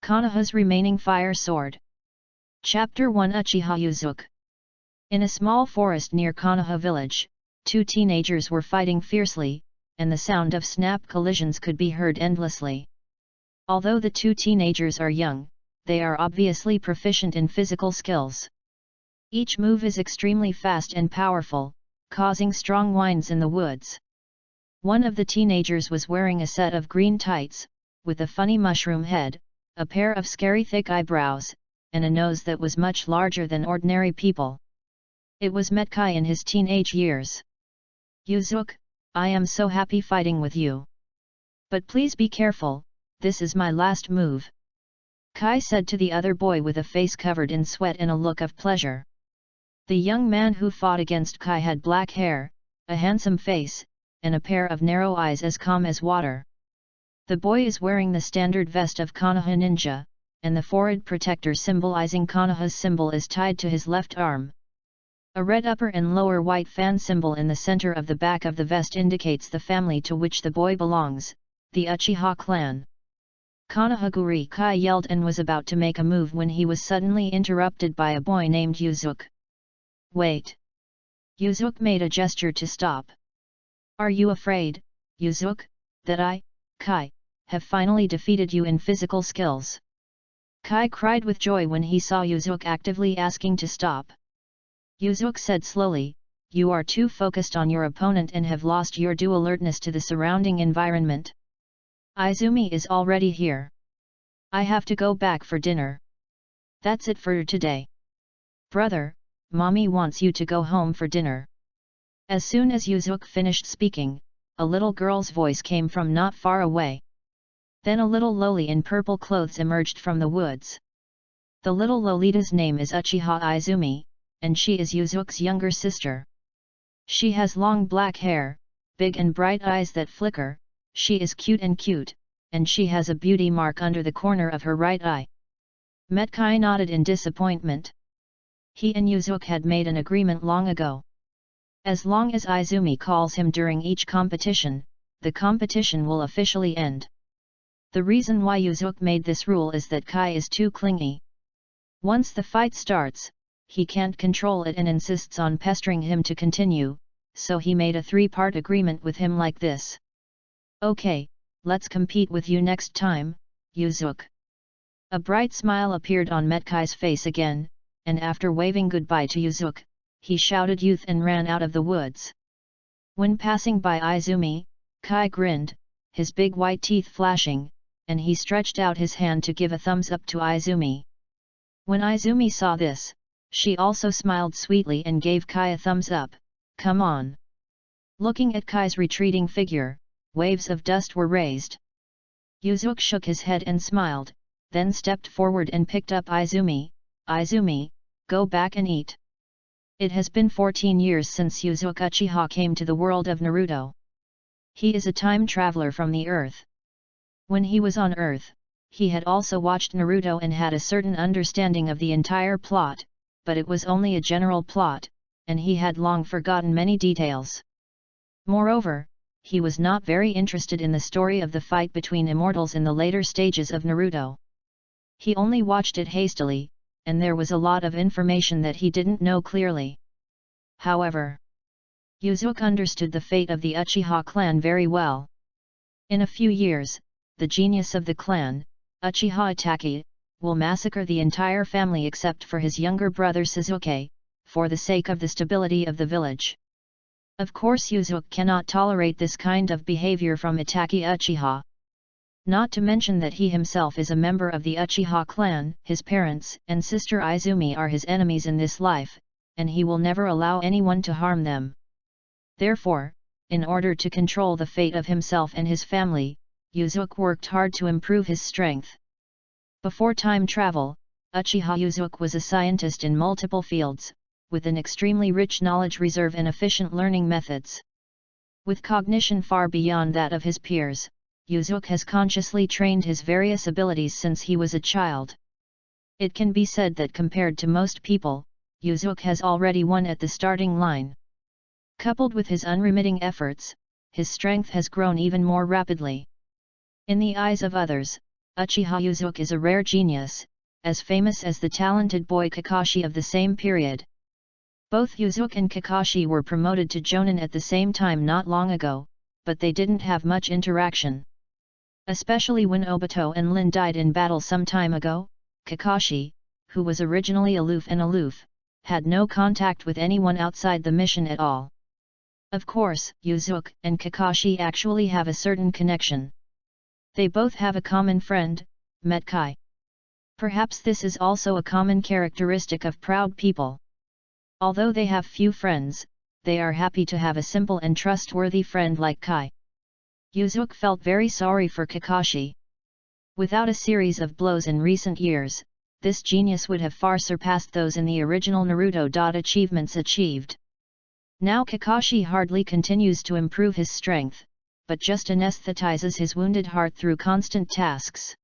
Konoha's remaining fire sword. Chapter 1 Uchiha Yuzuki. In a small forest near Konoha village, two teenagers were fighting fiercely, and the sound of snap collisions could be heard endlessly. Although the two teenagers are young, they are obviously proficient in physical skills. Each move is extremely fast and powerful, causing strong winds in the woods. One of the teenagers was wearing a set of green tights, with a funny mushroom head, a pair of scary thick eyebrows, and a nose that was much larger than ordinary people. It was Metkai in his teenage years. Yuzuki, I am so happy fighting with you. But please be careful, this is my last move. Kai said to the other boy with a face covered in sweat and a look of pleasure. The young man who fought against Kai had black hair, a handsome face, and a pair of narrow eyes as calm as water. The boy is wearing the standard vest of Konoha ninja, and the forehead protector symbolizing Konoha's symbol is tied to his left arm. A red upper and lower white fan symbol in the center of the back of the vest indicates the family to which the boy belongs, the Uchiha clan. Konohaguri Kai yelled and was about to make a move when he was suddenly interrupted by a boy named Yuzuki. Wait! Yuzuki made a gesture to stop. Are you afraid, Yuzuki, that I, Kai, have finally defeated you in physical skills? Kai cried with joy when he saw Yuzuki actively asking to stop. Yuzuki said slowly, you are too focused on your opponent and have lost your due alertness to the surrounding environment. Izumi is already here. I have to go back for dinner. That's it for today. Brother, Mommy wants you to go home for dinner. As soon as Yuzuki finished speaking, a little girl's voice came from not far away. Then a little loli in purple clothes emerged from the woods. The little Lolita's name is Uchiha Izumi, and she is Yuzuki's younger sister. She has long black hair, big and bright eyes that flicker, she is cute, and she has a beauty mark under the corner of her right eye. Metkai nodded in disappointment. He and Yuzuki had made an agreement long ago. As long as Izumi calls him during each competition, the competition will officially end. The reason why Yuzuki made this rule is that Kai is too clingy. Once the fight starts, he can't control it and insists on pestering him to continue, so he made a 3-part agreement with him like this. Okay, let's compete with you next time, Yuzuki. A bright smile appeared on Metkai's face again, and after waving goodbye to Yuzuki, he shouted youth and ran out of the woods. When passing by Izumi, Kai grinned, his big white teeth flashing, and he stretched out his hand to give a thumbs up to Izumi. When Izumi saw this, she also smiled sweetly and gave Kai a thumbs up. Come on! Looking at Kai's retreating figure, waves of dust were raised. Yuzuki shook his head and smiled, then stepped forward and picked up Izumi. Izumi, go back and eat. It has been 14 years since Yuzuki Uchiha came to the world of Naruto. He is a time traveler from the Earth. When he was on Earth, he had also watched Naruto and had a certain understanding of the entire plot, but it was only a general plot, and he had long forgotten many details. Moreover, he was not very interested in the story of the fight between immortals in the later stages of Naruto. He only watched it hastily, and there was a lot of information that he didn't know clearly. However, Yuzuki understood the fate of the Uchiha clan very well. In a few years, the genius of the clan, Uchiha Itachi, will massacre the entire family except for his younger brother Sasuke, for the sake of the stability of the village. Of course Yuzuki cannot tolerate this kind of behavior from Itachi Uchiha. Not to mention that he himself is a member of the Uchiha clan, his parents and sister Izumi are his enemies in this life, and he will never allow anyone to harm them. Therefore, in order to control the fate of himself and his family, Yuzuki worked hard to improve his strength. Before time travel, Uchiha Yuzuki was a scientist in multiple fields, with an extremely rich knowledge reserve and efficient learning methods. With cognition far beyond that of his peers, Yuzuki has consciously trained his various abilities since he was a child. It can be said that compared to most people, Yuzuki has already won at the starting line. Coupled with his unremitting efforts, his strength has grown even more rapidly. In the eyes of others, Uchiha Yuzuki is a rare genius, as famous as the talented boy Kakashi of the same period. Both Yuzuki and Kakashi were promoted to Jonin at the same time not long ago, but they didn't have much interaction. Especially when Obito and Lin died in battle some time ago, Kakashi, who was originally aloof, had no contact with anyone outside the mission at all. Of course, Yuzuki and Kakashi actually have a certain connection. They both have a common friend, Metkai. Perhaps this is also a common characteristic of proud people. Although they have few friends, they are happy to have a simple and trustworthy friend like Kai. Yuzuki felt very sorry for Kakashi. Without a series of blows in recent years, this genius would have far surpassed those in the original Naruto. Achievements achieved. Now Kakashi hardly continues to improve his strength, but just anesthetizes his wounded heart through constant tasks.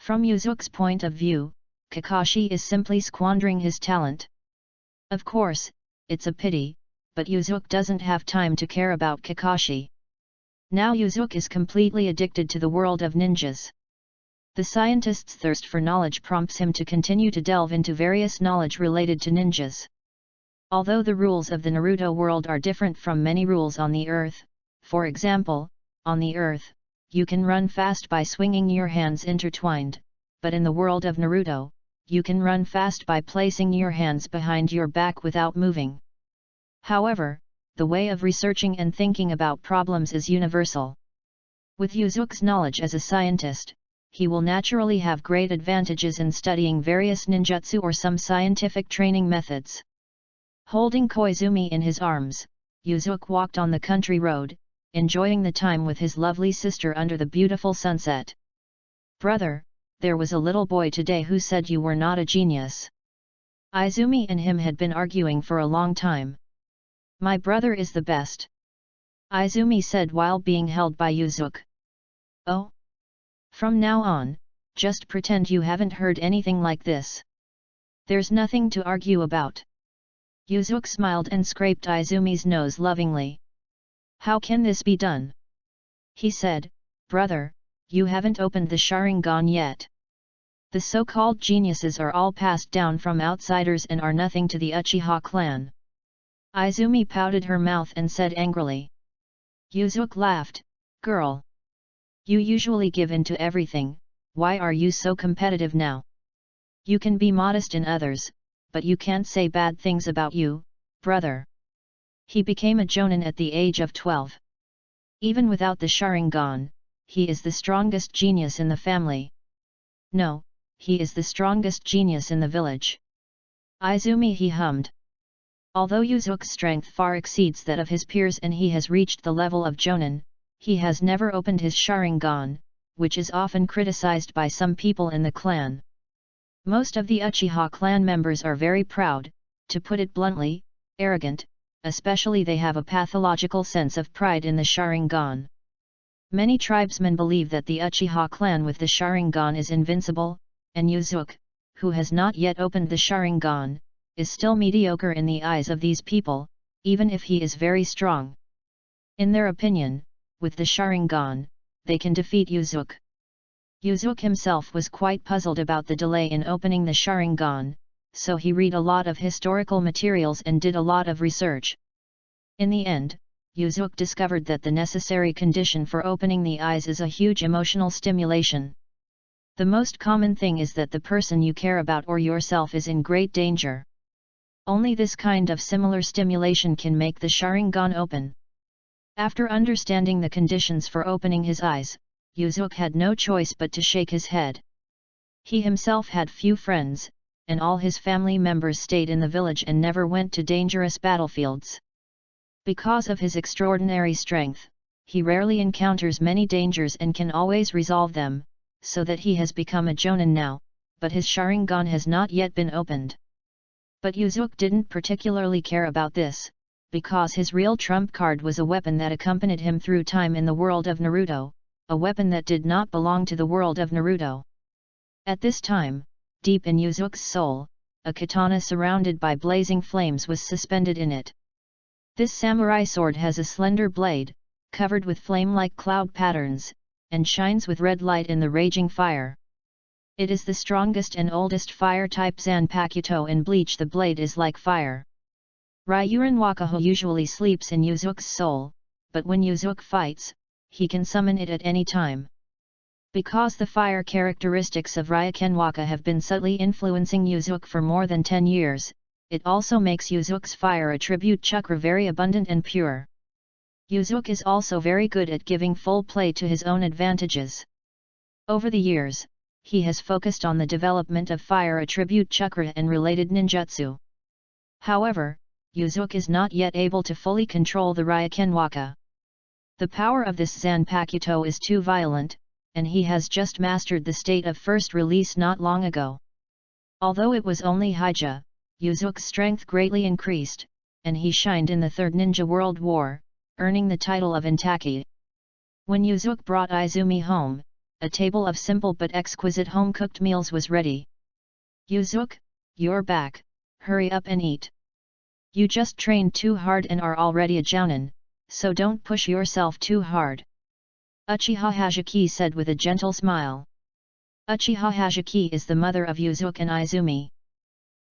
From Yuzuki's point of view, Kakashi is simply squandering his talent. Of course, it's a pity, but Yuzuki doesn't have time to care about Kakashi. Now Yuzuki is completely addicted to the world of ninjas. The scientist's thirst for knowledge prompts him to continue to delve into various knowledge related to ninjas. Although the rules of the Naruto world are different from many rules on the Earth, for example, on the Earth, you can run fast by swinging your hands intertwined, but in the world of Naruto, you can run fast by placing your hands behind your back without moving. However, the way of researching and thinking about problems is universal. With Yuzuki's knowledge as a scientist, he will naturally have great advantages in studying various ninjutsu or some scientific training methods. Holding Koizumi in his arms, Yuzuki walked on the country road, enjoying the time with his lovely sister under the beautiful sunset. "Brother, there was a little boy today who said you were not a genius." Izumi and him had been arguing for a long time. "My brother is the best," Izumi said while being held by Yuzuki. "Oh? From now on, just pretend you haven't heard anything like this. There's nothing to argue about." Yuzuki smiled and scraped Izumi's nose lovingly. "How can this be done?" he said. "Brother, you haven't opened the Sharingan yet. The so-called geniuses are all passed down from outsiders and are nothing to the Uchiha clan." Izumi pouted her mouth and said angrily. Yuzuki laughed. "Girl, you usually give in to everything, why are you so competitive now? You can be modest in others, but you can't say bad things about you, brother." He became a Jonin at the age of 12. Even without the Sharingan, he is the strongest genius in the family. No, he is the strongest genius in the village. Izumi, he hummed. Although Yuzuki's strength far exceeds that of his peers and he has reached the level of Jonin, he has never opened his Sharingan, which is often criticized by some people in the clan. Most of the Uchiha clan members are very proud, to put it bluntly, arrogant, especially they have a pathological sense of pride in the Sharingan. Many tribesmen believe that the Uchiha clan with the Sharingan is invincible, and Yuzuki, who has not yet opened the Sharingan, is still mediocre in the eyes of these people, even if he is very strong. In their opinion, with the Sharingan, they can defeat Yuzuki. Yuzuki himself was quite puzzled about the delay in opening the Sharingan, so he read a lot of historical materials and did a lot of research. In the end, Yuzuki discovered that the necessary condition for opening the eyes is a huge emotional stimulation. The most common thing is that the person you care about or yourself is in great danger. Only this kind of similar stimulation can make the Sharingan open. After understanding the conditions for opening his eyes, Yuzuki had no choice but to shake his head. He himself had few friends, and all his family members stayed in the village and never went to dangerous battlefields. Because of his extraordinary strength, he rarely encounters many dangers and can always resolve them, so that he has become a Jonin now, but his Sharingan has not yet been opened. But Yuzuki didn't particularly care about this, because his real trump card was a weapon that accompanied him through time in the world of Naruto, a weapon that did not belong to the world of Naruto. At this time, deep in Yuzuki's soul, a katana surrounded by blazing flames was suspended in it. This samurai sword has a slender blade, covered with flame-like cloud patterns, and shines with red light in the raging fire. It is the strongest and oldest fire-type Zanpakuto in Bleach. The blade is like fire. Ryuran Wakaho usually sleeps in Yuzuki's soul, but when Yuzuki fights, he can summon it at any time. Because the fire characteristics of Ryuken Waka have been subtly influencing Yuzuki for more than 10 years, it also makes Yuzuki's fire attribute chakra very abundant and pure. Yuzuki is also very good at giving full play to his own advantages. Over the years, he has focused on the development of fire attribute chakra and related ninjutsu. However, Yuzuki is not yet able to fully control the Ryuken Waka. The power of this Zanpakuto is too violent, and he has just mastered the state of first release not long ago. Although it was only Haija, Yuzuki's strength greatly increased, and he shined in the Third Ninja World War, earning the title of Intaki. When Yuzuki brought Izumi home, a table of simple but exquisite home-cooked meals was ready. "Yuzuki, you're back, hurry up and eat. You just trained too hard and are already a jounin, so don't push yourself too hard," Uchiha Hazuki said with a gentle smile. Uchiha Hazuki is the mother of Yuzuki and Izumi.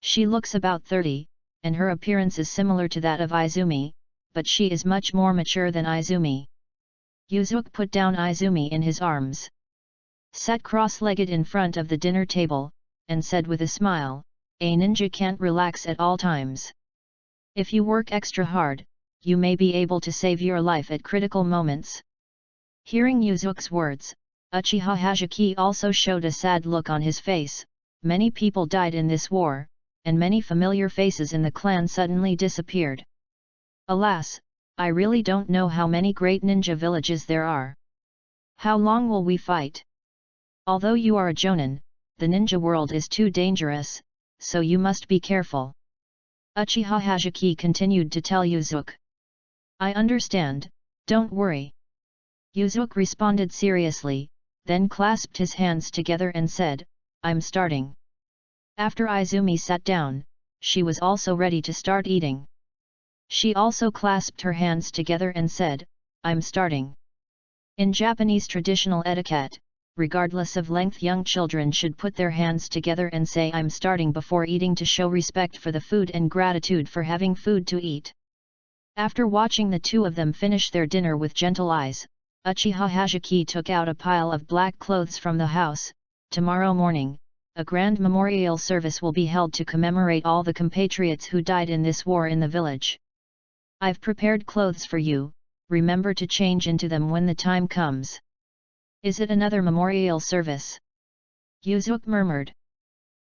She looks about 30, and her appearance is similar to that of Izumi, but she is much more mature than Izumi. Yuzuki put down Izumi in his arms, sat cross-legged in front of the dinner table, and said with a smile, "A ninja can't relax at all times. If you work extra hard, you may be able to save your life at critical moments." Hearing Yuzuki's words, Uchiha Hazuki also showed a sad look on his face. Many people died in this war, and many familiar faces in the clan suddenly disappeared. Alas, I really don't know how many great ninja villages there are. How long will we fight? Although you are a jounin, the ninja world is too dangerous, so you must be careful. Uchiha Hazuki continued to tell Yuzuki. "I understand, don't worry." Yuzuki responded seriously, then clasped his hands together and said, "I'm starting." After Izumi sat down, she was also ready to start eating. She also clasped her hands together and said, "I'm starting." In Japanese traditional etiquette, regardless of length, young children should put their hands together and say "I'm starting" before eating to show respect for the food and gratitude for having food to eat. After watching the two of them finish their dinner with gentle eyes, Uchiha Hazuki took out a pile of black clothes from the house. "Tomorrow morning, a grand memorial service will be held to commemorate all the compatriots who died in this war in the village. I've prepared clothes for you, remember to change into them when the time comes." "Is it another memorial service?" Yuzuki murmured.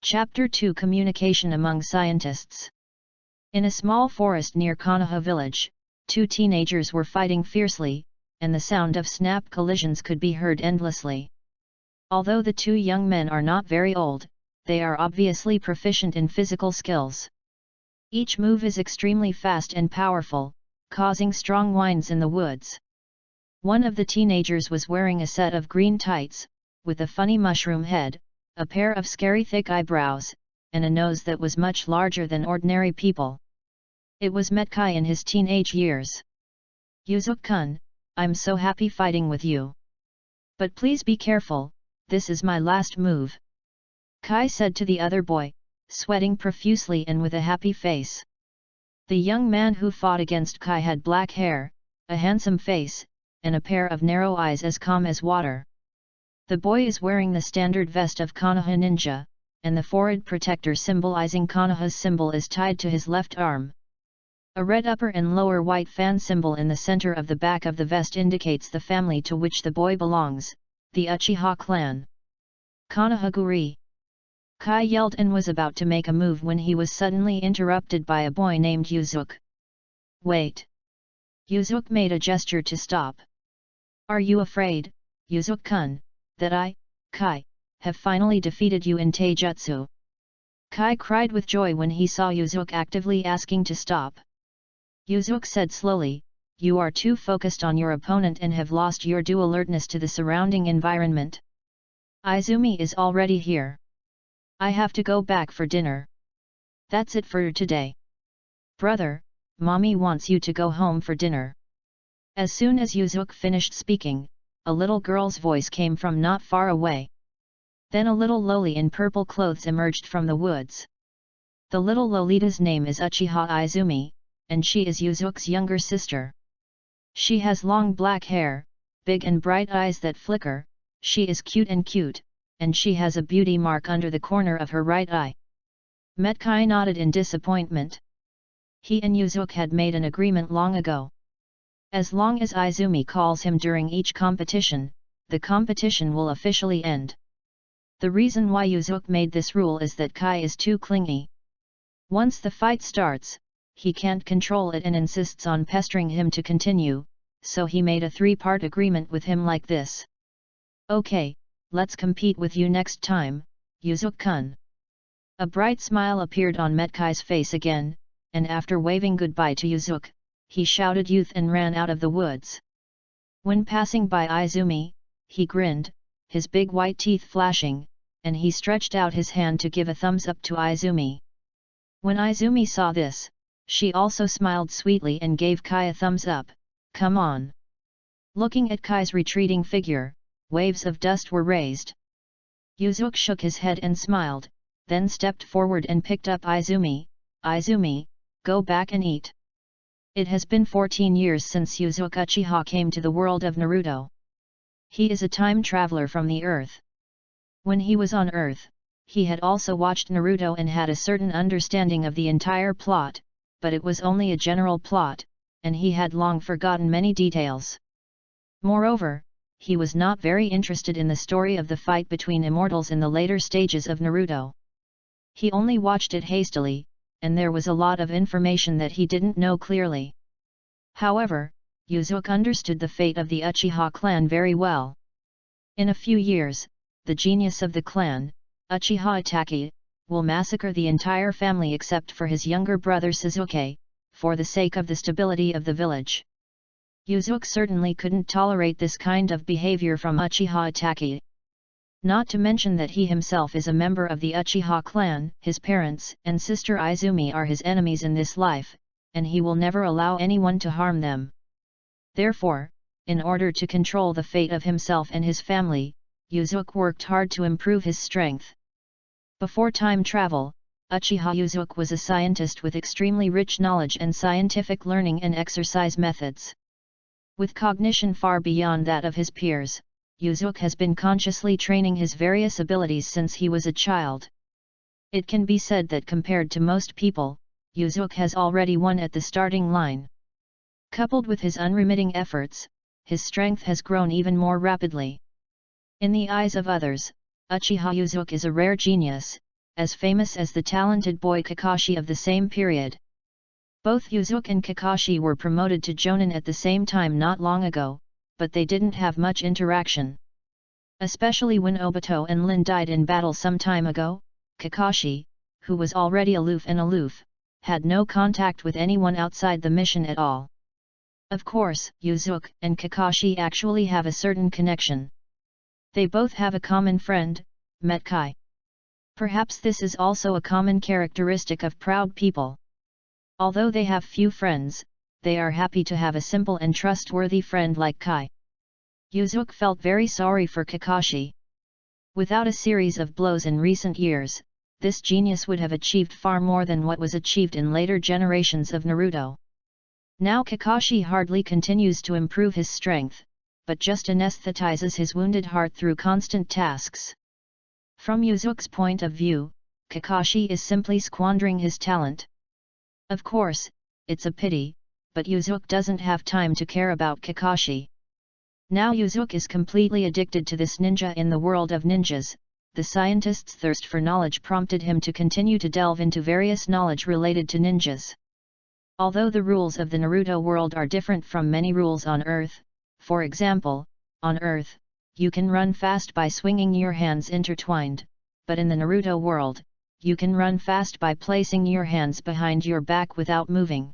Chapter 2: Communication among Scientists. In a small forest near Konoha village, two teenagers were fighting fiercely, and the sound of snap collisions could be heard endlessly. Although the two young men are not very old, they are obviously proficient in physical skills. Each move is extremely fast and powerful, causing strong winds in the woods. One of the teenagers was wearing a set of green tights, with a funny mushroom head, a pair of scary thick eyebrows, and a nose that was much larger than ordinary people. It was Metkai in his teenage years. "Yuzuki-kun, I'm so happy fighting with you. But please be careful, this is my last move," Kai said to the other boy, sweating profusely and with a happy face. The young man who fought against Kai had black hair, a handsome face, and a pair of narrow eyes as calm as water. The boy is wearing the standard vest of Konoha ninja, and the forehead protector symbolizing Konoha's symbol is tied to his left arm. A red upper and lower white fan symbol in the center of the back of the vest indicates the family to which the boy belongs, the Uchiha clan. "Konoha-guri!" Kai yelled and was about to make a move when he was suddenly interrupted by a boy named Yuzuki. "Wait!" Yuzuki made a gesture to stop. "Are you afraid, Yuzuki-kun, that I, Kai, have finally defeated you in taijutsu?" Kai cried with joy when he saw Yuzuki actively asking to stop. Yuzuki said slowly, "You are too focused on your opponent and have lost your due alertness to the surrounding environment. Izumi is already here. I have to go back for dinner. That's it for today. Brother, Mommy wants you to go home for dinner." As soon as Yuzuki finished speaking, a little girl's voice came from not far away. Then a little loli in purple clothes emerged from the woods. The little Lolita's name is Uchiha Izumi, and she is Yuzuki's younger sister. She has long black hair, big and bright eyes that flicker, she is cute, and she has a beauty mark under the corner of her right eye. Metkai nodded in disappointment. He and Yuzuki had made an agreement long ago. As long as Izumi calls him during each competition, the competition will officially end. The reason why Yuzuki made this rule is that Kai is too clingy. Once the fight starts, he can't control it and insists on pestering him to continue, so he made a 3-part agreement with him like this. Okay, let's compete with you next time, Yuzuki-kun. A bright smile appeared on Metkai's face again, and after waving goodbye to Yuzuki, he shouted youth and ran out of the woods. When passing by Izumi, he grinned, his big white teeth flashing, and he stretched out his hand to give a thumbs up to Izumi. When Izumi saw this, she also smiled sweetly and gave Kai a thumbs up. Come on! Looking at Kai's retreating figure, waves of dust were raised. Yuzuki shook his head and smiled, then stepped forward and picked up Izumi. Izumi, go back and eat. It has been 14 years since Yuzuki Uchiha came to the world of Naruto. He is a time traveler from the Earth. When he was on Earth, he had also watched Naruto and had a certain understanding of the entire plot, but it was only a general plot, and he had long forgotten many details. Moreover, he was not very interested in the story of the fight between immortals in the later stages of Naruto. He only watched it hastily, and there was a lot of information that he didn't know clearly. However, Yuzuki understood the fate of the Uchiha clan very well. In a few years, the genius of the clan, Uchiha Itachi, will massacre the entire family except for his younger brother Sasuke, for the sake of the stability of the village. Yuzuki certainly couldn't tolerate this kind of behavior from Uchiha Itachi. Not to mention that he himself is a member of the Uchiha clan, his parents and sister Izumi are his enemies in this life, and he will never allow anyone to harm them. Therefore, in order to control the fate of himself and his family, Yuzuki worked hard to improve his strength. Before time travel, Uchiha Yuzuki was a scientist with extremely rich knowledge and scientific learning and exercise methods. With cognition far beyond that of his peers, Yuzuki has been consciously training his various abilities since he was a child. It can be said that compared to most people, Yuzuki has already won at the starting line. Coupled with his unremitting efforts, his strength has grown even more rapidly. In the eyes of others, Uchiha Yuzuki is a rare genius, as famous as the talented boy Kakashi of the same period. Both Yuzuki and Kakashi were promoted to Jonin at the same time not long ago, but they didn't have much interaction. Especially when Obito and Lin died in battle some time ago, Kakashi, who was already aloof, had no contact with anyone outside the mission at all. Of course, Yuzuki and Kakashi actually have a certain connection. They both have a common friend, Metkai. Perhaps this is also a common characteristic of proud people. Although they have few friends, they are happy to have a simple and trustworthy friend like Kai. Yuzuki felt very sorry for Kakashi. Without a series of blows in recent years, this genius would have achieved far more than what was achieved in later generations of Naruto. Now Kakashi hardly continues to improve his strength, but just anesthetizes his wounded heart through constant tasks. From Yuzuki's point of view, Kakashi is simply squandering his talent. Of course, it's a pity, but Yuzuki doesn't have time to care about Kakashi. Now Yuzuki is completely addicted to this ninja in the world of ninjas. The scientist's thirst for knowledge prompted him to continue to delve into various knowledge related to ninjas. Although the rules of the Naruto world are different from many rules on Earth, for example, on Earth, you can run fast by swinging your hands intertwined, but in the Naruto world, you can run fast by placing your hands behind your back without moving.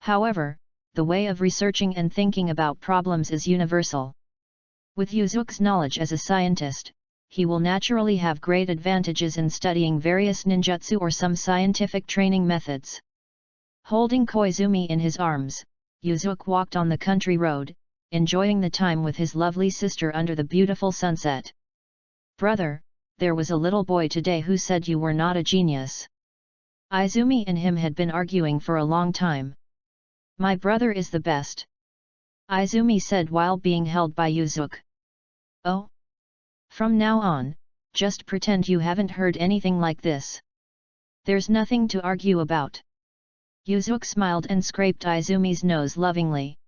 However, the way of researching and thinking about problems is universal. With Yuzuki's knowledge as a scientist, he will naturally have great advantages in studying various ninjutsu or some scientific training methods. Holding Koizumi in his arms, Yuzuki walked on the country road, enjoying the time with his lovely sister under the beautiful sunset. "Brother, there was a little boy today who said you were not a genius." Izumi and him had been arguing for a long time. "My brother is the best," Izumi said while being held by Yuzuki. "Oh? From now on, just pretend you haven't heard anything like this. There's nothing to argue about." Yuzuki smiled and scraped Izumi's nose lovingly.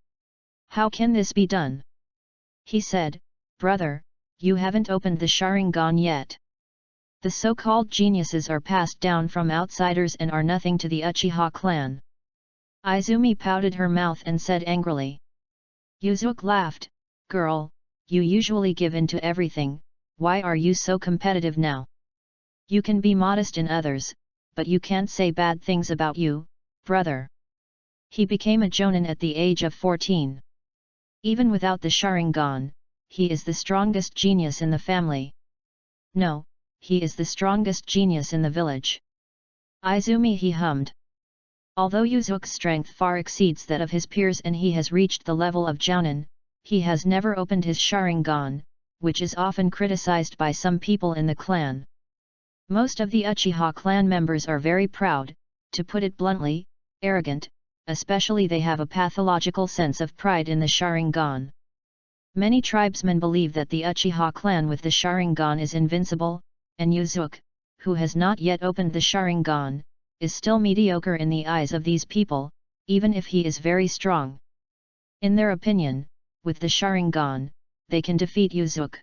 "How can this be done?" he said. "Brother, you haven't opened the Sharingan yet. The so-called geniuses are passed down from outsiders and are nothing to the Uchiha clan." Izumi pouted her mouth and said angrily. Yuzuki laughed. "Girl, you usually give in to everything, why are you so competitive now? You can be modest in others, but you can't say bad things about you, brother." He became a Jonin at the age of 14. Even without the Sharingan, he is the strongest genius in the family. No, he is the strongest genius in the village. Izumi, he hummed. Although Yuzuki's strength far exceeds that of his peers and he has reached the level of Jounin, he has never opened his Sharingan, which is often criticized by some people in the clan. Most of the Uchiha clan members are very proud, to put it bluntly, arrogant, especially they have a pathological sense of pride in the Sharingan. Many tribesmen believe that the Uchiha clan with the Sharingan is invincible, and Yuzuki, who has not yet opened the Sharingan, is still mediocre in the eyes of these people, even if he is very strong. In their opinion, with the Sharingan, they can defeat Yuzuki.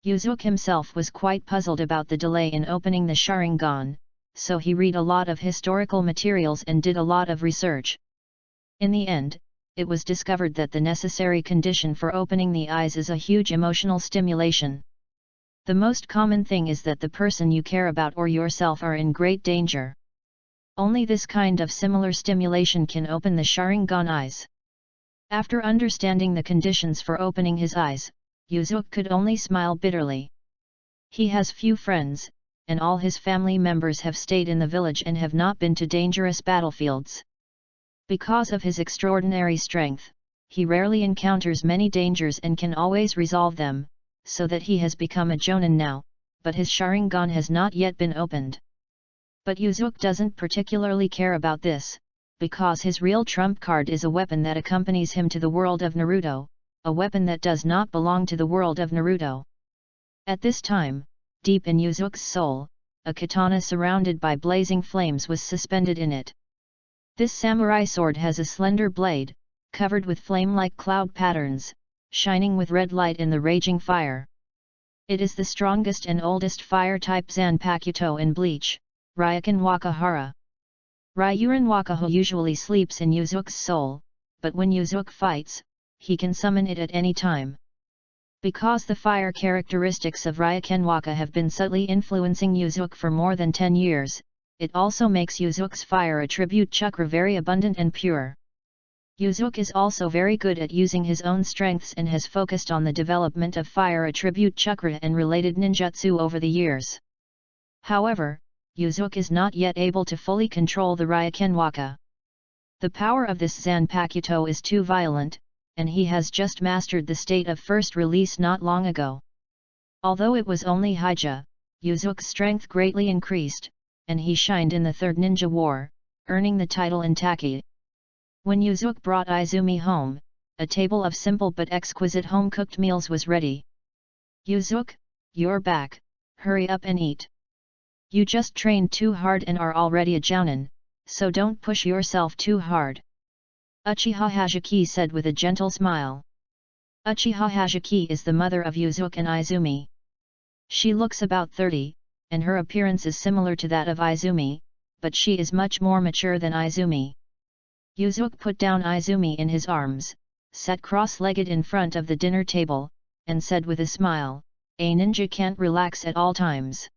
Yuzuki himself was quite puzzled about the delay in opening the Sharingan, so he read a lot of historical materials and did a lot of research. In the end, it was discovered that the necessary condition for opening the eyes is a huge emotional stimulation. The most common thing is that the person you care about or yourself are in great danger. Only this kind of similar stimulation can open the Sharingan eyes. After understanding the conditions for opening his eyes, Yuzuki could only smile bitterly. He has few friends, and all his family members have stayed in the village and have not been to dangerous battlefields. Because of his extraordinary strength, he rarely encounters many dangers and can always resolve them, so that he has become a Jonin now, but his Sharingan has not yet been opened. But Yuzuki doesn't particularly care about this, because his real trump card is a weapon that accompanies him to the world of Naruto, a weapon that does not belong to the world of Naruto. At this time, deep in Yuzuki's soul, a katana surrounded by blazing flames was suspended in it. This samurai sword has a slender blade, covered with flame-like cloud patterns, shining with red light in the raging fire. It is the strongest and oldest fire-type Zanpakuto in Bleach, Ryukin Wakahara. Ryurin Wakaho usually sleeps in Yuzuki's soul, but when Yuzuki fights, he can summon it at any time. Because the fire characteristics of Ryuken Waka have been subtly influencing Yuzuki for more than 10 years, it also makes Yuzuki's fire attribute chakra very abundant and pure. Yuzuki is also very good at using his own strengths and has focused on the development of fire attribute chakra and related ninjutsu over the years. However, Yuzuki is not yet able to fully control the Ryuken Waka. The power of this Zanpakuto is too violent, and he has just mastered the state of first release not long ago. Although it was only Haija, Yuzuki's strength greatly increased, and he shined in the Third Ninja War, earning the title Intaki. When Yuzuki brought Izumi home, a table of simple but exquisite home-cooked meals was ready. "Yuzuki, you're back, hurry up and eat. You just trained too hard and are already a Jounin, so don't push yourself too hard," Uchiha Hajiki said with a gentle smile. Uchiha Hajiki is the mother of Yuzuki and Izumi. She looks about 30, and her appearance is similar to that of Izumi, but she is much more mature than Izumi. Yuzuki put down Izumi in his arms, sat cross-legged in front of the dinner table, and said with a smile, "A ninja can't relax at all times.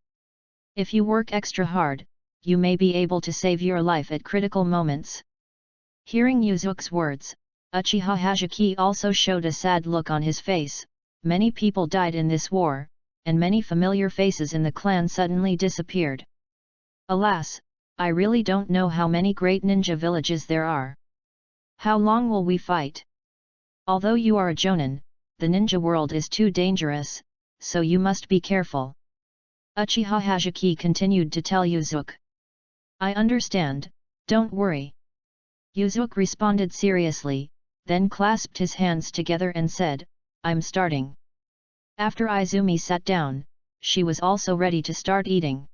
If you work extra hard, you may be able to save your life at critical moments." Hearing Yuzuki's words, Uchiha Hajiki also showed a sad look on his face. Many people died in this war, and many familiar faces in the clan suddenly disappeared. Alas, I really don't know how many great ninja villages there are. How long will we fight? Although you are a jonin, the ninja world is too dangerous, so you must be careful. Uchiha Hajiki continued to tell Yuzuki. I understand, don't worry. Yuzuki responded seriously, then clasped his hands together and said, I'm starting. After Izumi sat down, she was also ready to start eating.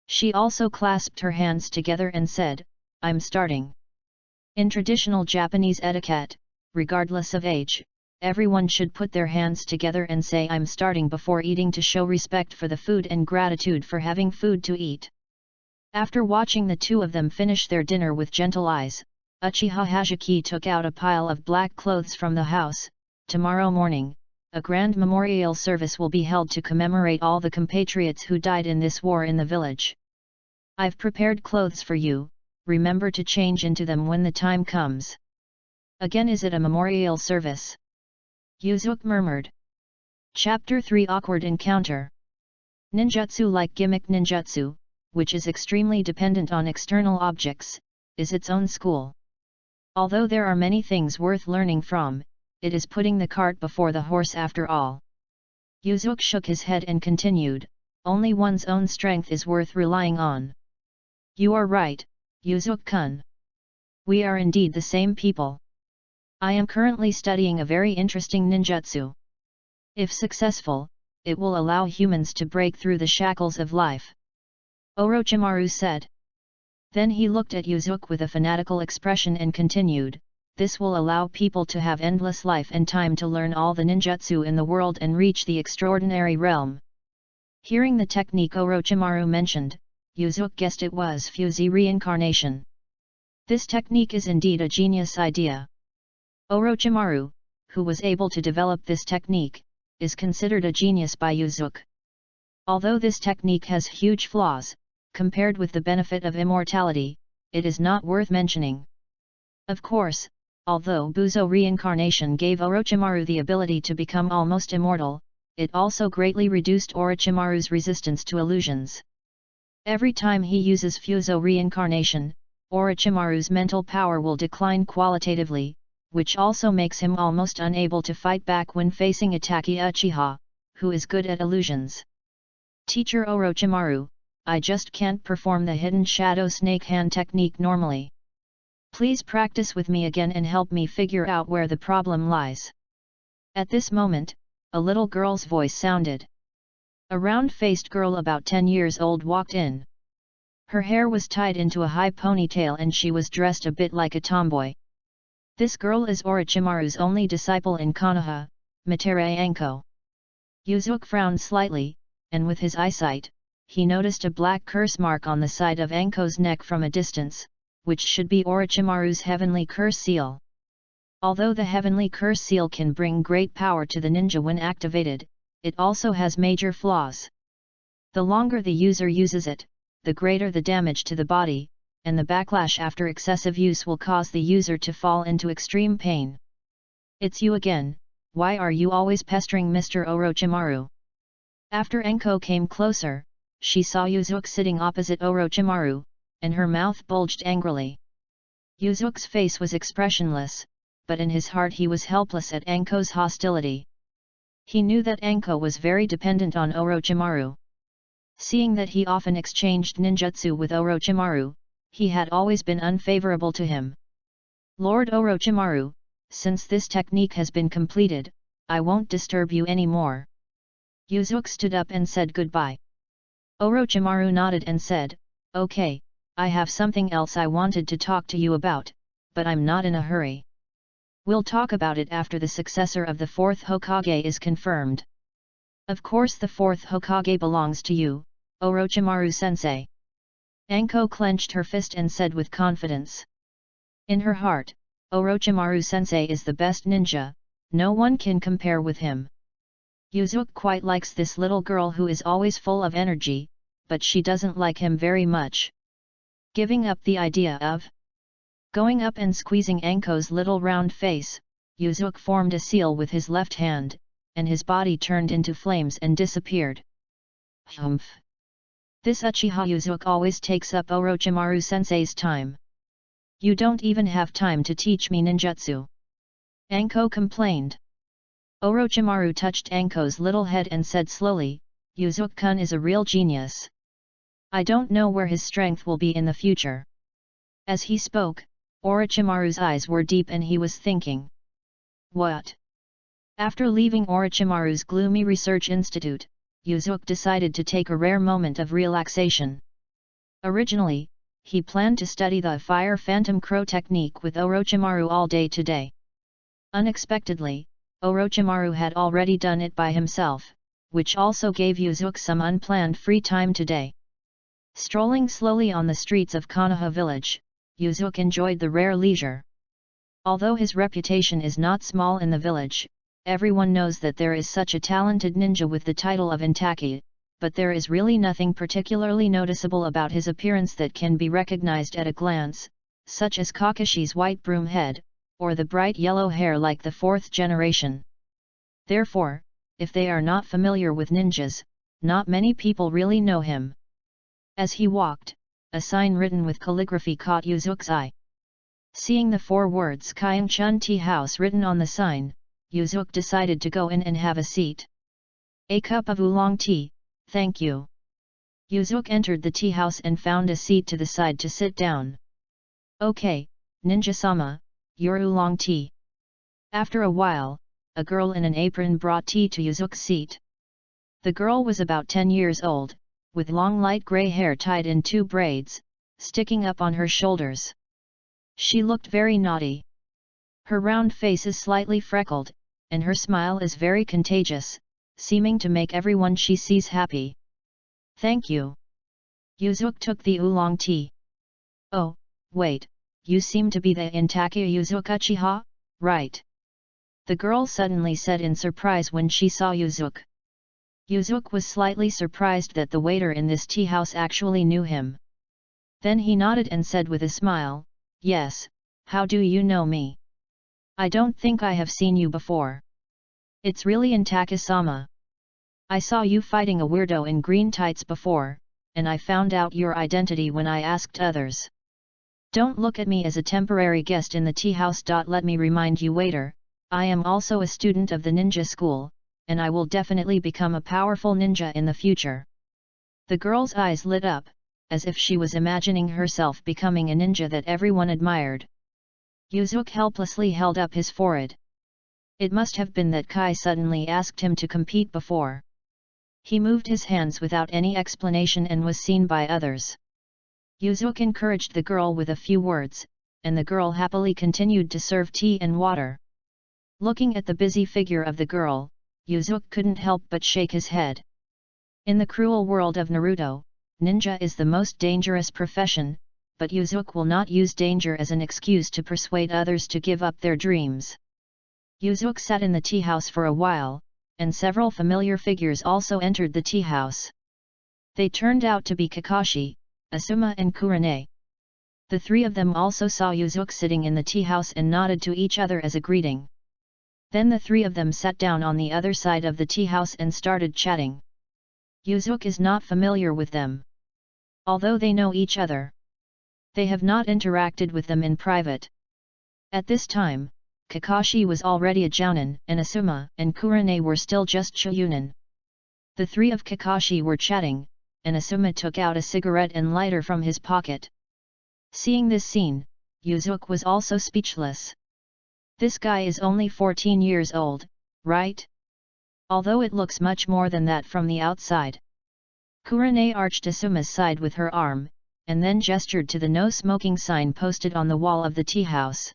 She also clasped her hands together and said, I'm starting. In traditional Japanese etiquette, regardless of age, everyone should put their hands together and say I'm starting before eating to show respect for the food and gratitude for having food to eat. After watching the two of them finish their dinner with gentle eyes, Uchiha Hajiki took out a pile of black clothes from the house. Tomorrow morning, a grand memorial service will be held to commemorate all the compatriots who died in this war in the village. I've prepared clothes for you, remember to change into them when the time comes. Again, is it a memorial service? Yuzuki murmured. Chapter 3 Awkward Encounter. Ninjutsu, like gimmick ninjutsu, which is extremely dependent on external objects, is its own school. Although there are many things worth learning from, it is putting the cart before the horse after all. Yuzuki shook his head and continued, only one's own strength is worth relying on. You are right, Yuzuki-kun. We are indeed the same people. I am currently studying a very interesting ninjutsu. If successful, it will allow humans to break through the shackles of life. Orochimaru said. Then he looked at Yuzuki with a fanatical expression and continued, this will allow people to have endless life and time to learn all the ninjutsu in the world and reach the extraordinary realm. Hearing the technique Orochimaru mentioned, Yuzuki guessed it was Fusey reincarnation. This technique is indeed a genius idea. Orochimaru, who was able to develop this technique, is considered a genius by Yuzuki. Although this technique has huge flaws, compared with the benefit of immortality, it is not worth mentioning. Of course, although Buzo reincarnation gave Orochimaru the ability to become almost immortal, it also greatly reduced Orochimaru's resistance to illusions. Every time he uses Fuso reincarnation, Orochimaru's mental power will decline qualitatively, which also makes him almost unable to fight back when facing Itachi Uchiha, who is good at illusions. Teacher Orochimaru, I just can't perform the hidden shadow snake hand technique normally. Please practice with me again and help me figure out where the problem lies. At this moment, a little girl's voice sounded. A round-faced girl about 10 years old walked in. Her hair was tied into a high ponytail and she was dressed a bit like a tomboy. This girl is Orochimaru's only disciple in Konoha, Mitare Anko. Yuzuki frowned slightly, and with his eyesight, he noticed a black curse mark on the side of Anko's neck from a distance, which should be Orochimaru's heavenly curse seal. Although the heavenly curse seal can bring great power to the ninja when activated, it also has major flaws. The longer the user uses it, the greater the damage to the body, and the backlash after excessive use will cause the user to fall into extreme pain. It's you again, why are you always pestering Mr. Orochimaru? After Anko came closer, she saw Yuzuki sitting opposite Orochimaru, and her mouth bulged angrily. Yuzuki's face was expressionless, but in his heart he was helpless at Anko's hostility. He knew that Anko was very dependent on Orochimaru. Seeing that he often exchanged ninjutsu with Orochimaru, he had always been unfavorable to him. Lord Orochimaru, since this technique has been completed, I won't disturb you anymore. Yuzuki stood up and said goodbye. Orochimaru nodded and said, okay, I have something else I wanted to talk to you about, but I'm not in a hurry. We'll talk about it after the successor of the 4th Hokage is confirmed. Of course the 4th Hokage belongs to you, Orochimaru-sensei. Anko clenched her fist and said with confidence. In her heart, Orochimaru-sensei is the best ninja, no one can compare with him. Yuzuki quite likes this little girl who is always full of energy, but she doesn't like him very much. Giving up the idea of going up and squeezing Anko's little round face, Yuzuki formed a seal with his left hand, and his body turned into flames and disappeared. Humph! This Uchiha Yuzuki always takes up Orochimaru-sensei's time. You don't even have time to teach me ninjutsu. Anko complained. Orochimaru touched Anko's little head and said slowly, Yuzuki-kun is a real genius. I don't know where his strength will be in the future. As he spoke, Orochimaru's eyes were deep and he was thinking. What? After leaving Orochimaru's gloomy research institute, Yuzuki decided to take a rare moment of relaxation. Originally, he planned to study the Fire Phantom Crow technique with Orochimaru all day today. Unexpectedly, Orochimaru had already done it by himself, which also gave Yuzuki some unplanned free time today. Strolling slowly on the streets of Konoha village, Yuzuki enjoyed the rare leisure. Although his reputation is not small in the village, everyone knows that there is such a talented ninja with the title of Intaki, but there is really nothing particularly noticeable about his appearance that can be recognized at a glance, such as Kakashi's white broom head, or the bright yellow hair like the fourth generation. Therefore, if they are not familiar with ninjas, not many people really know him. As he walked, a sign written with calligraphy caught Yuzuki's eye. Seeing the 4 words Kyung-chun Tea House written on the sign, Yuzuki decided to go in and have a seat. A cup of oolong tea, thank you. Yuzuki entered the tea house and found a seat to the side to sit down. Okay, ninja-sama, your oolong tea. After a while, a girl in an apron brought tea to Yuzuki's seat. The girl was about 10 years old, with long light grey hair tied in 2 braids, sticking up on her shoulders. She looked very naughty. Her round face is slightly freckled, and her smile is very contagious, seeming to make everyone she sees happy. Thank you. Yuzuki took the oolong tea. Oh, wait, you seem to be the Intaki Yuzuki Uchiha, right? The girl suddenly said in surprise when she saw Yuzuki. Yuzuki was slightly surprised that the waiter in this tea house actually knew him. Then he nodded and said with a smile, yes, how do you know me? I don't think I have seen you before. It's really Intaki-sama. I saw you fighting a weirdo in green tights before, and I found out your identity when I asked others. Don't look at me as a temporary guest in the tea house. Let me remind you, waiter, I am also a student of the ninja school, and I will definitely become a powerful ninja in the future. The girl's eyes lit up, as if she was imagining herself becoming a ninja that everyone admired. Yuzuki helplessly held up his forehead. It must have been that Kai suddenly asked him to compete before. He moved his hands without any explanation and was seen by others. Yuzuki encouraged the girl with a few words, and the girl happily continued to serve tea and water. Looking at the busy figure of the girl, Yuzuki couldn't help but shake his head. In the cruel world of Naruto, ninja is the most dangerous profession, but Yuzuki will not use danger as an excuse to persuade others to give up their dreams. Yuzuki sat in the tea house for a while, and several familiar figures also entered the tea house. They turned out to be Kakashi, Asuma and Kurane. The 3 of them also saw Yuzuki sitting in the tea house and nodded to each other as a greeting. Then the 3 of them sat down on the other side of the tea house and started chatting. Yuzuki is not familiar with them. Although they know each other, they have not interacted with them in private. At this time, Kakashi was already a jounin and Asuma and Kurane were still just shounen. The 3 of Kakashi were chatting, and Asuma took out a cigarette and lighter from his pocket. Seeing this scene, Yuzuki was also speechless. This guy is only 14 years old, right? Although it looks much more than that from the outside. Kurane arched Asuma's side with her arm, and then gestured to the no smoking sign posted on the wall of the tea house.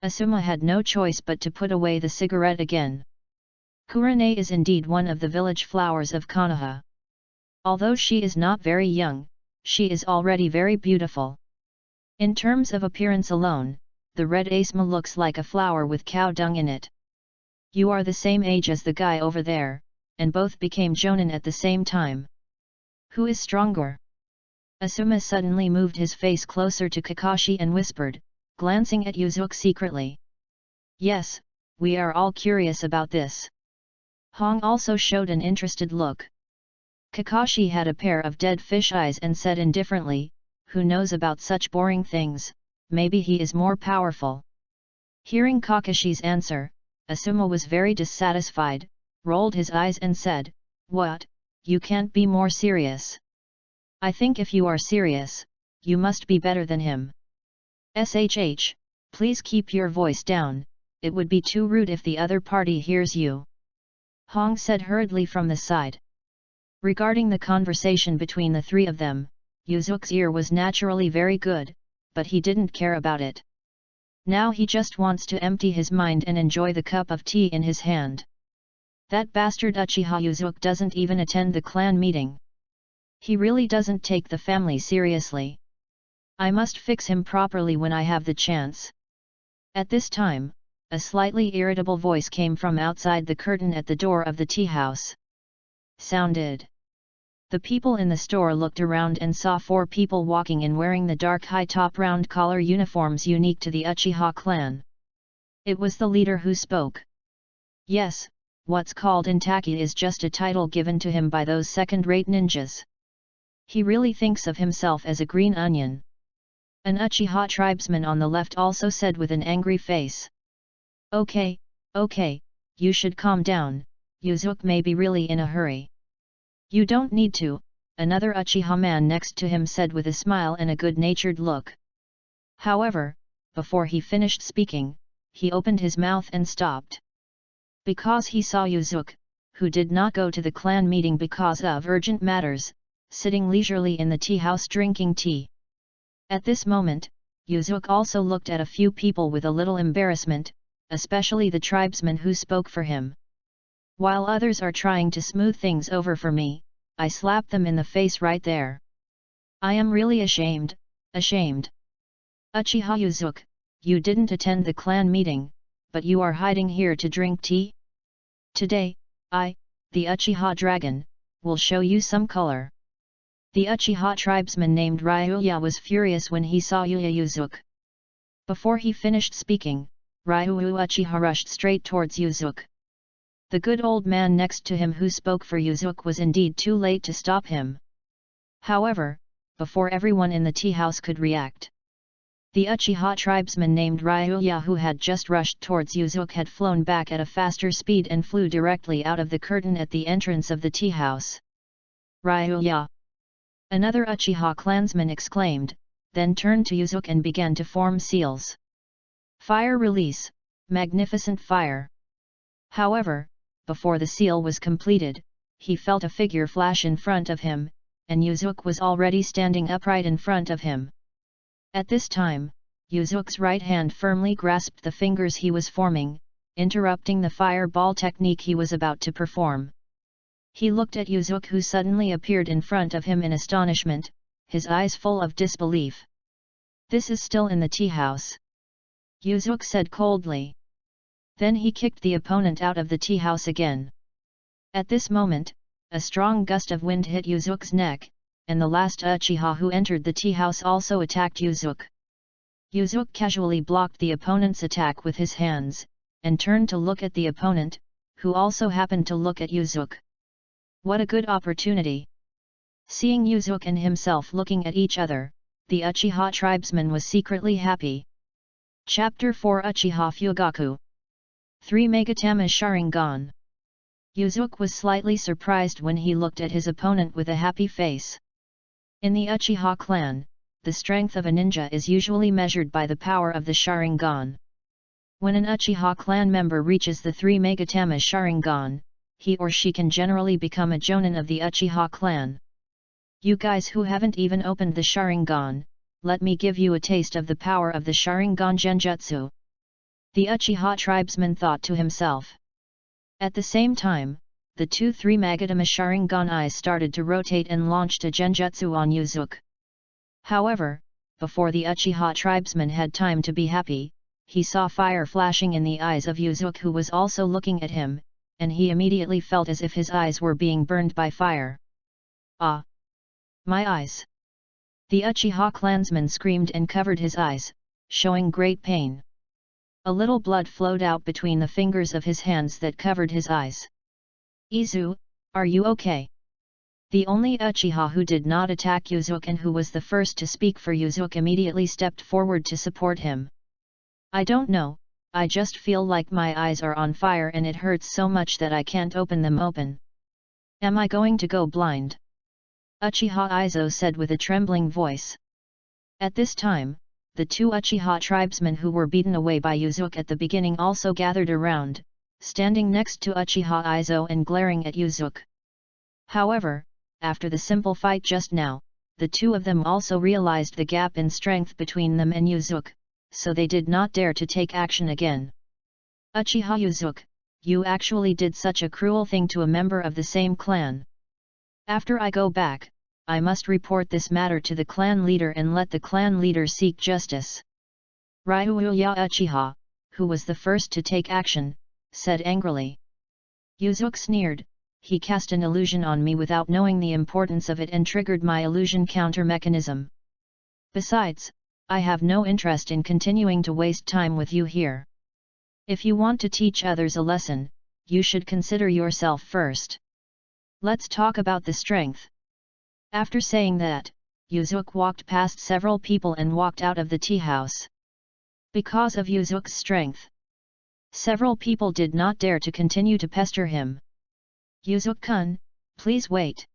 Asuma had no choice but to put away the cigarette again. Kurane is indeed one of the village flowers of Konoha. Although she is not very young, she is already very beautiful. In terms of appearance alone, the red Asuma looks like a flower with cow dung in it. You are the same age as the guy over there, and both became jounin at the same time. Who is stronger? Asuma suddenly moved his face closer to Kakashi and whispered, glancing at Yuzuki secretly. Yes, we are all curious about this. Hong also showed an interested look. Kakashi had a pair of dead fish eyes and said indifferently, who knows about such boring things, maybe he is more powerful. Hearing Kakashi's answer, Asuma was very dissatisfied, rolled his eyes and said, "What, you can't be more serious? I think if you are serious, you must be better than him. SHH, please keep your voice down, it would be too rude if the other party hears you," Hong said hurriedly from the side. Regarding the conversation between the three of them, Yuzuki's ear was naturally very good, but he didn't care about it. Now he just wants to empty his mind and enjoy the cup of tea in his hand. That bastard Uchiha Yuzuki doesn't even attend the clan meeting. He really doesn't take the family seriously. I must fix him properly when I have the chance. At this time, a slightly irritable voice came from outside the curtain at the door of the tea house. Sounded. The people in the store looked around and saw 4 people walking in wearing the dark high-top round collar uniforms unique to the Uchiha clan. It was the leader who spoke. Yes, what's called Intaki is just a title given to him by those second-rate ninjas. He really thinks of himself as a green onion. An Uchiha tribesman on the left also said with an angry face. Okay, you should calm down, Yuzuki may be really in a hurry. You don't need to, another Uchiha man next to him said with a smile and a good-natured look. However, before he finished speaking, he opened his mouth and stopped. Because he saw Yuzuki, who did not go to the clan meeting because of urgent matters, sitting leisurely in the tea house drinking tea. At this moment, Yuzuki also looked at a few people with a little embarrassment, especially the tribesmen who spoke for him. While others are trying to smooth things over for me, I slap them in the face right there. I am really ashamed. Uchiha Yuzuki, you didn't attend the clan meeting, but you are hiding here to drink tea? Today, I, the Uchiha Dragon, will show you some color. The Uchiha tribesman named Ryuya was furious when he saw Yuzuki. Before he finished speaking, Ryu Uchiha rushed straight towards Yuzuki. The good old man next to him who spoke for Yuzuki was indeed too late to stop him. However, before everyone in the tea house could react, the Uchiha tribesman named Ryuya who had just rushed towards Yuzuki had flown back at a faster speed and flew directly out of the curtain at the entrance of the tea house. Ryuya! Another Uchiha clansman exclaimed, then turned to Yuzuki and began to form seals. Fire release, magnificent fire! However, before the seal was completed, he felt a figure flash in front of him, and Yuzuki was already standing upright in front of him. At this time, Yuzuki's right hand firmly grasped the fingers he was forming, interrupting the fireball technique he was about to perform. He looked at Yuzuki who suddenly appeared in front of him in astonishment, his eyes full of disbelief. This is still in the tea house, Yuzuki said coldly. Then he kicked the opponent out of the tea house again. At this moment, a strong gust of wind hit Yuzuki's neck, and the last Uchiha who entered the tea house also attacked Yuzuki. Yuzuki casually blocked the opponent's attack with his hands, and turned to look at the opponent, who also happened to look at Yuzuki. What a good opportunity! Seeing Yuzuki and himself looking at each other, the Uchiha tribesman was secretly happy. Chapter 4 Uchiha Fugaku 3 Megatama Sharingan. Yuzuki was slightly surprised when he looked at his opponent with a happy face. In the Uchiha clan, the strength of a ninja is usually measured by the power of the Sharingan. When an Uchiha clan member reaches the 3 Megatama Sharingan, he or she can generally become a Jonin of the Uchiha clan. You guys who haven't even opened the Sharingan, let me give you a taste of the power of the Sharingan Genjutsu. The Uchiha tribesman thought to himself. At the same time, the 2-3 Magatama Sharingan eyes started to rotate and launched a Genjutsu on Yuzuki. However, before the Uchiha tribesman had time to be happy, he saw fire flashing in the eyes of Yuzuki who was also looking at him, and he immediately felt as if his eyes were being burned by fire. Ah! My eyes! The Uchiha clansman screamed and covered his eyes, showing great pain. A little blood flowed out between the fingers of his hands that covered his eyes. Izu, are you okay? The only Uchiha who did not attack Yuzuki and who was the first to speak for Yuzuki immediately stepped forward to support him. I don't know, I just feel like my eyes are on fire and it hurts so much that I can't open them open. Am I going to go blind? Uchiha Izo said with a trembling voice. At this time, the two Uchiha tribesmen who were beaten away by Yuzuki at the beginning also gathered around, standing next to Uchiha Izo and glaring at Yuzuki. However, after the simple fight just now, the two of them also realized the gap in strength between them and Yuzuki, so they did not dare to take action again. Uchiha Yuzuki, you actually did such a cruel thing to a member of the same clan. After I go back, I must report this matter to the clan leader and let the clan leader seek justice. Ryuya Uchiha, who was the first to take action, said angrily. Yuzuki sneered, he cast an illusion on me without knowing the importance of it and triggered my illusion counter mechanism. Besides, I have no interest in continuing to waste time with you here. If you want to teach others a lesson, you should consider yourself first. Let's talk about the strength. After saying that, Yuzuki walked past several people and walked out of the tea house. Because of Yuzuki's strength, several people did not dare to continue to pester him. Yuzuki-kun, please wait.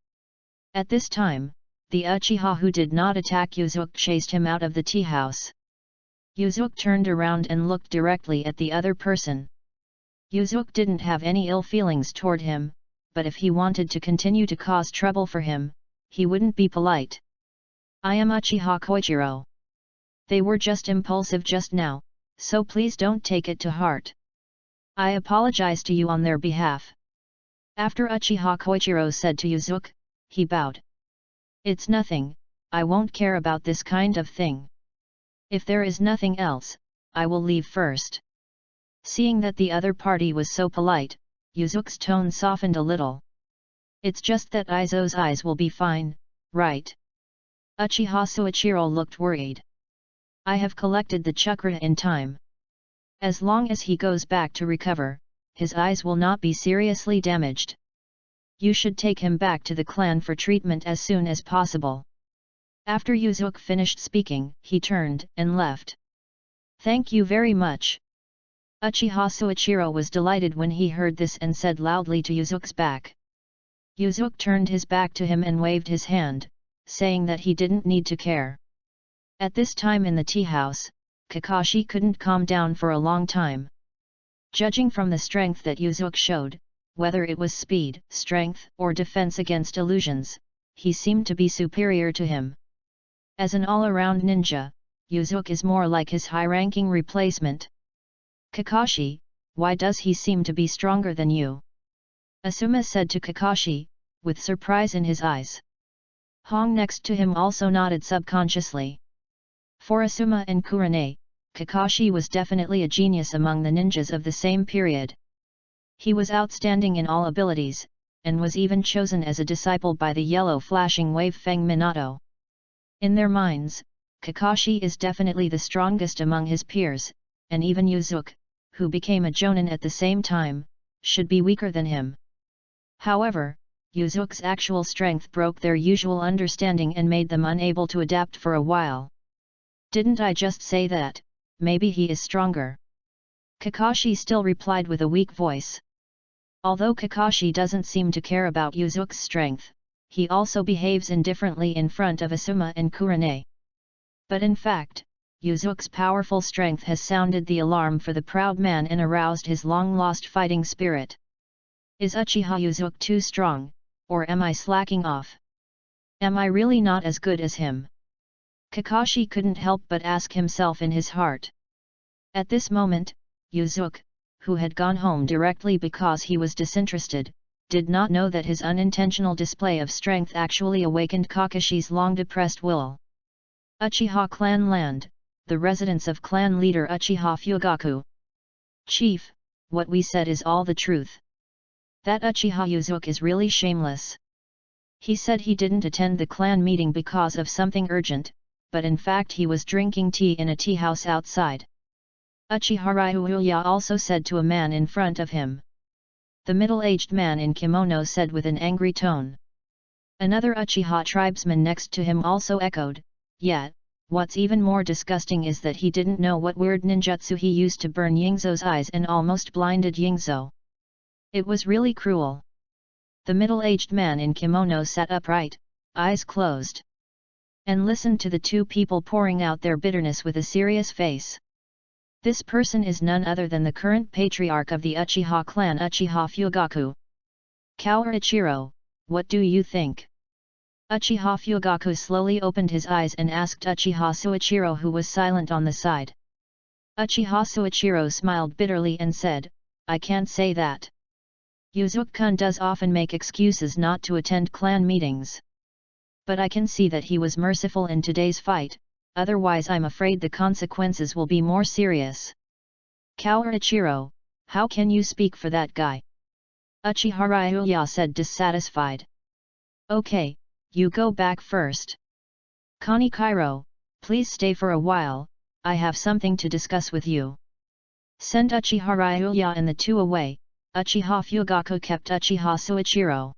At this time, the Uchiha who did not attack Yuzuki chased him out of the tea house. Yuzuki turned around and looked directly at the other person. Yuzuki didn't have any ill feelings toward him, but if he wanted to continue to cause trouble for him, he wouldn't be polite. I am Uchiha Koichiro. They were just impulsive just now, so please don't take it to heart. I apologize to you on their behalf. After Uchiha Koichiro said to Yuzuki, he bowed. It's nothing, I won't care about this kind of thing. If there is nothing else, I will leave first. Seeing that the other party was so polite, Yuzuki's tone softened a little. It's just that Izo's eyes will be fine, right? Uchiha Suichiro looked worried. I have collected the chakra in time. As long as he goes back to recover, his eyes will not be seriously damaged. You should take him back to the clan for treatment as soon as possible. After Yuzuki finished speaking, he turned and left. Thank you very much. Uchiha Suichiro was delighted when he heard this and said loudly to Yuzuki's back. Yuzuki turned his back to him and waved his hand, saying that he didn't need to care. At this time in the tea house, Kakashi couldn't calm down for a long time. Judging from the strength that Yuzuki showed, whether it was speed, strength, or defense against illusions, he seemed to be superior to him. As an all-around ninja, Yuzuki is more like his high-ranking replacement. Kakashi, why does he seem to be stronger than you? Asuma said to Kakashi, with surprise in his eyes. Hong next to him also nodded subconsciously. For Asuma and Kurane, Kakashi was definitely a genius among the ninjas of the same period. He was outstanding in all abilities, and was even chosen as a disciple by the yellow flashing wave Feng Minato. In their minds, Kakashi is definitely the strongest among his peers, and even Yuzuki, who became a Jonin at the same time, should be weaker than him. However, Yuzuki's actual strength broke their usual understanding and made them unable to adapt for a while. Didn't I just say that, maybe he is stronger? Kakashi still replied with a weak voice. Although Kakashi doesn't seem to care about Yuzuki's strength, he also behaves indifferently in front of Asuma and Kurane. But in fact, Yuzuki's powerful strength has sounded the alarm for the proud man and aroused his long-lost fighting spirit. Is Uchiha Yuzuki too strong, or am I slacking off? Am I really not as good as him? Kakashi couldn't help but ask himself in his heart. At this moment, Yuzuki, who had gone home directly because he was disinterested, did not know that his unintentional display of strength actually awakened Kakashi's long-depressed will. Uchiha Clan Land, the residence of clan leader Uchiha Fugaku. Chief, what we said is all the truth. That Uchiha Yuzuki is really shameless. He said he didn't attend the clan meeting because of something urgent, but in fact he was drinking tea in a tea house outside. Uchiha Ryuya also said to a man in front of him. The middle-aged man in kimono said with an angry tone. Another Uchiha tribesman next to him also echoed, yeah, what's even more disgusting is that he didn't know what weird ninjutsu he used to burn Yingzou's eyes and almost blinded Yingzou. It was really cruel. The middle-aged man in kimono sat upright, eyes closed, and listened to the two people pouring out their bitterness with a serious face. This person is none other than the current patriarch of the Uchiha clan, Uchiha Fugaku. Kaoru Ichiro, what do you think? Uchiha Fugaku slowly opened his eyes and asked Uchiha Suichiro, who was silent on the side. Uchiha Suichiro smiled bitterly and said, I can't say that. Yuzuki-kun does often make excuses not to attend clan meetings. But I can see that he was merciful in today's fight, otherwise I'm afraid the consequences will be more serious. Kaoru Ichiro, how can you speak for that guy? Uchiha Ryuya said, dissatisfied. Okay, you go back first. Kanikiro, please stay for a while, I have something to discuss with you. Send Uchiha Ryuya and the two away. Uchiha Fugaku kept Uchiha Suichiro.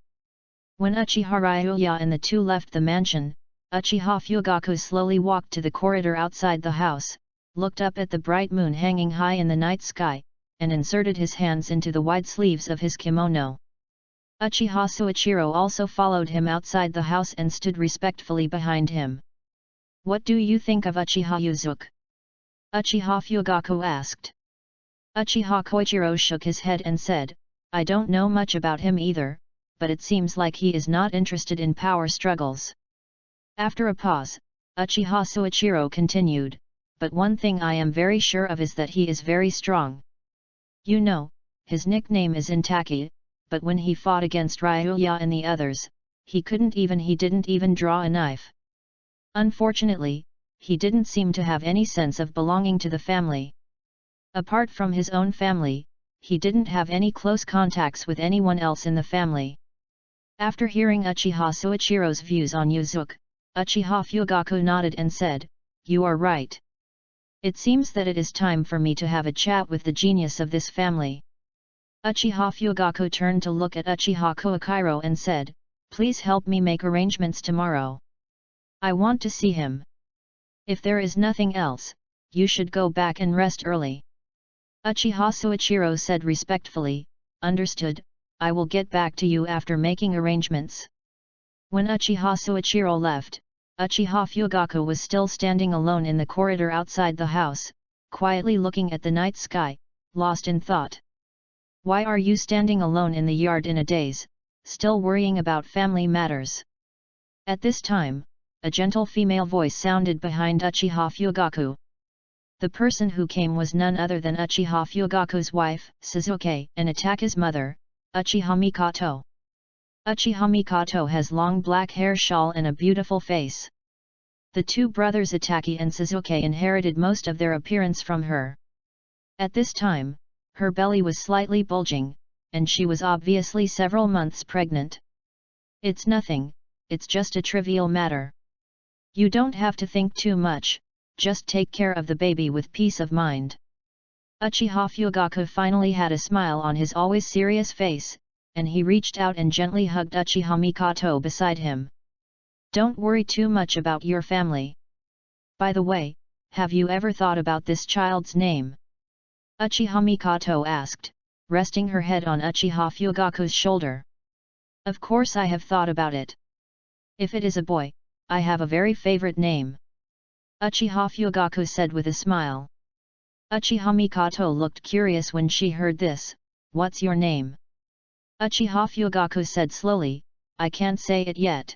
When Uchiha Ryuya and the two left the mansion, Uchiha Fugaku slowly walked to the corridor outside the house, looked up at the bright moon hanging high in the night sky, and inserted his hands into the wide sleeves of his kimono. Uchiha Suichiro also followed him outside the house and stood respectfully behind him. What do you think of Uchiha Yuzuki? Uchiha Fugaku asked. Uchiha Koichiro shook his head and said, I don't know much about him either, but it seems like he is not interested in power struggles. After a pause, Uchiha Suichiro continued, but one thing I am very sure of is that he is very strong. You know, his nickname is Intaki, but when he fought against Ryuya and the others, he didn't even draw a knife. Unfortunately, he didn't seem to have any sense of belonging to the family. Apart from his own family, he didn't have any close contacts with anyone else in the family. After hearing Uchiha Suichiro's views on Yuzuki, Uchiha Fugaku nodded and said, you are right. It seems that it is time for me to have a chat with the genius of this family. Uchiha Fugaku turned to look at Uchiha Koichiro and said, please help me make arrangements tomorrow. I want to see him. If there is nothing else, you should go back and rest early. Uchiha Suichiro said respectfully, understood, I will get back to you after making arrangements. When Uchiha Suichiro left, Uchiha Fugaku was still standing alone in the corridor outside the house, quietly looking at the night sky, lost in thought. Why are you standing alone in the yard in a daze, still worrying about family matters? At this time, a gentle female voice sounded behind Uchiha Fugaku. The person who came was none other than Uchiha Fugaku's wife, Suzuki, and Itaki's mother, Uchiha Mikoto. Uchiha Mikoto has long black hair shawl and a beautiful face. The two brothers Itaki and Suzuki inherited most of their appearance from her. At this time, her belly was slightly bulging, and she was obviously several months pregnant. It's nothing, it's just a trivial matter. You don't have to think too much, just take care of the baby with peace of mind. Uchiha Fugaku finally had a smile on his always serious face, and he reached out and gently hugged Uchiha Mikoto beside him. Don't worry too much about your family. By the way, have you ever thought about this child's name? Uchiha Mikoto asked, resting her head on Uchiha Fugaku's shoulder. Of course I have thought about it. If it is a boy, I have a very favorite name. Uchiha Fugaku said with a smile. Uchiha Mikoto looked curious when she heard this. What's your name? Uchiha Fugaku said slowly, I can't say it yet.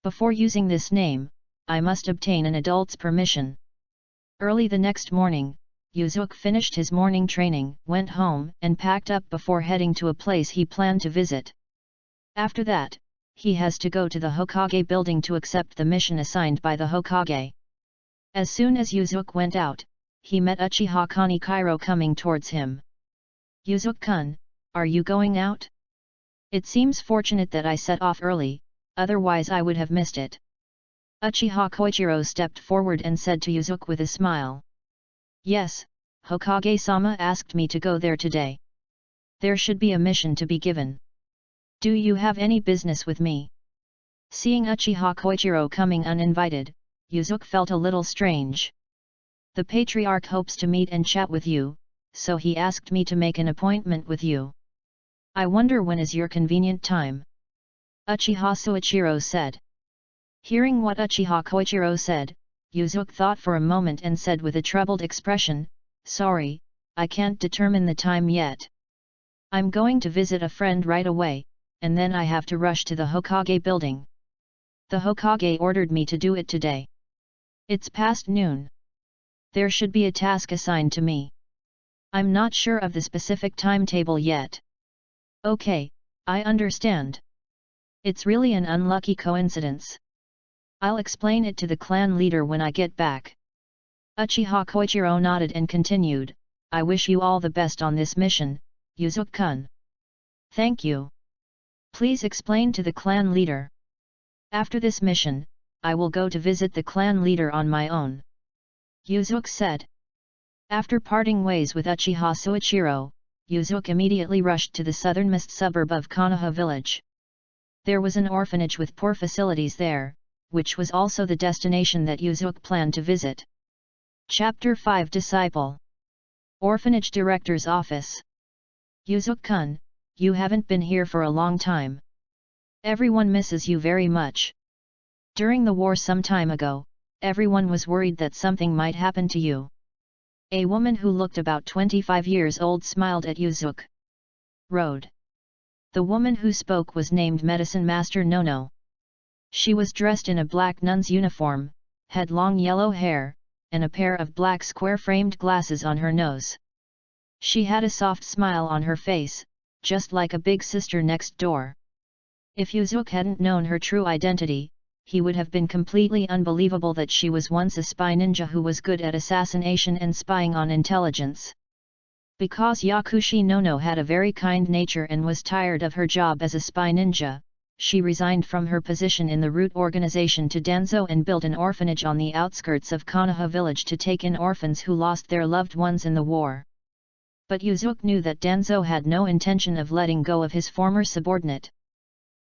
Before using this name, I must obtain an adult's permission. Early the next morning, Yuzuki finished his morning training, went home and packed up before heading to a place he planned to visit. After that, he has to go to the Hokage building to accept the mission assigned by the Hokage. As soon as Yuzuki went out, he met Uchiha Kanikiro coming towards him. Yuzuki-kun, are you going out? It seems fortunate that I set off early, otherwise I would have missed it. Uchiha Koichiro stepped forward and said to Yuzuki with a smile. Yes, Hokage-sama asked me to go there today. There should be a mission to be given. Do you have any business with me? Seeing Uchiha Koichiro coming uninvited, Yuzuki felt a little strange. The patriarch hopes to meet and chat with you, so he asked me to make an appointment with you. I wonder when is your convenient time? Uchiha Soichiro said. Hearing what Uchiha Koichiro said, Yuzuki thought for a moment and said with a troubled expression, "Sorry, I can't determine the time yet. I'm going to visit a friend right away, and then I have to rush to the Hokage building. The Hokage ordered me to do it today. It's past noon. There should be a task assigned to me. I'm not sure of the specific timetable yet." "Okay, I understand. It's really an unlucky coincidence. I'll explain it to the clan leader when I get back." Uchiha Koichiro nodded and continued, "I wish you all the best on this mission, Yuzuki-kun." "Thank you. Please explain to the clan leader. After this mission, I will go to visit the clan leader on my own," Yuzuki said. After parting ways with Uchiha Soichiro, Yuzuki immediately rushed to the southernmost suburb of Konoha village. There was an orphanage with poor facilities there, which was also the destination that Yuzuki planned to visit. Chapter 5 Disciple. Orphanage Director's Office. "Yuzuki-kun, you haven't been here for a long time. Everyone misses you very much. During the war some time ago, everyone was worried that something might happen to you." A woman who looked about 25 years old smiled at Yuzuki. Road. The woman who spoke was named Medicine Master Nono. She was dressed in a black nun's uniform, had long yellow hair, and a pair of black square-framed glasses on her nose. She had a soft smile on her face, just like a big sister next door. If Yuzuki hadn't known her true identity, he would have been completely unbelievable that she was once a spy ninja who was good at assassination and spying on intelligence. Because Yakushi Nono had a very kind nature and was tired of her job as a spy ninja, she resigned from her position in the root organization to Danzo and built an orphanage on the outskirts of Konoha village to take in orphans who lost their loved ones in the war. But Yuzuki knew that Danzo had no intention of letting go of his former subordinate.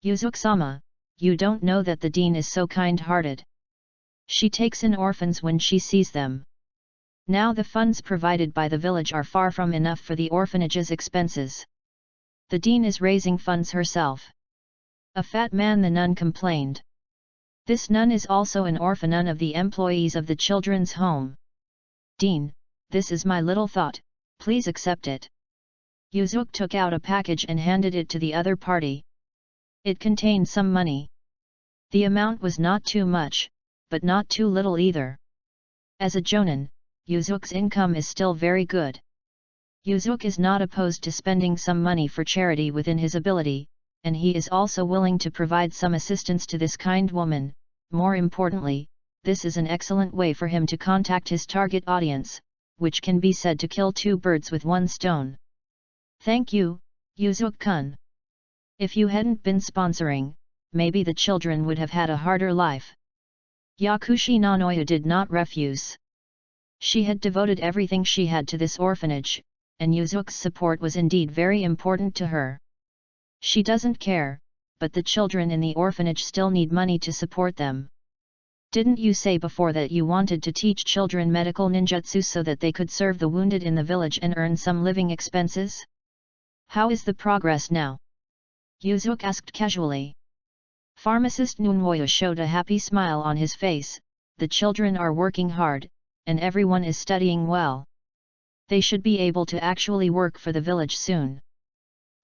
"Yuzuki-sama, you don't know that the dean is so kind-hearted. She takes in orphans when she sees them. Now the funds provided by the village are far from enough for the orphanage's expenses. The dean is raising funds herself." A fat man, the nun, complained. "This nun is also an orphan, none of the employees of the children's home." "Dean, this is my little thought, please accept it." Yuzuki took out a package and handed it to the other party. It contained some money. The amount was not too much, but not too little either. As a jonin, Yuzuki's income is still very good. Yuzuki is not opposed to spending some money for charity within his ability, and he is also willing to provide some assistance to this kind woman. More importantly, this is an excellent way for him to contact his target audience, which can be said to kill two birds with one stone. "Thank you, Yuzuki-kun. If you hadn't been sponsoring, maybe the children would have had a harder life." Yakushi Nanoya did not refuse. She had devoted everything she had to this orphanage, and Yuzuki's support was indeed very important to her. She doesn't care, but the children in the orphanage still need money to support them. "Didn't you say before that you wanted to teach children medical ninjutsu so that they could serve the wounded in the village and earn some living expenses? How is the progress now?" Yuzuki asked casually. Pharmacist Nunwoya showed a happy smile on his face. "The children are working hard, and everyone is studying well. They should be able to actually work for the village soon.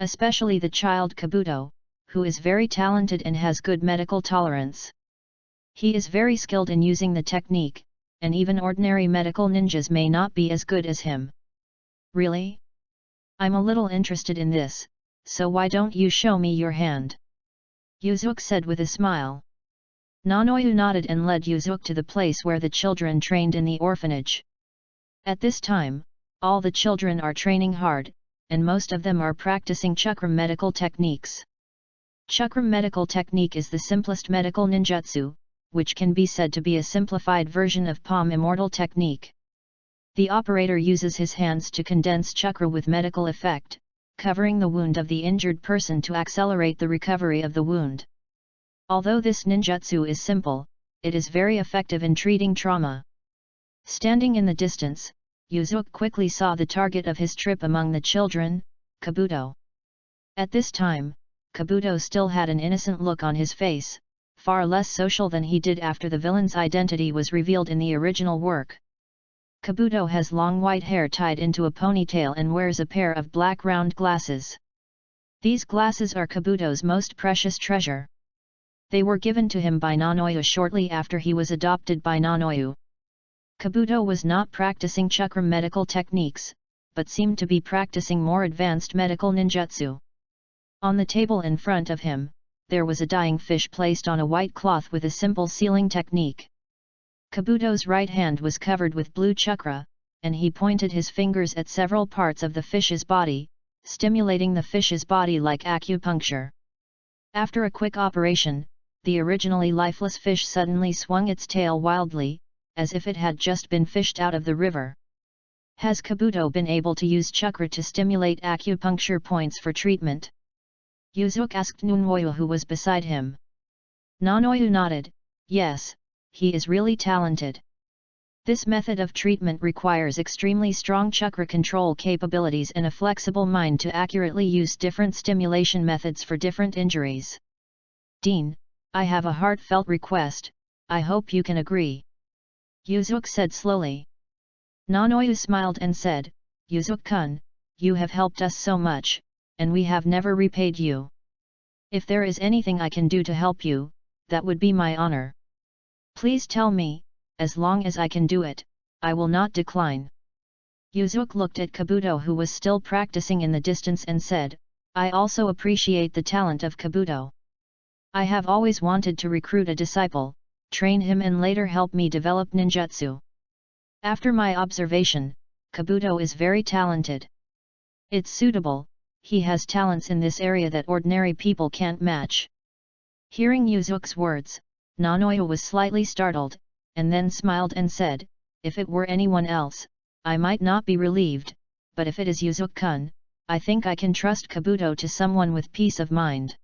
Especially the child Kabuto, who is very talented and has good medical tolerance. He is very skilled in using the technique, and even ordinary medical ninjas may not be as good as him." "Really? I'm a little interested in this, so why don't you show me your hand?" Yuzuki said with a smile. Nanoyu nodded and led Yuzuki to the place where the children trained in the orphanage. At this time, all the children are training hard, and most of them are practicing chakram medical techniques. Chakram medical technique is the simplest medical ninjutsu, which can be said to be a simplified version of palm immortal technique. The operator uses his hands to condense chakra with medical effect, covering the wound of the injured person to accelerate the recovery of the wound. Although this ninjutsu is simple, it is very effective in treating trauma. Standing in the distance, Yuzuki quickly saw the target of his trip among the children, Kabuto. At this time, Kabuto still had an innocent look on his face, far less social than he did after the villain's identity was revealed in the original work. Kabuto has long white hair tied into a ponytail and wears a pair of black round glasses. These glasses are Kabuto's most precious treasure. They were given to him by Nanoyu shortly after he was adopted by Nanoyu. Kabuto was not practicing chakra medical techniques, but seemed to be practicing more advanced medical ninjutsu. On the table in front of him, there was a dying fish placed on a white cloth with a simple sealing technique. Kabuto's right hand was covered with blue chakra, and he pointed his fingers at several parts of the fish's body, stimulating the fish's body like acupuncture. After a quick operation, the originally lifeless fish suddenly swung its tail wildly, as if it had just been fished out of the river. Has Kabuto been able to use chakra to stimulate acupuncture points for treatment? Yuzuki asked Nanoyu, who was beside him. Nanoyu nodded, yes, he is really talented. This method of treatment requires extremely strong chakra control capabilities and a flexible mind to accurately use different stimulation methods for different injuries. Dean, I have a heartfelt request, I hope you can agree. Yuzuki said slowly. Nanoyu smiled and said, Yuzuki-kun, you have helped us so much, and we have never repaid you. If there is anything I can do to help you, that would be my honor. Please tell me, as long as I can do it, I will not decline. Yuzuki looked at Kabuto, who was still practicing in the distance, and said, I also appreciate the talent of Kabuto. I have always wanted to recruit a disciple, train him and later help me develop ninjutsu. After my observation, Kabuto is very talented. It's suitable, he has talents in this area that ordinary people can't match. Hearing Yuzuki's words, Nanoyu was slightly startled, and then smiled and said, if it were anyone else, I might not be relieved, but if it is Yuzuki-kun, I think I can trust Kabuto to someone with peace of mind.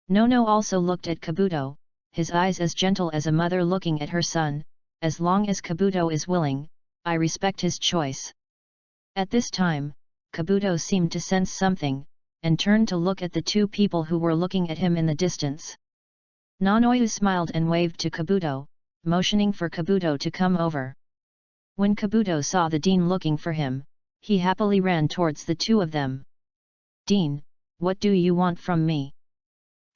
Nono also looked at Kabuto, his eyes as gentle as a mother looking at her son. As long as Kabuto is willing, I respect his choice. At this time, Kabuto seemed to sense something, and turned to look at the two people who were looking at him in the distance. Nanoyu smiled and waved to Kabuto, motioning for Kabuto to come over. When Kabuto saw the dean looking for him, he happily ran towards the two of them. Dean, what do you want from me?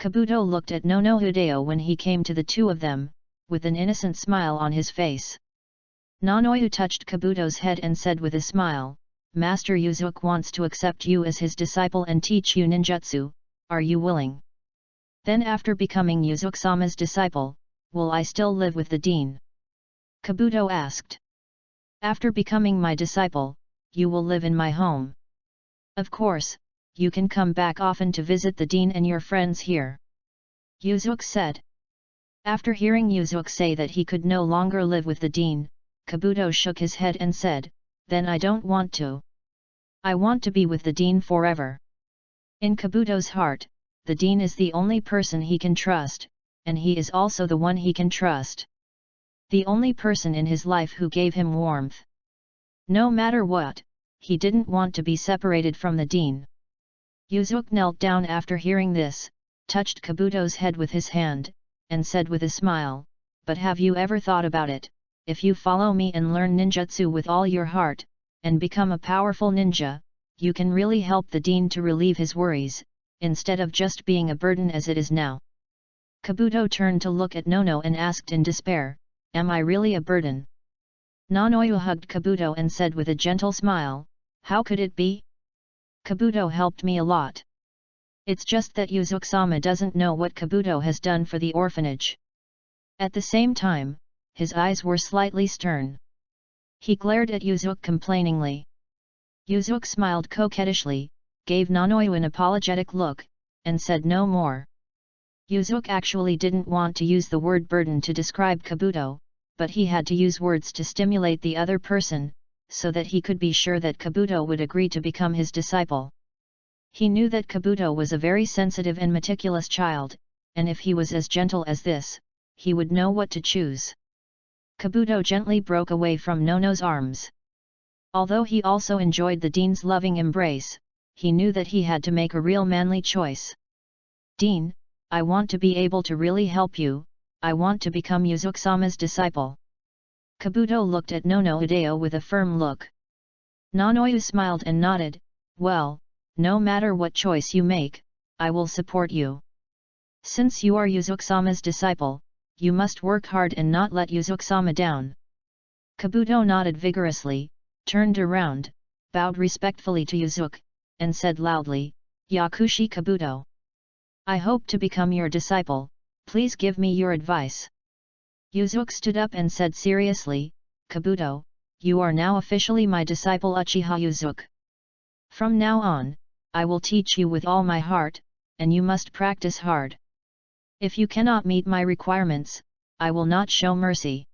Kabuto looked at Nono Hideo when he came to the two of them, with an innocent smile on his face. Nanoyu touched Kabuto's head and said with a smile, Master Yuzuki wants to accept you as his disciple and teach you ninjutsu, are you willing? Then after becoming Yuzuki-sama's disciple, will I still live with the dean? Kabuto asked. After becoming my disciple, you will live in my home. Of course, you can come back often to visit the dean and your friends here. Yuzuki said. After hearing Yuzuki say that he could no longer live with the dean, Kabuto shook his head and said, then I don't want to. I want to be with the dean forever. In Kabuto's heart, the dean is the only person he can trust, and he is also the one he can trust. The only person in his life who gave him warmth. No matter what, he didn't want to be separated from the dean. Yuzuki knelt down after hearing this, touched Kabuto's head with his hand, and said with a smile, but have you ever thought about it, if you follow me and learn ninjutsu with all your heart, and become a powerful ninja, you can really help the dean to relieve his worries, instead of just being a burden as it is now. Kabuto turned to look at Nono and asked in despair, am I really a burden? Nanoyu hugged Kabuto and said with a gentle smile, how could it be? Kabuto helped me a lot. It's just that Yuzuki-sama doesn't know what Kabuto has done for the orphanage. At the same time, his eyes were slightly stern. He glared at Yuzuki complainingly. Yuzuki smiled coquettishly, gave Nanoyu an apologetic look, and said no more. Yuzuki actually didn't want to use the word burden to describe Kabuto, but he had to use words to stimulate the other person, so that he could be sure that Kabuto would agree to become his disciple. He knew that Kabuto was a very sensitive and meticulous child, and if he was as gentle as this, he would know what to choose. Kabuto gently broke away from Nono's arms. Although he also enjoyed the Dean's loving embrace, he knew that he had to make a real manly choice. Dean, I want to be able to really help you, I want to become Yuzuki-sama's disciple. Kabuto looked at Nono Hideo with a firm look. Nanoyu smiled and nodded, well, no matter what choice you make, I will support you. Since you are Yuzuki-sama's disciple, you must work hard and not let Yuzuki-sama down. Kabuto nodded vigorously, turned around, bowed respectfully to Yuzuki, and said loudly, Yakushi Kabuto. I hope to become your disciple, please give me your advice. Yuzuki stood up and said seriously, Kabuto, you are now officially my disciple Uchiha Yuzuki. From now on, I will teach you with all my heart, and you must practice hard. If you cannot meet my requirements, I will not show mercy.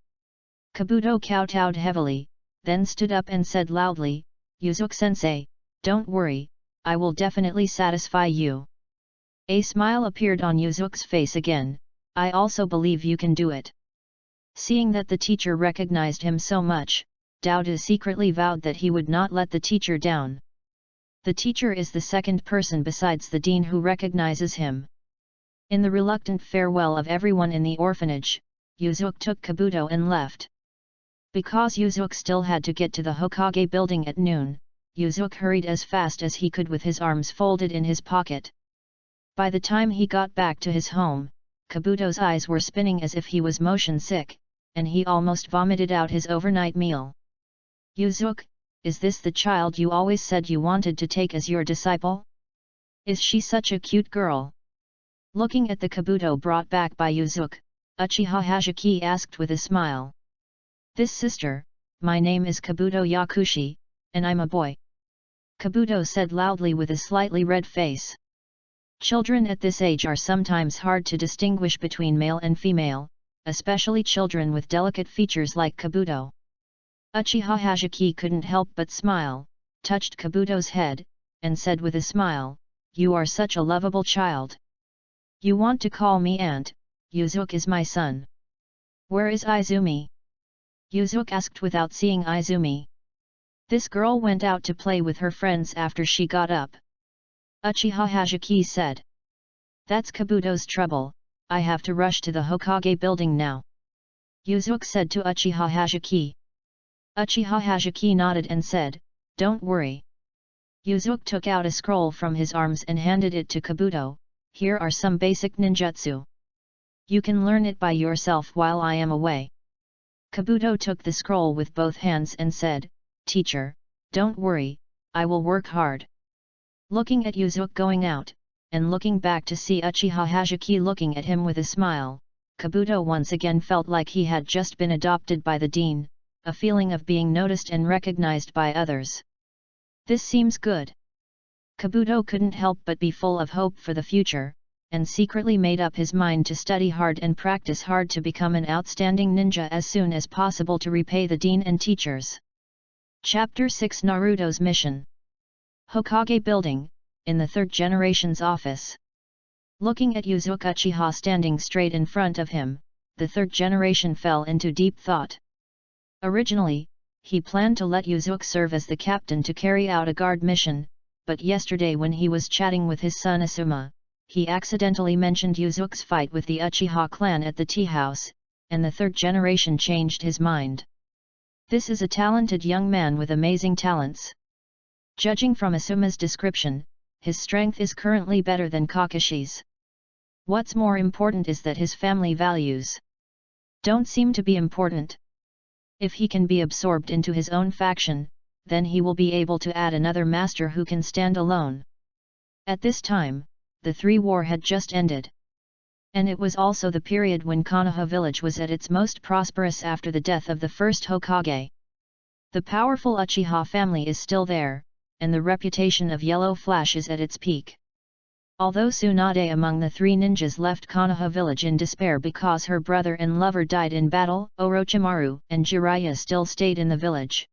Kabuto kowtowed heavily, then stood up and said loudly, Yuzuki-sensei, don't worry, I will definitely satisfy you. A smile appeared on Yuzuki's face again, I also believe you can do it. Seeing that the teacher recognized him so much, Doubta secretly vowed that he would not let the teacher down. The teacher is the second person besides the dean who recognizes him. In the reluctant farewell of everyone in the orphanage, Yuzuki took Kabuto and left. Because Yuzuki still had to get to the Hokage building at noon, Yuzuki hurried as fast as he could with his arms folded in his pocket. By the time he got back to his home, Kabuto's eyes were spinning as if he was motion sick, and he almost vomited out his overnight meal. Yuzuki, is this the child you always said you wanted to take as your disciple? Is she such a cute girl? Looking at the Kabuto brought back by Yuzuki, Uchiha Hazuki asked with a smile. This sister, my name is Kabuto Yakushi, and I'm a boy. Kabuto said loudly with a slightly red face. Children at this age are sometimes hard to distinguish between male and female, especially children with delicate features like Kabuto. Uchiha Hazuki couldn't help but smile, touched Kabuto's head, and said with a smile, you are such a lovable child. You want to call me aunt, Yuzuki is my son. Where is Izumi? Yuzuki asked without seeing Izumi. This girl went out to play with her friends after she got up. Uchiha Hazuki said. That's Kabuto's trouble, I have to rush to the Hokage building now. Yuzuki said to Uchiha Hazuki. Uchiha Hazuki nodded and said, don't worry. Yuzuki took out a scroll from his arms and handed it to Kabuto, here are some basic ninjutsu. You can learn it by yourself while I am away. Kabuto took the scroll with both hands and said, teacher, don't worry, I will work hard. Looking at Yuzuki going out, and looking back to see Uchiha Hazuki looking at him with a smile, Kabuto once again felt like he had just been adopted by the dean, a feeling of being noticed and recognized by others. This seems good. Kabuto couldn't help but be full of hope for the future, and secretly made up his mind to study hard and practice hard to become an outstanding ninja as soon as possible to repay the dean and teachers. Chapter 6 Naruto's Mission. Hokage Building, in the third generation's office. Looking at Yuzuki Uchiha standing straight in front of him, the third generation fell into deep thought. Originally, he planned to let Yuzuki serve as the captain to carry out a guard mission, but yesterday when he was chatting with his son Asuma, he accidentally mentioned Yuzuki's fight with the Uchiha clan at the tea house, and the third generation changed his mind. This is a talented young man with amazing talents. Judging from Asuma's description, his strength is currently better than Kakashi's. What's more important is that his family values don't seem to be important. If he can be absorbed into his own faction, then he will be able to add another master who can stand alone. At this time, the Three War had just ended. And it was also the period when Konoha village was at its most prosperous after the death of the first Hokage. The powerful Uchiha family is still there, and the reputation of Yellow Flash is at its peak. Although Tsunade among the three ninjas left Konoha village in despair because her brother and lover died in battle, Orochimaru and Jiraiya still stayed in the village.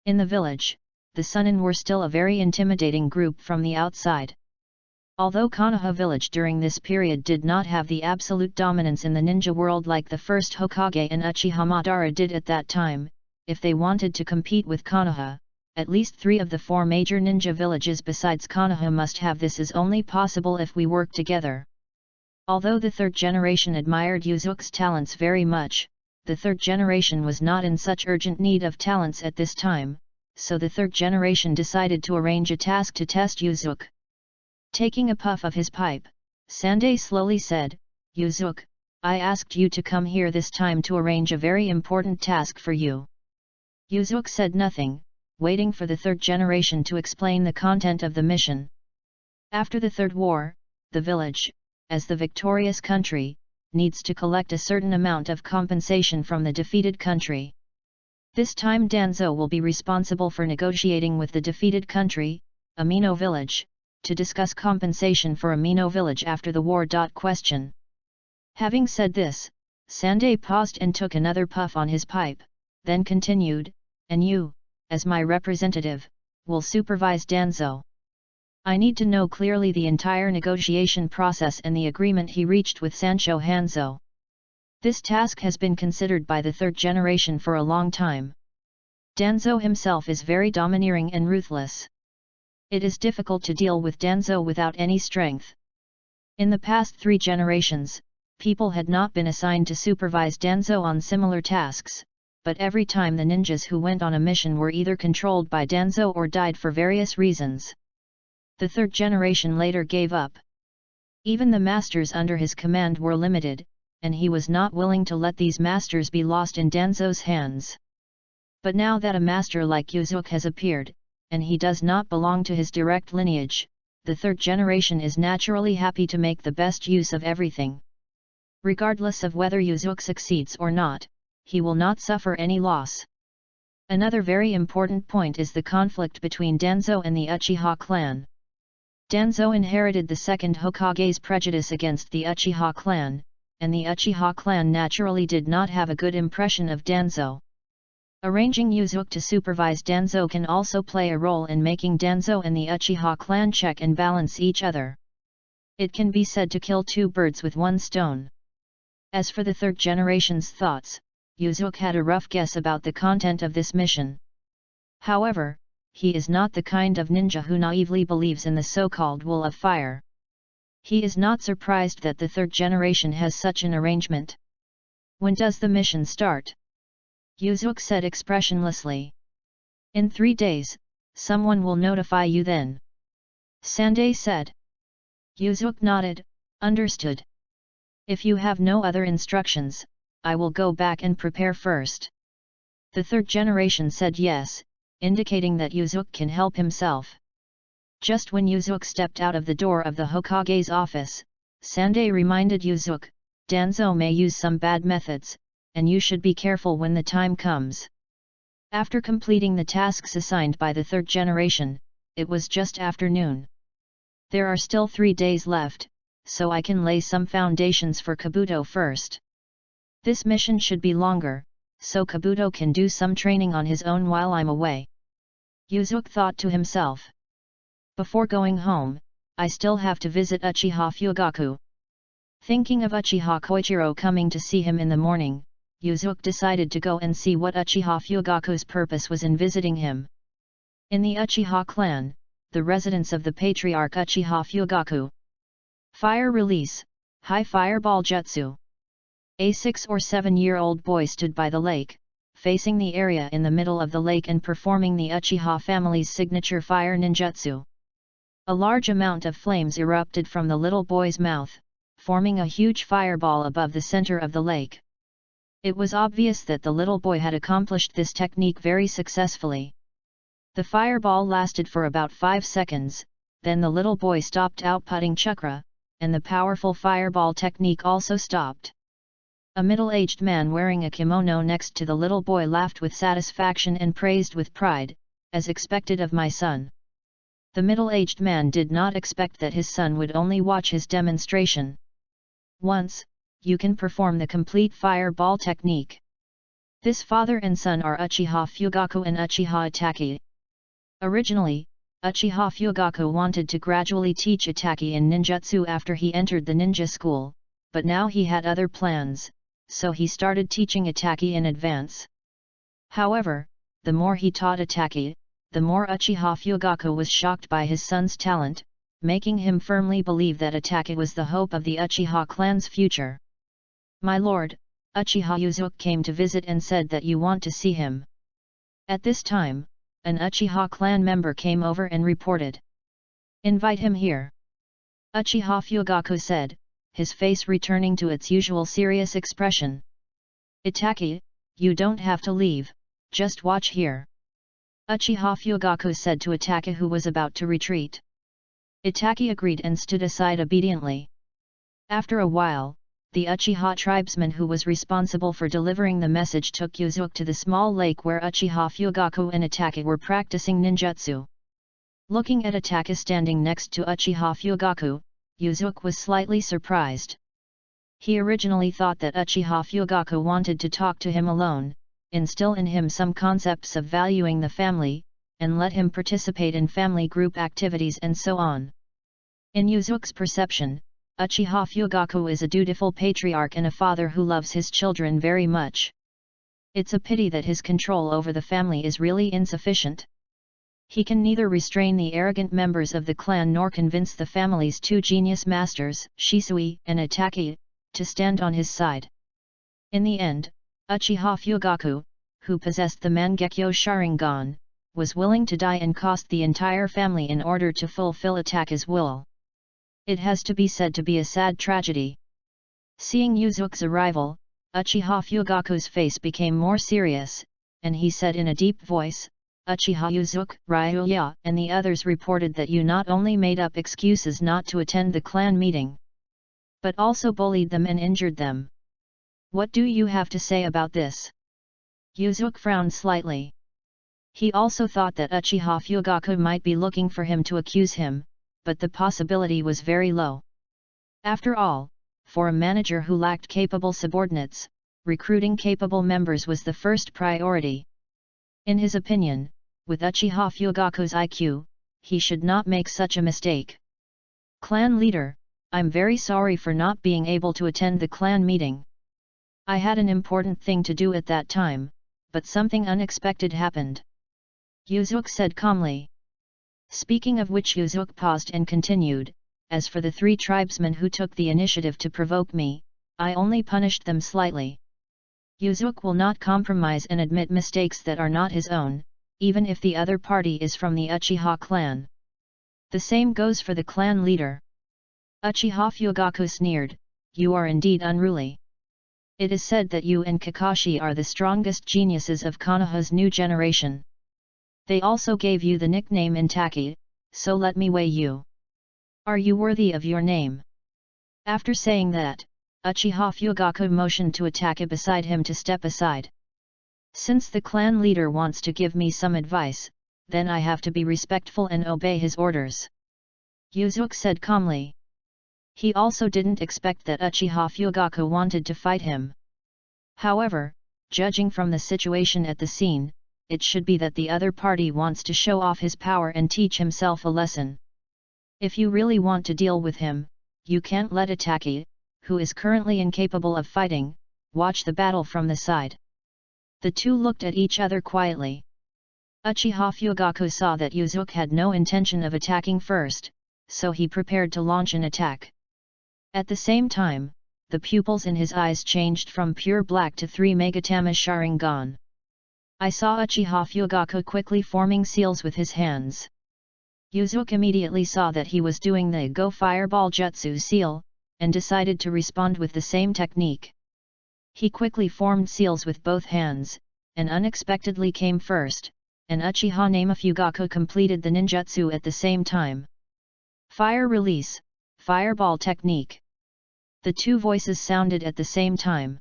In the village, the Sunin were still a very intimidating group from the outside. Although Konoha village during this period did not have the absolute dominance in the ninja world like the first Hokage and Uchiha Madara did at that time, if they wanted to compete with Konoha, at least 3 of the 4 major ninja villages besides Konoha must have. This is only possible if we work together. Although the 3rd generation admired Yuzuki's talents very much, the 3rd generation was not in such urgent need of talents at this time, so the 3rd generation decided to arrange a task to test Yuzuki. Taking a puff of his pipe, Sandai slowly said, "Yuzuki, I asked you to come here this time to arrange a very important task for you." Yuzuki said nothing, waiting for the 3rd generation to explain the content of the mission. After the 3rd war, the village, as the victorious country, needs to collect a certain amount of compensation from the defeated country. This time Danzo will be responsible for negotiating with the defeated country, Amino village, to discuss compensation for Amino village after the war. Question. Having said this, Sandai paused and took another puff on his pipe, then continued, "And you, as my representative, will supervise Danzo. I need to know clearly the entire negotiation process and the agreement he reached with Sancho Hanzo. This task has been considered by the 3rd generation for a long time. Danzo himself is very domineering and ruthless. It is difficult to deal with Danzo without any strength. In the past 3 generations, people had not been assigned to supervise Danzo on similar tasks, but every time the ninjas who went on a mission were either controlled by Danzo or died for various reasons. The 3rd generation later gave up. Even the masters under his command were limited, and he was not willing to let these masters be lost in Danzo's hands. But now that a master like Yuzuki has appeared, and he does not belong to his direct lineage, the 3rd generation is naturally happy to make the best use of everything. Regardless of whether Yuzuki succeeds or not, he will not suffer any loss. Another very important point is the conflict between Danzo and the Uchiha clan. Danzo inherited the 2nd Hokage's prejudice against the Uchiha clan, and the Uchiha clan naturally did not have a good impression of Danzo. Arranging Yuzuki to supervise Danzo can also play a role in making Danzo and the Uchiha clan check and balance each other. It can be said to kill 2 birds with 1 stone. As for the 3rd generation's thoughts, Yuzuki had a rough guess about the content of this mission. However, he is not the kind of ninja who naively believes in the so-called wall of fire. He is not surprised that the 3rd generation has such an arrangement. "When does the mission start?" Yuzuki said expressionlessly. "In 3 days, someone will notify you then." Sandai said. Yuzuki nodded, "Understood. If you have no other instructions, I will go back and prepare first." The 3rd generation said yes, indicating that Yuzuki can help himself. Just when Yuzuki stepped out of the door of the Hokage's office, Sandai reminded Yuzuki, "Danzo may use some bad methods, and you should be careful when the time comes." After completing the tasks assigned by the 3rd generation, it was just afternoon. There are still 3 days left, so I can lay some foundations for Kabuto first. This mission should be longer, so Kabuto can do some training on his own while I'm away. Yuzuki thought to himself. Before going home, I still have to visit Uchiha Fugaku. Thinking of Uchiha Koichiro coming to see him in the morning, Yuzuki decided to go and see what Uchiha Fugaku's purpose was in visiting him. In the Uchiha clan, the residence of the patriarch Uchiha Fugaku. Fire release, high fireball jutsu. A 6 or 7-year-old boy stood by the lake, facing the area in the middle of the lake and performing the Uchiha family's signature fire ninjutsu. A large amount of flames erupted from the little boy's mouth, forming a huge fireball above the center of the lake. It was obvious that the little boy had accomplished this technique very successfully. The fireball lasted for about 5 seconds, then the little boy stopped outputting chakra, and the powerful fireball technique also stopped. A middle-aged man wearing a kimono next to the little boy laughed with satisfaction and praised with pride, "As expected of my son." The middle-aged man did not expect that his son would only watch his demonstration. "Once, you can perform the complete fireball technique." This father and son are Uchiha Fugaku and Uchiha Itachi. Originally, Uchiha Fugaku wanted to gradually teach Itaki in ninjutsu after he entered the ninja school, but now he had other plans, so he started teaching Itaki in advance. However, the more he taught Itaki, the more Uchiha Fugaku was shocked by his son's talent, making him firmly believe that Itaki was the hope of the Uchiha clan's future. "My lord, Uchiha Yuzuki came to visit and said that you want to see him." At this time, an Uchiha clan member came over and reported. "Invite him here." Uchiha Fugaku said, his face returning to its usual serious expression. "Itaki, you don't have to leave, just watch here." Uchiha Fugaku said to Itaki, who was about to retreat. Itaki agreed and stood aside obediently. After a while, the Uchiha tribesman who was responsible for delivering the message took Yuzuki to the small lake where Uchiha Fugaku and Itaki were practicing ninjutsu. Looking at Itaki standing next to Uchiha Fugaku, Yuzuki was slightly surprised. He originally thought that Uchiha Fugaku wanted to talk to him alone, instill in him some concepts of valuing the family, and let him participate in family group activities and so on. In Yuzuki's perception, Uchiha Fugaku is a dutiful patriarch and a father who loves his children very much. It's a pity that his control over the family is really insufficient. He can neither restrain the arrogant members of the clan nor convince the family's two genius masters, Shisui and Itaki, to stand on his side. In the end, Uchiha Fugaku, who possessed the Mangekyo Sharingan, was willing to die and cost the entire family in order to fulfill Itaki's will. It has to be said to be a sad tragedy. Seeing Yuzuki's arrival, Uchiha Fugaku's face became more serious, and he said in a deep voice, "Uchiha Yuzuki, Ryuya and the others reported that you not only made up excuses not to attend the clan meeting, but also bullied them and injured them. What do you have to say about this?" Yuzuki frowned slightly. He also thought that Uchiha Fugaku might be looking for him to accuse him, but the possibility was very low. After all, for a manager who lacked capable subordinates, recruiting capable members was the first priority. In his opinion, with Uchiha Fugaku's IQ, he should not make such a mistake. "Clan leader, I'm very sorry for not being able to attend the clan meeting. I had an important thing to do at that time, but something unexpected happened," Yuzuki said calmly. Speaking of which, Yuzuki paused and continued, "As for the three tribesmen who took the initiative to provoke me, I only punished them slightly." Yuzuki will not compromise and admit mistakes that are not his own, even if the other party is from the Uchiha clan. The same goes for the clan leader. Uchiha Fugaku sneered, "You are indeed unruly. It is said that you and Kakashi are the strongest geniuses of Konoha's new generation. They also gave you the nickname Itaki, so let me weigh you. Are you worthy of your name?" After saying that, Uchiha Fugaku motioned to Itaki beside him to step aside. "Since the clan leader wants to give me some advice, then I have to be respectful and obey his orders," Yuzuki said calmly. He also didn't expect that Uchiha Fugaku wanted to fight him. However, judging from the situation at the scene, it should be that the other party wants to show off his power and teach himself a lesson. If you really want to deal with him, you can't let Itaki, who is currently incapable of fighting, watch the battle from the side. The two looked at each other quietly. Uchiha Fugaku saw that Yuzuki had no intention of attacking first, so he prepared to launch an attack. At the same time, the pupils in his eyes changed from pure black to 3 Megatama Sharingan. I saw Uchiha Fugaku quickly forming seals with his hands. Yuzuki immediately saw that he was doing the Go Fireball Jutsu seal, and decided to respond with the same technique. He quickly formed seals with both hands, and unexpectedly came first, and Uchiha Fugaku completed the ninjutsu at the same time. Fire release, fireball technique. The two voices sounded at the same time.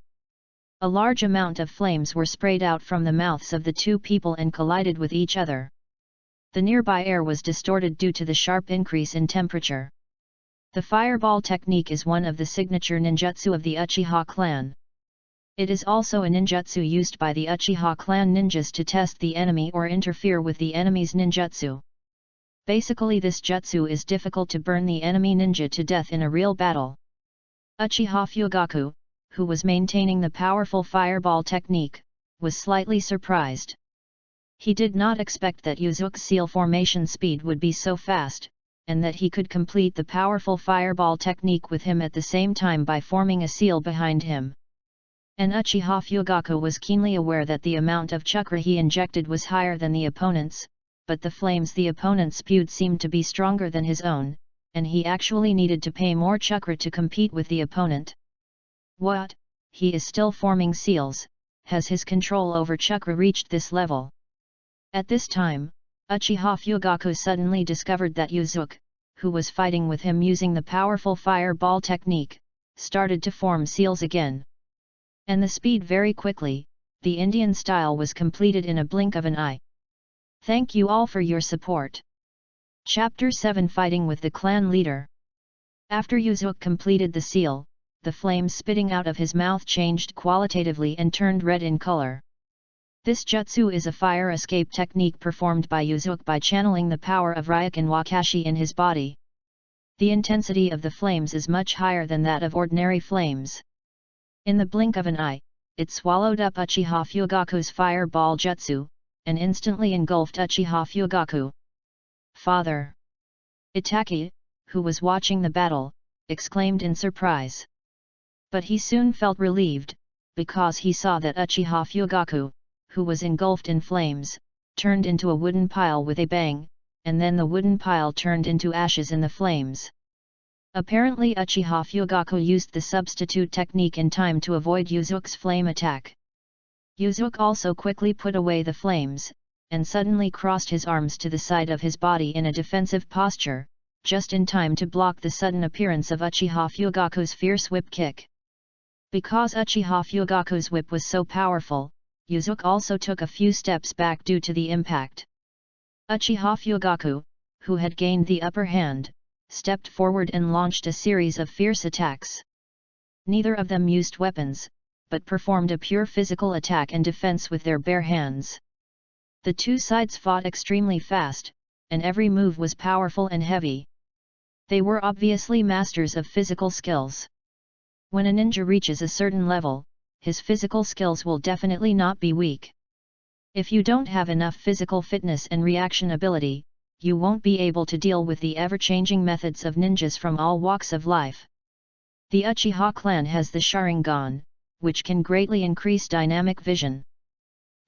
A large amount of flames were sprayed out from the mouths of the two people and collided with each other. The nearby air was distorted due to the sharp increase in temperature. The fireball technique is one of the signature ninjutsu of the Uchiha clan. It is also a ninjutsu used by the Uchiha clan ninjas to test the enemy or interfere with the enemy's ninjutsu. Basically, this jutsu is difficult to burn the enemy ninja to death in a real battle. Uchiha Fugaku, who was maintaining the powerful fireball technique, was slightly surprised. He did not expect that Yuzuki's seal formation speed would be so fast, and that he could complete the powerful fireball technique with him at the same time by forming a seal behind him. And Uchiha Fugaku was keenly aware that the amount of chakra he injected was higher than the opponent's, but the flames the opponent spewed seemed to be stronger than his own, and he actually needed to pay more chakra to compete with the opponent. What? He is still forming seals. Has his control over chakra reached this level? At this time, Uchiha Fugaku suddenly discovered that Yuzuki, who was fighting with him using the powerful fireball technique, started to form seals again. And the speed very quickly, the Indian style was completed in a blink of an eye. Thank you all for your support. Chapter 7 Fighting with the Clan Leader. After Yuzuki completed the seal, the flames spitting out of his mouth changed qualitatively and turned red in color. This jutsu is a fire escape technique performed by Yuzuki by channeling the power of Ryokan Wakashi in his body. The intensity of the flames is much higher than that of ordinary flames. In the blink of an eye, it swallowed up Uchiha Fugaku's fireball jutsu, and instantly engulfed Uchiha Fugaku. Father! Itaki, who was watching the battle, exclaimed in surprise. But he soon felt relieved, because he saw that Uchiha Fugaku, who was engulfed in flames, turned into a wooden pile with a bang, and then the wooden pile turned into ashes in the flames. Apparently Uchiha Fugaku used the substitute technique in time to avoid Yuzuki's flame attack. Yuzuki also quickly put away the flames, and suddenly crossed his arms to the side of his body in a defensive posture, just in time to block the sudden appearance of Uchiha Fugaku's fierce whip kick. Because Uchiha Fugaku's whip was so powerful, Yuzuki also took a few steps back due to the impact. Uchiha Fugaku, who had gained the upper hand, stepped forward and launched a series of fierce attacks. Neither of them used weapons, but performed a pure physical attack and defense with their bare hands. The two sides fought extremely fast, and every move was powerful and heavy. They were obviously masters of physical skills. When a ninja reaches a certain level, his physical skills will definitely not be weak. If you don't have enough physical fitness and reaction ability, you won't be able to deal with the ever-changing methods of ninjas from all walks of life. The Uchiha clan has the Sharingan, which can greatly increase dynamic vision.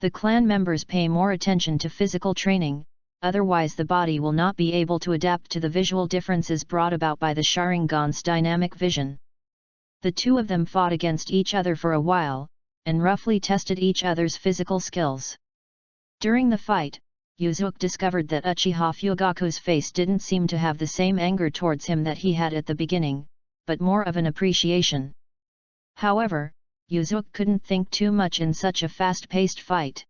The clan members pay more attention to physical training, otherwise the body will not be able to adapt to the visual differences brought about by the Sharingan's dynamic vision. The two of them fought against each other for a while, and roughly tested each other's physical skills. During the fight, Yuzuki discovered that Uchiha Fugaku's face didn't seem to have the same anger towards him that he had at the beginning, but more of an appreciation. However, Yuzuki couldn't think too much in such a fast-paced fight.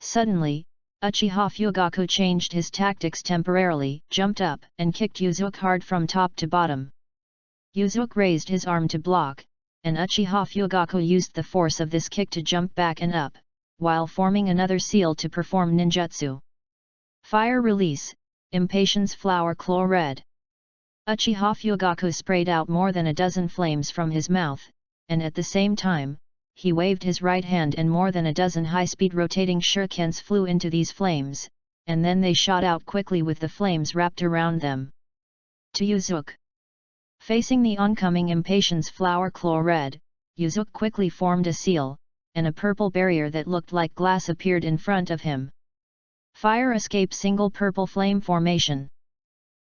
Suddenly, Uchiha Fugaku changed his tactics temporarily, jumped up and kicked Yuzuki hard from top to bottom. Yuzuki raised his arm to block, and Uchiha Fugaku used the force of this kick to jump back and up, while forming another seal to perform ninjutsu. Fire release, Impatience Flower Claw Red. Uchiha Fugaku sprayed out more than a dozen flames from his mouth, and at the same time, he waved his right hand and more than a dozen high-speed rotating shurikens flew into these flames, and then they shot out quickly with the flames wrapped around them. To Yuzuki. Facing the oncoming Impatience Flower Claw Red, Yuzuki quickly formed a seal, and a purple barrier that looked like glass appeared in front of him. Fire Escape Single Purple Flame Formation.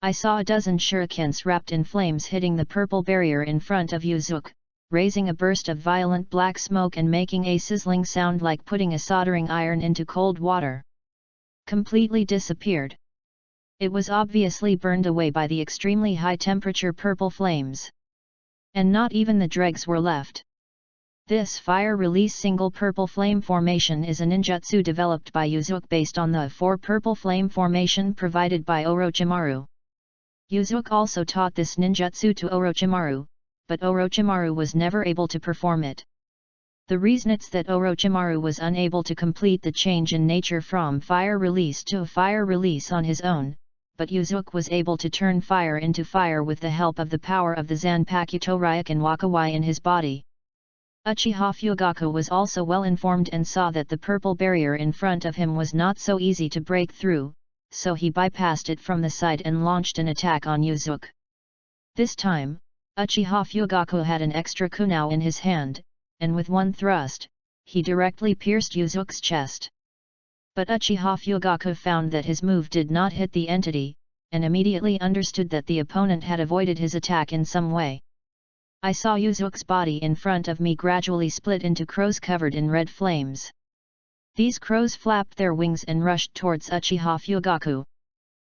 I saw a dozen shurikens wrapped in flames hitting the purple barrier in front of Yuzuki, raising a burst of violent black smoke and making a sizzling sound like putting a soldering iron into cold water. Completely disappeared. It was obviously burned away by the extremely high-temperature purple flames. And not even the dregs were left. This fire-release single purple flame formation is a ninjutsu developed by Yuzuki based on the 4 purple flame formation provided by Orochimaru. Yuzuki also taught this ninjutsu to Orochimaru, but Orochimaru was never able to perform it. The reason is that Orochimaru was unable to complete the change in nature from fire release to fire release on his own, but Yuzuki was able to turn fire into fire with the help of the power of the Zanpakuto Ryokan Wakawai in his body. Uchiha Fugaku was also well informed and saw that the purple barrier in front of him was not so easy to break through, so he bypassed it from the side and launched an attack on Yuzuki. This time, Uchiha Fugaku had an extra kunao in his hand, and with one thrust, he directly pierced Yuzuki's chest. But Uchiha Fugaku found that his move did not hit the entity, and immediately understood that the opponent had avoided his attack in some way. I saw Yuzuki's body in front of me gradually split into crows covered in red flames. These crows flapped their wings and rushed towards Uchiha Fugaku.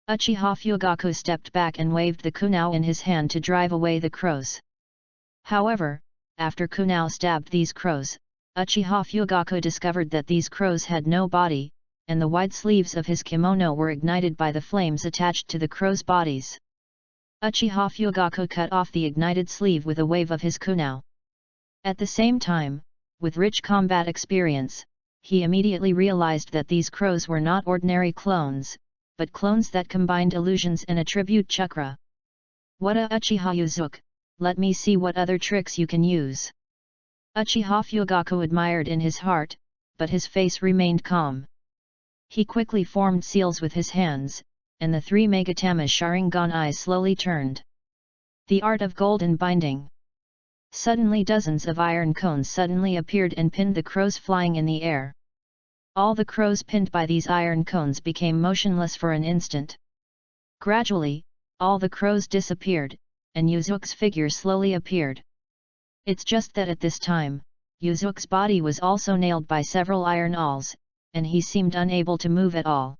Uchiha Fugaku stepped back and waved the kunao in his hand to drive away the crows. However, after kunao stabbed these crows, Uchiha Fugaku discovered that these crows had no body, and the wide sleeves of his kimono were ignited by the flames attached to the crows' bodies. Uchiha Fugaku cut off the ignited sleeve with a wave of his kunao. At the same time, with rich combat experience, he immediately realized that these crows were not ordinary clones, but clones that combined illusions and attribute chakra. Wada Uchiha Yuzuki, let me see what other tricks you can use. Uchiha Fugaku admired in his heart, but his face remained calm. He quickly formed seals with his hands, and the three Megatama Sharingan eyes slowly turned. The art of golden binding. Suddenly dozens of iron cones suddenly appeared and pinned the crows flying in the air. All the crows pinned by these iron cones became motionless for an instant. Gradually, all the crows disappeared, and Yuzuki's figure slowly appeared. It's just that at this time, Yuzuki's body was also nailed by several iron awls, and he seemed unable to move at all.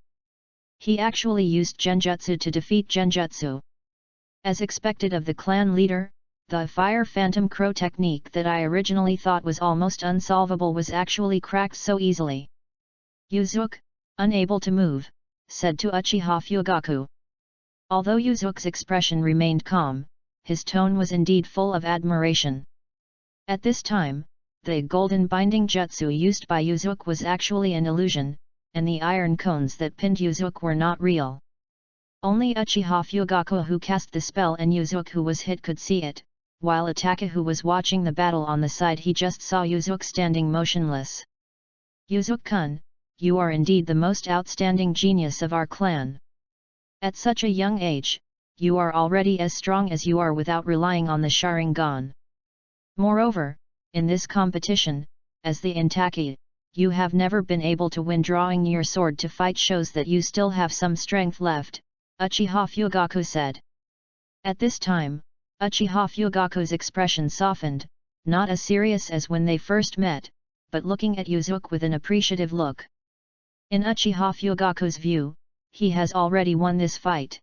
He actually used genjutsu to defeat genjutsu. As expected of the clan leader, the Fire Phantom Crow technique that I originally thought was almost unsolvable was actually cracked so easily. Yuzuki, unable to move, said to Uchiha Fugaku. Although Yuzuki's expression remained calm, his tone was indeed full of admiration. At this time, the golden binding jutsu used by Yuzuki was actually an illusion, and the iron cones that pinned Yuzuki were not real. Only Uchiha Fugaku who cast the spell and Yuzuki who was hit could see it, while Ataka who was watching the battle on the side he just saw Yuzuki standing motionless. Yuzuki-kun, you are indeed the most outstanding genius of our clan. At such a young age, you are already as strong as you are without relying on the Sharingan. Moreover, in this competition, as the Intaki, you have never been able to win. Drawing your sword to fight shows that you still have some strength left, Uchiha Fugaku said. At this time, Uchiha Fugaku's expression softened, not as serious as when they first met, but looking at Yuzuki with an appreciative look. In Uchiha Fugaku's view, he has already won this fight.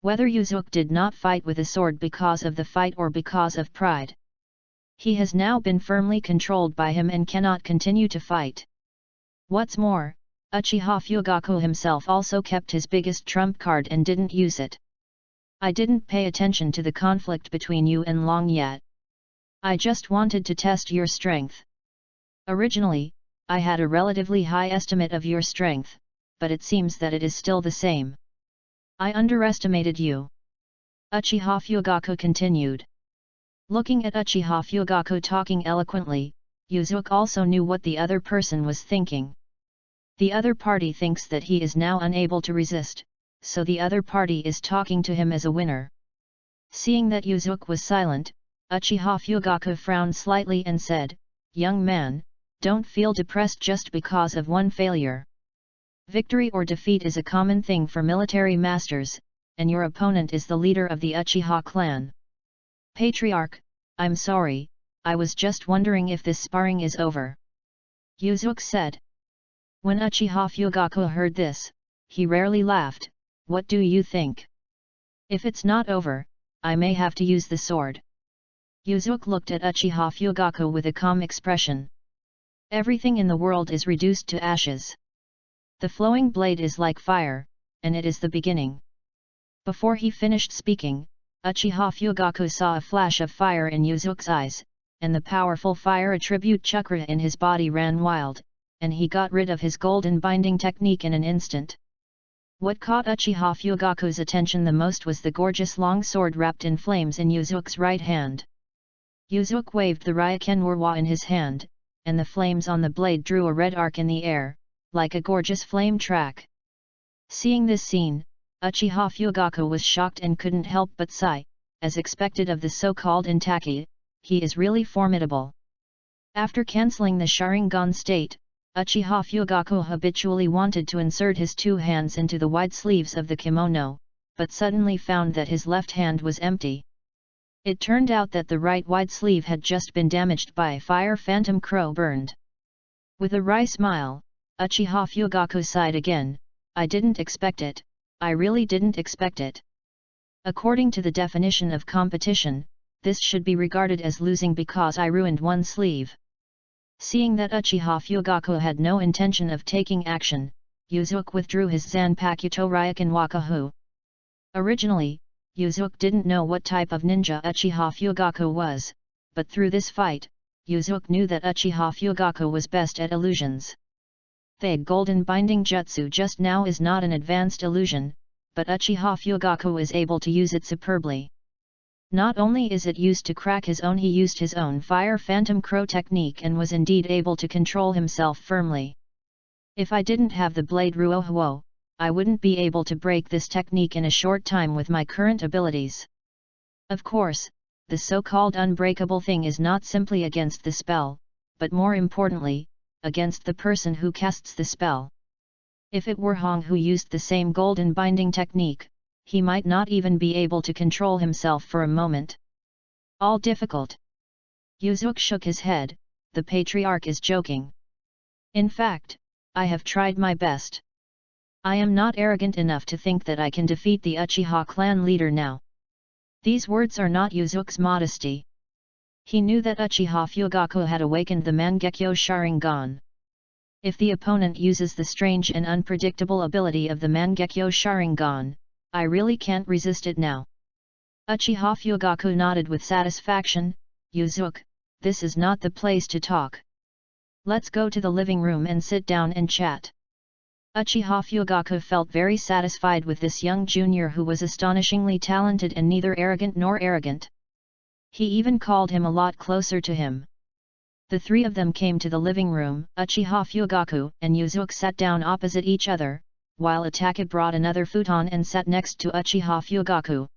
Whether Yuzuki did not fight with a sword because of the fight or because of pride, he has now been firmly controlled by him and cannot continue to fight. What's more, Uchiha Fugaku himself also kept his biggest trump card and didn't use it. I didn't pay attention to the conflict between you and Long yet. I just wanted to test your strength. Originally, I had a relatively high estimate of your strength, but it seems that it is still the same. I underestimated you. Uchiha Fugaku continued. Looking at Uchiha Fugaku talking eloquently, Yuzuki also knew what the other person was thinking. The other party thinks that he is now unable to resist, so the other party is talking to him as a winner. Seeing that Yuzuki was silent, Uchiha Fugaku frowned slightly and said, "Young man, don't feel depressed just because of one failure. Victory or defeat is a common thing for military masters, and your opponent is the leader of the Uchiha clan. Patriarch, I'm sorry, I was just wondering if this sparring is over," Yuzuki said. When Uchiha Fugaku heard this, he rarely laughed. "What do you think? If it's not over, I may have to use the sword." Yuzuki looked at Uchiha Fugaku with a calm expression. Everything in the world is reduced to ashes. The flowing blade is like fire, and it is the beginning. Before he finished speaking, Uchiha Fugaku saw a flash of fire in Yuzuki's eyes, and the powerful fire attribute chakra in his body ran wild, and he got rid of his golden binding technique in an instant. What caught Uchiha Fugaku's attention the most was the gorgeous long sword wrapped in flames in Yuzuki's right hand. Yuzuki waved the Ryoken Warwa in his hand, and the flames on the blade drew a red arc in the air, like a gorgeous flame track. Seeing this scene, Uchiha Fugaku was shocked and couldn't help but sigh, as expected of the so-called Intaki, he is really formidable. After cancelling the Sharingan state, Uchiha Fugaku habitually wanted to insert his two hands into the wide sleeves of the kimono, but suddenly found that his left hand was empty. It turned out that the right wide sleeve had just been damaged by fire phantom crow burned. With a wry smile, Uchiha Fugaku sighed again, I didn't expect it, I really didn't expect it. According to the definition of competition, this should be regarded as losing because I ruined one sleeve. Seeing that Uchiha Fugaku had no intention of taking action, Yuzuki withdrew his Zanpakuto Ryoken Wakahu. Originally, Yuzuki didn't know what type of ninja Uchiha Fugaku was, but through this fight, Yuzuki knew that Uchiha Fugaku was best at illusions. The golden binding jutsu just now is not an advanced illusion, but Uchiha Fugaku is able to use it superbly. Not only is it used to crack his own, he used his own fire phantom crow technique and was indeed able to control himself firmly. If I didn't have the blade Ruohuo, I wouldn't be able to break this technique in a short time with my current abilities. Of course, the so-called unbreakable thing is not simply against the spell, but more importantly, against the person who casts the spell. If it were Hong who used the same golden binding technique, he might not even be able to control himself for a moment. All difficult. Yuzuki shook his head, the patriarch is joking. In fact, I have tried my best. I am not arrogant enough to think that I can defeat the Uchiha clan leader now. These words are not Yuzuki's modesty. He knew that Uchiha Fugaku had awakened the Mangekyo Sharingan. If the opponent uses the strange and unpredictable ability of the Mangekyo Sharingan, I really can't resist it now. Uchiha Fugaku nodded with satisfaction, Yuzuki, this is not the place to talk. Let's go to the living room and sit down and chat. Uchiha Fugaku felt very satisfied with this young junior who was astonishingly talented and neither arrogant nor arrogant. He even called him a lot closer to him. The three of them came to the living room. Uchiha Fugaku and Yuzuki sat down opposite each other, while Itaka brought another futon and sat next to Uchiha Fugaku.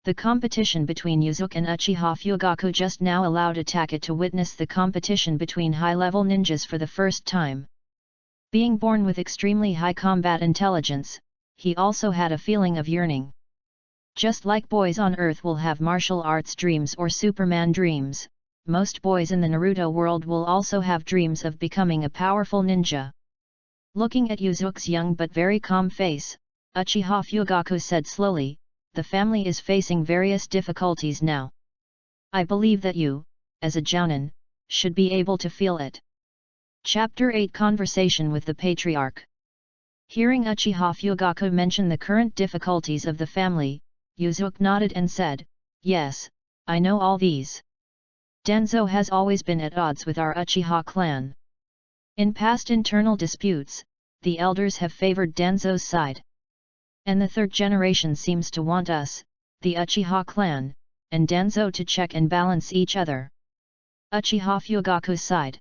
The competition between Yuzuki and Uchiha Fugaku just now allowed Itaka to witness the competition between high-level ninjas for the first time. Being born with extremely high combat intelligence, he also had a feeling of yearning. Just like boys on Earth will have martial arts dreams or Superman dreams, most boys in the Naruto world will also have dreams of becoming a powerful ninja. Looking at Yuzuki's young but very calm face, Uchiha Fugaku said slowly, the family is facing various difficulties now. I believe that you, as a jounin, should be able to feel it. Chapter 8 Conversation with the Patriarch. Hearing Uchiha Fugaku mention the current difficulties of the family, Yuzuki nodded and said, yes, I know all these. Danzo has always been at odds with our Uchiha clan. In past internal disputes, the elders have favored Danzo's side. And the third generation seems to want us, the Uchiha clan, and Danzo to check and balance each other. Uchiha Fugaku's side.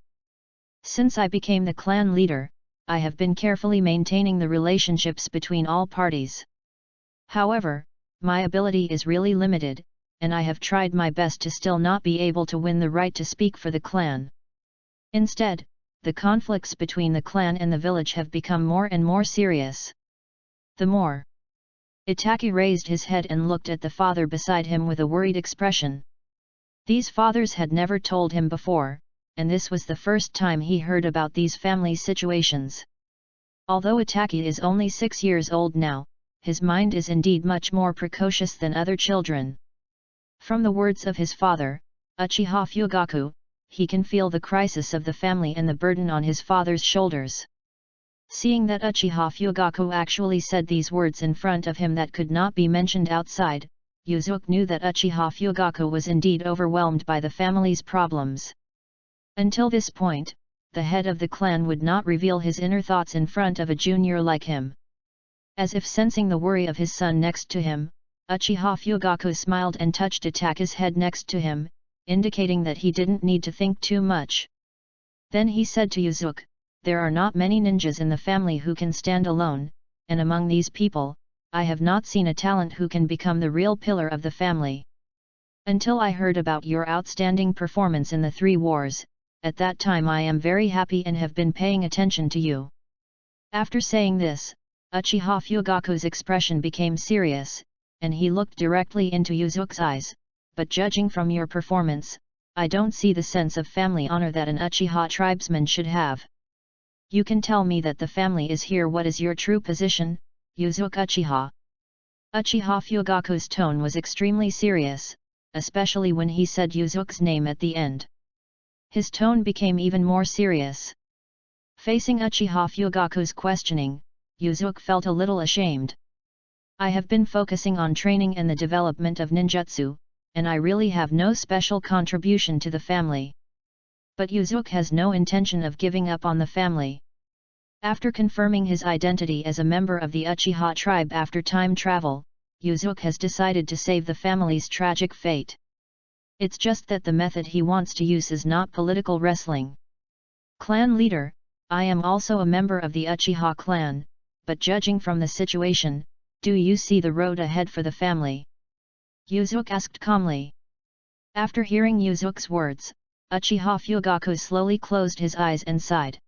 Since I became the clan leader, I have been carefully maintaining the relationships between all parties. However, my ability is really limited, and I have tried my best to still not be able to win the right to speak for the clan. Instead, the conflicts between the clan and the village have become more and more serious. The more. Itaki raised his head and looked at the father beside him with a worried expression. These fathers had never told him before, and this was the first time he heard about these family situations. Although Itaki is only 6 years old now, his mind is indeed much more precocious than other children. From the words of his father, Uchiha Fugaku, he can feel the crisis of the family and the burden on his father's shoulders. Seeing that Uchiha Fugaku actually said these words in front of him that could not be mentioned outside, Yuzuki knew that Uchiha Fugaku was indeed overwhelmed by the family's problems. Until this point, the head of the clan would not reveal his inner thoughts in front of a junior like him. As if sensing the worry of his son next to him, Uchiha Fugaku smiled and touched Taka's head next to him, indicating that he didn't need to think too much. Then he said to Yuzuki, "There are not many ninjas in the family who can stand alone, and among these people, I have not seen a talent who can become the real pillar of the family. Until I heard about your outstanding performance in the 3 wars, at that time I am very happy and have been paying attention to you." After saying this, Uchiha Fugaku's expression became serious, and he looked directly into Yuzuki's eyes, "But judging from your performance, I don't see the sense of family honor that an Uchiha tribesman should have. You can tell me that the family is here. What is your true position, Yuzuki Uchiha?" Uchiha Fugaku's tone was extremely serious, especially when he said Yuzuki's name at the end. His tone became even more serious. Facing Uchiha Fugaku's questioning, Yuzuki felt a little ashamed. "I have been focusing on training and the development of ninjutsu, and I really have no special contribution to the family." But Yuzuki has no intention of giving up on the family. After confirming his identity as a member of the Uchiha tribe after time travel, Yuzuki has decided to save the family's tragic fate. It's just that the method he wants to use is not political wrestling. "Clan leader, I am also a member of the Uchiha clan, but judging from the situation, do you see the road ahead for the family?" Yuzuki asked calmly. After hearing Yuzuki's words, Uchiha Fugaku slowly closed his eyes and sighed.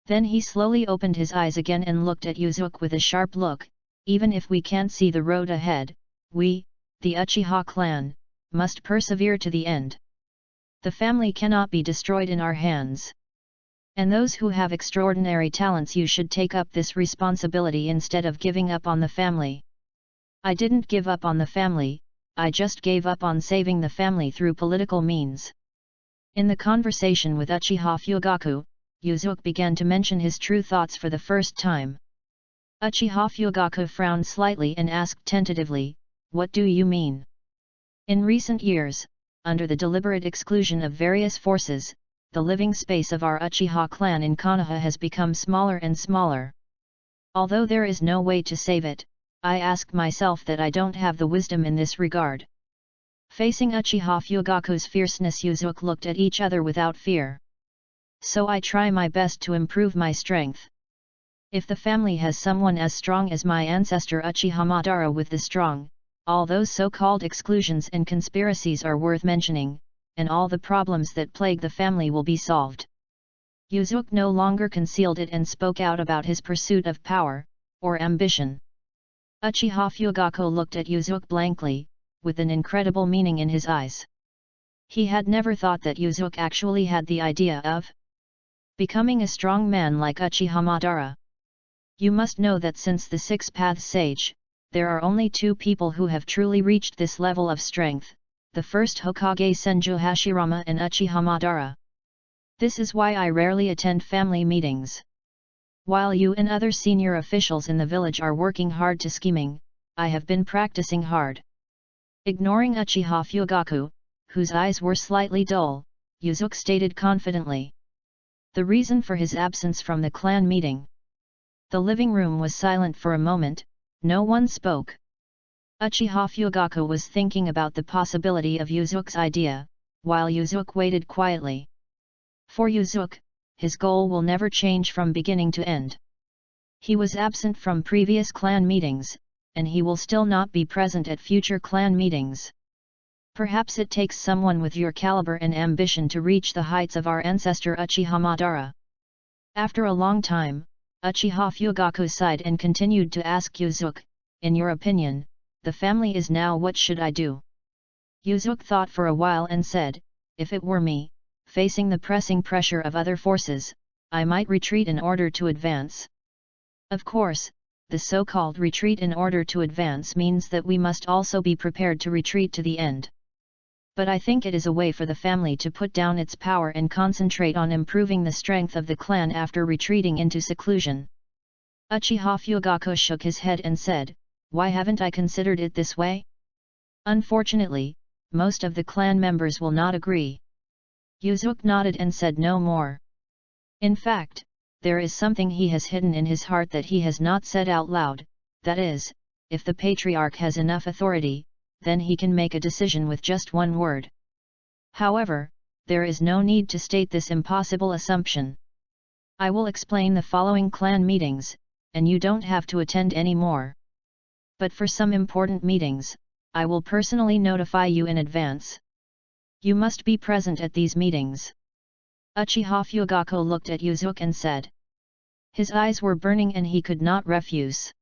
Then he slowly opened his eyes again and looked at Yuzuki with a sharp look. "Even if we can't see the road ahead, we, the Uchiha clan, must persevere to the end. The family cannot be destroyed in our hands. And those who have extraordinary talents, you should take up this responsibility instead of giving up on the family." "I didn't give up on the family, I just gave up on saving the family through political means." In the conversation with Uchiha Fugaku, Yuzuki began to mention his true thoughts for the first time. Uchiha Fugaku frowned slightly and asked tentatively, "What do you mean?" "In recent years, under the deliberate exclusion of various forces, the living space of our Uchiha clan in Konoha has become smaller and smaller. Although there is no way to save it, I ask myself that I don't have the wisdom in this regard." Facing Uchiha Fugaku's fierceness, Yuzuki looked at each other without fear. "So I try my best to improve my strength. If the family has someone as strong as my ancestor Uchiha Madara with the strong, all those so-called exclusions and conspiracies are worth mentioning, and all the problems that plague the family will be solved." Yuzuki no longer concealed it and spoke out about his pursuit of power, or ambition. Uchiha Fugaku looked at Yuzuki blankly, with an incredible meaning in his eyes. He had never thought that Yuzuki actually had the idea of becoming a strong man like Uchiha Madara. "You must know that since the Six Paths Sage, there are only 2 people who have truly reached this level of strength, the first Hokage Senju Hashirama and Uchiha Madara. This is why I rarely attend family meetings. While you and other senior officials in the village are working hard to scheming, I have been practicing hard." Ignoring Uchiha Fugaku, whose eyes were slightly dull, Yuzuki stated confidently. The reason for his absence from the clan meeting. The living room was silent for a moment, no one spoke. Uchiha Fugaku was thinking about the possibility of Yuzuki's idea, while Yuzuki waited quietly. For Yuzuki, his goal will never change from beginning to end. He was absent from previous clan meetings, and he will still not be present at future clan meetings. Perhaps it takes someone with your caliber and ambition to reach the heights of our ancestor Uchiha Madara. After a long time, Uchiha Fugaku sighed and continued to ask Yuzuki, "In your opinion, the family is now what should I do?" Yuzuki thought for a while and said, "If it were me, facing the pressing pressure of other forces, I might retreat in order to advance. Of course, the so-called retreat in order to advance means that we must also be prepared to retreat to the end. But I think it is a way for the family to put down its power and concentrate on improving the strength of the clan after retreating into seclusion." Uchiha Fugaku shook his head and said, "Why haven't I considered it this way? Unfortunately, most of the clan members will not agree." Yuzuki nodded and said no more. In fact, there is something he has hidden in his heart that he has not said out loud, That is, if the patriarch has enough authority, then he can make a decision with just one word. However, there is no need to state this impossible assumption. I will explain the following clan meetings, and you don't have to attend any more. But for some important meetings, I will personally notify you in advance. You must be present at these meetings. Uchiha Fugaku looked at Yuzuki and said. His eyes were burning and he could not refuse.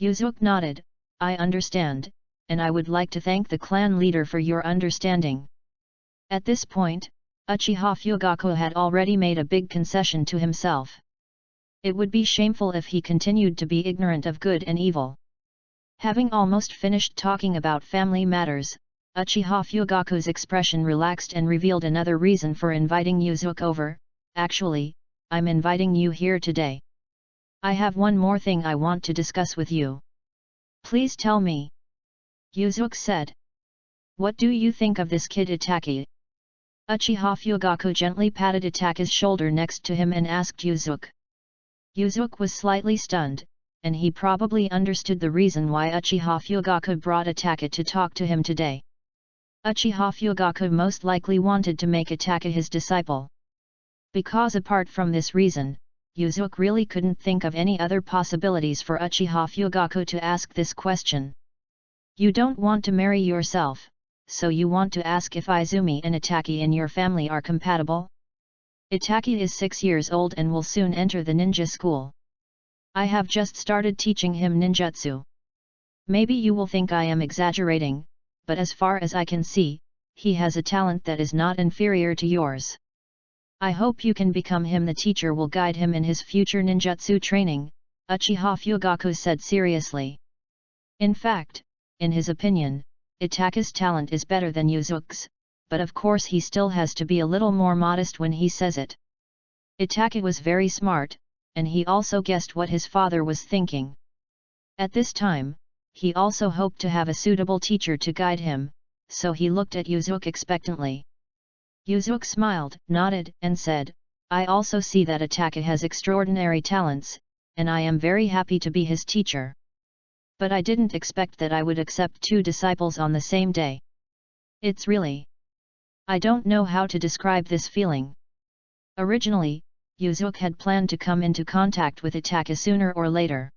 Yuzuki nodded, I understand, and I would like to thank the clan leader for your understanding. At this point, Uchiha Fugaku had already made a big concession to himself. It would be shameful if he continued to be ignorant of good and evil. Having almost finished talking about family matters, Uchiha Fugaku's expression relaxed and revealed another reason for inviting Yuzuki over. Actually, I'm inviting you here today. I have one more thing I want to discuss with you. Please tell me. Yuzuki said. What do you think of this kid Itaki? Uchiha Fugaku gently patted Itaki's shoulder next to him and asked Yuzuki. Yuzuki was slightly stunned, and he probably understood the reason why Uchiha Fugaku brought Itaki to talk to him today. Uchiha Fugaku most likely wanted to make Itaki his disciple. Because apart from this reason, Yuzuki really couldn't think of any other possibilities for Uchiha Fugaku to ask this question. You don't want to marry yourself, so you want to ask if Izumi and Itaki in your family are compatible? Itaki is 6 years old and will soon enter the ninja school. I have just started teaching him ninjutsu. Maybe you will think I am exaggerating, but as far as I can see, he has a talent that is not inferior to yours. I hope you can become him. The teacher will guide him in his future ninjutsu training, Uchiha Fugaku said seriously. In fact, in his opinion, Itaki's talent is better than Yuzuki's, but of course he still has to be a little more modest when he says it. Itaki was very smart, and he also guessed what his father was thinking. At this time, he also hoped to have a suitable teacher to guide him, so he looked at Yuzuki expectantly. Yuzuki smiled, nodded, and said, I also see that Itaki has extraordinary talents, and I am very happy to be his teacher. But I didn't expect that I would accept 2 disciples on the same day. It's really... I don't know how to describe this feeling. Originally, Yuzuki had planned to come into contact with Itaki sooner or later.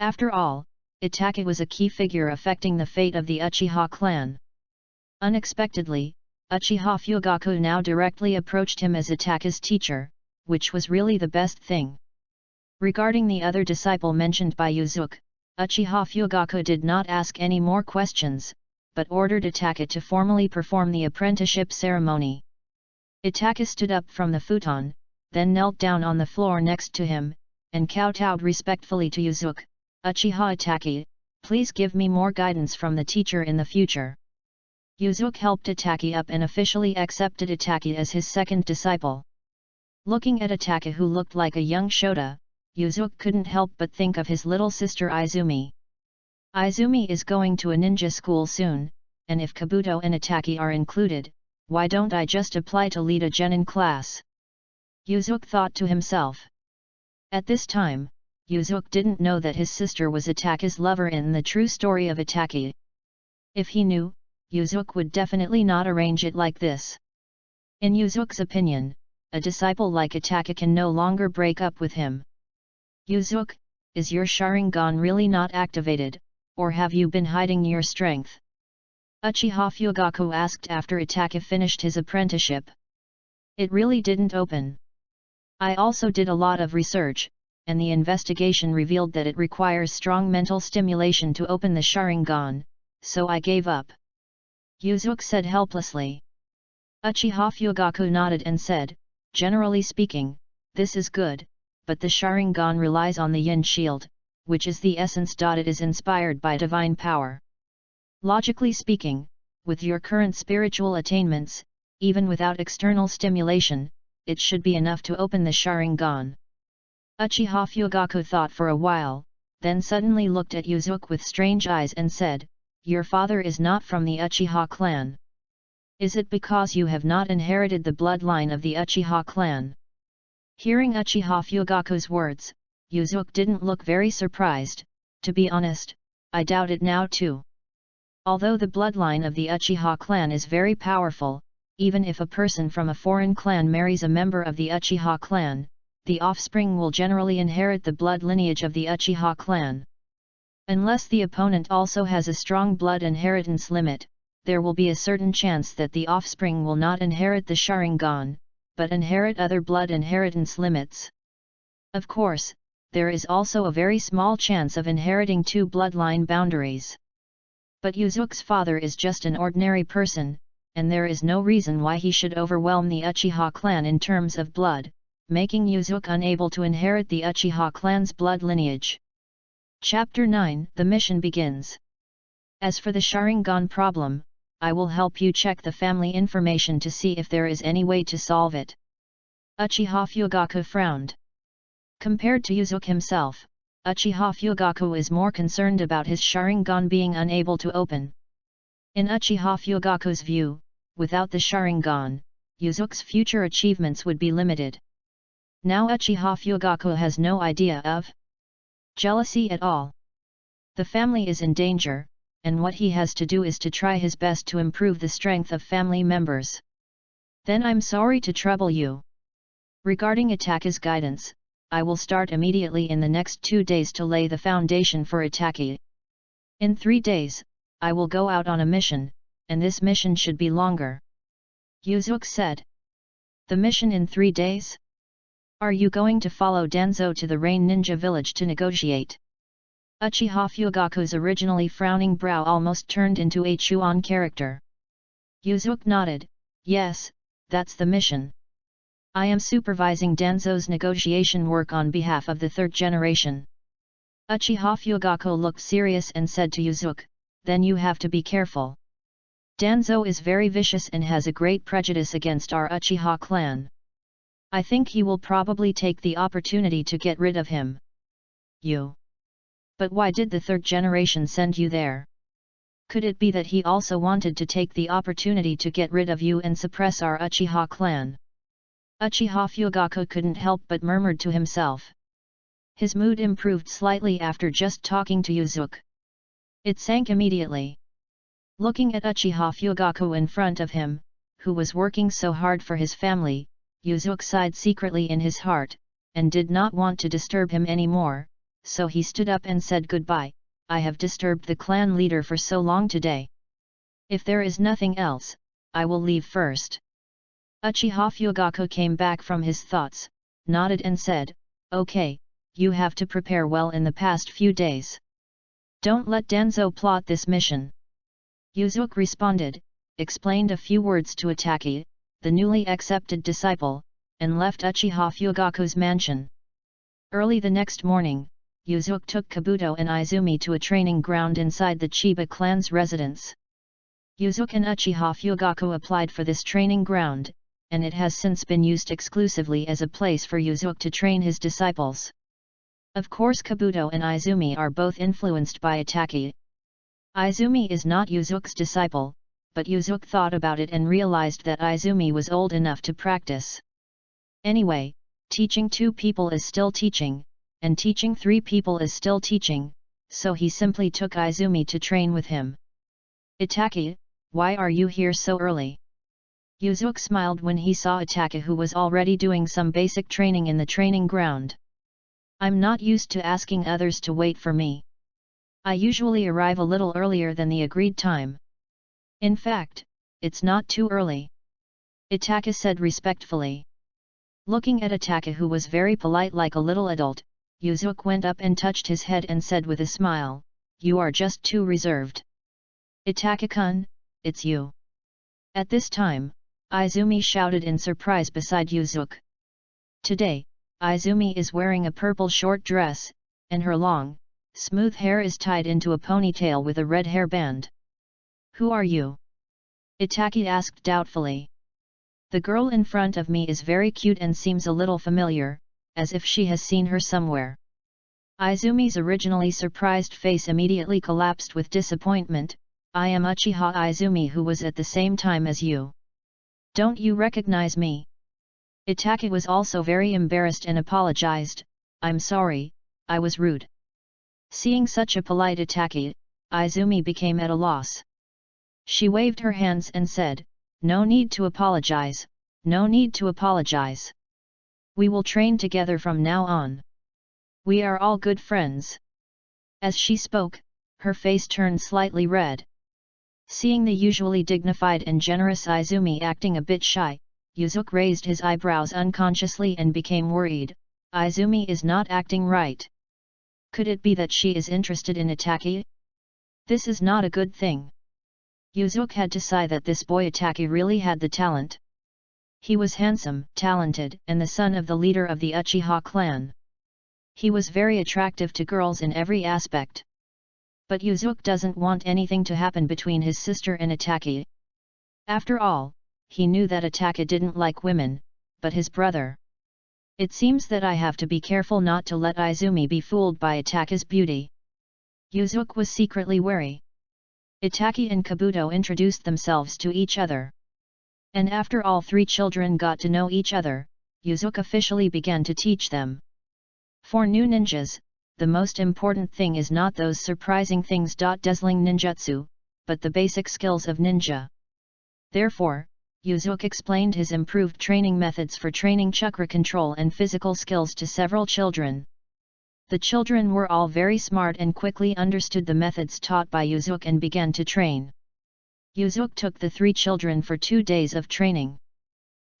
After all, Itaki was a key figure affecting the fate of the Uchiha clan. Unexpectedly, Uchiha Fugaku now directly approached him as Itaki's teacher, which was really the best thing. Regarding the other disciple mentioned by Yuzuki, Uchiha Fugaku did not ask any more questions, but ordered Itaki to formally perform the apprenticeship ceremony. Itaki stood up from the futon, then knelt down on the floor next to him, and kowtowed respectfully to Yuzuki. Uchiha Itaki, please give me more guidance from the teacher in the future. Yuzuki helped Itaki up and officially accepted Itaki as his second disciple. Looking at Itaki, who looked like a young Shota, Yuzuki couldn't help but think of his little sister Izumi. Izumi is going to a ninja school soon, and if Kabuto and Itaki are included, why don't I just apply to lead a genin class? Yuzuki thought to himself. At this time, Yuzuki didn't know that his sister was Itaki's lover in the true story of Itaki. If he knew, Yuzuki would definitely not arrange it like this. In Yuzuki's opinion, a disciple like Itaki can no longer break up with him. Yuzuki, is your Sharingan really not activated, or have you been hiding your strength? Uchiha Fugaku asked after Itaki finished his apprenticeship. It really didn't open. I also did a lot of research, and the investigation revealed that it requires strong mental stimulation to open the Sharingan, so I gave up. Yuzuki said helplessly. Uchiha Fugaku nodded and said, generally speaking, this is good, but the Sharingan relies on the Yin shield, which is the essence. It is inspired by divine power. Logically speaking, with your current spiritual attainments, even without external stimulation, it should be enough to open the Sharingan. Uchiha Fugaku thought for a while, then suddenly looked at Yuzuki with strange eyes and said, your father is not from the Uchiha clan. Is it because you have not inherited the bloodline of the Uchiha clan? Hearing Uchiha Fugaku's words, Yuzuki didn't look very surprised, To be honest, I doubt it now too. Although the bloodline of the Uchiha clan is very powerful, even if a person from a foreign clan marries a member of the Uchiha clan, the offspring will generally inherit the blood lineage of the Uchiha clan. Unless the opponent also has a strong blood inheritance limit, there will be a certain chance that the offspring will not inherit the Sharingan, but inherit other blood inheritance limits. Of course, there is also a very small chance of inheriting two bloodline boundaries. But Yuzuki's father is just an ordinary person, and there is no reason why he should overwhelm the Uchiha clan in terms of blood, making Yuzuki unable to inherit the Uchiha clan's blood lineage. Chapter 9 The mission begins. As for the Sharingan problem, I will help you check the family information to see if there is any way to solve it. Uchiha Fugaku frowned. Compared to Yuzuki himself, Uchiha Fugaku is more concerned about his Sharingan being unable to open. In Uchiha Fugaku's view, without the Sharingan, Yuzuki's future achievements would be limited. Now Uchiha Fugaku has no idea of jealousy at all. The family is in danger, and what he has to do is to try his best to improve the strength of family members. Then I'm sorry to trouble you. Regarding Itake's guidance, I will start immediately in the next 2 days to lay the foundation for Itake. In 3 days, I will go out on a mission, and this mission should be longer. Yuzuki said. The mission in 3 days? Are you going to follow Danzo to the Rain Ninja village to negotiate? Uchiha Fugaku's originally frowning brow almost turned into a Chuan character. Yuzuki nodded, yes, that's the mission. I am supervising Danzo's negotiation work on behalf of the third generation. Uchiha Fugaku looked serious and said to Yuzuki, then you have to be careful. Danzo is very vicious and has a great prejudice against our Uchiha clan. I think he will probably take the opportunity to get rid of him. You. But why did the third generation send you there? Could it be that he also wanted to take the opportunity to get rid of you and suppress our Uchiha clan? Uchiha Fugaku couldn't help but murmured to himself. His mood improved slightly after just talking to Yuzuki. It sank immediately. Looking at Uchiha Fugaku in front of him, who was working so hard for his family, Yuzuki sighed secretly in his heart, and did not want to disturb him anymore, so he stood up and said goodbye. I have disturbed the clan leader for so long today. If there is nothing else, I will leave first. Uchiha Fugaku came back from his thoughts, nodded and said, okay, you have to prepare well in the past few days. Don't let Danzo plot this mission. Yuzuki responded, explained a few words to Itake, the newly accepted disciple, and left Uchiha Fugaku's mansion. Early the next morning, Yuzuki took Kabuto and Izumi to a training ground inside the Chiba clan's residence. Yuzuki and Uchiha Fugaku applied for this training ground, and it has since been used exclusively as a place for Yuzuki to train his disciples. Of course Kabuto and Izumi are both influenced by Itake. Izumi is not Yuzuki's disciple, but Yuzuki thought about it and realized that Izumi was old enough to practice. Anyway, teaching 2 people is still teaching, and teaching 3 people is still teaching, so he simply took Izumi to train with him. Itake, why are you here so early? Yuzuki smiled when he saw Itake, who was already doing some basic training in the training ground. I'm not used to asking others to wait for me. I usually arrive a little earlier than the agreed time. In fact, it's not too early. Itake said respectfully. Looking at Itake, who was very polite like a little adult, Yuzuki went up and touched his head and said with a smile, you are just too reserved. Itake-kun, it's you. At this time, Izumi shouted in surprise beside Yuzuki. Today, Izumi is wearing a purple short dress, and her long, smooth hair is tied into a ponytail with a red hairband. Who are you? Itake asked doubtfully. The girl in front of me is very cute and seems a little familiar, as if she has seen her somewhere. Izumi's originally surprised face immediately collapsed with disappointment. I am Uchiha Izumi, who was at the same time as you. Don't you recognize me? Itake was also very embarrassed and apologized, I'm sorry, I was rude. Seeing such a polite Itaki, Izumi became at a loss. She waved her hands and said, "No need to apologize, no need to apologize. We will train together from now on. We are all good friends." As she spoke, her face turned slightly red. Seeing the usually dignified and generous Izumi acting a bit shy, Yuzuki raised his eyebrows unconsciously and became worried. Izumi is not acting right. Could it be that she is interested in Itaki? This is not a good thing. Yuzuki had to sigh that this boy Itaki really had the talent. He was handsome, talented, and the son of the leader of the Uchiha clan. He was very attractive to girls in every aspect. But Yuzuki doesn't want anything to happen between his sister and Itaki. After all, he knew that Itaki didn't like women, but his brother. It seems that I have to be careful not to let Izumi be fooled by Itaki's beauty. Yuzuki was secretly wary. Itaki and Kabuto introduced themselves to each other. And after all three children got to know each other, Yuzuki officially began to teach them. For new ninjas, the most important thing is not those surprising things. Dazzling ninjutsu, but the basic skills of ninja. Therefore, Yuzuki explained his improved training methods for training chakra control and physical skills to several children. The children were all very smart and quickly understood the methods taught by Yuzuki and began to train. Yuzuki took the three children for 2 days of training.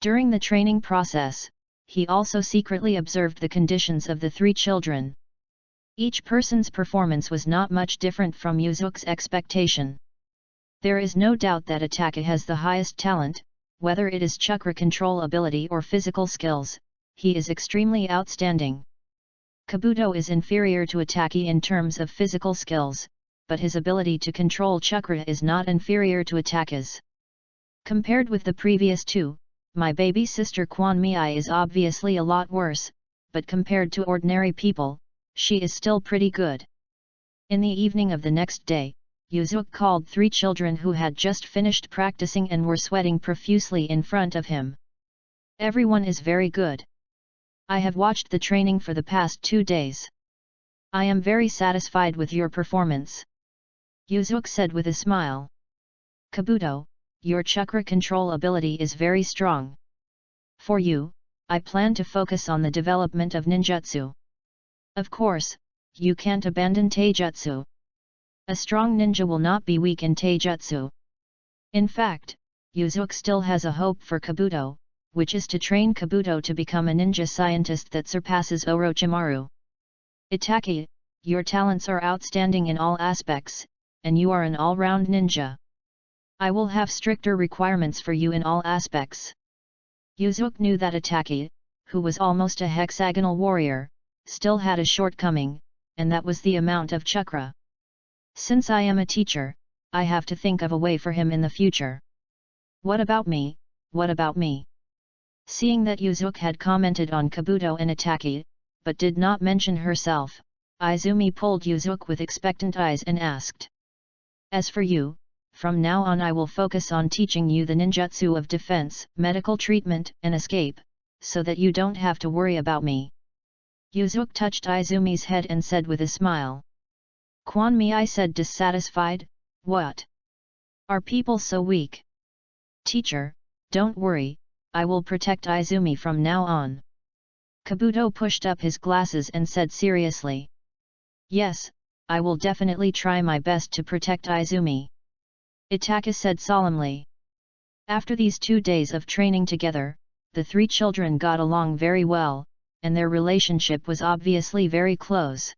During the training process, he also secretly observed the conditions of the three children. Each person's performance was not much different from Yuzuki's expectation. There is no doubt that Itaki has the highest talent, whether it is chakra control ability or physical skills, he is extremely outstanding. Kabuto is inferior to Itaki in terms of physical skills, but his ability to control chakra is not inferior to Itaki's. Compared with the previous two, my baby sister Kwanmei is obviously a lot worse, but compared to ordinary people, she is still pretty good. In the evening of the next day, Yuzuki called 3 children who had just finished practicing and were sweating profusely in front of him. Everyone is very good. I have watched the training for the past 2 days. I am very satisfied with your performance. Yuzuki said with a smile. Kabuto, your chakra control ability is very strong. For you, I plan to focus on the development of ninjutsu. Of course, you can't abandon taijutsu. A strong ninja will not be weak in taijutsu. In fact, Yuzuki still has a hope for Kabuto, which is to train Kabuto to become a ninja scientist that surpasses Orochimaru. Itaki, your talents are outstanding in all aspects, and you are an all-round ninja. I will have stricter requirements for you in all aspects. Yuzuki knew that Itaki, who was almost a hexagonal warrior, still had a shortcoming, and that was the amount of chakra. Since I am a teacher, I have to think of a way for him in the future. What about me, what about me? Seeing that Yuzuki had commented on Kabuto and Itaki, but did not mention herself, Izumi pulled Yuzuki with expectant eyes and asked. As for you, from now on I will focus on teaching you the ninjutsu of defense, medical treatment and escape, so that you don't have to worry about me. Yuzuki touched Izumi's head and said with a smile. Kwanmei said dissatisfied, what? Are people so weak? Teacher, don't worry, I will protect Izumi from now on. Kabuto pushed up his glasses and said seriously. Yes, I will definitely try my best to protect Izumi. Itaki said solemnly. After these 2 days of training together, the 3 children got along very well, and their relationship was obviously very close.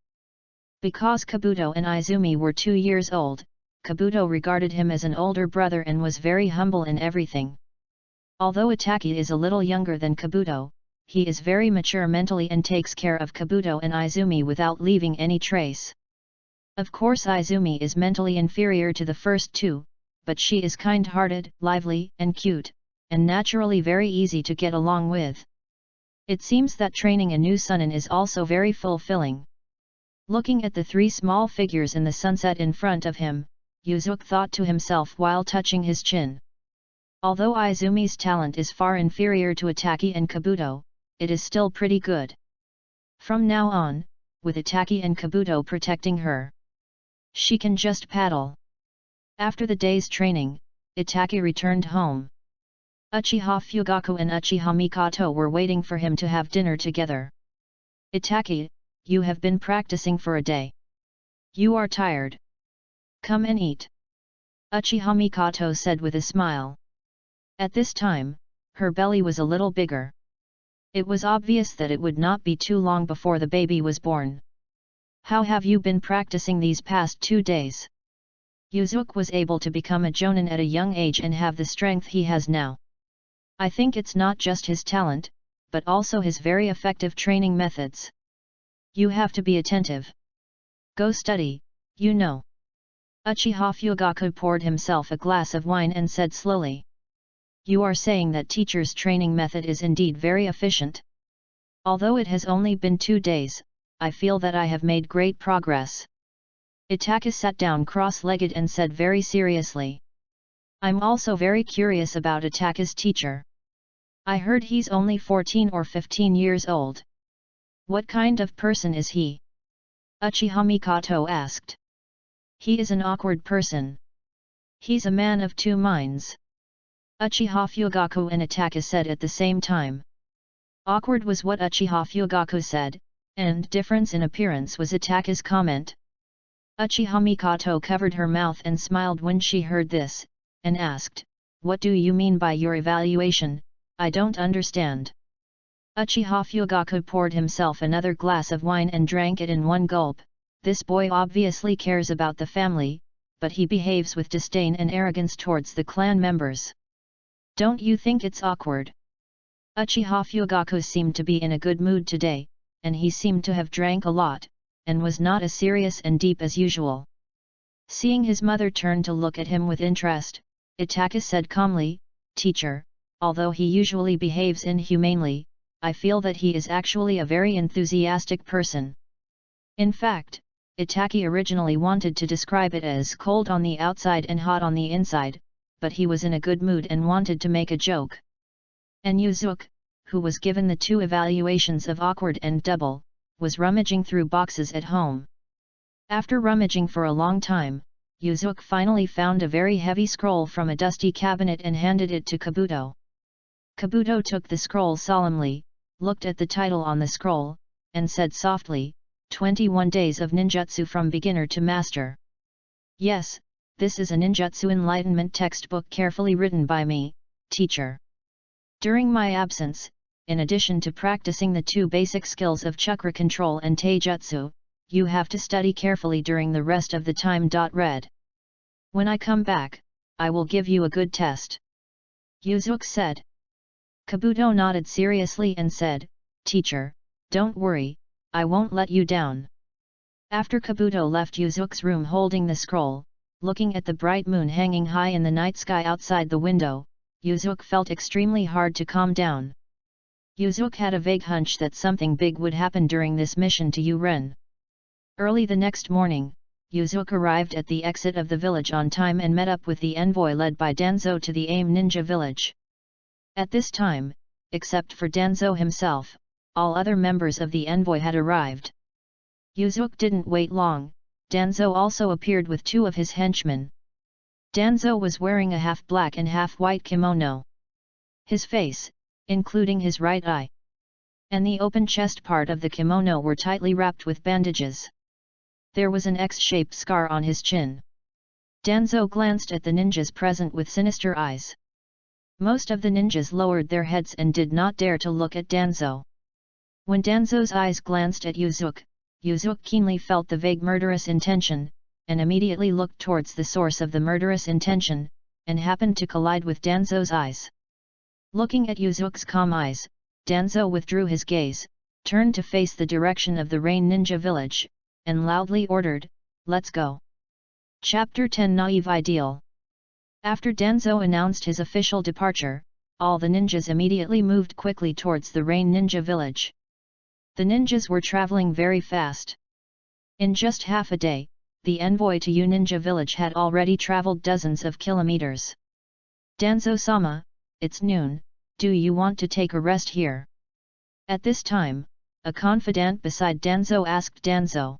Because Kabuto and Izumi were 2 years old, Kabuto regarded him as an older brother and was very humble in everything. Although Itaki is a little younger than Kabuto, he is very mature mentally and takes care of Kabuto and Izumi without leaving any trace. Of course Izumi is mentally inferior to the first 2, but she is kind-hearted, lively, and cute, and naturally very easy to get along with. It seems that training a new Sunin is also very fulfilling. Looking at the 3 small figures in the sunset in front of him, Yuzuki thought to himself while touching his chin. Although Izumi's talent is far inferior to Itaki and Kabuto, it is still pretty good. From now on, with Itaki and Kabuto protecting her. She can just paddle. After the day's training, Itaki returned home. Uchiha Fugaku and Uchiha Mikoto were waiting for him to have dinner together. Itaki, you have been practicing for a day. You are tired. Come and eat. Uchiha Mikoto said with a smile. At this time, her belly was a little bigger. It was obvious that it would not be too long before the baby was born. How have you been practicing these past 2 days? Yuzuki was able to become a jonin at a young age and have the strength he has now. I think it's not just his talent, but also his very effective training methods. You have to be attentive. Go study, you know. Uchiha Fugaku poured himself a glass of wine and said slowly. You are saying that teacher's training method is indeed very efficient. Although it has only been 2 days, I feel that I have made great progress. Itaki sat down cross-legged and said very seriously. I'm also very curious about Itaki's teacher. I heard he's only 14 or 15 years old. What kind of person is he? Uchiha Mikoto asked. He is an awkward person. He's a man of 2 minds. Uchiha Fugaku and Itaki said at the same time. Awkward was what Uchiha Fugaku said, and difference in appearance was Itaki's comment. Uchiha Mikoto covered her mouth and smiled when she heard this, and asked, What do you mean by your evaluation? I don't understand. Uchiha Fugaku poured himself another glass of wine and drank it in one gulp. This boy obviously cares about the family, but he behaves with disdain and arrogance towards the clan members. Don't you think it's awkward? Uchiha Fugaku seemed to be in a good mood today, and he seemed to have drank a lot, and was not as serious and deep as usual. Seeing his mother turn to look at him with interest, Itaki said calmly, Teacher, although he usually behaves inhumanely, I feel that he is actually a very enthusiastic person. In fact, Itaki originally wanted to describe it as cold on the outside and hot on the inside, but he was in a good mood and wanted to make a joke. And Yuzuki, who was given the 2 evaluations of awkward and double, was rummaging through boxes at home. After rummaging for a long time, Yuzuki finally found a very heavy scroll from a dusty cabinet and handed it to Kabuto. Kabuto took the scroll solemnly, looked at the title on the scroll, and said softly, 21 Days of Ninjutsu from Beginner to Master. Yes, this is a ninjutsu enlightenment textbook carefully written by me, teacher. During my absence, in addition to practicing the 2 basic skills of chakra control and taijutsu, you have to study carefully during the rest of the time. Read. When I come back, I will give you a good test. Yuzuki said. Kabuto nodded seriously and said, Teacher, don't worry, I won't let you down. After Kabuto left Yuzuki's room holding the scroll, looking at the bright moon hanging high in the night sky outside the window, Yuzuki felt extremely hard to calm down. Yuzuki had a vague hunch that something big would happen during this mission to Uren. Early the next morning, Yuzuki arrived at the exit of the village on time and met up with the envoy led by Danzo to the AIM Ninja village. At this time, except for Danzo himself, all other members of the envoy had arrived. Yuzuki didn't wait long. Danzo also appeared with 2 of his henchmen. Danzo was wearing a half-black and half-white kimono. His face, including his right eye, and the open chest part of the kimono were tightly wrapped with bandages. There was an X-shaped scar on his chin. Danzo glanced at the ninjas present with sinister eyes. Most of the ninjas lowered their heads and did not dare to look at Danzo. When Danzo's eyes glanced at Yuzuki, Yuzuki keenly felt the vague murderous intention, and immediately looked towards the source of the murderous intention, and happened to collide with Danzo's eyes. Looking at Yuzuki's calm eyes, Danzo withdrew his gaze, turned to face the direction of the Rain Ninja village, and loudly ordered, Let's go. Chapter 10 Naive Ideal. After Danzo announced his official departure, all the ninjas immediately moved quickly towards the Rain Ninja village. The ninjas were traveling very fast. In just half a day, the envoy to Ninja village had already traveled dozens of kilometers. Danzo-sama, it's noon, do you want to take a rest here? At this time, a confidant beside Danzo asked Danzo.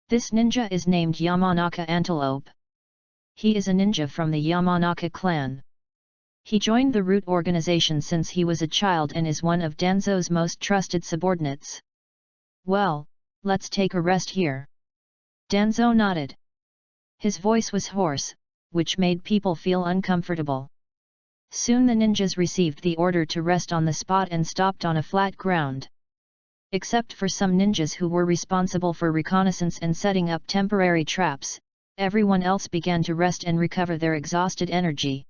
This ninja is named Yamanaka Antelope. He is a ninja from the Yamanaka clan. He joined the root organization since he was a child and is one of Danzo's most trusted subordinates. Well, let's take a rest here. Danzo nodded. His voice was hoarse, which made people feel uncomfortable. Soon the ninjas received the order to rest on the spot and stopped on a flat ground. Except for some ninjas who were responsible for reconnaissance and setting up temporary traps, everyone else began to rest and recover their exhausted energy.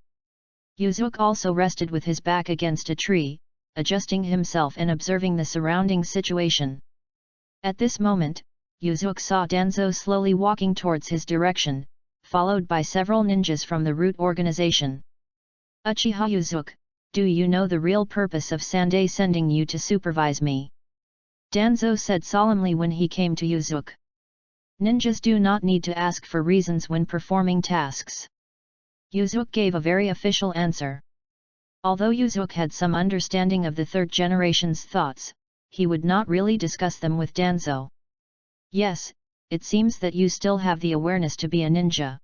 Yuzuki also rested with his back against a tree, adjusting himself and observing the surrounding situation. At this moment, Yuzuki saw Danzo slowly walking towards his direction, followed by several ninjas from the root organization. Uchiha Yuzuki, do you know the real purpose of Sandai sending you to supervise me? Danzo said solemnly when he came to Yuzuki. Ninjas do not need to ask for reasons when performing tasks. Yuzuki gave a very official answer. Although Yuzuki had some understanding of the third generation's thoughts, he would not really discuss them with Danzo. Yes, it seems that you still have the awareness to be a ninja.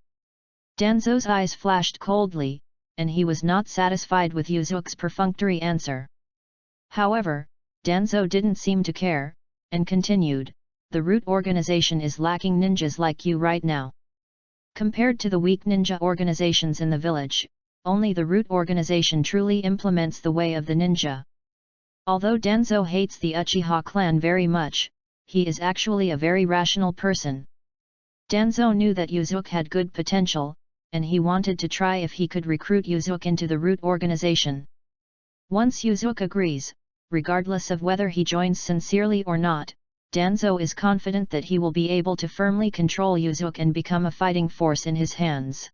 Danzo's eyes flashed coldly, and he was not satisfied with Yuzuki's perfunctory answer. However, Danzo didn't seem to care, and continued, the root organization is lacking ninjas like you right now. Compared to the weak ninja organizations in the village, only the root organization truly implements the way of the ninja. Although Danzo hates the Uchiha clan very much, he is actually a very rational person. Danzo knew that Yuzuki had good potential, and he wanted to try if he could recruit Yuzuki into the root organization. Once Yuzuki agrees, regardless of whether he joins sincerely or not, Danzo is confident that he will be able to firmly control Yuzuki and become a fighting force in his hands.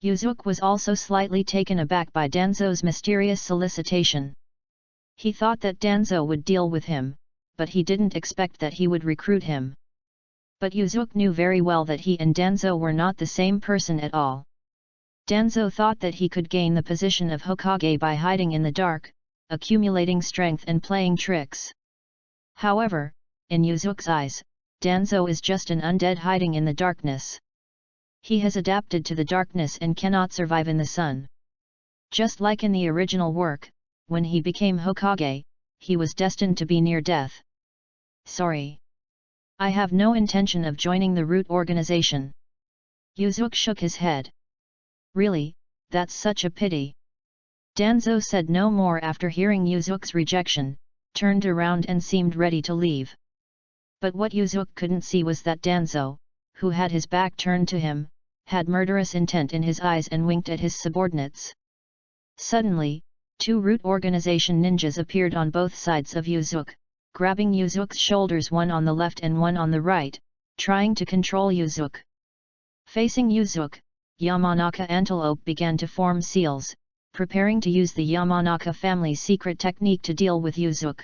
Yuzuki was also slightly taken aback by Danzo's mysterious solicitation. He thought that Danzo would deal with him, but he didn't expect that he would recruit him. But Yuzuki knew very well that he and Danzo were not the same person at all. Danzo thought that he could gain the position of Hokage by hiding in the dark, accumulating strength and playing tricks. However, in Yuzuki's eyes, Danzo is just an undead hiding in the darkness. He has adapted to the darkness and cannot survive in the sun. Just like in the original work, when he became Hokage, he was destined to be near death. Sorry. I have no intention of joining the root organization. Yuzuki shook his head. Really, that's such a pity. Danzo said no more after hearing Yuzuki's rejection, turned around and seemed ready to leave. But what Yuzuki couldn't see was that Danzo, who had his back turned to him, had murderous intent in his eyes and winked at his subordinates. Suddenly, two root organization ninjas appeared on both sides of Yuzuki, grabbing Yuzuki's shoulders, one on the left and one on the right, trying to control Yuzuki. Facing Yuzuki, Yamanaka Antelope began to form seals, preparing to use the Yamanaka family's secret technique to deal with Yuzuki.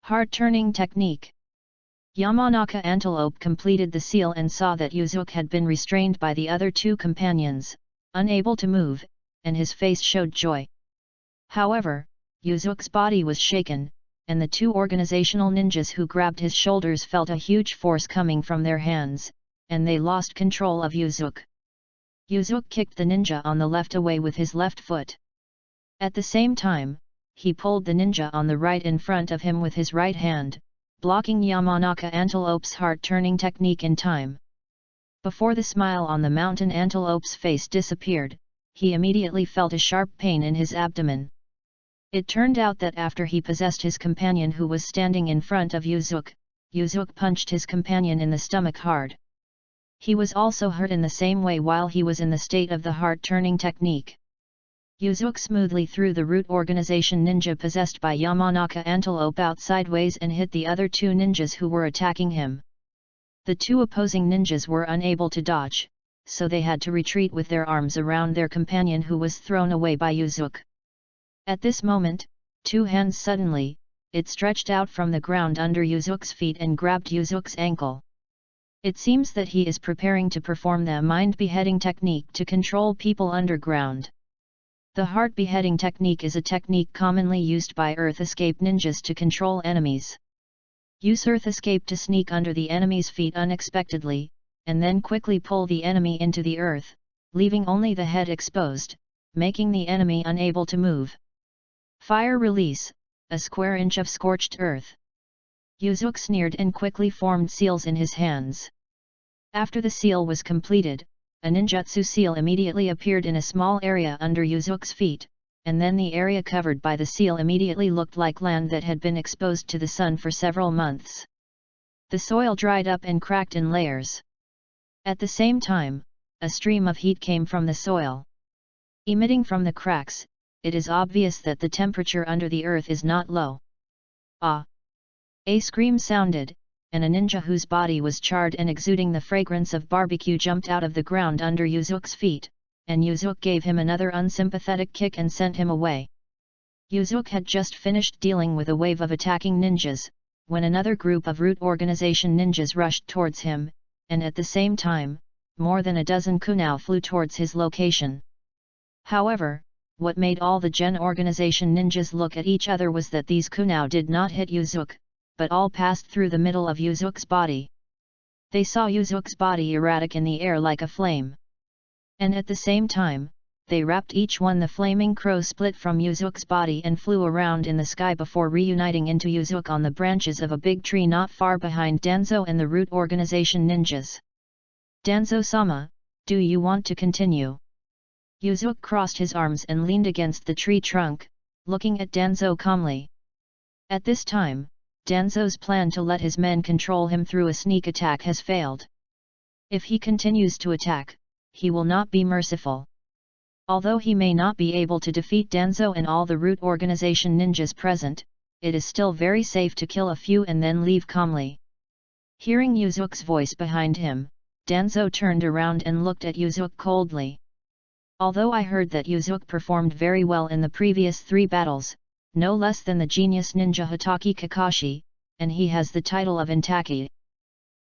Heart-turning technique. Yamanaka Antelope completed the seal and saw that Yuzuki had been restrained by the other two companions, unable to move, and his face showed joy. However, Yuzuki's body was shaken, and the two organizational ninjas who grabbed his shoulders felt a huge force coming from their hands, and they lost control of Yuzuki. Yuzuki kicked the ninja on the left away with his left foot. At the same time, he pulled the ninja on the right in front of him with his right hand, blocking Yamanaka Antelope's heart-turning technique in time. Before the smile on the mountain antelope's face disappeared, he immediately felt a sharp pain in his abdomen. It turned out that after he possessed his companion who was standing in front of Yuzuki, Yuzuki punched his companion in the stomach hard. He was also hurt in the same way while he was in the state of the heart-turning technique. Yuzuki smoothly threw the root organization ninja possessed by Yamanaka Antelope out sideways and hit the other two ninjas who were attacking him. The two opposing ninjas were unable to dodge, so they had to retreat with their arms around their companion who was thrown away by Yuzuki. At this moment, two hands suddenly, it stretched out from the ground under Yuzuki's feet and grabbed Yuzuki's ankle. It seems that he is preparing to perform the mind beheading technique to control people underground. The heart beheading technique is a technique commonly used by Earth escape ninjas to control enemies. Usurth escaped to sneak under the enemy's feet unexpectedly, and then quickly pull the enemy into the earth, leaving only the head exposed, making the enemy unable to move. Fire release, a square inch of scorched earth. Yuzuki sneered and quickly formed seals in his hands. After the seal was completed, a ninjutsu seal immediately appeared in a small area under Yuzuki's feet, and then the area covered by the seal immediately looked like land that had been exposed to the sun for several months. The soil dried up and cracked in layers. At the same time, a stream of heat came from the soil. Emitting from the cracks, it is obvious that the temperature under the earth is not low. Ah! A scream sounded, and a ninja whose body was charred and exuding the fragrance of barbecue jumped out of the ground under Yuzuki's feet, and Yuzuki gave him another unsympathetic kick and sent him away. Yuzuki had just finished dealing with a wave of attacking ninjas, when another group of root organization ninjas rushed towards him, and at the same time, more than a dozen kunai flew towards his location. However, what made all the Gen organization ninjas look at each other was that these kunai did not hit Yuzuki, but all passed through the middle of Yuzuki's body. They saw Yuzuki's body erratic in the air like a flame. And at the same time, they wrapped each one. The flaming crow split from Yuzuki's body and flew around in the sky before reuniting into Yuzuki on the branches of a big tree not far behind Danzo and the root organization ninjas. Danzo-sama, do you want to continue? Yuzuki crossed his arms and leaned against the tree trunk, looking at Danzo calmly. At this time, Danzo's plan to let his men control him through a sneak attack has failed. If he continues to attack, he will not be merciful. Although he may not be able to defeat Danzo and all the root organization ninjas present, it is still very safe to kill a few and then leave calmly. Hearing Yuzuki's voice behind him, Danzo turned around and looked at Yuzuki coldly. Although I heard that Yuzuki performed very well in the previous 3 battles, no less than the genius ninja Hitaki Kakashi, and he has the title of Intaki.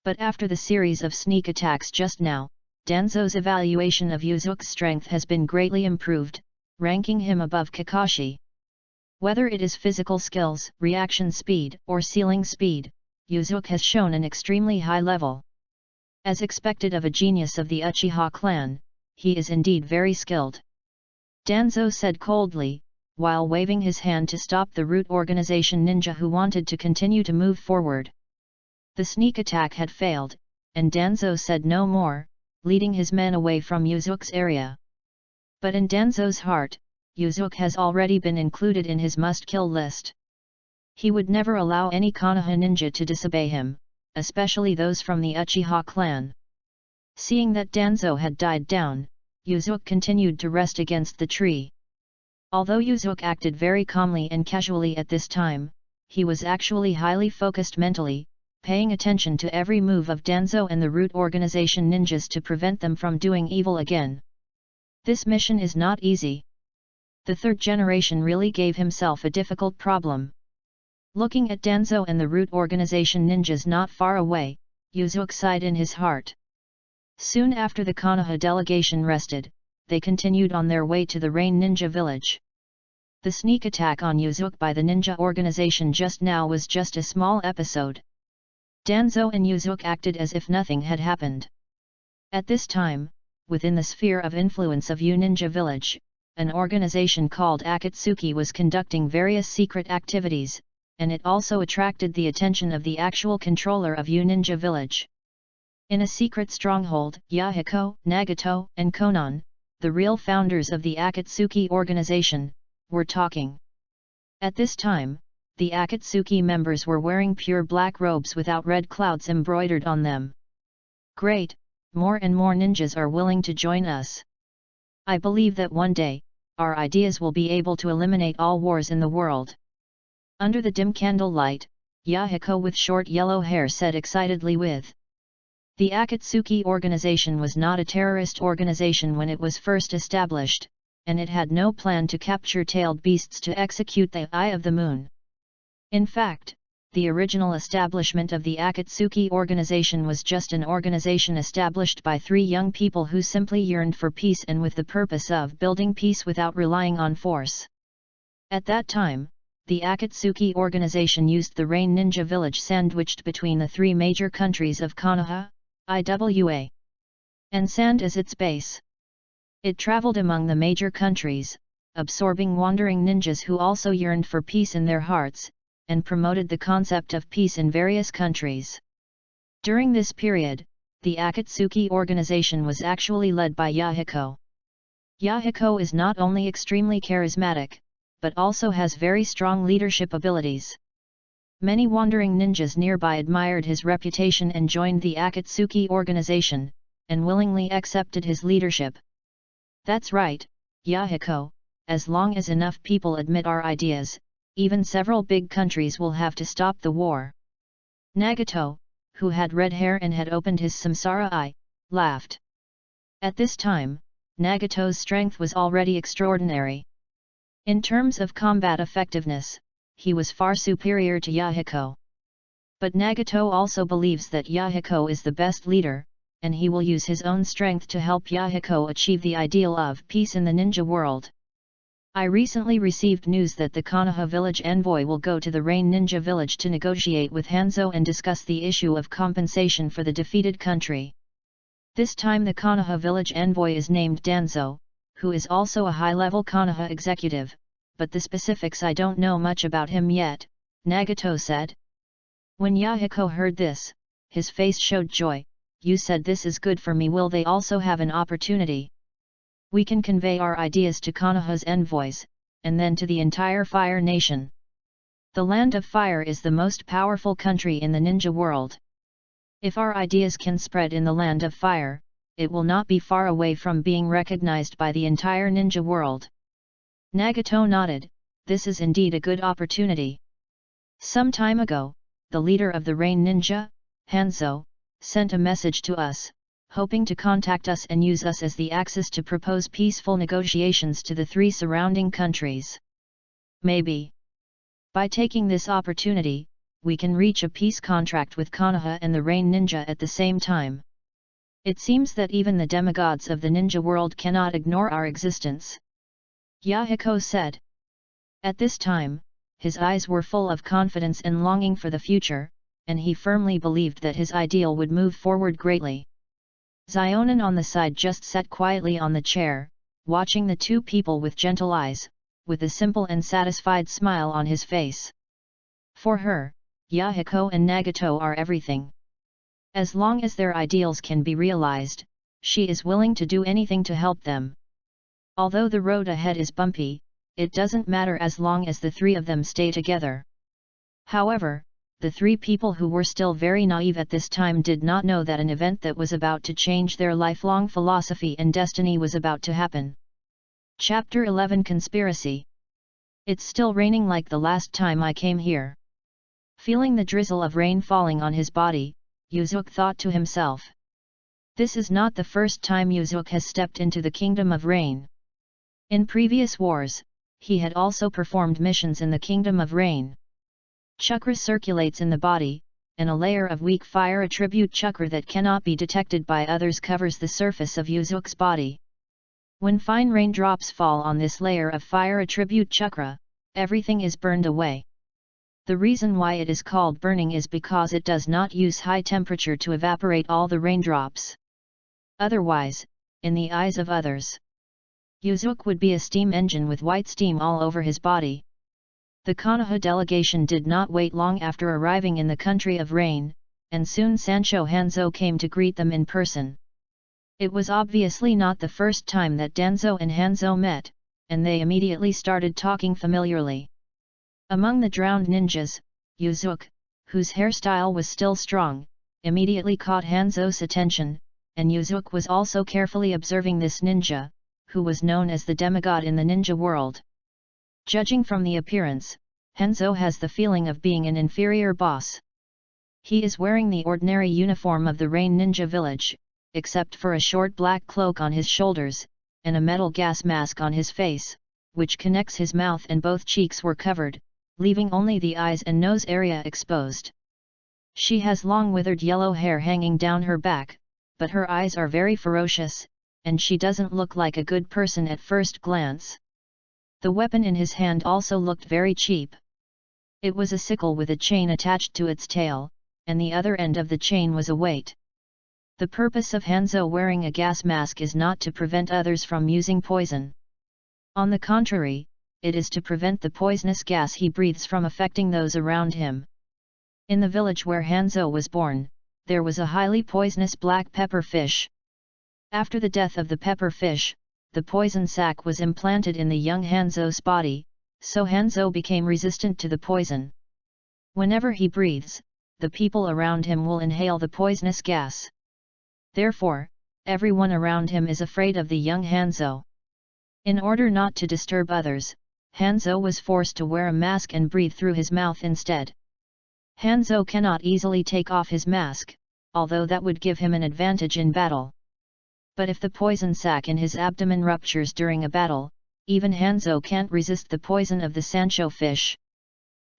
But after the series of sneak attacks just now, Danzo's evaluation of Yuzuki's strength has been greatly improved, ranking him above Kakashi. Whether it is physical skills, reaction speed, or sealing speed, Yuzuki has shown an extremely high level. As expected of a genius of the Uchiha clan, he is indeed very skilled. Danzo said coldly, while waving his hand to stop the root organization ninja who wanted to continue to move forward. The sneak attack had failed, and Danzo said no more, leading his men away from Yuzuki's area. But in Danzo's heart, Yuzuki has already been included in his must-kill list. He would never allow any Konoha ninja to disobey him, especially those from the Uchiha clan. Seeing that Danzo had died down, Yuzuki continued to rest against the tree. Although Yuzuki acted very calmly and casually at this time, he was actually highly focused mentally, paying attention to every move of Danzo and the root organization ninjas to prevent them from doing evil again. This mission is not easy. The 3rd generation really gave himself a difficult problem. Looking at Danzo and the root organization ninjas not far away, Yuzuki sighed in his heart. Soon after the Konoha delegation rested, they continued on their way to the Rain Ninja village. The sneak attack on Yuzuki by the ninja organization just now was just a small episode. Danzo and Yuzuki acted as if nothing had happened. At this time, within the sphere of influence of U-Ninja Village, an organization called Akatsuki was conducting various secret activities, and it also attracted the attention of the actual controller of U-Ninja Village. In a secret stronghold, Yahiko, Nagato, and Konan, the real founders of the Akatsuki organization, were talking. At this time, the Akatsuki members were wearing pure black robes without red clouds embroidered on them. Great, more and more ninjas are willing to join us. I believe that one day, our ideas will be able to eliminate all wars in the world. Under the dim candlelight, Yahiko with short yellow hair said excitedly with. The Akatsuki organization was not a terrorist organization when it was first established, and it had no plan to capture tailed beasts to execute the Eye of the Moon. In fact, the original establishment of the Akatsuki organization was just an organization established by 3 young people who simply yearned for peace and with the purpose of building peace without relying on force. At that time, the Akatsuki organization used the Rain Ninja village sandwiched between the three major countries of Konoha, Iwa, and Sand as its base. It traveled among the major countries, absorbing wandering ninjas who also yearned for peace in their hearts, and promoted the concept of peace in various countries. During this period, the Akatsuki organization was actually led by Yahiko. Yahiko is not only extremely charismatic, but also has very strong leadership abilities. Many wandering ninjas nearby admired his reputation and joined the Akatsuki organization, and willingly accepted his leadership. That's right, Yahiko, as long as enough people admit our ideas, even several big countries will have to stop the war. Nagato, who had red hair and had opened his samsara eye, laughed. At this time, Nagato's strength was already extraordinary. In terms of combat effectiveness, he was far superior to Yahiko. But Nagato also believes that Yahiko is the best leader, and he will use his own strength to help Yahiko achieve the ideal of peace in the ninja world. I recently received news that the Konoha village envoy will go to the Rain Ninja village to negotiate with Hanzo and discuss the issue of compensation for the defeated country. This time the Konoha village envoy is named Danzo, who is also a high-level Konoha executive, but the specifics I don't know much about him yet, Nagato said. When Yahiko heard this, his face showed joy. You said this is good for me. Will they also have an opportunity? We can convey our ideas to Konoha's envoys, and then to the entire Fire Nation. The Land of Fire is the most powerful country in the ninja world. If our ideas can spread in the Land of Fire, it will not be far away from being recognized by the entire ninja world. Nagato nodded, this is indeed a good opportunity. Some time ago, the leader of the Rain Ninja, Hanzo, sent a message to us, hoping to contact us and use us as the axis to propose peaceful negotiations to the three surrounding countries. Maybe, by taking this opportunity, we can reach a peace contract with Konoha and the Rain Ninja at the same time. It seems that even the demigods of the ninja world cannot ignore our existence. Yahiko said. At this time, his eyes were full of confidence and longing for the future, and he firmly believed that his ideal would move forward greatly. Zionin on the side just sat quietly on the chair, watching the two people with gentle eyes, with a simple and satisfied smile on his face. For her, Yahiko and Nagato are everything. As long as their ideals can be realized, she is willing to do anything to help them. Although the road ahead is bumpy, it doesn't matter as long as the three of them stay together. However, the three people who were still very naive at this time did not know that an event that was about to change their lifelong philosophy and destiny was about to happen. Chapter 11 Conspiracy. It's still raining like the last time I came here. Feeling the drizzle of rain falling on his body, Yuzuki thought to himself. This is not the first time Yuzuki has stepped into the Kingdom of Rain. In previous wars, he had also performed missions in the Kingdom of Rain. Chakra circulates in the body, and a layer of weak fire attribute chakra that cannot be detected by others covers the surface of Yuzuki's body. When fine raindrops fall on this layer of fire attribute chakra, everything is burned away. The reason why it is called burning is because it does not use high temperature to evaporate all the raindrops. Otherwise, in the eyes of others, Yuzuki would be a steam engine with white steam all over his body. The Konoha delegation did not wait long after arriving in the country of rain, and soon Sancho Hanzo came to greet them in person. It was obviously not the first time that Danzo and Hanzo met, and they immediately started talking familiarly. Among the drowned ninjas, Yuzuki, whose hairstyle was still strong, immediately caught Hanzo's attention, and Yuzuki was also carefully observing this ninja, who was known as the demigod in the ninja world. Judging from the appearance, Hanzo has the feeling of being an inferior boss. He is wearing the ordinary uniform of the Rain Ninja village, except for a short black cloak on his shoulders, and a metal gas mask on his face, which connects his mouth, and both cheeks were covered, leaving only the eyes and nose area exposed. She has long withered yellow hair hanging down her back, but her eyes are very ferocious, and she doesn't look like a good person at first glance. The weapon in his hand also looked very cheap. It was a sickle with a chain attached to its tail, and the other end of the chain was a weight. The purpose of Hanzo wearing a gas mask is not to prevent others from using poison. On the contrary, it is to prevent the poisonous gas he breathes from affecting those around him. In the village where Hanzo was born, there was a highly poisonous black pepper fish. After the death of the pepper fish, the poison sac was implanted in the young Hanzo's body, so Hanzo became resistant to the poison. Whenever he breathes, the people around him will inhale the poisonous gas. Therefore, everyone around him is afraid of the young Hanzo. In order not to disturb others, Hanzo was forced to wear a mask and breathe through his mouth instead. Hanzo cannot easily take off his mask, although that would give him an advantage in battle. But if the poison sac in his abdomen ruptures during a battle, even Hanzo can't resist the poison of the Sancho fish.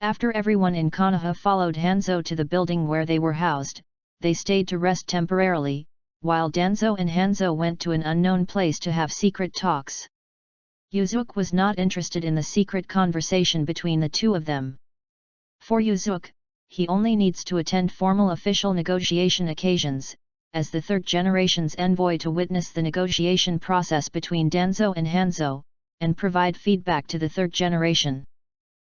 After everyone in Konoha followed Hanzo to the building where they were housed, they stayed to rest temporarily, while Danzo and Hanzo went to an unknown place to have secret talks. Yuzuki was not interested in the secret conversation between the two of them. For Yuzuki, he only needs to attend formal official negotiation occasions, as the third generation's envoy, to witness the negotiation process between Danzo and Hanzo, and provide feedback to the third generation.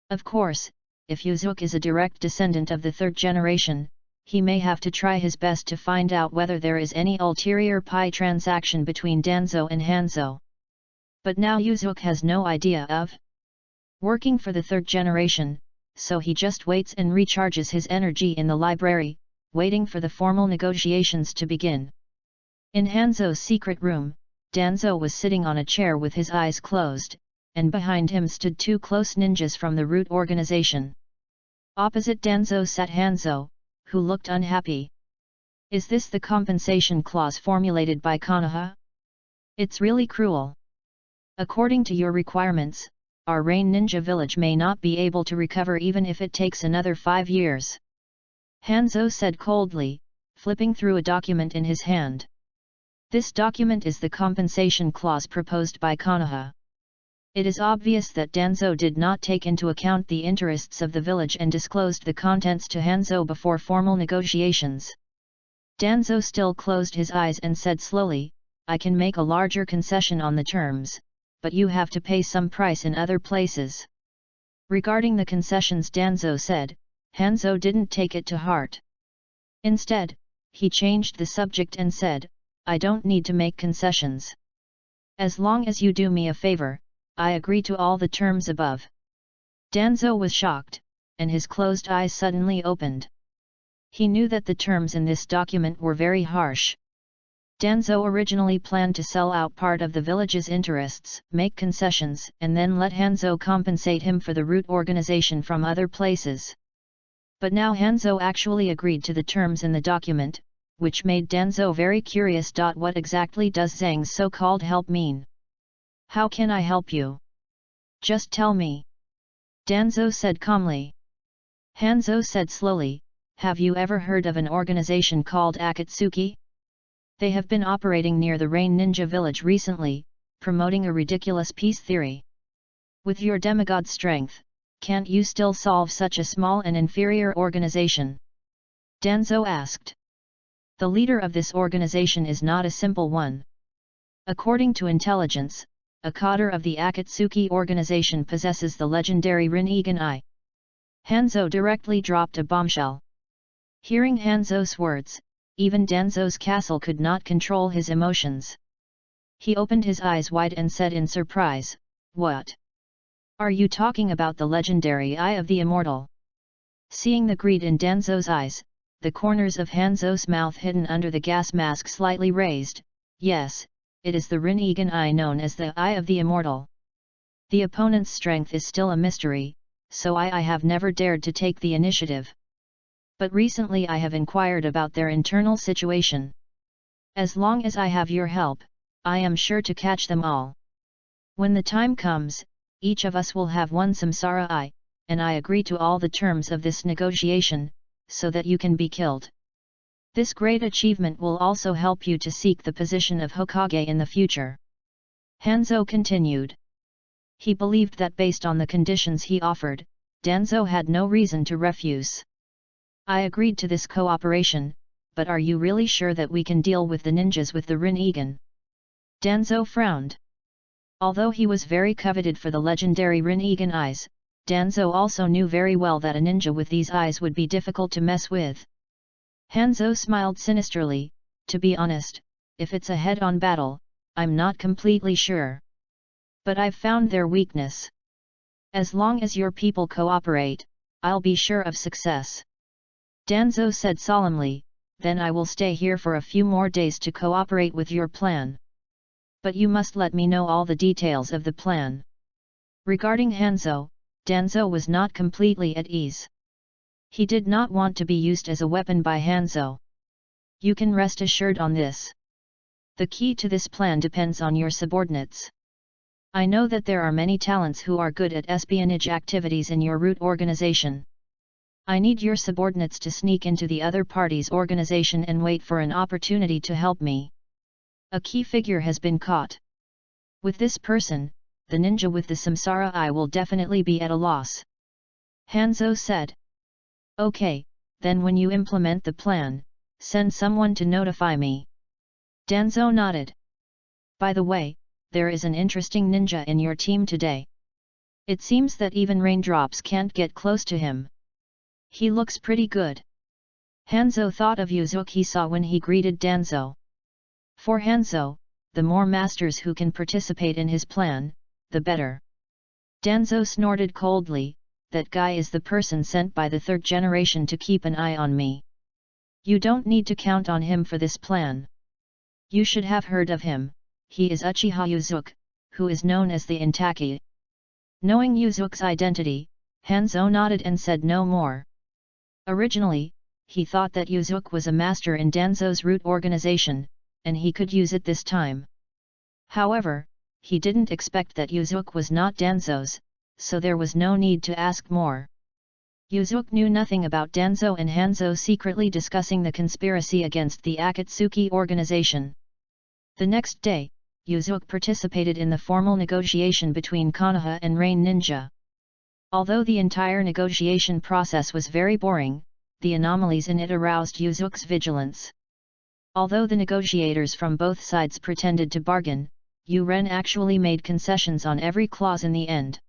Of course, if Yuzuki is a direct descendant of the third generation, he may have to try his best to find out whether there is any ulterior pie transaction between Danzo and Hanzo. But now Yuzuki has no idea of working for the third generation, so he just waits and recharges his energy in the library, waiting for the formal negotiations to begin. In Hanzo's secret room, Danzo was sitting on a chair with his eyes closed, and behind him stood two close ninjas from the Root organization. Opposite Danzo sat Hanzo, who looked unhappy. Is this the compensation clause formulated by Konoha? It's really cruel. According to your requirements, our Rain Ninja village may not be able to recover even if it takes another 5 years. Hanzo said coldly, flipping through a document in his hand. This document is the compensation clause proposed by Konoha. It is obvious that Danzo did not take into account the interests of the village and disclosed the contents to Hanzo before formal negotiations. Danzo still closed his eyes and said slowly, I can make a larger concession on the terms, but you have to pay some price in other places. Regarding the concessions, Danzo said, Hanzo didn't take it to heart. Instead, he changed the subject and said, I don't need to make concessions. As long as you do me a favor, I agree to all the terms above. Danzo was shocked, and his closed eyes suddenly opened. He knew that the terms in this document were very harsh. Danzo originally planned to sell out part of the village's interests, make concessions, and then let Hanzo compensate him for the Root organization from other places. But now Hanzo actually agreed to the terms in the document, which made Danzo very curious. What exactly does Zhang's so-called help mean? How can I help you? Just tell me. Danzo said calmly. Hanzo said slowly, have you ever heard of an organization called Akatsuki? They have been operating near the Rain Ninja village recently, promoting a ridiculous peace theory. With your demigod strength, can't you still solve such a small and inferior organization? Danzo asked. The leader of this organization is not a simple one. According to intelligence, a cadre of the Akatsuki organization possesses the legendary Rinnegan Eye. Hanzo directly dropped a bombshell. Hearing Hanzo's words, even Danzo's castle could not control his emotions. He opened his eyes wide and said in surprise, What? Are you talking about the legendary Eye of the Immortal? Seeing the greed in Danzo's eyes, the corners of Hanzo's mouth hidden under the gas mask slightly raised. Yes, it is the Rinnegan Eye known as the Eye of the Immortal. The opponent's strength is still a mystery, so I have never dared to take the initiative. But recently I have inquired about their internal situation. As long as I have your help, I am sure to catch them all. When the time comes, each of us will have one Samsara Eye, and I agree to all the terms of this negotiation, so that you can be killed. This great achievement will also help you to seek the position of Hokage in the future. Hanzo continued. He believed that based on the conditions he offered, Danzo had no reason to refuse. I agreed to this cooperation, but are you really sure that we can deal with the ninjas with the Rin-Egan? Danzo frowned. Although he was very coveted for the legendary Rin-Egan eyes, Danzo also knew very well that a ninja with these eyes would be difficult to mess with. Hanzo smiled sinisterly, to be honest, if it's a head-on battle, I'm not completely sure. But I've found their weakness. As long as your people cooperate, I'll be sure of success. Danzo said solemnly, then I will stay here for a few more days to cooperate with your plan. But you must let me know all the details of the plan. Regarding Hanzo, Danzo was not completely at ease. He did not want to be used as a weapon by Hanzo. You can rest assured on this. The key to this plan depends on your subordinates. I know that there are many talents who are good at espionage activities in your root organization. I need your subordinates to sneak into the other party's organization and wait for an opportunity to help me. A key figure has been caught. With this person, the ninja with the samsara eye will definitely be at a loss. Hanzo said. Okay, then when you implement the plan, send someone to notify me. Danzo nodded. By the way, there is an interesting ninja in your team today. It seems that even raindrops can't get close to him. He looks pretty good. Hanzo thought of Yuzuki he saw when he greeted Danzo. For Hanzo, the more masters who can participate in his plan, the better. Danzo snorted coldly, that guy is the person sent by the third generation to keep an eye on me. You don't need to count on him for this plan. You should have heard of him, he is Uchiha Yuzuki, who is known as the Intaki. Knowing Yuzuki's identity, Hanzo nodded and said no more. Originally, he thought that Yuzuki was a master in Danzo's root organization, and he could use it this time. However, he didn't expect that Yuzuki was not Danzo's, so there was no need to ask more. Yuzuki knew nothing about Danzo and Hanzo secretly discussing the conspiracy against the Akatsuki organization. The next day, Yuzuki participated in the formal negotiation between Konoha and Rain Ninja. Although the entire negotiation process was very boring, the anomalies in it aroused Yuzuki's vigilance. Although the negotiators from both sides pretended to bargain, Ren actually made concessions on every clause in the end.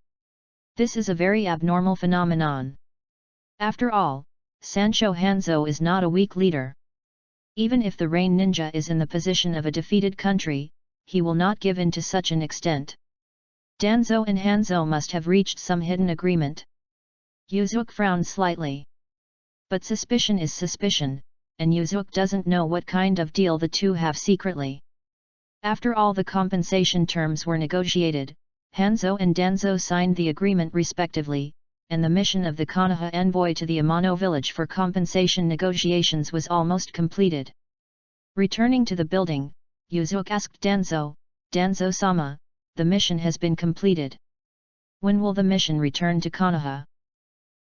This is a very abnormal phenomenon. After all, Sancho Hanzo is not a weak leader. Even if the Rain Ninja is in the position of a defeated country, he will not give in to such an extent. Danzo and Hanzo must have reached some hidden agreement. Yuzuki frowned slightly. But suspicion is suspicion, and Yuzuki doesn't know what kind of deal the two have secretly. After all the compensation terms were negotiated, Hanzo and Danzo signed the agreement respectively, and the mission of the Konoha envoy to the Amano village for compensation negotiations was almost completed. Returning to the building, Yuzuki asked Danzo, Danzo-sama, the mission has been completed. When will the mission return to Konoha?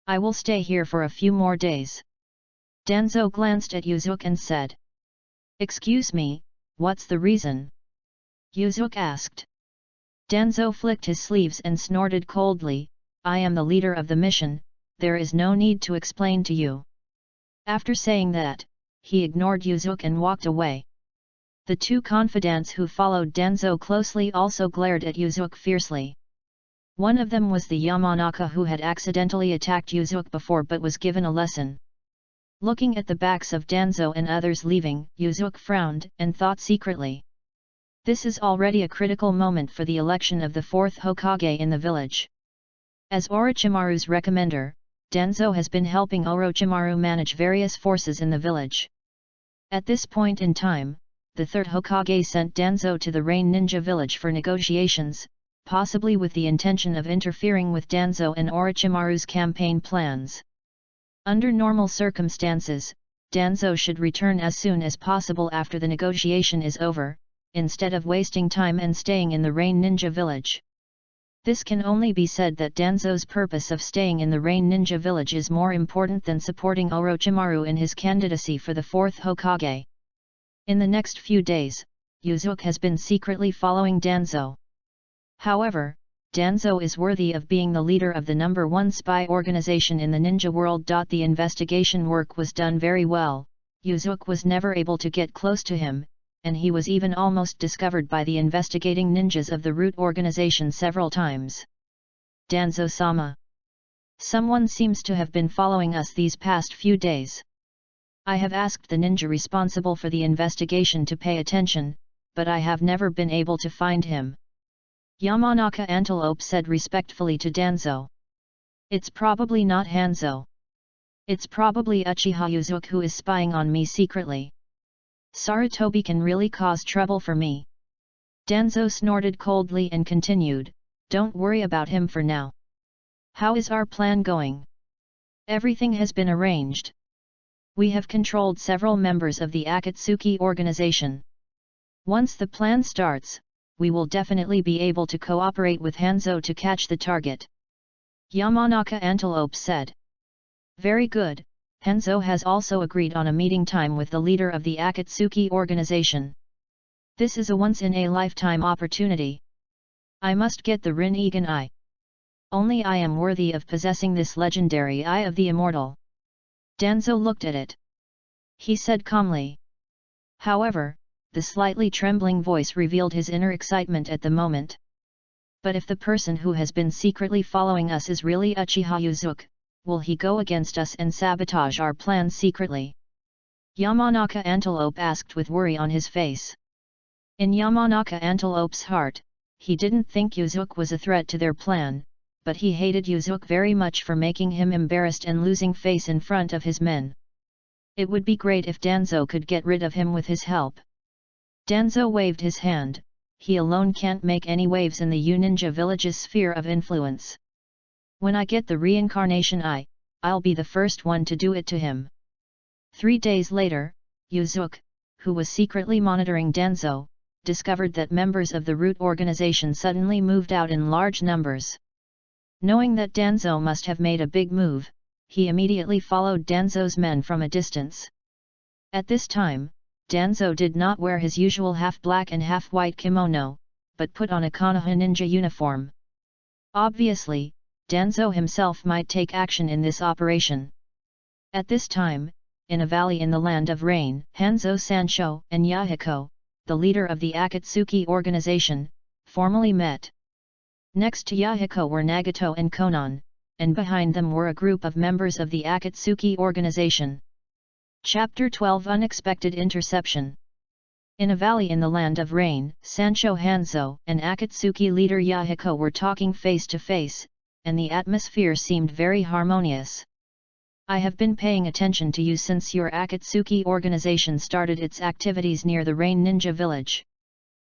I will stay here for a few more days. Danzo glanced at Yuzuki and said. Excuse me, what's the reason? Yuzuki asked. Danzo flicked his sleeves and snorted coldly, I am the leader of the mission, there is no need to explain to you. After saying that, he ignored Yuzuki and walked away. The two confidants who followed Danzo closely also glared at Yuzuki fiercely. One of them was the Yamanaka who had accidentally attacked Yuzuki before but was given a lesson. Looking at the backs of Danzo and others leaving, Yuzuki frowned and thought secretly. This is already a critical moment for the election of the fourth Hokage in the village. As Orochimaru's recommender, Danzo has been helping Orochimaru manage various forces in the village. At this point in time, the third Hokage sent Danzo to the Rain Ninja village for negotiations, possibly with the intention of interfering with Danzo and Orochimaru's campaign plans. Under normal circumstances, Danzo should return as soon as possible after the negotiation is over, instead of wasting time and staying in the Rain Ninja village. This can only be said that Danzo's purpose of staying in the Rain Ninja village is more important than supporting Orochimaru in his candidacy for the fourth Hokage. In the next few days, Yuzuki has been secretly following Danzo. However, Danzo is worthy of being the leader of the #1 spy organization in the ninja world. The investigation work was done very well. Yuzuki was never able to get close to him, and he was even almost discovered by the investigating ninjas of the root organization several times. Danzo-sama. Someone seems to have been following us these past few days. I have asked the ninja responsible for the investigation to pay attention, but I have never been able to find him. Yamanaka Antelope said respectfully to Danzo. It's probably not Hanzo. It's probably Uchiha Yuzuki who is spying on me secretly. Sarutobi can really cause trouble for me. Danzo snorted coldly and continued, don't worry about him for now. How is our plan going? Everything has been arranged. We have controlled several members of the Akatsuki organization. Once the plan starts, we will definitely be able to cooperate with Hanzo to catch the target. Yamanaka Antelope said. Very good, Hanzo has also agreed on a meeting time with the leader of the Akatsuki organization. This is a once-in-a-lifetime opportunity. I must get the Rinnegan Eye. Only I am worthy of possessing this legendary Eye of the Immortal. Danzo looked at it. He said calmly. However, the slightly trembling voice revealed his inner excitement at the moment. But if the person who has been secretly following us is really Uchiha Yuzuki, will he go against us and sabotage our plans secretly? Yamanaka Antelope asked with worry on his face. In Yamanaka Antelope's heart, he didn't think Yuzuki was a threat to their plan, but he hated Yuzuki very much for making him embarrassed and losing face in front of his men. It would be great if Danzo could get rid of him with his help. Danzo waved his hand. He alone can't make any waves in the U-Ninja village's sphere of influence. When I get the reincarnation eye, I'll be the first one to do it to him. 3 days later, Yuzuki, who was secretly monitoring Danzo, discovered that members of the root organization suddenly moved out in large numbers. Knowing that Danzo must have made a big move, he immediately followed Danzo's men from a distance. At this time, Danzo did not wear his usual half-black and half-white kimono, but put on a Konoha ninja uniform. Obviously, Danzo himself might take action in this operation. At this time, in a valley in the land of rain, Hanzo Sancho and Yahiko, the leader of the Akatsuki organization, formally met. Next to Yahiko were Nagato and Konan, and behind them were a group of members of the Akatsuki organization. Chapter 12 Unexpected Interception. In a valley in the land of rain, Sancho Hanzo and Akatsuki leader Yahiko were talking face to face, and the atmosphere seemed very harmonious. I have been paying attention to you since your Akatsuki organization started its activities near the Rain Ninja village.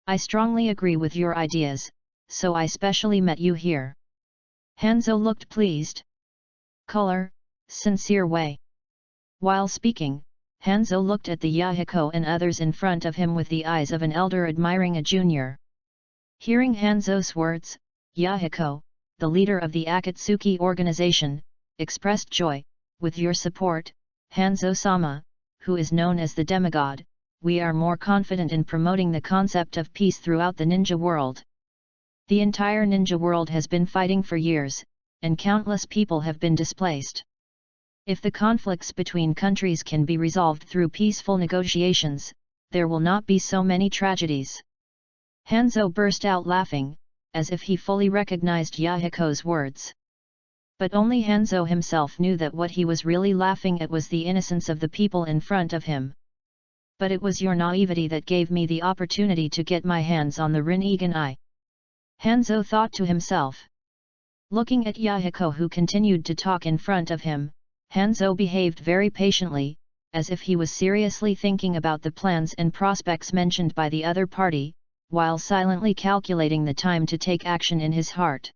I strongly agree with your ideas, so I specially met you here. Hanzo looked pleased. Color, sincere way. While speaking, Hanzo looked at the Yahiko and others in front of him with the eyes of an elder admiring a junior. Hearing Hanzo's words, Yahiko, the leader of the Akatsuki organization, expressed joy. With your support, Hanzo-sama, who is known as the demigod, we are more confident in promoting the concept of peace throughout the ninja world. The entire ninja world has been fighting for years, and countless people have been displaced. If the conflicts between countries can be resolved through peaceful negotiations, there will not be so many tragedies. Hanzo burst out laughing, as if he fully recognized Yahiko's words. But only Hanzo himself knew that what he was really laughing at was the innocence of the people in front of him. But it was your naivety that gave me the opportunity to get my hands on the Rinnegan Eye. Hanzo thought to himself. Looking at Yahiko who continued to talk in front of him, Hanzo behaved very patiently, as if he was seriously thinking about the plans and prospects mentioned by the other party, while silently calculating the time to take action in his heart.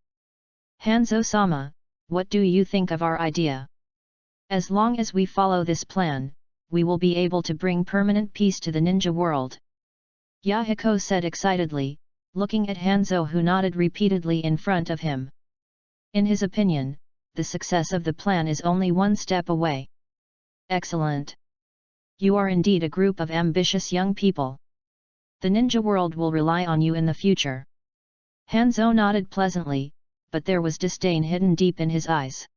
Hanzo-sama, what do you think of our idea? As long as we follow this plan, we will be able to bring permanent peace to the ninja world. Yahiko said excitedly, looking at Hanzo who nodded repeatedly in front of him. In his opinion, the success of the plan is only one step away. Excellent! You are indeed a group of ambitious young people. The ninja world will rely on you in the future. Hanzo nodded pleasantly, but there was disdain hidden deep in his eyes.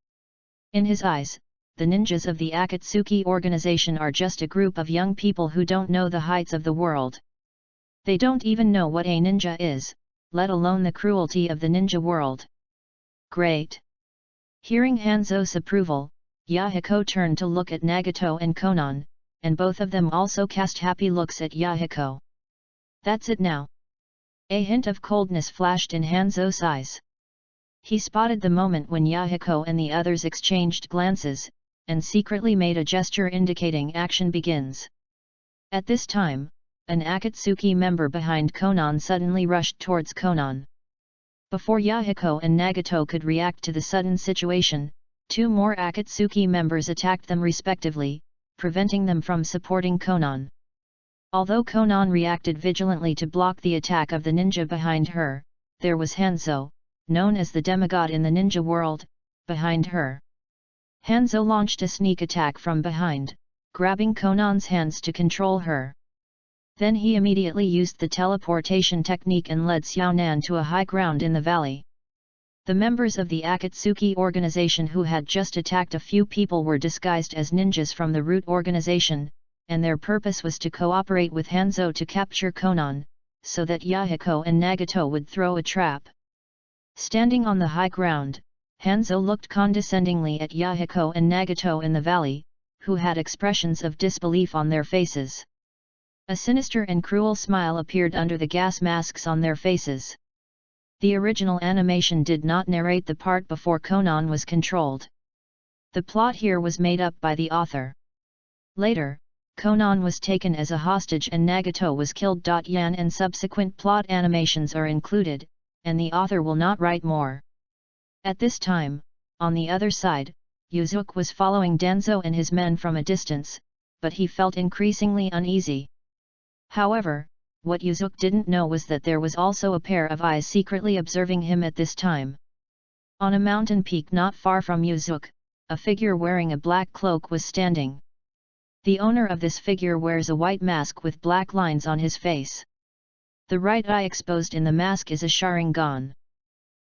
In his eyes, the ninjas of the Akatsuki organization are just a group of young people who don't know the heights of the world. They don't even know what a ninja is, let alone the cruelty of the ninja world. Great! Hearing Hanzo's approval, Yahiko turned to look at Nagato and Konan, and both of them also cast happy looks at Yahiko. That's it now. A hint of coldness flashed in Hanzo's eyes. He spotted the moment when Yahiko and the others exchanged glances, and secretly made a gesture indicating action begins. At this time, an Akatsuki member behind Konan suddenly rushed towards Konan. Before Yahiko and Nagato could react to the sudden situation, two more Akatsuki members attacked them respectively, preventing them from supporting Konan. Although Konan reacted vigilantly to block the attack of the ninja behind her, there was Hanzo, known as the demigod in the ninja world, behind her. Hanzo launched a sneak attack from behind, grabbing Konan's hands to control her. Then he immediately used the teleportation technique and led Xiaonan to a high ground in the valley. The members of the Akatsuki organization who had just attacked a few people were disguised as ninjas from the root organization, and their purpose was to cooperate with Hanzo to capture Konan, so that Yahiko and Nagato would throw a trap. Standing on the high ground, Hanzo looked condescendingly at Yahiko and Nagato in the valley, who had expressions of disbelief on their faces. A sinister and cruel smile appeared under the gas masks on their faces. The original animation did not narrate the part before Konan was controlled. The plot here was made up by the author. Later, Konan was taken as a hostage and Nagato was killed. Yan and subsequent plot animations are included, and the author will not write more. At this time, on the other side, Yuzuki was following Danzo and his men from a distance, but he felt increasingly uneasy. However, what Yuzuki didn't know was that there was also a pair of eyes secretly observing him at this time. On a mountain peak not far from Yuzuki, a figure wearing a black cloak was standing. The owner of this figure wears a white mask with black lines on his face. The right eye exposed in the mask is a Sharingan.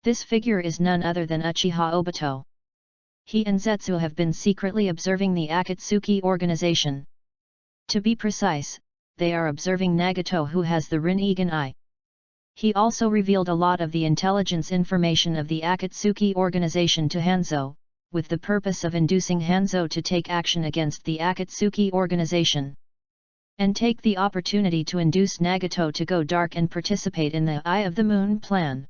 This figure is none other than Uchiha Obito. He and Zetsu have been secretly observing the Akatsuki organization. To be precise, they are observing Nagato, who has the Rinnegan eye. He also revealed a lot of the intelligence information of the Akatsuki organization to Hanzo, with the purpose of inducing Hanzo to take action against the Akatsuki organization. And take the opportunity to induce Nagato to go dark and participate in the Eye of the Moon plan.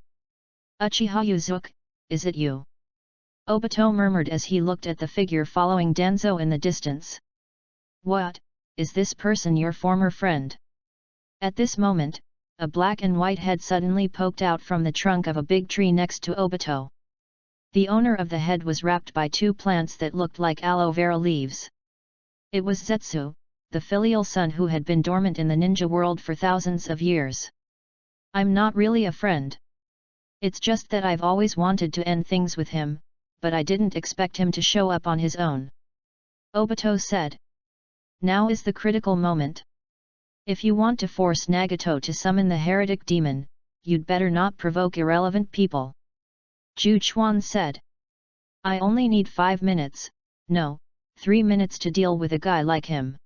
Uchiha Yuzuki, is it you? Obito murmured as he looked at the figure following Danzo in the distance. What, is this person your former friend? At this moment, a black and white head suddenly poked out from the trunk of a big tree next to Obito. The owner of the head was wrapped by two plants that looked like aloe vera leaves. It was Zetsu, the filial son who had been dormant in the ninja world for thousands of years. I'm not really a friend. It's just that I've always wanted to end things with him, but I didn't expect him to show up on his own. Obito said. Now is the critical moment. If you want to force Nagato to summon the heretic demon, you'd better not provoke irrelevant people. Ju Chuan said. I only need 5 minutes, no, 3 minutes to deal with a guy like him.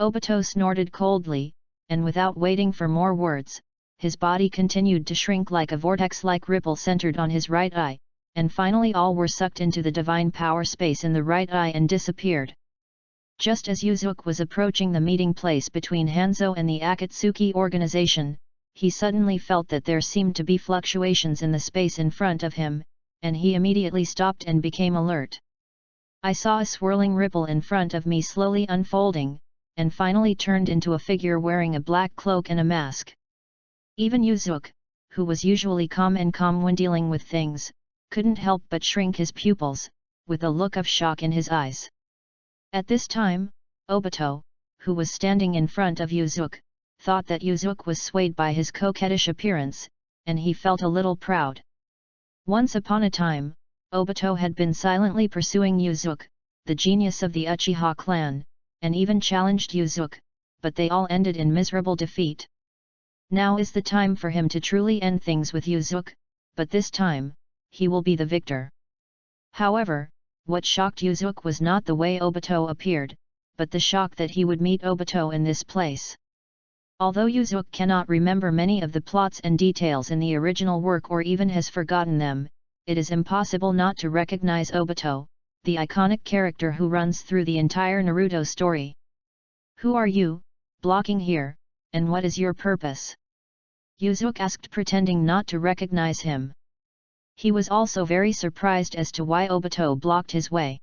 Obito snorted coldly, and without waiting for more words, his body continued to shrink like a vortex-like ripple centered on his right eye, and finally all were sucked into the divine power space in the right eye and disappeared. Just as Yuzuki was approaching the meeting place between Hanzo and the Akatsuki organization, he suddenly felt that there seemed to be fluctuations in the space in front of him, and he immediately stopped and became alert. I saw a swirling ripple in front of me slowly unfolding, and finally turned into a figure wearing a black cloak and a mask. Even Yuzuki, who was usually calm when dealing with things, couldn't help but shrink his pupils, with a look of shock in his eyes. At this time, Obito, who was standing in front of Yuzuki, thought that Yuzuki was swayed by his coquettish appearance, and he felt a little proud. Once upon a time, Obito had been silently pursuing Yuzuki, the genius of the Uchiha clan, and even challenged Yuzuki, but they all ended in miserable defeat. Now is the time for him to truly end things with Yuzuki, but this time, he will be the victor. However, what shocked Yuzuki was not the way Obito appeared, but the shock that he would meet Obito in this place. Although Yuzuki cannot remember many of the plots and details in the original work or even has forgotten them, it is impossible not to recognize Obito, the iconic character who runs through the entire Naruto story. "Who are you, blocking here, and what is your purpose?" Yuzuki asked, pretending not to recognize him. He was also very surprised as to why Obito blocked his way.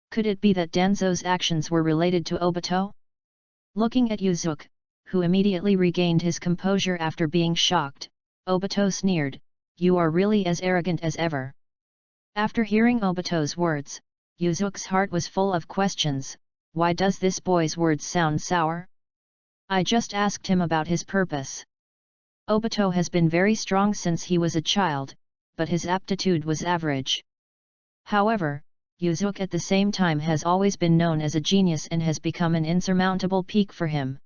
Could it be that Danzo's actions were related to Obito? Looking at Yuzuki, who immediately regained his composure after being shocked, Obito sneered, "You are really as arrogant as ever." After hearing Obito's words, Yuzuki's heart was full of questions. Why does this boy's words sound sour? I just asked him about his purpose. Obito has been very strong since he was a child, but his aptitude was average. However, Yuzuki at the same time has always been known as a genius and has become an insurmountable peak for him.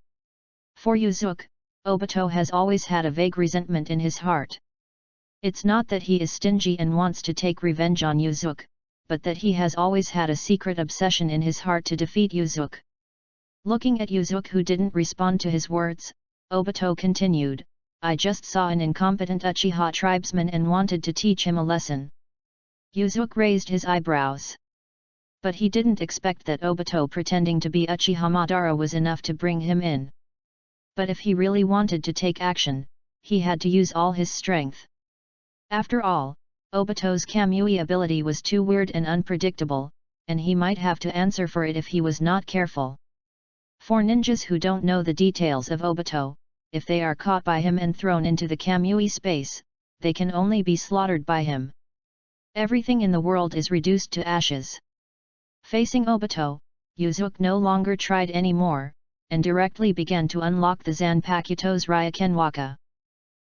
For Yuzuki, Obito has always had a vague resentment in his heart. It's not that he is stingy and wants to take revenge on Yuzuki, but that he has always had a secret obsession in his heart to defeat Yuzuki. Looking at Yuzuki, who didn't respond to his words, Obito continued, "I just saw an incompetent Uchiha tribesman and wanted to teach him a lesson." Yuzuki raised his eyebrows. But he didn't expect that Obito pretending to be Uchiha Madara was enough to bring him in. But if he really wanted to take action, he had to use all his strength. After all, Obito's Kamui ability was too weird and unpredictable, and he might have to answer for it if he was not careful. For ninjas who don't know the details of Obito, if they are caught by him and thrown into the Kamui space, they can only be slaughtered by him. Everything in the world is reduced to ashes. Facing Obito, Yuzuki no longer tried anymore, and directly began to unlock the Zanpakuto's Ryoken Waka.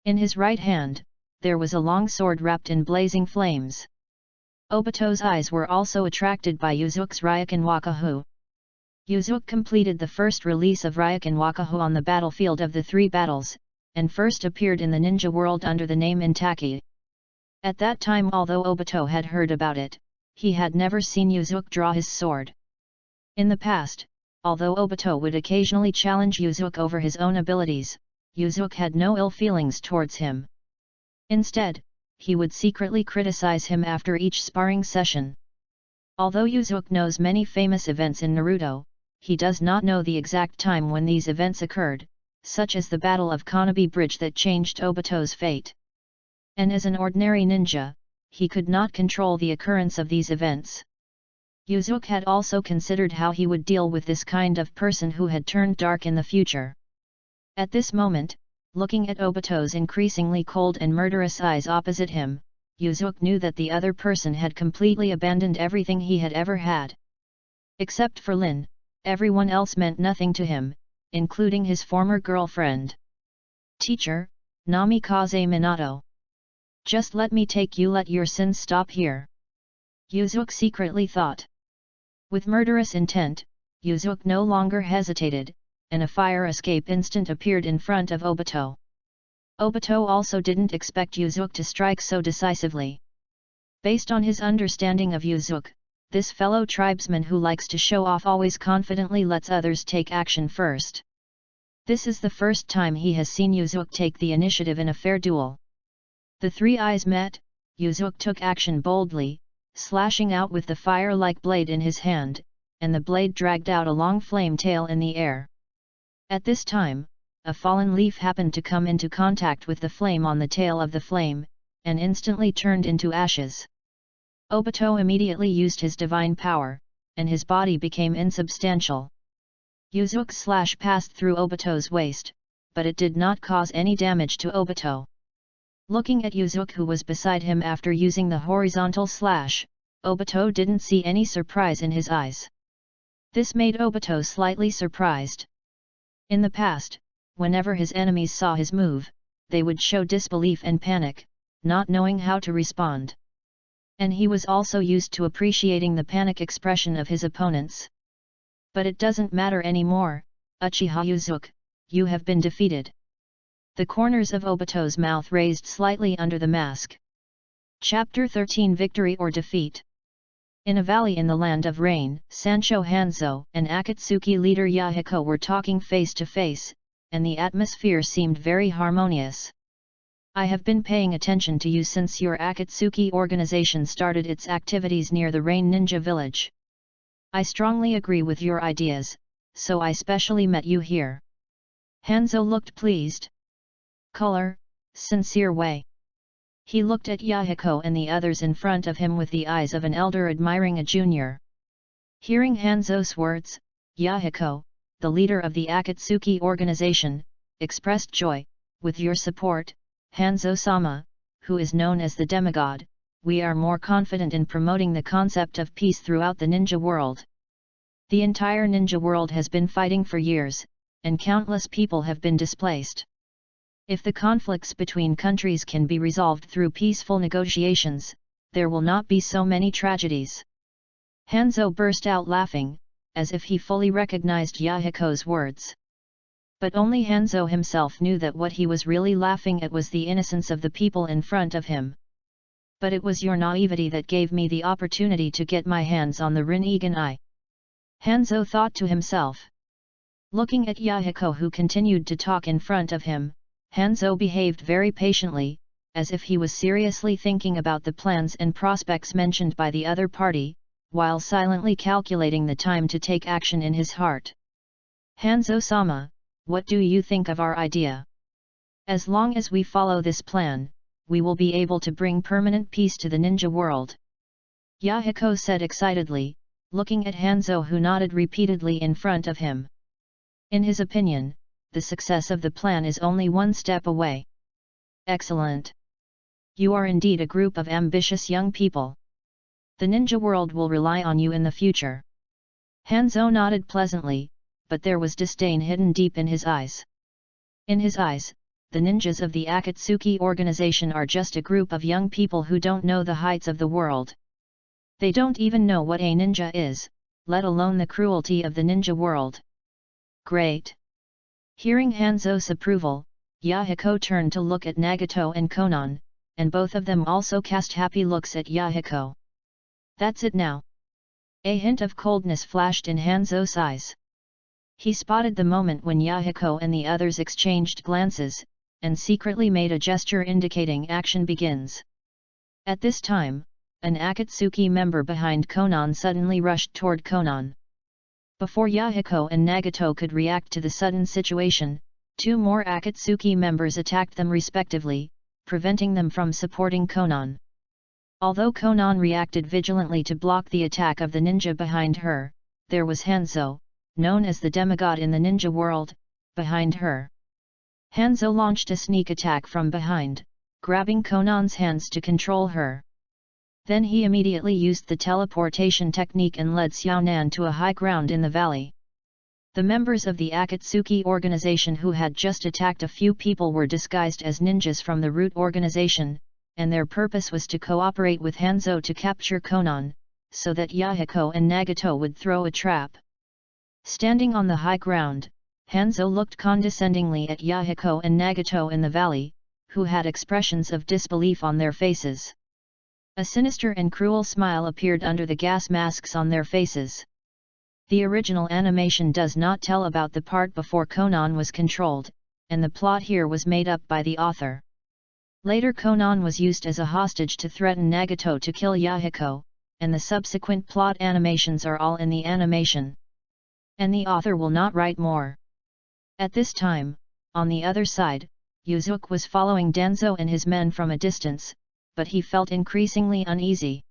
In his right hand, there was a long sword wrapped in blazing flames. Obito's eyes were also attracted by Yuzuki's Ryoken Wakahu. Yuzuki completed the first release of Ryoken Wakahu on the battlefield of the three battles, and first appeared in the ninja world under the name Intaki. At that time, although Obito had heard about it, he had never seen Yuzuki draw his sword. In the past, although Obito would occasionally challenge Yuzuki over his own abilities, Yuzuki had no ill feelings towards him. Instead, he would secretly criticize him after each sparring session. Although Yuzuki knows many famous events in Naruto, he does not know the exact time when these events occurred, such as the Battle of Konoha Bridge that changed Obito's fate. And as an ordinary ninja, he could not control the occurrence of these events. Yuzuki had also considered how he would deal with this kind of person who had turned dark in the future. At this moment, looking at Obito's increasingly cold and murderous eyes opposite him, Yuzuki knew that the other person had completely abandoned everything he had ever had. Except for Lin, everyone else meant nothing to him, including his former girlfriend. "Teacher, Namikaze Minato. Just let me take you, let your sins stop here," Yuzuki secretly thought. With murderous intent, Yuzuki no longer hesitated, and a fire escape instant appeared in front of Obito. Obito also didn't expect Yuzuki to strike so decisively. Based on his understanding of Yuzuki, this fellow tribesman who likes to show off always confidently lets others take action first. This is the first time he has seen Yuzuki take the initiative in a fair duel. The three eyes met, Yuzuki took action boldly, slashing out with the fire-like blade in his hand, and the blade dragged out a long flame tail in the air. At this time, a fallen leaf happened to come into contact with the flame on the tail of the flame, and instantly turned into ashes. Obito immediately used his divine power, and his body became insubstantial. Yuzuki's slash passed through Obito's waist, but it did not cause any damage to Obito. Looking at Yuzuki, who was beside him after using the horizontal slash, Obito didn't see any surprise in his eyes. This made Obito slightly surprised. In the past, whenever his enemies saw his move, they would show disbelief and panic, not knowing how to respond. And he was also used to appreciating the panic expression of his opponents. But it doesn't matter anymore, Uchiha Yuzuki, you have been defeated. The corners of Obito's mouth raised slightly under the mask. Chapter 13 Victory or Defeat. In a valley in the land of rain, Sancho Hanzo and Akatsuki leader Yahiko were talking face to face, and the atmosphere seemed very harmonious. I have been paying attention to you since your Akatsuki organization started its activities near the Rain Ninja Village. I strongly agree with your ideas, so I specially met you here. Hanzo looked pleased. Color, sincere way. He looked at Yahiko and the others in front of him with the eyes of an elder admiring a junior. Hearing Hanzo's words, Yahiko, the leader of the Akatsuki organization, expressed joy. With your support, Hanzo-sama, who is known as the demigod, we are more confident in promoting the concept of peace throughout the ninja world. The entire ninja world has been fighting for years, and countless people have been displaced. If the conflicts between countries can be resolved through peaceful negotiations, there will not be so many tragedies. Hanzo burst out laughing, as if he fully recognized Yahiko's words. But only Hanzo himself knew that what he was really laughing at was the innocence of the people in front of him. But it was your naivety that gave me the opportunity to get my hands on the Rinnegan Eye. Hanzo thought to himself. Looking at Yahiko, who continued to talk in front of him, Hanzo behaved very patiently, as if he was seriously thinking about the plans and prospects mentioned by the other party, while silently calculating the time to take action in his heart. Hanzo-sama, what do you think of our idea? As long as we follow this plan, we will be able to bring permanent peace to the ninja world. Yahiko said excitedly, looking at Hanzo, who nodded repeatedly in front of him. In his opinion, the success of the plan is only one step away. Excellent! You are indeed a group of ambitious young people. The ninja world will rely on you in the future. Hanzo nodded pleasantly, but there was disdain hidden deep in his eyes. In his eyes, the ninjas of the Akatsuki organization are just a group of young people who don't know the heights of the world. They don't even know what a ninja is, let alone the cruelty of the ninja world. Great! Hearing Hanzo's approval, Yahiko turned to look at Nagato and Konan, and both of them also cast happy looks at Yahiko. That's it now. A hint of coldness flashed in Hanzo's eyes. He spotted the moment when Yahiko and the others exchanged glances, and secretly made a gesture indicating action begins. At this time, an Akatsuki member behind Konan suddenly rushed toward Konan. Before Yahiko and Nagato could react to the sudden situation, two more Akatsuki members attacked them respectively, preventing them from supporting Konan. Although Konan reacted vigilantly to block the attack of the ninja behind her, there was Hanzo, known as the demigod in the ninja world, behind her. Hanzo launched a sneak attack from behind, grabbing Konan's hands to control her. Then he immediately used the teleportation technique and led Xiaonan to a high ground in the valley. The members of the Akatsuki organization who had just attacked a few people were disguised as ninjas from the root organization, and their purpose was to cooperate with Hanzo to capture Konan, so that Yahiko and Nagato would throw a trap. Standing on the high ground, Hanzo looked condescendingly at Yahiko and Nagato in the valley, who had expressions of disbelief on their faces. A sinister and cruel smile appeared under the gas masks on their faces. The original animation does not tell about the part before Konan was controlled, and the plot here was made up by the author. Later Konan was used as a hostage to threaten Nagato to kill Yahiko, and the subsequent plot animations are all in the animation. And the author will not write more. At this time, on the other side, Yuzuki was following Danzo and his men from a distance, but he felt increasingly uneasy.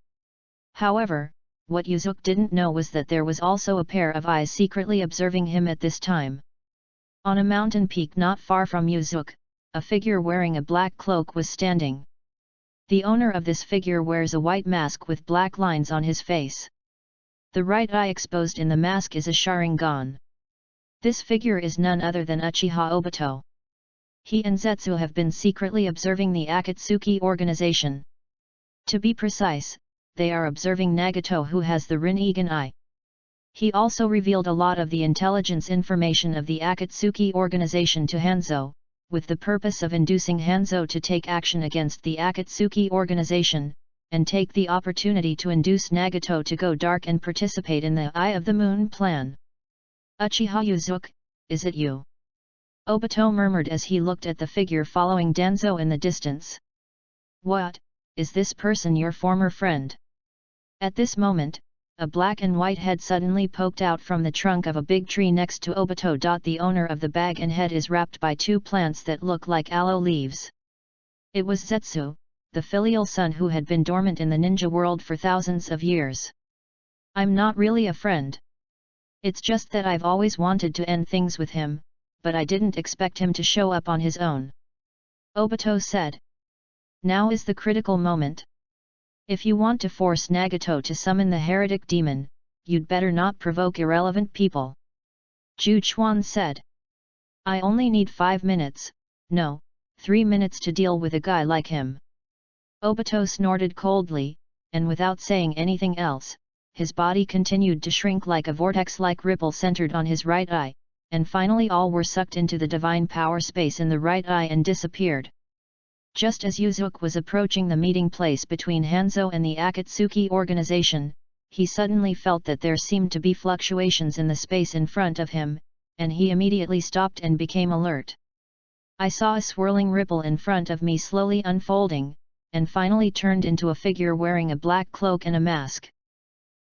However, what Yuzuki didn't know was that there was also a pair of eyes secretly observing him at this time. On a mountain peak not far from Yuzuki, a figure wearing a black cloak was standing. The owner of this figure wears a white mask with black lines on his face. The right eye exposed in the mask is a Sharingan. This figure is none other than Uchiha Obito. He and Zetsu have been secretly observing the Akatsuki organization. To be precise, they are observing Nagato, who has the Rinnegan Eye. He also revealed a lot of the intelligence information of the Akatsuki organization to Hanzo, with the purpose of inducing Hanzo to take action against the Akatsuki organization, and take the opportunity to induce Nagato to go dark and participate in the Eye of the Moon plan. Uchiha Yuzuki, is it you? Obito murmured as he looked at the figure following Danzo in the distance. What, is this person your former friend? At this moment, a black and white head suddenly poked out from the trunk of a big tree next to Obito. The owner of the bag and head is wrapped by two plants that look like aloe leaves. It was Zetsu, the filial son who had been dormant in the ninja world for thousands of years. I'm not really a friend. It's just that I've always wanted to end things with him, but I didn't expect him to show up on his own. Obito said. Now is the critical moment. If you want to force Nagato to summon the heretic demon, you'd better not provoke irrelevant people. Ju Chuan said. I only need 5 minutes, no, 3 minutes to deal with a guy like him. Obito snorted coldly, and without saying anything else, his body continued to shrink like a vortex-like ripple centered on his right eye, and finally all were sucked into the divine power space in the right eye and disappeared. Just as Yuzuki was approaching the meeting place between Hanzo and the Akatsuki organization, he suddenly felt that there seemed to be fluctuations in the space in front of him, and he immediately stopped and became alert. I saw a swirling ripple in front of me slowly unfolding, and finally turned into a figure wearing a black cloak and a mask.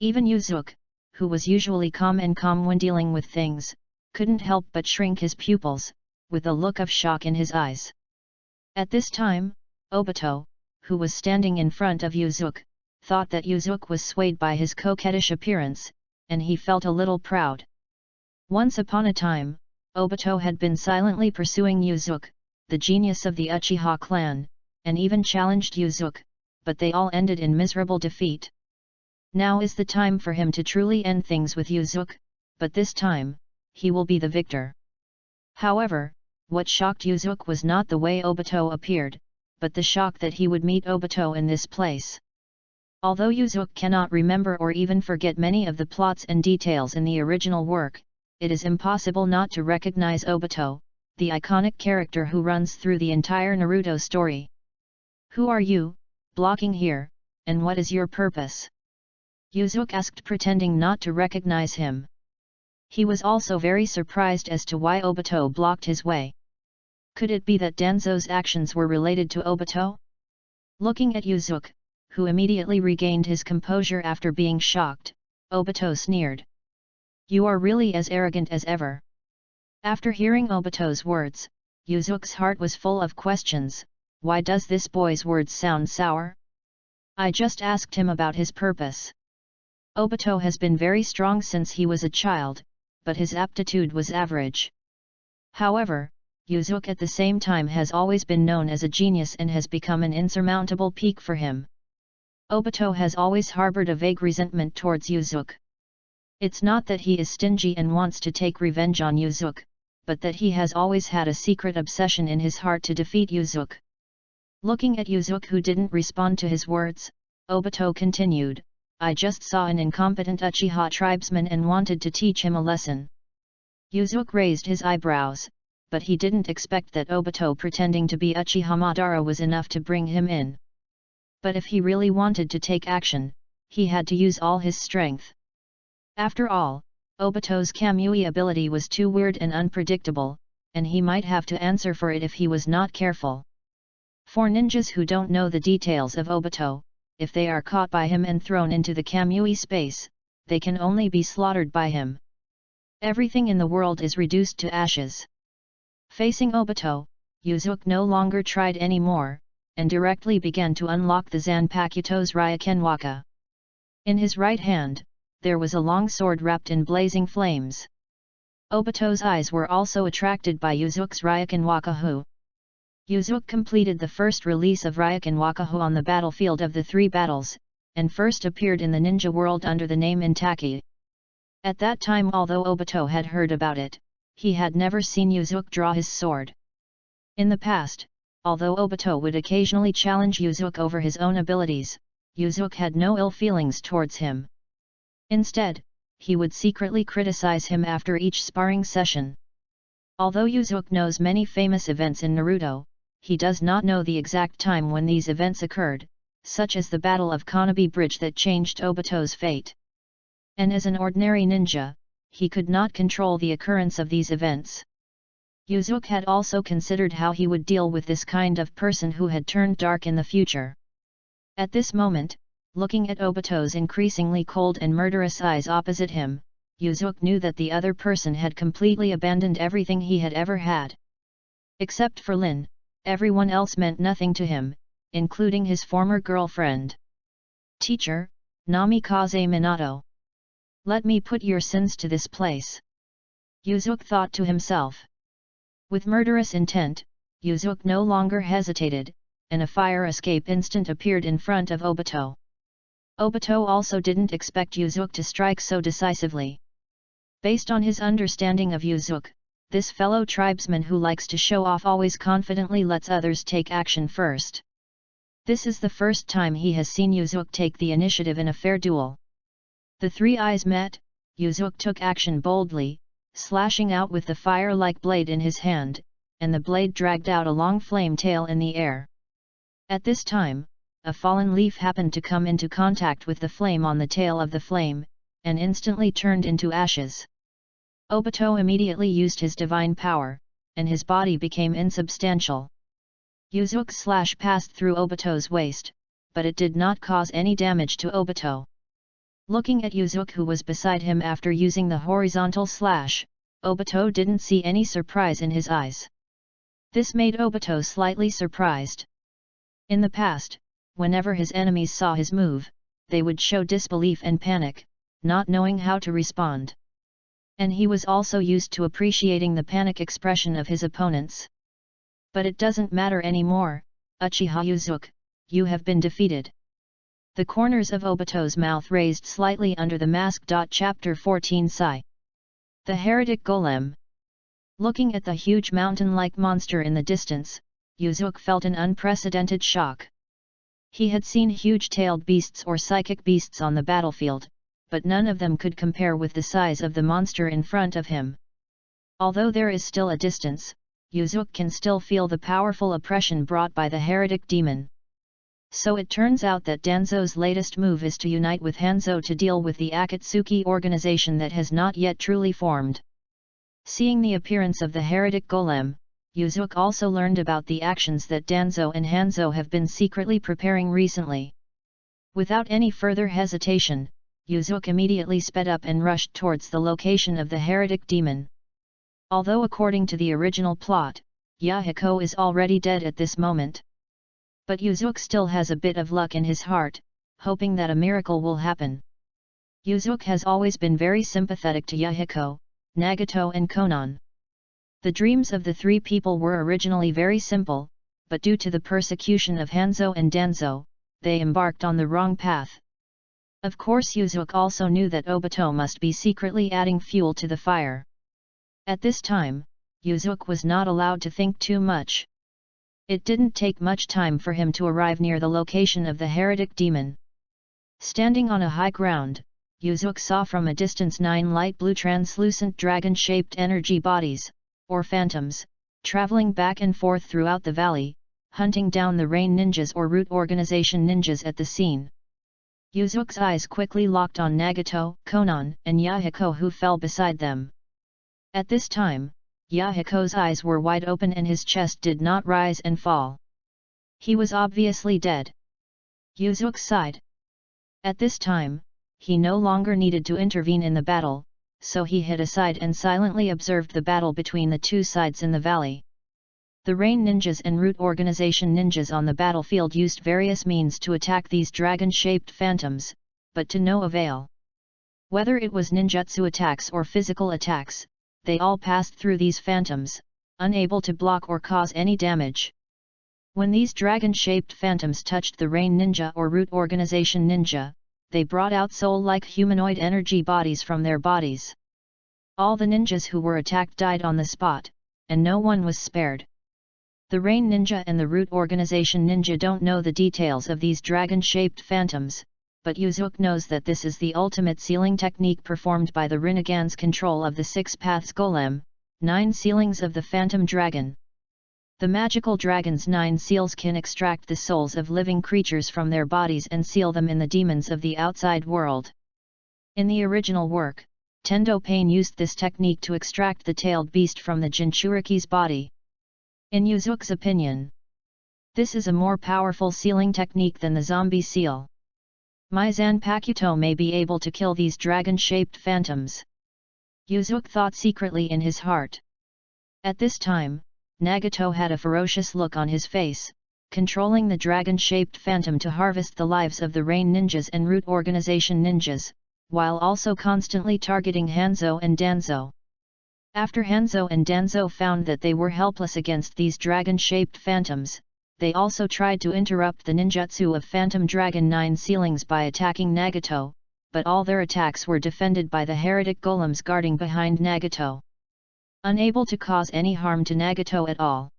Even Yuzuki, who was usually calm when dealing with things, couldn't help but shrink his pupils, with a look of shock in his eyes. At this time, Obito, who was standing in front of Yuzuki, thought that Yuzuki was swayed by his coquettish appearance, and he felt a little proud. Once upon a time, Obito had been silently pursuing Yuzuki, the genius of the Uchiha clan, and even challenged Yuzuki, but they all ended in miserable defeat. Now is the time for him to truly end things with Yuzuki, but this time, he will be the victor. However, what shocked Yuzuki was not the way Obito appeared, but the shock that he would meet Obito in this place. Although Yuzuki cannot remember or even forget many of the plots and details in the original work, it is impossible not to recognize Obito, the iconic character who runs through the entire Naruto story. Who are you, blocking here, and what is your purpose? Yuzuki asked, pretending not to recognize him. He was also very surprised as to why Obito blocked his way. Could it be that Danzo's actions were related to Obito? Looking at Yuzuki, who immediately regained his composure after being shocked, Obito sneered. You are really as arrogant as ever. After hearing Obito's words, Yuzuki's heart was full of questions. Why does this boy's words sound sour? I just asked him about his purpose. Obito has been very strong since he was a child, but his aptitude was average. However, Yuzuki at the same time has always been known as a genius and has become an insurmountable peak for him. Obito has always harbored a vague resentment towards Yuzuki. It's not that he is stingy and wants to take revenge on Yuzuki, but that he has always had a secret obsession in his heart to defeat Yuzuki. Looking at Yuzuki, who didn't respond to his words, Obito continued, I just saw an incompetent Uchiha tribesman and wanted to teach him a lesson. Yuzuki raised his eyebrows, but he didn't expect that Obito pretending to be Uchiha Madara was enough to bring him in. But if he really wanted to take action, he had to use all his strength. After all, Obito's Kamui ability was too weird and unpredictable, and he might have to answer for it if he was not careful. For ninjas who don't know the details of Obito, if they are caught by him and thrown into the Kamui space, they can only be slaughtered by him. Everything in the world is reduced to ashes. Facing Obito, Yuzuki no longer tried anymore, and directly began to unlock the Zanpakuto's Ryokenwaka. In his right hand, there was a long sword wrapped in blazing flames. Obito's eyes were also attracted by Yuzuki's Ryokenwaka. Yuzuki completed the first release of Ryokenwaka on the battlefield of the three battles, and first appeared in the ninja world under the name Intaki. At that time, although Obito had heard about it, he had never seen Yuzuki draw his sword. In the past, although Obito would occasionally challenge Yuzuki over his own abilities, Yuzuki had no ill feelings towards him. Instead, he would secretly criticize him after each sparring session. Although Yuzuki knows many famous events in Naruto, he does not know the exact time when these events occurred, such as the Battle of Konoha Bridge that changed Obito's fate. And as an ordinary ninja, he could not control the occurrence of these events. Yuzuki had also considered how he would deal with this kind of person who had turned dark in the future. At this moment, looking at Obito's increasingly cold and murderous eyes opposite him, Yuzuki knew that the other person had completely abandoned everything he had ever had. Except for Lin, everyone else meant nothing to him, including his former girlfriend. Teacher, Namikaze Minato. Let me put your sins to this place. Yuzuki thought to himself. With murderous intent, Yuzuki no longer hesitated, and a fire escape instant appeared in front of Obito. Obito also didn't expect Yuzuki to strike so decisively. Based on his understanding of Yuzuki, this fellow tribesman who likes to show off always confidently lets others take action first. This is the first time he has seen Yuzuki take the initiative in a fair duel. The three eyes met, Yuzuki took action boldly, slashing out with the fire-like blade in his hand, and the blade dragged out a long flame tail in the air. At this time, a fallen leaf happened to come into contact with the flame on the tail of the flame, and instantly turned into ashes. Obito immediately used his divine power, and his body became insubstantial. Yuzuki's slash passed through Obito's waist, but it did not cause any damage to Obito. Looking at Yuzuki who was beside him after using the horizontal slash, Obito didn't see any surprise in his eyes. This made Obito slightly surprised. In the past, whenever his enemies saw his move, they would show disbelief and panic, not knowing how to respond. And he was also used to appreciating the panic expression of his opponents. But it doesn't matter anymore, Uchiha Yuzuki, you have been defeated. The corners of Obito's mouth raised slightly under the mask. Chapter 14 Sai. The Heretic Golem. Looking at the huge mountain-like monster in the distance, Yuzuki felt an unprecedented shock. He had seen huge-tailed beasts or psychic beasts on the battlefield, but none of them could compare with the size of the monster in front of him. Although there is still a distance, Yuzuki can still feel the powerful oppression brought by the heretic demon. So it turns out that Danzo's latest move is to unite with Hanzo to deal with the Akatsuki organization that has not yet truly formed. Seeing the appearance of the heretic golem, Yuzuki also learned about the actions that Danzo and Hanzo have been secretly preparing recently. Without any further hesitation, Yuzuki immediately sped up and rushed towards the location of the heretic demon. Although according to the original plot, Yahiko is already dead at this moment. But Yuzuki still has a bit of luck in his heart, hoping that a miracle will happen. Yuzuki has always been very sympathetic to Yahiko, Nagato and Konan. The dreams of the three people were originally very simple, but due to the persecution of Hanzo and Danzo, they embarked on the wrong path. Of course Yuzuki also knew that Obito must be secretly adding fuel to the fire. At this time, Yuzuki was not allowed to think too much. It didn't take much time for him to arrive near the location of the heretic demon. Standing on a high ground, Yuzuki saw from a distance 9 light blue translucent dragon-shaped energy bodies, or phantoms, traveling back and forth throughout the valley, hunting down the rain ninjas or root organization ninjas at the scene. Yuzuki's eyes quickly locked on Nagato, Konan, and Yahiko who fell beside them. At this time, Yahiko's eyes were wide open and his chest did not rise and fall. He was obviously dead. Yuzuki sighed. At this time, he no longer needed to intervene in the battle, so he hid aside and silently observed the battle between the two sides in the valley. The rain ninjas and root organization ninjas on the battlefield used various means to attack these dragon-shaped phantoms, but to no avail. Whether it was ninjutsu attacks or physical attacks, they all passed through these phantoms, unable to block or cause any damage. When these dragon-shaped phantoms touched the rain ninja or root organization ninja, they brought out soul-like humanoid energy bodies from their bodies. All the ninjas who were attacked died on the spot, and no one was spared. The rain ninja and the root organization ninja don't know the details of these dragon-shaped phantoms, but Yuzuki knows that this is the ultimate sealing technique performed by the Rinnegan's control of the Six Paths Golem, 9 Sealings of the Phantom Dragon. The magical dragon's 9 seals can extract the souls of living creatures from their bodies and seal them in the demons of the outside world. In the original work, Tendo Pain used this technique to extract the tailed beast from the Jinchuriki's body. In Yuzuki's opinion, this is a more powerful sealing technique than the zombie seal. Mizan Pakuto may be able to kill these dragon-shaped phantoms. Yuzuki thought secretly in his heart. At this time, Nagato had a ferocious look on his face, controlling the dragon-shaped phantom to harvest the lives of the Rain Ninjas and Root Organization Ninjas, while also constantly targeting Hanzo and Danzo. After Hanzo and Danzo found that they were helpless against these dragon-shaped phantoms, they also tried to interrupt the ninjutsu of Phantom Dragon 9 Sealings by attacking Nagato, but all their attacks were defended by the heretic golems guarding behind Nagato. Unable to cause any harm to Nagato at all.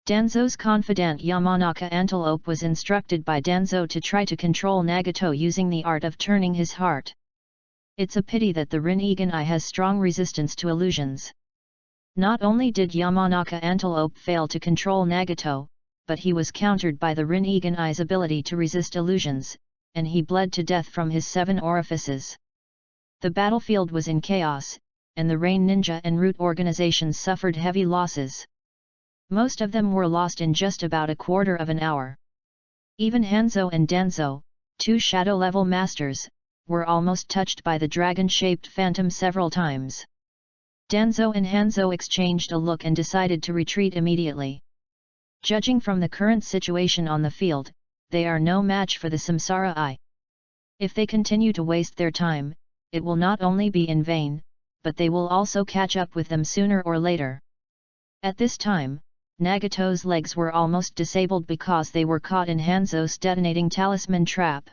Danzo's confidant Yamanaka Antelope was instructed by Danzo to try to control Nagato using the art of turning his heart. It's a pity that the Rinnegan Eye has strong resistance to illusions. Not only did Yamanaka Antelope fail to control Nagato, but he was countered by the Rinnegan Eye's ability to resist illusions, and he bled to death from his 7 orifices. The battlefield was in chaos, and the Rain Ninja and Root organizations suffered heavy losses. Most of them were lost in just about a quarter of an hour. Even Hanzo and Danzo, 2 shadow-level masters, were almost touched by the dragon-shaped phantom several times. Danzo and Hanzo exchanged a look and decided to retreat immediately. Judging from the current situation on the field, they are no match for the Samsara Eye. If they continue to waste their time, it will not only be in vain, but they will also catch up with them sooner or later. At this time, Nagato's legs were almost disabled because they were caught in Hanzo's detonating talisman trap.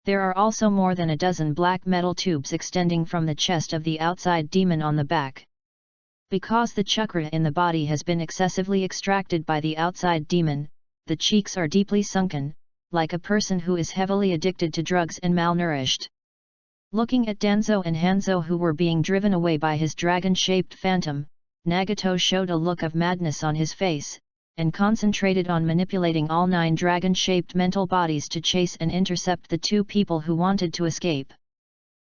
There are also more than a dozen black metal tubes extending from the chest of the outside demon on the back. Because the chakra in the body has been excessively extracted by the outside demon, the cheeks are deeply sunken, like a person who is heavily addicted to drugs and malnourished. Looking at Danzo and Hanzo who were being driven away by his dragon-shaped phantom, Nagato showed a look of madness on his face, and concentrated on manipulating all 9 dragon-shaped mental bodies to chase and intercept the 2 people who wanted to escape.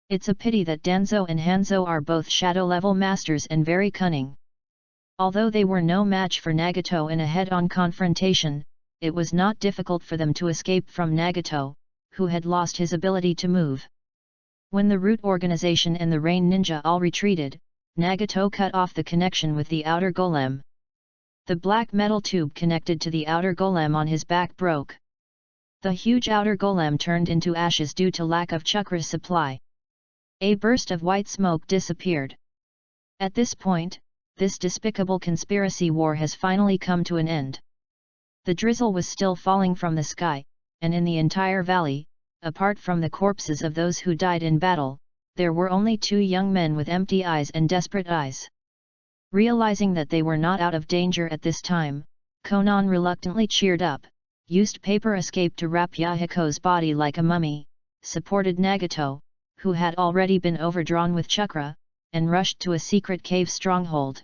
It's a pity that Danzo and Hanzo are both shadow-level masters and very cunning. Although they were no match for Nagato in a head-on confrontation, it was not difficult for them to escape from Nagato, who had lost his ability to move. When the Root Organization and the Rain Ninja all retreated, Nagato cut off the connection with the outer golem. The black metal tube connected to the outer golem on his back broke. The huge outer golem turned into ashes due to lack of chakra supply. A burst of white smoke disappeared. At this point, this despicable conspiracy war has finally come to an end. The drizzle was still falling from the sky, and in the entire valley, apart from the corpses of those who died in battle, there were only 2 young men with empty eyes and desperate eyes. Realizing that they were not out of danger at this time, Konan reluctantly cheered up, used paper escape to wrap Yahiko's body like a mummy, supported Nagato, who had already been overdrawn with chakra, and rushed to a secret cave stronghold.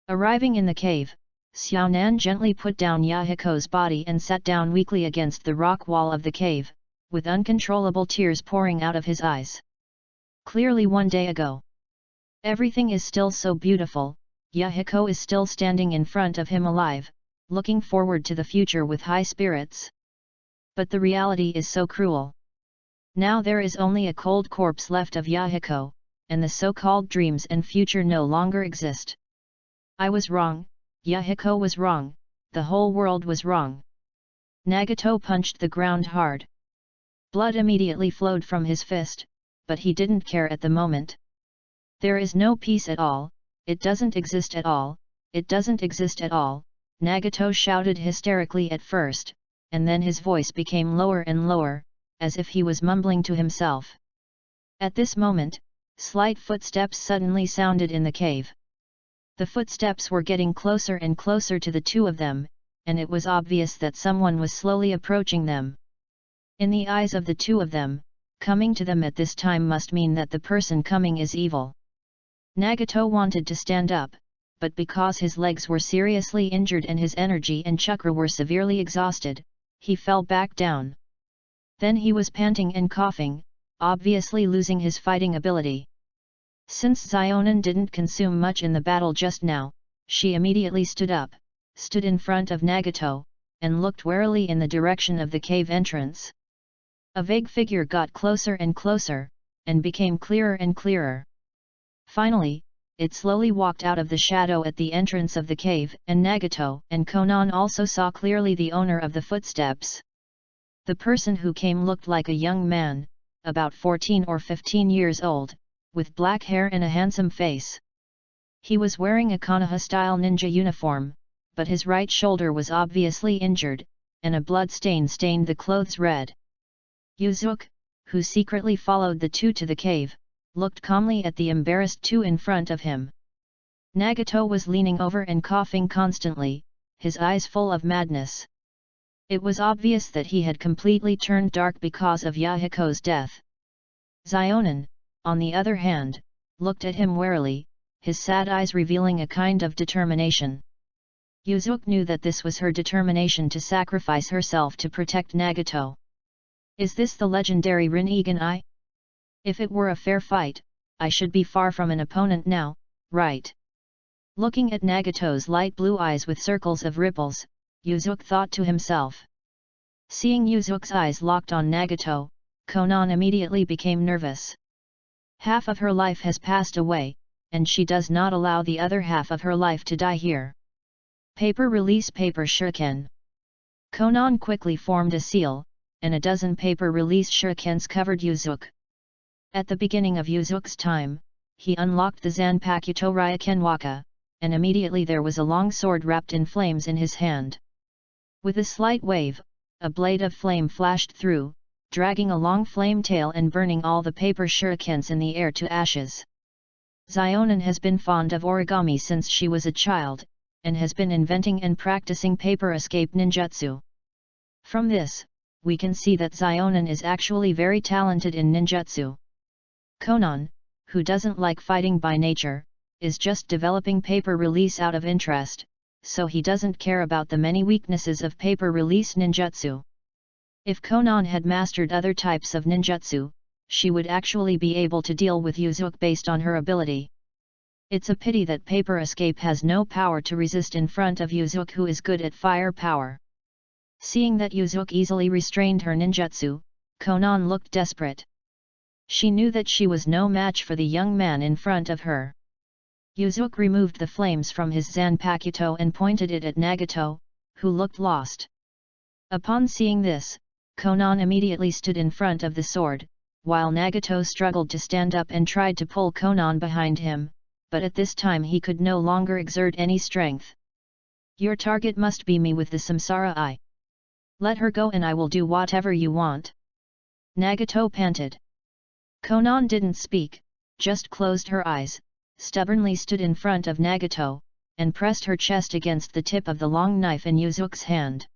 Arriving in the cave, Xiaonan gently put down Yahiko's body and sat down weakly against the rock wall of the cave, with uncontrollable tears pouring out of his eyes. Clearly 1 day ago. Everything is still so beautiful, Yahiko is still standing in front of him alive, looking forward to the future with high spirits. But the reality is so cruel. Now there is only a cold corpse left of Yahiko, and the so-called dreams and future no longer exist. I was wrong, Yahiko was wrong, the whole world was wrong. Nagato punched the ground hard. Blood immediately flowed from his fist, but he didn't care at the moment. There is no peace at all, it doesn't exist at all, it doesn't exist at all, Nagato shouted hysterically at first, and then his voice became lower and lower, as if he was mumbling to himself. At this moment, slight footsteps suddenly sounded in the cave. The footsteps were getting closer and closer to the 2 of them, and it was obvious that someone was slowly approaching them. In the eyes of the 2 of them, coming to them at this time must mean that the person coming is evil. Nagato wanted to stand up, but because his legs were seriously injured and his energy and chakra were severely exhausted, he fell back down. Then he was panting and coughing, obviously losing his fighting ability. Since Xionin didn't consume much in the battle just now, she immediately stood up, stood in front of Nagato, and looked warily in the direction of the cave entrance. A vague figure got closer and closer, and became clearer and clearer. Finally, it slowly walked out of the shadow at the entrance of the cave, and Nagato and Konan also saw clearly the owner of the footsteps. The person who came looked like a young man, about 14 or 15 years old, with black hair and a handsome face. He was wearing a Konoha-style ninja uniform, but his right shoulder was obviously injured, and a blood stain stained the clothes red. Yuzuki, who secretly followed the two to the cave, looked calmly at the embarrassed two in front of him. Nagato was leaning over and coughing constantly, his eyes full of madness. It was obvious that he had completely turned dark because of Yahiko's death. Xionin, on the other hand, looked at him warily, his sad eyes revealing a kind of determination. Yuzuki knew that this was her determination to sacrifice herself to protect Nagato. Is this the legendary Rinnegan I? If it were a fair fight, I should be far from an opponent now, right? Looking at Nagato's light blue eyes with circles of ripples, Yuzuki thought to himself. Seeing Yuzuki's eyes locked on Nagato, Konan immediately became nervous. Half of her life has passed away, and she does not allow the other half of her life to die here. Paper release paper shuriken. Konan quickly formed a seal, and a dozen paper release shurikens covered Yuzuki. At the beginning of Yuzuki's time, he unlocked the Zanpakuto Ryoken Waka, and immediately there was a long sword wrapped in flames in his hand. With a slight wave, a blade of flame flashed through, dragging a long flame tail and burning all the paper shurikens in the air to ashes. Xionin has been fond of origami since she was a child, and has been inventing and practicing paper escape ninjutsu. From this, we can see that Xionin is actually very talented in ninjutsu. Konan, who doesn't like fighting by nature, is just developing paper release out of interest, so he doesn't care about the many weaknesses of paper release ninjutsu. If Konan had mastered other types of ninjutsu, she would actually be able to deal with Yuzuki based on her ability. It's a pity that paper escape has no power to resist in front of Yuzuki, who is good at fire power. Seeing that Yuzuki easily restrained her ninjutsu, Konan looked desperate. She knew that she was no match for the young man in front of her. Yuzuki removed the flames from his Zanpakuto and pointed it at Nagato, who looked lost. Upon seeing this, Konan immediately stood in front of the sword, while Nagato struggled to stand up and tried to pull Konan behind him, but at this time he could no longer exert any strength. Your target must be me with the Samsara Eye. Let her go and I will do whatever you want. Nagato panted. Konan didn't speak, just closed her eyes, stubbornly stood in front of Nagato, and pressed her chest against the tip of the long knife in Yuzuki's hand.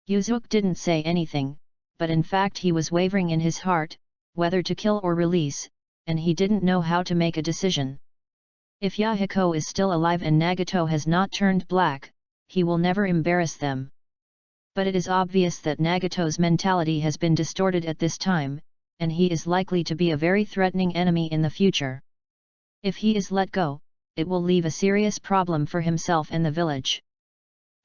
Yuzuki didn't say anything, but in fact he was wavering in his heart, whether to kill or release, and he didn't know how to make a decision. If Yahiko is still alive and Nagato has not turned black, he will never embarrass them. But it is obvious that Nagato's mentality has been distorted at this time, and he is likely to be a very threatening enemy in the future. If he is let go, it will leave a serious problem for himself and the village.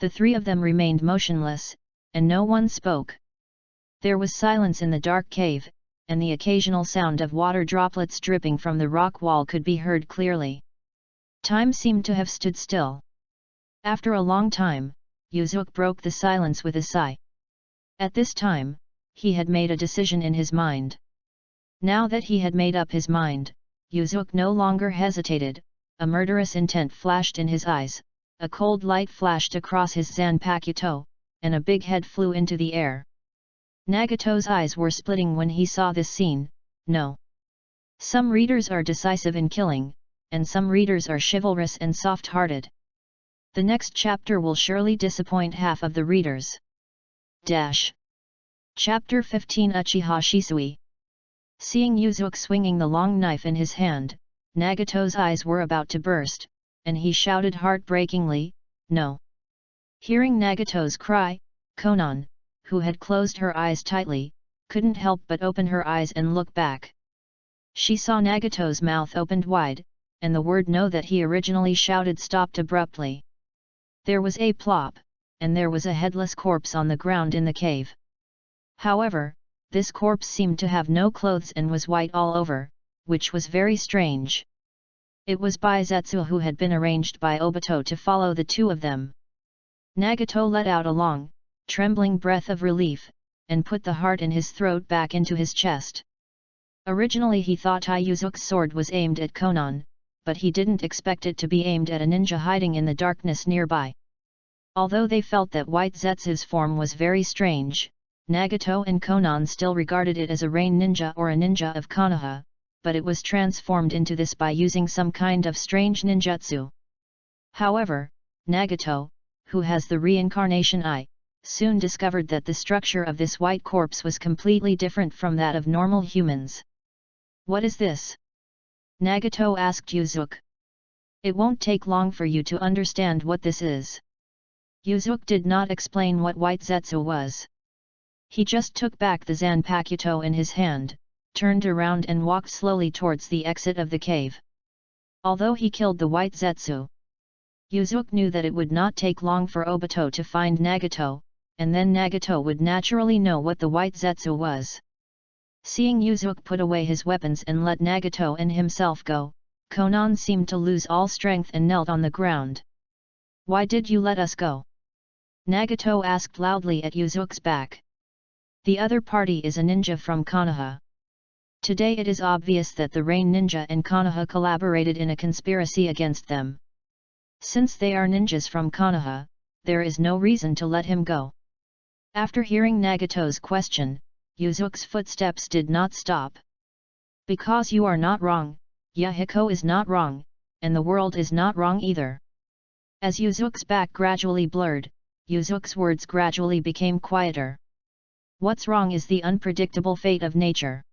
The three of them remained motionless, and no one spoke. There was silence in the dark cave, and the occasional sound of water droplets dripping from the rock wall could be heard clearly. Time seemed to have stood still. After a long time, Yuzuki broke the silence with a sigh. At this time, he had made a decision in his mind. Now that he had made up his mind, Yuzuki no longer hesitated, a murderous intent flashed in his eyes, a cold light flashed across his Zanpakuto, and a big head flew into the air. Nagato's eyes were splitting when he saw this scene. No. Some readers are decisive in killing, and some readers are chivalrous and soft-hearted. The next chapter will surely disappoint half of the readers. Chapter 15 Uchiha Shisui. Seeing Yuzuki swinging the long knife in his hand, Nagato's eyes were about to burst, and he shouted heartbreakingly, "No!" Hearing Nagato's cry, Konan, who had closed her eyes tightly, couldn't help but open her eyes and look back. She saw Nagato's mouth opened wide, and the word "no" that he originally shouted stopped abruptly. There was a plop, and there was a headless corpse on the ground in the cave. However, this corpse seemed to have no clothes and was white all over, which was very strange. It was Baizetsu who had been arranged by Obito to follow the two of them. Nagato let out a long, trembling breath of relief, and put the heart in his throat back into his chest. Originally he thought Yuzuki's sword was aimed at Konan, but he didn't expect it to be aimed at a ninja hiding in the darkness nearby. Although they felt that White Zetsu's form was very strange, Nagato and Konan still regarded it as a rain ninja or a ninja of Konoha, but it was transformed into this by using some kind of strange ninjutsu. However, Nagato, who has the reincarnation eye, soon discovered that the structure of this white corpse was completely different from that of normal humans. "What is this?" Nagato asked Yuzuki. "It won't take long for you to understand what this is." Yuzuki did not explain what White Zetsu was. He just took back the Zanpakuto in his hand, turned around and walked slowly towards the exit of the cave. Although he killed the White Zetsu, Yuzuki knew that it would not take long for Obito to find Nagato, and then Nagato would naturally know what the White Zetsu was. Seeing Yuzuki put away his weapons and let Nagato and himself go, Konan seemed to lose all strength and knelt on the ground. "Why did you let us go?" Nagato asked loudly at Yuzuki's back. "The other party is a ninja from Konoha. Today it is obvious that the Rain Ninja and Konoha collaborated in a conspiracy against them. Since they are ninjas from Konoha, there is no reason to let him go." After hearing Nagato's question, Yuzuki's footsteps did not stop. "Because you are not wrong, Yahiko is not wrong, and the world is not wrong either." As Yuzuki's back gradually blurred, Yuzuki's words gradually became quieter. "What's wrong is the unpredictable fate of nature."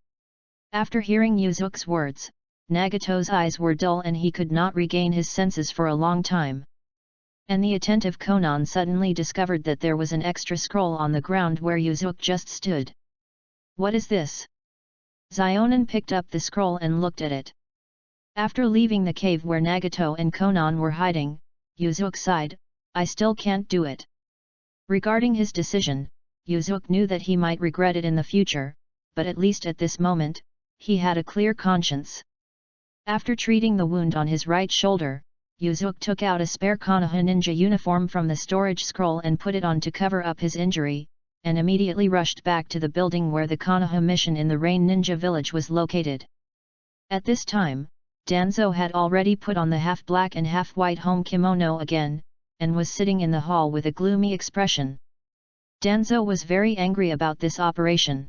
After hearing Yuzuki's words, Nagato's eyes were dull and he could not regain his senses for a long time. And the attentive Konan suddenly discovered that there was an extra scroll on the ground where Yuzuki just stood. "What is this?" Zionin picked up the scroll and looked at it. After leaving the cave where Nagato and Konan were hiding, Yuzuki sighed, "I still can't do it." Regarding his decision, Yuzuki knew that he might regret it in the future, but at least at this moment, he had a clear conscience. After treating the wound on his right shoulder, Yuzuki took out a spare Konoha ninja uniform from the storage scroll and put it on to cover up his injury, and immediately rushed back to the building where the Konoha mission in the Rain Ninja village was located. At this time, Danzo had already put on the half-black and half-white home kimono again, and was sitting in the hall with a gloomy expression. Danzo was very angry about this operation.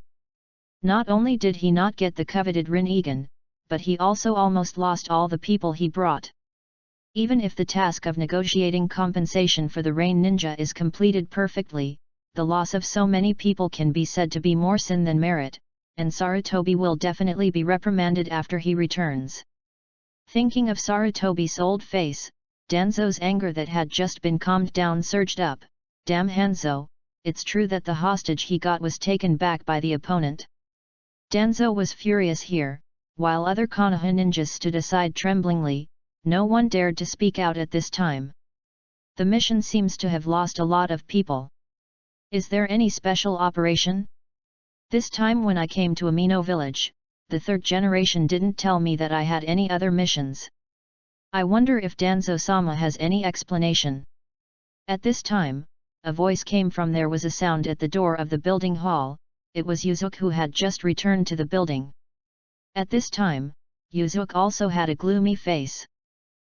Not only did he not get the coveted Rinnegan, but he also almost lost all the people he brought. Even if the task of negotiating compensation for the Rain Ninja is completed perfectly, the loss of so many people can be said to be more sin than merit, and Sarutobi will definitely be reprimanded after he returns. Thinking of Sarutobi's old face, Danzo's anger that had just been calmed down surged up. "Damn Hanzo, it's true that the hostage he got was taken back by the opponent." Danzo was furious here, while other Konoha ninjas stood aside tremblingly. No one dared to speak out at this time. The mission seems to have lost a lot of people. Is there any special operation? This time when I came to Amino village, the third generation didn't tell me that I had any other missions. I wonder if Danzo-sama has any explanation. At this time, a voice came from there was a sound at the door of the building hall. It was Yuzuki who had just returned to the building. At this time, Yuzuki also had a gloomy face.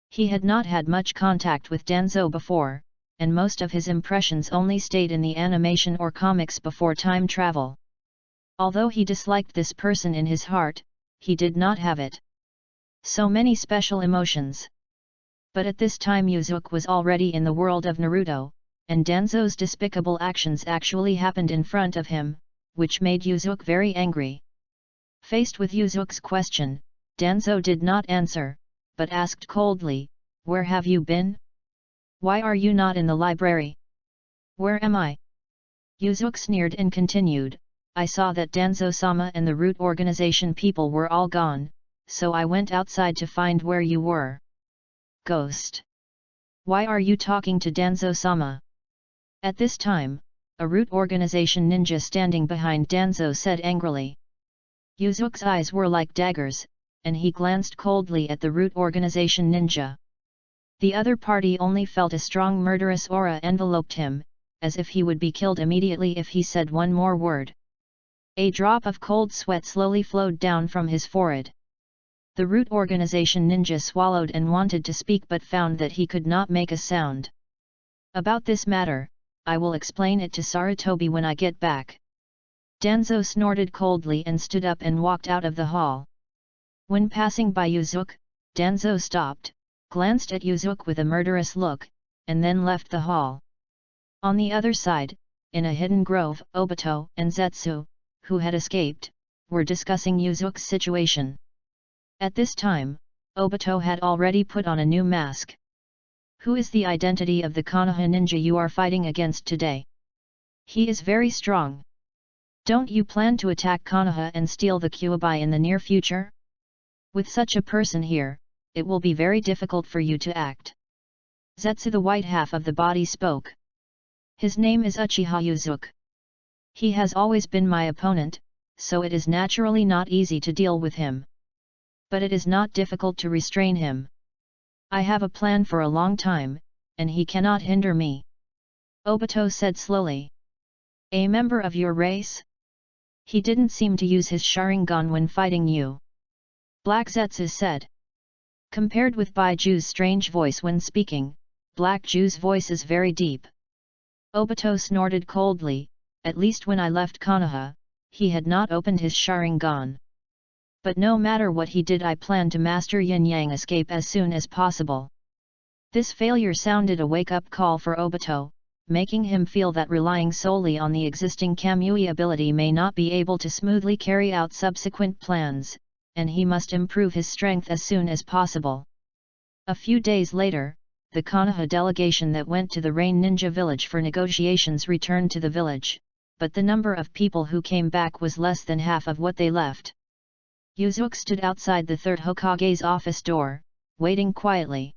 He had not had much contact with Danzo before, and most of his impressions only stayed in the animation or comics before time travel. Although he disliked this person in his heart, he did not have it. So many special emotions. But at this time Yuzuki was already in the world of Naruto, and Danzo's despicable actions actually happened in front of him, which made Yuzuki very angry. Faced with Yuzuki's question, Danzo did not answer, but asked coldly, "Where have you been? Why are you not in the library?" "Where am I?" Yuzuki sneered and continued, "I saw that Danzo-sama and the root organization people were all gone, so I went outside to find where you were." "Ghost! Why are you talking to Danzo-sama?" At this time, a root organization ninja standing behind Danzo said angrily. Yuzuki's eyes were like daggers, and he glanced coldly at the root organization ninja. The other party only felt a strong murderous aura enveloped him, as if he would be killed immediately if he said one more word. A drop of cold sweat slowly flowed down from his forehead. The root organization ninja swallowed and wanted to speak but found that he could not make a sound. "About this matter, I will explain it to Sarutobi when I get back." Danzo snorted coldly and stood up and walked out of the hall. When passing by Yuzuki, Danzo stopped, glanced at Yuzuki with a murderous look, and then left the hall. On the other side, in a hidden grove, Obito and Zetsu, who had escaped, were discussing Yuzuki's situation. At this time, Obito had already put on a new mask. "Who is the identity of the Konoha ninja you are fighting against today? He is very strong. Don't you plan to attack Konoha and steal the Kyuubi in the near future? With such a person here, it will be very difficult for you to act." Zetsu, the white half of the body, spoke. "His name is Uchiha Yuzuki. He has always been my opponent, so it is naturally not easy to deal with him. But it is not difficult to restrain him. I have a plan for a long time, and he cannot hinder me," Obito said slowly. "A member of your race? He didn't seem to use his Sharingan when fighting you," Black Zetsu said. Compared with Baiju's strange voice when speaking, Black Ju's voice is very deep. Obito snorted coldly, "At least when I left Konoha, he had not opened his Sharingan. But no matter what he did, I plan to master Yin-Yang escape as soon as possible." This failure sounded a wake-up call for Obito, making him feel that relying solely on the existing Kamui ability may not be able to smoothly carry out subsequent plans, and he must improve his strength as soon as possible. A few days later, the Konoha delegation that went to the Rain Ninja village for negotiations returned to the village, but the number of people who came back was less than half of what they left. Yuzuki stood outside the third Hokage's office door, waiting quietly.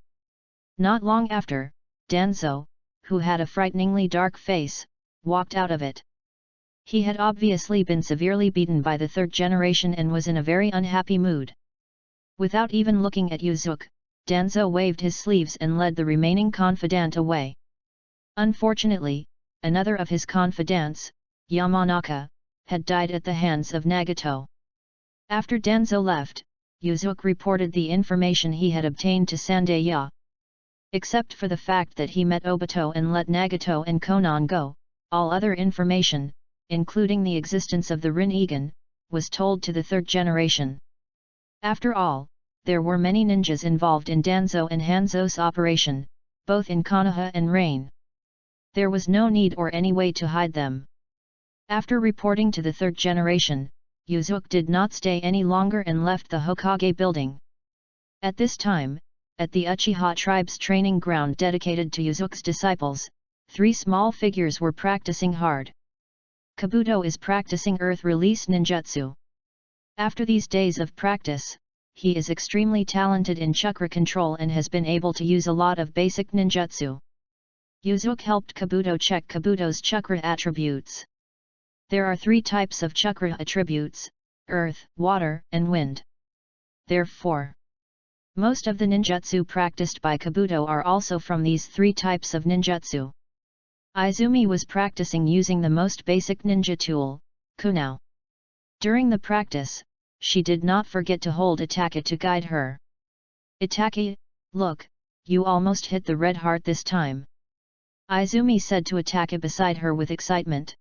Not long after, Danzo, who had a frighteningly dark face, walked out of it. He had obviously been severely beaten by the third generation and was in a very unhappy mood. Without even looking at Yuzuki, Danzo waved his sleeves and led the remaining confidant away. Unfortunately, another of his confidants, Yamanaka, had died at the hands of Nagato. After Danzo left, Yuzuki reported the information he had obtained to Sandeya. Except for the fact that he met Obito and let Nagato and Konan go, all other information, including the existence of the Rinnegan, was told to the third generation. After all, there were many ninjas involved in Danzo and Hanzo's operation, both in Konoha and Rain. There was no need or any way to hide them. After reporting to the third generation, Yuzuki did not stay any longer and left the Hokage building. At this time, at the Uchiha tribe's training ground dedicated to Yuzuki's disciples, 3 small figures were practicing hard. Kabuto is practicing Earth Release Ninjutsu. After these days of practice, he is extremely talented in chakra control and has been able to use a lot of basic ninjutsu. Yuzuki helped Kabuto check Kabuto's chakra attributes. There are 3 types of chakra attributes: earth, water, and wind. Therefore, most of the ninjutsu practiced by Kabuto are also from these 3 types of ninjutsu. Izumi was practicing using the most basic ninja tool, Kunao. During the practice, she did not forget to hold Itaka to guide her. "Itaka, look, you almost hit the red heart this time," Izumi said to Itaka beside her with excitement.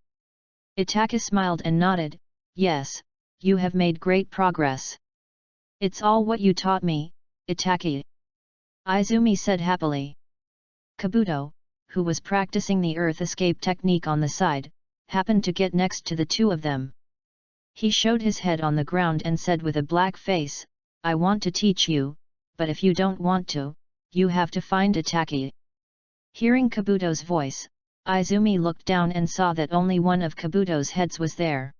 Itaka smiled and nodded, "Yes, you have made great progress. It's all what you taught me, Itaka," Izumi said happily. Kabuto, who was practicing the earth escape technique on the side, happened to get next to the 2 of them. He showed his head on the ground and said with a black face, I want to teach you, but if you don't want to, you have to find Itaki. Hearing Kabuto's voice, Izumi looked down and saw that only one of Kabuto's heads was there.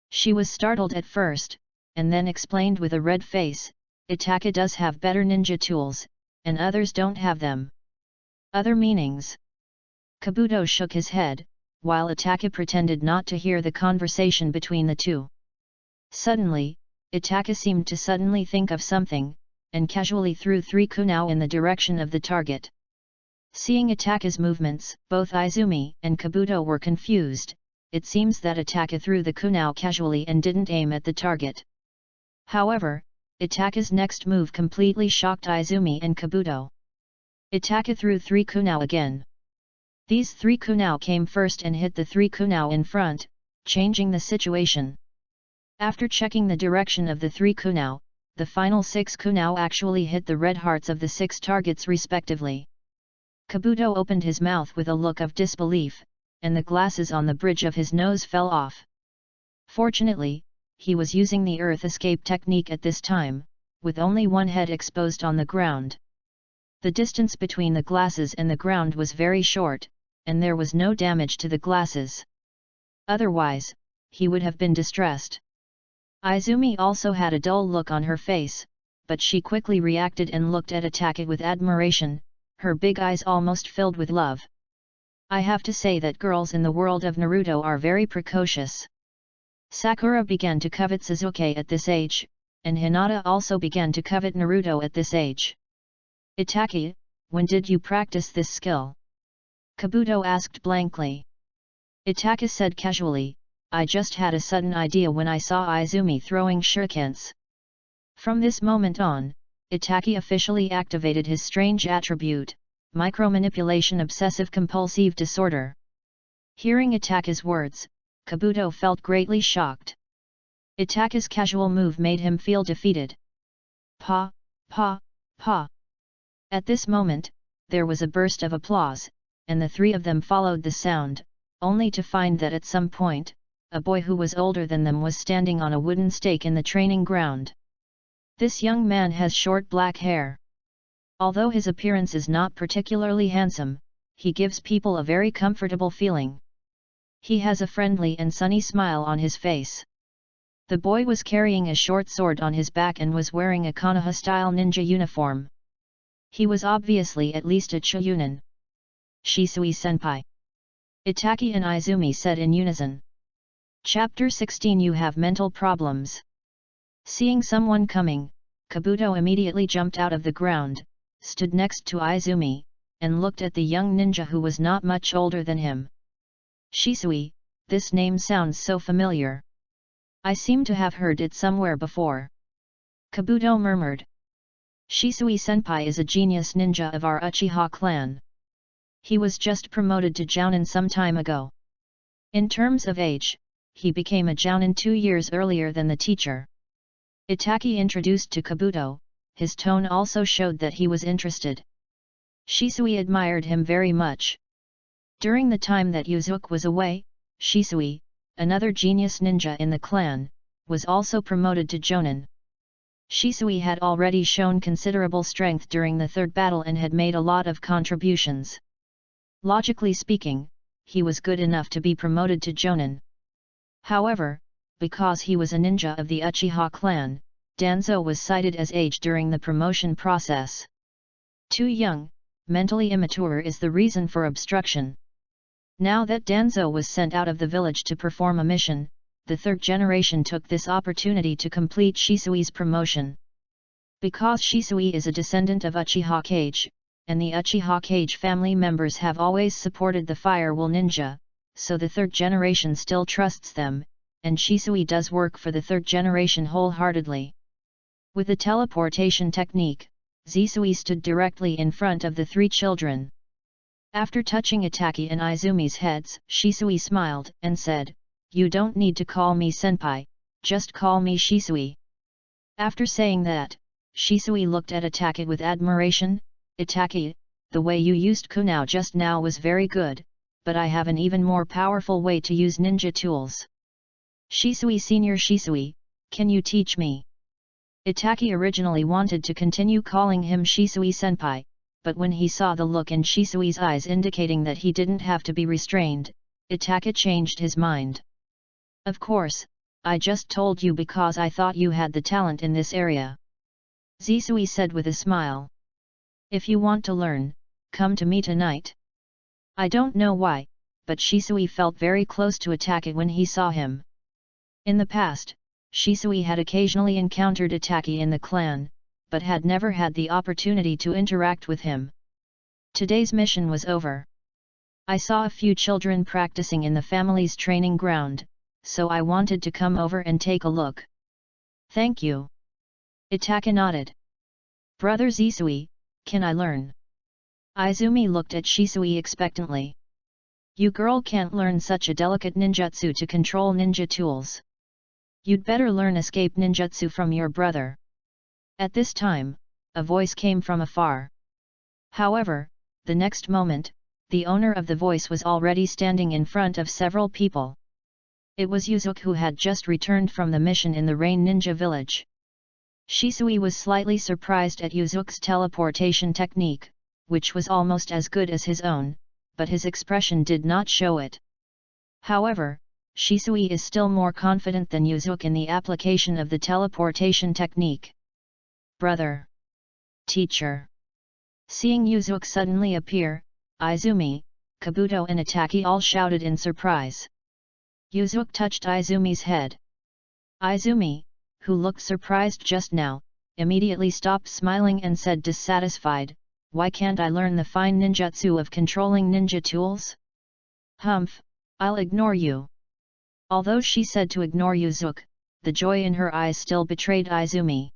She was startled at first, and then explained with a red face, Itaka does have better ninja tools, and others don't have them. Other meanings? Kabuto shook his head, while Itaka pretended not to hear the conversation between the two. Suddenly, Itaka seemed to suddenly think of something, and casually threw 3 kunao in the direction of the target. Seeing Itaka's movements, both Izumi and Kabuto were confused. It seems that Itaka threw the kunao casually and didn't aim at the target. However, Itaka's next move completely shocked Izumi and Kabuto. Itaka threw 3 kunao again. These 3 kunao came first and hit the 3 kunao in front, changing the situation. After checking the direction of the 3 kunao, the final 6 kunao actually hit the red hearts of the 6 targets respectively. Kabuto opened his mouth with a look of disbelief, and the glasses on the bridge of his nose fell off. Fortunately, he was using the earth escape technique at this time, with only one head exposed on the ground. The distance between the glasses and the ground was very short, and there was no damage to the glasses. Otherwise, he would have been distressed. Izumi also had a dull look on her face, but she quickly reacted and looked at Itaka with admiration, her big eyes almost filled with love. I have to say that girls in the world of Naruto are very precocious. Sakura began to covet Sasuke at this age, and Hinata also began to covet Naruto at this age. Itaki, when did you practice this skill? Kabuto asked blankly. Itaka said casually, I just had a sudden idea when I saw Izumi throwing shurikens. From this moment on, Itaki officially activated his strange attribute, micromanipulation obsessive-compulsive disorder. Hearing Itaka's words, Kabuto felt greatly shocked. Itaka's casual move made him feel defeated. Pa, pa, pa. At this moment, there was a burst of applause, and the 3 of them followed the sound, only to find that at some point, a boy who was older than them was standing on a wooden stake in the training ground. This young man has short black hair. Although his appearance is not particularly handsome, he gives people a very comfortable feeling. He has a friendly and sunny smile on his face. The boy was carrying a short sword on his back and was wearing a Konoha-style ninja uniform. He was obviously at least a Chunin. Shisui-senpai. Itaki and Izumi said in unison. Chapter 16 You have mental problems. Seeing someone coming, Kabuto immediately jumped out of the ground, stood next to Izumi, and looked at the young ninja who was not much older than him. Shisui, this name sounds so familiar. I seem to have heard it somewhere before. Kabuto murmured. Shisui-senpai is a genius ninja of our Uchiha clan. He was just promoted to Jounin some time ago. In terms of age, he became a Jounin 2 years earlier than the teacher. Itaki introduced to Kabuto, his tone also showed that he was interested. Shisui admired him very much. During the time that Yuzuki was away, Shisui, another genius ninja in the clan, was also promoted to Jounin. Shisui had already shown considerable strength during the 3rd battle and had made a lot of contributions. Logically speaking, he was good enough to be promoted to Jounin. However, because he was a ninja of the Uchiha clan, Danzo was cited as age during the promotion process. Too young, mentally immature is the reason for obstruction. Now that Danzo was sent out of the village to perform a mission, the 3rd generation took this opportunity to complete Shisui's promotion. Because Shisui is a descendant of Uchiha Kage, and the Uchiha Kage family members have always supported the Firewall Ninja, so the 3rd generation still trusts them, and Shisui does work for the 3rd generation wholeheartedly. With the teleportation technique, Zisui stood directly in front of the 3 children. After touching Itaki and Izumi's heads, Shisui smiled and said, You don't need to call me senpai, just call me Shisui. After saying that, Shisui looked at Itaki with admiration. Itaki, the way you used Kunao just now was very good, but I have an even more powerful way to use ninja tools. Shisui Senior Shisui, can you teach me? Itaki originally wanted to continue calling him Shisui-senpai, but when he saw the look in Shisui's eyes indicating that he didn't have to be restrained, Itaki changed his mind. Of course, I just told you because I thought you had the talent in this area. Zisui said with a smile. If you want to learn, come to me tonight. I don't know why, but Shisui felt very close to Itaki when he saw him. In the past, Shisui had occasionally encountered Itaki in the clan, but had never had the opportunity to interact with him. Today's mission was over. I saw a few children practicing in the family's training ground, so I wanted to come over and take a look. Thank you. Itaki nodded. Brother Zisui, can I learn? Izumi looked at Shisui expectantly. You girl can't learn such a delicate ninjutsu to control ninja tools. You'd better learn escape ninjutsu from your brother. At this time, a voice came from afar. However, the next moment, the owner of the voice was already standing in front of several people. It was Yuzuki who had just returned from the mission in the Rain Ninja Village. Shisui was slightly surprised at Yuzuki's teleportation technique, which was almost as good as his own, but his expression did not show it. However, Shisui is still more confident than Yuzuki in the application of the teleportation technique. Brother! Teacher! Seeing Yuzuki suddenly appear, Izumi, Kabuto and Itaki all shouted in surprise. Yuzuki touched Izumi's head. Izumi, who looked surprised just now, immediately stopped smiling and said dissatisfied, Why can't I learn the fine ninjutsu of controlling ninja tools? Humph, I'll ignore you. Although she said to ignore Yuzuki, the joy in her eyes still betrayed Izumi.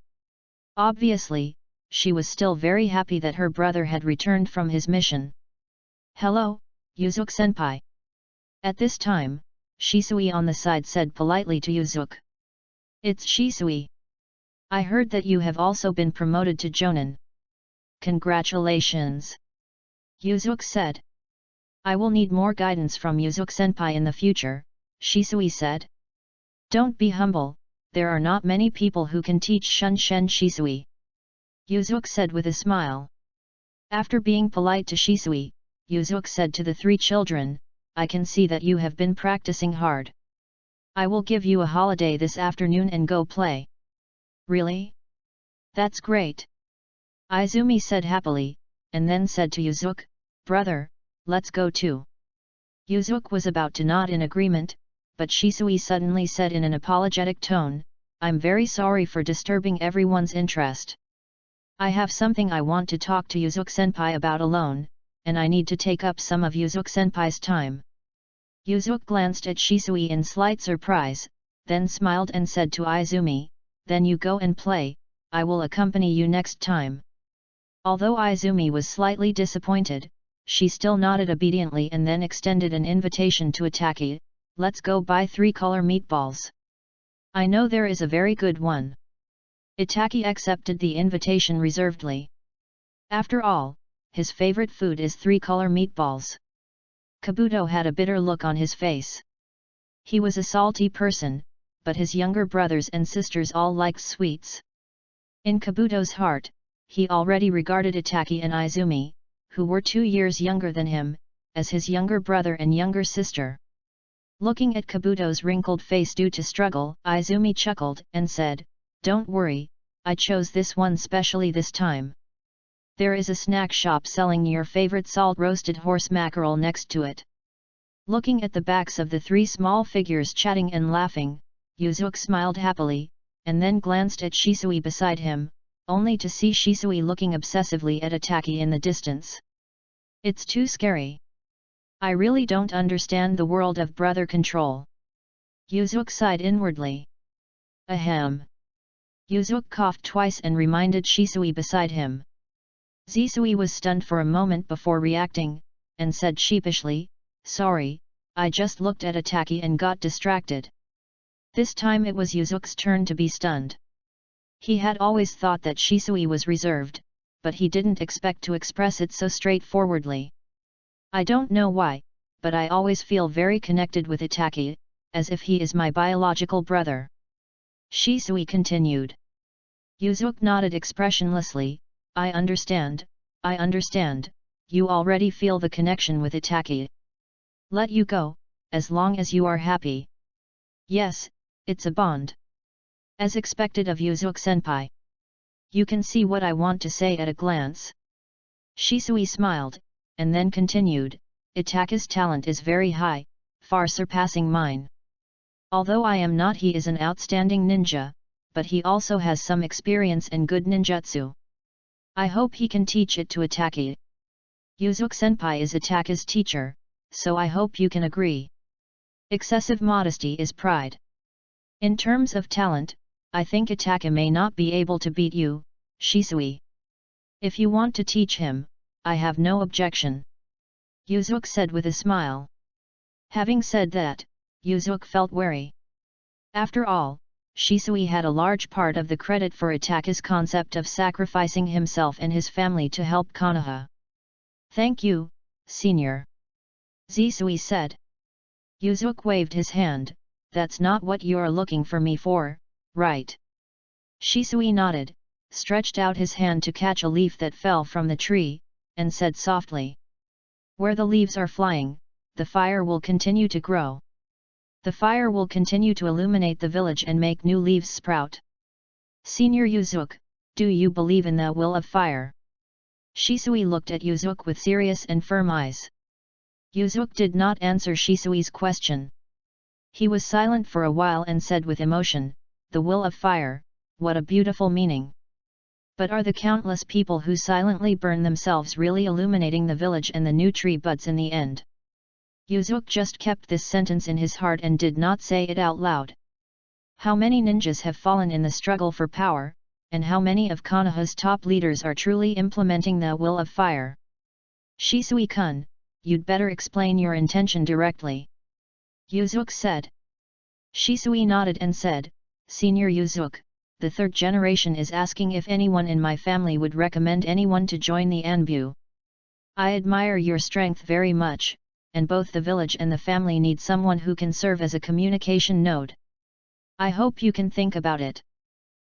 Obviously, she was still very happy that her brother had returned from his mission. Hello, Yuzuki-senpai. At this time, Shisui on the side said politely to Yuzuki. It's Shisui. I heard that you have also been promoted to Jonin. Congratulations. Yuzuki said. I will need more guidance from Yuzuki-senpai in the future, Shisui said. Don't be humble, there are not many people who can teach Shunshen Shisui. Yuzuki said with a smile. After being polite to Shisui, Yuzuki said to the three children, I can see that you have been practicing hard. I will give you a holiday this afternoon and go play. Really? That's great. Izumi said happily, and then said to Yuzuki, Brother, let's go too. Yuzuki was about to nod in agreement, but Shisui suddenly said in an apologetic tone, I'm very sorry for disturbing everyone's interest. I have something I want to talk to Yuzuki-senpai about alone, and I need to take up some of Yuzuki-senpai's time. Yuzuki glanced at Shisui in slight surprise, then smiled and said to Izumi, Then you go and play, I will accompany you next time. Although Izumi was slightly disappointed, she still nodded obediently and then extended an invitation to Itaki, Let's go buy 3-color meatballs. I know there is a very good one. Itaki accepted the invitation reservedly. After all, his favorite food is 3-color meatballs. Kabuto had a bitter look on his face. He was a salty person, but his younger brothers and sisters all liked sweets. In Kabuto's heart, he already regarded Itaki and Izumi, who were 2 years younger than him, as his younger brother and younger sister. Looking at Kabuto's wrinkled face due to struggle, Izumi chuckled and said, Don't worry, I chose this one specially this time. There is a snack shop selling your favorite salt-roasted horse mackerel next to it. Looking at the backs of the 3 small figures chatting and laughing, Yuzuki smiled happily, and then glanced at Shisui beside him, only to see Shisui looking obsessively at Itaki in the distance. It's too scary. I really don't understand the world of brother control. Yuzuki sighed inwardly. Ahem. Yuzuki coughed twice and reminded Shisui beside him. Zisui was stunned for a moment before reacting, and said sheepishly, Sorry, I just looked at Itaki and got distracted. This time it was Yuzuki's turn to be stunned. He had always thought that Shisui was reserved, but he didn't expect to express it so straightforwardly. I don't know why, but I always feel very connected with Itaki, as if he is my biological brother. Shisui continued. Yuzuki nodded expressionlessly. I understand, you already feel the connection with Itaki. Let you go, as long as you are happy. Yes, it's a bond. As expected of Yuzuki-senpai. You can see what I want to say at a glance. Shisui smiled, and then continued, Itaki's talent is very high, far surpassing mine. Although I am not, he is an outstanding ninja, but he also has some experience and good ninjutsu. I hope he can teach it to Itaki. Yuzuki-senpai is Itaki's teacher, so I hope you can agree. Excessive modesty is pride. In terms of talent, I think Itaki may not be able to beat you, Shisui. If you want to teach him, I have no objection. Yuzuki said with a smile. Having said that, Yuzuki felt wary. After all, Shisui had a large part of the credit for Itaki's concept of sacrificing himself and his family to help Konoha. Thank you, senior. Zisui said. Yuzuki waved his hand, that's not what you're looking for me for, right? Shisui nodded, stretched out his hand to catch a leaf that fell from the tree, and said softly. Where the leaves are flying, the fire will continue to grow. The fire will continue to illuminate the village and make new leaves sprout. Senior Yuzuki, do you believe in the will of fire? Shisui looked at Yuzuki with serious and firm eyes. Yuzuki did not answer Shisui's question. He was silent for a while and said with emotion, the will of fire, what a beautiful meaning. But are the countless people who silently burn themselves really illuminating the village and the new tree buds in the end? Yuzuki just kept this sentence in his heart and did not say it out loud. How many ninjas have fallen in the struggle for power, and how many of Konoha's top leaders are truly implementing the will of fire? Shisui-kun, you'd better explain your intention directly. Yuzuki said. Shisui nodded and said, Senior Yuzuki, the third generation is asking if anyone in my family would recommend anyone to join the Anbu. I admire your strength very much, and both the village and the family need someone who can serve as a communication node. I hope you can think about it.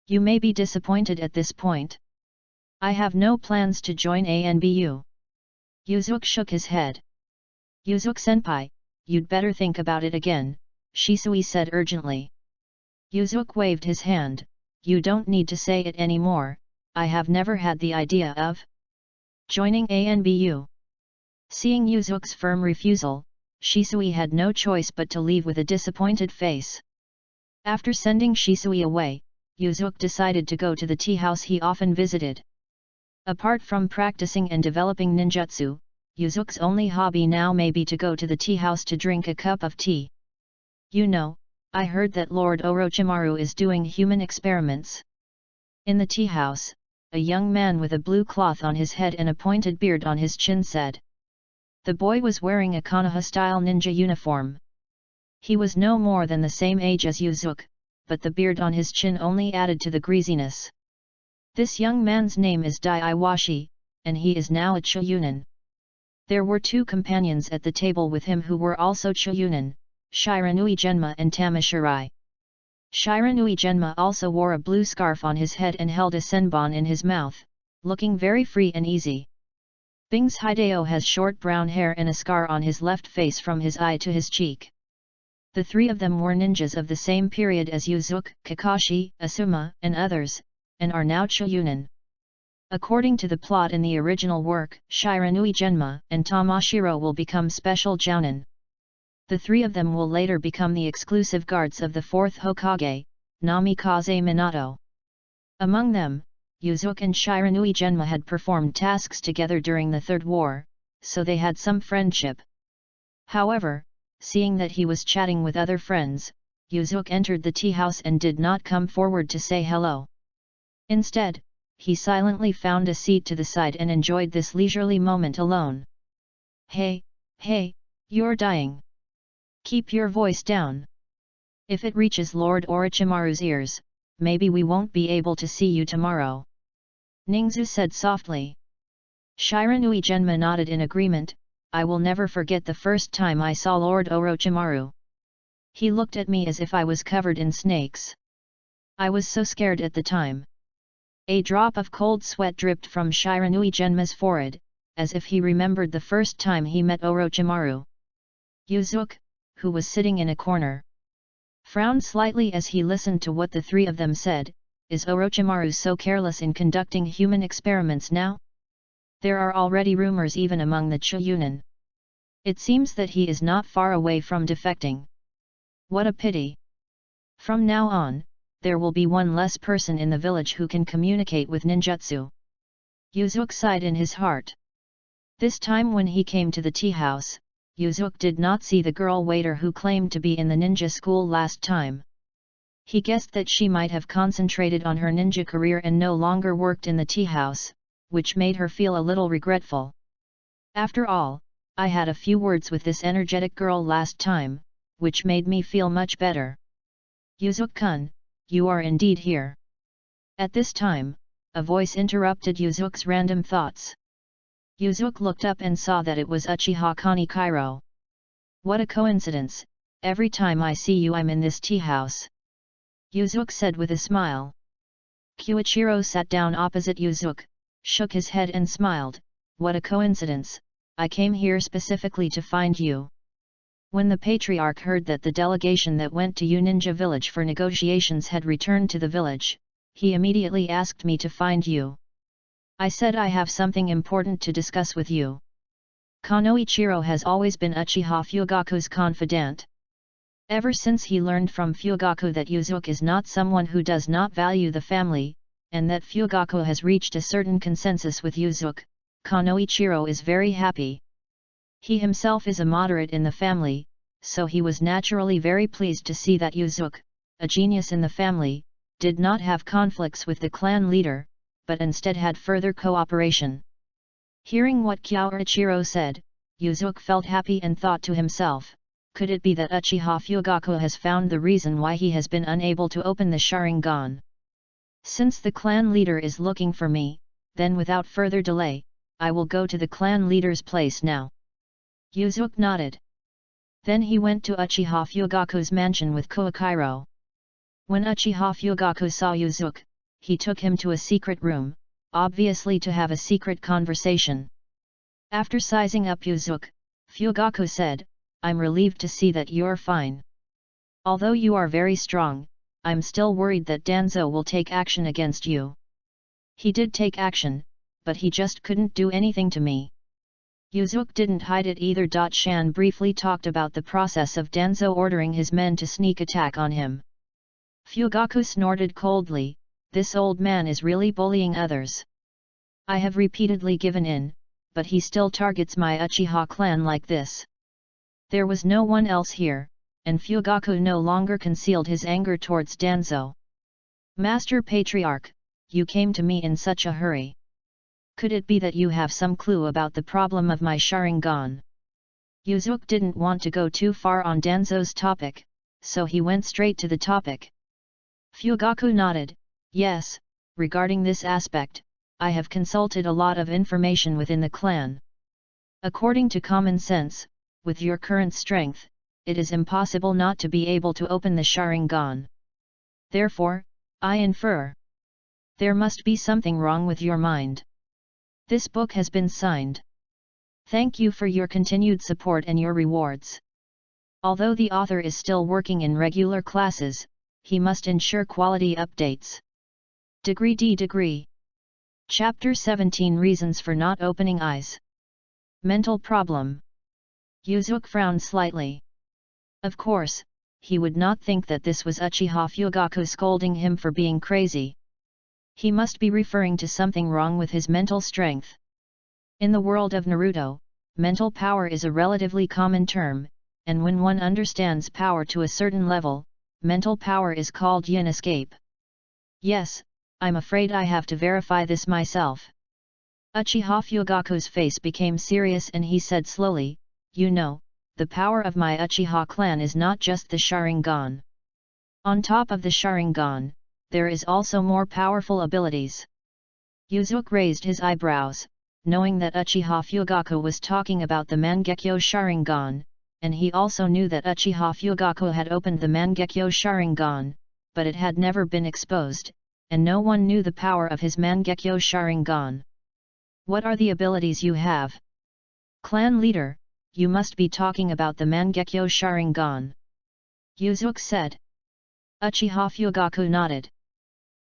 You may be disappointed at this point. I have no plans to join ANBU. Yuzuki shook his head. Yuzuki-senpai, you'd better think about it again, Shisui said urgently. Yuzuki waved his hand, you don't need to say it anymore, I have never had the idea of joining ANBU. Seeing Yuzuki's firm refusal, Shisui had no choice but to leave with a disappointed face. After sending Shisui away, Yuzuki decided to go to the tea house he often visited. Apart from practicing and developing ninjutsu, Yuzuki's only hobby now may be to go to the tea house to drink a cup of tea. You know, I heard that Lord Orochimaru is doing human experiments. In the tea house, a young man with a blue cloth on his head and a pointed beard on his chin said. The boy was wearing a Konoha-style ninja uniform. He was no more than the same age as Yuzuki, but the beard on his chin only added to the greasiness. This young man's name is Dai Iwashi, and he is now a Choyunin. There were two companions at the table with him who were also Choyunin, Shiranui Genma and Tamashirai. Shiranui Genma also wore a blue scarf on his head and held a senbon in his mouth, looking very free and easy. Bing's Hideo has short brown hair and a scar on his left face from his eye to his cheek. The three of them were ninjas of the same period as Yuzuki, Kakashi, Asuma, and others, and are now Choyunin. According to the plot in the original work, Shiranui Genma and Tamashiro will become special Jounin. The three of them will later become the exclusive guards of the fourth Hokage, Namikaze Minato. Among them, Yuzuki and Shiranui Genma had performed tasks together during the Third War, so they had some friendship. However, seeing that he was chatting with other friends, Yuzuki entered the tea house and did not come forward to say hello. Instead, he silently found a seat to the side and enjoyed this leisurely moment alone. Hey, you're dying. Keep your voice down. If it reaches Lord Orochimaru's ears, maybe we won't be able to see you tomorrow. Ningzu said softly. Shiranui Genma nodded in agreement. I will never forget the first time I saw Lord Orochimaru. He looked at me as if I was covered in snakes. I was so scared at the time. A drop of cold sweat dripped from Shiranui Genma's forehead, as if he remembered the first time he met Orochimaru. Yuzuki, who was sitting in a corner, frowned slightly as he listened to what the three of them said. Is Orochimaru so careless in conducting human experiments now? There are already rumors even among the Chuunin. It seems that he is not far away from defecting. What a pity! From now on, there will be one less person in the village who can communicate with ninjutsu. Yuzuki sighed in his heart. This time when he came to the tea house, Yuzuki did not see the girl waiter who claimed to be in the ninja school last time. He guessed that she might have concentrated on her ninja career and no longer worked in the tea house, which made her feel a little regretful. After all, I had a few words with this energetic girl last time, which made me feel much better. Yuzuki-kun, you are indeed here. At this time, a voice interrupted Yuzuki's random thoughts. Yuzuki looked up and saw that it was Uchiha Kanikaido. What a coincidence, every time I see you I'm in this tea house. Yuzuki said with a smile. Koichiro sat down opposite Yuzuki, shook his head and smiled. What a coincidence, I came here specifically to find you. When the patriarch heard that the delegation that went to Uninja village for negotiations had returned to the village, he immediately asked me to find you. I said I have something important to discuss with you. Konoichiro has always been Uchiha Fugaku's confidant. Ever since he learned from Fugaku that Yuzuki is not someone who does not value the family, and that Fugaku has reached a certain consensus with Yuzuki, Konoichiro is very happy. He himself is a moderate in the family, so he was naturally very pleased to see that Yuzuki, a genius in the family, did not have conflicts with the clan leader, but instead had further cooperation. Hearing what Koichiro said, Yuzuki felt happy and thought to himself, could it be that Uchiha Fugaku has found the reason why he has been unable to open the Sharingan? Since the clan leader is looking for me, then without further delay, I will go to the clan leader's place now. Yuzuki nodded. Then he went to Uchiha Fugaku's mansion with Koichiro. When Uchiha Fugaku saw Yuzuki, he took him to a secret room, obviously to have a secret conversation. After sizing up Yuzuki, Fugaku said, I'm relieved to see that you're fine. Although you are very strong, I'm still worried that Danzo will take action against you. He did take action, but he just couldn't do anything to me. Yuzuki didn't hide it either. Shan briefly talked about the process of Danzo ordering his men to sneak attack on him. Fugaku snorted coldly, this old man is really bullying others. I have repeatedly given in, but he still targets my Uchiha clan like this. There was no one else here, and Fugaku no longer concealed his anger towards Danzo. Master Patriarch, you came to me in such a hurry. Could it be that you have some clue about the problem of my Sharingan? Yuzuki didn't want to go too far on Danzo's topic, so he went straight to the topic. Fugaku nodded, yes, regarding this aspect, I have consulted a lot of information within the clan. According to common sense, with your current strength, it is impossible not to be able to open the Sharingan. Therefore, I infer. There must be something wrong with your mind. This book has been signed. Thank you for your continued support and your rewards. Although the author is still working in regular classes, he must ensure quality updates. Degree D Degree. Chapter 17 Reasons for Not Opening Eyes. Mental Problem. Yuzuki frowned slightly. Of course, he would not think that this was Uchiha Fugaku scolding him for being crazy. He must be referring to something wrong with his mental strength. In the world of Naruto, mental power is a relatively common term, and when one understands power to a certain level, mental power is called yin escape. Yes, I'm afraid I have to verify this myself. Uchiha Fugaku's face became serious and he said slowly, you know, the power of my Uchiha clan is not just the Sharingan. On top of the Sharingan, there is also more powerful abilities. Yuzuki raised his eyebrows, knowing that Uchiha Fugaku was talking about the Mangekyo Sharingan, and he also knew that Uchiha Fugaku had opened the Mangekyo Sharingan, but it had never been exposed, and no one knew the power of his Mangekyo Sharingan. What are the abilities you have? Clan leader, you must be talking about the Mangekyo Sharingan. Yuzuki said. Uchiha Fugaku nodded.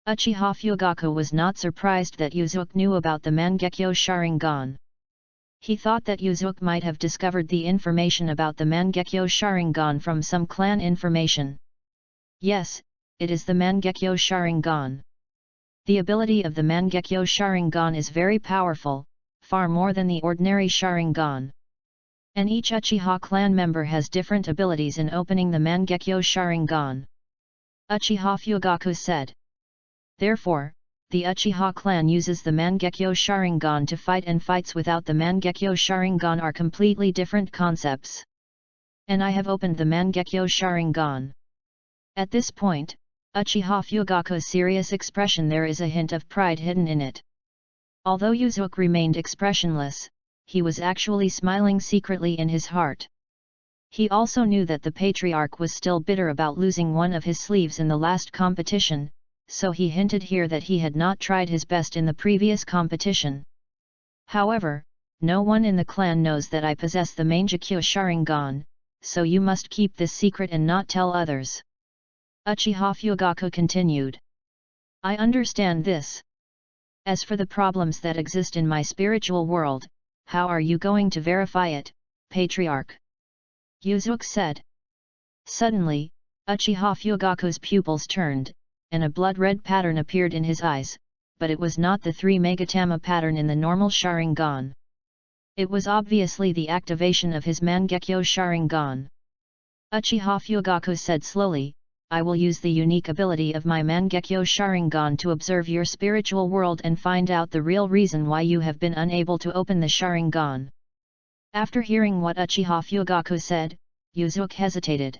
Uchiha Fugaku was not surprised that Yuzuki knew about the Mangekyo Sharingan. He thought that Yuzuki might have discovered the information about the Mangekyo Sharingan from some clan information. Yes, it is the Mangekyo Sharingan. The ability of the Mangekyo Sharingan is very powerful, far more than the ordinary Sharingan. And each Uchiha clan member has different abilities in opening the Mangekyo Sharingan. Uchiha Fugaku said. Therefore, the Uchiha clan uses the Mangekyo Sharingan to fight, and fights without the Mangekyo Sharingan are completely different concepts. And I have opened the Mangekyo Sharingan. At this point, Uchiha Fugaku's serious expression, there is a hint of pride hidden in it. Although Yuzuki remained expressionless, he was actually smiling secretly in his heart. He also knew that the patriarch was still bitter about losing one of his sleeves in the last competition, so he hinted here that he had not tried his best in the previous competition. However, no one in the clan knows that I possess the Mangekyo Sharingan, so you must keep this secret and not tell others. Uchiha Fugaku continued. I understand this. As for the problems that exist in my spiritual world, how are you going to verify it, Patriarch? Yuzuki said. Suddenly, Uchiha Fugaku's pupils turned, and a blood-red pattern appeared in his eyes, but it was not the 3 Megatama pattern in the normal Sharingan. It was obviously the activation of his Mangekyo Sharingan. Uchiha Fugaku said slowly, I will use the unique ability of my Mangekyo Sharingan to observe your spiritual world and find out the real reason why you have been unable to open the Sharingan. After hearing what Uchiha Fugaku said, Yuzuki hesitated.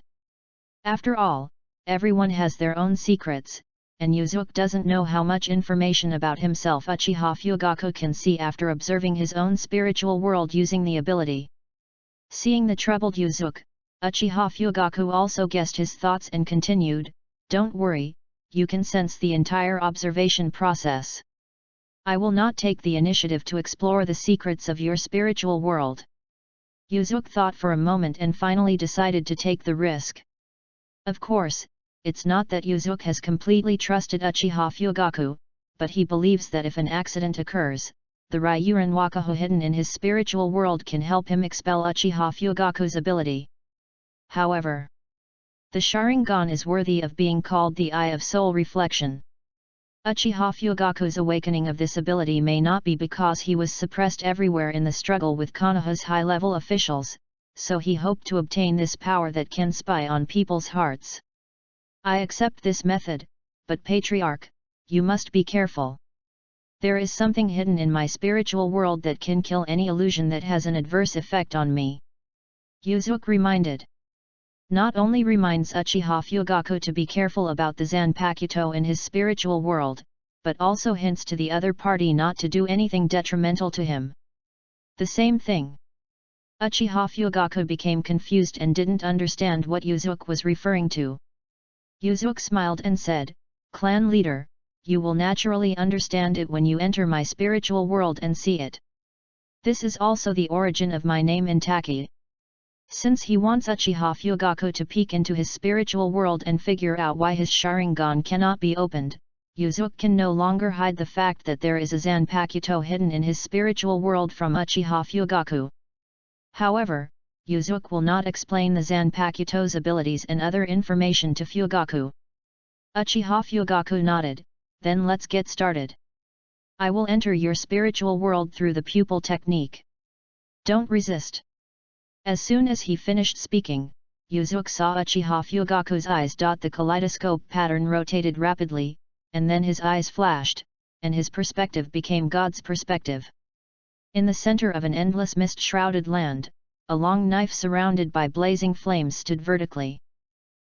After all, everyone has their own secrets, and Yuzuki doesn't know how much information about himself Uchiha Fugaku can see after observing his own spiritual world using the ability. Seeing the troubled Yuzuki, Uchiha Fugaku also guessed his thoughts and continued, Don't worry, you can sense the entire observation process. I will not take the initiative to explore the secrets of your spiritual world. Yuzuki thought for a moment and finally decided to take the risk. Of course, it's not that Yuzuki has completely trusted Uchiha Fugaku, but he believes that if an accident occurs, the Ryuran Wakaho hidden in his spiritual world can help him expel Uchiha Fugaku's ability. However, the Sharingan is worthy of being called the Eye of Soul Reflection. Uchiha Fugaku's awakening of this ability may not be because he was suppressed everywhere in the struggle with Konoha's high-level officials, so he hoped to obtain this power that can spy on people's hearts. I accept this method, but Patriarch, you must be careful. There is something hidden in my spiritual world that can kill any illusion that has an adverse effect on me. Yuzuki reminded. Not only reminds Uchiha Fugaku to be careful about the Zanpakuto in his spiritual world, but also hints to the other party not to do anything detrimental to him. The same thing. Uchiha Fugaku became confused and didn't understand what Yuzuki was referring to. Yuzuki smiled and said, Clan leader, you will naturally understand it when you enter my spiritual world and see it. This is also the origin of my name Intaki. Since he wants Uchiha Fugaku to peek into his spiritual world and figure out why his Sharingan cannot be opened, Yuzuki can no longer hide the fact that there is a Zanpakuto hidden in his spiritual world from Uchiha Fugaku. However, Yuzuki will not explain the Zanpakuto's abilities and other information to Fugaku. Uchiha Fugaku nodded, then let's get started. I will enter your spiritual world through the pupil technique. Don't resist. As soon as he finished speaking, Yuzuki saw Uchiha Fugaku's eyes. The kaleidoscope pattern rotated rapidly, and then his eyes flashed, and his perspective became God's perspective. In the center of an endless mist-shrouded land, a long knife surrounded by blazing flames stood vertically.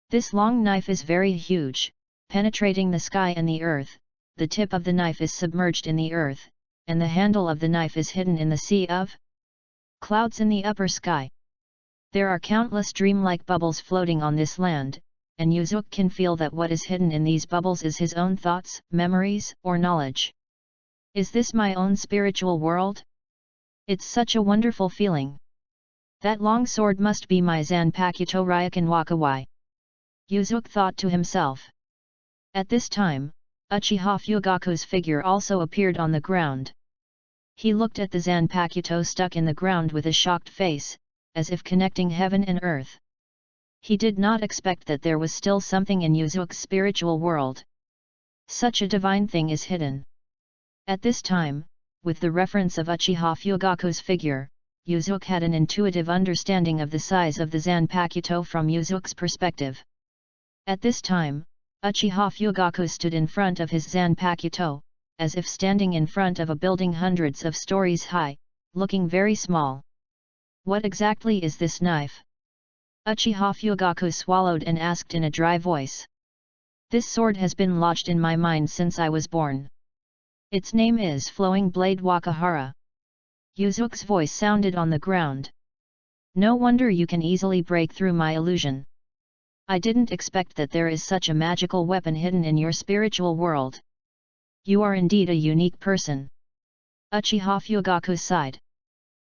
This long knife is very huge, penetrating the sky and the earth. The tip of the knife is submerged in the earth, and the handle of the knife is hidden in the sea of clouds in the upper sky. There are countless dream-like bubbles floating on this land, and Yuzuki can feel that what is hidden in these bubbles is his own thoughts, memories, or knowledge. Is this my own spiritual world? It's such a wonderful feeling. That long sword must be my Zanpakuto Ryokan Wakawai. Yuzuki thought to himself. At this time, Uchiha Fugaku's figure also appeared on the ground. He looked at the Zanpakuto stuck in the ground with a shocked face, as if connecting heaven and earth. He did not expect that there was still something in Yuzuki's spiritual world. Such a divine thing is hidden. At this time, with the reference of Uchiha Fugaku's figure, Yuzuki had an intuitive understanding of the size of the Zanpakuto from Yuzuki's perspective. At this time, Uchiha Fugaku stood in front of his Zanpakuto, as if standing in front of a building hundreds of stories high, looking very small. What exactly is this knife? Uchiha Fugaku swallowed and asked in a dry voice. This sword has been lodged in my mind since I was born. Its name is Flowing Blade Wakahara. Yuzuki's voice sounded on the ground. No wonder you can easily break through my illusion. I didn't expect that there is such a magical weapon hidden in your spiritual world. You are indeed a unique person. Uchiha Fugaku sighed.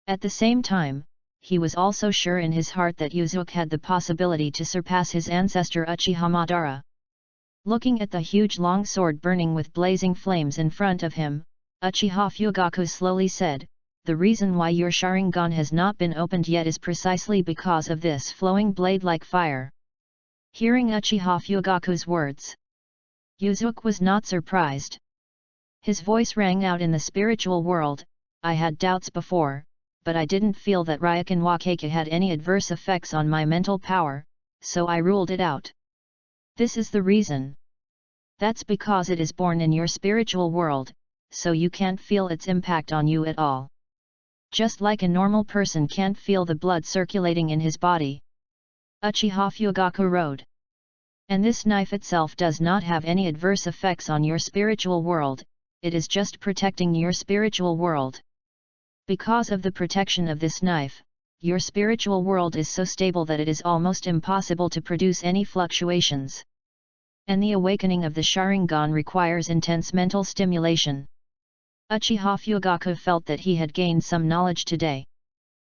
At the same time, he was also sure in his heart that Yuzuki had the possibility to surpass his ancestor Uchiha Madara. Looking at the huge long sword burning with blazing flames in front of him, Uchiha Fugaku slowly said, "The reason why your Sharingan has not been opened yet is precisely because of this flowing blade like fire." Hearing Uchiha Fugaku's words, Yuzuki was not surprised. His voice rang out in the spiritual world, "I had doubts before, but I didn't feel that Ryokan Wakaka had any adverse effects on my mental power, so I ruled it out. This is the reason. That's because it is born in your spiritual world, so you can't feel its impact on you at all. Just like a normal person can't feel the blood circulating in his body." Uchiha Fugaku wrote. And this knife itself does not have any adverse effects on your spiritual world, it is just protecting your spiritual world. Because of the protection of this knife, your spiritual world is so stable that it is almost impossible to produce any fluctuations. And the awakening of the Sharingan requires intense mental stimulation. Uchiha Fugaku felt that he had gained some knowledge today.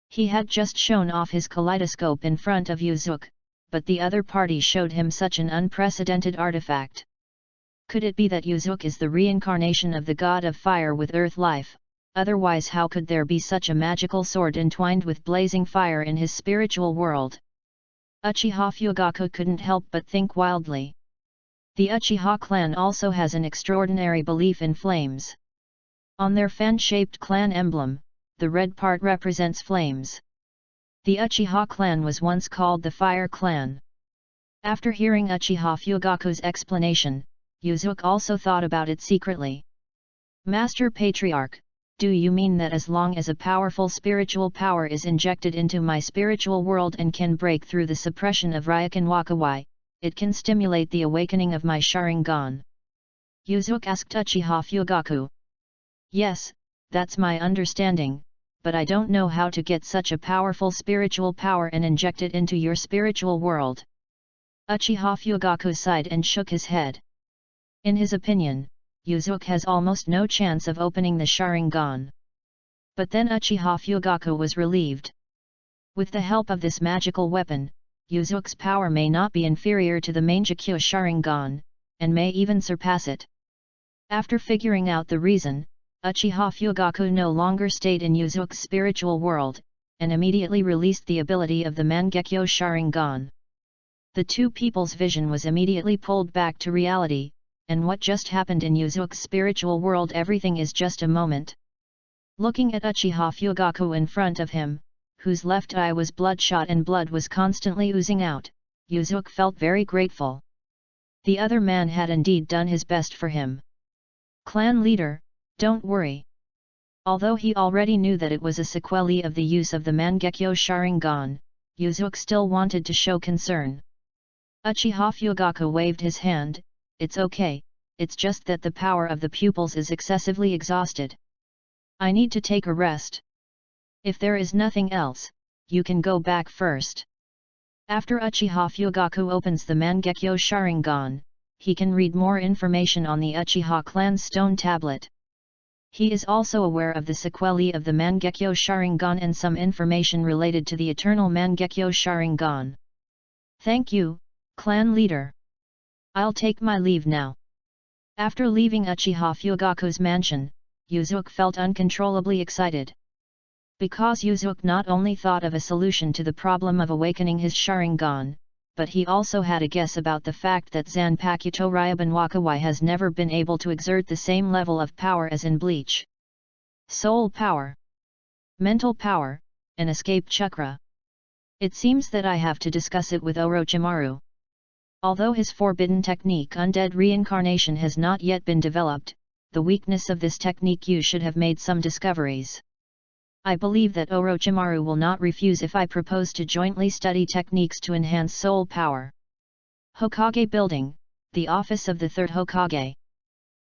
He had just shown off his kaleidoscope in front of Yuzuki, but the other party showed him such an unprecedented artifact. Could it be that Yuzuki is the reincarnation of the god of fire with earth life? Otherwise how could there be such a magical sword entwined with blazing fire in his spiritual world? Uchiha Fugaku couldn't help but think wildly. The Uchiha clan also has an extraordinary belief in flames. On their fan-shaped clan emblem, the red part represents flames. The Uchiha clan was once called the Fire Clan. After hearing Uchiha Fugaku's explanation, Yuzuki also thought about it secretly. Master Patriarch, do you mean that as long as a powerful spiritual power is injected into my spiritual world and can break through the suppression of Ryokan Wakawai, it can stimulate the awakening of my Sharingan? Yuzuki asked Uchiha Fugaku. Yes, that's my understanding, but I don't know how to get such a powerful spiritual power and inject it into your spiritual world. Uchiha Fugaku sighed and shook his head. In his opinion, Yuzuki has almost no chance of opening the Sharingan. But then Uchiha Fugaku was relieved. With the help of this magical weapon, Yuzuki's power may not be inferior to the Mangekyo Sharingan, and may even surpass it. After figuring out the reason, Uchiha Fugaku no longer stayed in Yuzuki's spiritual world, and immediately released the ability of the Mangekyo Sharingan. The two people's vision was immediately pulled back to reality, and what just happened in Yuzuki's spiritual world, everything is just a moment. Looking at Uchiha Fugaku in front of him, whose left eye was bloodshot and blood was constantly oozing out, Yuzuki felt very grateful. The other man had indeed done his best for him. Clan leader, don't worry. Although he already knew that it was a sequelae of the use of the Mangekyo Sharingan, Yuzuki still wanted to show concern. Uchiha Fugaku waved his hand. It's okay, it's just that the power of the pupils is excessively exhausted. I need to take a rest. If there is nothing else, you can go back first. After Uchiha Fugaku opens the Mangekyo Sharingan, he can read more information on the Uchiha clan's stone tablet. He is also aware of the sequelae of the Mangekyo Sharingan and some information related to the eternal Mangekyo Sharingan. Thank you, clan leader. I'll take my leave now. After leaving Uchiha Fugaku's mansion, Yuzuki felt uncontrollably excited. Because Yuzuki not only thought of a solution to the problem of awakening his Sharingan, but he also had a guess about the fact that Zanpakuto Ryuban Wakawai has never been able to exert the same level of power as in Bleach. Soul power, mental power, and escape chakra. It seems that I have to discuss it with Orochimaru. Although his forbidden technique undead reincarnation has not yet been developed, the weakness of this technique you should have made some discoveries. I believe that Orochimaru will not refuse if I propose to jointly study techniques to enhance soul power. Hokage Building, the office of the third Hokage.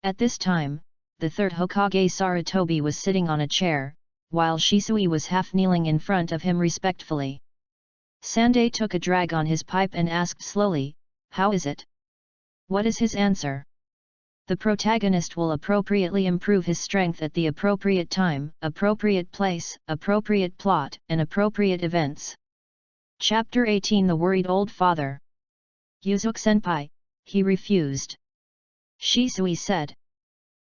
At this time, the third Hokage Sarutobi was sitting on a chair, while Shisui was half kneeling in front of him respectfully. Sandai took a drag on his pipe and asked slowly, "How is it?" What is his answer? The protagonist will appropriately improve his strength at the appropriate time, appropriate place, appropriate plot, and appropriate events. Chapter 18 The Worried Old Father. Yuzuki-senpai, he refused. Shisui said.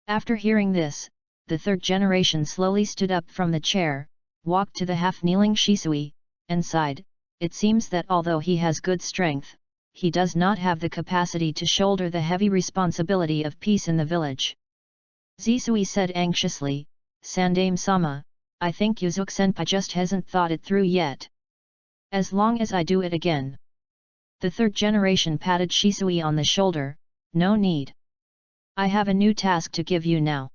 After hearing this, the third generation slowly stood up from the chair, walked to the half-kneeling Shisui, and sighed. It seems that although he has good strength, he does not have the capacity to shoulder the heavy responsibility of peace in the village. Zisui said anxiously, "Sandaime-sama, I think Yuzuki-senpai just hasn't thought it through yet. As long as I do it again." The third generation patted Shisui on the shoulder, "No need. I have a new task to give you now."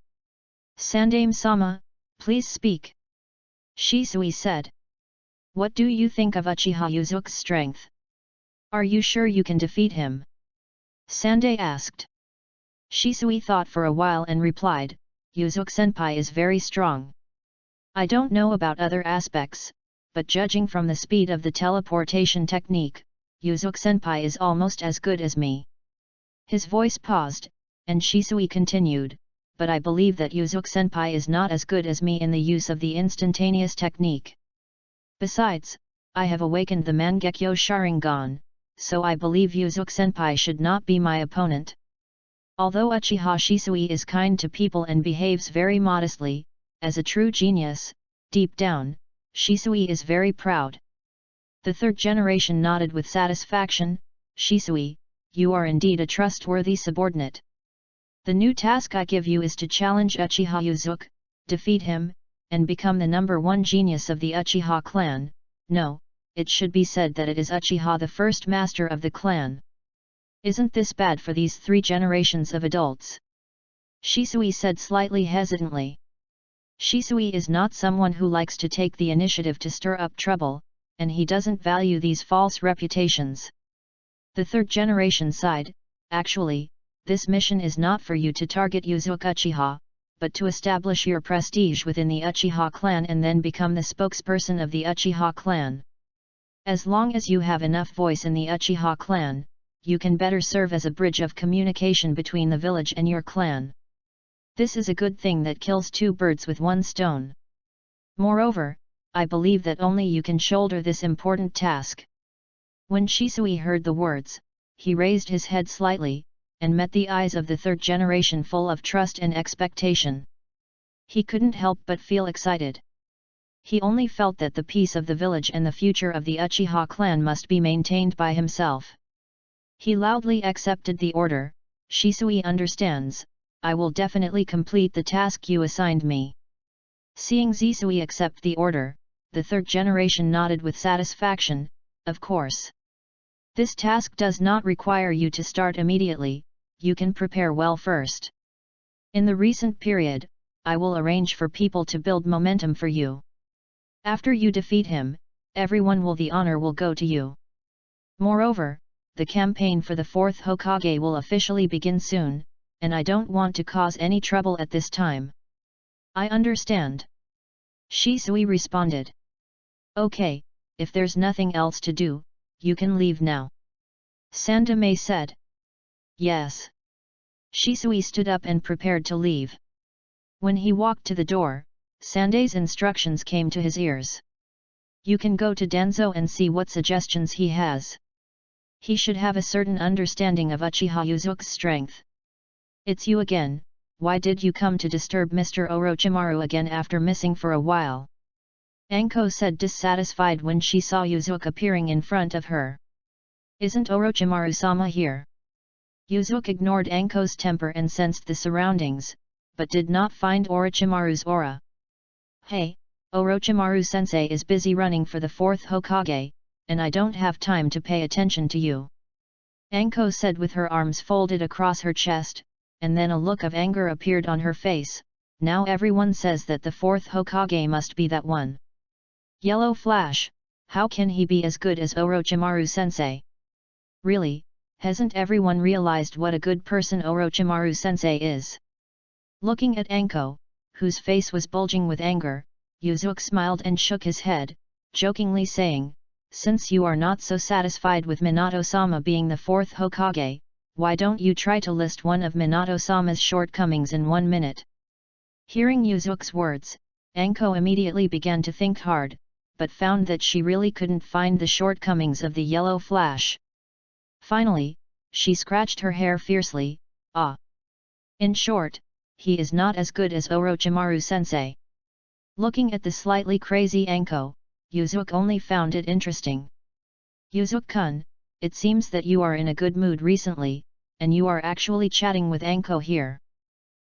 "Sandaime-sama, please speak." Shisui said. "What do you think of Uchiha Yuzuki's strength? Are you sure you can defeat him?" Sandai asked. Shisui thought for a while and replied, "Yuzuki-senpai is very strong. I don't know about other aspects, but judging from the speed of the teleportation technique, Yuzuki-senpai is almost as good as me." His voice paused, and Shisui continued, "But I believe that Yuzuki-senpai is not as good as me in the use of the instantaneous technique. Besides, I have awakened the Mangekyo Sharingan, so I believe Yuzuki-senpai should not be my opponent." Although Uchiha Shisui is kind to people and behaves very modestly, as a true genius, deep down, Shisui is very proud. The third generation nodded with satisfaction. "Shisui, you are indeed a trustworthy subordinate. The new task I give you is to challenge Uchiha Yuzuki, defeat him, and become the #1 genius of the Uchiha clan. No, it should be said that it is Uchiha the first master of the clan. Isn't this bad for these 3 generations of adults?" Shisui said slightly hesitantly. Shisui is not someone who likes to take the initiative to stir up trouble, and he doesn't value these false reputations. The third generation sighed. "Actually, this mission is not for you to target Yuzuki Uchiha, but to establish your prestige within the Uchiha clan and then become the spokesperson of the Uchiha clan. As long as you have enough voice in the Uchiha clan, you can better serve as a bridge of communication between the village and your clan. This is a good thing that kills 2 birds with 1 stone. Moreover, I believe that only you can shoulder this important task." When Shisui heard the words, he raised his head slightly, and met the eyes of the third generation full of trust and expectation. He couldn't help but feel excited. He only felt that the peace of the village and the future of the Uchiha clan must be maintained by himself. He loudly accepted the order. "Shisui understands, I will definitely complete the task you assigned me." Seeing Zisui accept the order, the third generation nodded with satisfaction. "Of course. This task does not require you to start immediately, you can prepare well first. In the recent period, I will arrange for people to build momentum for you. After you defeat him, everyone the honor will go to you. Moreover, the campaign for the 4th Hokage will officially begin soon, and I don't want to cause any trouble at this time." "I understand," Shisui responded. "Okay, if there's nothing else to do, you can leave now. Sandame said. Yes. Shisui stood up and prepared to leave. When he walked to the door, Sande's instructions came to his ears. You can go to Danzo and see what suggestions he has. He should have a certain understanding of Uchiha Yuzuki's strength. It's you again, why did you come to disturb Mr. Orochimaru again after missing for a while? Anko said dissatisfied when she saw Yuzuki appearing in front of her. Isn't Orochimaru-sama here? Yuzuki ignored Anko's temper and sensed the surroundings, but did not find Orochimaru's aura. Hey, Orochimaru-sensei is busy running for the 4th Hokage, and I don't have time to pay attention to you. Anko said with her arms folded across her chest, and then a look of anger appeared on her face. Now everyone says that the 4th Hokage must be that one. Yellow Flash, how can he be as good as Orochimaru-sensei? Really, hasn't everyone realized what a good person Orochimaru-sensei is? Looking at Anko, whose face was bulging with anger, Yuzuki smiled and shook his head, jokingly saying, since you are not so satisfied with Minato-sama being the 4th Hokage, why don't you try to list one of Minato-sama's shortcomings in 1 minute? Hearing Yuzuki's words, Anko immediately began to think hard, but found that she really couldn't find the shortcomings of the Yellow Flash. Finally, she scratched her hair fiercely, ah! In short, he is not as good as Orochimaru-sensei. Looking at the slightly crazy Anko, Yuzuki only found it interesting. Yuzuki-kun, it seems that you are in a good mood recently, and you are actually chatting with Anko here.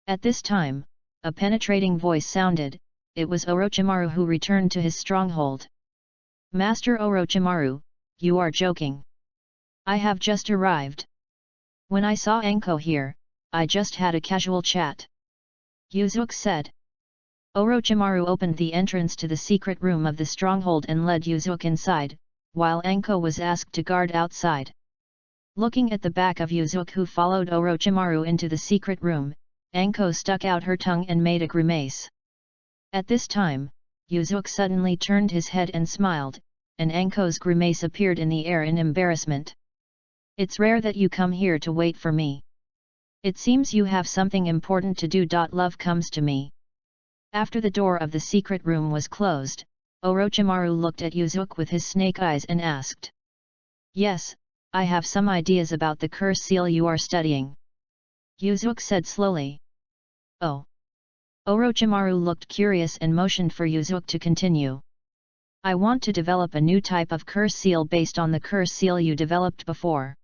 At this time, a penetrating voice sounded. It was Orochimaru who returned to his stronghold. Master Orochimaru, you are joking. I have just arrived. When I saw Anko here, I just had a casual chat. Yuzuki said. Orochimaru opened the entrance to the secret room of the stronghold and led Yuzuki inside, while Anko was asked to guard outside. Looking at the back of Yuzuki who followed Orochimaru into the secret room, Anko stuck out her tongue and made a grimace. At this time, Yuzuki suddenly turned his head and smiled, and Anko's grimace appeared in the air in embarrassment. It's rare that you come here to wait for me. It seems you have something important to do. Love comes to me. After the door of the secret room was closed, Orochimaru looked at Yuzuki with his snake eyes and asked. Yes, I have some ideas about the curse seal you are studying. Yuzuki said slowly. Oh. Orochimaru looked curious and motioned for Yuzuki to continue. I want to develop a new type of curse seal based on the curse seal you developed before.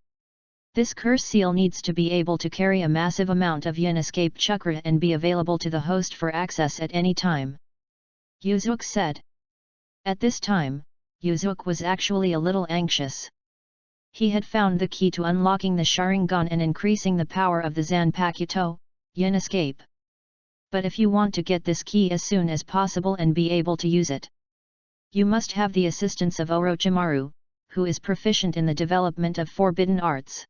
This curse seal needs to be able to carry a massive amount of yin escape chakra and be available to the host for access at any time. Yuzuki said. At this time, Yuzuki was actually a little anxious. He had found the key to unlocking the Sharingan and increasing the power of the Zanpakuto, yin escape. But if you want to get this key as soon as possible and be able to use it, you must have the assistance of Orochimaru, who is proficient in the development of forbidden arts.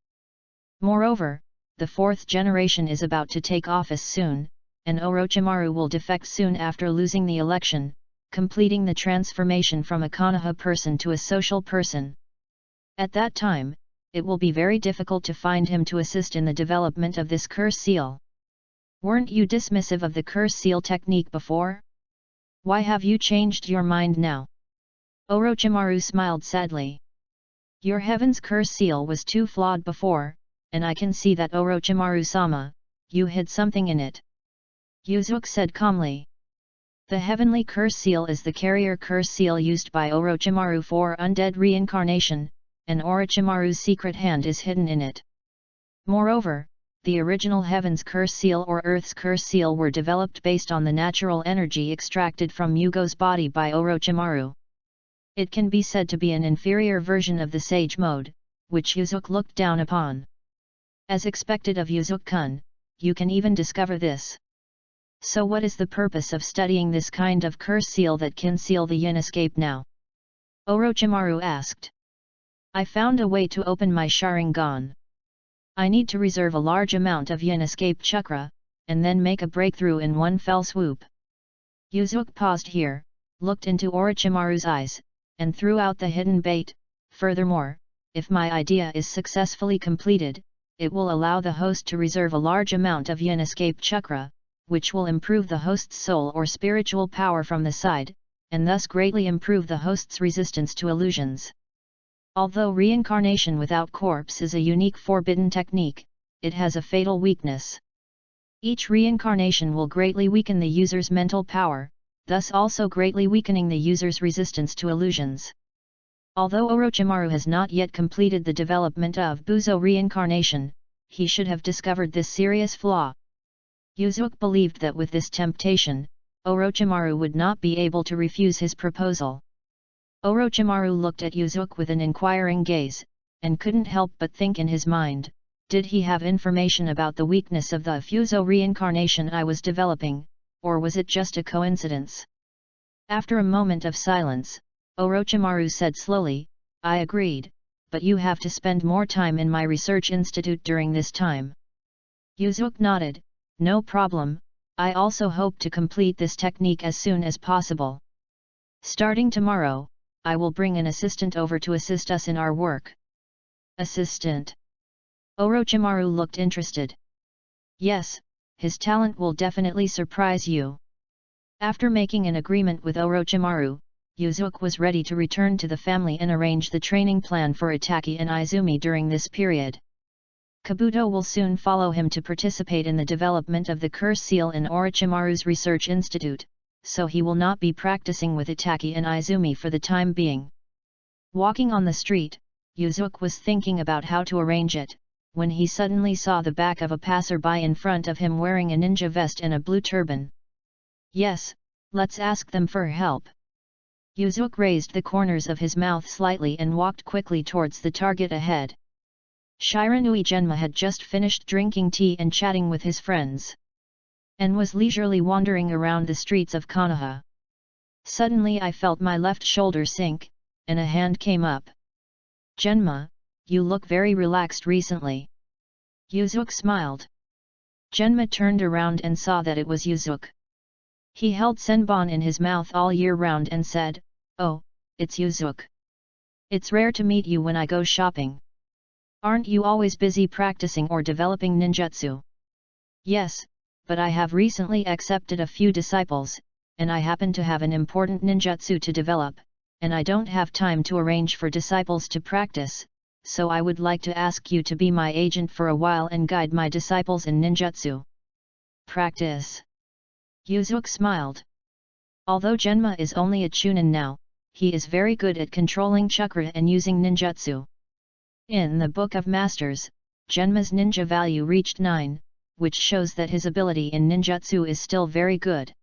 Moreover, the 4th generation is about to take office soon, and Orochimaru will defect soon after losing the election, completing the transformation from a Konoha person to a social person. At that time, it will be very difficult to find him to assist in the development of this curse seal. Weren't you dismissive of the curse seal technique before? Why have you changed your mind now? Orochimaru smiled sadly. Your heaven's curse seal was too flawed before, and I can see that Orochimaru-sama, you hid something in it. Yuzuki said calmly. The heavenly curse seal is the carrier curse seal used by Orochimaru for undead reincarnation, and Orochimaru's secret hand is hidden in it. Moreover, the original Heaven's Curse Seal or Earth's Curse Seal were developed based on the natural energy extracted from Yugo's body by Orochimaru. It can be said to be an inferior version of the Sage Mode, which Yuzuki looked down upon. As expected of Yuzuki-kun, you can even discover this. So what is the purpose of studying this kind of curse seal that can seal the yin escape now? Orochimaru asked. I found a way to open my Sharingan. I need to reserve a large amount of yin escape chakra, and then make a breakthrough in one fell swoop. Yuzuki paused here, looked into Orochimaru's eyes, and threw out the hidden bait. Furthermore, if my idea is successfully completed, it will allow the host to reserve a large amount of yin escape chakra, which will improve the host's soul or spiritual power from the side, and thus greatly improve the host's resistance to illusions. Although reincarnation without corpse is a unique forbidden technique, it has a fatal weakness. Each reincarnation will greatly weaken the user's mental power, thus also greatly weakening the user's resistance to illusions. Although Orochimaru has not yet completed the development of Buzo reincarnation, he should have discovered this serious flaw. Yuzuki believed that with this temptation, Orochimaru would not be able to refuse his proposal. Orochimaru looked at Yuzuki with an inquiring gaze, and couldn't help but think in his mind, did he have information about the weakness of the Fuzo reincarnation I was developing, or was it just a coincidence? After a moment of silence, Orochimaru said slowly, I agreed, but you have to spend more time in my research institute during this time. Yuzuki nodded, no problem, I also hope to complete this technique as soon as possible. Starting tomorrow, I will bring an assistant over to assist us in our work. Assistant? Orochimaru looked interested. Yes, his talent will definitely surprise you. After making an agreement with Orochimaru, Yuzuki was ready to return to the family and arrange the training plan for Itaki and Izumi during this period. Kabuto will soon follow him to participate in the development of the curse seal in Orochimaru's research institute, so he will not be practicing with Itaki and Izumi for the time being. Walking on the street, Yuzuki was thinking about how to arrange it, when he suddenly saw the back of a passerby in front of him wearing a ninja vest and a blue turban. Yes, let's ask them for help. Yuzuki raised the corners of his mouth slightly and walked quickly towards the target ahead. Shiranui Genma had just finished drinking tea and chatting with his friends, and was leisurely wandering around the streets of Konoha. Suddenly I felt my left shoulder sink, and a hand came up. Genma, you look very relaxed recently. Yuzuki smiled. Genma turned around and saw that it was Yuzuki. He held senbon in his mouth all year round and said, oh, it's Yuzuki. It's rare to meet you when I go shopping. Aren't you always busy practicing or developing ninjutsu? Yes, but I have recently accepted a few disciples, and I happen to have an important ninjutsu to develop, and I don't have time to arrange for disciples to practice, so I would like to ask you to be my agent for a while and guide my disciples in ninjutsu. Practice. Yuzuki smiled. Although Genma is only a chunin now, he is very good at controlling chakra and using ninjutsu. In the Book of Masters, Genma's ninja value reached 9, which shows that his ability in ninjutsu is still very good.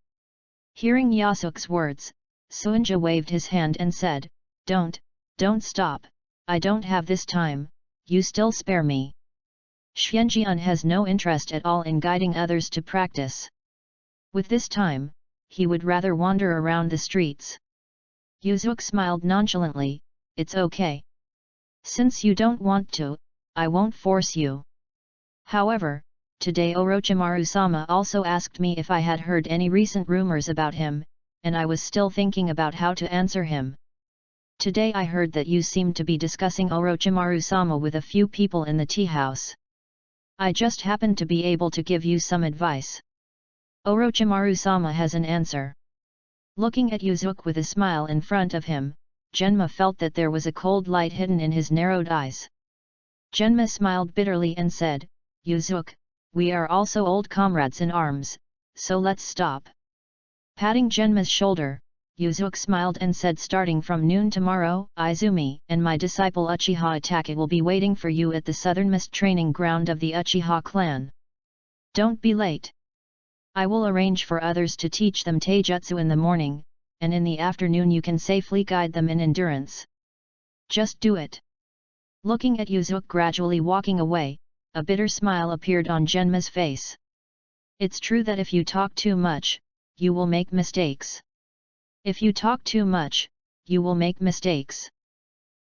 Hearing Yasuke's words, Suinja waved his hand and said, don't stop, I don't have this time, you still spare me. Xianjian has no interest at all in guiding others to practice. With this time, he would rather wander around the streets. Yuzuki smiled nonchalantly, it's okay. Since you don't want to, I won't force you. However, today Orochimaru-sama also asked me if I had heard any recent rumors about him, and I was still thinking about how to answer him. Today I heard that you seemed to be discussing Orochimaru-sama with a few people in the tea house. I just happened to be able to give you some advice. Orochimaru-sama has an answer. Looking at Yuzuki with a smile in front of him, Genma felt that there was a cold light hidden in his narrowed eyes. Genma smiled bitterly and said, Yuzuki, we are also old comrades in arms, so let's stop. Patting Genma's shoulder, Yuzuki smiled and said, starting from noon tomorrow, Izumi and my disciple Uchiha Itaki will be waiting for you at the southernmost training ground of the Uchiha clan. Don't be late. I will arrange for others to teach them taijutsu in the morning, and in the afternoon you can safely guide them in endurance. Just do it. Looking at Yuzuki gradually walking away, a bitter smile appeared on Genma's face. It's true that if you talk too much, you will make mistakes. If you talk too much, you will make mistakes.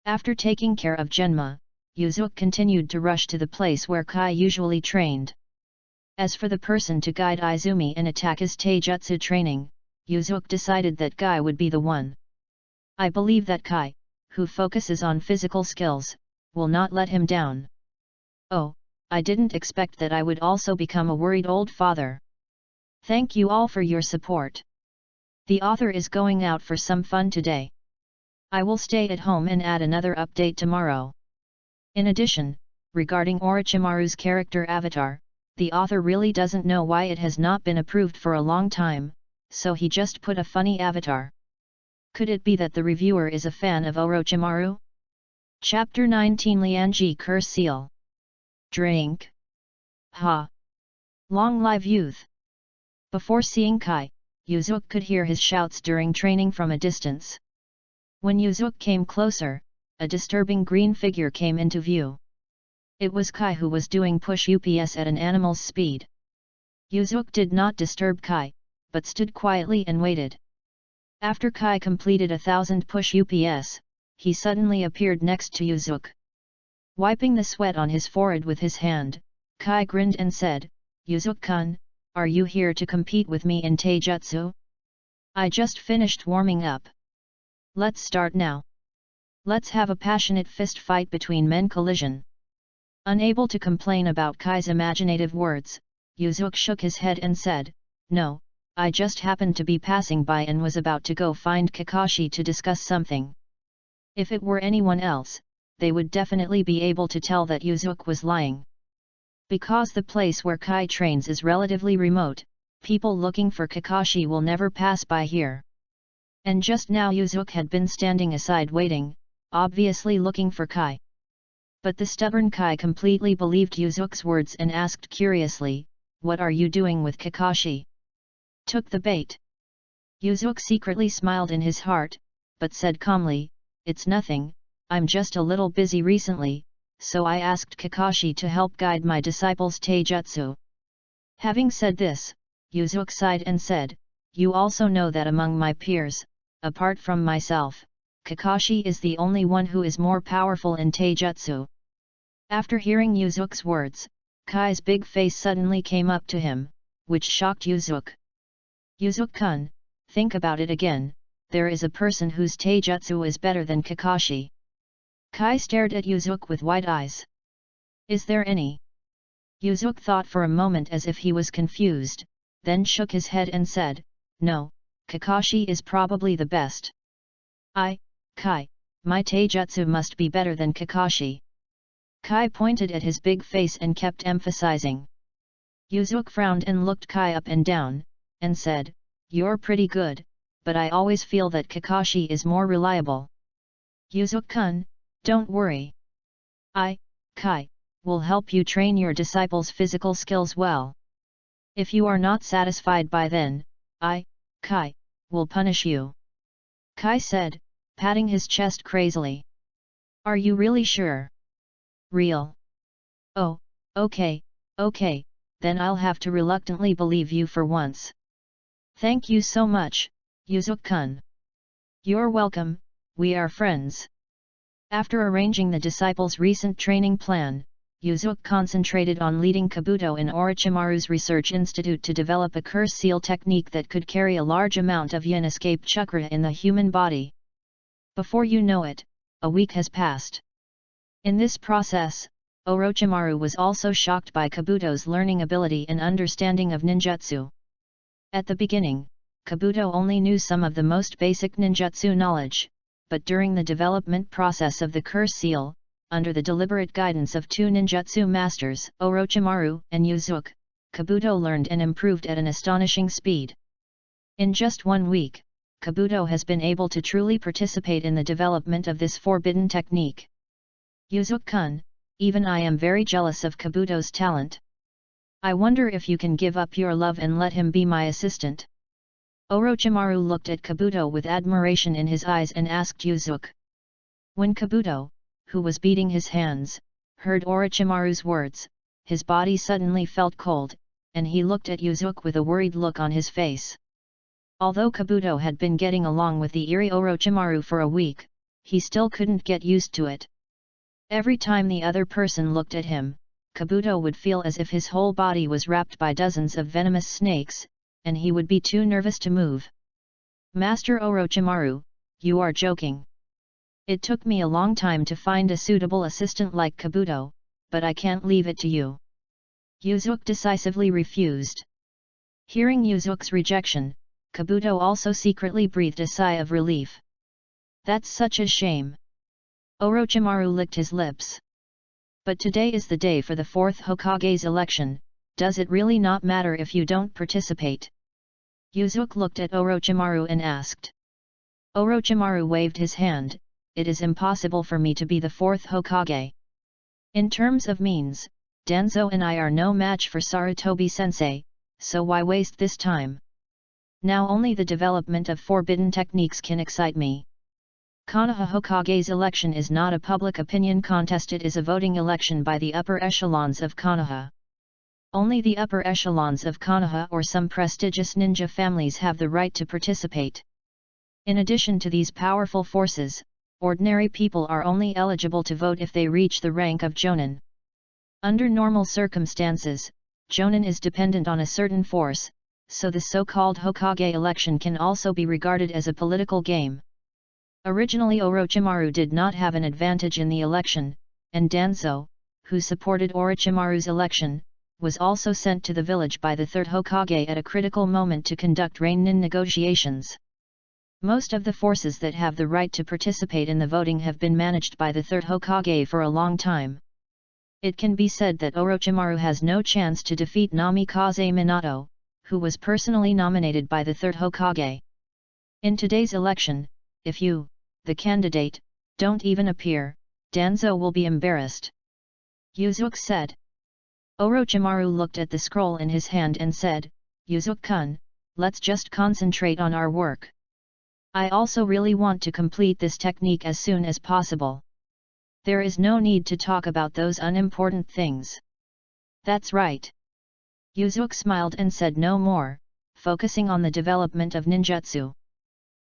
After taking care of Genma, Yuzuki continued to rush to the place where Kai usually trained. As for the person to guide Izumi and Itaki's taijutsu training, Yuzuki decided that Kai would be the one. I believe that Kai, who focuses on physical skills, will not let him down. Oh, I didn't expect that I would also become a worried old father. Thank you all for your support. The author is going out for some fun today. I will stay at home and add another update tomorrow. In addition, regarding Orochimaru's character avatar, the author really doesn't know why it has not been approved for a long time, so he just put a funny avatar. Could it be that the reviewer is a fan of Orochimaru? Chapter 19 Lianji Curse Seal. Drink. Ha! Long live youth! Before seeing Kai, Yuzuki could hear his shouts during training from a distance. When Yuzuki came closer, a disturbing green figure came into view. It was Kai, who was doing push-ups at an animal's speed. Yuzuki did not disturb Kai, but stood quietly and waited. After Kai completed 1,000 push-ups, he suddenly appeared next to Yuzuki. Wiping the sweat on his forehead with his hand, Kai grinned and said, "Yuzuki-kun, are you here to compete with me in taijutsu? I just finished warming up. Let's start now. Let's have a passionate fist fight between men collision." Unable to complain about Kai's imaginative words, Yuzuki shook his head and said, "No, I just happened to be passing by and was about to go find Kakashi to discuss something." If it were anyone else, they would definitely be able to tell that Yuzuki was lying. Because the place where Kai trains is relatively remote, people looking for Kakashi will never pass by here. And just now Yuzuki had been standing aside waiting, obviously looking for Kai. But the stubborn Kai completely believed Yuzuki's words and asked curiously, "What are you doing with Kakashi?" Took the bait. Yuzuki secretly smiled in his heart, but said calmly, "It's nothing, I'm just a little busy recently, so I asked Kakashi to help guide my disciples' taijutsu." Having said this, Yuzuki sighed and said, "You also know that among my peers, apart from myself, Kakashi is the only one who is more powerful in taijutsu." After hearing Yuzuki's words, Kai's big face suddenly came up to him, which shocked Yuzuki. "Yuzuki-kun, think about it again, there is a person whose taijutsu is better than Kakashi." Kai stared at Yuzuki with wide eyes. "Is there any?" Yuzuki thought for a moment as if he was confused, then shook his head and said, "No, Kakashi is probably the best." Kai, my taijutsu must be better than Kakashi." Kai pointed at his big face and kept emphasizing. Yuzuki frowned and looked Kai up and down, and said, "You're pretty good, but I always feel that Kakashi is more reliable." "Yuzuki-kun, don't worry. Kai, will help you train your disciples' physical skills well. If you are not satisfied by then, Kai, will punish you." Kai said, patting his chest crazily. "Are you really sure?" "Real." "Oh, okay, then I'll have to reluctantly believe you for once. Thank you so much, Yuzuki-kun." "You're welcome, we are friends." After arranging the disciples' recent training plan, Yuzuki concentrated on leading Kabuto in Orochimaru's research institute to develop a curse seal technique that could carry a large amount of yin escape chakra in the human body. Before you know it, a week has passed. In this process, Orochimaru was also shocked by Kabuto's learning ability and understanding of ninjutsu. At the beginning, Kabuto only knew some of the most basic ninjutsu knowledge, but during the development process of the curse seal, under the deliberate guidance of two ninjutsu masters, Orochimaru and Yuzuki, Kabuto learned and improved at an astonishing speed. In just 1 week, Kabuto has been able to truly participate in the development of this forbidden technique. "Yuzuki-kun, even I am very jealous of Kabuto's talent. I wonder if you can give up your love and let him be my assistant." Orochimaru looked at Kabuto with admiration in his eyes and asked Yuzuki. When Kabuto, who was beating his hands, heard Orochimaru's words, his body suddenly felt cold, and he looked at Yuzuki with a worried look on his face. Although Kabuto had been getting along with the eerie Orochimaru for a week, he still couldn't get used to it. Every time the other person looked at him, Kabuto would feel as if his whole body was wrapped by dozens of venomous snakes, and he would be too nervous to move. "Master Orochimaru, you are joking." It took me a long time to find a suitable assistant like Kabuto, but I can't leave it to you. Yuzuki decisively refused. Hearing Yuzuki's rejection, Kabuto also secretly breathed a sigh of relief. That's such a shame. Orochimaru licked his lips. But today is the day for the 4th Hokage's election, does it really not matter if you don't participate? Yuzuki looked at Orochimaru and asked. Orochimaru waved his hand, it is impossible for me to be the 4th Hokage. In terms of means, Danzo and I are no match for Sarutobi-sensei, so why waste this time? Now only the development of forbidden techniques can excite me. Konoha Hokage's election is not a public opinion contest, it is a voting election by the upper echelons of Konoha. Only the upper echelons of Konoha or some prestigious ninja families have the right to participate. In addition to these powerful forces, ordinary people are only eligible to vote if they reach the rank of Jonin. Under normal circumstances, Jonin is dependent on a certain force, so the so-called Hokage election can also be regarded as a political game. Originally Orochimaru did not have an advantage in the election, and Danzo, who supported Orochimaru's election, was also sent to the village by the 3rd Hokage at a critical moment to conduct Reinin negotiations. Most of the forces that have the right to participate in the voting have been managed by the 3rd Hokage for a long time. It can be said that Orochimaru has no chance to defeat Namikaze Minato, who was personally nominated by the 3rd Hokage. In today's election, if you, the candidate, don't even appear, Danzo will be embarrassed. Yuzuki said. Orochimaru looked at the scroll in his hand and said, Yuzuki-kun, let's just concentrate on our work. I also really want to complete this technique as soon as possible. There is no need to talk about those unimportant things. That's right. Yuzuki smiled and said no more, focusing on the development of ninjutsu.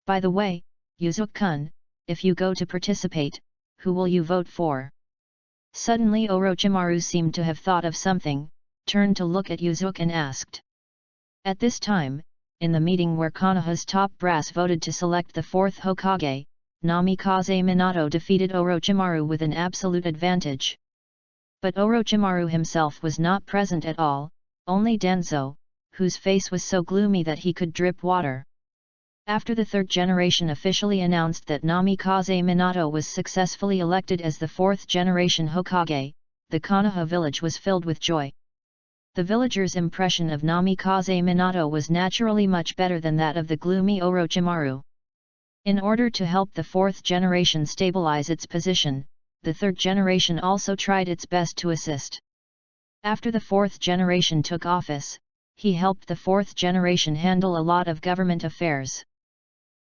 By the way, Yuzuki-kun, if you go to participate, who will you vote for? Suddenly Orochimaru seemed to have thought of something, turned to look at Yuzuki and asked. At this time, in the meeting where Konoha's top brass voted to select the 4th Hokage, Namikaze Minato defeated Orochimaru with an absolute advantage. But Orochimaru himself was not present at all, only Danzo, whose face was so gloomy that he could drip water. After the 3rd generation officially announced that Namikaze Minato was successfully elected as the 4th generation Hokage, the Konoha village was filled with joy. The villagers' impression of Namikaze Minato was naturally much better than that of the gloomy Orochimaru. In order to help the 4th generation stabilize its position, the 3rd generation also tried its best to assist. After the 4th generation took office, he helped the 4th generation handle a lot of government affairs.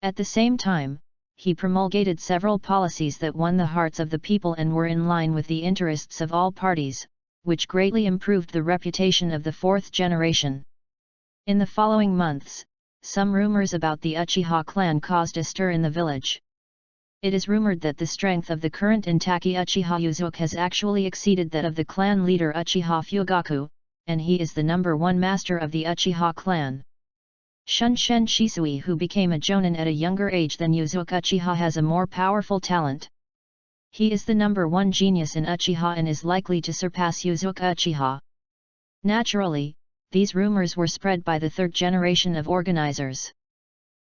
At the same time, he promulgated several policies that won the hearts of the people and were in line with the interests of all parties, which greatly improved the reputation of the 4th generation. In the following months, some rumors about the Uchiha clan caused a stir in the village. It is rumored that the strength of the current Intaki Uchiha Yuzuki has actually exceeded that of the clan leader Uchiha Fugaku, and he is the #1 master of the Uchiha clan. Shunshen Shisui, who became a Jonin at a younger age than Yuzuki Uchiha, has a more powerful talent. He is the #1 genius in Uchiha and is likely to surpass Yuzuki Uchiha. Naturally, these rumors were spread by the 3rd generation of organizers.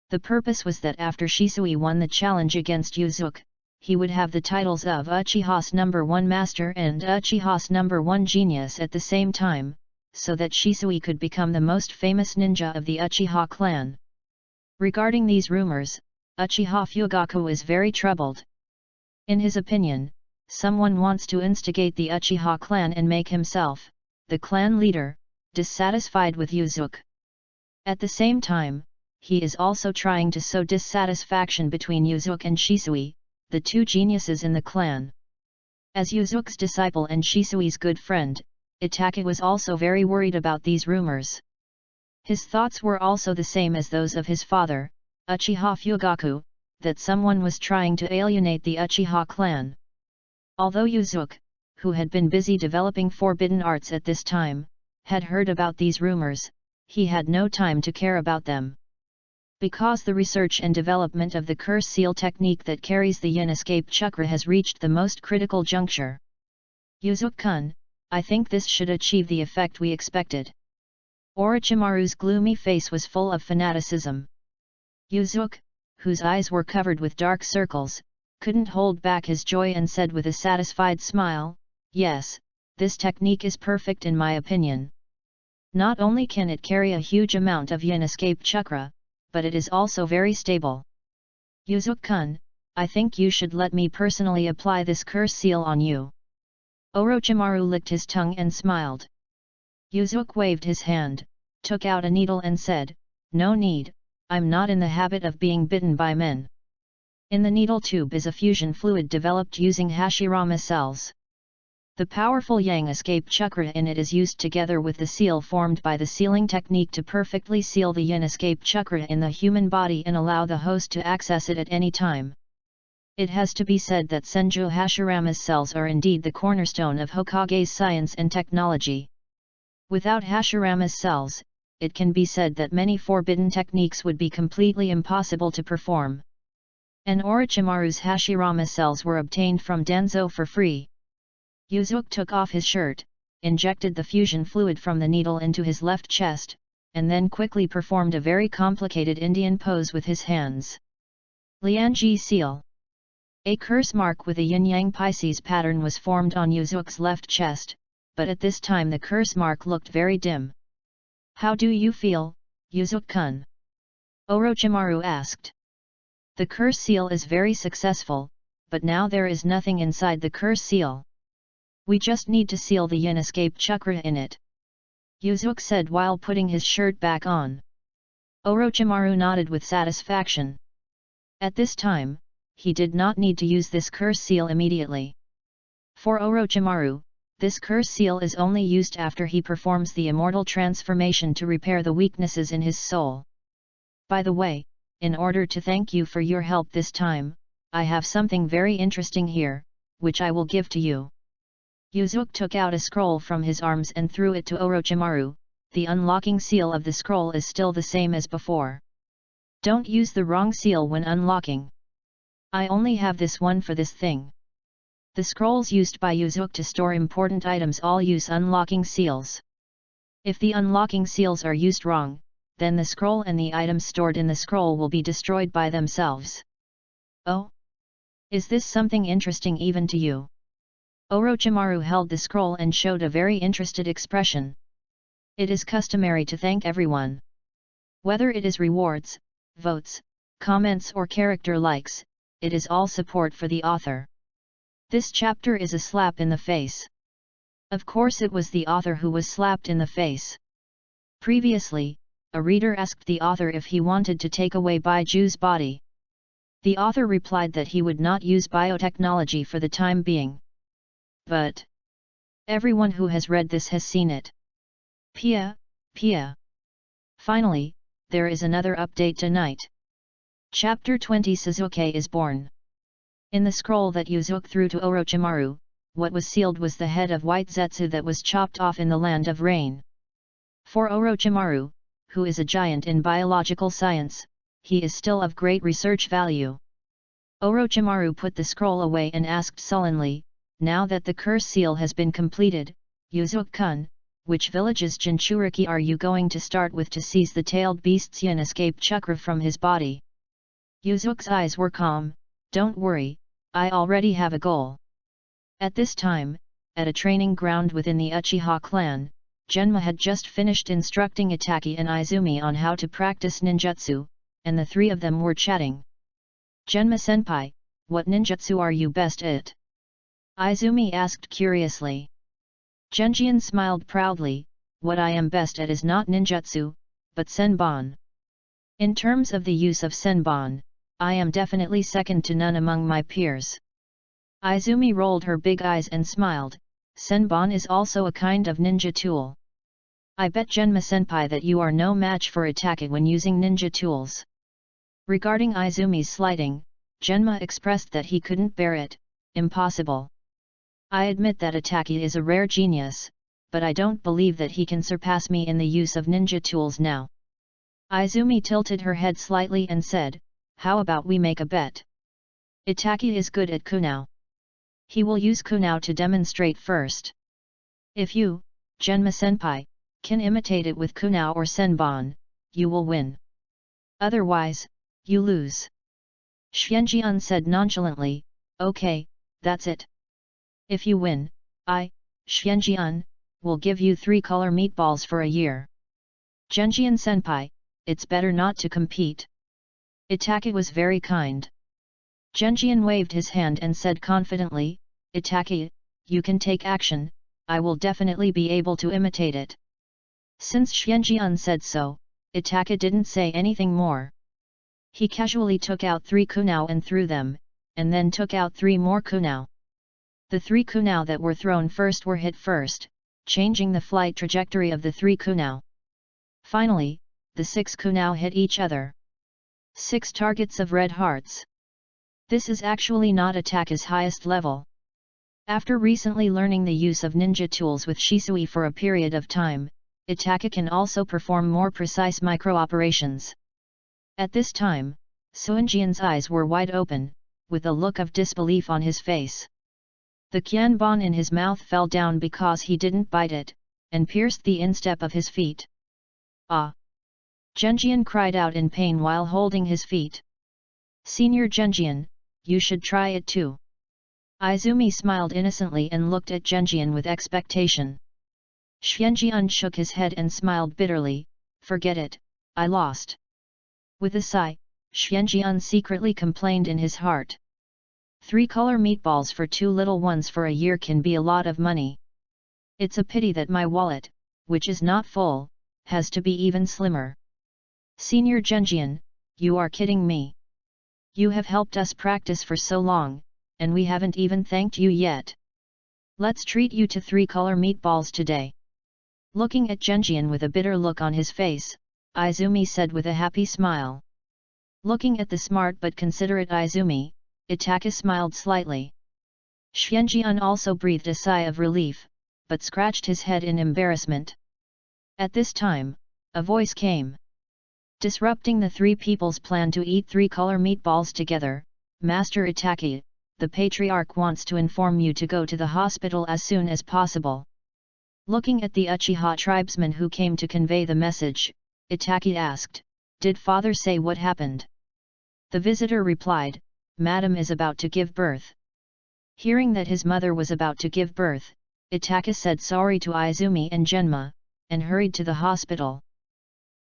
The purpose was that after Shisui won the challenge against Yuzuki, he would have the titles of Uchiha's #1 master and Uchiha's #1 genius at the same time, so that Shisui could become the most famous ninja of the Uchiha clan. Regarding these rumors, Uchiha Fugaku is very troubled. In his opinion, someone wants to instigate the Uchiha clan and make himself, the clan leader, dissatisfied with Yuzuki. At the same time, he is also trying to sow dissatisfaction between Yuzuki and Shisui, the two geniuses in the clan. As Yuzuki's disciple and Shisui's good friend, Itake was also very worried about these rumors. His thoughts were also the same as those of his father, Uchiha Fugaku, that someone was trying to alienate the Uchiha clan. Although Yuzuki, who had been busy developing forbidden arts at this time, had heard about these rumors, he had no time to care about them. Because the research and development of the curse seal technique that carries the yin escape chakra has reached the most critical juncture. Yuzuki-kun, I think this should achieve the effect we expected. Orochimaru's gloomy face was full of fanaticism. Yuzuki, whose eyes were covered with dark circles, couldn't hold back his joy and said with a satisfied smile, "Yes, this technique is perfect in my opinion. Not only can it carry a huge amount of yin escape chakra, but it is also very stable. Yuzuki-kun, I think you should let me personally apply this curse seal on you." Orochimaru licked his tongue and smiled. Yuzuki waved his hand, took out a needle and said, "No need, I'm not in the habit of being bitten by men." In the needle tube is a fusion fluid developed using Hashirama cells. The powerful yang escape chakra in it is used together with the seal formed by the sealing technique to perfectly seal the yin escape chakra in the human body and allow the host to access it at any time. It has to be said that Senju Hashirama's cells are indeed the cornerstone of Hokage's science and technology. Without Hashirama's cells, it can be said that many forbidden techniques would be completely impossible to perform. And Orochimaru's Hashirama cells were obtained from Danzo for free. Yuzuki took off his shirt, injected the fusion fluid from the needle into his left chest, and then quickly performed a very complicated Indian pose with his hands. Lianji seal. A curse mark with a yin-yang Pisces pattern was formed on Yuzuki's left chest, but at this time the curse mark looked very dim. "How do you feel, Yuzuki-kun?" Orochimaru asked. "The curse seal is very successful, but now there is nothing inside the curse seal. We just need to seal the yin escape chakra in it," Yuzuki said while putting his shirt back on. Orochimaru nodded with satisfaction. At this time, he did not need to use this curse seal immediately. For Orochimaru, this curse seal is only used after he performs the immortal transformation to repair the weaknesses in his soul. "By the way, in order to thank you for your help this time, I have something very interesting here, which I will give to you." Yuzuki took out a scroll from his arms and threw it to Orochimaru. "The unlocking seal of the scroll is still the same as before. Don't use the wrong seal when unlocking. I only have this one for this thing." The scrolls used by Yuzuki to store important items all use unlocking seals. If the unlocking seals are used wrong, then the scroll and the items stored in the scroll will be destroyed by themselves. "Oh? Is this something interesting even to you?" Orochimaru held the scroll and showed a very interested expression. "It is customary to thank everyone. Whether it is rewards, votes, comments or character likes, it is all support for the author. This chapter is a slap in the face." Of course it was the author who was slapped in the face. Previously, a reader asked the author if he wanted to take away Baiju's body. The author replied that he would not use biotechnology for the time being. But everyone who has read this has seen it. Pia. Finally, there is another update tonight. Chapter 20 Sasuke is born. In the scroll that Yuzuki threw to Orochimaru, what was sealed was the head of White Zetsu that was chopped off in the Land of Rain. For Orochimaru, who is a giant in biological science, he is still of great research value. Orochimaru put the scroll away and asked sullenly, "Now that the curse seal has been completed, Yuzuki-kun, which village's Jinchuriki are you going to start with to seize the tailed beast's yin escape chakra from his body?" Yuzuki's eyes were calm. "Don't worry, I already have a goal." At this time, at a training ground within the Uchiha clan, Genma had just finished instructing Itaki and Izumi on how to practice ninjutsu, and the three of them were chatting. "Genma-senpai, what ninjutsu are you best at?" Izumi asked curiously. Genjian smiled proudly, "What I am best at is not ninjutsu, but senbon. In terms of the use of senbon, I am definitely second to none among my peers." Izumi rolled her big eyes and smiled. "Senbon is also a kind of ninja tool. I bet Genma-senpai that you are no match for Itaki when using ninja tools." Regarding Izumi's slighting, Genma expressed that he couldn't bear it. "Impossible. I admit that Itaki is a rare genius, but I don't believe that he can surpass me in the use of ninja tools now." Izumi tilted her head slightly and said, "How about we make a bet? Itaki is good at Kunao. He will use Kunao to demonstrate first. If you, Genma-senpai, can imitate it with Kunao or Senbon, you will win. Otherwise, you lose." Xianjian said nonchalantly, "Okay, that's it. If you win, I, Xianjian, will give you 3 color meatballs for a year." "Genjian senpai, it's better not to compete." Itaki was very kind. Genjian waved his hand and said confidently, "Itaki, you can take action, I will definitely be able to imitate it." Since Xianjian said so, Itaki didn't say anything more. He casually took out 3 kunao and threw them, and then took out 3 more kunao. The 3 kunao that were thrown first were hit first, changing the flight trajectory of the 3 kunao. Finally, the 6 kunao hit each other. 6 targets of red hearts. This is actually not Itaki's highest level. After recently learning the use of ninja tools with Shisui for a period of time, Itaki can also perform more precise micro-operations. At this time, Suinjian's eyes were wide open, with a look of disbelief on his face. The qianbon in his mouth fell down because he didn't bite it, and pierced the instep of his feet. "Ah!" Genjian cried out in pain while holding his feet. "Senior Genjian, you should try it too." Izumi smiled innocently and looked at Genjian with expectation. Xianjian shook his head and smiled bitterly, "Forget it, I lost." With a sigh, Xianjian secretly complained in his heart. 3 color meatballs for 2 little ones for a year can be a lot of money. It's a pity that my wallet, which is not full, has to be even slimmer. Senior Genjian, you are kidding me. You have helped us practice for so long, and we haven't even thanked you yet. Let's treat you to 3 color meatballs today. Looking at Genjian with a bitter look on his face, Izumi said with a happy smile. Looking at the smart but considerate Izumi, Itaki smiled slightly. Xianjian also breathed a sigh of relief, but scratched his head in embarrassment. At this time, a voice came. Disrupting the 3 people's plan to eat 3 color meatballs together, Master Itaki, the Patriarch wants to inform you to go to the hospital as soon as possible. Looking at the Uchiha tribesman who came to convey the message, Itaki asked, "Did father say what happened?" The visitor replied, "Madam is about to give birth." Hearing that his mother was about to give birth, Itaki said sorry to Izumi and Genma, and hurried to the hospital.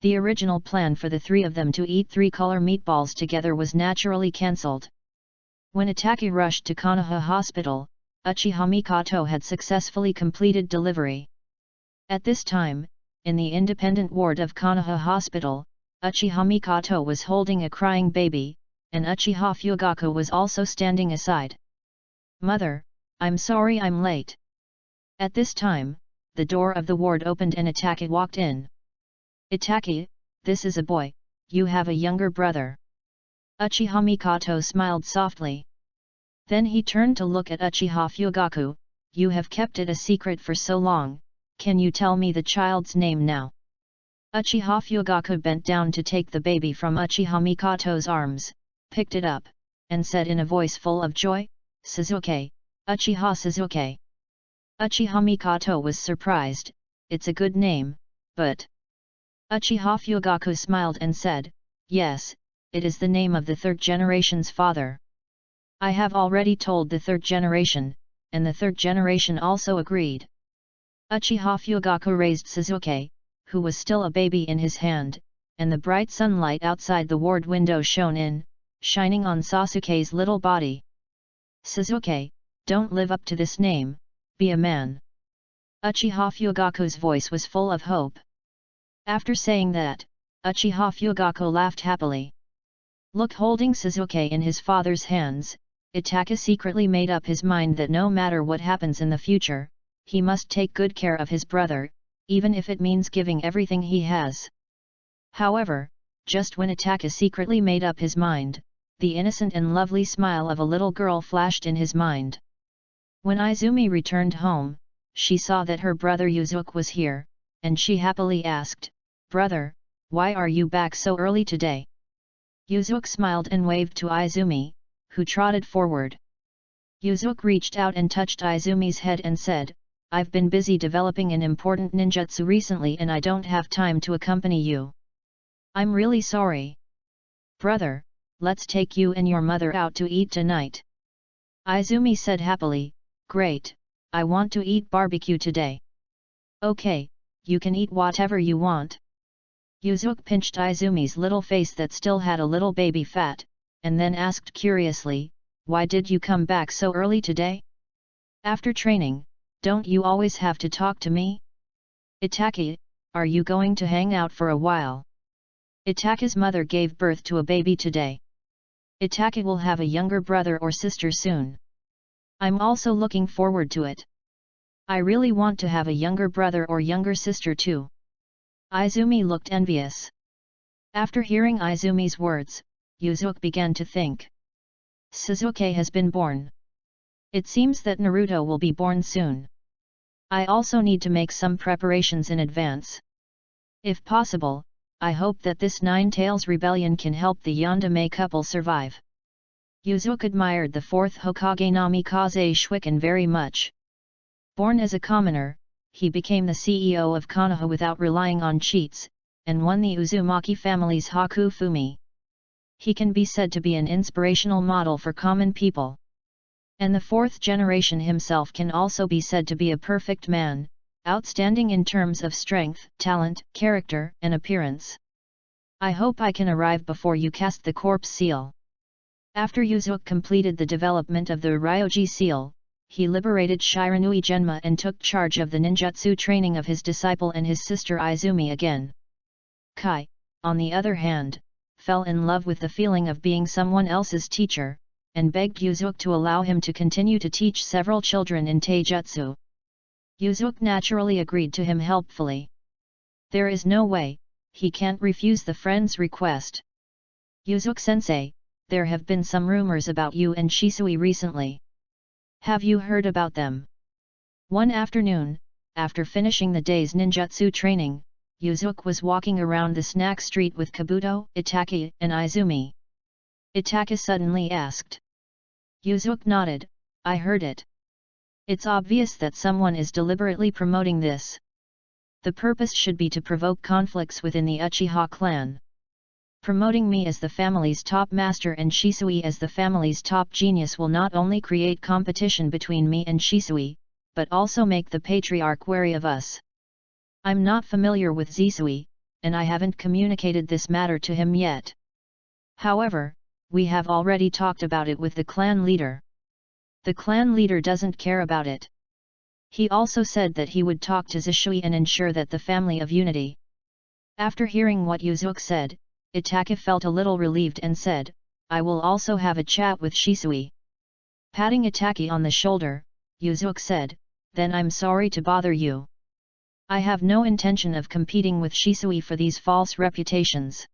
The original plan for the 3 of them to eat 3 color meatballs together was naturally cancelled. When Itaki rushed to Konoha Hospital, Uchiha Mikoto had successfully completed delivery. At this time, in the independent ward of Konoha Hospital, Uchiha Mikoto was holding a crying baby, and Uchiha Fugaku was also standing aside. "Mother, I'm sorry I'm late." At this time, the door of the ward opened and Itaki walked in. "Itaki, this is a boy, you have a younger brother." Uchiha Mikoto smiled softly. Then he turned to look at Uchiha Fugaku, "You have kept it a secret for so long, can you tell me the child's name now?" Uchiha Fugaku bent down to take the baby from Uchiha Mikoto's arms, picked it up, and said in a voice full of joy, "Suzuki, Uchiha Suzuki." Uchiha Mikoto was surprised, "It's a good name, but..." Uchiha Fugaku smiled and said, "Yes, it is the name of the 3rd generation's father. I have already told the 3rd generation, and the 3rd generation also agreed." Uchiha Fugaku raised Suzuki, who was still a baby, in his hand, and the bright sunlight outside the ward window shone in, shining on Sasuke's little body. "Suzuki, don't live up to this name, be a man." Uchiha Fugaku's voice was full of hope. After saying that, Uchiha Fugaku laughed happily. Holding Suzuki in his father's hands, Itaki secretly made up his mind that no matter what happens in the future, he must take good care of his brother, even if it means giving everything he has. However, just when Itaki secretly made up his mind, the innocent and lovely smile of a little girl flashed in his mind. When Izumi returned home, she saw that her brother Yuzuki was here, and she happily asked, "Brother, why are you back so early today? Yuzuki smiled and waved to Izumi, who trotted forward. Yuzuki reached out and touched Izumi's head and said, I've been busy developing an important ninjutsu recently and I don't have time to accompany you. I'm really sorry. Brother, let's take you and your mother out to eat tonight. Izumi said happily, great, I want to eat barbecue today. Okay, you can eat whatever you want. Yuzuki pinched Izumi's little face that still had a little baby fat, and then asked curiously, why did you come back so early today? After training, don't you always have to talk to me? Itaki, are you going to hang out for a while? Itaki's mother gave birth to a baby today. Itaki will have a younger brother or sister soon. I'm also looking forward to it. I really want to have a younger brother or younger sister too. Izumi looked envious. After hearing Izumi's words, Yuzuki began to think. Sasuke has been born. It seems that Naruto will be born soon. I also need to make some preparations in advance. If possible, I hope that this Nine Tails rebellion can help the Yandere couple survive. Yuzuki admired the fourth Hokage Namikaze Shuiken very much. Born as a commoner, he became the CEO of Konoha without relying on cheats, and won the Uzumaki family's Haku Fumi. He can be said to be an inspirational model for common people. And the fourth generation himself can also be said to be a perfect man, outstanding in terms of strength, talent, character, and appearance. I hope I can arrive before you cast the corpse seal. After Yuzuki completed the development of the Ryoji seal, he liberated Shiranui Genma and took charge of the ninjutsu training of his disciple and his sister Izumi again. Kai, on the other hand, fell in love with the feeling of being someone else's teacher, and begged Yuzuki to allow him to continue to teach several children in taijutsu. Yuzuki naturally agreed to him helpfully. There is no way, he can't refuse the friend's request. Yuzuki-sensei, there have been some rumors about you and Shisui recently. Have you heard about them? One afternoon, after finishing the day's ninjutsu training, Yuzuki was walking around the snack street with Kabuto, Itaki, and Izumi. Itaki suddenly asked. Yuzuki nodded, I heard it. It's obvious that someone is deliberately promoting this. The purpose should be to provoke conflicts within the Uchiha clan. Promoting me as the family's top master and Shisui as the family's top genius will not only create competition between me and Shisui, but also make the patriarch wary of us. I'm not familiar with Zisui, and I haven't communicated this matter to him yet. However, we have already talked about it with the clan leader. The clan leader doesn't care about it. He also said that he would talk to Zisui and ensure that the family of unity. After hearing what Yuzuki said, Itaki felt a little relieved and said, I will also have a chat with Shisui. Patting Itaki on the shoulder, Yuzuki said, then I'm sorry to bother you. I have no intention of competing with Shisui for these false reputations.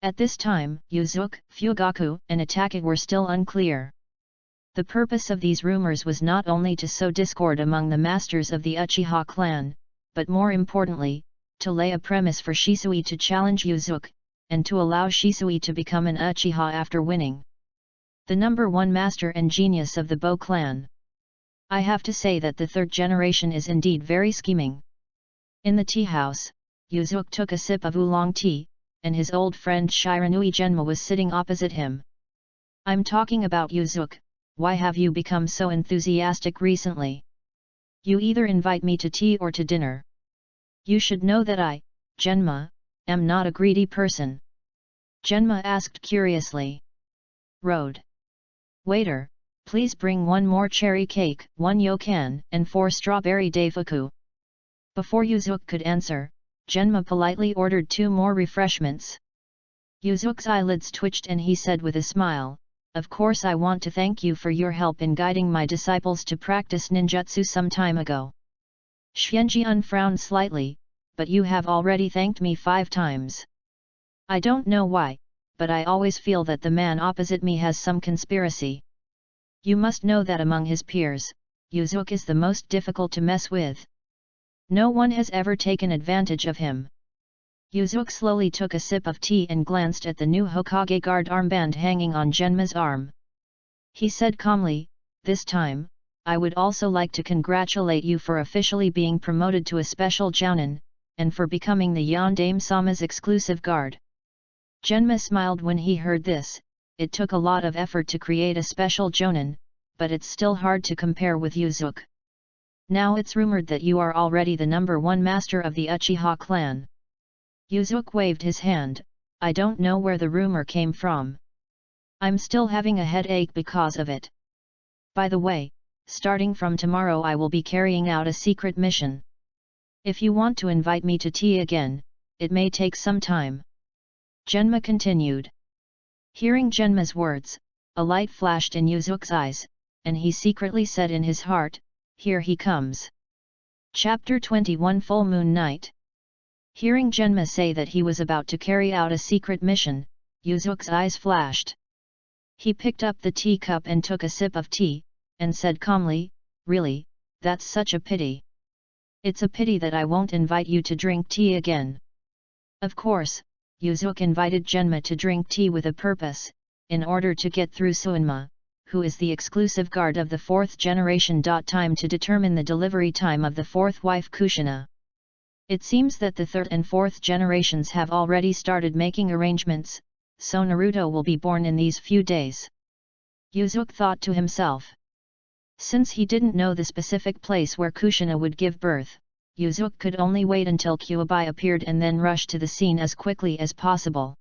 At this time, Yuzuki, Fugaku, and Itaki were still unclear. The purpose of these rumors was not only to sow discord among the masters of the Uchiha clan, but more importantly, to lay a premise for Shisui to challenge Yuzuki, and to allow Shisui to become an Uchiha after winning the number one master and genius of the Bo clan. I have to say that the third generation is indeed very scheming. In the tea house, Yuzuki took a sip of oolong tea, and his old friend Shiranui Genma was sitting opposite him. I'm talking about Yuzuki, why have you become so enthusiastic recently? You either invite me to tea or to dinner. You should know that I, Genma, am not a greedy person. Genma asked curiously. Road. Waiter, please bring 1 more cherry cake, 1 yokan, and 4 strawberry daifuku. Before Yuzuki could answer, Genma politely ordered 2 more refreshments. Yuzuki's eyelids twitched and he said with a smile, of course I want to thank you for your help in guiding my disciples to practice ninjutsu some time ago. Xianjian frowned slightly, but you have already thanked me 5 times. I don't know why, but I always feel that the man opposite me has some conspiracy. You must know that among his peers, Yuzuki is the most difficult to mess with. No one has ever taken advantage of him. Yuzuki slowly took a sip of tea and glanced at the new Hokage guard armband hanging on Genma's arm. He said calmly, "This time, I would also like to congratulate you for officially being promoted to a special jounin, and for becoming the Yondaime-sama's exclusive guard." Genma smiled when he heard this. It took a lot of effort to create a special jounin, but it's still hard to compare with Yuzuki. Now it's rumored that you are already the #1 master of the Uchiha clan. Yuzuki waved his hand. I don't know where the rumor came from. I'm still having a headache because of it. By the way, starting from tomorrow I will be carrying out a secret mission. If you want to invite me to tea again, it may take some time. Genma continued. Hearing Genma's words, a light flashed in Yuzuki's eyes, and he secretly said in his heart, "Here he comes." Chapter 21 Full Moon Night. Hearing Genma say that he was about to carry out a secret mission, Yuzuki's eyes flashed. He picked up the teacup and took a sip of tea, and said calmly, "Really, that's such a pity. It's a pity that I won't invite you to drink tea again." Of course, Yuzuki invited Genma to drink tea with a purpose, in order to get through Suinma, who is the exclusive guard of the 4th generation. Time to determine the delivery time of the 4th wife Kushina. It seems that the 3rd and 4th generations have already started making arrangements, so Naruto will be born in these few days. Yuzuki thought to himself. Since he didn't know the specific place where Kushina would give birth, Yuzuki could only wait until Kyuubi appeared and then rush to the scene as quickly as possible.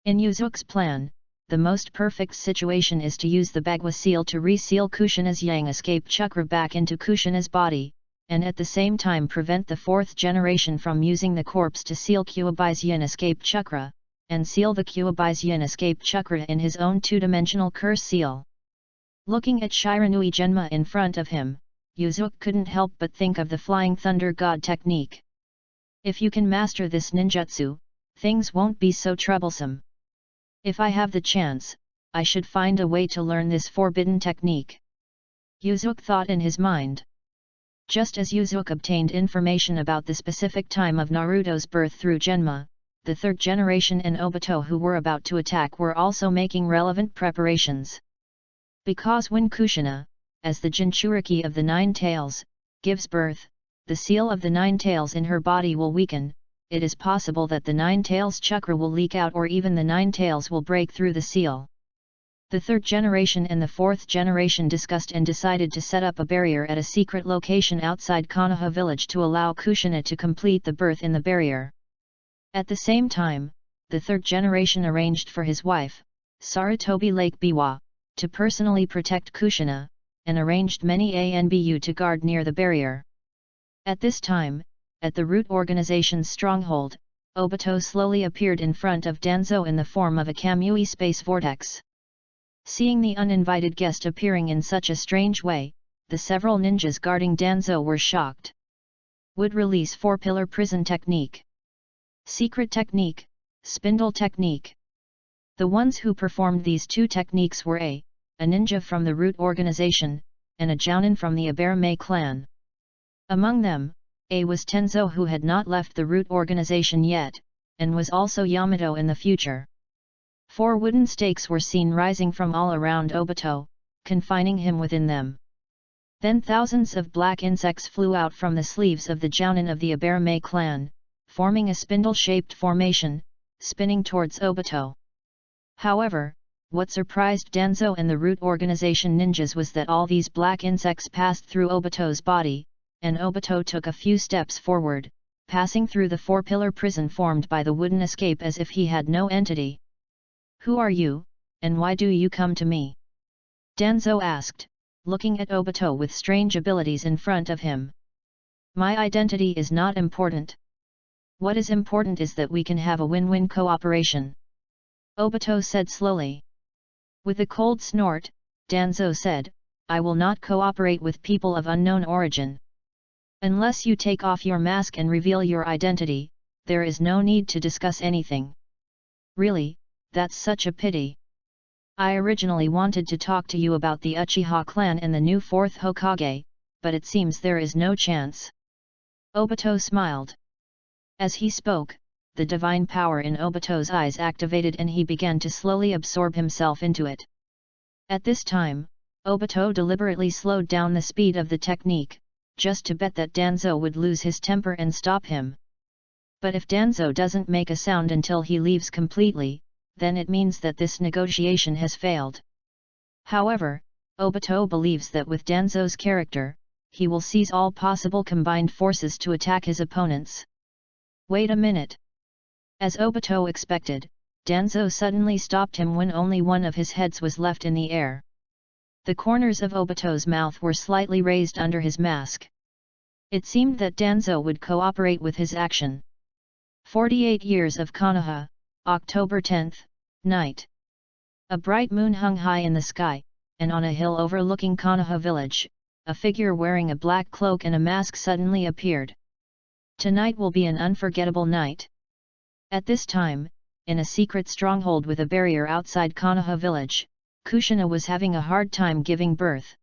In Yuzuki's plan, the most perfect situation is to use the Bagua seal to reseal Kushina's yang escape chakra back into Kushina's body, and at the same time prevent the 4th generation from using the corpse to seal Kyuubi's yin escape chakra, and seal the Kyuubi's yin escape chakra in his own two-dimensional curse seal. Looking at Shiranui Genma in front of him, Yuzuki couldn't help but think of the Flying Thunder God technique. If you can master this ninjutsu, things won't be so troublesome. If I have the chance, I should find a way to learn this forbidden technique. Yuzuki thought in his mind. Just as Yuzuki obtained information about the specific time of Naruto's birth through Genma, the 3rd generation and Obito who were about to attack were also making relevant preparations. Because when Kushina, as the Jinchuriki of the 9 tails, gives birth, the seal of the 9 tails in her body will weaken. It is possible that the 9 tails chakra will leak out or even the 9 tails will break through the seal. The 3rd generation and the 4th generation discussed and decided to set up a barrier at a secret location outside Konoha village to allow Kushina to complete the birth in the barrier. At the same time, the 3rd generation arranged for his wife, Sarutobi Lake Biwa, to personally protect Kushina, and arranged many ANBU to guard near the barrier. At this time, at the root organization's stronghold, Obito slowly appeared in front of Danzo in the form of a Kamui space vortex. Seeing the uninvited guest appearing in such a strange way, the several ninjas guarding Danzo were shocked. Would release 4-pillar prison technique. Secret technique, spindle technique. The ones who performed these 2 techniques were a ninja from the root organization, and a jounin from the Aberame clan. Among them, A was Tenzo who had not left the root organization yet, and was also Yamato in the future. 4 wooden stakes were seen rising from all around Obito, confining him within them. Then thousands of black insects flew out from the sleeves of the jounin of the Aberame clan, forming a spindle-shaped formation, spinning towards Obito. However, what surprised Danzo and the root organization ninjas was that all these black insects passed through Obito's body, and Obito took a few steps forward, passing through the 4-pillar prison formed by the wooden escape as if he had no entity. "Who are you, and why do you come to me?" Danzo asked, looking at Obito with strange abilities in front of him. "My identity is not important. What is important is that we can have a win-win cooperation," Obito said slowly. With a cold snort, Danzo said, "I will not cooperate with people of unknown origin. Unless you take off your mask and reveal your identity, there is no need to discuss anything." "Really, that's such a pity. I originally wanted to talk to you about the Uchiha clan and the new 4th Hokage, but it seems there is no chance." Obito smiled. As he spoke, the divine power in Obito's eyes activated and he began to slowly absorb himself into it. At this time, Obito deliberately slowed down the speed of the technique, just to bet that Danzo would lose his temper and stop him. But if Danzo doesn't make a sound until he leaves completely, then it means that this negotiation has failed. However, Obito believes that with Danzo's character, he will seize all possible combined forces to attack his opponents. Wait a minute. As Obito expected, Danzo suddenly stopped him when only one of his heads was left in the air. The corners of Obito's mouth were slightly raised under his mask. It seemed that Danzo would cooperate with his action. 48 years of Konoha, October 10th, night. A bright moon hung high in the sky, and on a hill overlooking Konoha village, a figure wearing a black cloak and a mask suddenly appeared. Tonight will be an unforgettable night. At this time, in a secret stronghold with a barrier outside Konoha village, Kushina was having a hard time giving birth.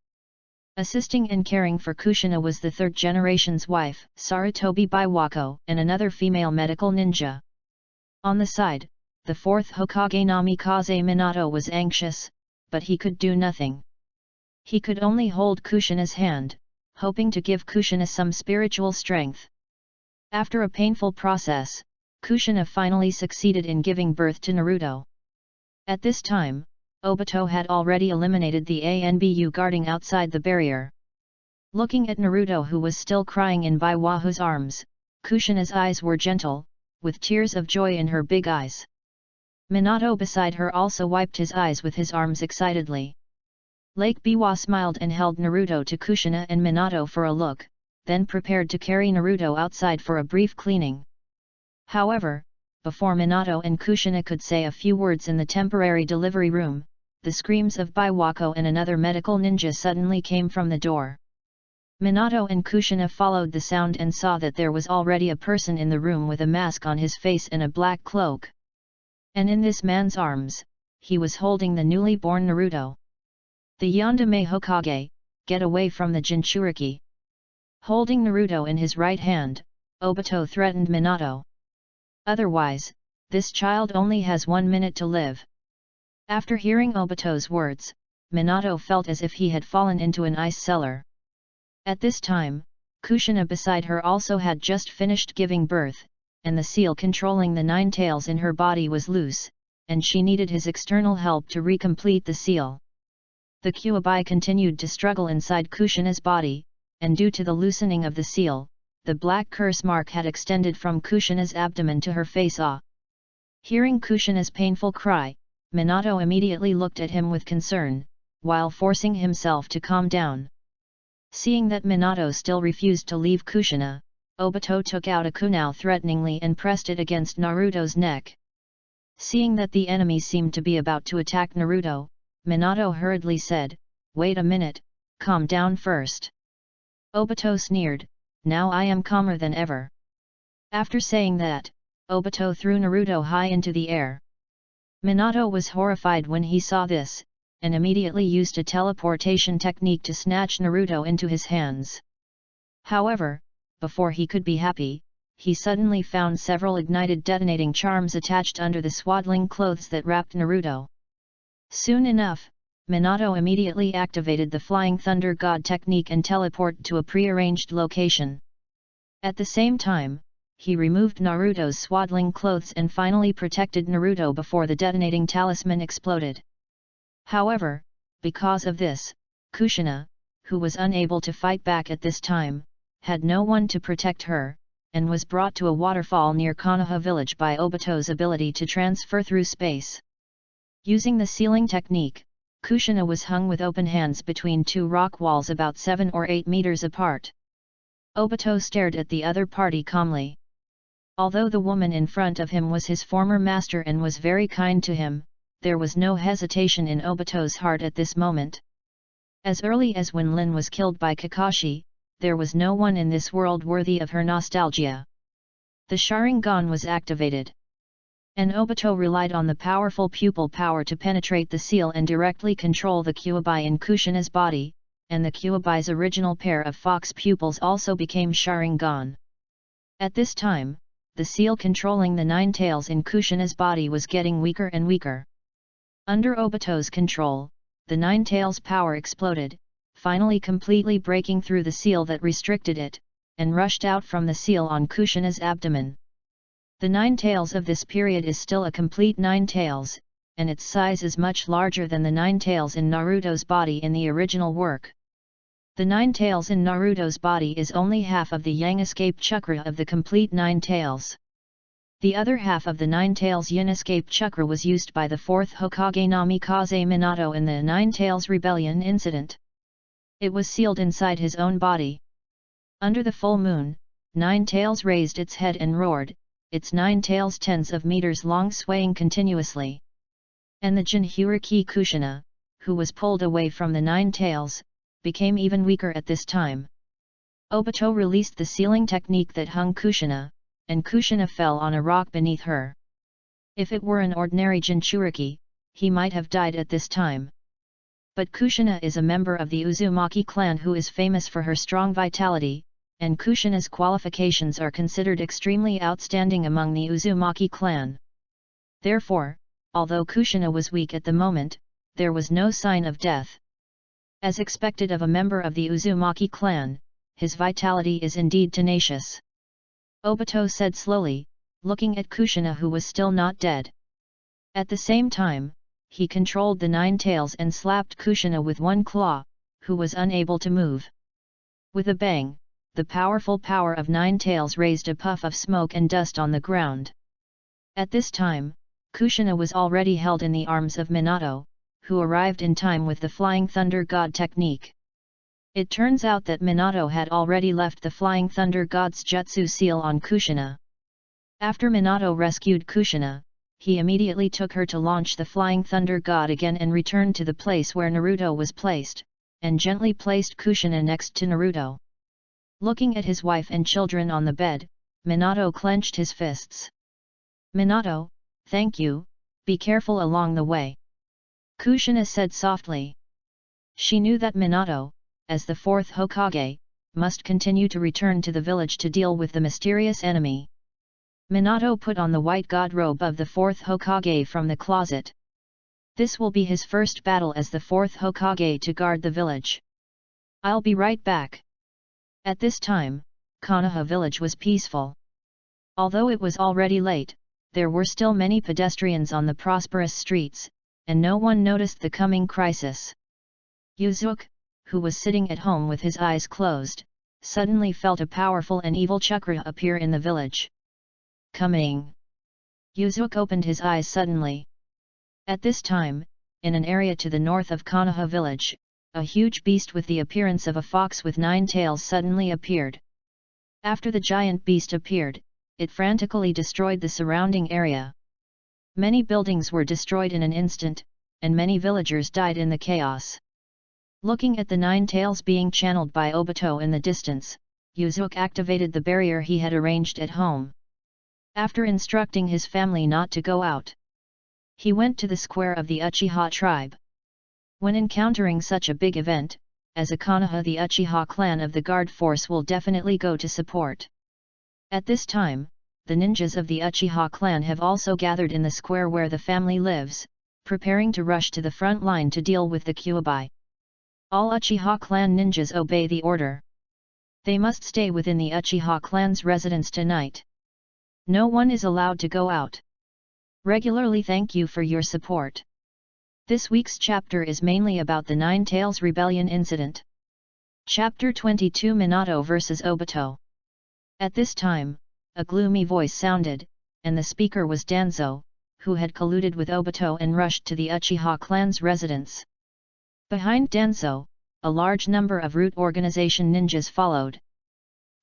Assisting and caring for Kushina was the third generation's wife, Sarutobi Biwako, and another female medical ninja. On the side, the fourth Hokage Namikaze Minato was anxious, but he could do nothing. He could only hold Kushina's hand, hoping to give Kushina some spiritual strength. After a painful process, Kushina finally succeeded in giving birth to Naruto. At this time, Obito had already eliminated the ANBU guarding outside the barrier. Looking at Naruto who was still crying in Biwahu's arms, Kushina's eyes were gentle, with tears of joy in her big eyes. Minato beside her also wiped his eyes with his arms excitedly. Lake Biwa smiled and held Naruto to Kushina and Minato for a look, then prepared to carry Naruto outside for a brief cleaning. However, before Minato and Kushina could say a few words in the temporary delivery room, the screams of Biwako and another medical ninja suddenly came from the door. Minato and Kushina followed the sound and saw that there was already a person in the room with a mask on his face and a black cloak. And in this man's arms, he was holding the newly born Naruto. The Yandere Hokage, get away from the Jinchuriki. Holding Naruto in his right hand, Obito threatened Minato. Otherwise, this child only has 1 minute to live. After hearing Obito's words, Minato felt as if he had fallen into an ice cellar. At this time, Kushina beside her also had just finished giving birth, and the seal controlling the 9 tails in her body was loose, and she needed his external help to recomplete the seal. The Kyuubi continued to struggle inside Kushina's body, and due to the loosening of the seal, the black curse mark had extended from Kushina's abdomen to her face. Hearing Kushina's painful cry, Minato immediately looked at him with concern, while forcing himself to calm down. Seeing that Minato still refused to leave Kushina, Obito took out a kunai threateningly and pressed it against Naruto's neck. Seeing that the enemy seemed to be about to attack Naruto, Minato hurriedly said, "Wait a minute, calm down first." Obito sneered, "Now I am calmer than ever." After saying that, Obito threw Naruto high into the air. Minato was horrified when he saw this, and immediately used a teleportation technique to snatch Naruto into his hands. However, before he could be happy, he suddenly found several ignited detonating charms attached under the swaddling clothes that wrapped Naruto. Soon enough, Minato immediately activated the Flying Thunder God technique and teleported to a prearranged location. At the same time, he removed Naruto's swaddling clothes and finally protected Naruto before the detonating talisman exploded. However, because of this, Kushina, who was unable to fight back at this time, had no one to protect her, and was brought to a waterfall near Konoha village by Obito's ability to transfer through space. Using the sealing technique, Kushina was hung with open hands between 2 rock walls about 7 or 8 meters apart. Obito stared at the other party calmly. Although the woman in front of him was his former master and was very kind to him, there was no hesitation in Obito's heart at this moment. As early as when Lin was killed by Kakashi, there was no one in this world worthy of her nostalgia. The Sharingan was activated. And Obito relied on the powerful pupil power to penetrate the seal and directly control the Kyuubi in Kushina's body, and the Kyuubi's original pair of fox pupils also became Sharingan. At this time, the seal controlling the 9 tails in Kushina's body was getting weaker and weaker. Under Obito's control, the 9 tails' power exploded, finally completely breaking through the seal that restricted it, and rushed out from the seal on Kushina's abdomen. The 9 tails of this period is still a complete 9 tails, and its size is much larger than the 9 tails in Naruto's body in the original work. The 9 tails in Naruto's body is only half of the Yang escape chakra of the complete 9 tails. The other half of the 9 tails Yin escape chakra was used by the 4th Hokage Namikaze Minato in the 9 tails rebellion incident. It was sealed inside his own body. Under the full moon, 9 tails raised its head and roared, its 9 tails tens of meters long swaying continuously. And the Jinhyuriki Kushina, who was pulled away from the 9 tails, became even weaker at this time. Obito released the sealing technique that hung Kushina, and Kushina fell on a rock beneath her. If it were an ordinary Jinchuriki, he might have died at this time. But Kushina is a member of the Uzumaki clan who is famous for her strong vitality, and Kushina's qualifications are considered extremely outstanding among the Uzumaki clan. Therefore, although Kushina was weak at the moment, there was no sign of death. As expected of a member of the Uzumaki clan, his vitality is indeed tenacious. Obito said slowly, looking at Kushina who was still not dead. At the same time, he controlled the 9 tails and slapped Kushina with one claw, who was unable to move. With a bang, the powerful power of 9 tails raised a puff of smoke and dust on the ground. At this time, Kushina was already held in the arms of Minato, who arrived in time with the Flying Thunder God technique. It turns out that Minato had already left the Flying Thunder God's jutsu seal on Kushina. After Minato rescued Kushina, he immediately took her to launch the Flying Thunder God again and returned to the place where Naruto was placed, and gently placed Kushina next to Naruto. Looking at his wife and children on the bed, Minato clenched his fists. "Minato, thank you, be careful along the way," Kushina said softly. She knew that Minato, as the 4th Hokage, must continue to return to the village to deal with the mysterious enemy. Minato put on the white god robe of the 4th Hokage from the closet. This will be his first battle as the 4th Hokage to guard the village. "I'll be right back." At this time, Konoha village was peaceful. Although it was already late, there were still many pedestrians on the prosperous streets, and no one noticed the coming crisis. Yuzuki, who was sitting at home with his eyes closed, suddenly felt a powerful and evil chakra appear in the village. "Coming!" Yuzuki opened his eyes suddenly. At this time, in an area to the north of Konoha village, a huge beast with the appearance of a fox with 9 tails suddenly appeared. After the giant beast appeared, it frantically destroyed the surrounding area. Many buildings were destroyed in an instant, and many villagers died in the chaos. Looking at the 9 tails being channeled by Obito in the distance, Yuzuki activated the barrier he had arranged at home. After instructing his family not to go out, he went to the square of the Uchiha tribe. When encountering such a big event, as a Konoha, the Uchiha clan of the guard force will definitely go to support. At this time, the ninjas of the Uchiha clan have also gathered in the square where the family lives, preparing to rush to the front line to deal with the Kyuubi. All Uchiha clan ninjas obey the order. They must stay within the Uchiha clan's residence tonight. No one is allowed to go out. Regularly. Thank you for your support. This week's chapter is mainly about the 9 Tails Rebellion incident. Chapter 22, Minato vs Obito. At this time, a gloomy voice sounded, and the speaker was Danzo, who had colluded with Obito and rushed to the Uchiha clan's residence. Behind Danzo, a large number of root organization ninjas followed.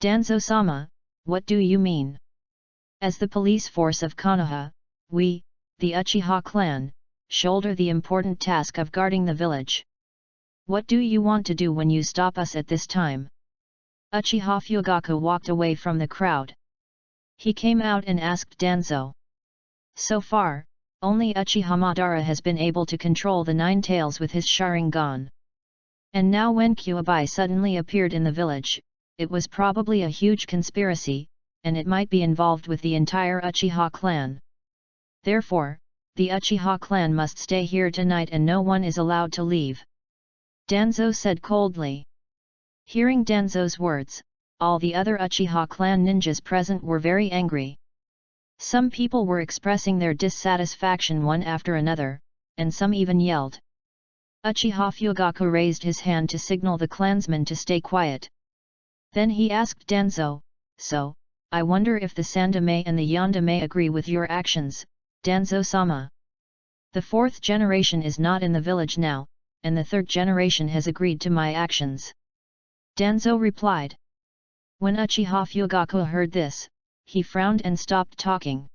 "Danzo-sama, what do you mean? As the police force of Konoha, we, the Uchiha clan, shoulder the important task of guarding the village. What do you want to do when you stop us at this time?" Uchiha Fugaku walked away from the crowd. He came out and asked Danzo. So far, only Uchiha Madara has been able to control the 9 tails with his Sharingan. And now when Kyuubi suddenly appeared in the village, it was probably a huge conspiracy, and it might be involved with the entire Uchiha clan. Therefore, the Uchiha clan must stay here tonight and no one is allowed to leave. Danzo said coldly. Hearing Danzo's words, all the other Uchiha clan ninjas present were very angry. Some people were expressing their dissatisfaction one after another, and some even yelled. Uchiha Fugaku raised his hand to signal the clansmen to stay quiet. Then he asked Danzo, "So, I wonder if the Sandame and the Yandame agree with your actions, Danzo-sama. The fourth generation is not in the village now, and the third generation has agreed to my actions." Danzo replied. When Uchiha Fugaku heard this, he frowned and stopped talking.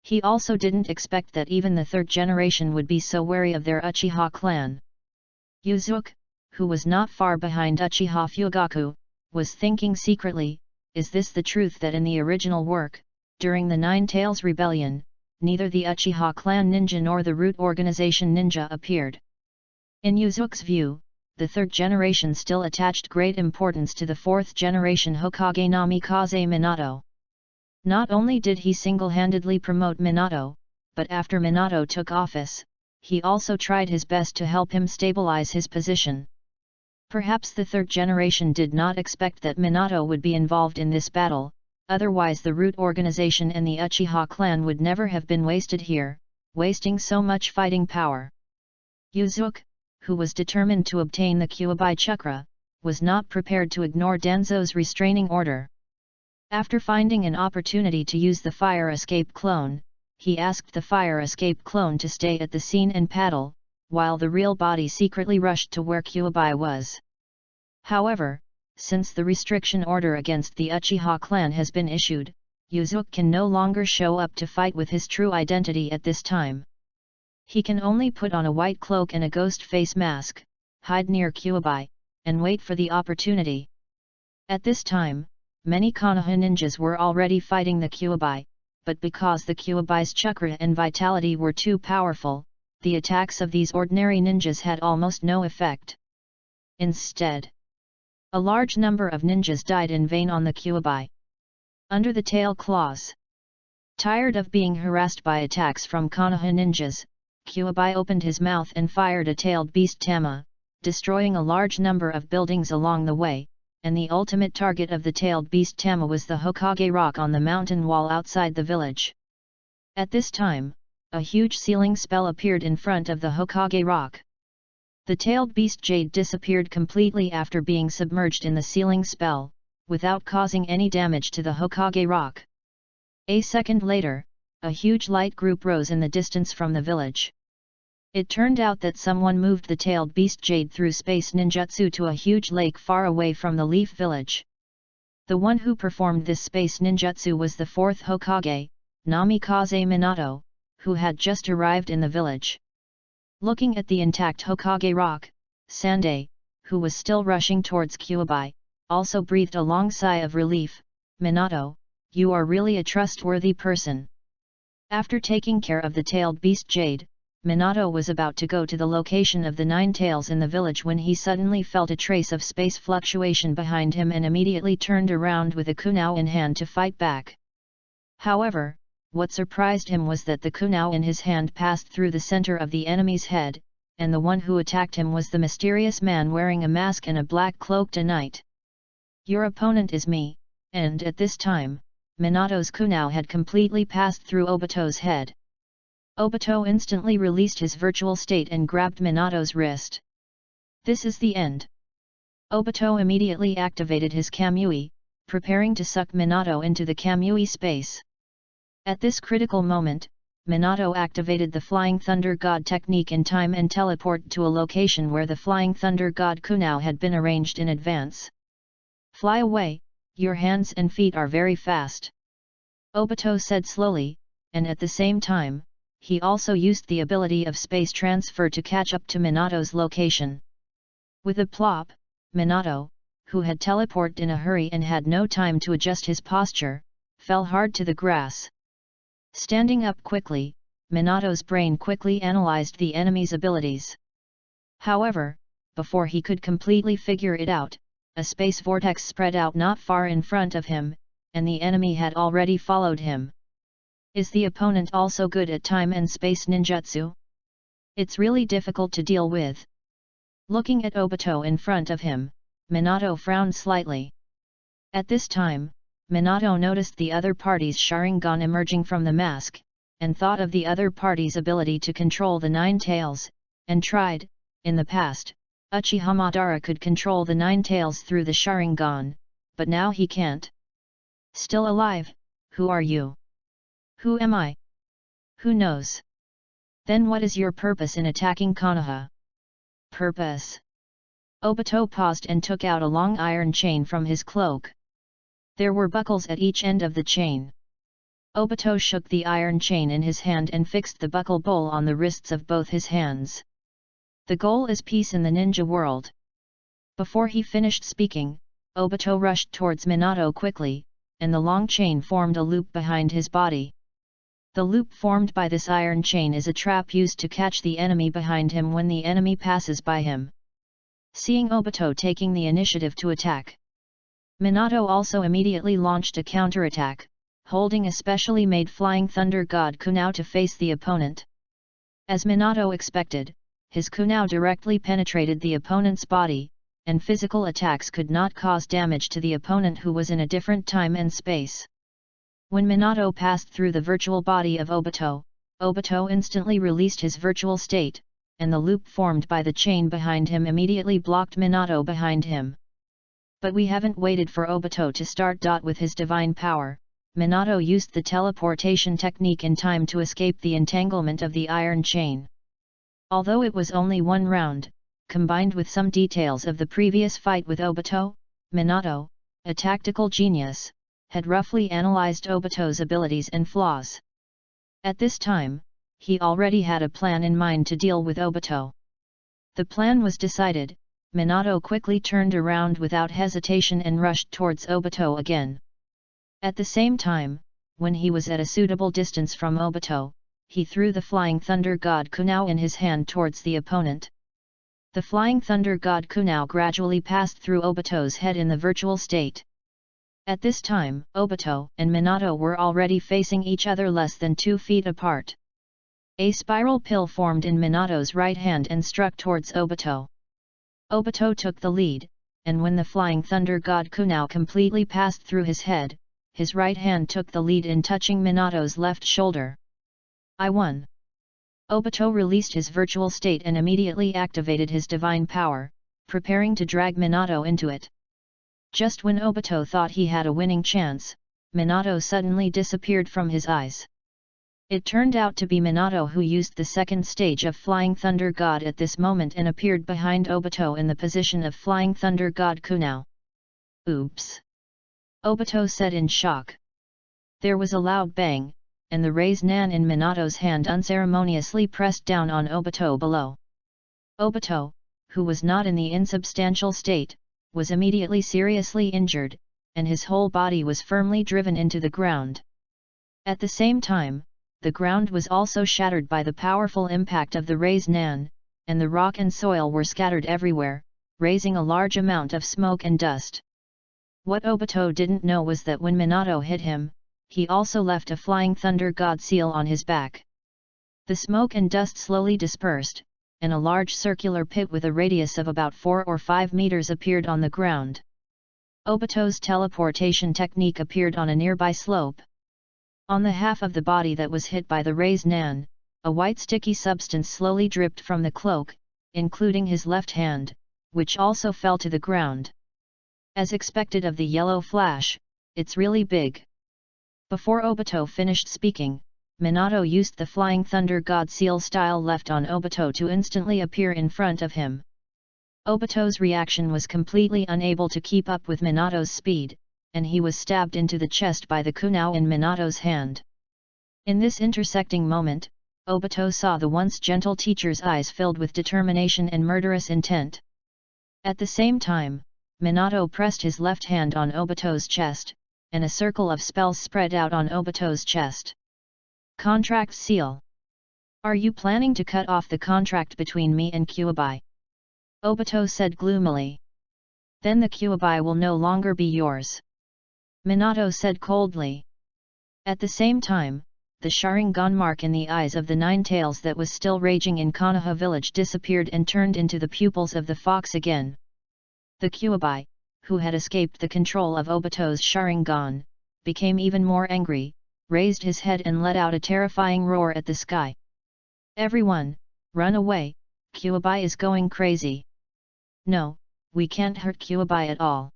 He also didn't expect that even the third generation would be so wary of their Uchiha clan. Yuzuki, who was not far behind Uchiha Fugaku, was thinking secretly, is this the truth that in the original work, during the Nine Tails Rebellion, neither the Uchiha clan ninja nor the root organization ninja appeared? In Yuzuki's view, the third generation still attached great importance to the fourth generation Hokage Namikaze Minato. Not only did he single-handedly promote Minato, but after Minato took office, he also tried his best to help him stabilize his position. Perhaps the third generation did not expect that Minato would be involved in this battle, otherwise the root organization and the Uchiha clan would never have been wasted here, wasting so much fighting power. Yuzuki, who was determined to obtain the Kyuubi chakra, was not prepared to ignore Danzo's restraining order. After finding an opportunity to use the fire escape clone, he asked the fire escape clone to stay at the scene and paddle, while the real body secretly rushed to where Kyuubi was. However, since the restriction order against the Uchiha clan has been issued, Yuzuki can no longer show up to fight with his true identity at this time. He can only put on a white cloak and a ghost face mask, hide near Kyuubi, and wait for the opportunity. At this time, many Konoha ninjas were already fighting the Kyuubi, but because the Kyuubi's chakra and vitality were too powerful, the attacks of these ordinary ninjas had almost no effect. Instead, a large number of ninjas died in vain on the Kyuubi. Under the tail claws. Tired of being harassed by attacks from Konoha ninjas, Kyuubi opened his mouth and fired a tailed beast Tama, destroying a large number of buildings along the way, and the ultimate target of the tailed beast Tama was the Hokage rock on the mountain wall outside the village. At this time, a huge sealing spell appeared in front of the Hokage rock. The tailed beast Jade disappeared completely after being submerged in the sealing spell, without causing any damage to the Hokage rock. A second later, a huge light group rose in the distance from the village. It turned out that someone moved the tailed beast Jade through space ninjutsu to a huge lake far away from the Leaf Village. The one who performed this space ninjutsu was the fourth Hokage, Namikaze Minato, who had just arrived in the village. Looking at the intact Hokage rock, Sandai, who was still rushing towards Kyuubi, also breathed a long sigh of relief. "Minato, you are really a trustworthy person." After taking care of the tailed beast Jade, Minato was about to go to the location of the Nine Tails in the village when he suddenly felt a trace of space fluctuation behind him and immediately turned around with a kunao in hand to fight back. However, what surprised him was that the kunao in his hand passed through the center of the enemy's head, and the one who attacked him was the mysterious man wearing a mask and a black cloaked knight. "Your opponent is me," and at this time, Minato's kunao had completely passed through Obito's head. Obito instantly released his virtual state and grabbed Minato's wrist. "This is the end." Obito immediately activated his Kamui, preparing to suck Minato into the Kamui space. At this critical moment, Minato activated the Flying Thunder God technique in time and teleported to a location where the Flying Thunder God kunao had been arranged in advance. "Fly away, your hands and feet are very fast," Obito said slowly, and at the same time, he also used the ability of space transfer to catch up to Minato's location. With a plop, Minato, who had teleported in a hurry and had no time to adjust his posture, fell hard to the grass. Standing up quickly, Minato's brain quickly analyzed the enemy's abilities. However, before he could completely figure it out, a space vortex spread out not far in front of him, and the enemy had already followed him. Is the opponent also good at time and space ninjutsu? It's really difficult to deal with. Looking at Obito in front of him, Minato frowned slightly. At this time, Minato noticed the other party's Sharingan emerging from the mask, and thought of the other party's ability to control the Nine Tails, and tried. In the past, Uchiha Madara could control the Nine Tails through the Sharingan, but now he can't. Still alive? Who are you? Who am I? Who knows? Then what is your purpose in attacking Konoha? Purpose? Obito paused and took out a long iron chain from his cloak. There were buckles at each end of the chain. Obito shook the iron chain in his hand and fixed the buckle bowl on the wrists of both his hands. The goal is peace in the ninja world. Before he finished speaking, Obito rushed towards Minato quickly, and the long chain formed a loop behind his body. The loop formed by this iron chain is a trap used to catch the enemy behind him when the enemy passes by him. Seeing Obito taking the initiative to attack, Minato also immediately launched a counterattack, holding a specially made Flying Thunder God Kunao to face the opponent. As Minato expected, his Kunao directly penetrated the opponent's body, and physical attacks could not cause damage to the opponent who was in a different time and space. When Minato passed through the virtual body of Obito, Obito instantly released his virtual state, and the loop formed by the chain behind him immediately blocked Minato behind him. But we haven't waited for Obito to start. With his divine power, Minato used the teleportation technique in time to escape the entanglement of the iron chain. Although it was only one round, combined with some details of the previous fight with Obito, Minato, a tactical genius, had roughly analyzed Obito's abilities and flaws. At this time, he already had a plan in mind to deal with Obito. The plan was decided. Minato quickly turned around without hesitation and rushed towards Obito again. At the same time, when he was at a suitable distance from Obito, he threw the Flying Thunder God Kunao in his hand towards the opponent. The Flying Thunder God Kunao gradually passed through Obito's head in the virtual state. At this time, Obito and Minato were already facing each other less than 2 feet apart. A spiral pill formed in Minato's right hand and struck towards Obito. Obito took the lead, and when the Flying Thunder God Kunao completely passed through his head, his right hand took the lead in touching Minato's left shoulder. I won. Obito released his virtual state and immediately activated his divine power, preparing to drag Minato into it. Just when Obito thought he had a winning chance, Minato suddenly disappeared from his eyes. It turned out to be Minato who used the second stage of Flying Thunder God at this moment and appeared behind Obito in the position of Flying Thunder God Kunao. Oops! Obito said in shock. There was a loud bang, and the raised nan in Minato's hand unceremoniously pressed down on Obito below. Obito, who was not in the insubstantial state, was immediately seriously injured, and his whole body was firmly driven into the ground. At the same time, the ground was also shattered by the powerful impact of the raised nan, and the rock and soil were scattered everywhere, raising a large amount of smoke and dust. What Obito didn't know was that when Minato hit him, he also left a Flying Thunder God seal on his back. The smoke and dust slowly dispersed, and a large circular pit with a radius of about 4 or 5 meters appeared on the ground. Obito's teleportation technique appeared on a nearby slope. On the half of the body that was hit by the raised nan, a white sticky substance slowly dripped from the cloak, including his left hand, which also fell to the ground. As expected of the yellow flash, it's really big. Before Obito finished speaking, Minato used the Flying Thunder God seal style left on Obito to instantly appear in front of him. Obito's reaction was completely unable to keep up with Minato's speed, and he was stabbed into the chest by the kunao in Minato's hand. In this intersecting moment, Obito saw the once gentle teacher's eyes filled with determination and murderous intent. At the same time, Minato pressed his left hand on Obito's chest, and a circle of spells spread out on Obito's chest. Contract seal. Are you planning to cut off the contract between me and Kyuubi? Obito said gloomily. Then the Kyuubi will no longer be yours. Minato said coldly. At the same time, the Sharingan mark in the eyes of the Nine Tails that was still raging in Konoha village disappeared and turned into the pupils of the fox again. The Kyuubi, who had escaped the control of Obito's Sharingan, became even more angry, raised his head and let out a terrifying roar at the sky. Everyone, run away, Kyuubi is going crazy. No, we can't hurt Kyuubi at all.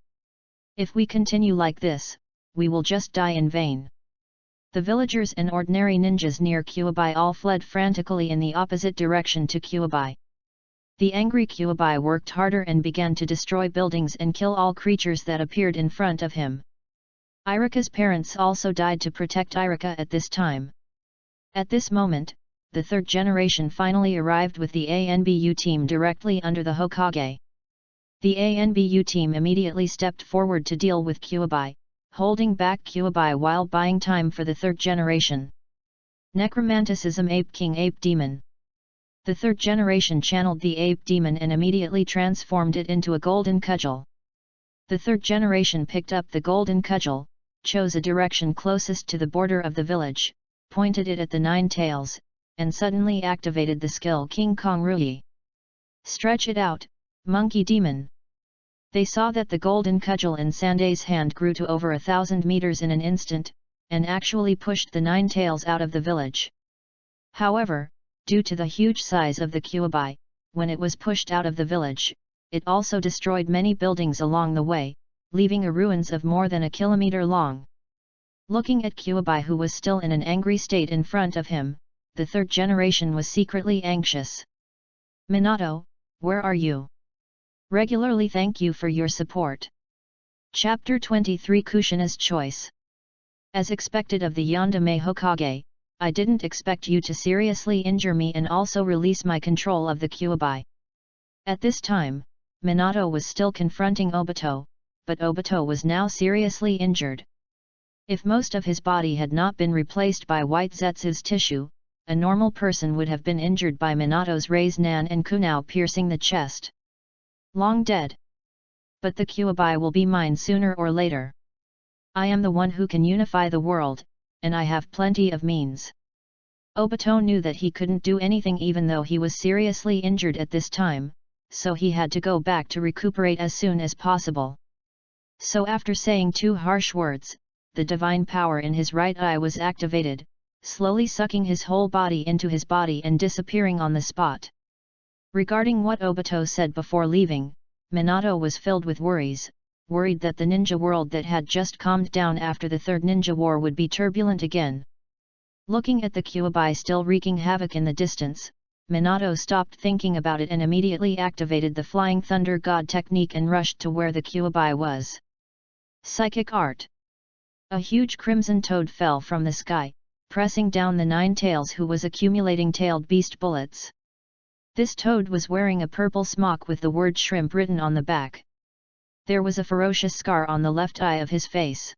If we continue like this, we will just die in vain. The villagers and ordinary ninjas near Kyuubi all fled frantically in the opposite direction to Kyuubi. The angry Kyuubi worked harder and began to destroy buildings and kill all creatures that appeared in front of him. Irika's parents also died to protect Irika at this time. At this moment, the third generation finally arrived with the ANBU team directly under the Hokage. The ANBU team immediately stepped forward to deal with Kyuubi, holding back Kyuubi while buying time for the third generation. Necromanticism Ape King Ape Demon. The third generation channeled the ape demon and immediately transformed it into a golden cudgel. The third generation picked up the golden cudgel, chose a direction closest to the border of the village, pointed it at the Nine Tails, and suddenly activated the skill King Kong Rui. Stretch it out, monkey demon. They saw that the golden cudgel in Sanday's hand grew to over 1,000 meters in an instant, and actually pushed the Nine Tails out of the village. However, due to the huge size of the Kyuubi, when it was pushed out of the village, it also destroyed many buildings along the way, leaving a ruins of more than a kilometer long. Looking at Kyuubi who was still in an angry state in front of him, the third generation was secretly anxious. Minato, where are you? Regularly thank you for your support. Chapter 23 Kushina's Choice. As expected of the Yandere Hokage, I didn't expect you to seriously injure me and also release my control of the Kyuubi. At this time, Minato was still confronting Obito, but Obito was now seriously injured. If most of his body had not been replaced by White Zetsu's tissue, a normal person would have been injured by Minato's Raise Nan and Kunao piercing the chest. Long dead. But the Kyuubi will be mine sooner or later. I am the one who can unify the world, and I have plenty of means. Obito knew that he couldn't do anything even though he was seriously injured at this time, so he had to go back to recuperate as soon as possible. So after saying 2 harsh words, the divine power in his right eye was activated, slowly sucking his whole body into his body and disappearing on the spot. Regarding what Obito said before leaving, Minato was filled with worries, worried that the ninja world that had just calmed down after the Third Ninja War would be turbulent again. Looking at the Kyuubi still wreaking havoc in the distance, Minato stopped thinking about it and immediately activated the Flying Thunder God technique and rushed to where the Kyuubi was. Psychic Art. A huge crimson toad fell from the sky, pressing down the Nine Tails who was accumulating tailed beast bullets. This toad was wearing a purple smock with the word shrimp written on the back. There was a ferocious scar on the left eye of his face.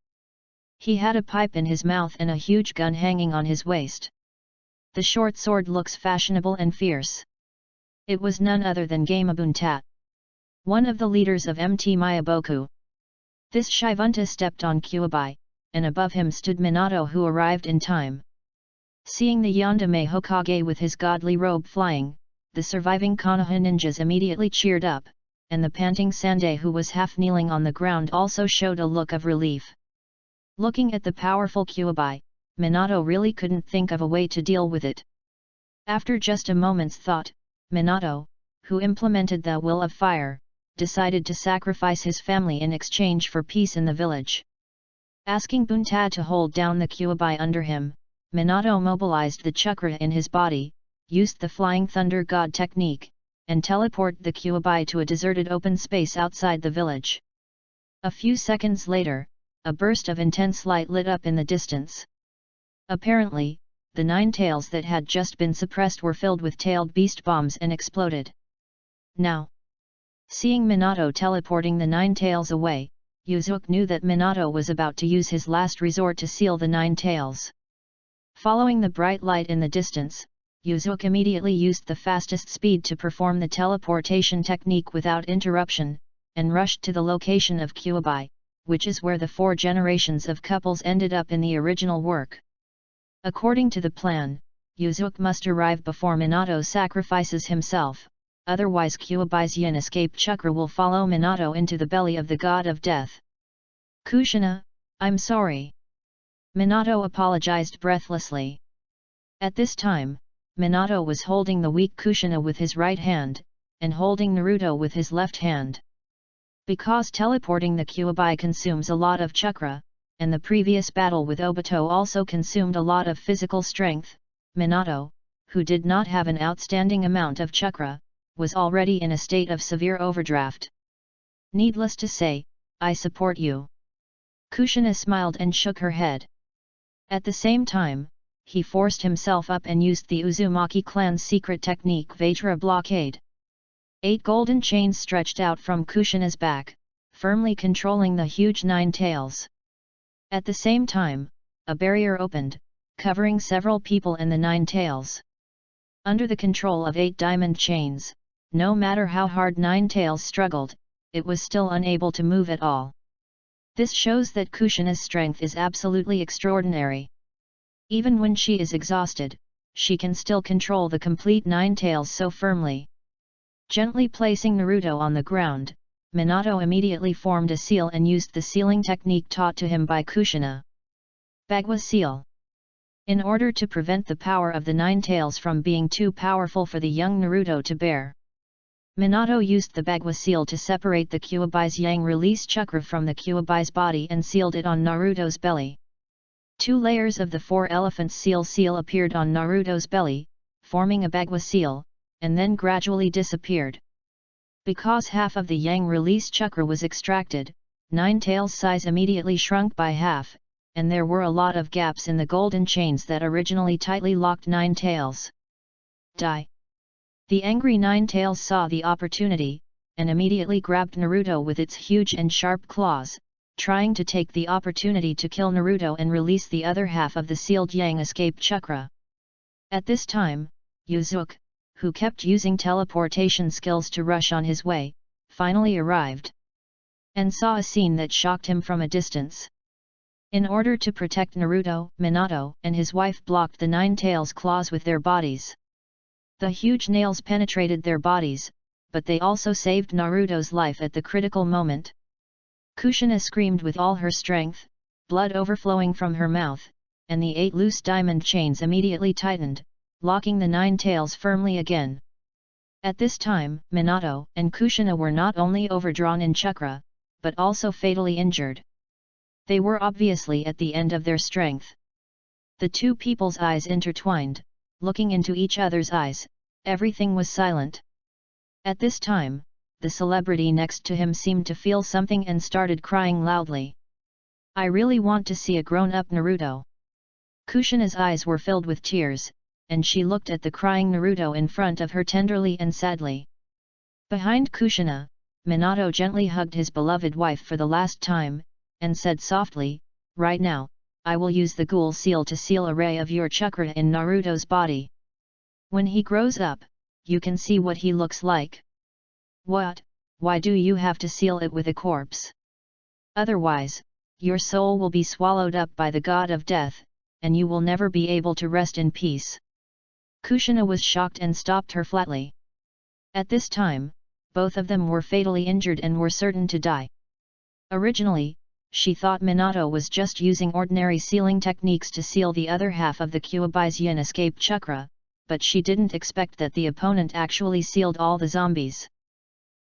He had a pipe in his mouth and a huge gun hanging on his waist. The short sword looks fashionable and fierce. It was none other than Gamabuntat, one of the leaders of MT Mayaboku. This Shivunta stepped on Kyuubi, and above him stood Minato who arrived in time. Seeing the Yandere Hokage with his godly robe flying, the surviving Konoha ninjas immediately cheered up, and the panting Sanday who was half kneeling on the ground also showed a look of relief. Looking at the powerful Kyuubi, Minato really couldn't think of a way to deal with it. After just a moment's thought, Minato, who implemented the will of fire, decided to sacrifice his family in exchange for peace in the village. Asking Bunta to hold down the Kyuubi under him, Minato mobilized the chakra in his body, used the Flying Thunder God technique, and teleported the Kyuubi to a deserted open space outside the village. A few seconds later, a burst of intense light lit up in the distance. Apparently, the Nine Tails that had just been suppressed were filled with tailed beast bombs and exploded. Now, seeing Minato teleporting the Nine Tails away, Yuzuki knew that Minato was about to use his last resort to seal the Nine Tails. Following the bright light in the distance, Yuzuki immediately used the fastest speed to perform the teleportation technique without interruption, and rushed to the location of Kyuubi, which is where the 4 generations of couples ended up in the original work. According to the plan, Yuzuki must arrive before Minato sacrifices himself, otherwise Kyubai's yin escape chakra will follow Minato into the belly of the god of death. Kushina, I'm sorry. Minato apologized breathlessly. At this time, Minato was holding the weak Kushina with his right hand, and holding Naruto with his left hand. Because teleporting the Kyuubi consumes a lot of chakra, and the previous battle with Obito also consumed a lot of physical strength, Minato, who did not have an outstanding amount of chakra, was already in a state of severe overdraft. Needless to say, I support you. Kushina smiled and shook her head. At the same time, he forced himself up and used the Uzumaki clan's secret technique Vajra blockade. 8 golden chains stretched out from Kushina's back, firmly controlling the huge 9 tails. At the same time, a barrier opened, covering several people and the 9 tails. Under the control of 8 diamond chains, no matter how hard 9 tails struggled, it was still unable to move at all. This shows that Kushina's strength is absolutely extraordinary. Even when she is exhausted, she can still control the complete 9 tails so firmly. Gently placing Naruto on the ground, Minato immediately formed a seal and used the sealing technique taught to him by Kushina. Bagua seal. In order to prevent the power of the 9 tails from being too powerful for the young Naruto to bear, Minato used the Bagua seal to separate the Kyuubi's yang release chakra from the Kyuubi's body and sealed it on Naruto's belly. 2 layers of the 4 elephants seal appeared on Naruto's belly, forming a Bagua seal, and then gradually disappeared. Because half of the yang release chakra was extracted, 9 tails size immediately shrunk by half, and there were a lot of gaps in the golden chains that originally tightly locked 9 tails. Die! The angry 9 tails saw the opportunity, and immediately grabbed Naruto with its huge and sharp claws, trying to take the opportunity to kill Naruto and release the other half of the sealed yang escape chakra. At this time, Yuzuki, who kept using teleportation skills to rush on his way, finally arrived, and saw a scene that shocked him from a distance. In order to protect Naruto, Minato and his wife blocked the 9 tails' claws with their bodies. The huge nails penetrated their bodies, but they also saved Naruto's life at the critical moment. Kushina screamed with all her strength, blood overflowing from her mouth, and the 8 loose diamond chains immediately tightened, locking the 9 tails firmly again. At this time, Minato and Kushina were not only overdrawn in chakra, but also fatally injured. They were obviously at the end of their strength. The 2 people's eyes intertwined, looking into each other's eyes, everything was silent. At this time, the celebrity next to him seemed to feel something and started crying loudly. I really want to see a grown-up Naruto. Kushina's eyes were filled with tears, and she looked at the crying Naruto in front of her tenderly and sadly. Behind Kushina, Minato gently hugged his beloved wife for the last time, and said softly, "Right now, I will use the ghoul seal to seal a ray of your chakra in Naruto's body. When he grows up, you can see what he looks like." "What? Why do you have to seal it with a corpse? Otherwise, your soul will be swallowed up by the god of death, and you will never be able to rest in peace." Kushina was shocked and stopped her flatly. At this time, both of them were fatally injured and were certain to die. Originally, she thought Minato was just using ordinary sealing techniques to seal the other half of the Kyuubi's yin escape chakra, but she didn't expect that the opponent actually sealed all the zombies.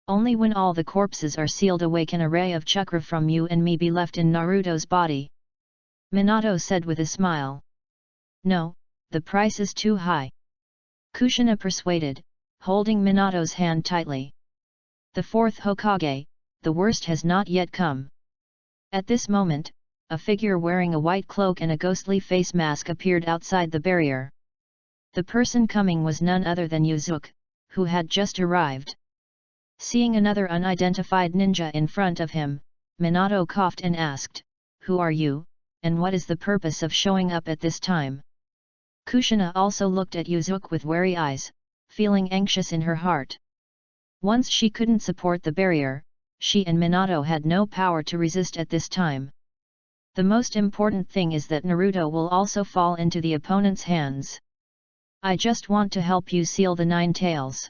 Only when all the corpses are sealed away can a ray of chakra from you and me be left in Naruto's body. Minato said with a smile. "No, the price is too high." Kushina persuaded, holding Minato's hand tightly. "The 4th Hokage, the worst has not yet come." At this moment, a figure wearing a white cloak and a ghostly face mask appeared outside the barrier. The person coming was none other than Yuzuki, who had just arrived. Seeing another unidentified ninja in front of him, Minato coughed and asked, "Who are you, and what is the purpose of showing up at this time?" Kushina also looked at Yuzuki with wary eyes, feeling anxious in her heart. Once she couldn't support the barrier, she and Minato had no power to resist at this time. The most important thing is that Naruto will also fall into the opponent's hands. I just want to help you seal the 9 tails.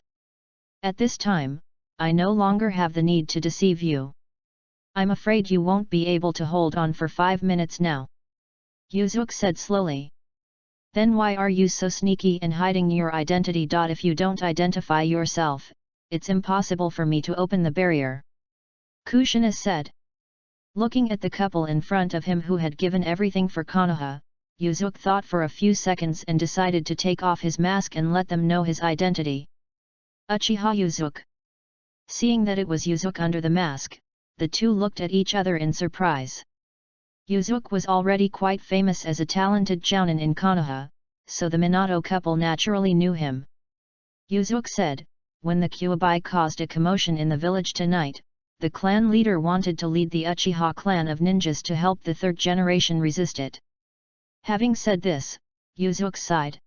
At this time, I no longer have the need to deceive you. I'm afraid you won't be able to hold on for 5 minutes now. Yuzuki said slowly. Then why are you so sneaky and hiding your identity? If you don't identify yourself, it's impossible for me to open the barrier. Kushina said. Looking at the couple in front of him who had given everything for Konoha, Yuzuki thought for a few seconds and decided to take off his mask and let them know his identity. Uchiha Yuzuki. Seeing that it was Yuzuki under the mask, the two looked at each other in surprise. Yuzuki was already quite famous as a talented jounin in Konoha, so the Minato couple naturally knew him. Yuzuki said, when the Kyuubi caused a commotion in the village tonight, the clan leader wanted to lead the Uchiha clan of ninjas to help the 3rd generation resist it. Having said this, Yuzuki sighed.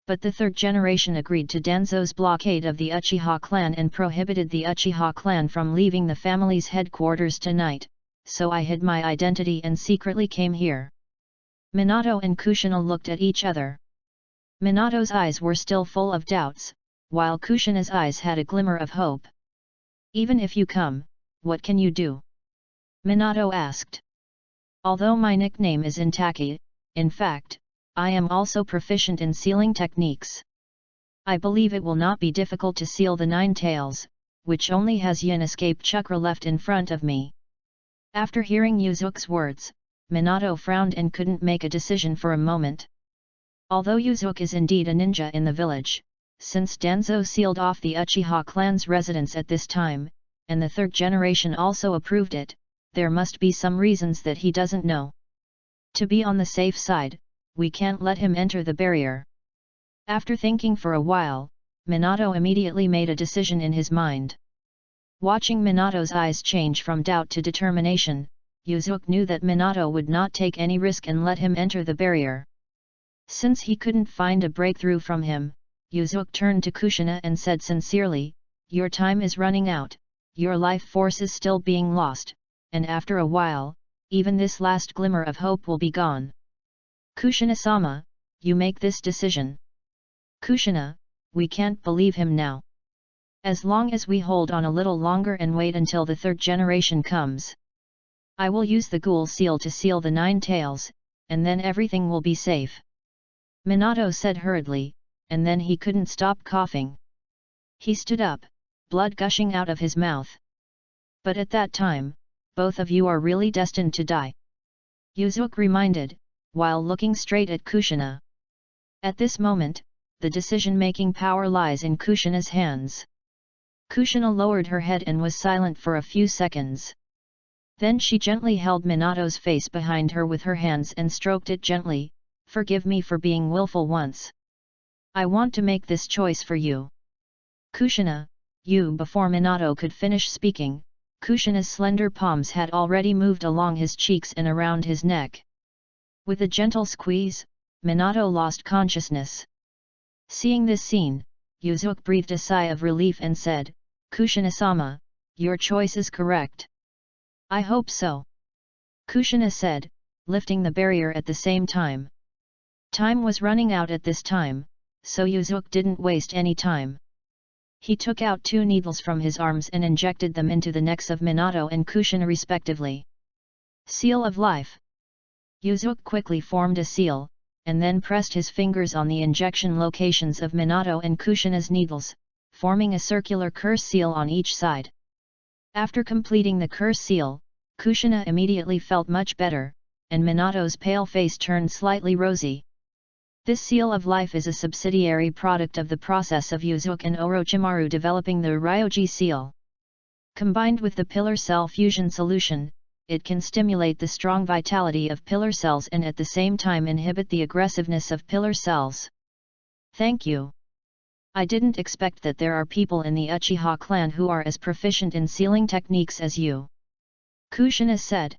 But the 3rd generation agreed to Danzo's blockade of the Uchiha clan and prohibited the Uchiha clan from leaving the family's headquarters tonight, so I hid my identity and secretly came here. Minato and Kushina looked at each other. Minato's eyes were still full of doubts, while Kushina's eyes had a glimmer of hope. Even if you come, what can you do? Minato asked. Although my nickname is Intaki, in fact, I am also proficient in sealing techniques. I believe it will not be difficult to seal the 9 tails, which only has Yin escape chakra left in front of me. After hearing Yuzuki's words, Minato frowned and couldn't make a decision for a moment. Although Yuzuki is indeed a ninja in the village, since Danzo sealed off the Uchiha clan's residence at this time, and the 3rd generation also approved it, there must be some reasons that he doesn't know. To be on the safe side, we can't let him enter the barrier. After thinking for a while, Minato immediately made a decision in his mind. Watching Minato's eyes change from doubt to determination, Yuzuki knew that Minato would not take any risk and let him enter the barrier. Since he couldn't find a breakthrough from him, Yuzuki turned to Kushina and said sincerely, your time is running out, your life force is still being lost, and after a while, even this last glimmer of hope will be gone. Kushina-sama, you make this decision. Kushina, we can't believe him now. As long as we hold on a little longer and wait until the 3rd generation comes. I will use the ghoul seal to seal the 9 tails, and then everything will be safe. Minato said hurriedly, and then he couldn't stop coughing. He stood up, blood gushing out of his mouth. But at that time, both of you are really destined to die. Yuzuki reminded, while looking straight at Kushina. At this moment, the decision-making power lies in Kushina's hands. Kushina lowered her head and was silent for a few seconds. Then she gently held Minato's face behind her with her hands and stroked it gently, forgive me for being willful once. I want to make this choice for you. Kushina, you. Before Minato could finish speaking, Kushina's slender palms had already moved along his cheeks and around his neck. With a gentle squeeze, Minato lost consciousness. Seeing this scene, Yuzuki breathed a sigh of relief and said, Kushina-sama, your choice is correct. I hope so. Kushina said, lifting the barrier at the same time. Time was running out at this time, so Yuzuki didn't waste any time. He took out 2 needles from his arms and injected them into the necks of Minato and Kushina respectively. Seal of life. Yuzuki quickly formed a seal, and then pressed his fingers on the injection locations of Minato and Kushina's needles, forming a circular curse seal on each side. After completing the curse seal, Kushina immediately felt much better, and Minato's pale face turned slightly rosy. This seal of life is a subsidiary product of the process of Yuzuki and Orochimaru developing the Ryoji seal. Combined with the pillar cell fusion solution, it can stimulate the strong vitality of pillar cells and at the same time inhibit the aggressiveness of pillar cells. Thank you. I didn't expect that there are people in the Uchiha clan who are as proficient in sealing techniques as you. Kushina said.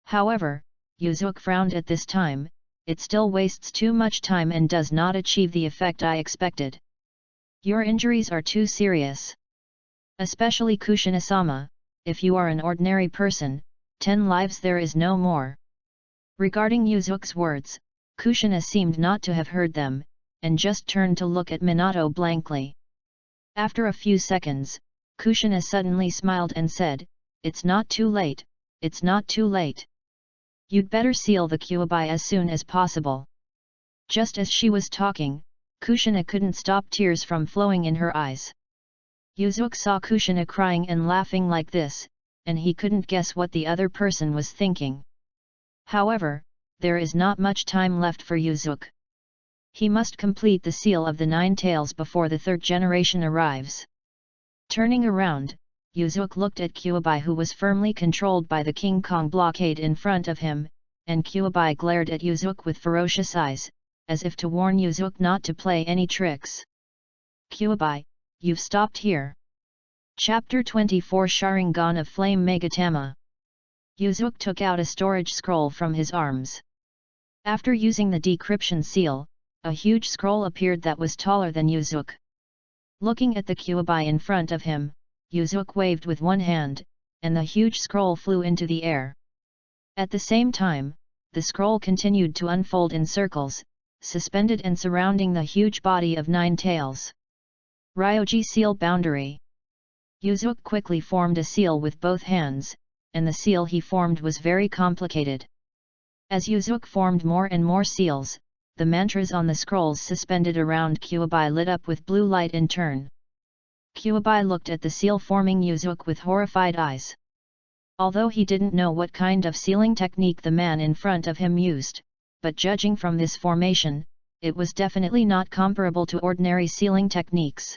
However, Yuzuki frowned at this time, it still wastes too much time and does not achieve the effect I expected. Your injuries are too serious. Especially Kushina-sama, if you are an ordinary person, 10 lives there is no more. Regarding Yuzuki's words, Kushina seemed not to have heard them, and just turned to look at Minato blankly. After a few seconds, Kushina suddenly smiled and said, "It's not too late, it's not too late. You'd better seal the Kyuubi as soon as possible." Just as she was talking, Kushina couldn't stop tears from flowing in her eyes. Yuzuki saw Kushina crying and laughing like this, and he couldn't guess what the other person was thinking. However, there is not much time left for Yuzuki. He must complete the seal of the 9 tails before the 3rd generation arrives. Turning around, Yuzuki looked at Kyuubi, who was firmly controlled by the King Kong blockade in front of him, and Kyuubi glared at Yuzuki with ferocious eyes, as if to warn Yuzuki not to play any tricks. "Kyuubi, you've stopped here." Chapter 24 Sharingan of Flame Megatama. Yuzuki took out a storage scroll from his arms. After using the decryption seal, a huge scroll appeared that was taller than Yuzuki. Looking at the Kyuubi in front of him, Yuzuki waved with one hand, and the huge scroll flew into the air. At the same time, the scroll continued to unfold in circles, suspended and surrounding the huge body of 9 tails. Ryoji Seal Boundary. Yuzuki quickly formed a seal with both hands, and the seal he formed was very complicated. As Yuzuki formed more and more seals, the mantras on the scrolls suspended around Kyuubi lit up with blue light in turn. Kyuubi looked at the seal forming Yuzuki with horrified eyes. Although he didn't know what kind of sealing technique the man in front of him used, but judging from this formation, it was definitely not comparable to ordinary sealing techniques.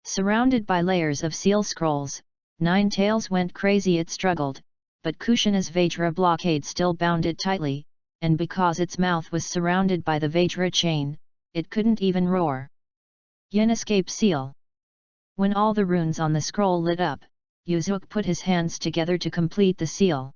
Surrounded by layers of seal scrolls, 9 tails went crazy. It struggled, but Kushina's Vajra blockade still bound it tightly, and because its mouth was surrounded by the Vajra chain, it couldn't even roar. Yin escape seal. When all the runes on the scroll lit up, Yuzuki put his hands together to complete the seal.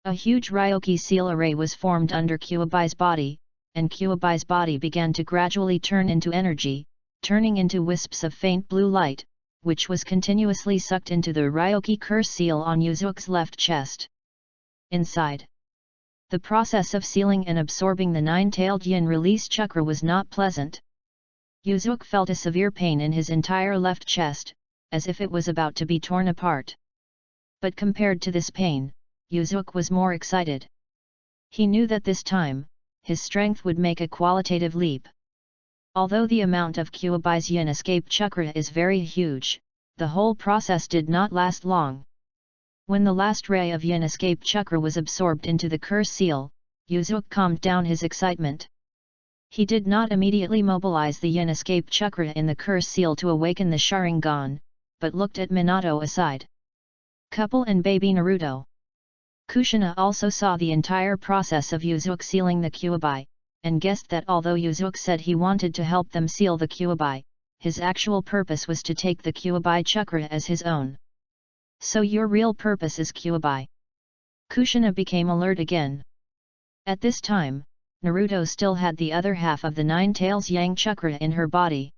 A huge Ryoki seal array was formed under Kyuubi's body, and Kyuubi's body began to gradually turn into energy, turning into wisps of faint blue light, which was continuously sucked into the Ryoki curse seal on Yuzuki's left chest. Inside, the process of sealing and absorbing the 9-tailed yin release chakra was not pleasant. Yuzuki felt a severe pain in his entire left chest, as if it was about to be torn apart. But compared to this pain, Yuzuki was more excited. He knew that this time, his strength would make a qualitative leap. Although the amount of Kyuubi's yin escape chakra is very huge, the whole process did not last long. When the last ray of yin escape chakra was absorbed into the curse seal, Yuzuki calmed down his excitement. He did not immediately mobilize the yin escape chakra in the curse seal to awaken the Sharingan, but looked at Minato aside. Couple and baby Naruto. Kushina also saw the entire process of Yuzuki sealing the Kyuubi, and guessed that although Yuzuki said he wanted to help them seal the Kyuubi, his actual purpose was to take the Kyuubi chakra as his own. "So your real purpose is Kyuubi?" Kushina became alert again. At this time, Naruto still had the other half of the 9 tails yang chakra in her body.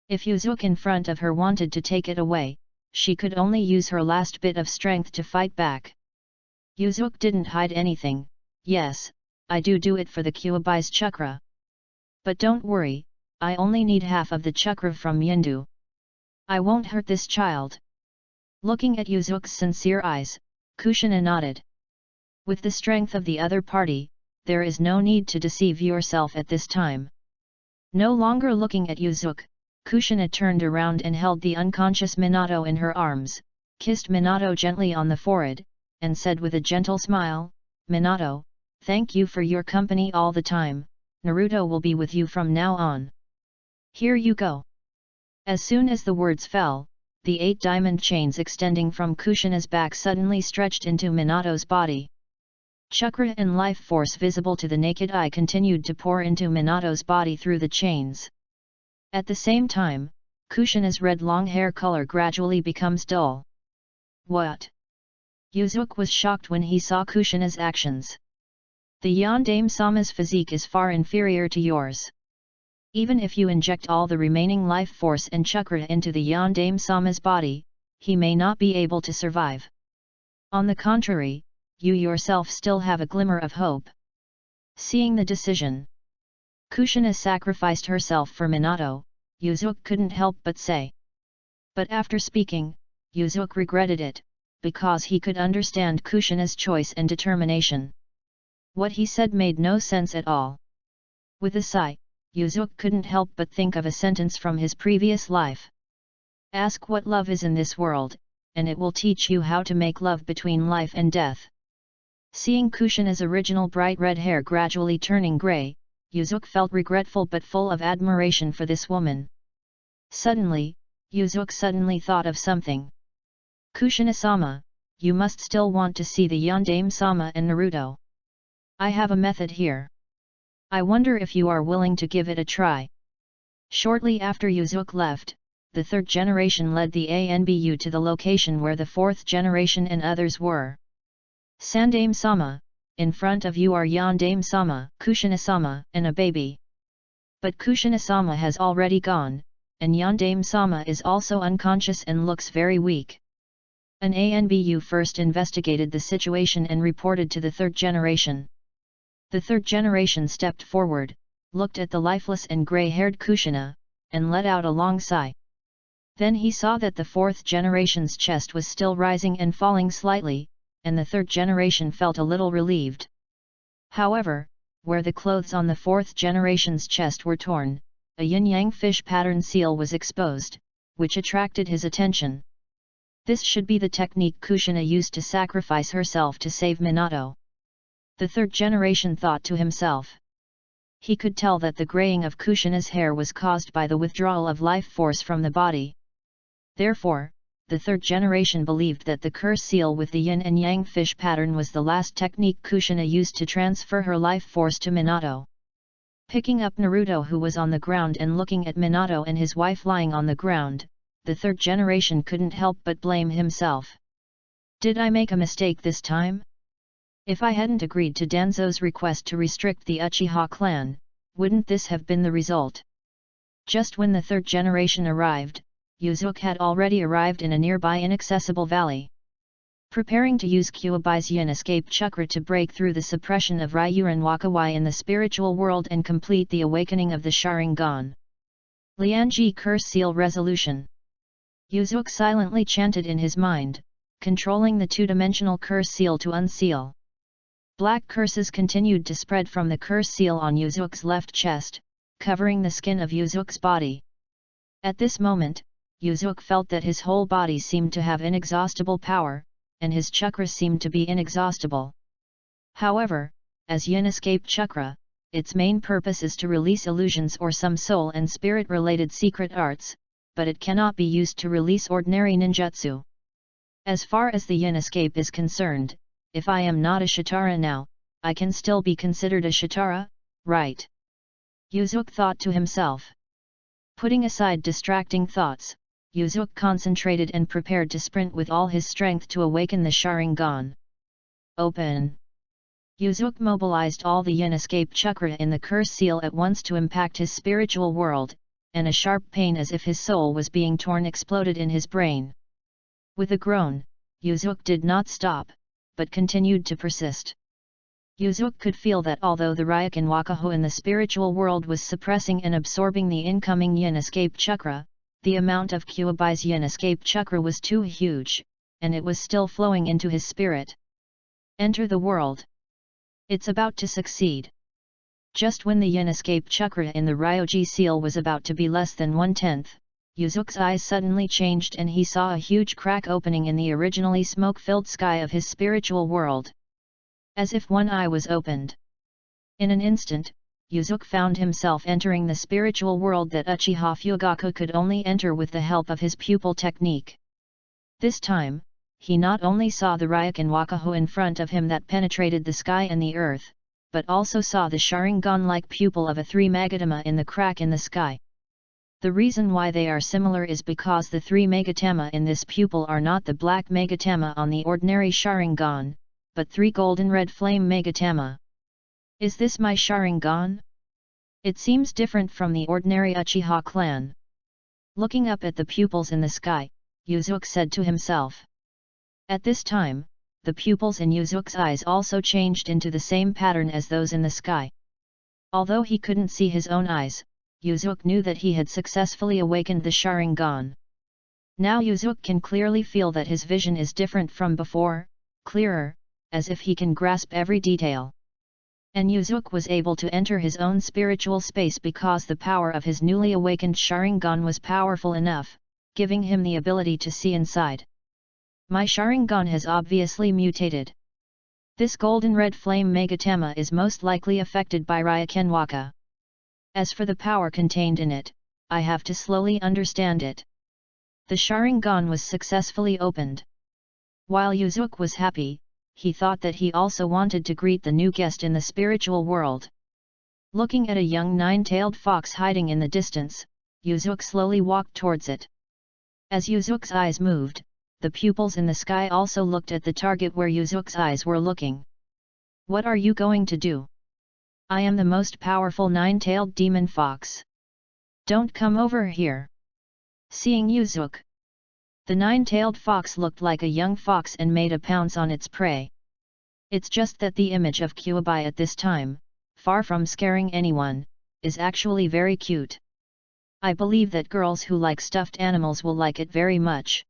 If Yuzuki in front of her wanted to take it away, she could only use her last bit of strength to fight back. Yuzuki didn't hide anything. "Yes, I do it for the Kyuubi's chakra. But don't worry, I only need half of the chakra from Yindu. I won't hurt this child." Looking at Yuzuki's sincere eyes, Kushina nodded. With the strength of the other party, there is no need to deceive yourself at this time. No longer looking at Yuzuki, Kushina turned around and held the unconscious Minato in her arms, kissed Minato gently on the forehead, and said with a gentle smile, "Minato, thank you for your company all the time. Naruto will be with you from now on. Here you go." As soon as the words fell, the 8 diamond chains extending from Kushina's back suddenly stretched into Minato's body. Chakra and life force visible to the naked eye continued to pour into Minato's body through the chains. At the same time, Kushina's red long hair color gradually becomes dull. "What?" Yuzuki was shocked when he saw Kushina's actions. "The Yondaime Sama's physique is far inferior to yours. Even if you inject all the remaining life force and chakra into the Yondaime Sama's body, he may not be able to survive. On the contrary, you yourself still have a glimmer of hope. Seeing the decision, Kushina sacrificed herself for Minato, Yuzuki couldn't help but say. But after speaking, Yuzuki regretted it, because he could understand Kushina's choice and determination. What he said made no sense at all. With a sigh, Yuzuki couldn't help but think of a sentence from his previous life. Ask what love is in this world, and it will teach you how to make love between life and death. Seeing Kushina's original bright red hair gradually turning grey, Yuzuki felt regretful but full of admiration for this woman. Suddenly, Yuzuki thought of something. Kushina-sama, you must still want to see the Yondaime-sama and Naruto. I have a method here. I wonder if you are willing to give it a try. Shortly after Yuzuki left, the third generation led the ANBU to the location where the fourth generation and others were. Sandaime-sama, in front of you are Yondaime-sama, Kushina-sama, and a baby. But Kushina-sama has already gone, and Yondaime-sama is also unconscious and looks very weak. An ANBU first investigated the situation and reported to the third generation. The third generation stepped forward, looked at the lifeless and grey-haired Kushina, and let out a long sigh. Then he saw that the fourth generation's chest was still rising and falling slightly, and the third generation felt a little relieved. However, where the clothes on the fourth generation's chest were torn, a yin-yang fish pattern seal was exposed, which attracted his attention. This should be the technique Kushina used to sacrifice herself to save Minato. The third generation thought to himself. He could tell that the graying of Kushina's hair was caused by the withdrawal of life force from the body. Therefore, the third generation believed that the curse seal with the yin and yang fish pattern was the last technique Kushina used to transfer her life force to Minato. Picking up Naruto, who was on the ground, and looking at Minato and his wife lying on the ground, the third generation couldn't help but blame himself. Did I make a mistake this time? If I hadn't agreed to Danzo's request to restrict the Uchiha clan, wouldn't this have been the result? Just when the third generation arrived, Yuzuki had already arrived in a nearby inaccessible valley. Preparing to use Kyuubi's yin escape chakra to break through the suppression of Ryuran Wakawai in the spiritual world and complete the awakening of the Sharingan. Lianji Curse Seal Resolution. Yuzuki silently chanted in his mind, controlling the two-dimensional curse seal to unseal. Black curses continued to spread from the curse seal on Yuzuki's left chest, covering the skin of Yuzuki's body. At this moment, Yuzuki felt that his whole body seemed to have inexhaustible power, and his chakra seemed to be inexhaustible. However, as yin escape chakra, its main purpose is to release illusions or some soul and spirit-related secret arts, but it cannot be used to release ordinary ninjutsu. As far as the yin escape is concerned, if I am not a Shitara now, I can still be considered a Shitara, right? Yuzuki thought to himself. Putting aside distracting thoughts, Yuzuki concentrated and prepared to sprint with all his strength to awaken the Sharingan. Open! Yuzuki mobilized all the yin escape chakra in the curse seal at once to impact his spiritual world, and a sharp pain as if his soul was being torn exploded in his brain. With a groan, Yuzuki did not stop, but continued to persist. Yuzuki could feel that although the Ryukin Wakaho in the spiritual world was suppressing and absorbing the incoming yin escape chakra, the amount of Kyuubi's yin escape chakra was too huge, and it was still flowing into his spirit. Enter the world. It's about to succeed. Just when the yin escape chakra in the Ryoji seal was about to be less than 1/10, Yuzuki's eyes suddenly changed and he saw a huge crack opening in the originally smoke-filled sky of his spiritual world. As if one eye was opened. In an instant, Yuzuki found himself entering the spiritual world that Uchiha Fugaku could only enter with the help of his pupil technique. This time, he not only saw the Ryukin Wakaho in front of him that penetrated the sky and the earth, but also saw the Sharingan-like pupil of a 3 Magatama in the crack in the sky. The reason why they are similar is because the 3 Magatama in this pupil are not the black Magatama on the ordinary Sharingan, but 3 golden red flame Magatama. Is this my Sharingan? It seems different from the ordinary Uchiha clan. Looking up at the pupils in the sky, Yuzuki said to himself. At this time, the pupils in Yuzuki's eyes also changed into the same pattern as those in the sky. Although he couldn't see his own eyes, Yuzuki knew that he had successfully awakened the Sharingan. Now Yuzuki can clearly feel that his vision is different from before, clearer, as if he can grasp every detail. And Yuzuki was able to enter his own spiritual space because the power of his newly awakened Sharingan was powerful enough, giving him the ability to see inside. My Sharingan has obviously mutated. This golden red flame Megatama is most likely affected by Ryokenwaka. As for the power contained in it, I have to slowly understand it. The Sharingan was successfully opened. While Yuzuki was happy, he thought that he also wanted to greet the new guest in the spiritual world. Looking at a young nine-tailed fox hiding in the distance, Yuzuki slowly walked towards it. As Yuzuki's eyes moved, the pupils in the sky also looked at the target where Yuzuki's eyes were looking. What are you going to do? I am the most powerful nine-tailed demon fox. Don't come over here. Seeing Yuzuki, the nine-tailed fox looked like a young fox and made a pounce on its prey. It's just that the image of Kyuubi at this time, far from scaring anyone, is actually very cute. I believe that girls who like stuffed animals will like it very much.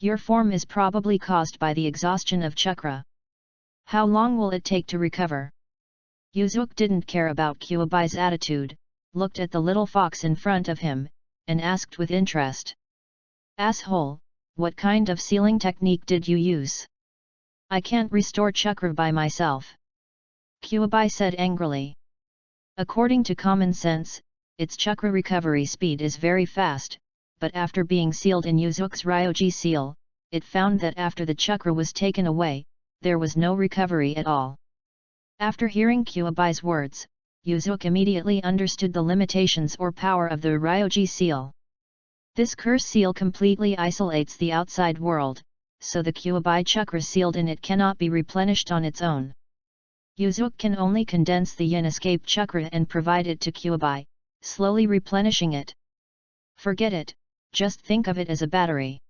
Your form is probably caused by the exhaustion of chakra. How long will it take to recover? Yuzuki didn't care about Kyuubi's attitude, looked at the little fox in front of him, and asked with interest. Asshole, what kind of sealing technique did you use? I can't restore chakra by myself. Kyuubi said angrily. According to common sense, its chakra recovery speed is very fast, but after being sealed in Yuzuki's Ryoji seal, it found that after the chakra was taken away, there was no recovery at all. After hearing Kyuubi's words, Yuzuki immediately understood the limitations or power of the Ryoji seal. This curse seal completely isolates the outside world, so the Kyuubi chakra sealed in it cannot be replenished on its own. Yuzuki can only condense the yin escape chakra and provide it to Kyuubi, slowly replenishing it. Forget it, just think of it as a battery.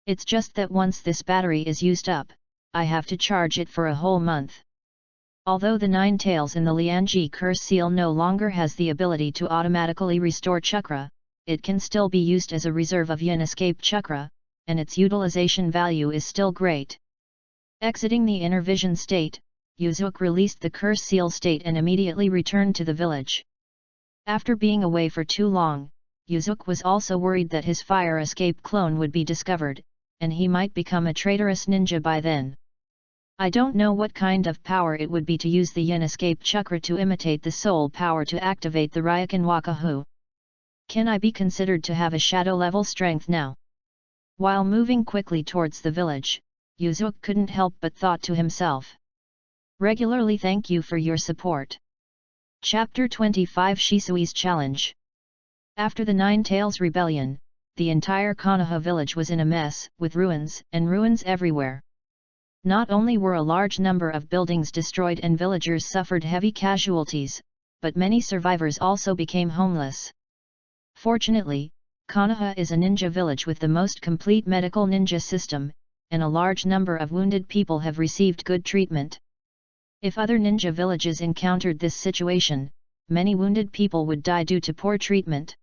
It's just that once this battery is used up, I have to charge it for a whole month. Although the nine tails in the Lianji curse seal no longer has the ability to automatically restore chakra, it can still be used as a reserve of yin escape chakra, and its utilization value is still great. Exiting the inner vision state, Yuzuki released the curse seal state and immediately returned to the village. After being away for too long, Yuzuki was also worried that his fire escape clone would be discovered, and he might become a traitorous ninja by then. I don't know what kind of power it would be to use the yin escape chakra to imitate the soul power to activate the Ryokenwaka. Can I be considered to have a shadow level strength now? While moving quickly towards the village, Yuzuki couldn't help but thought to himself. Regularly thank you for your support. Chapter 25 Shisui's Challenge. After the Nine Tails Rebellion, the entire Konoha village was in a mess, with ruins everywhere. Not only were a large number of buildings destroyed and villagers suffered heavy casualties, but many survivors also became homeless. Fortunately, Konoha is a ninja village with the most complete medical ninja system, and a large number of wounded people have received good treatment. If other ninja villages encountered this situation, many wounded people would die due to poor treatment.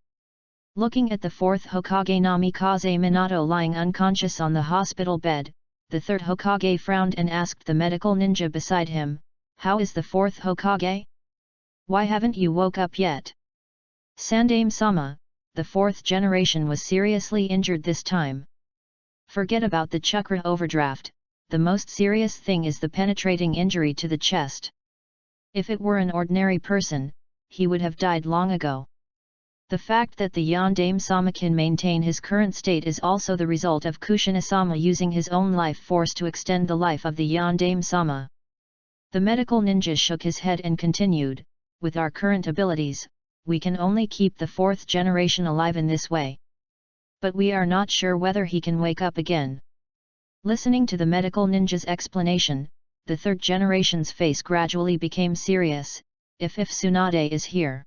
Looking at the fourth Hokage Namikaze Minato lying unconscious on the hospital bed, the third Hokage frowned and asked the medical ninja beside him, "How is the fourth Hokage? Why haven't you woke up yet?" Sandaime-sama, the fourth generation, was seriously injured this time. Forget about the chakra overdraft, the most serious thing is the penetrating injury to the chest. If it were an ordinary person, he would have died long ago. The fact that the Sandaime-sama can maintain his current state is also the result of Kushina-sama using his own life force to extend the life of the Sandaime-sama. The medical ninja shook his head and continued, "With our current abilities, we can only keep the fourth generation alive in this way. But we are not sure whether he can wake up again." Listening to the medical ninja's explanation, the third generation's face gradually became serious. If Tsunade is here,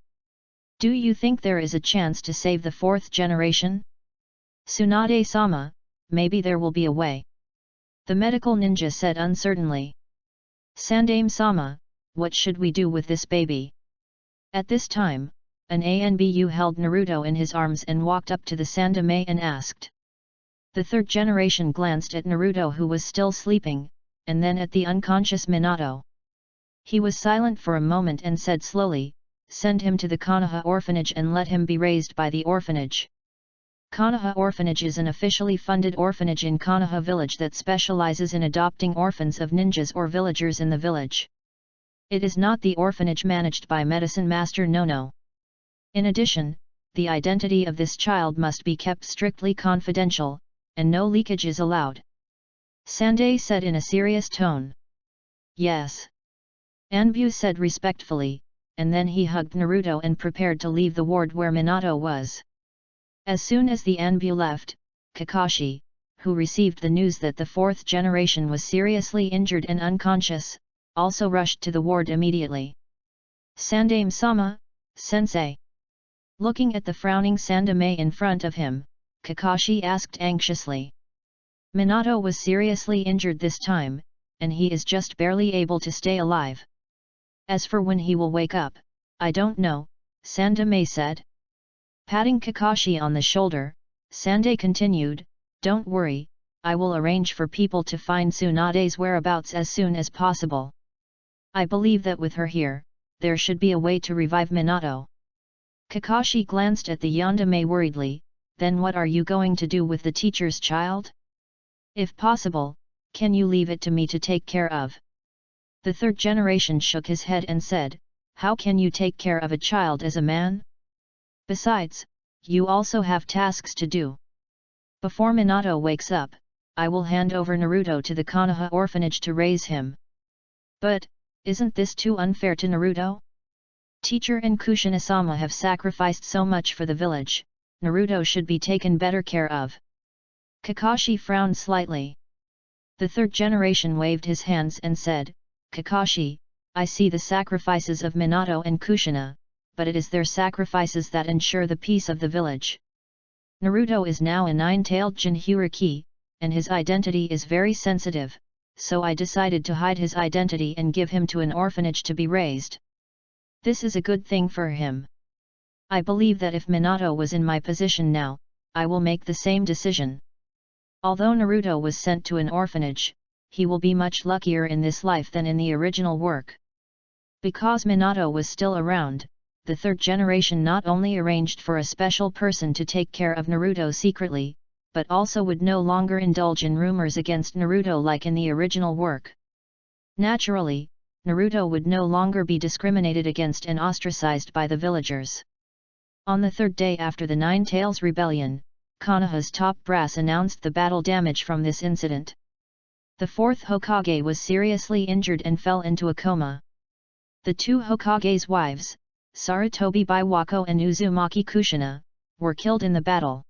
do you think there is a chance to save the fourth generation? Tsunade-sama, maybe there will be a way. The medical ninja said uncertainly. Sandaime-sama, what should we do with this baby? At this time, an ANBU held Naruto in his arms and walked up to the Sandaime and asked. The third generation glanced at Naruto, who was still sleeping, and then at the unconscious Minato. He was silent for a moment and said slowly, send him to the Konoha orphanage and let him be raised by the orphanage. Konoha Orphanage is an officially funded orphanage in Konoha village that specializes in adopting orphans of ninjas or villagers in the village. It is not the orphanage managed by Medicine Master Nono. In addition, the identity of this child must be kept strictly confidential, and no leakage is allowed. Sandai said in a serious tone. Yes. Anbu said respectfully, and then he hugged Naruto and prepared to leave the ward where Minato was. As soon as the Anbu left, Kakashi, who received the news that the fourth generation was seriously injured and unconscious, also rushed to the ward immediately. Sandaime-sama, sensei. Looking at the frowning Sandaime in front of him, Kakashi asked anxiously. Minato was seriously injured this time, and he is just barely able to stay alive. As for when he will wake up, I don't know, Sandaime said. Patting Kakashi on the shoulder, Sandai continued, don't worry, I will arrange for people to find Tsunade's whereabouts as soon as possible. I believe that with her here, there should be a way to revive Minato. Kakashi glanced at the Yandere worriedly, then what are you going to do with the teacher's child? If possible, can you leave it to me to take care of? The third generation shook his head and said, how can you take care of a child as a man? Besides, you also have tasks to do. Before Minato wakes up, I will hand over Naruto to the Konoha orphanage to raise him. But, isn't this too unfair to Naruto? Teacher and Kushina-sama have sacrificed so much for the village, Naruto should be taken better care of. Kakashi frowned slightly. The third generation waved his hands and said, Kakashi, I see the sacrifices of Minato and Kushina, but it is their sacrifices that ensure the peace of the village. Naruto is now a nine-tailed Jinchuriki, and his identity is very sensitive, so I decided to hide his identity and give him to an orphanage to be raised. This is a good thing for him. I believe that if Minato was in my position now, I will make the same decision. Although Naruto was sent to an orphanage, he will be much luckier in this life than in the original work. Because Minato was still around, the third generation not only arranged for a special person to take care of Naruto secretly, but also would no longer indulge in rumors against Naruto like in the original work. Naturally, Naruto would no longer be discriminated against and ostracized by the villagers. On the third day after the Nine Tails Rebellion, Konoha's top brass announced the battle damage from this incident. The fourth Hokage was seriously injured and fell into a coma. The two Hokage's wives, Sarutobi Biwako and Uzumaki Kushina, were killed in the battle.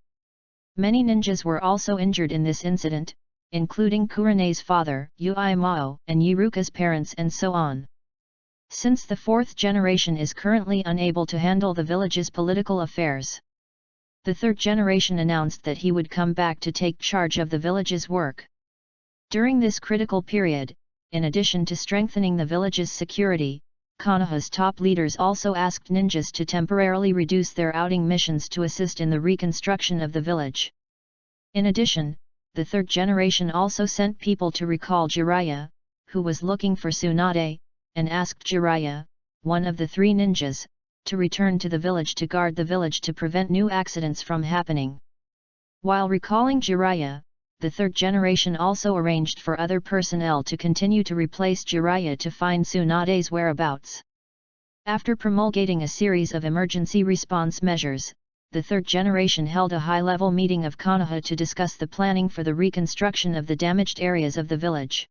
Many ninjas were also injured in this incident, including Kurene's father, Uemao, and Yuruka's parents and so on. Since the fourth generation is currently unable to handle the village's political affairs, the third generation announced that he would come back to take charge of the village's work. During this critical period, in addition to strengthening the village's security, Konoha's top leaders also asked ninjas to temporarily reduce their outing missions to assist in the reconstruction of the village. In addition, the third generation also sent people to recall Jiraiya, who was looking for Tsunade, and asked Jiraiya, one of the three ninjas, to return to the village to guard the village to prevent new accidents from happening. While recalling Jiraiya, the third generation also arranged for other personnel to continue to replace Jiraiya to find Tsunade's whereabouts. After promulgating a series of emergency response measures, the third generation held a high-level meeting of Konoha to discuss the planning for the reconstruction of the damaged areas of the village.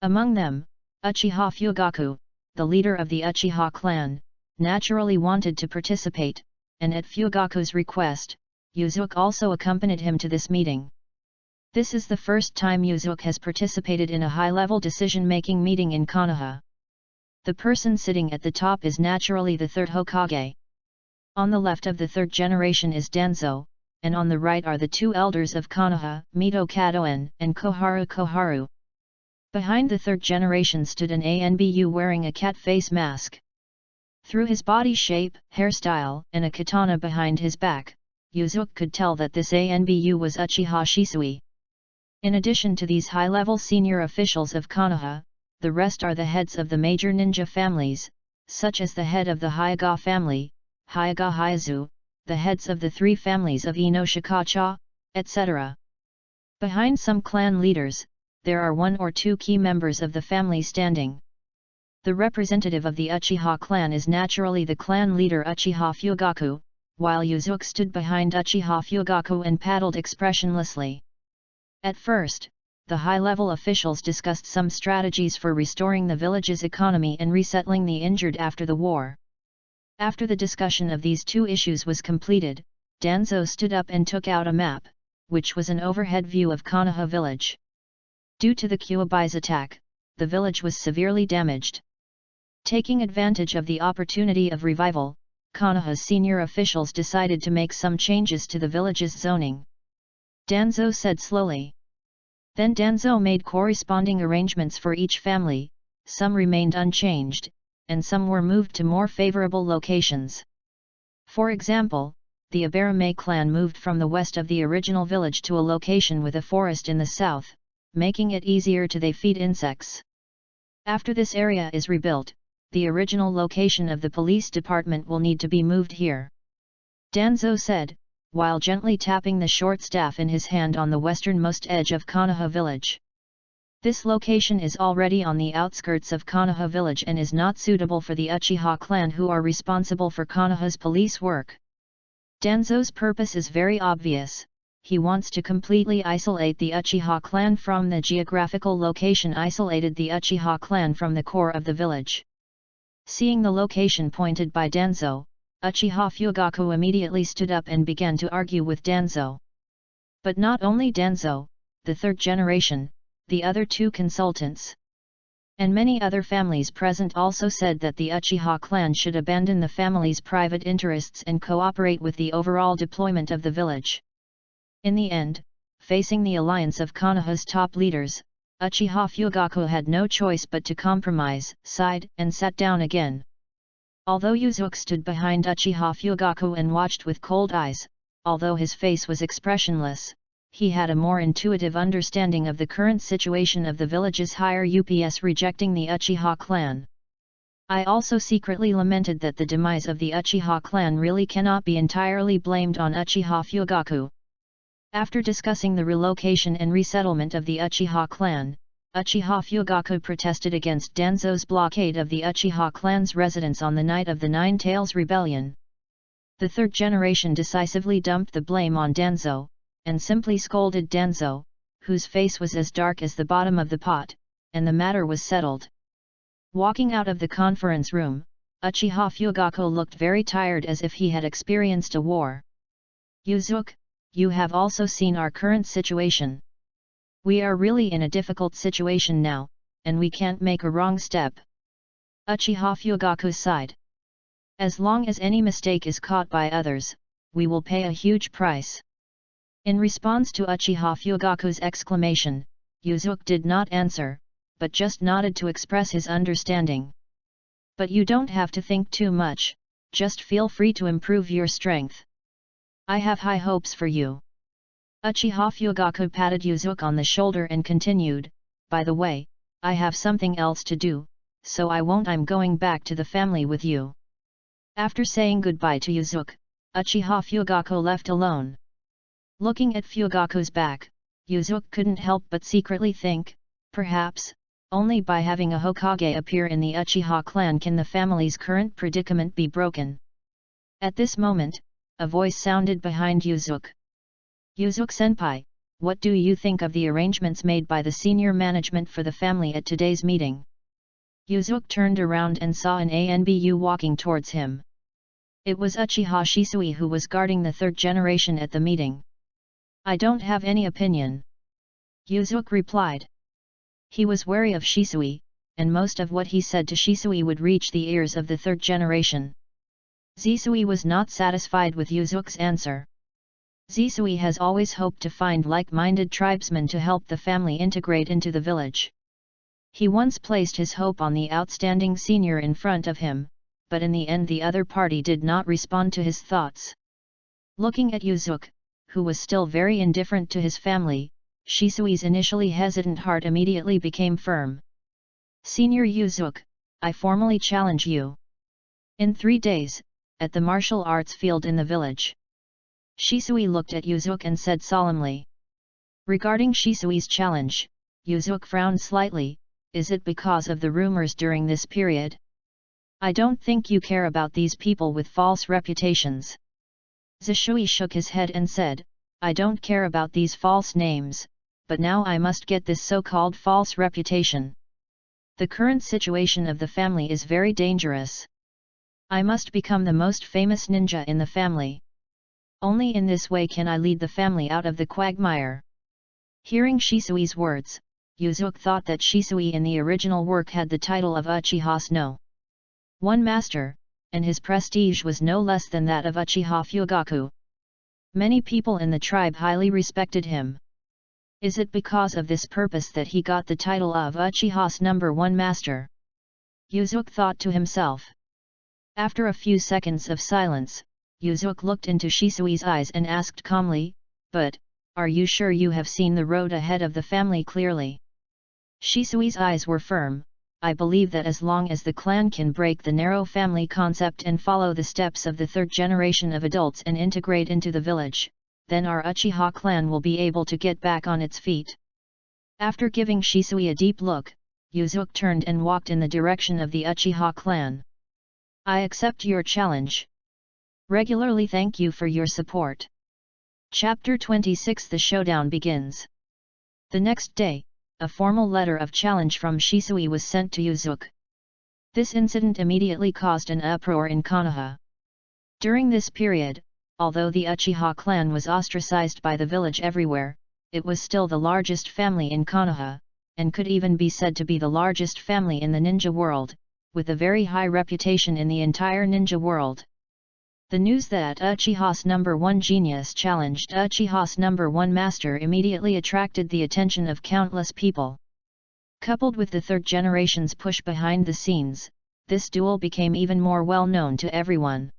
Among them, Uchiha Fugaku, the leader of the Uchiha clan, naturally wanted to participate, and at Fugaku's request, Yuzuki also accompanied him to this meeting. This is the first time Yuzuki has participated in a high-level decision-making meeting in Konoha. The person sitting at the top is naturally the third Hokage. On the left of the third generation is Danzo, and on the right are the two elders of Konoha, Mito Kadoen and Koharu Koharu. Behind the third generation stood an ANBU wearing a cat face mask. Through his body shape, hairstyle, and a katana behind his back, Yuzuki could tell that this ANBU was Uchiha Shisui. In addition to these high-level senior officials of Konoha, the rest are the heads of the major ninja families, such as the head of the Hyuga family, Hyuga Hyazu, the heads of the three families of Ino Shikacha, etc. Behind some clan leaders, there are one or two key members of the family standing. The representative of the Uchiha clan is naturally the clan leader Uchiha Fugaku, while Yuzuki stood behind Uchiha Fugaku and paddled expressionlessly. At first, the high-level officials discussed some strategies for restoring the village's economy and resettling the injured after the war. After the discussion of these two issues was completed, Danzo stood up and took out a map, which was an overhead view of Konoha village. Due to the Kuwabai's attack, the village was severely damaged. Taking advantage of the opportunity of revival, Konoha's senior officials decided to make some changes to the village's zoning. Danzo said slowly. Then Danzo made corresponding arrangements for each family, some remained unchanged, and some were moved to more favorable locations. For example, the Abarame clan moved from the west of the original village to a location with a forest in the south, making it easier to feed insects. After this area is rebuilt, the original location of the police department will need to be moved here. Danzo said, while gently tapping the short staff in his hand on the westernmost edge of Konoha village. This location is already on the outskirts of Konoha village and is not suitable for the Uchiha clan who are responsible for Konoha's police work. Danzo's purpose is very obvious. He wants to completely isolate the Uchiha clan from the geographical location isolated the Uchiha clan from the core of the village. Seeing the location pointed by Danzo, Uchiha Fugaku immediately stood up and began to argue with Danzo. But not only Danzo, the third generation, the other two consultants, and many other families present also said that the Uchiha clan should abandon the family's private interests and cooperate with the overall deployment of the village. In the end, facing the alliance of Konoha's top leaders, Uchiha Fugaku had no choice but to compromise, sighed, and sat down again. Although Yuzuki stood behind Uchiha Fugaku and watched with cold eyes, although his face was expressionless, he had a more intuitive understanding of the current situation of the village's higher UPS rejecting the Uchiha clan. I also secretly lamented that the demise of the Uchiha clan really cannot be entirely blamed on Uchiha Fugaku. After discussing the relocation and resettlement of the Uchiha clan, Uchiha Fugaku protested against Danzo's blockade of the Uchiha clan's residence on the night of the Nine Tails Rebellion. The third generation decisively dumped the blame on Danzo, and simply scolded Danzo, whose face was as dark as the bottom of the pot, and the matter was settled. Walking out of the conference room, Uchiha Fugaku looked very tired as if he had experienced a war. Yuzuki, you have also seen our current situation. We are really in a difficult situation now, and we can't make a wrong step. Uchiha Fugaku sighed. As long as any mistake is caught by others, we will pay a huge price. In response to Uchiha Fugaku's exclamation, Yuzuki did not answer, but just nodded to express his understanding. But you don't have to think too much, just feel free to improve your strength. I have high hopes for you. Uchiha Fugaku patted Yuzuki on the shoulder and continued, by the way, I have something else to do, so I'm going back to the family with you. After saying goodbye to Yuzuki, Uchiha Fugaku left alone. Looking at Fugaku's back, Yuzuki couldn't help but secretly think, perhaps, only by having a Hokage appear in the Uchiha clan can the family's current predicament be broken. At this moment, a voice sounded behind Yuzuki. Yuzuki-senpai, what do you think of the arrangements made by the senior management for the family at today's meeting? Yuzuki turned around and saw an ANBU walking towards him. It was Uchiha Shisui who was guarding the third generation at the meeting. I don't have any opinion. Yuzuki replied. He was wary of Shisui, and most of what he said to Shisui would reach the ears of the third generation. Zisui was not satisfied with Yuzuki's answer. Zisui has always hoped to find like-minded tribesmen to help the family integrate into the village. He once placed his hope on the outstanding senior in front of him, but in the end the other party did not respond to his thoughts. Looking at Yuzuki, who was still very indifferent to his family, Shisui's initially hesitant heart immediately became firm. Senior Yuzuki, I formally challenge you. In 3 days, at the martial arts field in the village. Shisui looked at Yuzuki and said solemnly. Regarding Shisui's challenge, Yuzuki frowned slightly. Is it because of the rumors during this period? I don't think you care about these people with false reputations. Zishui shook his head and said, I don't care about these false names, but now I must get this so-called false reputation. The current situation of the family is very dangerous. I must become the most famous ninja in the family. Only in this way can I lead the family out of the quagmire. Hearing Shisui's words, Yuzuki thought that Shisui in the original work had the title of Uchiha no 1 Master, and his prestige was no less than that of Uchiha Fugaku. Many people in the tribe highly respected him. Is it because of this purpose that he got the title of Uchiha no 1 Master? Yuzuki thought to himself. After a few seconds of silence, Yuzuki looked into Shisui's eyes and asked calmly, but, are you sure you have seen the road ahead of the family clearly? Shisui's eyes were firm. I believe that as long as the clan can break the narrow family concept and follow the steps of the 3rd generation of adults and integrate into the village, then our Uchiha clan will be able to get back on its feet. After giving Shisui a deep look, Yuzuki turned and walked in the direction of the Uchiha clan. I accept your challenge. Regularly thank you for your support. Chapter 26 The showdown begins. The next day, a formal letter of challenge from Shisui was sent to Yuzuki. This incident immediately caused an uproar in Konoha. During this period, although the Uchiha clan was ostracized by the village everywhere, it was still the largest family in Konoha, and could even be said to be the largest family in the ninja world, with a very high reputation in the entire ninja world. The news that Uchiha's No. 1 genius challenged Uchiha's No. 1 master immediately attracted the attention of countless people. Coupled with the 3rd generation's push behind the scenes, this duel became even more well known to everyone.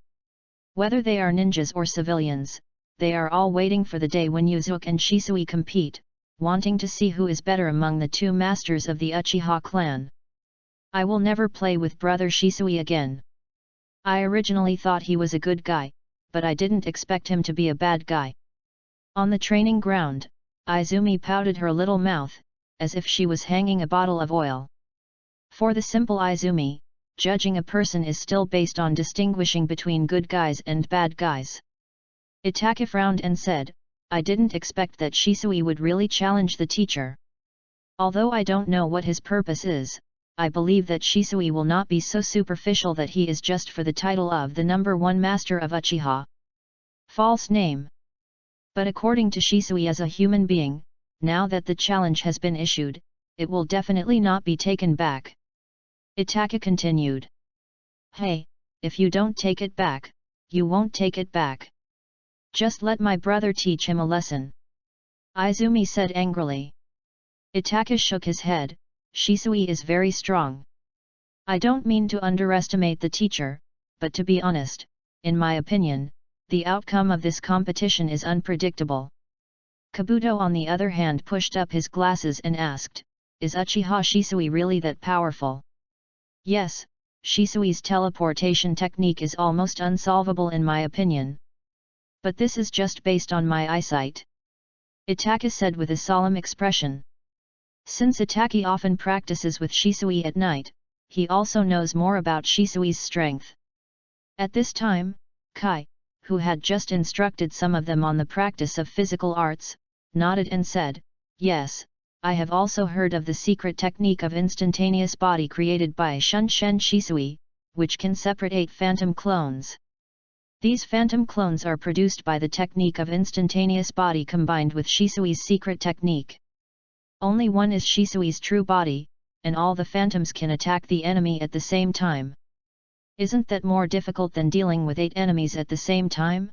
Whether they are ninjas or civilians, they are all waiting for the day when Yuzuki and Shisui compete, wanting to see who is better among the 2 masters of the Uchiha clan. I will never play with brother Shisui again. I originally thought he was a good guy, but I didn't expect him to be a bad guy. On the training ground, Izumi pouted her little mouth, as if she was hanging a bottle of oil. For the simple Izumi, judging a person is still based on distinguishing between good guys and bad guys. Itaka frowned and said, I didn't expect that Shisui would really challenge the teacher. Although I don't know what his purpose is, I believe that Shisui will not be so superficial that he is just for the title of the No. 1 Master of Uchiha. False name. But according to Shisui as a human being, now that the challenge has been issued, it will definitely not be taken back. Itaka continued. Hey, if you don't take it back, you won't take it back. Just let my brother teach him a lesson. Izumi said angrily. Itaka shook his head. Shisui is very strong. I don't mean to underestimate the teacher, but to be honest, in my opinion, the outcome of this competition is unpredictable. Kabuto on the other hand pushed up his glasses and asked, is Uchiha Shisui really that powerful? Yes, Shisui's teleportation technique is almost unsolvable in my opinion. But this is just based on my eyesight. Itaka said with a solemn expression. Since Itaki often practices with Shisui at night, he also knows more about Shisui's strength. At this time, Kai, who had just instructed some of them on the practice of physical arts, nodded and said, yes, I have also heard of the secret technique of instantaneous body created by Shunshen Shisui, which can separate 8 phantom clones. These phantom clones are produced by the technique of instantaneous body combined with Shisui's secret technique. Only one is Shisui's true body, and all the phantoms can attack the enemy at the same time. Isn't that more difficult than dealing with 8 enemies at the same time?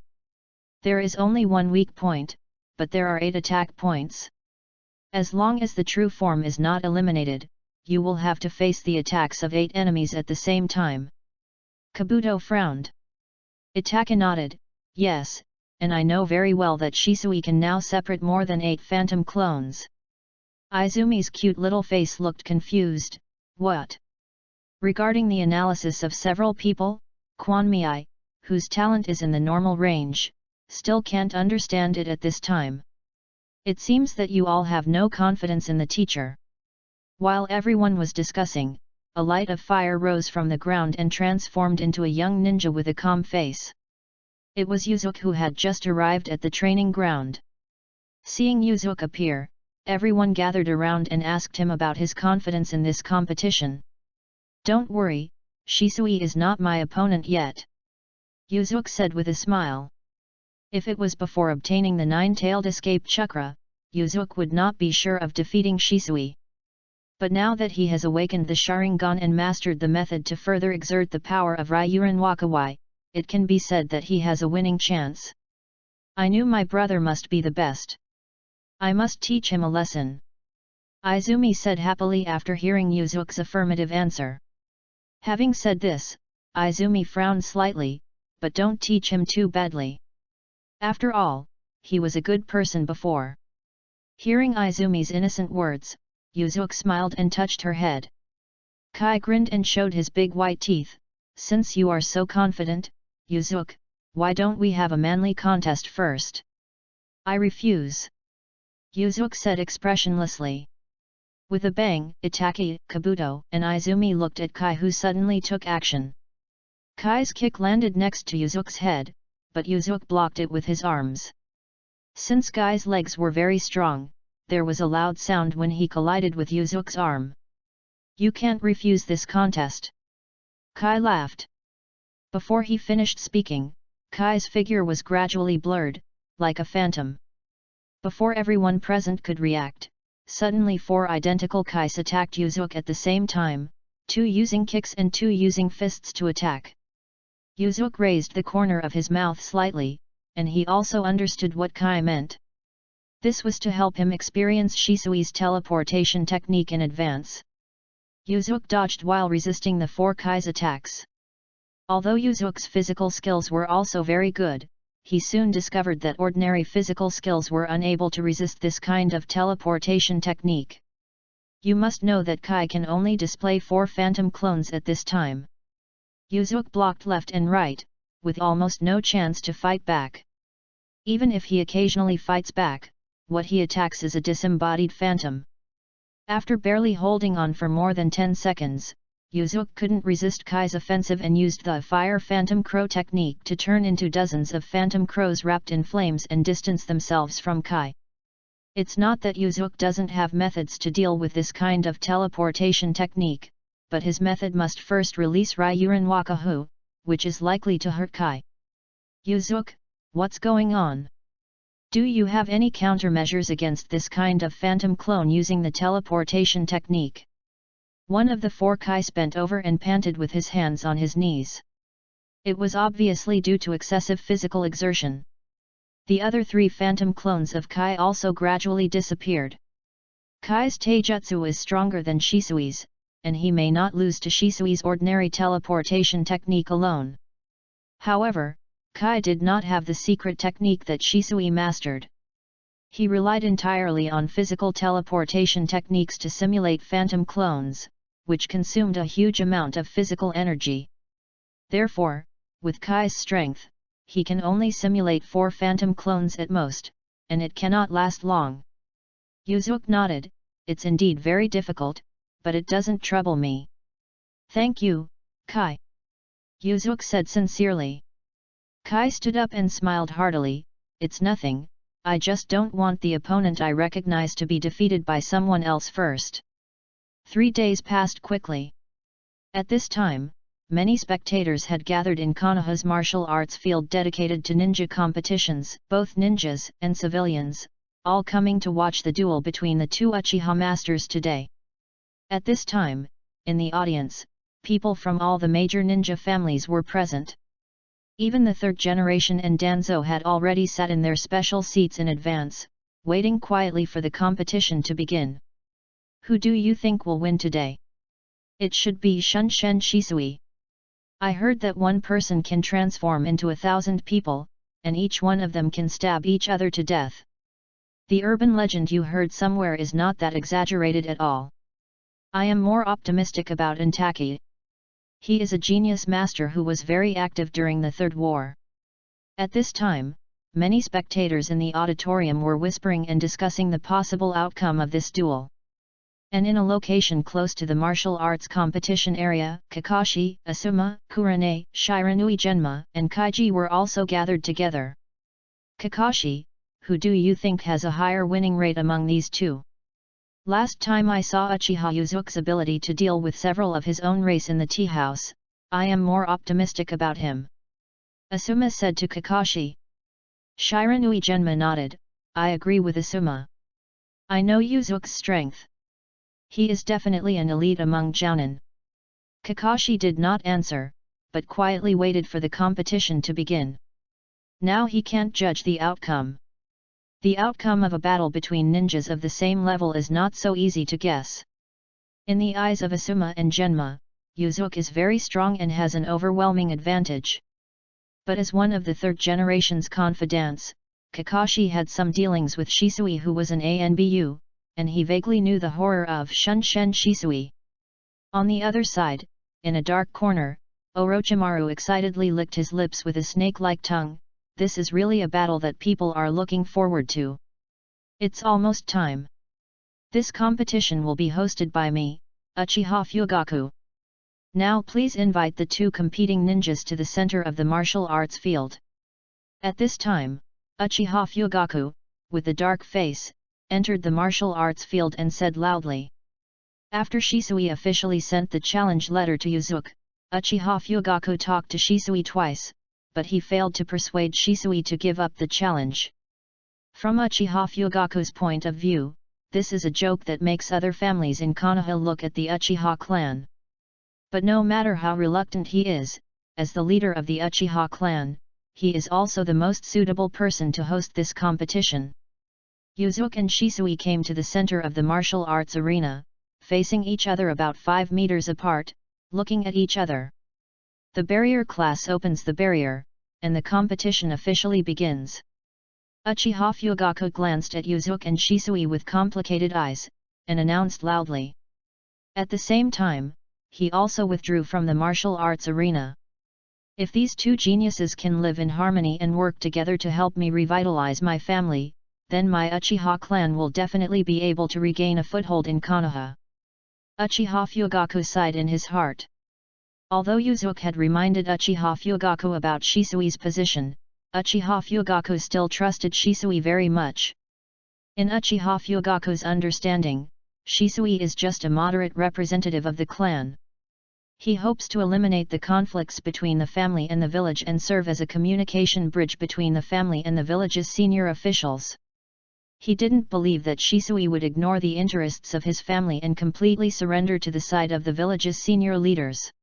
There is only one weak point, but there are 8 attack points. As long as the true form is not eliminated, you will have to face the attacks of 8 enemies at the same time. Kabuto frowned. Itaka nodded, yes, and I know very well that Shisui can now separate more than 8 phantom clones. Izumi's cute little face looked confused, what? Regarding the analysis of several people, Kwanmei, whose talent is in the normal range, still can't understand it at this time. It seems that you all have no confidence in the teacher. While everyone was discussing, a light of fire rose from the ground and transformed into a young ninja with a calm face. It was Yuzuki who had just arrived at the training ground. Seeing Yuzuki appear, everyone gathered around and asked him about his confidence in this competition. Don't worry, Shisui is not my opponent yet, Yuzuki said with a smile. If it was before obtaining the 9-tailed escape chakra, Yuzuki would not be sure of defeating Shisui. But now that he has awakened the Sharingan and mastered the method to further exert the power of Ryuren Wakawai, it can be said that he has a winning chance. I knew my brother must be the best. I must teach him a lesson, Izumi said happily after hearing Yuzuki's affirmative answer. Having said this, Izumi frowned slightly, but don't teach him too badly. After all, he was a good person before. Hearing Izumi's innocent words, Yuzuki smiled and touched her head. Kai grinned and showed his big white teeth. Since you are so confident, Yuzuki, why don't we have a manly contest first? I refuse, Yuzuki said expressionlessly. With a bang, Itaki, Kabuto, and Izumi looked at Kai, who suddenly took action. Kai's kick landed next to Yuzuki's head, but Yuzuki blocked it with his arms. Since Kai's legs were very strong, there was a loud sound when he collided with Yuzuki's arm. You can't refuse this contest, Kai laughed. Before he finished speaking, Kai's figure was gradually blurred, like a phantom. Before everyone present could react, suddenly 4 identical Kais attacked Yuzuki at the same time, 2 using kicks and 2 using fists to attack. Yuzuki raised the corner of his mouth slightly, and he also understood what Kai meant. This was to help him experience Shisui's teleportation technique in advance. Yuzuki dodged while resisting the 4 Kai's attacks. Although Yuzuki's physical skills were also very good, he soon discovered that ordinary physical skills were unable to resist this kind of teleportation technique. You must know that Kai can only display 4 phantom clones at this time. Yuzuki blocked left and right, with almost no chance to fight back. Even if he occasionally fights back, what he attacks is a disembodied phantom. After barely holding on for more than 10 seconds, Yuzuki couldn't resist Kai's offensive and used the Fire Phantom Crow technique to turn into dozens of phantom crows wrapped in flames and distance themselves from Kai. It's not that Yuzuki doesn't have methods to deal with this kind of teleportation technique, but his method must first release Ryuren Wakahu, which is likely to hurt Kai. Yuzuki, what's going on? Do you have any countermeasures against this kind of phantom clone using the teleportation technique? One of the 4 Kais bent over and panted with his hands on his knees. It was obviously due to excessive physical exertion. The other 3 phantom clones of Kai also gradually disappeared. Kai's taijutsu is stronger than Shisui's, and he may not lose to Shisui's ordinary teleportation technique alone. However, Kai did not have the secret technique that Shisui mastered. He relied entirely on physical teleportation techniques to simulate phantom clones, which consumed a huge amount of physical energy. Therefore, with Kai's strength, he can only simulate 4 phantom clones at most, and it cannot last long. Yuzuki nodded, it's indeed very difficult, but it doesn't trouble me. Thank you, Kai, Yuzuki said sincerely. Kai stood up and smiled heartily, it's nothing, I just don't want the opponent I recognize to be defeated by someone else first. 3 days passed quickly. At this time, many spectators had gathered in Konoha's martial arts field dedicated to ninja competitions, both ninjas and civilians, all coming to watch the duel between the 2 Uchiha masters today. At this time, in the audience, people from all the major ninja families were present. Even the third generation and Danzo had already sat in their special seats in advance, waiting quietly for the competition to begin. Who do you think will win today? It should be Shunshen Shisui. I heard that one person can transform into 1,000 people, and each one of them can stab each other to death. The urban legend you heard somewhere is not that exaggerated at all. I am more optimistic about Intaki. He is a genius master who was very active during the Third War. At this time, many spectators in the auditorium were whispering and discussing the possible outcome of this duel. And in a location close to the martial arts competition area, Kakashi, Asuma, Kurane, Shiranui Genma, and Kaiji were also gathered together. Kakashi, who do you think has a higher winning rate among these two? Last time I saw Uchiha Yuzuki's ability to deal with several of his own race in the tea house, I am more optimistic about him. Asuma said to Kakashi. Shiranui Genma nodded, I agree with Asuma. I know Yuzuki's strength. He is definitely an elite among Jounin. Kakashi did not answer, but quietly waited for the competition to begin. Now he can't judge the outcome. The outcome of a battle between ninjas of the same level is not so easy to guess. In the eyes of Asuma and Genma, Yuzuki is very strong and has an overwhelming advantage. But as one of the third generation's confidants, Kakashi had some dealings with Shisui, who was an ANBU, and he vaguely knew the horror of Shunshen Shisui. On the other side, in a dark corner, Orochimaru excitedly licked his lips with a snake-like tongue. This is really a battle that people are looking forward to. It's almost time. This competition will be hosted by me, Uchiha Fugaku. Now please invite the two competing ninjas to the center of the martial arts field. At this time, Uchiha Fugaku, with the dark face, entered the martial arts field and said loudly. After Shisui officially sent the challenge letter to Yuzuki, Uchiha Fugaku talked to Shisui twice, but he failed to persuade Shisui to give up the challenge. From Uchiha Fugaku's point of view, this is a joke that makes other families in Konoha look at the Uchiha clan. But no matter how reluctant he is, as the leader of the Uchiha clan, he is also the most suitable person to host this competition. Yuzuki and Shisui came to the center of the martial arts arena, facing each other about 5 meters apart, looking at each other. The barrier class opens the barrier, and the competition officially begins. Uchiha Fugaku glanced at Yuzuki and Shisui with complicated eyes, and announced loudly. At the same time, he also withdrew from the martial arts arena. If these two geniuses can live in harmony and work together to help me revitalize my family, then my Uchiha clan will definitely be able to regain a foothold in Konoha. Uchiha Fugaku sighed in his heart. Although Yuzuki had reminded Uchiha Fugaku about Shisui's position, Uchiha Fugaku still trusted Shisui very much. In Uchiha Fugaku's understanding, Shisui is just a moderate representative of the clan. He hopes to eliminate the conflicts between the family and the village and serve as a communication bridge between the family and the village's senior officials. He didn't believe that Shisui would ignore the interests of his family and completely surrender to the side of the village's senior leaders.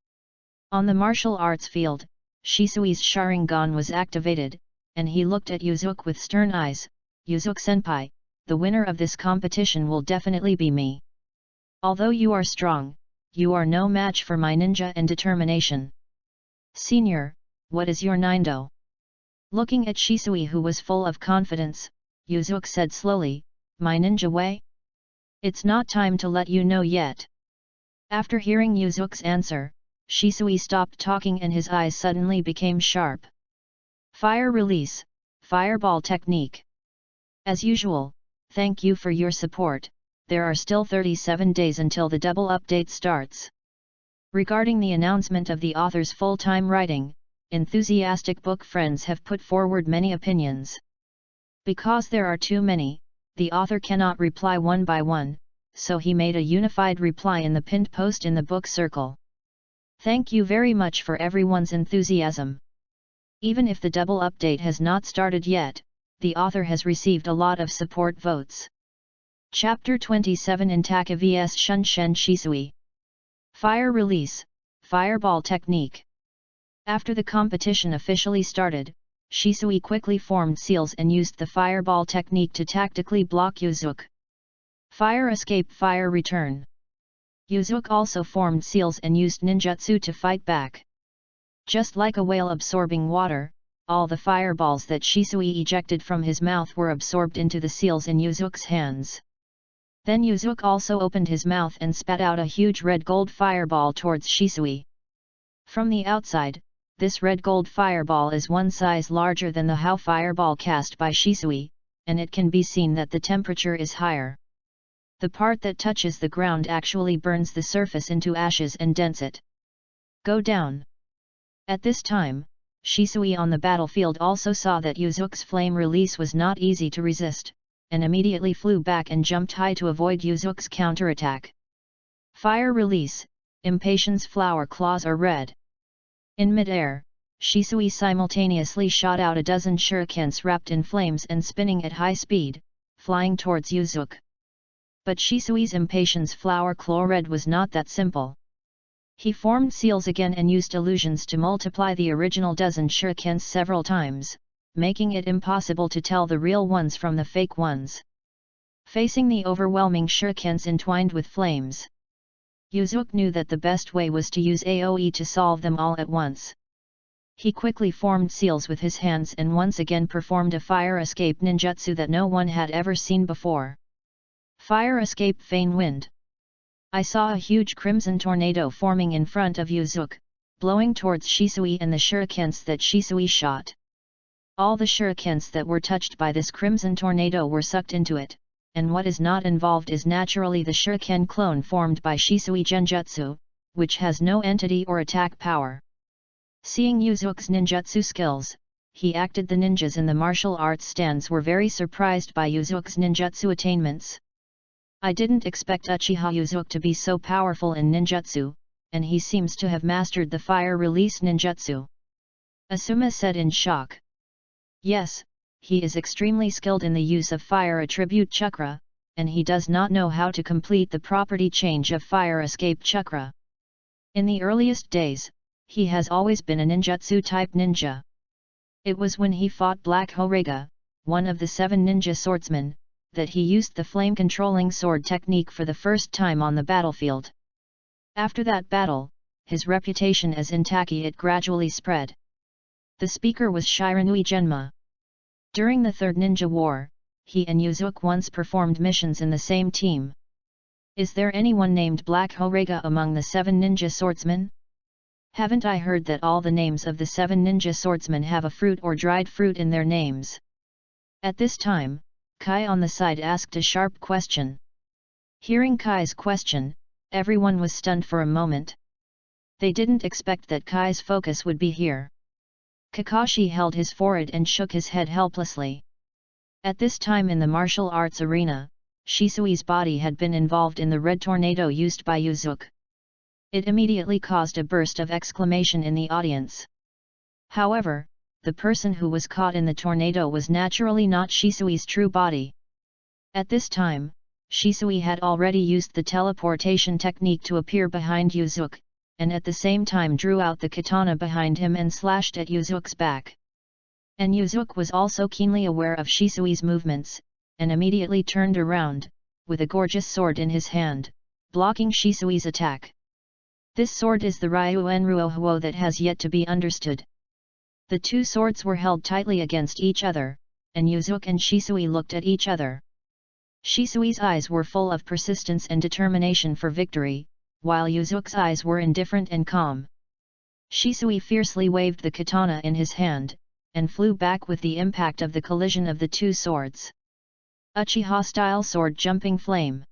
On the martial arts field, Shisui's Sharingan was activated, and he looked at Yuzuki with stern eyes. Yuzuki-senpai, the winner of this competition will definitely be me. Although you are strong, you are no match for my ninja and determination. Senior, what is your nindo? Looking at Shisui, who was full of confidence, Yuzuki said slowly, my ninja way? It's not time to let you know yet. After hearing Yuzuki's answer, Shisui stopped talking and his eyes suddenly became sharp. Fire release, fireball technique. As usual, thank you for your support. There are still 37 days until the double update starts. Regarding the announcement of the author's full-time writing, enthusiastic book friends have put forward many opinions. Because there are too many, the author cannot reply one by one, so he made a unified reply in the pinned post in the book circle. Thank you very much for everyone's enthusiasm. Even if the double update has not started yet, the author has received a lot of support votes. Chapter 27 Intaka vs Shunshen Shisui. Fire release, fireball technique. After the competition officially started, Shisui quickly formed seals and used the fireball technique to tactically block Yuzuki. Fire escape, fire return. Yuzuki also formed seals and used ninjutsu to fight back. Just like a whale absorbing water, all the fireballs that Shisui ejected from his mouth were absorbed into the seals in Yuzuki's hands. Then Yuzuki also opened his mouth and spat out a huge red-gold fireball towards Shisui. From the outside, this red-gold fireball is one size larger than the Hao fireball cast by Shisui, and it can be seen that the temperature is higher. The part that touches the ground actually burns the surface into ashes and dents it. Go down. At this time, Shisui on the battlefield also saw that Yuzuki's flame release was not easy to resist, and immediately flew back and jumped high to avoid Yuzuki's counterattack. Fire release, Impatience flower claws are red. In mid-air, Shisui simultaneously shot out a dozen shurikens wrapped in flames and spinning at high speed, flying towards Yuzuki. But Shisui's Impatience flower claw red was not that simple. He formed seals again and used illusions to multiply the original dozen shurikens several times, making it impossible to tell the real ones from the fake ones. Facing the overwhelming shurikens entwined with flames, Yuzuki knew that the best way was to use AoE to solve them all at once. He quickly formed seals with his hands and once again performed a fire escape ninjutsu that no one had ever seen before. Fire escape feign wind. I saw a huge crimson tornado forming in front of Yuzuki, blowing towards Shisui and the shurikens that Shisui shot. All the shurikens that were touched by this crimson tornado were sucked into it, and what is not involved is naturally the shuriken clone formed by Shisui Genjutsu, which has no entity or attack power. Seeing Yuzuki's ninjutsu skills, he acted. The ninjas in the martial arts stands were very surprised by Yuzuki's ninjutsu attainments. I didn't expect Uchiha Yuzuki to be so powerful in ninjutsu, and he seems to have mastered the fire release ninjutsu. Asuma said in shock. Yes, he is extremely skilled in the use of fire attribute chakra, and he does not know how to complete the property change of fire escape chakra. In the earliest days, he has always been a ninjutsu type ninja. It was when he fought Black Horega, one of the 7 ninja swordsmen, that he used the flame-controlling sword technique for the first time on the battlefield. After that battle, his reputation as Intaki it gradually spread. The speaker was Shiranui Genma. During the Third Ninja War, he and Yuzuki once performed missions in the same team. Is there anyone named Black Horega among the 7 ninja swordsmen? Haven't I heard that all the names of the 7 ninja swordsmen have a fruit or dried fruit in their names? At this time, Kai on the side asked a sharp question. Hearing Kai's question, everyone was stunned for a moment. They didn't expect that Kai's focus would be here. Kakashi held his forehead and shook his head helplessly. At this time in the martial arts arena, Shisui's body had been involved in the red tornado used by Yuzuki. It immediately caused a burst of exclamation in the audience. However, the person who was caught in the tornado was naturally not Shisui's true body. At this time, Shisui had already used the teleportation technique to appear behind Yuzuki, and at the same time drew out the katana behind him and slashed at Yuzuki's back. And Yuzuki was also keenly aware of Shisui's movements, and immediately turned around, with a gorgeous sword in his hand, blocking Shisui's attack. This sword is the Ryuen Ruohuo that has yet to be understood. The two swords were held tightly against each other, and Yuzuki and Shisui looked at each other. Shisui's eyes were full of persistence and determination for victory, while Yuzuki's eyes were indifferent and calm. Shisui fiercely waved the katana in his hand, and flew back with the impact of the collision of the two swords. Uchiha-style sword jumping flame.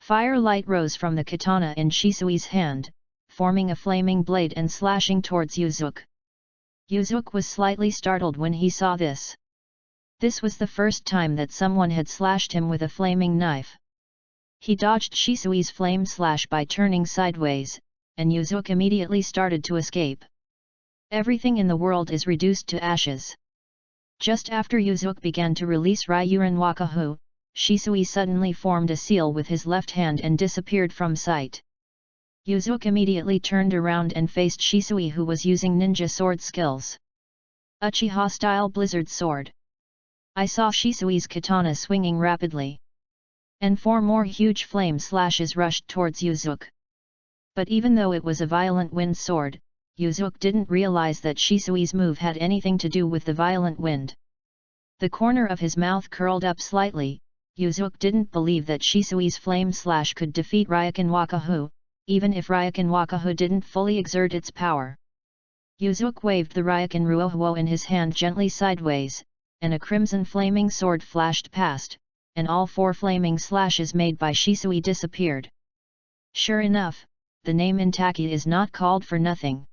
Fire light rose from the katana in Shisui's hand, forming a flaming blade and slashing towards Yuzuki. Yuzuki was slightly startled when he saw this. This was the first time that someone had slashed him with a flaming knife. He dodged Shisui's flame slash by turning sideways, and Yuzuki immediately started to escape. Everything in the world is reduced to ashes. Just after Yuzuki began to release Ryuren Wakahu, Shisui suddenly formed a seal with his left hand and disappeared from sight. Yuzuki immediately turned around and faced Shisui, who was using ninja sword skills. Uchiha style blizzard sword. I saw Shisui's katana swinging rapidly. And 4 more huge flame slashes rushed towards Yuzuki. But even though it was a violent wind sword, Yuzuki didn't realize that Shisui's move had anything to do with the violent wind. The corner of his mouth curled up slightly. Yuzuki didn't believe that Shisui's flame slash could defeat Ryokan Wakahu, even if Ryokan Wakahu didn't fully exert its power. Yuzuki waved the Ryokan Ruohuo in his hand gently sideways, and a crimson flaming sword flashed past, and all 4 flaming slashes made by Shisui disappeared. Sure enough, the name Intaki is not called for nothing.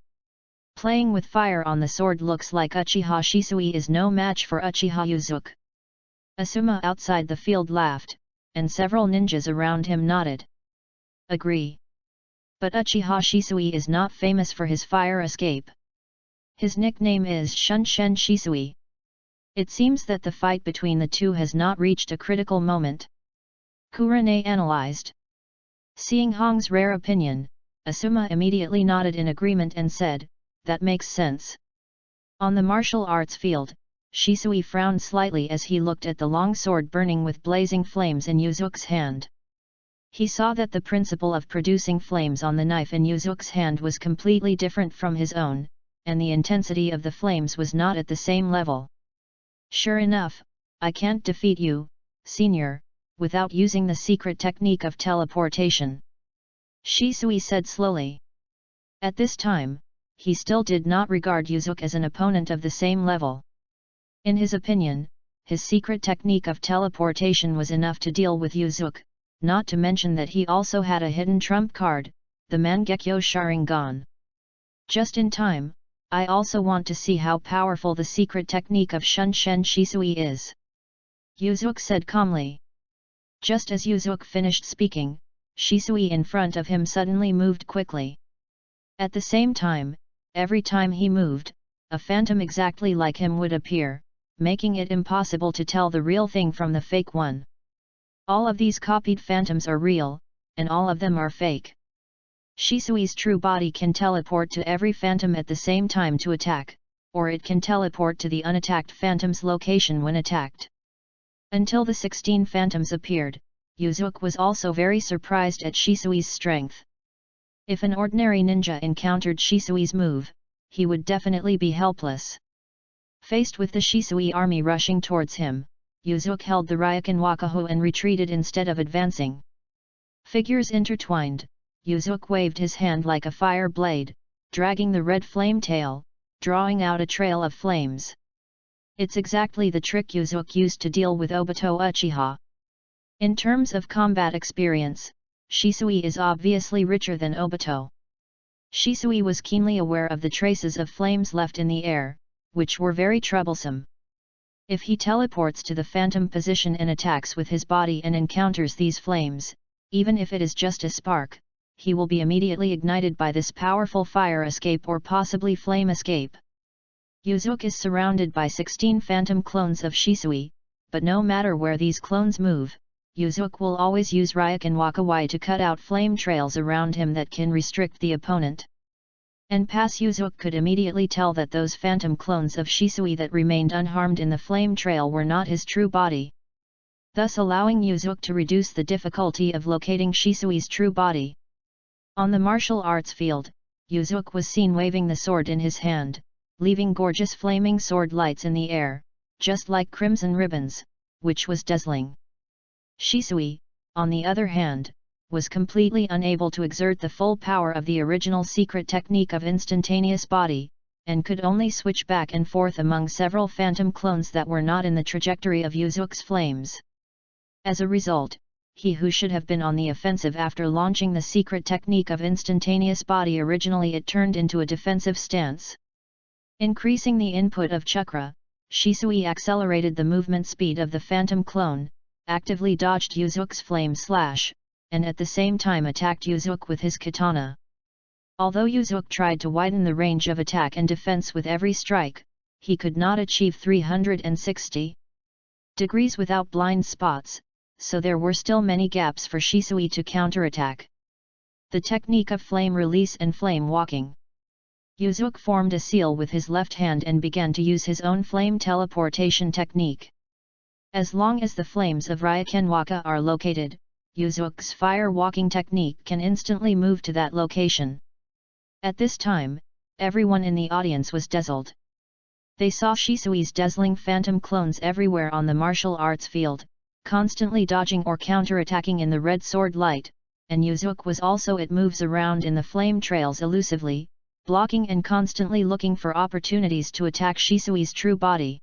Playing with fire on the sword looks like Uchiha Shisui is no match for Uchiha Yuzuki. Asuma outside the field laughed, and several ninjas around him nodded. Agree. But Uchiha Shisui is not famous for his fire escape. His nickname is Shunshen Shisui. It seems that the fight between the two has not reached a critical moment. Kurane analyzed. Seeing Hong's rare opinion, Asuma immediately nodded in agreement and said, "That makes sense." On the martial arts field, Shisui frowned slightly as he looked at the long sword burning with blazing flames in Yuzuki's hand. He saw that the principle of producing flames on the knife in Yuzuki's hand was completely different from his own, and the intensity of the flames was not at the same level. "Sure enough, I can't defeat you, senior, without using the secret technique of teleportation," Shisui said slowly. At this time, he still did not regard Yuzuki as an opponent of the same level. In his opinion, his secret technique of teleportation was enough to deal with Yuzuki, not to mention that he also had a hidden trump card, the Mangekyo Sharingan. Just in time, I also want to see how powerful the secret technique of Shunshen Shisui is, Yuzuki said calmly. Just as Yuzuki finished speaking, Shisui in front of him suddenly moved quickly. At the same time, every time he moved, a phantom exactly like him would appear, making it impossible to tell the real thing from the fake one. All of these copied phantoms are real, and all of them are fake. Shisui's true body can teleport to every phantom at the same time to attack, or it can teleport to the unattacked phantom's location when attacked. Until the 16 phantoms appeared, Yuzuki was also very surprised at Shisui's strength. If an ordinary ninja encountered Shisui's move, he would definitely be helpless. Faced with the Shisui army rushing towards him, Yuzuki held the Ryokan Wakahu and retreated instead of advancing. Figures intertwined, Yuzuki waved his hand like a fire blade, dragging the red flame tail, drawing out a trail of flames. It's exactly the trick Yuzuki used to deal with Obito Uchiha. In terms of combat experience, Shisui is obviously richer than Obito. Shisui was keenly aware of the traces of flames left in the air, which were very troublesome. If he teleports to the phantom position and attacks with his body and encounters these flames, even if it is just a spark, he will be immediately ignited by this powerful fire escape or possibly flame escape. Yuzuki is surrounded by 16 phantom clones of Shisui, but no matter where these clones move, Yuzuki will always use Ryokan Wakawai to cut out flame trails around him that can restrict the opponent. And Yuzuki could immediately tell that those phantom clones of Shisui that remained unharmed in the flame trail were not his true body, thus allowing Yuzuki to reduce the difficulty of locating Shisui's true body. On the martial arts field, Yuzuki was seen waving the sword in his hand, leaving gorgeous flaming sword lights in the air, just like crimson ribbons, which was dazzling. Shisui, on the other hand, was completely unable to exert the full power of the original secret technique of instantaneous body, and could only switch back and forth among several phantom clones that were not in the trajectory of Yuzuki's flames. As a result, he who should have been on the offensive after launching the secret technique of instantaneous body originally it turned into a defensive stance. Increasing the input of chakra, Shisui accelerated the movement speed of the phantom clone, actively dodged Yuzuki's flame slash, and at the same time attacked Yuzuki with his katana. Although Yuzuki tried to widen the range of attack and defense with every strike, he could not achieve 360 degrees without blind spots, so there were still many gaps for Shisui to counterattack. the technique of flame release and flame walking. Yuzuki formed a seal with his left hand and began to use his own flame teleportation technique. As long as the flames of Ryokenwaka are located, Yuzuki's fire walking technique can instantly move to that location. At this time, everyone in the audience was dazzled. They saw Shisui's dazzling phantom clones everywhere on the martial arts field, constantly dodging or counterattacking in the red sword light, and Yuzuki was also it moves around in the flame trails elusively, blocking and constantly looking for opportunities to attack Shisui's true body.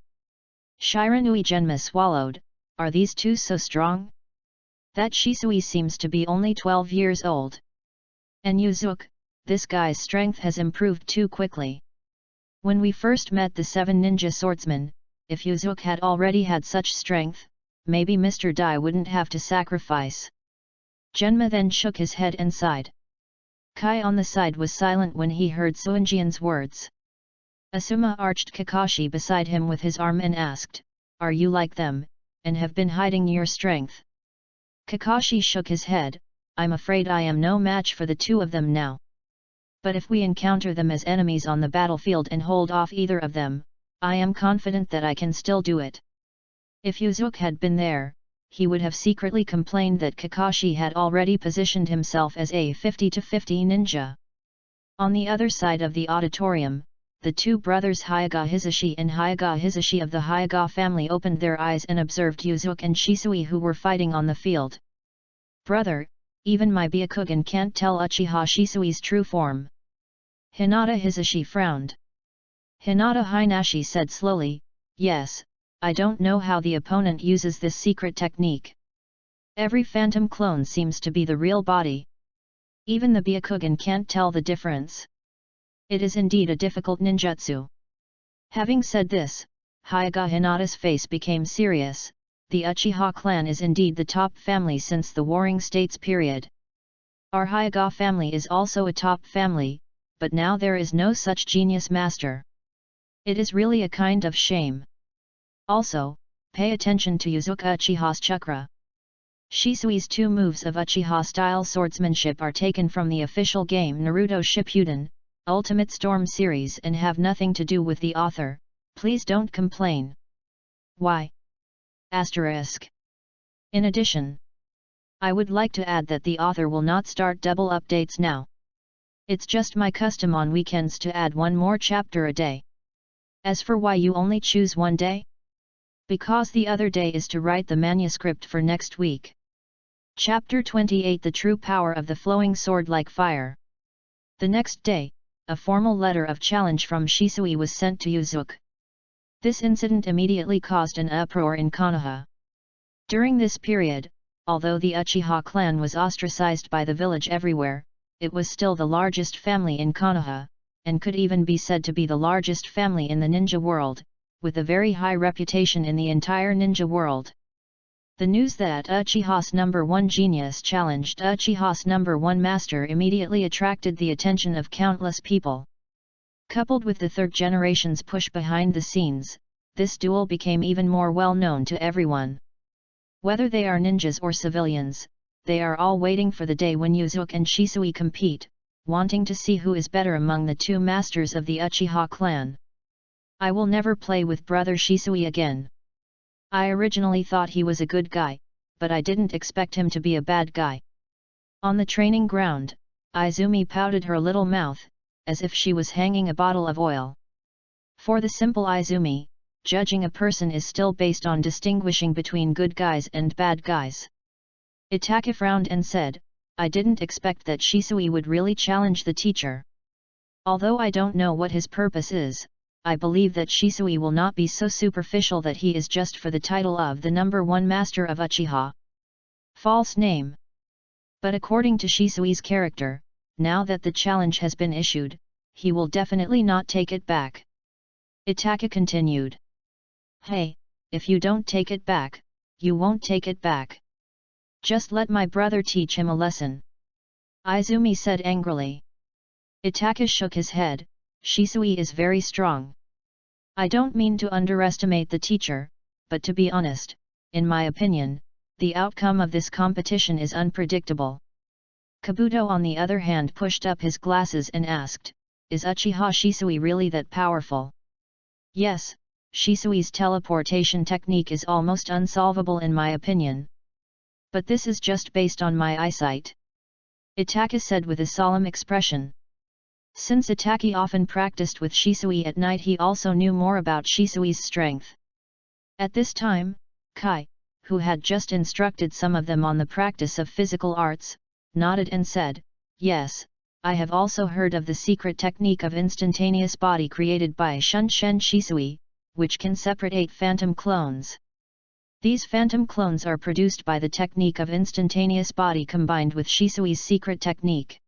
Shiranui Genma swallowed, are these two so strong? That Shisui seems to be only 12 years old. And Yuzuki, this guy's strength has improved too quickly. When we first met the 7 ninja swordsmen, if Yuzuki had already had such strength, maybe Mr. Dai wouldn't have to sacrifice. Genma then shook his head and sighed. Kai on the side was silent when he heard Suinjian's words. Asuma arched Kakashi beside him with his arm and asked, "Are you like them, and have been hiding your strength?" Kakashi shook his head, "I'm afraid I am no match for the two of them now. But if we encounter them as enemies on the battlefield and hold off either of them, I am confident that I can still do it." If Yuzuki had been there, he would have secretly complained that Kakashi had already positioned himself as a 50-50 ninja. On the other side of the auditorium, the two brothers Hyaga Hisashi and Hyaga Hisashi of the Hyaga family opened their eyes and observed Yuzuki and Shisui who were fighting on the field. "Brother, even my Byakugan can't tell Uchiha Shisui's true form." Hinata Hisashi frowned. Hinata Hinashi said slowly, "Yes, I don't know how the opponent uses this secret technique. Every phantom clone seems to be the real body. Even the Byakugan can't tell the difference. It is indeed a difficult ninjutsu." Having said this, Hyaga Hinata's face became serious. The Uchiha clan is indeed the top family since the Warring States period. Our Hyaga family is also a top family, but now there is no such genius master. It is really a kind of shame. Also, pay attention to Yuzuki Uchiha's chakra. Shisui's 2 moves of Uchiha-style swordsmanship are taken from the official game Naruto Shippuden, Ultimate Storm series and have nothing to do with the author, please don't complain. Why? Asterisk. In addition, I would like to add that the author will not start double updates now. It's just my custom on weekends to add 1 more chapter a day. As for why you only choose 1 day? Because the other day is to write the manuscript for next week. Chapter 28 The True Power of the Flowing Sword Like Fire. The next day, a formal letter of challenge from Shisui was sent to Yuzuki. This incident immediately caused an uproar in Konoha. During this period, although the Uchiha clan was ostracized by the village everywhere, it was still the largest family in Konoha, and could even be said to be the largest family in the ninja world, with a very high reputation in the entire ninja world. The news that Uchiha's #1 genius challenged Uchiha's #1 master immediately attracted the attention of countless people. Coupled with the third generation's push behind the scenes, this duel became even more well known to everyone. Whether they are ninjas or civilians, they are all waiting for the day when Yuzuki and Shisui compete, wanting to see who is better among the 2 masters of the Uchiha clan. I will never play with brother Shisui again. I originally thought he was a good guy, but I didn't expect him to be a bad guy. On the training ground, Izumi pouted her little mouth, as if she was hanging a bottle of oil. For the simple Izumi, judging a person is still based on distinguishing between good guys and bad guys. Itaka frowned and said, I didn't expect that Shisui would really challenge the teacher. Although I don't know what his purpose is, I believe that Shisui will not be so superficial that he is just for the title of the #1 master of Uchiha. False name. But according to Shisui's character, now that the challenge has been issued, he will definitely not take it back. Itaka continued. Hey, if you don't take it back, you won't take it back. Just let my brother teach him a lesson. Izumi said angrily. Itaka shook his head. Shisui is very strong. I don't mean to underestimate the teacher, but to be honest, in my opinion, the outcome of this competition is unpredictable. Kabuto on the other hand pushed up his glasses and asked, "Is Uchiha Shisui really that powerful?" "Yes, Shisui's teleportation technique is almost unsolvable in my opinion. But this is just based on my eyesight," Itaka said with a solemn expression. Since Itaki often practiced with Shisui at night, he also knew more about Shisui's strength. At this time, Kai, who had just instructed some of them on the practice of physical arts, nodded and said, "Yes, I have also heard of the secret technique of instantaneous body created by Shunshen Shisui, which can separate 8 phantom clones. These phantom clones are produced by the technique of instantaneous body combined with Shisui's secret technique.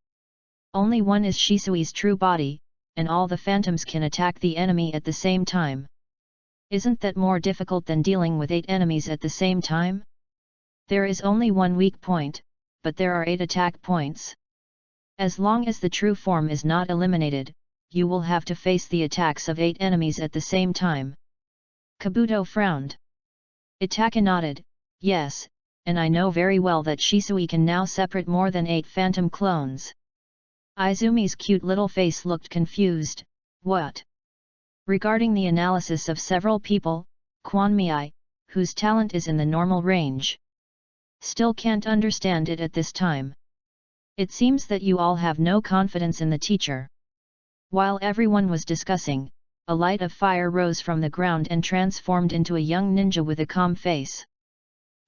Only one is Shisui's true body, and all the phantoms can attack the enemy at the same time. Isn't that more difficult than dealing with 8 enemies at the same time? There is only one weak point, but there are 8 attack points. As long as the true form is not eliminated, you will have to face the attacks of 8 enemies at the same time." Kabuto frowned. Itaka nodded, "Yes, and I know very well that Shisui can now separate more than 8 phantom clones." Izumi's cute little face looked confused. "What?" Regarding the analysis of several people, Kwanmei, whose talent is in the normal range, still can't understand it at this time. "It seems that you all have no confidence in the teacher." While everyone was discussing, a light of fire rose from the ground and transformed into a young ninja with a calm face.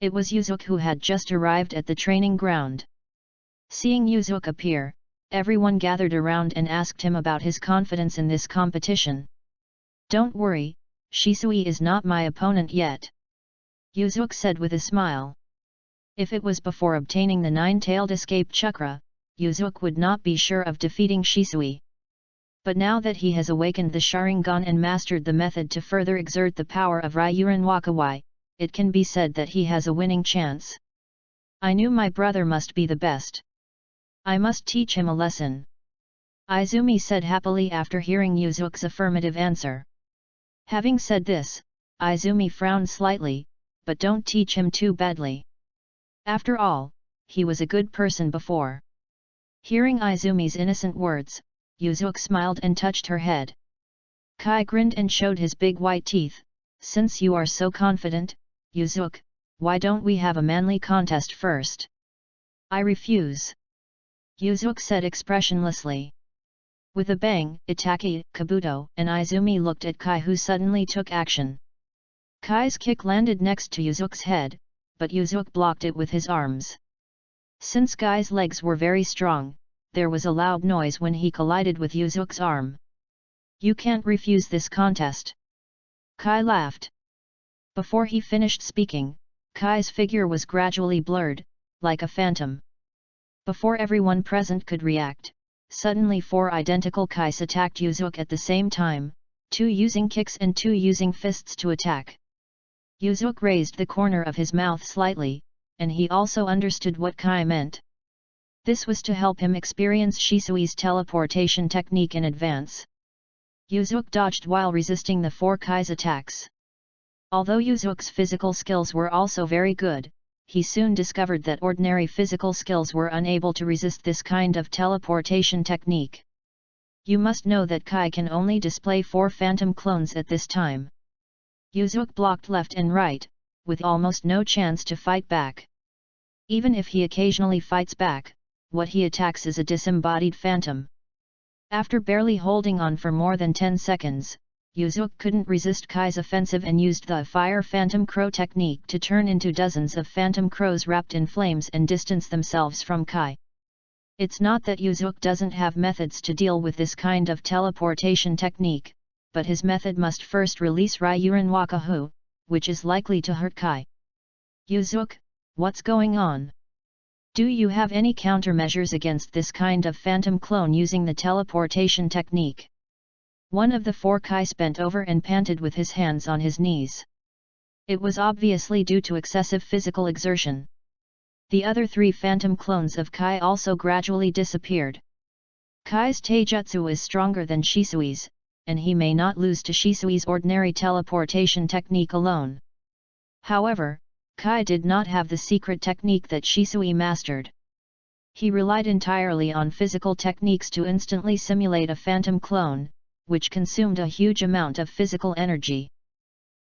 It was Yuzuki, who had just arrived at the training ground. Seeing Yuzuki appear, everyone gathered around and asked him about his confidence in this competition. "Don't worry, Shisui is not my opponent yet," Yuzuki said with a smile. If it was before obtaining the 9-tailed escape chakra, Yuzuki would not be sure of defeating Shisui. But now that he has awakened the Sharingan and mastered the method to further exert the power of Ryuren Wakawai, it can be said that he has a winning chance. "I knew my brother must be the best. I must teach him a lesson," Izumi said happily after hearing Yuzuki's affirmative answer. Having said this, Izumi frowned slightly, "But don't teach him too badly. After all, he was a good person before." Hearing Izumi's innocent words, Yuzuki smiled and touched her head. Kai grinned and showed his big white teeth. "Since you are so confident, Yuzuki, why don't we have a manly contest first?" "I refuse," Yuzuki said expressionlessly. With a bang, Itaki, Kabuto, and Izumi looked at Kai, who suddenly took action. Kai's kick landed next to Yuzuki's head, but Yuzuki blocked it with his arms. Since Kai's legs were very strong, there was a loud noise when he collided with Yuzuki's arm. "You can't refuse this contest," Kai laughed. Before he finished speaking, Kai's figure was gradually blurred, like a phantom. Before everyone present could react, suddenly 4 identical Kais attacked Yuzuki at the same time, 2 using kicks and 2 using fists to attack. Yuzuki raised the corner of his mouth slightly, and he also understood what Kai meant. This was to help him experience Shisui's teleportation technique in advance. Yuzuki dodged while resisting the 4 Kai's attacks. Although Yuzuki's physical skills were also very good, he soon discovered that ordinary physical skills were unable to resist this kind of teleportation technique. You must know that Kai can only display 4 phantom clones at this time. Yuzuki blocked left and right, with almost no chance to fight back. Even if he occasionally fights back, what he attacks is a disembodied phantom. After barely holding on for more than 10 seconds, Yuzuki couldn't resist Kai's offensive and used the Fire Phantom Crow technique to turn into dozens of phantom crows wrapped in flames and distance themselves from Kai. It's not that Yuzuki doesn't have methods to deal with this kind of teleportation technique, but his method must first release Ryuren Wakahu, which is likely to hurt Kai. "Yuzuki, what's going on? Do you have any countermeasures against this kind of phantom clone using the teleportation technique?" One of the 4 Kais bent over and panted with his hands on his knees. It was obviously due to excessive physical exertion. The other 3 phantom clones of Kai also gradually disappeared. Kai's taijutsu is stronger than Shisui's, and he may not lose to Shisui's ordinary teleportation technique alone. However, Kai did not have the secret technique that Shisui mastered. He relied entirely on physical techniques to instantly simulate a phantom clone, which consumed a huge amount of physical energy.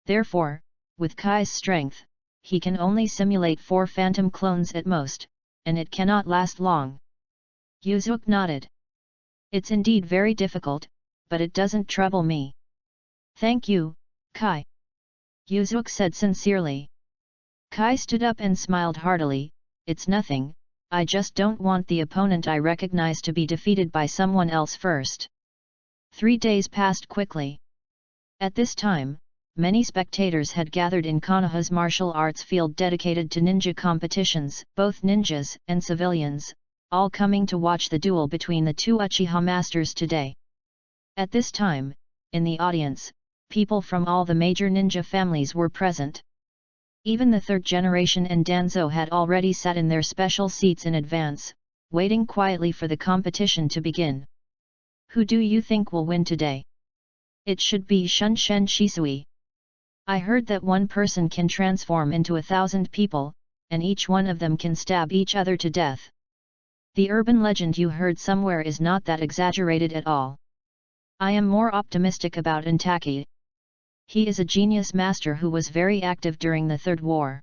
Therefore, with Kai's strength, he can only simulate 4 phantom clones at most, and it cannot last long. Yuzuk nodded. It's indeed very difficult, but it doesn't trouble me. Thank you, Kai. Yuzuk said sincerely. Kai stood up and smiled heartily. It's nothing, I just don't want the opponent I recognize to be defeated by someone else first. 3 days passed quickly. At this time, many spectators had gathered in Konoha's martial arts field dedicated to ninja competitions, both ninjas and civilians, all coming to watch the duel between the 2 Uchiha masters today. At this time, in the audience, people from all the major ninja families were present. Even the 3rd generation and Danzo had already sat in their special seats in advance, waiting quietly for the competition to begin. Who do you think will win today? It should be Shunshen Shisui. I heard that one person can transform into 1,000 people, and each one of them can stab each other to death. The urban legend you heard somewhere is not that exaggerated at all. I am more optimistic about Intaki. He is a genius master who was very active during the Third War.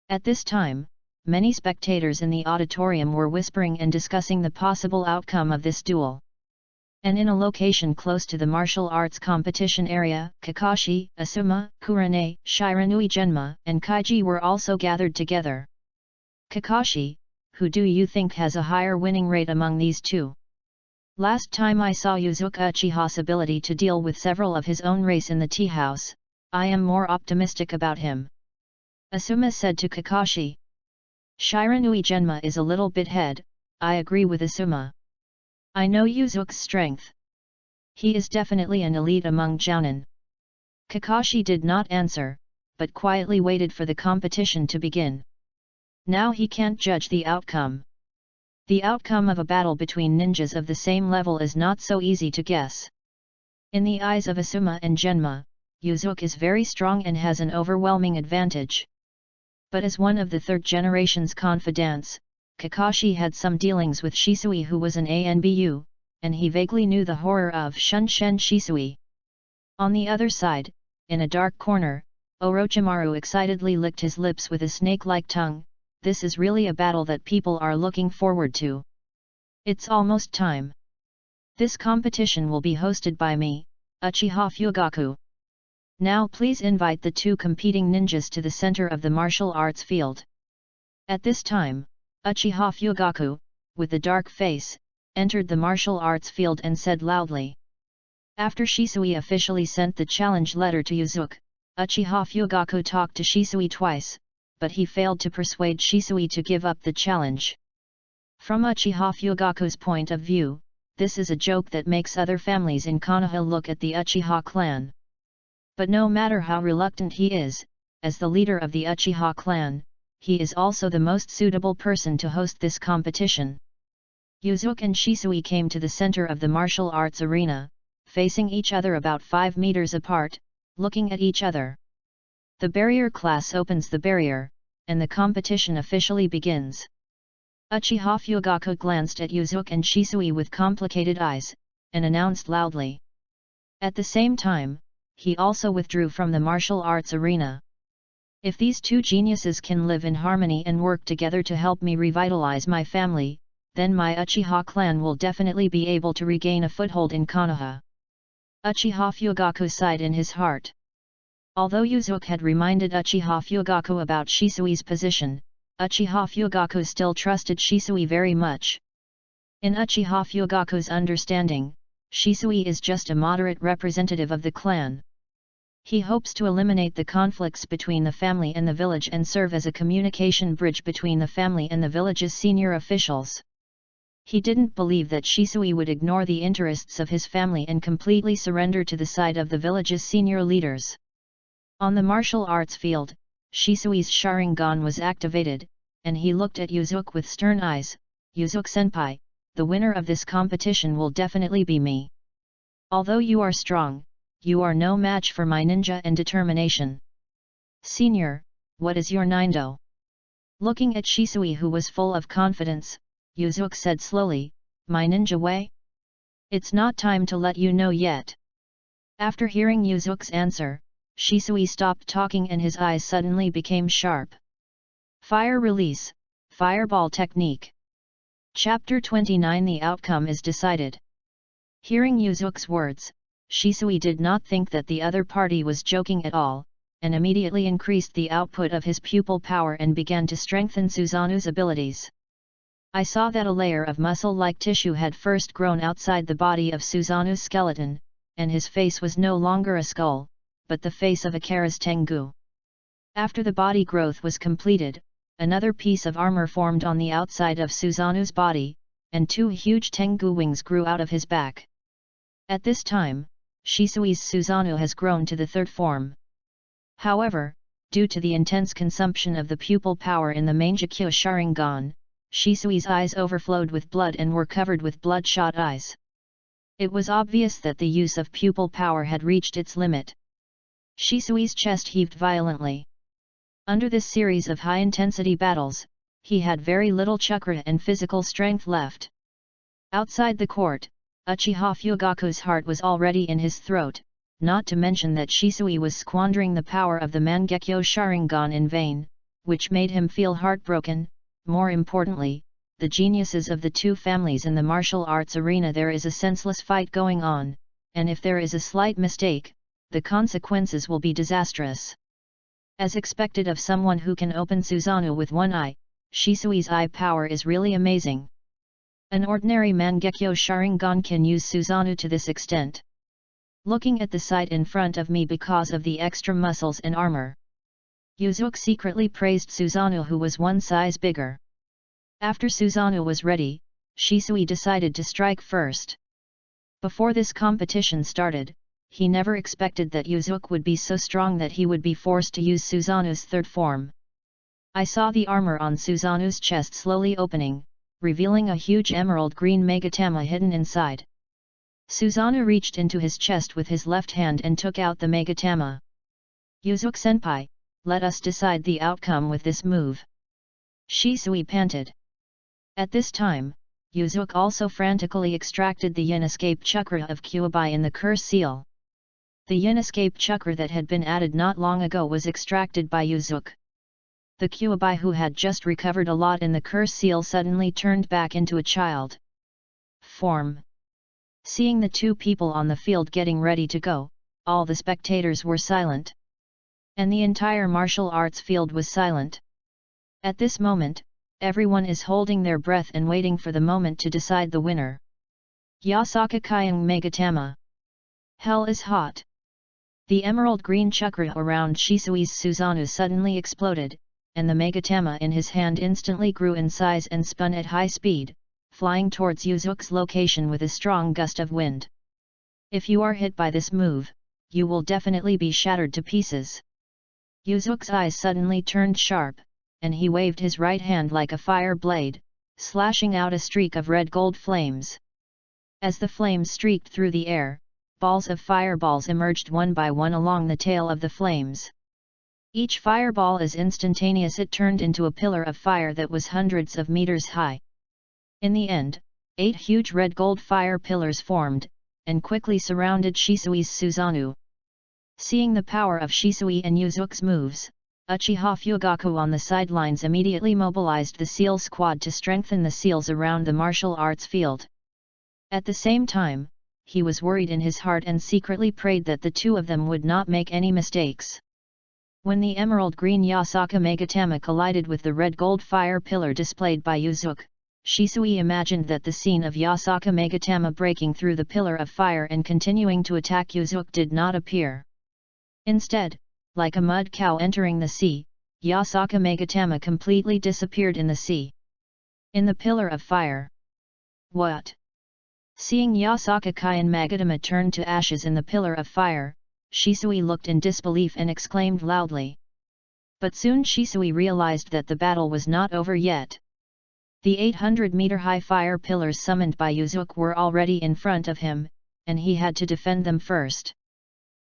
At this time, many spectators in the auditorium were whispering and discussing the possible outcome of this duel. And in a location close to the martial arts competition area, Kakashi, Asuma, Kurane, Shiranui Genma, and Kaiji were also gathered together. Kakashi, who do you think has a higher winning rate among these two? Last time I saw Yuzuka Uchiha's ability to deal with several of his own race in the tea house, I am more optimistic about him. Asuma said to Kakashi. Shiranui Genma is a little bit head, I agree with Asuma. I know Yuzuka's strength. He is definitely an elite among Jounin. Kakashi did not answer, but quietly waited for the competition to begin. Now he can't judge the outcome. The outcome of a battle between ninjas of the same level is not so easy to guess. In the eyes of Asuma and Genma, Yuzuka is very strong and has an overwhelming advantage. But as one of the 3rd generation's confidants, Kakashi had some dealings with Shisui who was an ANBU, and he vaguely knew the horror of Shunshen Shisui. On the other side, in a dark corner, Orochimaru excitedly licked his lips with a snake-like tongue. This is really a battle that people are looking forward to. It's almost time. This competition will be hosted by me, Uchiha Fugaku. Now please invite the 2 competing ninjas to the center of the martial arts field. At this time, Uchiha Fugaku, with the dark face, entered the martial arts field and said loudly. After Shisui officially sent the challenge letter to Yuzuka, Uchiha Fugaku talked to Shisui twice, but he failed to persuade Shisui to give up the challenge. From Uchiha Fugaku's point of view, this is a joke that makes other families in Konoha look at the Uchiha clan. But no matter how reluctant he is, as the leader of the Uchiha clan, he is also the most suitable person to host this competition. Yuzuka and Shisui came to the center of the martial arts arena, facing each other about 5 meters apart, looking at each other. The barrier class opens the barrier, and the competition officially begins. Uchiha Fugaku glanced at Yuzuka and Shisui with complicated eyes, and announced loudly. At the same time, he also withdrew from the martial arts arena. If these 2 geniuses can live in harmony and work together to help me revitalize my family, then my Uchiha clan will definitely be able to regain a foothold in Konoha. Uchiha Fugaku sighed in his heart. Although Yuzuka had reminded Uchiha Fugaku about Shisui's position, Uchiha Fugaku still trusted Shisui very much. In Uchiha Fugaku's understanding, Shisui is just a moderate representative of the clan. He hopes to eliminate the conflicts between the family and the village and serve as a communication bridge between the family and the village's senior officials. He didn't believe that Shisui would ignore the interests of his family and completely surrender to the side of the village's senior leaders. On the martial arts field, Shisui's Sharingan was activated, and he looked at Yuzuka with stern eyes. Yuzuka-senpai, the winner of this competition will definitely be me. Although you are strong, you are no match for my ninja and determination. Senior, what is your nindo? Looking at Shisui who was full of confidence, Yuzuki said slowly, "My ninja way? It's not time to let you know yet." After hearing Yuzuki's answer, Shisui stopped talking and his eyes suddenly became sharp. Fire release, fireball technique. Chapter 29. The outcome is decided. Hearing Yuzuki's words, Shisui did not think that the other party was joking at all, and immediately increased the output of his pupil power and began to strengthen Suzanu's abilities. I saw that a layer of muscle-like tissue had first grown outside the body of Suzanu's skeleton, and his face was no longer a skull, but the face of a Kara's Tengu. After the body growth was completed, another piece of armor formed on the outside of Suzanu's body, and 2 huge Tengu wings grew out of his back. At this time, Shisui's Suzanu has grown to the 3rd form. However, due to the intense consumption of the pupil power in the Mangekyo Sharingan, Shisui's eyes overflowed with blood and were covered with bloodshot eyes. It was obvious that the use of pupil power had reached its limit. Shisui's chest heaved violently. Under this series of high-intensity battles, he had very little chakra and physical strength left. Outside the court, Uchiha Fugaku's heart was already in his throat, not to mention that Shisui was squandering the power of the Mangekyo Sharingan in vain, which made him feel heartbroken. More importantly, the geniuses of the 2 families in the martial arts arena, there is a senseless fight going on, and if there is a slight mistake, the consequences will be disastrous. As expected of someone who can open Suzanu with one eye, Shisui's eye power is really amazing. An ordinary Mangekyo Sharingan can use Suzanu to this extent. Looking at the sight in front of me because of the extra muscles and armor, Yuzuki secretly praised Suzanu, who was 1 size bigger. After Suzanu was ready, Shisui decided to strike first. Before this competition started, he never expected that Yuzuki would be so strong that he would be forced to use Suzanu's 3rd form. I saw the armor on Suzanu's chest slowly opening, revealing a huge emerald green Megatama hidden inside. Suzanu reached into his chest with his left hand and took out the Megatama. "Yuzuki-senpai, let us decide the outcome with this move," Shisui panted. At this time, Yuzuki also frantically extracted the yin escape chakra of Kyuubi in the curse seal. The yin escape chakra that had been added not long ago was extracted by Yuzuki. The Kyuubi, who had just recovered a lot in the curse seal, suddenly turned back into a child form. Seeing the 2 people on the field getting ready to go, all the spectators were silent. And the entire martial arts field was silent. At this moment, everyone is holding their breath and waiting for the moment to decide the winner. Yasaka Kyung Megatama. Hell is hot. The emerald green chakra around Shisui's Suzanu suddenly exploded, and the Megatama in his hand instantly grew in size and spun at high speed, flying towards Yuzuki's location with a strong gust of wind. If you are hit by this move, you will definitely be shattered to pieces. Yuzuki's eyes suddenly turned sharp, and he waved his right hand like a fire blade, slashing out a streak of red-gold flames. As the flames streaked through the air, balls of fireballs emerged one by one along the tail of the flames. Each fireball is instantaneous. It turned into a pillar of fire that was hundreds of meters high. In the end, 8 huge red-gold fire pillars formed, and quickly surrounded Shisui's Suzanu. Seeing the power of Shisui and Yuzuki's moves, Uchiha Fugaku on the sidelines immediately mobilized the SEAL squad to strengthen the SEALs around the martial arts field. At the same time, he was worried in his heart and secretly prayed that the 2 of them would not make any mistakes. When the emerald green Yasaka Megatama collided with the red-gold fire pillar displayed by Yuzuki, Shisui imagined that the scene of Yasaka Megatama breaking through the pillar of fire and continuing to attack Yuzuki did not appear. Instead, like a mud cow entering the sea, Yasaka Megatama completely disappeared in the sea. In the pillar of fire. What? Seeing Yasaka Kyan Megatama turn to ashes in the pillar of fire, Shisui looked in disbelief and exclaimed loudly. But soon Shisui realized that the battle was not over yet. The 800-meter-high fire pillars summoned by Yuzuki were already in front of him, and he had to defend them first.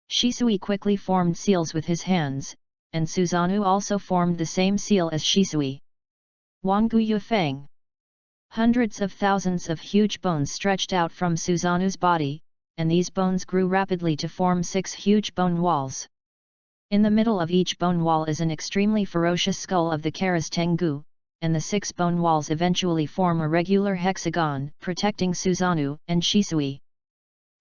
Shisui quickly formed seals with his hands, and Suzanu also formed the same seal as Shisui. Wanggu Yufeng. Hundreds of thousands of huge bones stretched out from Suzanu's body, and these bones grew rapidly to form 6 huge bone walls. In the middle of each bone wall is an extremely ferocious skull of the Karas Tengu, and the 6 bone walls eventually form a regular hexagon, protecting Suzanu and Shisui.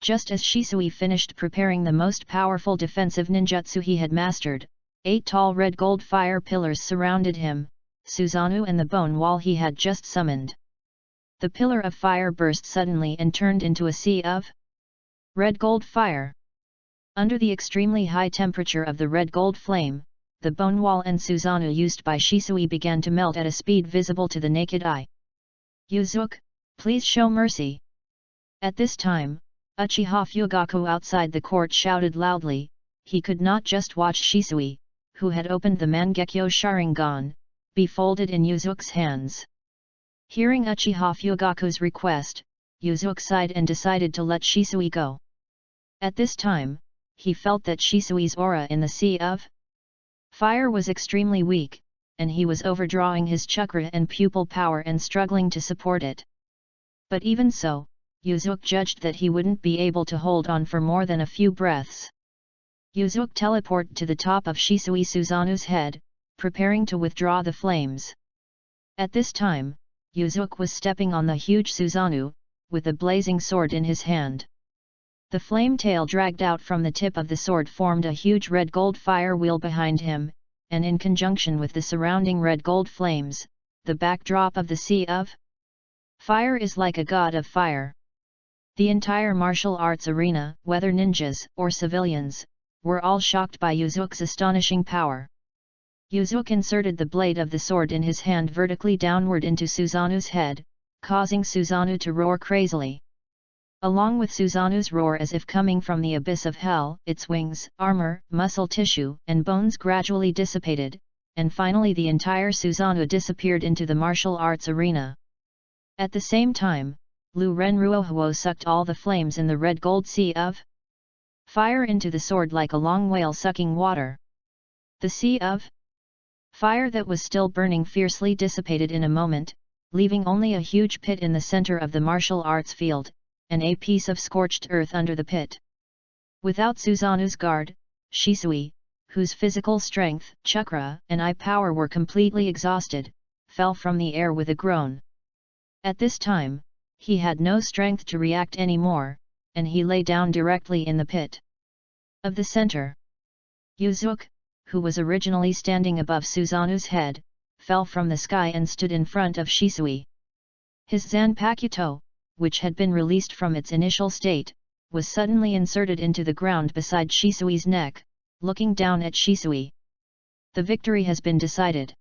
Just as Shisui finished preparing the most powerful defensive ninjutsu he had mastered, 8 tall red gold fire pillars surrounded him, Suzanu and the bone wall he had just summoned. The pillar of fire burst suddenly and turned into a sea of red gold fire. Under the extremely high temperature of the red gold flame, the bone wall and Suzanu used by Shisui began to melt at a speed visible to the naked eye. Yuzuki, please show mercy. At this time, Uchiha Fugaku outside the court shouted loudly. He could not just watch Shisui, who had opened the Mangekyo Sharingan, be folded in Yuzuki's hands. Hearing Uchiha Fugaku's request, Yuzuki sighed and decided to let Shisui go. At this time, he felt that Shisui's aura in the sea of fire was extremely weak, and he was overdrawing his chakra and pupil power and struggling to support it. But even so, Yuzuki judged that he wouldn't be able to hold on for more than a few breaths. Yuzuki teleported to the top of Shisui Suzanu's head, preparing to withdraw the flames. At this time, Yuzuki was stepping on the huge Suzanu, with a blazing sword in his hand. The flame tail dragged out from the tip of the sword formed a huge red gold fire wheel behind him, and in conjunction with the surrounding red gold flames, the backdrop of the sea of fire is like a god of fire. The entire martial arts arena, whether ninjas or civilians, were all shocked by Yuzuki's astonishing power. Yuzuki inserted the blade of the sword in his hand vertically downward into Suzanu's head, causing Suzanu to roar crazily. Along with Suzanu's roar as if coming from the abyss of hell, its wings, armor, muscle tissue and bones gradually dissipated, and finally the entire Suzanu disappeared into the martial arts arena. At the same time, Lu Renruohuo sucked all the flames in the red gold sea of fire into the sword like a long whale sucking water. The sea of fire that was still burning fiercely dissipated in a moment, leaving only a huge pit in the center of the martial arts field, and a piece of scorched earth under the pit. Without Suzanu's guard, Shisui, whose physical strength, chakra, and eye power were completely exhausted, fell from the air with a groan. At this time, he had no strength to react anymore, and he lay down directly in the pit of the center. Yuzuki, who was originally standing above Suzanu's head, fell from the sky and stood in front of Shisui. His Zanpakuto, which had been released from its initial state, was suddenly inserted into the ground beside Shisui's neck, looking down at Shisui. The victory has been decided.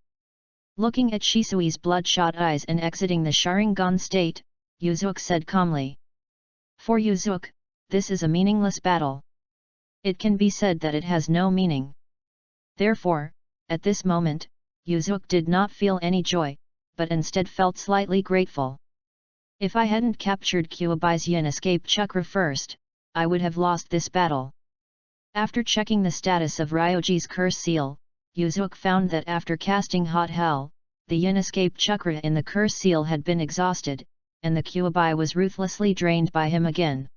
Looking at Shisui's bloodshot eyes and exiting the Sharingan state, Yuzuki said calmly. For Yuzuki, this is a meaningless battle. It can be said that it has no meaning. Therefore, at this moment, Yuzuki did not feel any joy, but instead felt slightly grateful. If I hadn't captured Kyubai's yin escape chakra first, I would have lost this battle. After checking the status of Ryoji's curse seal, Yuzuki found that after casting Hot Hell, the yin escape chakra in the curse seal had been exhausted, and the Kyubai was ruthlessly drained by him again.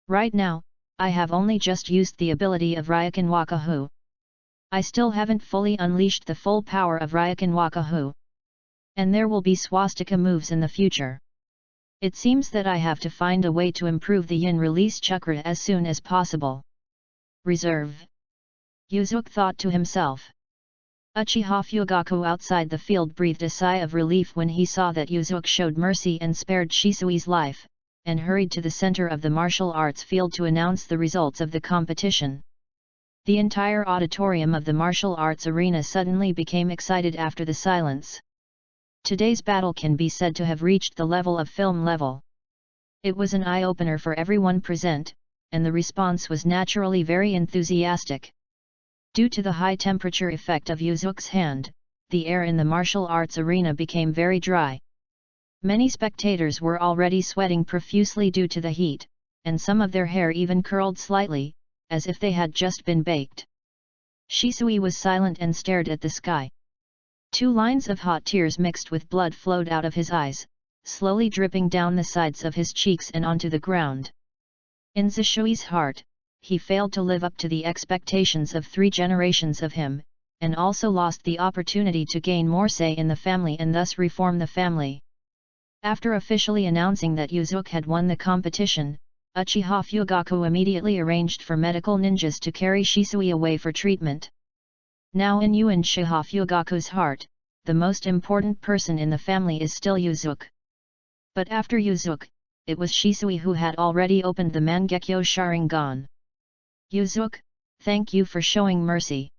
Right now, I have only just used the ability of Ryokan Wakahu. I still haven't fully unleashed the full power of Ryokan Wakahu. And there will be swastika moves in the future. It seems that I have to find a way to improve the yin release chakra as soon as possible. Reserve. Yuzuki thought to himself. Uchiha Fugaku outside the field breathed a sigh of relief when he saw that Yuzuki showed mercy and spared Shisui's life, and hurried to the center of the martial arts field to announce the results of the competition. The entire auditorium of the martial arts arena suddenly became excited after the silence. Today's battle can be said to have reached the level of film level. It was an eye-opener for everyone present, and the response was naturally very enthusiastic. Due to the high temperature effect of Yuzuki's hand, the air in the martial arts arena became very dry. Many spectators were already sweating profusely due to the heat, and some of their hair even curled slightly, as if they had just been baked. Shisui was silent and stared at the sky. 2 lines of hot tears mixed with blood flowed out of his eyes, slowly dripping down the sides of his cheeks and onto the ground. In Zishui's heart, he failed to live up to the expectations of 3 generations of him, and also lost the opportunity to gain more say in the family and thus reform the family. After officially announcing that Yuzuki had won the competition, Uchiha Fugaku immediately arranged for medical ninjas to carry Shisui away for treatment. Now in Yuan Shiha Fugaku's heart, the most important person in the family is still Yuzuki. But after Yuzuki, it was Shisui who had already opened the Mangekyo Sharingan. Yuzuki, thank you for showing mercy.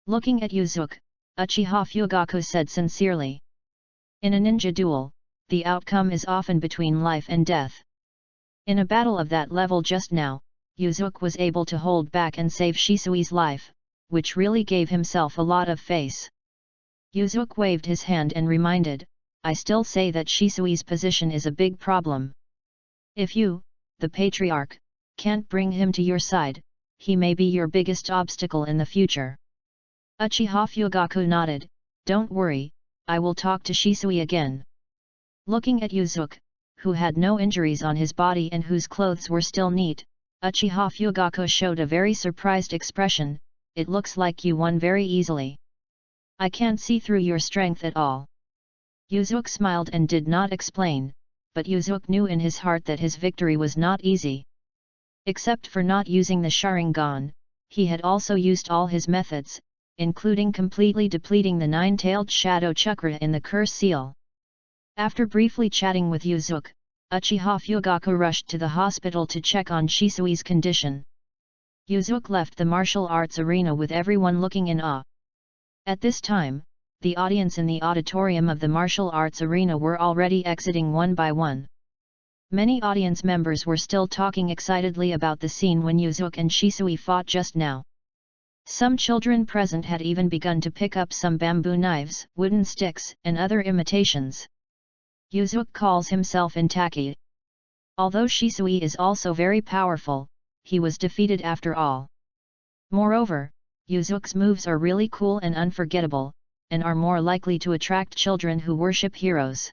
Looking at Yuzuki, Uchiha Fugaku said sincerely. In a ninja duel, the outcome is often between life and death. In a battle of that level just now, Yuzuki was able to hold back and save Shisui's life, which really gave himself a lot of face. Yuzuki waved his hand and reminded, I still say that Shisui's position is a big problem. If you, the patriarch, can't bring him to your side, he may be your biggest obstacle in the future. Uchiha Fugaku nodded, don't worry, I will talk to Shisui again. Looking at Yuzuki, who had no injuries on his body and whose clothes were still neat, Uchiha Fugaku showed a very surprised expression, it looks like you won very easily. I can't see through your strength at all. Yuzuki smiled and did not explain, but Yuzuki knew in his heart that his victory was not easy. Except for not using the Sharingan, he had also used all his methods, including completely depleting the 9-tailed shadow chakra in the curse seal. After briefly chatting with Yuzuki, Uchiha Fugaku rushed to the hospital to check on Shisui's condition. Yuzuki left the martial arts arena with everyone looking in awe. At this time, the audience in the auditorium of the martial arts arena were already exiting one by one. Many audience members were still talking excitedly about the scene when Yuzuki and Shisui fought just now. Some children present had even begun to pick up some bamboo knives, wooden sticks, and other imitations. Yuzuki calls himself Intaki. Although Shisui is also very powerful, he was defeated after all. Moreover, Yuzuki's moves are really cool and unforgettable, and are more likely to attract children who worship heroes.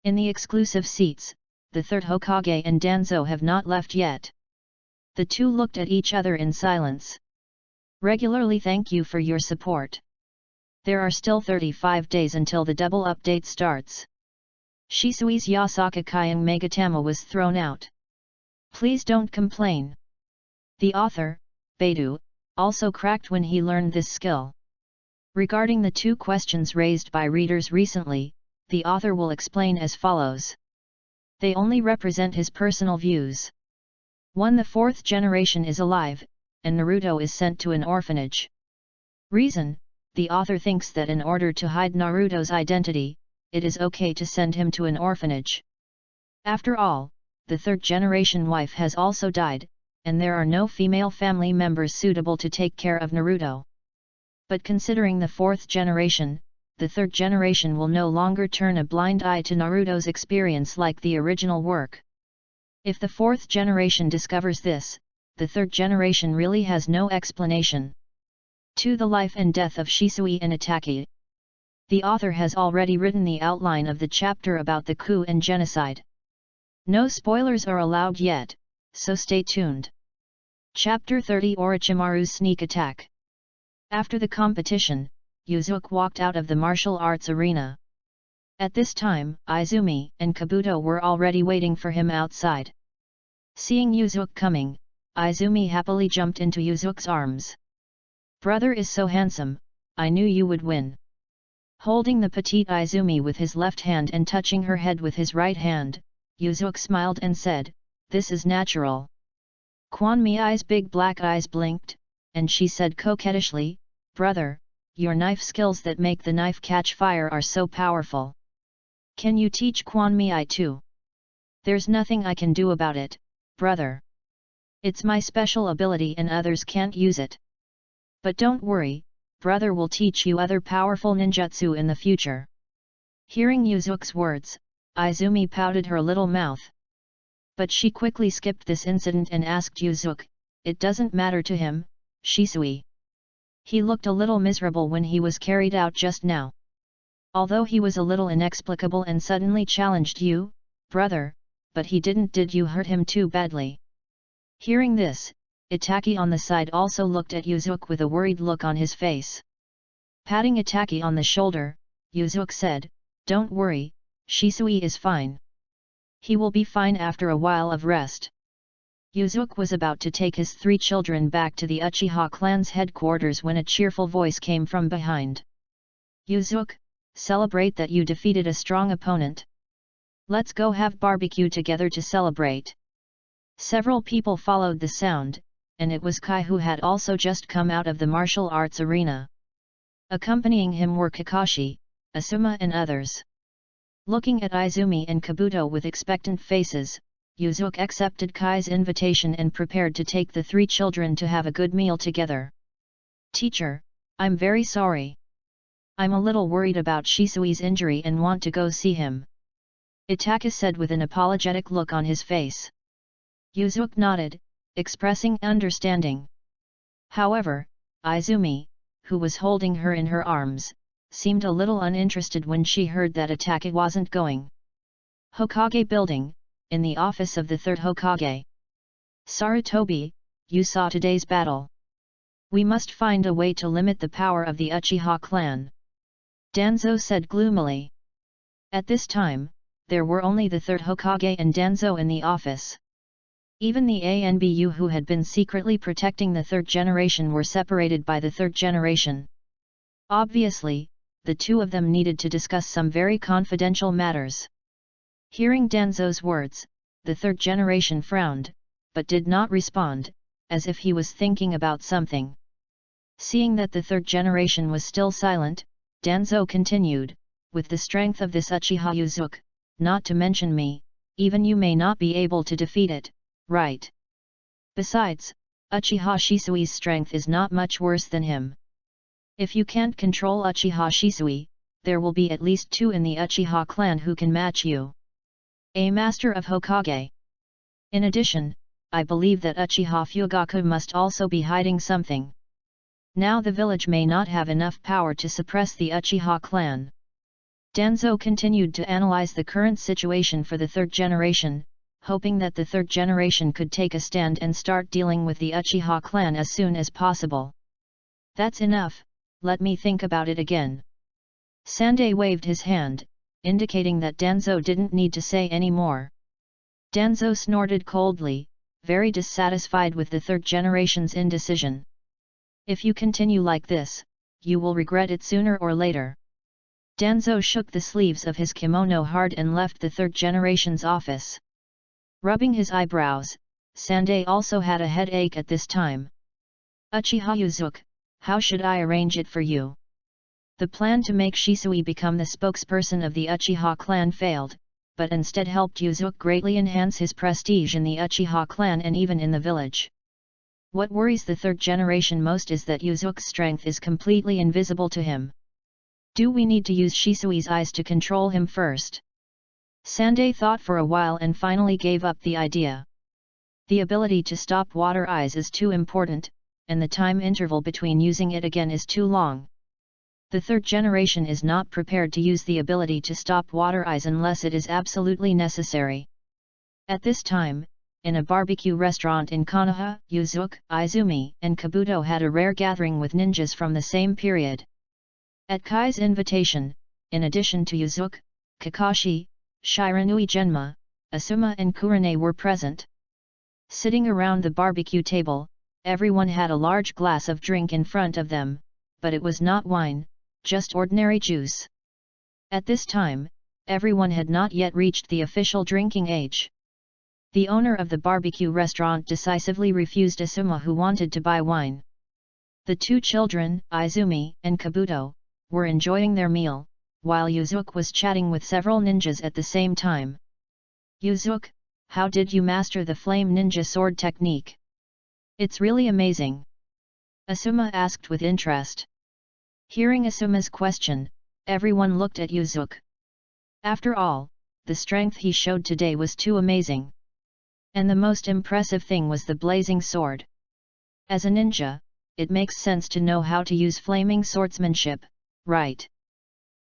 In the exclusive seats, the third Hokage and Danzo have not left yet. The two looked at each other in silence. Regularly thank you for your support. There are still 35 days until the double update starts. Shisui's Yasaka Kyang Megatama was thrown out. Please don't complain. The author, Beidou, also cracked when he learned this skill. Regarding the 2 questions raised by readers recently, the author will explain as follows. They only represent his personal views. 1. The 4th generation is alive, and Naruto is sent to an orphanage. Reason: the author thinks that in order to hide Naruto's identity, it is okay to send him to an orphanage. After all, the 3rd generation wife has also died, and there are no female family members suitable to take care of Naruto. But considering the 4th generation, the 3rd generation will no longer turn a blind eye to Naruto's experience like the original work. If the 4th generation discovers this, the 3rd generation really has no explanation. 2. The life and death of Shisui and Itaki. The author has already written the outline of the chapter about the coup and genocide. No spoilers are allowed yet, so stay tuned. Chapter 30: Orochimaru's Sneak Attack. After the competition, Yuzuki walked out of the martial arts arena. At this time, Izumi and Kabuto were already waiting for him outside. Seeing Yuzuki coming, Izumi happily jumped into Yuzuki's arms. Brother is so handsome, I knew you would win. Holding the petite Izumi with his left hand and touching her head with his right hand, Yuzuki smiled and said, this is natural. Quan Mi's big black eyes blinked, and she said coquettishly, brother, your knife skills that make the knife catch fire are so powerful. Can you teach Quan Mi too? There's nothing I can do about it, brother. It's my special ability and others can't use it. But don't worry, brother will teach you other powerful ninjutsu in the future. Hearing Yuzuki's words, Izumi pouted her little mouth. But she quickly skipped this incident and asked Yuzuki, it doesn't matter to him, Shisui. He looked a little miserable when he was carried out just now. Although he was a little inexplicable and suddenly challenged you, brother, but he didn't. Did you hurt him too badly? Hearing this, Itaki on the side also looked at Yuzuki with a worried look on his face. Patting Itaki on the shoulder, Yuzuki said, "Don't worry, Shisui is fine. He will be fine after a while of rest." Yuzuki was about to take his 3 children back to the Uchiha clan's headquarters when a cheerful voice came from behind. "Yuzuki, celebrate that you defeated a strong opponent. Let's go have barbecue together to celebrate." Several people followed the sound, and it was Kai who had also just come out of the martial arts arena. Accompanying him were Kakashi, Asuma and others. Looking at Izumi and Kabuto with expectant faces, Yuzuki accepted Kai's invitation and prepared to take the 3 children to have a good meal together. "Teacher, I'm very sorry. I'm a little worried about Shisui's injury and want to go see him," Itaka said with an apologetic look on his face. Yuzuki nodded, expressing understanding. However, Izumi, who was holding her in her arms, seemed a little uninterested when she heard that Itaka wasn't going. Hokage Building, in the office of the 3rd Hokage. "Sarutobi, you saw today's battle. We must find a way to limit the power of the Uchiha clan," Danzo said gloomily. At this time, there were only the 3rd Hokage and Danzo in the office. Even the ANBU who had been secretly protecting the 3rd generation were separated by the 3rd generation. Obviously, the 2 of them needed to discuss some very confidential matters. Hearing Danzo's words, the 3rd generation frowned, but did not respond, as if he was thinking about something. Seeing that the 3rd generation was still silent, Danzo continued, "With the strength of this Uchiha Yuzuki, not to mention me, even you may not be able to defeat it, right? Besides, Uchiha Shisui's strength is not much worse than him. If you can't control Uchiha Shisui, there will be at least 2 in the Uchiha clan who can match you. A Master of Hokage. In addition, I believe that Uchiha Fugaku must also be hiding something. Now the village may not have enough power to suppress the Uchiha clan." Danzo continued to analyze the current situation for the 3rd generation, hoping that the 3rd generation could take a stand and start dealing with the Uchiha clan as soon as possible. "That's enough, let me think about it again." Sandai waved his hand, indicating that Danzo didn't need to say any more. Danzo snorted coldly, very dissatisfied with the 3rd generation's indecision. "If you continue like this, you will regret it sooner or later." Danzo shook the sleeves of his kimono hard and left the 3rd generation's office. Rubbing his eyebrows, Sandai also had a headache at this time. "Uchiha Yuzuki, how should I arrange it for you?" The plan to make Shisui become the spokesperson of the Uchiha clan failed, but instead helped Yuzuki greatly enhance his prestige in the Uchiha clan and even in the village. What worries the 3rd generation most is that Yuzuki's strength is completely invisible to him. Do we need to use Shisui's eyes to control him first? Sandai thought for a while and finally gave up the idea. The ability to stop water eyes is too important, and the time interval between using it again is too long. The 3rd generation is not prepared to use the ability to stop water eyes unless it is absolutely necessary. At this time, in a barbecue restaurant in Konoha, Yuzuki, Izumi, and Kabuto had a rare gathering with ninjas from the same period. At Kai's invitation, in addition to Yuzuki, Kakashi, Shiranui Genma, Asuma and Kurane were present. Sitting around the barbecue table, everyone had a large glass of drink in front of them, but it was not wine, just ordinary juice. At this time, everyone had not yet reached the official drinking age. The owner of the barbecue restaurant decisively refused Asuma, who wanted to buy wine. The 2 children, Izumi and Kabuto, were enjoying their meal, while Yuzuki was chatting with several ninjas at the same time. "Yuzuki, how did you master the flame ninja sword technique? It's really amazing," Asuma asked with interest. Hearing Asuma's question, everyone looked at Yuzuki. After all, the strength he showed today was too amazing. And the most impressive thing was the blazing sword. As a ninja, it makes sense to know how to use flaming swordsmanship, right?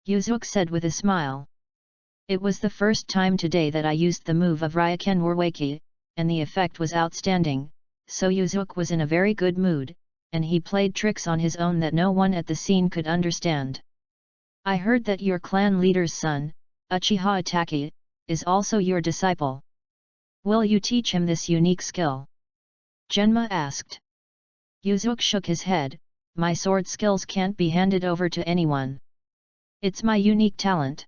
Yuzuki said with a smile. It was the first time today that I used the move of Ryoken Warwaki, and the effect was outstanding, so Yuzuki was in a very good mood, and he played tricks on his own that no one at the scene could understand. I heard that your clan leader's son, Uchiha Itachi, is also your disciple. Will you teach him this unique skill? Genma asked. Yuzuki shook his head. My sword skills can't be handed over to anyone. It's my unique talent.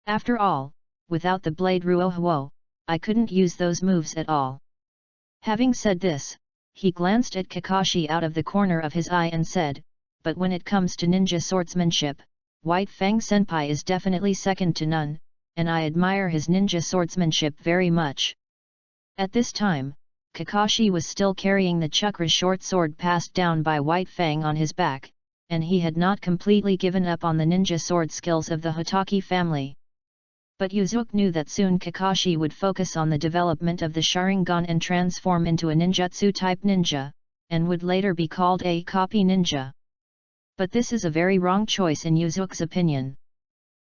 After all, without the blade Ruohuo, I couldn't use those moves at all. Having said this, he glanced at Kakashi out of the corner of his eye and said, but when it comes to ninja swordsmanship, White Fang Senpai is definitely second to none, and I admire his ninja swordsmanship very much. At this time, Kakashi was still carrying the chakra short sword passed down by White Fang on his back, and he had not completely given up on the ninja sword skills of the Hotaki family. But Yuzuki knew that soon Kakashi would focus on the development of the Sharingan and transform into a ninjutsu-type ninja, and would later be called a copy ninja. But this is a very wrong choice in Yuzuki's opinion.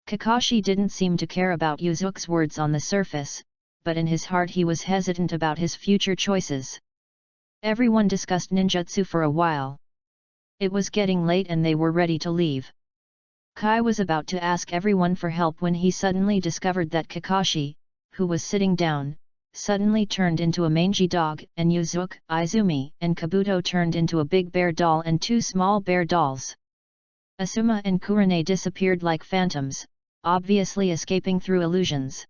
Kakashi didn't seem to care about Yuzuki's words on the surface, but in his heart he was hesitant about his future choices. Everyone discussed ninjutsu for a while. It was getting late and they were ready to leave. Kai was about to ask everyone for help when he suddenly discovered that Kakashi, who was sitting down, suddenly turned into a mangy dog, and Yuzuki, Izumi, and Kabuto turned into a big bear doll and two small bear dolls. Asuma and Kurane disappeared like phantoms, obviously escaping through illusions.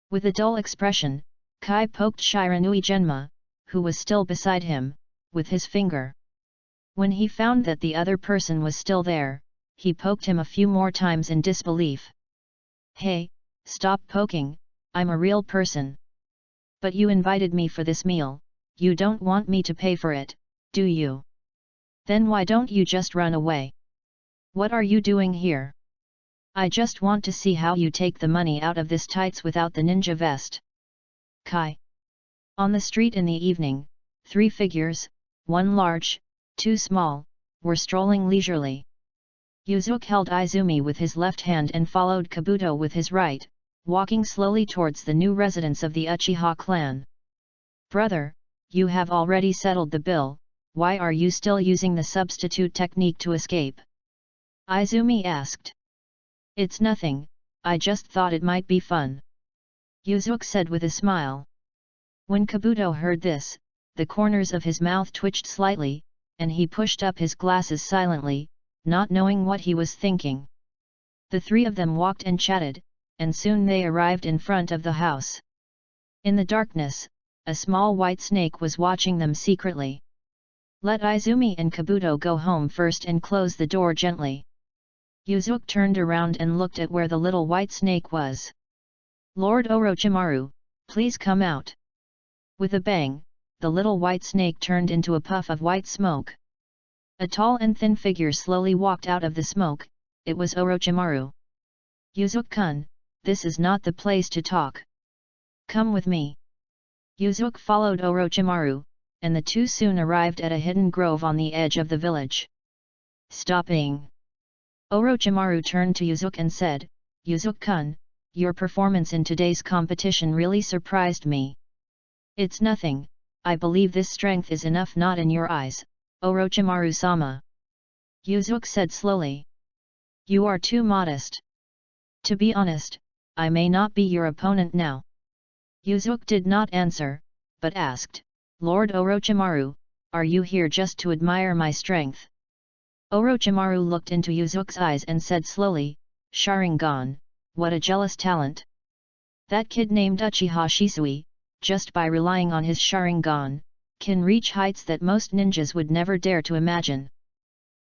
With a dull expression, Kai poked Shiranui Genma, who was still beside him, with his finger. When he found that the other person was still there, he poked him a few more times in disbelief. Hey, stop poking, I'm a real person. But you invited me for this meal, you don't want me to pay for it, do you? Then why don't you just run away? What are you doing here? I just want to see how you take the money out of this tights without the ninja vest. Kai. On the street in the evening, 3 figures, 1 large, 2 small, were strolling leisurely. Yuzuki held Izumi with his left hand and followed Kabuto with his right, walking slowly towards the new residence of the Uchiha clan. Brother, you have already settled the bill, why are you still using the substitute technique to escape? Izumi asked. It's nothing, I just thought it might be fun. Yuzuki said with a smile. When Kabuto heard this, the corners of his mouth twitched slightly, and he pushed up his glasses silently, not knowing what he was thinking. The 3 of them walked and chatted, and soon they arrived in front of the house. In the darkness, a small white snake was watching them secretly. Let Izumi and Kabuto go home first and close the door gently. Yuzuki turned around and looked at where the little white snake was. Lord Orochimaru, please come out. With a bang, the little white snake turned into a puff of white smoke. A tall and thin figure slowly walked out of the smoke, it was Orochimaru. Yuzuki-kun, this is not the place to talk. Come with me. Yuzuki followed Orochimaru, and the two soon arrived at a hidden grove on the edge of the village. Stopping. Orochimaru turned to Yuzuki and said, Yuzuki-kun, your performance in today's competition really surprised me. It's nothing, I believe this strength is enough not in your eyes, Orochimaru-sama. Yuzuki said slowly. You are too modest. To be honest, I may not be your opponent now. Yuzuki did not answer, but asked, Lord Orochimaru, are you here just to admire my strength? Orochimaru looked into Yuzuki's eyes and said slowly, Sharingan, what a jealous talent. That kid named Uchiha Shisui, just by relying on his Sharingan, can reach heights that most ninjas would never dare to imagine.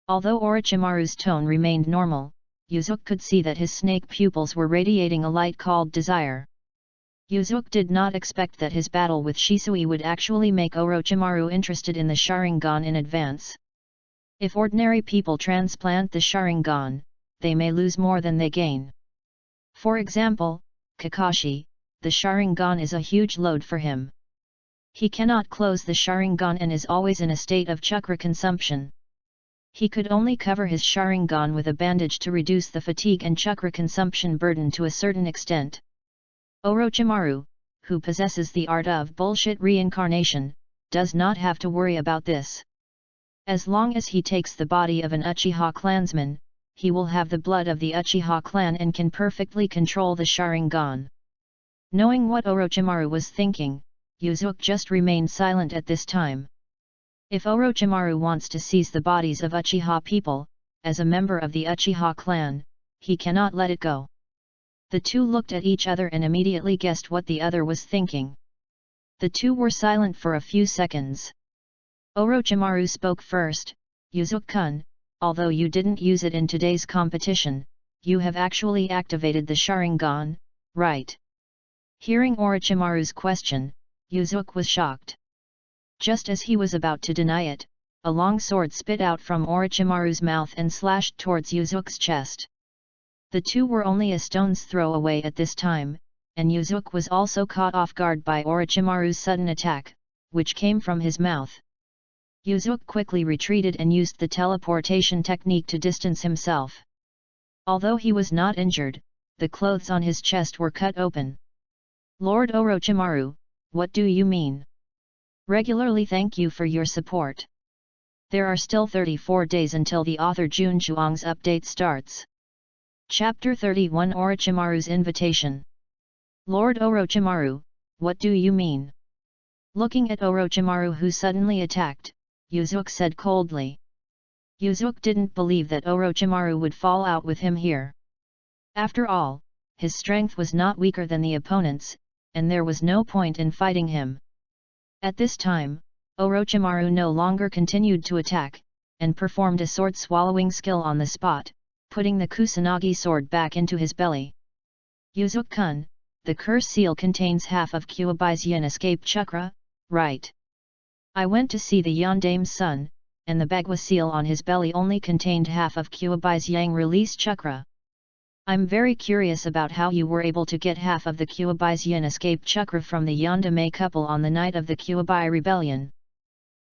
Although Orochimaru's tone remained normal, Yuzuki could see that his snake pupils were radiating a light called desire. Yuzuki did not expect that his battle with Shisui would actually make Orochimaru interested in the Sharingan in advance. If ordinary people transplant the Sharingan, they may lose more than they gain. For example, Kakashi, the Sharingan is a huge load for him. He cannot close the Sharingan and is always in a state of chakra consumption. He could only cover his Sharingan with a bandage to reduce the fatigue and chakra consumption burden to a certain extent. Orochimaru, who possesses the art of bullshit reincarnation, does not have to worry about this. As long as he takes the body of an Uchiha clansman, he will have the blood of the Uchiha clan and can perfectly control the Sharingan. Knowing what Orochimaru was thinking, Yuzuki just remained silent at this time. If Orochimaru wants to seize the bodies of Uchiha people, as a member of the Uchiha clan, he cannot let it go. The two looked at each other and immediately guessed what the other was thinking. The two were silent for a few seconds. Orochimaru spoke first. Yuzuki-kun, although you didn't use it in today's competition, you have actually activated the Sharingan, right? Hearing Orochimaru's question, Yuzuki was shocked. Just as he was about to deny it, a long sword spit out from Orochimaru's mouth and slashed towards Yuzuki's chest. The two were only a stone's throw away at this time, and Yuzuki was also caught off guard by Orochimaru's sudden attack, which came from his mouth. Yuzuki quickly retreated and used the teleportation technique to distance himself. Although he was not injured, the clothes on his chest were cut open. Lord Orochimaru, what do you mean? Regularly thank you for your support. There are still 34 days until the author Jun Zhuang's update starts. Chapter 31 Orochimaru's Invitation. Lord Orochimaru, what do you mean? Looking at Orochimaru who suddenly attacked, Yuzuki said coldly. Yuzuki didn't believe that Orochimaru would fall out with him here. After all, his strength was not weaker than the opponent's, and there was no point in fighting him. At this time, Orochimaru no longer continued to attack, and performed a sword-swallowing skill on the spot, putting the Kusanagi sword back into his belly. Yuzuki-kun, the curse seal contains half of Kyuubi's yin escape chakra, right? I went to see the Yandame's son, and the Bagua seal on his belly only contained half of Kyuubi's yang release chakra. I'm very curious about how you were able to get half of the Kyuubi's yin escape chakra from the Yandame couple on the night of the Kyuubi rebellion.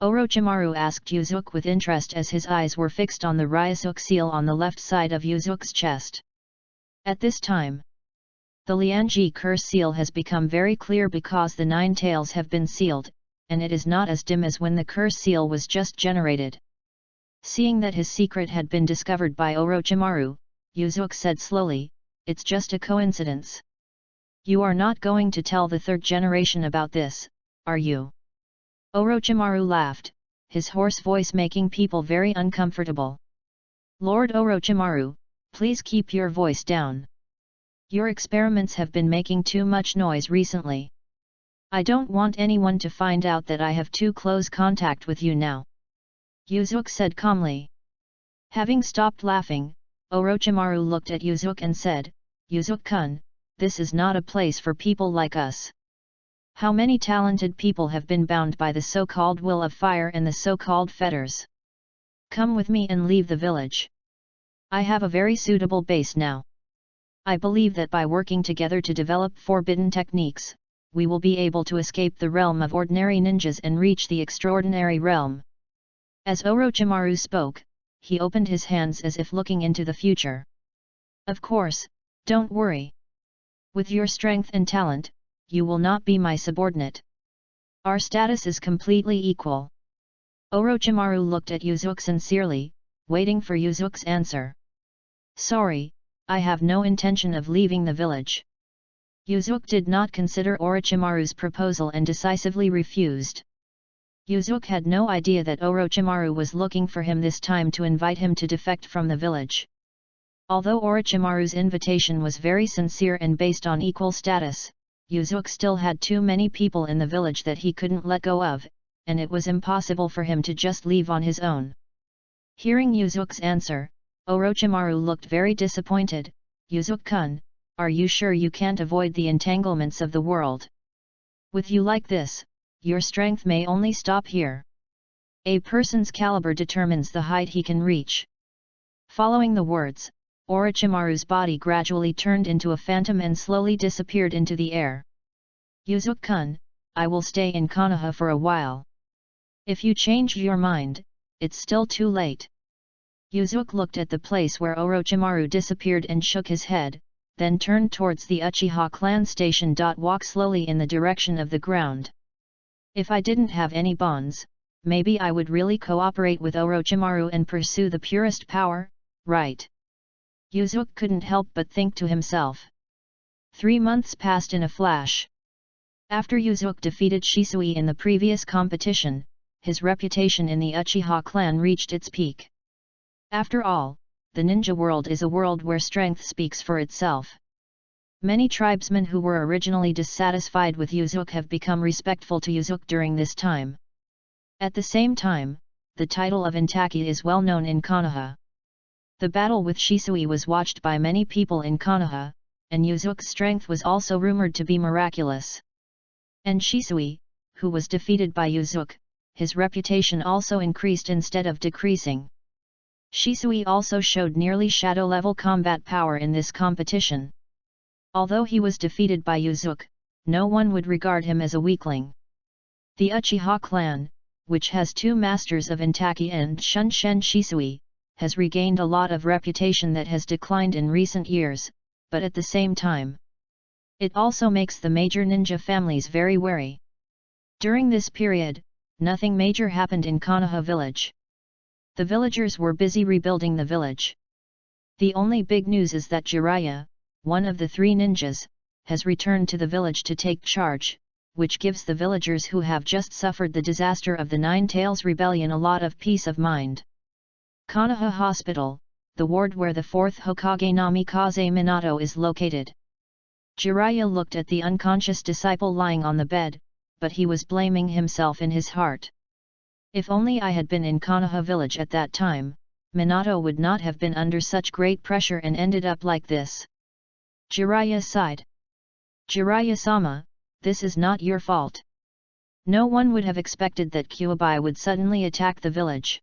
Orochimaru asked Yuzuki with interest as his eyes were fixed on the Ryuzuki seal on the left side of Yuzuki's chest. At this time, the Lianji curse seal has become very clear because the 9 tails have been sealed, and it is not as dim as when the curse seal was just generated. Seeing that his secret had been discovered by Orochimaru, Yuzuki said slowly, it's just a coincidence. You are not going to tell the 3rd generation about this, are you? Orochimaru laughed, his hoarse voice making people very uncomfortable. Lord Orochimaru, please keep your voice down. Your experiments have been making too much noise recently. I don't want anyone to find out that I have too close contact with you now. Yuzuki said calmly. Having stopped laughing, Orochimaru looked at Yuzuki and said, Yuzuki-kun, this is not a place for people like us. How many talented people have been bound by the so-called will of fire and the so-called fetters? Come with me and leave the village. I have a very suitable base now. I believe that by working together to develop forbidden techniques, we will be able to escape the realm of ordinary ninjas and reach the extraordinary realm. As Orochimaru spoke, he opened his hands as if looking into the future. Of course, don't worry. With your strength and talent, you will not be my subordinate. Our status is completely equal. Orochimaru looked at Yuzuki sincerely, waiting for Yuzuki's answer. Sorry, I have no intention of leaving the village. Yuzuki did not consider Orochimaru's proposal and decisively refused. Yuzuki had no idea that Orochimaru was looking for him this time to invite him to defect from the village. Although Orochimaru's invitation was very sincere and based on equal status, Yuzuki still had too many people in the village that he couldn't let go of, and it was impossible for him to just leave on his own. Hearing Yuzuki's answer, Orochimaru looked very disappointed. Yuzuki-kun, are you sure you can't avoid the entanglements of the world? With you like this, your strength may only stop here. A person's caliber determines the height he can reach. Following the words, Orochimaru's body gradually turned into a phantom and slowly disappeared into the air. Yuzuki-kun, I will stay in Konoha for a while. If you change your mind, it's still too late. Yuzuki looked at the place where Orochimaru disappeared and shook his head, then turned towards the Uchiha clan station. Walk slowly in the direction of the ground. If I didn't have any bonds, maybe I would really cooperate with Orochimaru and pursue the purest power, right? Yuzuki couldn't help but think to himself. 3 months passed in a flash. After Yuzuki defeated Shisui in the previous competition, his reputation in the Uchiha clan reached its peak. After all, the ninja world is a world where strength speaks for itself. Many tribesmen who were originally dissatisfied with Yuzuki have become respectful to Yuzuki during this time. At the same time, the title of Intaki is well known in Konoha. The battle with Shisui was watched by many people in Konoha, and Yuzuki's strength was also rumored to be miraculous. And Shisui, who was defeated by Yuzuki, his reputation also increased instead of decreasing. Shisui also showed nearly shadow-level combat power in this competition. Although he was defeated by Yuzuki, no one would regard him as a weakling. The Uchiha clan, which has 2 masters of Intaki and Shunshen Shisui, has regained a lot of reputation that has declined in recent years, but at the same time, it also makes the major ninja families very wary. During this period, nothing major happened in Konoha village. The villagers were busy rebuilding the village. The only big news is that Jiraiya, one of the 3 ninjas, has returned to the village to take charge, which gives the villagers who have just suffered the disaster of the Nine Tails Rebellion a lot of peace of mind. Konoha Hospital, the ward where the 4th Hokage Namikaze Minato is located. Jiraiya looked at the unconscious disciple lying on the bed, but he was blaming himself in his heart. If only I had been in Konoha village at that time, Minato would not have been under such great pressure and ended up like this. Jiraiya sighed. Jiraiya-sama, this is not your fault. No one would have expected that Kyuubi would suddenly attack the village.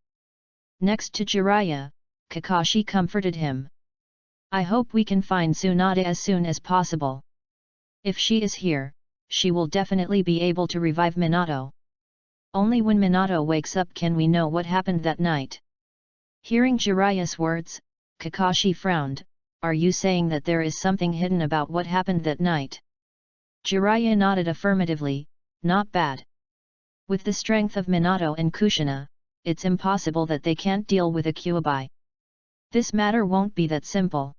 Next to Jiraiya, Kakashi comforted him. I hope we can find Tsunade as soon as possible. If she is here, she will definitely be able to revive Minato. Only when Minato wakes up can we know what happened that night. Hearing Jiraiya's words, Kakashi frowned. Are you saying that there is something hidden about what happened that night? Jiraiya nodded affirmatively. Not bad. With the strength of Minato and Kushina, it's impossible that they can't deal with a Kyuubi. This matter won't be that simple.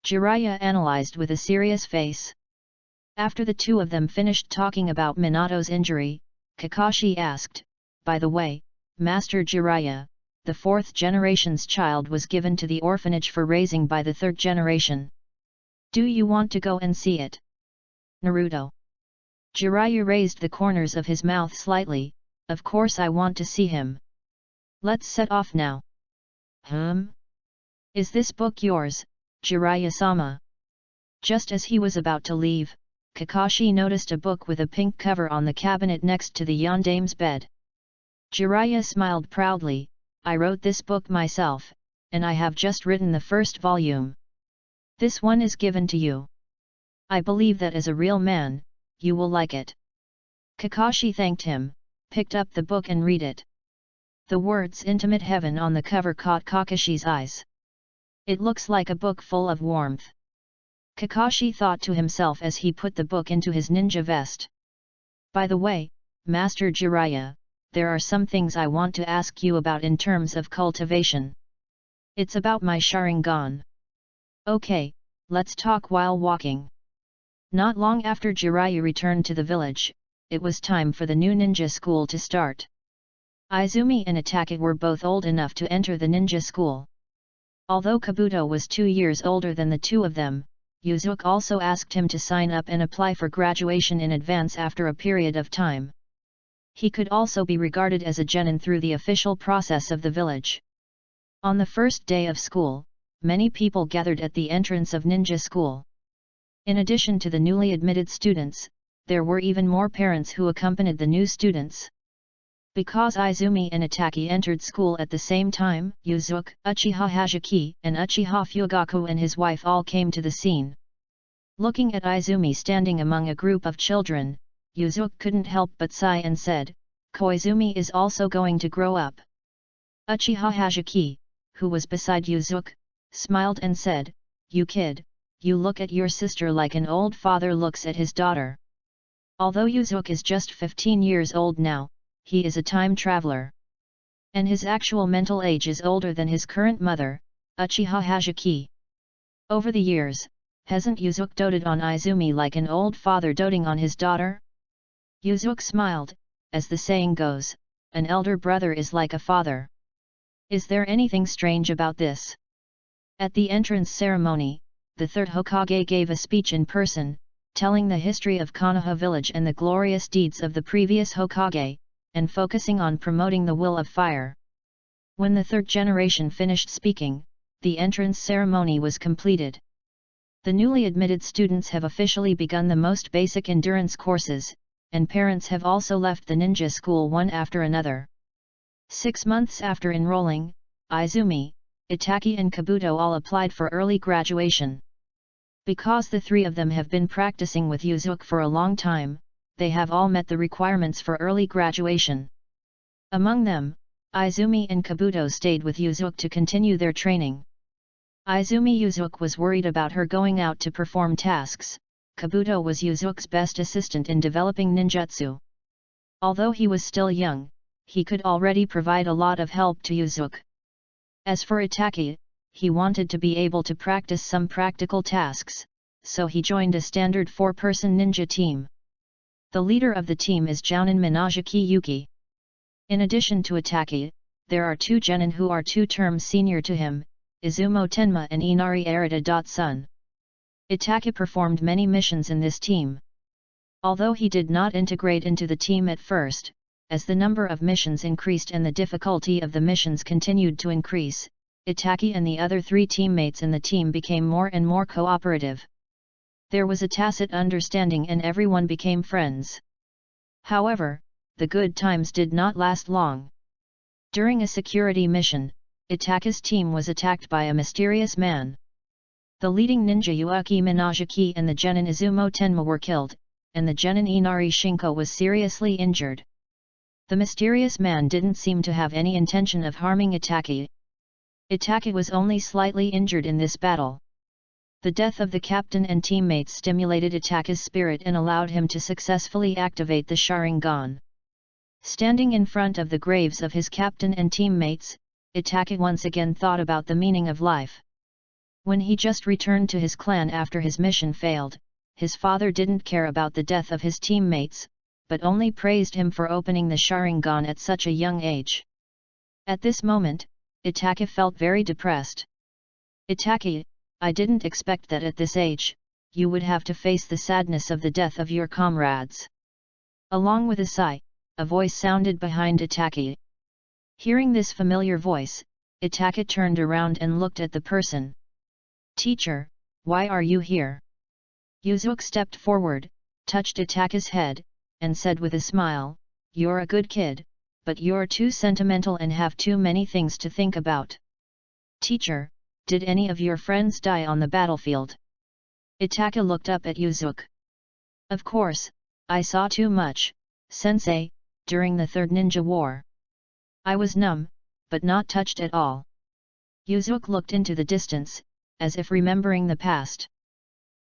Jiraiya analyzed with a serious face. After the 2 of them finished talking about Minato's injury, Kakashi asked, by the way, Master Jiraiya, the 4th generation's child was given to the orphanage for raising by the 3rd generation. Do you want to go and see it? Naruto. Jiraiya raised the corners of his mouth slightly. Of course I want to see him. Let's set off now. Is this book yours, Jiraiya-sama? Just as he was about to leave, Kakashi noticed a book with a pink cover on the cabinet next to the Yandame's bed. Jiraiya smiled proudly. I wrote this book myself, and I have just written the 1st volume. This one is given to you. I believe that as a real man, you will like it. Kakashi thanked him, picked up the book and read it. The words Intimate Heaven on the cover caught Kakashi's eyes. It looks like a book full of warmth. Kakashi thought to himself as he put the book into his ninja vest. By the way, Master Jiraiya, there are some things I want to ask you about in terms of cultivation. It's about my Sharingan. Okay, let's talk while walking. Not long after Jiraiya returned to the village, it was time for the new ninja school to start. Izumi and Itake were both old enough to enter the ninja school. Although Kabuto was 2 years older than the 2 of them, Yuzuki also asked him to sign up and apply for graduation in advance after a period of time. He could also be regarded as a genin through the official process of the village. On the first day of school, many people gathered at the entrance of ninja school. In addition to the newly admitted students, there were even more parents who accompanied the new students. Because Izumi and Itake entered school at the same time, Yuzuki, Uchiha Hajiki, and Uchiha Fugaku and his wife all came to the scene. Looking at Izumi standing among a group of children, Yuzuki couldn't help but sigh and said, Koizumi is also going to grow up. Uchiha Hajiki, who was beside Yuzuki, smiled and said, "You kid, you look at your sister like an old father looks at his daughter." Although Yuzuki is just 15 years old now, he is a time traveler. And his actual mental age is older than his current mother, Uchiha Hazaki. Over the years, hasn't Yuzuki doted on Izumi like an old father doting on his daughter? Yuzuki smiled, as the saying goes, an elder brother is like a father. Is there anything strange about this? At the entrance ceremony, the third Hokage gave a speech in person, telling the history of Konoha village and the glorious deeds of the previous Hokage, and focusing on promoting the will of fire. When the third generation finished speaking, the entrance ceremony was completed. The newly admitted students have officially begun the most basic endurance courses, and parents have also left the ninja school one after another. 6 months after enrolling, Izumi, Itaki and Kabuto all applied for early graduation. Because the three of them have been practicing with Yuzuki for a long time, they have all met the requirements for early graduation. Among them, Izumi and Kabuto stayed with Yuzuki to continue their training. Yuzuki was worried about her going out to perform tasks. Kabuto was Yuzuki's best assistant in developing ninjutsu. Although he was still young, he could already provide a lot of help to Yuzuki. As for Itaki, he wanted to be able to practice some practical tasks, so he joined a standard 4-person ninja team. The leader of the team is Jounin Minajiki Yuki. In addition to Itaki, there are 2 genin who are 2 terms senior to him, Izumo Tenma and Inari Arita. Itaki performed many missions in this team. Although he did not integrate into the team at first, as the number of missions increased and the difficulty of the missions continued to increase, Itaki and the other 3 teammates in the team became more and more cooperative. There was a tacit understanding and everyone became friends. However, the good times did not last long. During a security mission, Itaki's team was attacked by a mysterious man. The leading ninja Yuaki Minajiki and the genin Izumo Tenma were killed, and the genin Inari Shinko was seriously injured. The mysterious man didn't seem to have any intention of harming Itaki. Itaki was only slightly injured in this battle. The death of the captain and teammates stimulated Itaki's spirit and allowed him to successfully activate the Sharingan. Standing in front of the graves of his captain and teammates, Itaki once again thought about the meaning of life. When he just returned to his clan after his mission failed, his father didn't care about the death of his teammates, but only praised him for opening the Sharingan at such a young age. At this moment, Itaki felt very depressed. "Itaki, I didn't expect that at this age, you would have to face the sadness of the death of your comrades." Along with a sigh, a voice sounded behind Itaki. Hearing this familiar voice, Itaki turned around and looked at the person. "Teacher, why are you here?" Yuzuki stepped forward, touched Itaki's head, and said with a smile, "You're a good kid, but you're too sentimental and have too many things to think about." "Teacher, did any of your friends die on the battlefield?" Itaki looked up at Yuzuki. "Of course, I saw too much, sensei, during the Third Ninja War. I was numb, but not touched at all." Yuzuki looked into the distance, as if remembering the past.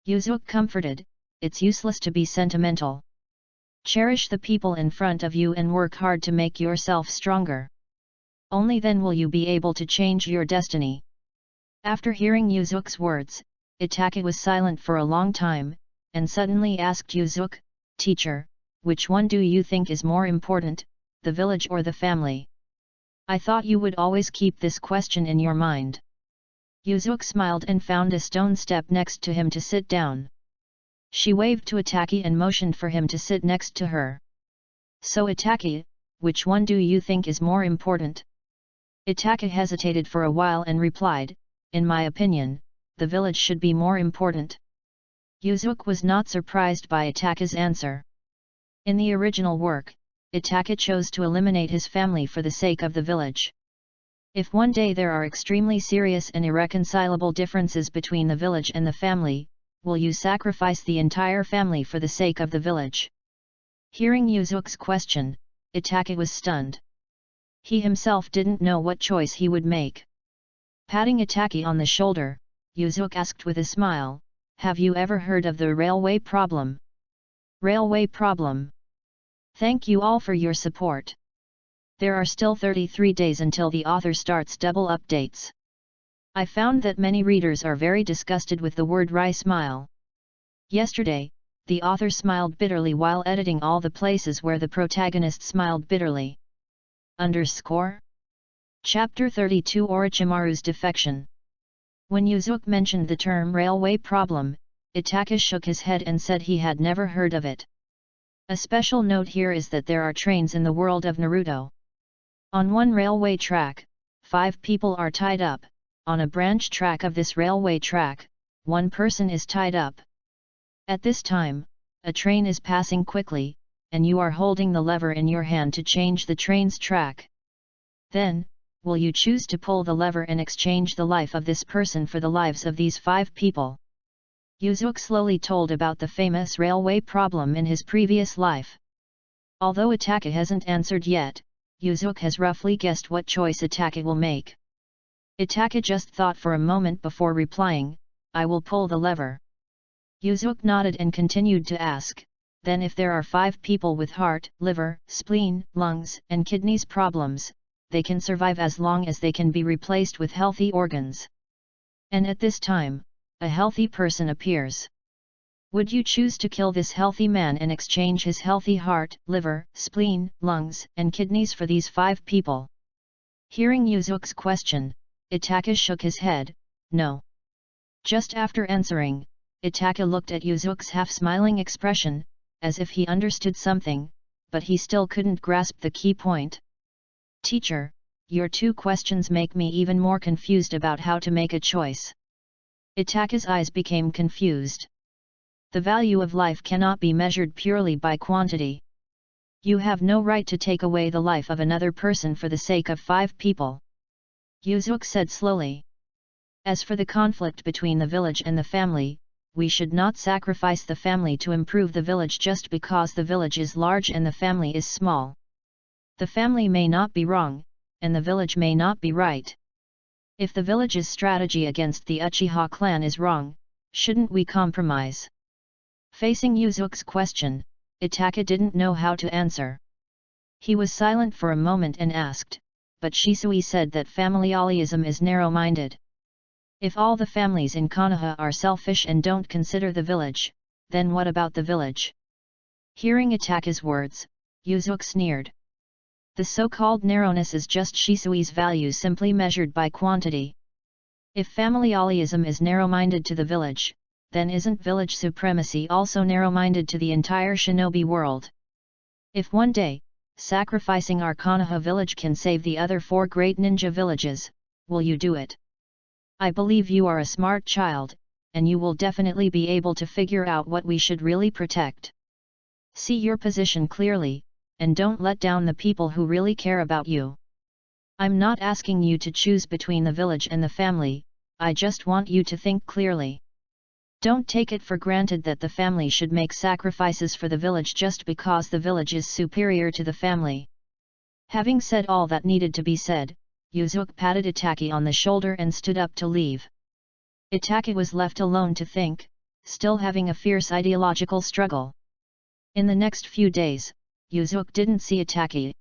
Yuzuki comforted, "It's useless to be sentimental. Cherish the people in front of you and work hard to make yourself stronger. Only then will you be able to change your destiny." After hearing Yuzuki's words, Itaki was silent for a long time, and suddenly asked Yuzuki, "Teacher, which one do you think is more important, the village or the family?" "I thought you would always keep this question in your mind." Yuzuki smiled and found a stone step next to him to sit down. She waved to Itaki and motioned for him to sit next to her. "So Itaki, which one do you think is more important?" Itaki hesitated for a while and replied, "In my opinion, the village should be more important." Yuzuki was not surprised by Itaki's answer. In the original work, Itaki chose to eliminate his family for the sake of the village. If one day there are extremely serious and irreconcilable differences between the village and the family, will you sacrifice the entire family for the sake of the village? Hearing Yuzuki's question, Itaki was stunned. He himself didn't know what choice he would make. Patting Itaki on the shoulder, Yuzuki asked with a smile, "Have you ever heard of the railway problem?" Railway problem. Thank you all for your support. There are still 33 days until the author starts double updates. I found that many readers are very disgusted with the word "rai smile." Yesterday, the author smiled bitterly while editing all the places where the protagonist smiled bitterly. Chapter 32 Orochimaru's Defection. When Yuzuki mentioned the term railway problem, Itaka shook his head and said he had never heard of it. A special note here is that there are trains in the world of Naruto. On one railway track, 5 people are tied up. On a branch track of this railway track, 1 person is tied up. At this time, a train is passing quickly, and you are holding the lever in your hand to change the train's track. Then, will you choose to pull the lever and exchange the life of this person for the lives of these 5 people? Yuzuki slowly told about the famous railway problem in his previous life. Although Itaka hasn't answered yet, Yuzuki has roughly guessed what choice Itaka will make. Itaka just thought for a moment before replying, "I will pull the lever." Yuzuki nodded and continued to ask, "Then if there are 5 people with heart, liver, spleen, lungs and kidneys problems, they can survive as long as they can be replaced with healthy organs. And at this time, a healthy person appears. Would you choose to kill this healthy man and exchange his healthy heart, liver, spleen, lungs and kidneys for these 5 people?" Hearing Yuzuki's question, Itaka shook his head, "No." Just after answering, Itaka looked at Yuzuki's half-smiling expression, as if he understood something, but he still couldn't grasp the key point. "Teacher, your 2 questions make me even more confused about how to make a choice." Itaka's eyes became confused. The value of life cannot be measured purely by quantity. You have no right to take away the life of another person for the sake of 5 people. Yuzuki said slowly. As for the conflict between the village and the family, we should not sacrifice the family to improve the village just because the village is large and the family is small. The family may not be wrong, and the village may not be right. If the village's strategy against the Uchiha clan is wrong, shouldn't we compromise? Facing Yuzuki's question, Itaka didn't know how to answer. He was silent for a moment and asked, "But Shisui said that familialism is narrow-minded. If all the families in Konoha are selfish and don't consider the village, then what about the village?" Hearing Itaka's words, Yuzuki sneered. The so-called narrowness is just Shisui's value simply measured by quantity. If familialism is narrow-minded to the village, then isn't village supremacy also narrow-minded to the entire shinobi world? If one day, sacrificing our Konoha village can save the other 4 great ninja villages, will you do it? I believe you are a smart child, and you will definitely be able to figure out what we should really protect. See your position clearly, and don't let down the people who really care about you. I'm not asking you to choose between the village and the family, I just want you to think clearly. Don't take it for granted that the family should make sacrifices for the village just because the village is superior to the family." Having said all that needed to be said, Yuzuki patted Itaka on the shoulder and stood up to leave. Itaka was left alone to think, still having a fierce ideological struggle. In the next few days, Yuzuki didn't see Itaka.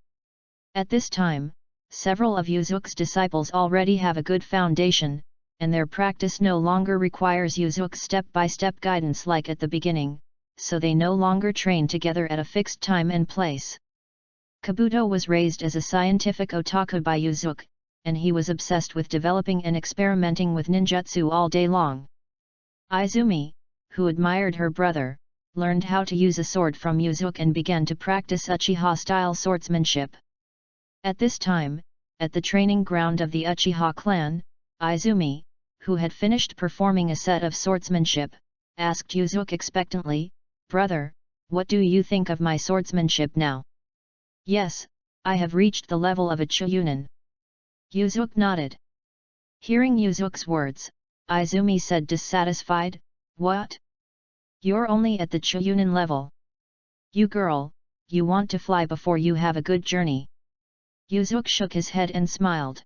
At this time, several of Yuzuki's disciples already have a good foundation, and their practice no longer requires Yuzuki's step-by-step guidance like at the beginning, so they no longer train together at a fixed time and place. Kabuto was raised as a scientific otaku by Yuzuki, and he was obsessed with developing and experimenting with ninjutsu all day long. Izumi, who admired her brother, learned how to use a sword from Yuzuki and began to practice Uchiha-style swordsmanship. At this time, at the training ground of the Uchiha clan, Izumi, who had finished performing a set of swordsmanship, asked Yuzuki expectantly, "Brother, what do you think of my swordsmanship now?" "Yes, I have reached the level of a Chunin." Yuzuki nodded. Hearing Yuzuki's words, Izumi said dissatisfied, "What? You're only at the Chunin level. You girl, you want to fly before you have a good journey." Yuzuki shook his head and smiled.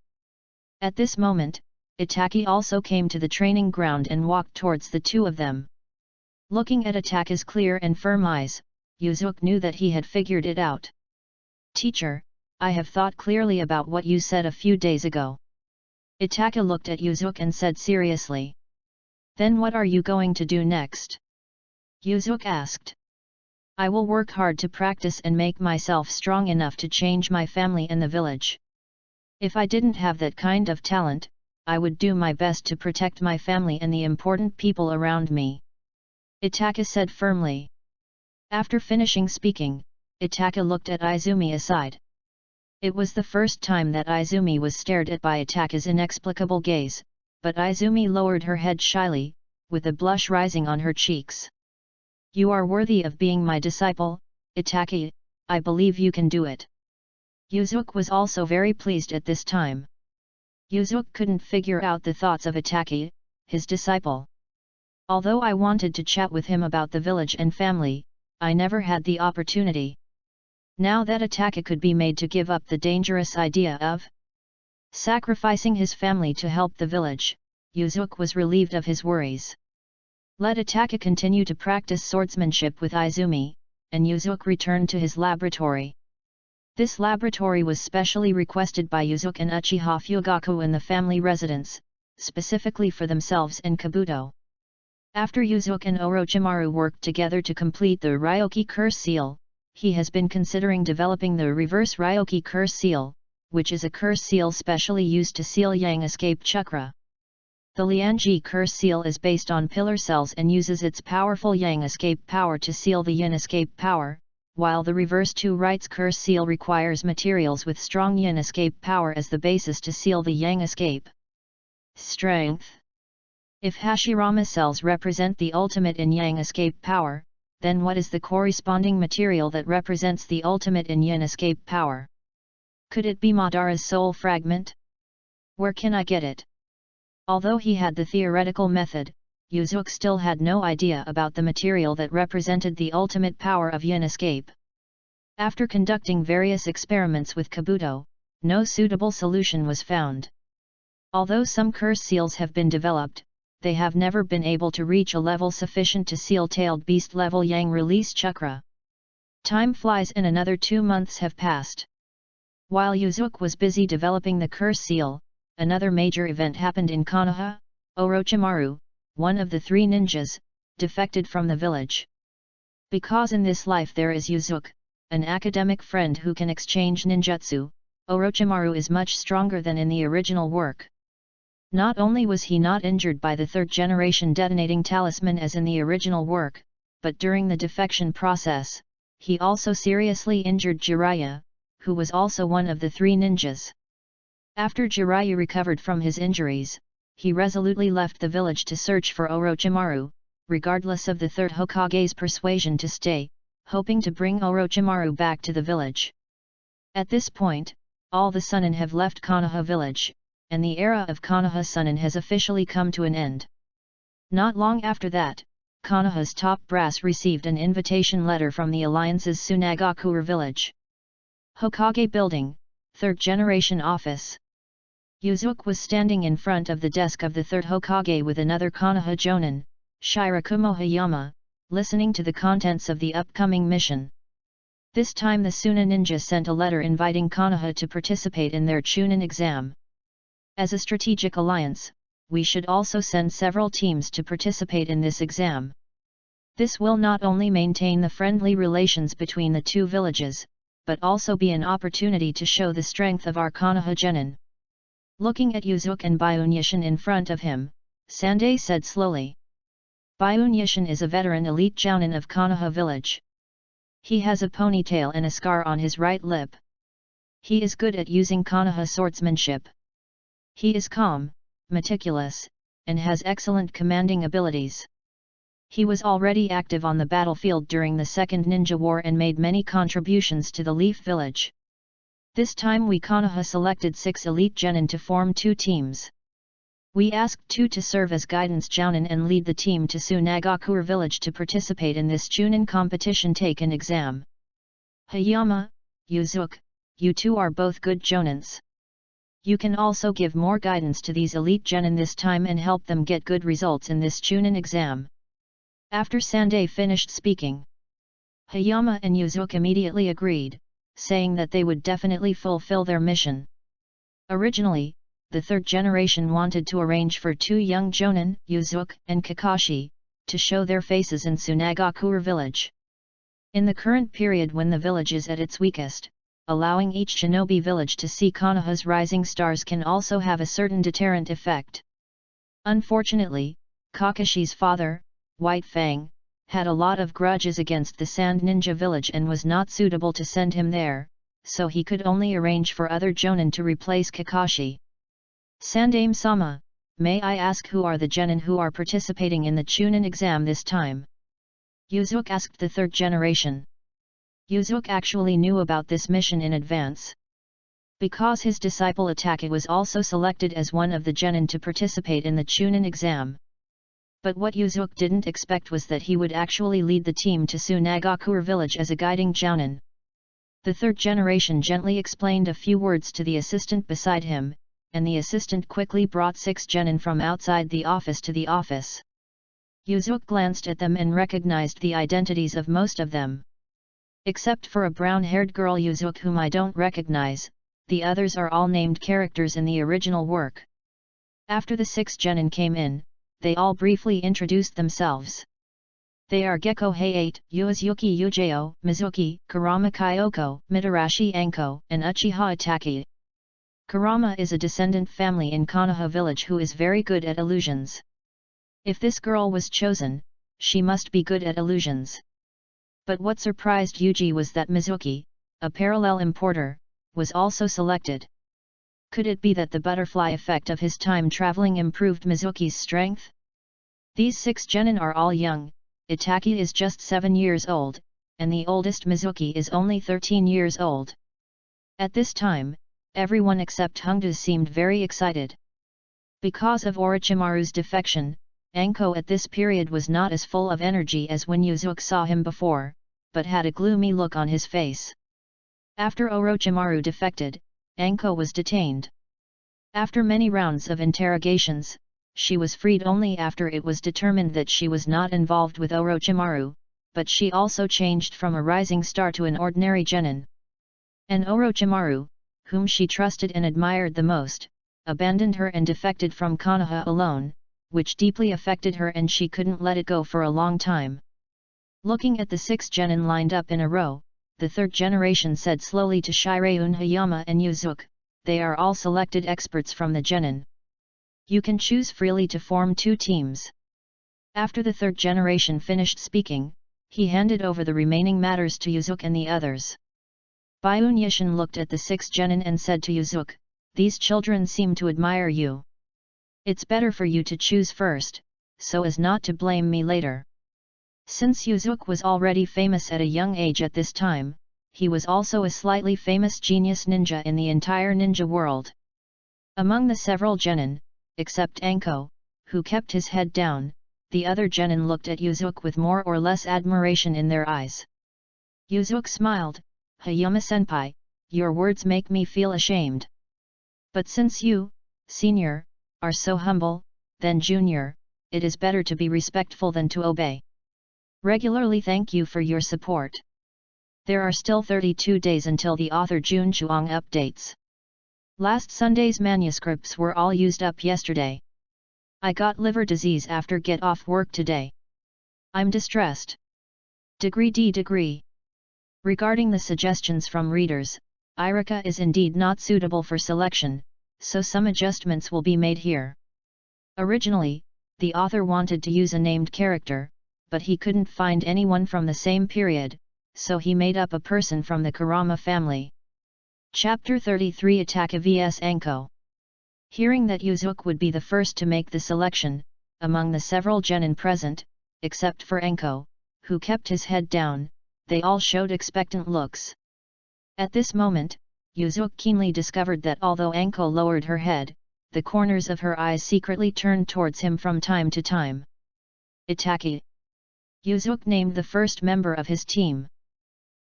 At this moment, Itaki also came to the training ground and walked towards the two of them. Looking at Itaki's clear and firm eyes, Yuzuki knew that he had figured it out. "Teacher, I have thought clearly about what you said a few days ago." Itaki looked at Yuzuki and said seriously. "Then what are you going to do next?" Yuzuki asked. "I will work hard to practice and make myself strong enough to change my family and the village. If I didn't have that kind of talent, I would do my best to protect my family and the important people around me," Itaki said firmly. After finishing speaking, Itaki looked at Izumi aside. It was the first time that Izumi was stared at by Itaki's inexplicable gaze, but Izumi lowered her head shyly, with a blush rising on her cheeks. "You are worthy of being my disciple, Itaki, I believe you can do it." Yuzuki was also very pleased at this time. Yuzuki couldn't figure out the thoughts of Itaki, his disciple. "Although I wanted to chat with him about the village and family, I never had the opportunity." Now that Itaki could be made to give up the dangerous idea of sacrificing his family to help the village, Yuzuki was relieved of his worries. Let Itaki continue to practice swordsmanship with Izumi, and Yuzuki returned to his laboratory. This laboratory was specially requested by Yuzuki and Uchiha Fugaku in the family residence, specifically for themselves and Kabuto. After Yuzuki and Orochimaru worked together to complete the Ryoki Curse Seal, he has been considering developing the Reverse Ryoki Curse Seal, which is a curse seal specially used to seal Yang Escape Chakra. The Lianji Curse Seal is based on pillar cells and uses its powerful Yang Escape power to seal the Yin Escape power, while the Reverse Two Rights Curse Seal requires materials with strong Yin Escape power as the basis to seal the Yang Escape. Strength. If Hashirama cells represent the ultimate in Yang Escape power, then what is the corresponding material that represents the ultimate in Yin Escape power? Could it be Madara's soul fragment? Where can I get it? Although he had the theoretical method, Yuzuki still had no idea about the material that represented the ultimate power of Yin Escape. After conducting various experiments with Kabuto, no suitable solution was found. Although some curse seals have been developed, they have never been able to reach a level sufficient to seal tailed beast level Yang release chakra. Time flies and another 2 months have passed. While Yuzuki was busy developing the curse seal, another major event happened in Konoha. Orochimaru, one of the 3 ninjas, defected from the village. Because in this life there is Yuzuki, an academic friend who can exchange ninjutsu, Orochimaru is much stronger than in the original work. Not only was he not injured by the 3rd generation detonating talisman as in the original work, but during the defection process, he also seriously injured Jiraiya, who was also one of the 3 ninjas. After Jiraiya recovered from his injuries, he resolutely left the village to search for Orochimaru, regardless of the 3rd Hokage's persuasion to stay, hoping to bring Orochimaru back to the village. At this point, all the Sunin have left Konoha village, and the era of Konoha Sunin has officially come to an end. Not long after that, Konoha's top brass received an invitation letter from the Alliance's Sunagakure village. Hokage Building, 3rd Generation Office. Yuzuki was standing in front of the desk of the 3rd Hokage with another Konoha Jonin, Shirakumo Hayama, listening to the contents of the upcoming mission. This time the Suna ninja sent a letter inviting Konoha to participate in their Chunin exam. As a strategic alliance, we should also send several teams to participate in this exam. This will not only maintain the friendly relations between the 2 villages, but also be an opportunity to show the strength of our Konoha genin. Looking at Yuzuki and Byunyishin in front of him, Sandai said slowly. Byunyishin is a veteran elite jounin of Konoha village. He has a ponytail and a scar on his right lip. He is good at using Konoha swordsmanship. He is calm, meticulous, and has excellent commanding abilities. He was already active on the battlefield during the Second Ninja War and made many contributions to the Leaf Village. This time we Konoha selected 6 elite genin to form 2 teams. We asked 2 to serve as guidance jounin and lead the team to Sunagakure village to participate in this Chunin competition take-in exam. Hayama, Yuzuki, you 2 are both good jounins. You can also give more guidance to these elite genin this time and help them get good results in this Chunin exam. After Sandai finished speaking, Hayama and Yuzuki immediately agreed, saying that they would definitely fulfill their mission. Originally, the third generation wanted to arrange for 2 young jonin, Yuzuki and Kakashi, to show their faces in Tsunagakure village. In the current period when the village is at its weakest, allowing each shinobi village to see Konoha's rising stars can also have a certain deterrent effect. Unfortunately, Kakashi's father, White Fang, had a lot of grudges against the Sand Ninja village and was not suitable to send him there, so he could only arrange for other jonin to replace Kakashi. Sandaime-sama, may I ask who are the genin who are participating in the Chunin exam this time? Yuzuki asked the third generation. Yuzuki actually knew about this mission in advance. Because his disciple Itake was also selected as one of the genin to participate in the Chunin exam. But what Yuzuki didn't expect was that he would actually lead the team to Tsunagakure village as a guiding jounin. The third generation gently explained a few words to the assistant beside him, and the assistant quickly brought 6 genin from outside the office to the office. Yuzuki glanced at them and recognized the identities of most of them. Except for a brown-haired girl Yuzuki whom I don't recognize, the others are all named characters in the original work. After the 6 genin came in, they all briefly introduced themselves. They are Gekko Heiate, Yuzuki Yujeo, Mizuki, Kurama Kyoko, Mitarashi Anko, and Uchiha Itake. Kurama is a descendant family in Konoha village who is very good at illusions. If this girl was chosen, she must be good at illusions. But what surprised Yuji was that Mizuki, a parallel importer, was also selected. Could it be that the butterfly effect of his time traveling improved Mizuki's strength? These 6 genin are all young. Itake is just 7 years old, and the oldest Mizuki is only 13 years old. At this time, everyone except Hongda seemed very excited. Because of Orochimaru's defection, Anko at this period was not as full of energy as when Yuzuki saw him before, but had a gloomy look on his face. After Orochimaru defected, Anko was detained. After many rounds of interrogations, she was freed only after it was determined that she was not involved with Orochimaru, but she also changed from a rising star to an ordinary genin. And Orochimaru, whom she trusted and admired the most, abandoned her and defected from Konoha alone, which deeply affected her and she couldn't let it go for a long time. Looking at the 6 genin lined up in a row, the third generation said slowly to Shirayun Hayama and Yuzuki, they are all selected experts from the genin. You can choose freely to form 2 teams. After the third generation finished speaking, he handed over the remaining matters to Yuzuki and the others. Byun Yishin looked at the 6 genin and said to Yuzuki, these children seem to admire you. It's better for you to choose first, so as not to blame me later. Since Yuzuki was already famous at a young age at this time, he was also a slightly famous genius ninja in the entire ninja world. Among the several genin, except Anko, who kept his head down, the other genin looked at Yuzuki with more or less admiration in their eyes. Yuzuki smiled, Hayama-senpai, your words make me feel ashamed. But since you, senior, are so humble, then junior, it is better to be respectful than to obey. Regularly thank you for your support. There are still 32 days until the author Jun Chuang updates. Last Sunday's manuscripts were all used up yesterday. I got liver disease after get off work today. I'm distressed. Degree. Regarding the suggestions from readers, Irika is indeed not suitable for selection, so some adjustments will be made here. Originally, the author wanted to use a named character, but he couldn't find anyone from the same period, so he made up a person from the Kurama family. Chapter 33 Itake vs Anko. Hearing that Yuzuki would be the first to make the selection, among the several genin present, except for Anko, who kept his head down, they all showed expectant looks. At this moment, Yuzuki keenly discovered that although Anko lowered her head, the corners of her eyes secretly turned towards him from time to time. Itake. Yuzuki named the first member of his team.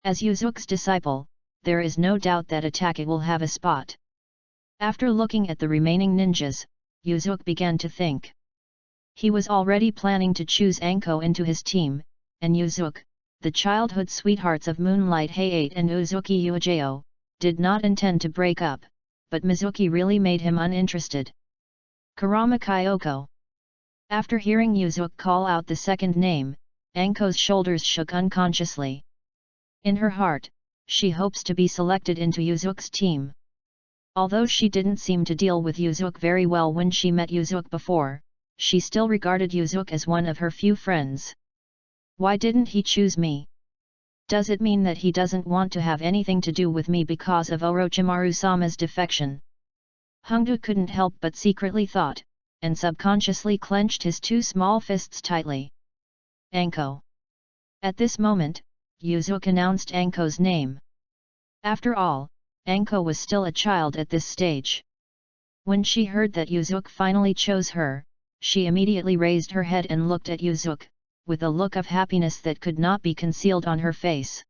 As Yuzuki's disciple, there is no doubt that Itake will have a spot. After looking at the remaining ninjas, Yuzuki began to think. He was already planning to choose Anko into his team, and Yuzuki, the childhood sweethearts of Moonlight Hayate and Uzuki Uejo, did not intend to break up, but Mizuki really made him uninterested. Kurama Kyoko. After hearing Yuzuki call out the second name, Anko's shoulders shook unconsciously. In her heart, she hopes to be selected into Yuzuki's team. Although she didn't seem to deal with Yuzuki very well when she met Yuzuki before, she still regarded Yuzuki as one of her few friends. Why didn't he choose me? Does it mean that he doesn't want to have anything to do with me because of Orochimaru-sama's defection? Hongdu couldn't help but secretly thought, and subconsciously clenched his two small fists tightly. Anko. At this moment, Yuzuki announced Anko's name. After all, Anko was still a child at this stage. When she heard that Yuzuki finally chose her, she immediately raised her head and looked at Yuzuki, with a look of happiness that could not be concealed on her face.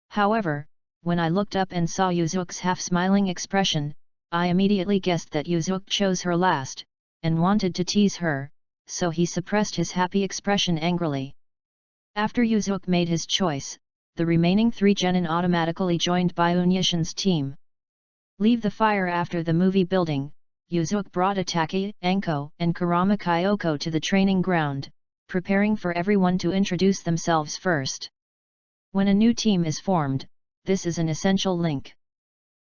However, when I looked up and saw Yuzuki's half-smiling expression, I immediately guessed that Yuzuki chose her last, and wanted to tease her, so he suppressed his happy expression angrily. After Yuzuki made his choice, the remaining three genin automatically joined Byunyashin's team. Leave the fire. After the movie building, Yuzuki brought Ataki, Anko, and Kurama Kyoko to the training ground, preparing for everyone to introduce themselves first. When a new team is formed, this is an essential link.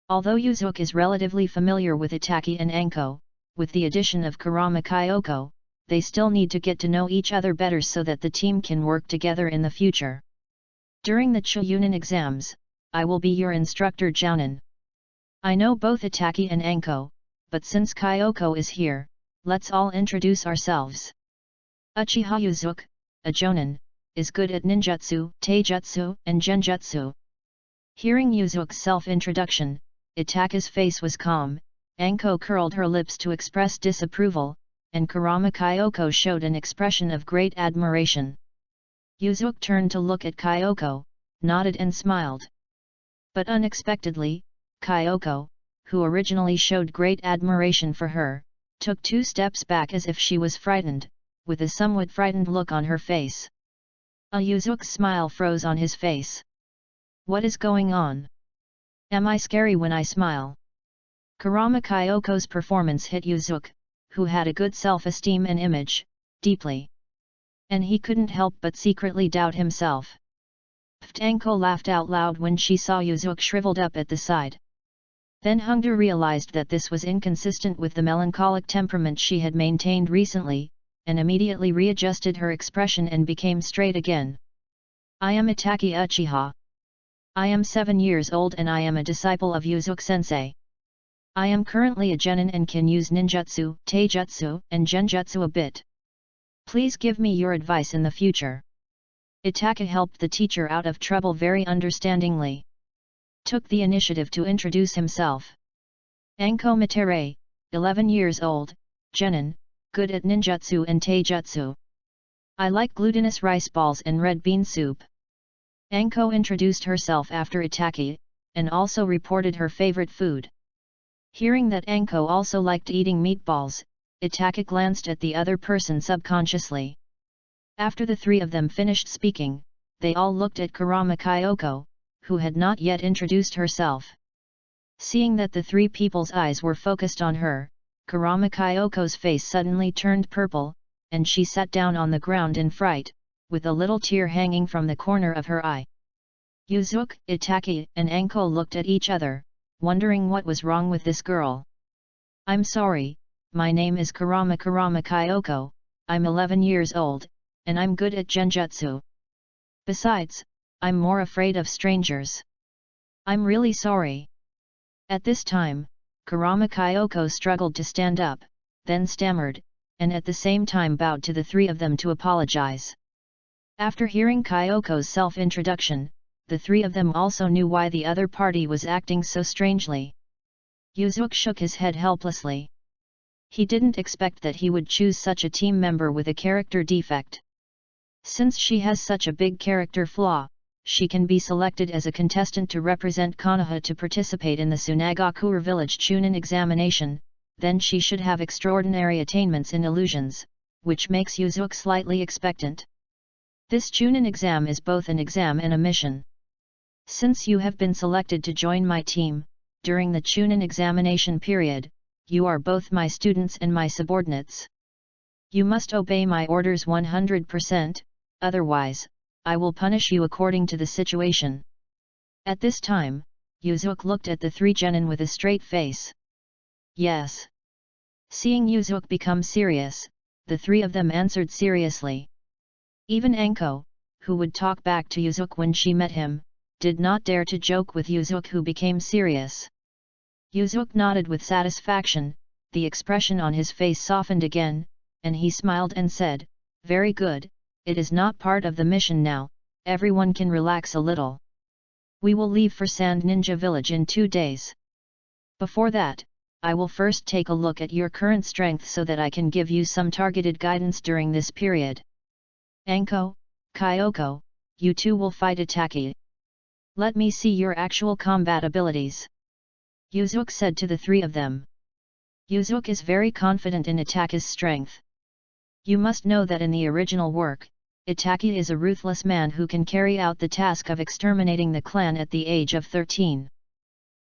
Although Yuzuki is relatively familiar with Ataki and Anko, with the addition of Kurama Kyoko, they still need to get to know each other better so that the team can work together in the future. During the Chuunin exams, I will be your instructor Jounin. I know both Ataki and Anko, but since Kyoko is here, let's all introduce ourselves. Uchiha Yuzuki, a Jounin, is good at ninjutsu, taijutsu, and genjutsu. Hearing Yuzuki's self-introduction, Itaki's face was calm, Anko curled her lips to express disapproval, and Kurama Kyoko showed an expression of great admiration. Yuzuki turned to look at Kyoko, nodded and smiled. But unexpectedly, Kyoko, who originally showed great admiration for her, took 2 steps back as if she was frightened, with a somewhat frightened look on her face. Yuzuki's smile froze on his face. What is going on? Am I scary when I smile? Kurama Kyoko's performance hit Yuzuki, who had a good self-esteem and image, deeply. And he couldn't help but secretly doubt himself. Anko laughed out loud when she saw Yuzuki shriveled up at the side. Then Hongdu realized that this was inconsistent with the melancholic temperament she had maintained recently, and immediately readjusted her expression and became straight again. I am Itaki Uchiha. I am 7 years old and I am a disciple of Yuzuki-sensei. I am currently a genin and can use ninjutsu, taijutsu, and genjutsu a bit. Please give me your advice in the future. Itaki helped the teacher out of trouble very understandingly. Took the initiative to introduce himself. Anko Matere, 11 years old, genin, good at ninjutsu and taijutsu. I like glutinous rice balls and red bean soup. Anko introduced herself after Itaki, and also reported her favorite food. Hearing that Anko also liked eating meatballs, Itaki glanced at the other person subconsciously. After the 3 of them finished speaking, they all looked at Kurama Kyoko, who had not yet introduced herself. Seeing that the 3 people's eyes were focused on her, Kurama Kyoko's face suddenly turned purple, and she sat down on the ground in fright, with a little tear hanging from the corner of her eye. Yuzuki, Itaki, and Anko looked at each other, wondering what was wrong with this girl. I'm sorry, my name is Kurama Kyoko, I'm 11 years old, and I'm good at genjutsu. Besides, I'm more afraid of strangers. I'm really sorry. At this time, Kurama Kyoko struggled to stand up, then stammered, and at the same time bowed to the 3 of them to apologize. After hearing Kyoko's self-introduction, the 3 of them also knew why the other party was acting so strangely. Yuzuki shook his head helplessly. He didn't expect that he would choose such a team member with a character defect. Since she has such a big character flaw, she can be selected as a contestant to represent Konoha to participate in the Tsunagakure village Chunin examination. Then she should have extraordinary attainments in illusions, which makes Yuzuki slightly expectant. This Chunin exam is both an exam and a mission. Since you have been selected to join my team, during the Chunin examination period, you are both my students and my subordinates. You must obey my orders 100%, otherwise, I will punish you according to the situation. At this time, Yuzuki looked at the three genin with a straight face. Yes. Seeing Yuzuki become serious, the three of them answered seriously. Even Anko, who would talk back to Yuzuki when she met him, did not dare to joke with Yuzuki, who became serious. Yuzuki nodded with satisfaction, the expression on his face softened again, and he smiled and said, "Very good, it is not part of the mission now, everyone can relax a little. We will leave for Sand Ninja Village in 2 days. Before that, I will first take a look at your current strength so that I can give you some targeted guidance during this period. Anko, Kyoko, you two will fight Itaki. Let me see your actual combat abilities," Yuzuki said to the three of them. Yuzuki is very confident in Itaki's strength. You must know that in the original work, Itaki is a ruthless man who can carry out the task of exterminating the clan at the age of 13.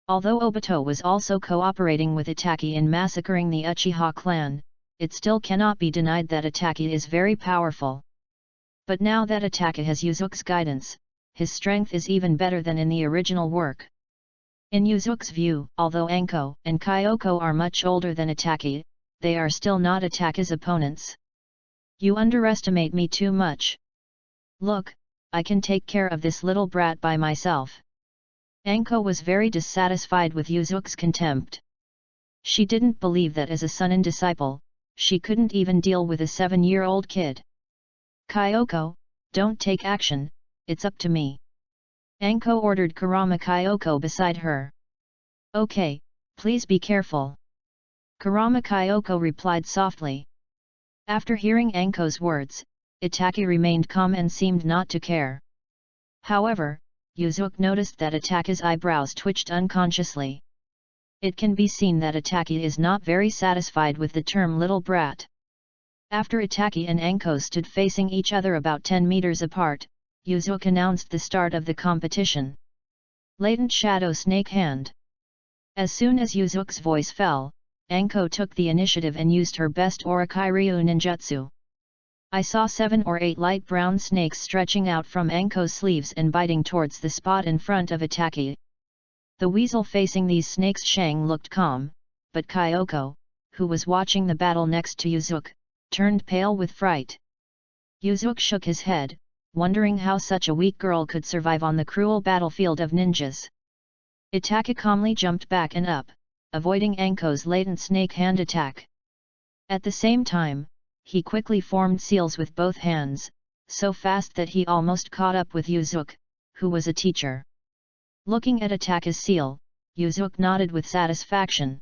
Although Obito was also cooperating with Itaki in massacring the Uchiha clan, it still cannot be denied that Itaki is very powerful. But now that Itaki has Yuzuki's guidance, his strength is even better than in the original work. In Yuzuki's view, although Anko and Kyoko are much older than Itaki, they are still not Itaki's opponents. You underestimate me too much. Look, I can take care of this little brat by myself. Anko was very dissatisfied with Yuzuki's contempt. She didn't believe that as a Sunin disciple, she couldn't even deal with a 7-year-old kid. Kyoko, don't take action, it's up to me. Anko ordered Kurama Kyoko beside her. Okay, please be careful. Kurama Kyoko replied softly. After hearing Anko's words, Itaki remained calm and seemed not to care. However, Yuzuki noticed that Itaki's eyebrows twitched unconsciously. It can be seen that Itaki is not very satisfied with the term little brat. After Itaki and Anko stood facing each other about 10 meters apart, Yuzuki announced the start of the competition. Latent Shadow Snake Hand. As soon as Yuzuki's voice fell, Anko took the initiative and used her best Orikiryu ninjutsu. I saw 7 or 8 light brown snakes stretching out from Anko's sleeves and biting towards the spot in front of Itaki. The weasel facing these snakes Shang looked calm, but Kyoko, who was watching the battle next to Yuzuki, turned pale with fright. Yuzuki shook his head, wondering how such a weak girl could survive on the cruel battlefield of ninjas. Itaki calmly jumped back and up, avoiding Anko's latent snake hand attack. At the same time, he quickly formed seals with both hands, so fast that he almost caught up with Yuzuki, who was a teacher. Looking at Itaki's seal, Yuzuki nodded with satisfaction.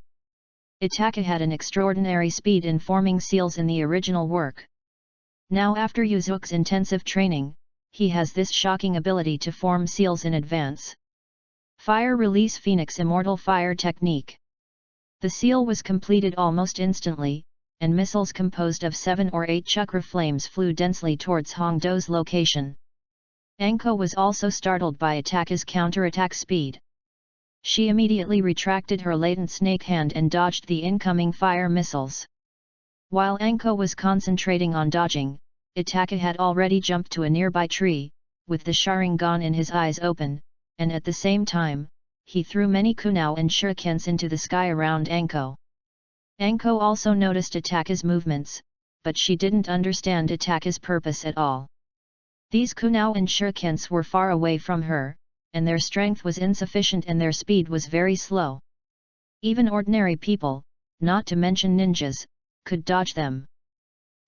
Itaki had an extraordinary speed in forming seals in the original work. Now after Yuzuki's intensive training, he has this shocking ability to form seals in advance. Fire Release Phoenix Immortal Fire Technique. The seal was completed almost instantly, and missiles composed of 7 or 8 chakra flames flew densely towards Hongdo's location. Anko was also startled by Itaki's counterattack speed. She immediately retracted her latent snake hand and dodged the incoming fire missiles. While Anko was concentrating on dodging, Itaki had already jumped to a nearby tree, with the Sharingan in his eyes open, and at the same time, he threw many kunao and shurikens into the sky around Anko. Anko also noticed Itaki's movements, but she didn't understand Itaki's purpose at all. These kunao and shurikens were far away from her, and their strength was insufficient and their speed was very slow. Even ordinary people, not to mention ninjas, could dodge them.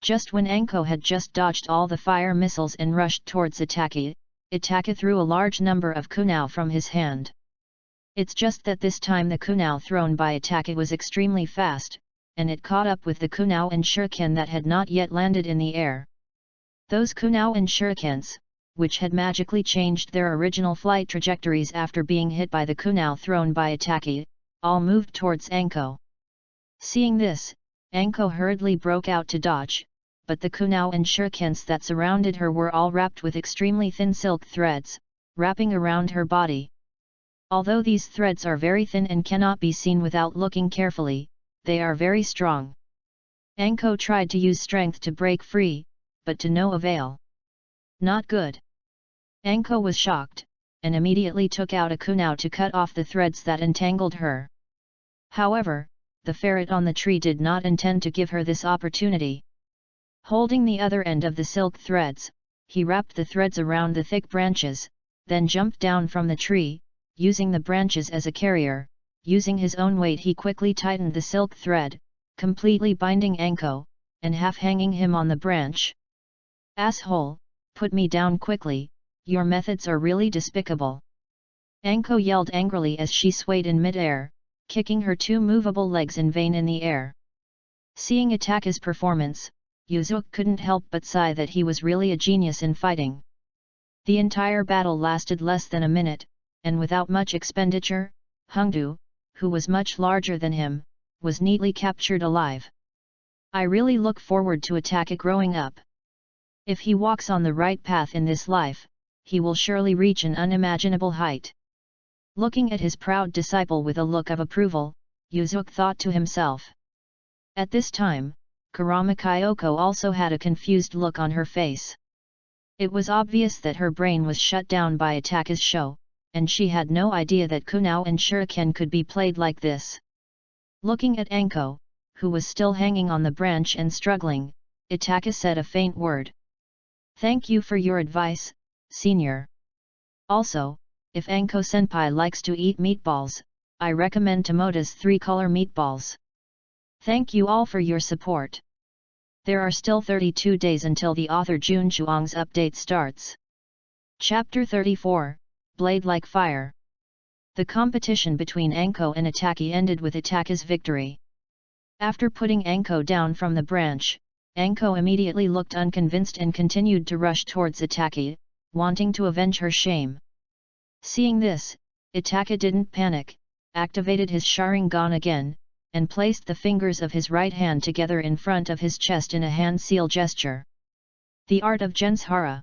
Just when Anko had just dodged all the fire missiles and rushed towards Itaki, Itaki threw a large number of kunao from his hand. It's just that this time the kunao thrown by Itaki was extremely fast, and it caught up with the kunao and shuriken that had not yet landed in the air. Those kunao and shurikens, which had magically changed their original flight trajectories after being hit by the kunai thrown by Itaki, all moved towards Anko. Seeing this, Anko hurriedly broke out to dodge, but the kunai and shurikens that surrounded her were all wrapped with extremely thin silk threads, wrapping around her body. Although these threads are very thin and cannot be seen without looking carefully, they are very strong. Anko tried to use strength to break free, but to no avail. Not good. Anko was shocked, and immediately took out a kunai to cut off the threads that entangled her. However, the ferret on the tree did not intend to give her this opportunity. Holding the other end of the silk threads, he wrapped the threads around the thick branches, then jumped down from the tree, using the branches as a carrier. Using his own weight he quickly tightened the silk thread, completely binding Anko, and half-hanging him on the branch. "Asshole, put me down quickly, your methods are really despicable!" Anko yelled angrily as she swayed in mid-air, kicking her two movable legs in vain in the air. Seeing Itaka's performance, Yuzuki couldn't help but sigh that he was really a genius in fighting. The entire battle lasted less than a minute, and without much expenditure, Hongdu, who was much larger than him, was neatly captured alive. "I really look forward to Itaka growing up. If he walks on the right path in this life, he will surely reach an unimaginable height." Looking at his proud disciple with a look of approval, Yuzuki thought to himself. At this time, Kurama Kyoko also had a confused look on her face. It was obvious that her brain was shut down by Itaka's show, and she had no idea that kunai and shuriken could be played like this. Looking at Anko, who was still hanging on the branch and struggling, Itaka said a faint word. "Thank you for your advice, senior. Also, if Anko-senpai likes to eat meatballs, I recommend Tomoda's 3-color meatballs. Thank you all for your support." There are still 32 days until the author Jun Zhuang's update starts. Chapter 34, Blade Like Fire. The competition between Anko and Itaki ended with Itaka's victory. After putting Anko down from the branch, Anko immediately looked unconvinced and continued to rush towards Itaki, wanting to avenge her shame. Seeing this, Itaka didn't panic, activated his Sharingan again, and placed the fingers of his right hand together in front of his chest in a hand seal gesture. The art of Genshara.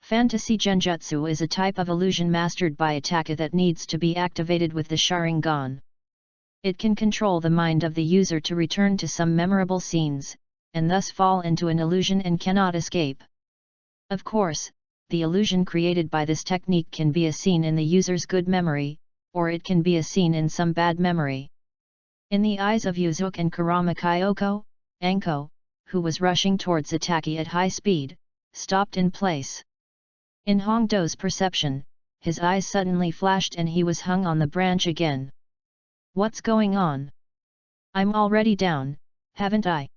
Fantasy Genjutsu is a type of illusion mastered by Itaka that needs to be activated with the Sharingan. It can control the mind of the user to return to some memorable scenes, and thus fall into an illusion and cannot escape. Of course, the illusion created by this technique can be a scene in the user's good memory, or it can be a scene in some bad memory. In the eyes of Yuzuki and Kurama Kyoko, Anko, who was rushing towards Itaki at high speed, stopped in place. In Hongdo's perception, his eyes suddenly flashed and he was hung on the branch again. "What's going on? I'm already down, haven't I?"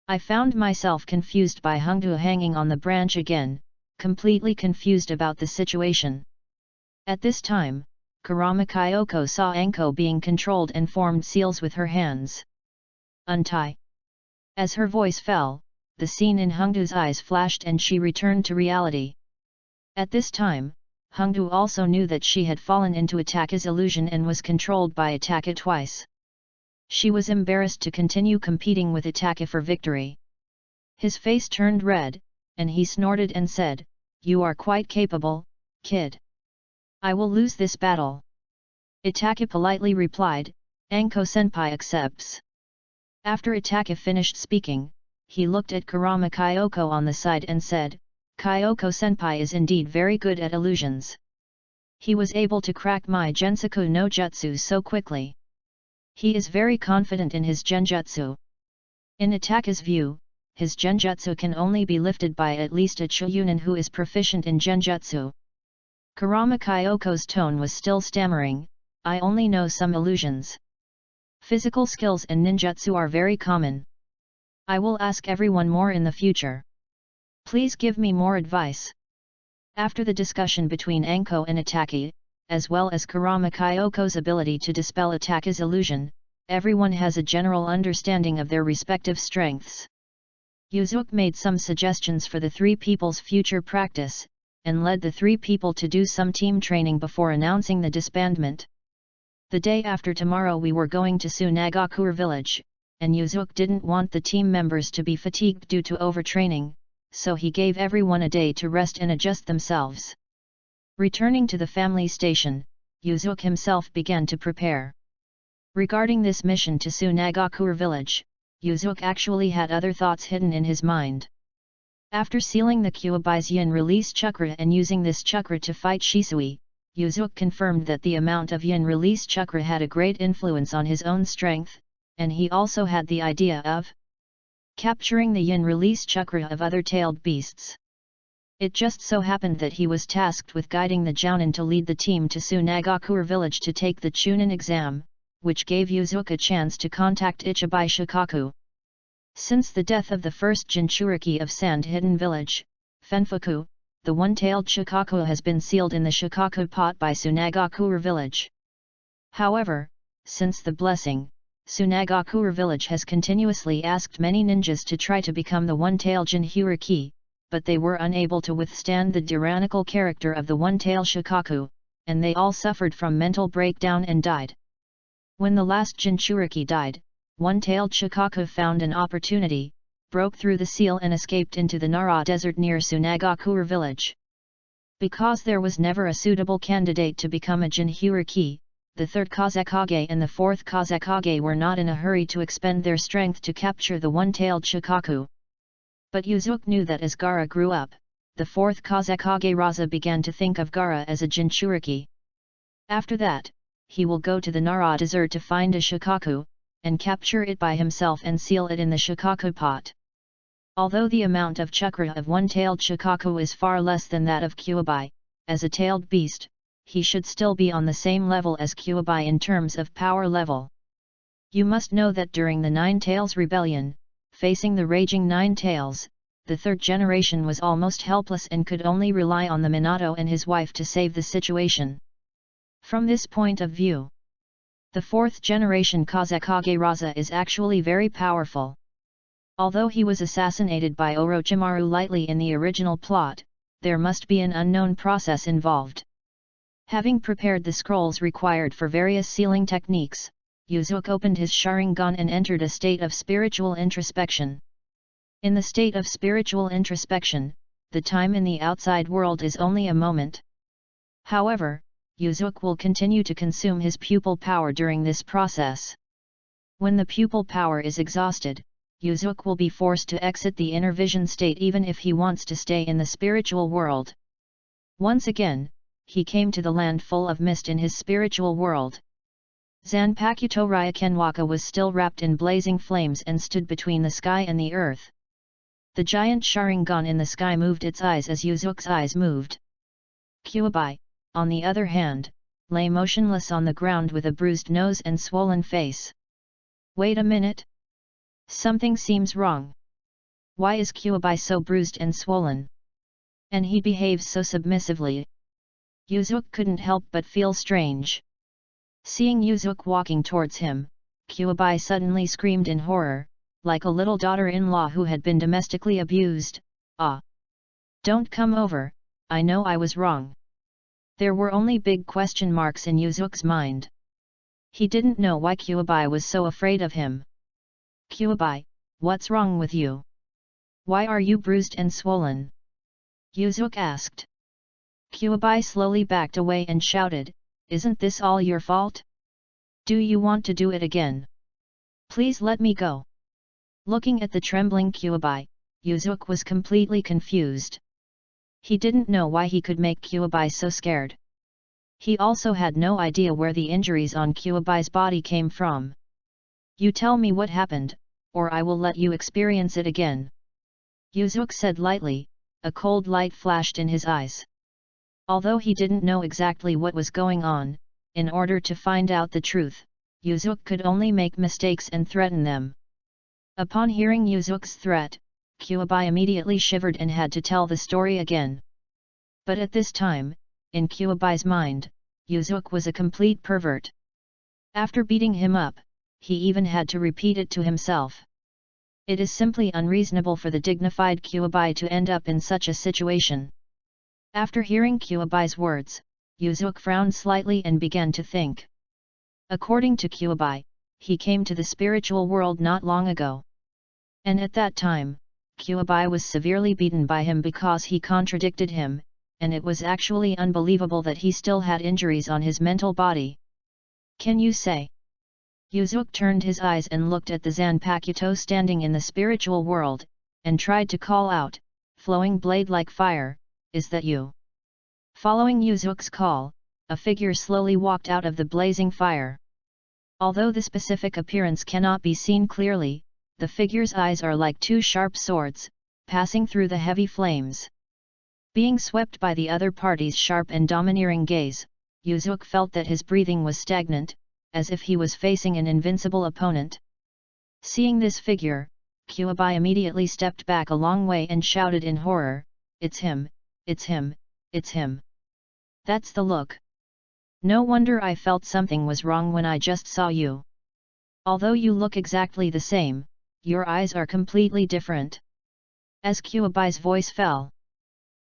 I found myself confused by Hongdo hanging on the branch again, completely confused about the situation. At this time, Kurama Kyoko saw Anko being controlled and formed seals with her hands. "Untie!" As her voice fell, the scene in Hongdo's eyes flashed and she returned to reality. At this time, Hongdo also knew that she had fallen into Itaka's illusion and was controlled by Itaka twice. She was embarrassed to continue competing with Itaka for victory. His face turned red, and he snorted and said, "You are quite capable, kid. I will lose this battle." Itaka politely replied, "Anko-senpai accepts." After Itaka finished speaking, he looked at Kurama Kyoko on the side and said, "Kyoko-senpai is indeed very good at illusions. He was able to crack my Gensaku no Jutsu so quickly. He is very confident in his Genjutsu." In Itaka's view, his Genjutsu can only be lifted by at least a Chuunin who is proficient in Genjutsu. Kurama Kyoko's tone was still stammering, "I only know some illusions. Physical skills and ninjutsu are very common. I will ask everyone more in the future. Please give me more advice." After the discussion between Anko and Itaki, as well as Kurama Kyoko's ability to dispel Itaka's illusion, everyone has a general understanding of their respective strengths. Yuzuki made some suggestions for the three people's future practice, and led the 3 people to do some team training before announcing the disbandment. The day after tomorrow we were going to Tsunagakure village, and Yuzuki didn't want the team members to be fatigued due to overtraining, so he gave everyone a day to rest and adjust themselves. Returning to the family station, Yuzuki himself began to prepare. Regarding this mission to Tsunagakure village, Yuzuki actually had other thoughts hidden in his mind. After sealing the Kyuubi's yin release chakra and using this chakra to fight Shisui, Yuzuki confirmed that the amount of yin release chakra had a great influence on his own strength, and he also had the idea of capturing the yin release chakra of other tailed beasts. It just so happened that he was tasked with guiding the Jounin to lead the team to Tsunagakure village to take the Chunin exam, which gave Yuzuki a chance to contact Ichibai Shikaku. Since the death of the first Jinchuriki of Sand Hidden Village, FANFIC, the one-tailed Shikaku has been sealed in the Shikaku pot by Tsunagakure village. However, since the blessing, Tsunagakure village has continuously asked many ninjas to try to become the one-tailed Jinchuriki, but they were unable to withstand the tyrannical character of the one-tailed Shikaku, and they all suffered from mental breakdown and died. When the last Jinchuriki died, one-tailed Shikaku found an opportunity, broke through the seal and escaped into the Nara desert near Tsunagakure village. Because there was never a suitable candidate to become a Jinchuriki, the 3rd Kazekage and the 4th Kazekage were not in a hurry to expend their strength to capture the one-tailed Shikaku. But Yuzuki knew that as Gaara grew up, the 4th Kazekage Raza began to think of Gaara as a Jinchuriki. After that, he will go to the Nara desert to find a Shikaku, and capture it by himself and seal it in the Shikaku pot. Although the amount of chakra of one-tailed Shikaku is far less than that of Kyuubi, as a tailed beast, he should still be on the same level as Kyuubi in terms of power level. You must know that during the Nine Tails Rebellion, facing the raging Nine Tails, the 3rd generation was almost helpless and could only rely on the Minato and his wife to save the situation. From this point of view, the 4th generation Kazekage Raza is actually very powerful. Although he was assassinated by Orochimaru lightly in the original plot, there must be an unknown process involved. Having prepared the scrolls required for various sealing techniques, Yuzuki opened his Sharingan and entered a state of spiritual introspection. In the state of spiritual introspection, the time in the outside world is only a moment. However, Yuzuki will continue to consume his pupil power during this process. When the pupil power is exhausted, Yuzuki will be forced to exit the inner vision state even if he wants to stay in the spiritual world. Once again, he came to the land full of mist in his spiritual world. Zanpakuto Ryakenwaka was still wrapped in blazing flames and stood between the sky and the earth. The giant Sharingan in the sky moved its eyes as Yuzuki's eyes moved. Kyuubi, on the other hand, lay motionless on the ground with a bruised nose and swollen face. Wait a minute. Something seems wrong. Why is Kyuubi so bruised and swollen? And he behaves so submissively. Yuzuki couldn't help but feel strange. Seeing Yuzuki walking towards him, Kyuubi suddenly screamed in horror, like a little daughter-in-law who had been domestically abused. Ah! Don't come over, I know I was wrong. There were only big question marks in Yuzuki's mind. He didn't know why Kyuubi was so afraid of him. Kyuubi, what's wrong with you? Why are you bruised and swollen? Yuzuki asked. Kyuubi slowly backed away and shouted, Isn't this all your fault? Do you want to do it again? Please let me go. Looking at the trembling Kyuubi, Yuzuki was completely confused. He didn't know why he could make Kyuubi so scared. He also had no idea where the injuries on Kyuubi's body came from. You tell me what happened, or I will let you experience it again. Yuzuki said lightly, a cold light flashed in his eyes. Although he didn't know exactly what was going on, in order to find out the truth, Yuzuki could only make mistakes and threaten them. Upon hearing Yuzuki's threat, Kyuubi immediately shivered and had to tell the story again. But at this time, in Kyuubi's mind, Yuzuki was a complete pervert. After beating him up, he even had to repeat it to himself. It is simply unreasonable for the dignified Kyuubi to end up in such a situation. After hearing Kuobai's words, Yuzuki frowned slightly and began to think. According to Kuobai, he came to the spiritual world not long ago. And at that time, Kuobai was severely beaten by him because he contradicted him, and it was actually unbelievable that he still had injuries on his mental body. Can you say? Yuzuki turned his eyes and looked at the Zanpakuto standing in the spiritual world, and tried to call out, flowing blade like fire, is that you? Following Yuzuki's call, a figure slowly walked out of the blazing fire. Although the specific appearance cannot be seen clearly, the figure's eyes are like two sharp swords, passing through the heavy flames. Being swept by the other party's sharp and domineering gaze, Yuzuki felt that his breathing was stagnant, as if he was facing an invincible opponent. Seeing this figure, Kuobai immediately stepped back a long way and shouted in horror, "It's him, it's him, it's him. That's the look. No wonder I felt something was wrong when I just saw you. Although you look exactly the same, your eyes are completely different." As Kuobai's voice fell,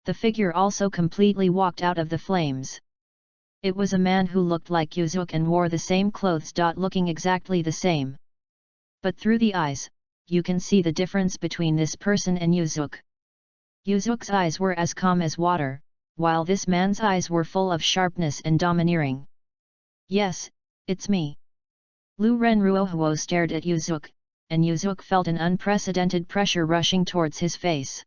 the figure also completely walked out of the flames. It was a man who looked like Yuzuki and wore the same clothes. Looking exactly the same. But through the eyes, you can see the difference between this person and Yuzuki. Yuzuki's eyes were as calm as water, while this man's eyes were full of sharpness and domineering. "Yes, it's me." Lu Renruohuo stared at Yuzuki, and Yuzuki felt an unprecedented pressure rushing towards his face.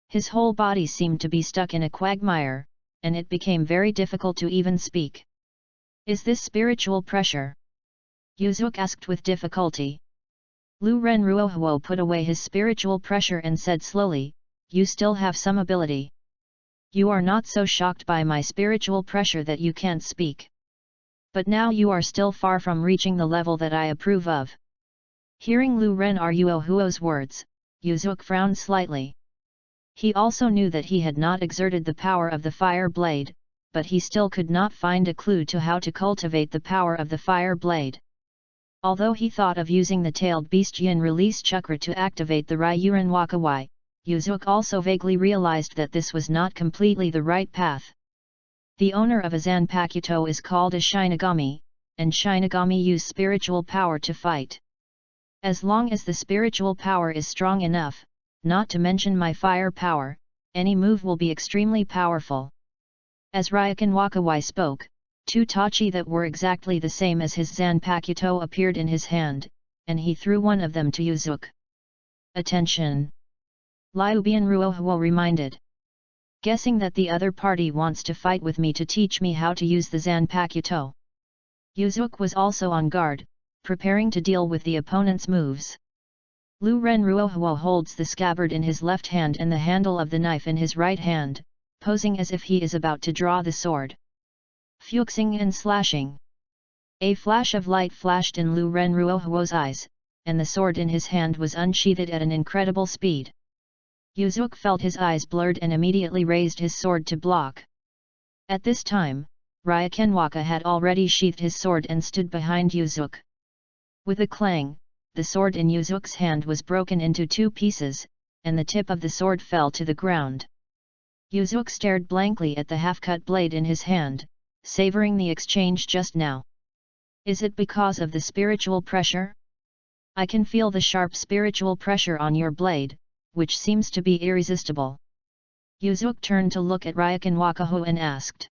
His whole body seemed to be stuck in a quagmire, and it became very difficult to even speak. "Is this spiritual pressure?" Yuzuki asked with difficulty. Lu Renruohuo put away his spiritual pressure and said slowly, "You still have some ability. You are not so shocked by my spiritual pressure that you can't speak. But now you are still far from reaching the level that I approve of." Hearing Lu Renruohuo's words, Yuzuki frowned slightly. He also knew that he had not exerted the power of the fire blade, but he still could not find a clue to how to cultivate the power of the fire blade. Although he thought of using the tailed beast yin release chakra to activate the Ryuren Wakawai, Yuzuki also vaguely realized that this was not completely the right path. The owner of a Zanpakuto is called a Shinigami, and Shinigami use spiritual power to fight. As long as the spiritual power is strong enough, not to mention my fire power, any move will be extremely powerful. As Ryuken Wakawai spoke, two tachi that were exactly the same as his Zanpakuto appeared in his hand, and he threw one of them to Yuzuki. "Attention!" Liu Renruohuo reminded. "Guessing that the other party wants to fight with me to teach me how to use the Zanpakuto." Yuzuki was also on guard, preparing to deal with the opponent's moves. Lu Renruohuo holds the scabbard in his left hand and the handle of the knife in his right hand, posing as if he is about to draw the sword. Fuxing and slashing. A flash of light flashed in Lu Renruohuo's eyes, and the sword in his hand was unsheathed at an incredible speed. Yuzuki felt his eyes blurred and immediately raised his sword to block. At this time, Ryukenwaka had already sheathed his sword and stood behind Yuzuki. With a clang, the sword in Yuzuki's hand was broken into two pieces, and the tip of the sword fell to the ground. Yuzuki stared blankly at the half-cut blade in his hand, savoring the exchange just now. "Is it because of the spiritual pressure? I can feel the sharp spiritual pressure on your blade, which seems to be irresistible." Yuzuki turned to look at Ryuken Wakaho and asked.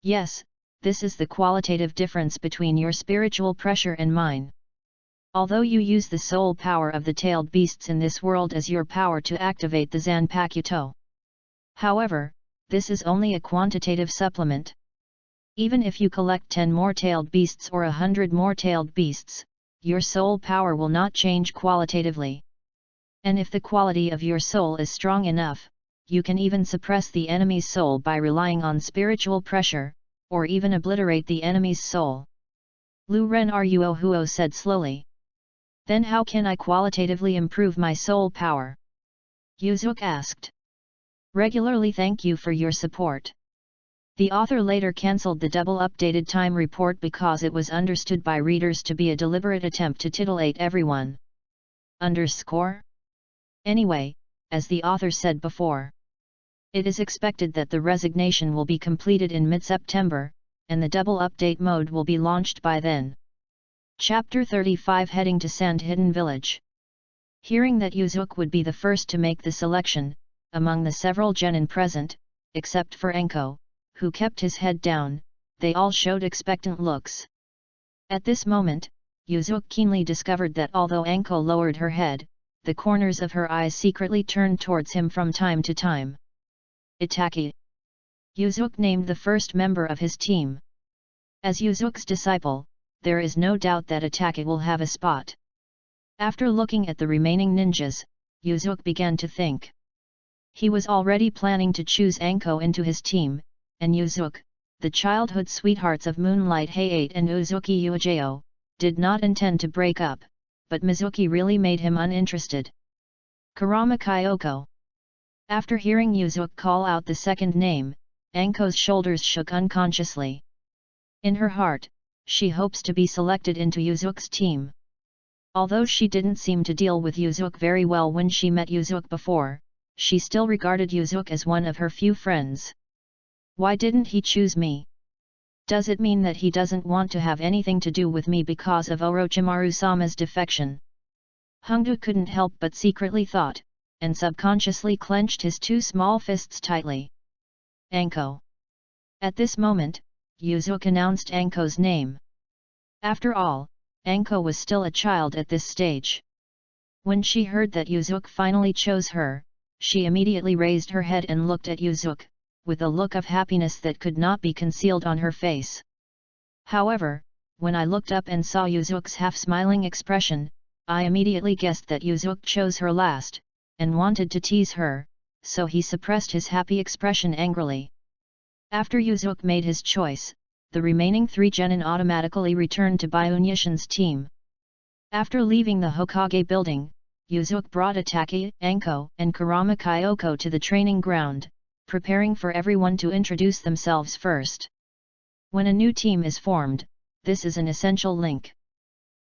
"Yes, this is the qualitative difference between your spiritual pressure and mine. Although you use the soul power of the tailed beasts in this world as your power to activate the Zanpakuto. However, this is only a quantitative supplement. Even if you collect 10 more tailed beasts or 100 more tailed beasts, your soul power will not change qualitatively. And if the quality of your soul is strong enough, you can even suppress the enemy's soul by relying on spiritual pressure, or even obliterate the enemy's soul." Lu Renruohuo said slowly. "Then how can I qualitatively improve my soul power?" Yuzuki asked. "Regularly. Thank you for your support." The author later cancelled the double updated time report because it was understood by readers to be a deliberate attempt to titillate everyone. Anyway, as the author said before, It is expected that the resignation will be completed in mid-September, and the double update mode will be launched by then. Chapter 35 Heading to Sand Hidden Village. Hearing that Yuzuki would be the first to make the selection, among the several genin present, except for Anko, who kept his head down, they all showed expectant looks. At this moment, Yuzuki keenly discovered that although Anko lowered her head, the corners of her eyes secretly turned towards him from time to time. Itaki. Yuzuki named the first member of his team. As Yuzuki's disciple, there is no doubt that Itaki will have a spot. After looking at the remaining ninjas, Yuzuki began to think. He was already planning to choose Anko into his team, and Yuzuki, the childhood sweethearts of Moonlight Hayate and Uzuki Uejo, did not intend to break up, but Mizuki really made him uninterested. Kurama Kyoko. After hearing Yuzuki call out the second name, Anko's shoulders shook unconsciously. In her heart, she hopes to be selected into Yuzuki's team. Although she didn't seem to deal with Yuzuki very well when she met Yuzuki before, she still regarded Yuzuki as one of her few friends. Why didn't he choose me? Does it mean that he doesn't want to have anything to do with me because of Orochimaru-sama's defection? Hongdu couldn't help but secretly thought, and subconsciously clenched his two small fists tightly. Anko. At this moment, Yuzuki announced Anko's name. After all, Anko was still a child at this stage. When she heard that Yuzuki finally chose her, she immediately raised her head and looked at Yuzuki, with a look of happiness that could not be concealed on her face. However, when I looked up and saw Yuzuki's half-smiling expression, I immediately guessed that Yuzuki chose her last, and wanted to tease her, so he suppressed his happy expression angrily. After Yuzuki made his choice, the remaining three genin automatically returned to Byunyashin's team. After leaving the Hokage building, Yuzuki brought Itaki, Anko, and Kurama Kyoko to the training ground, preparing for everyone to introduce themselves first. When a new team is formed, this is an essential link.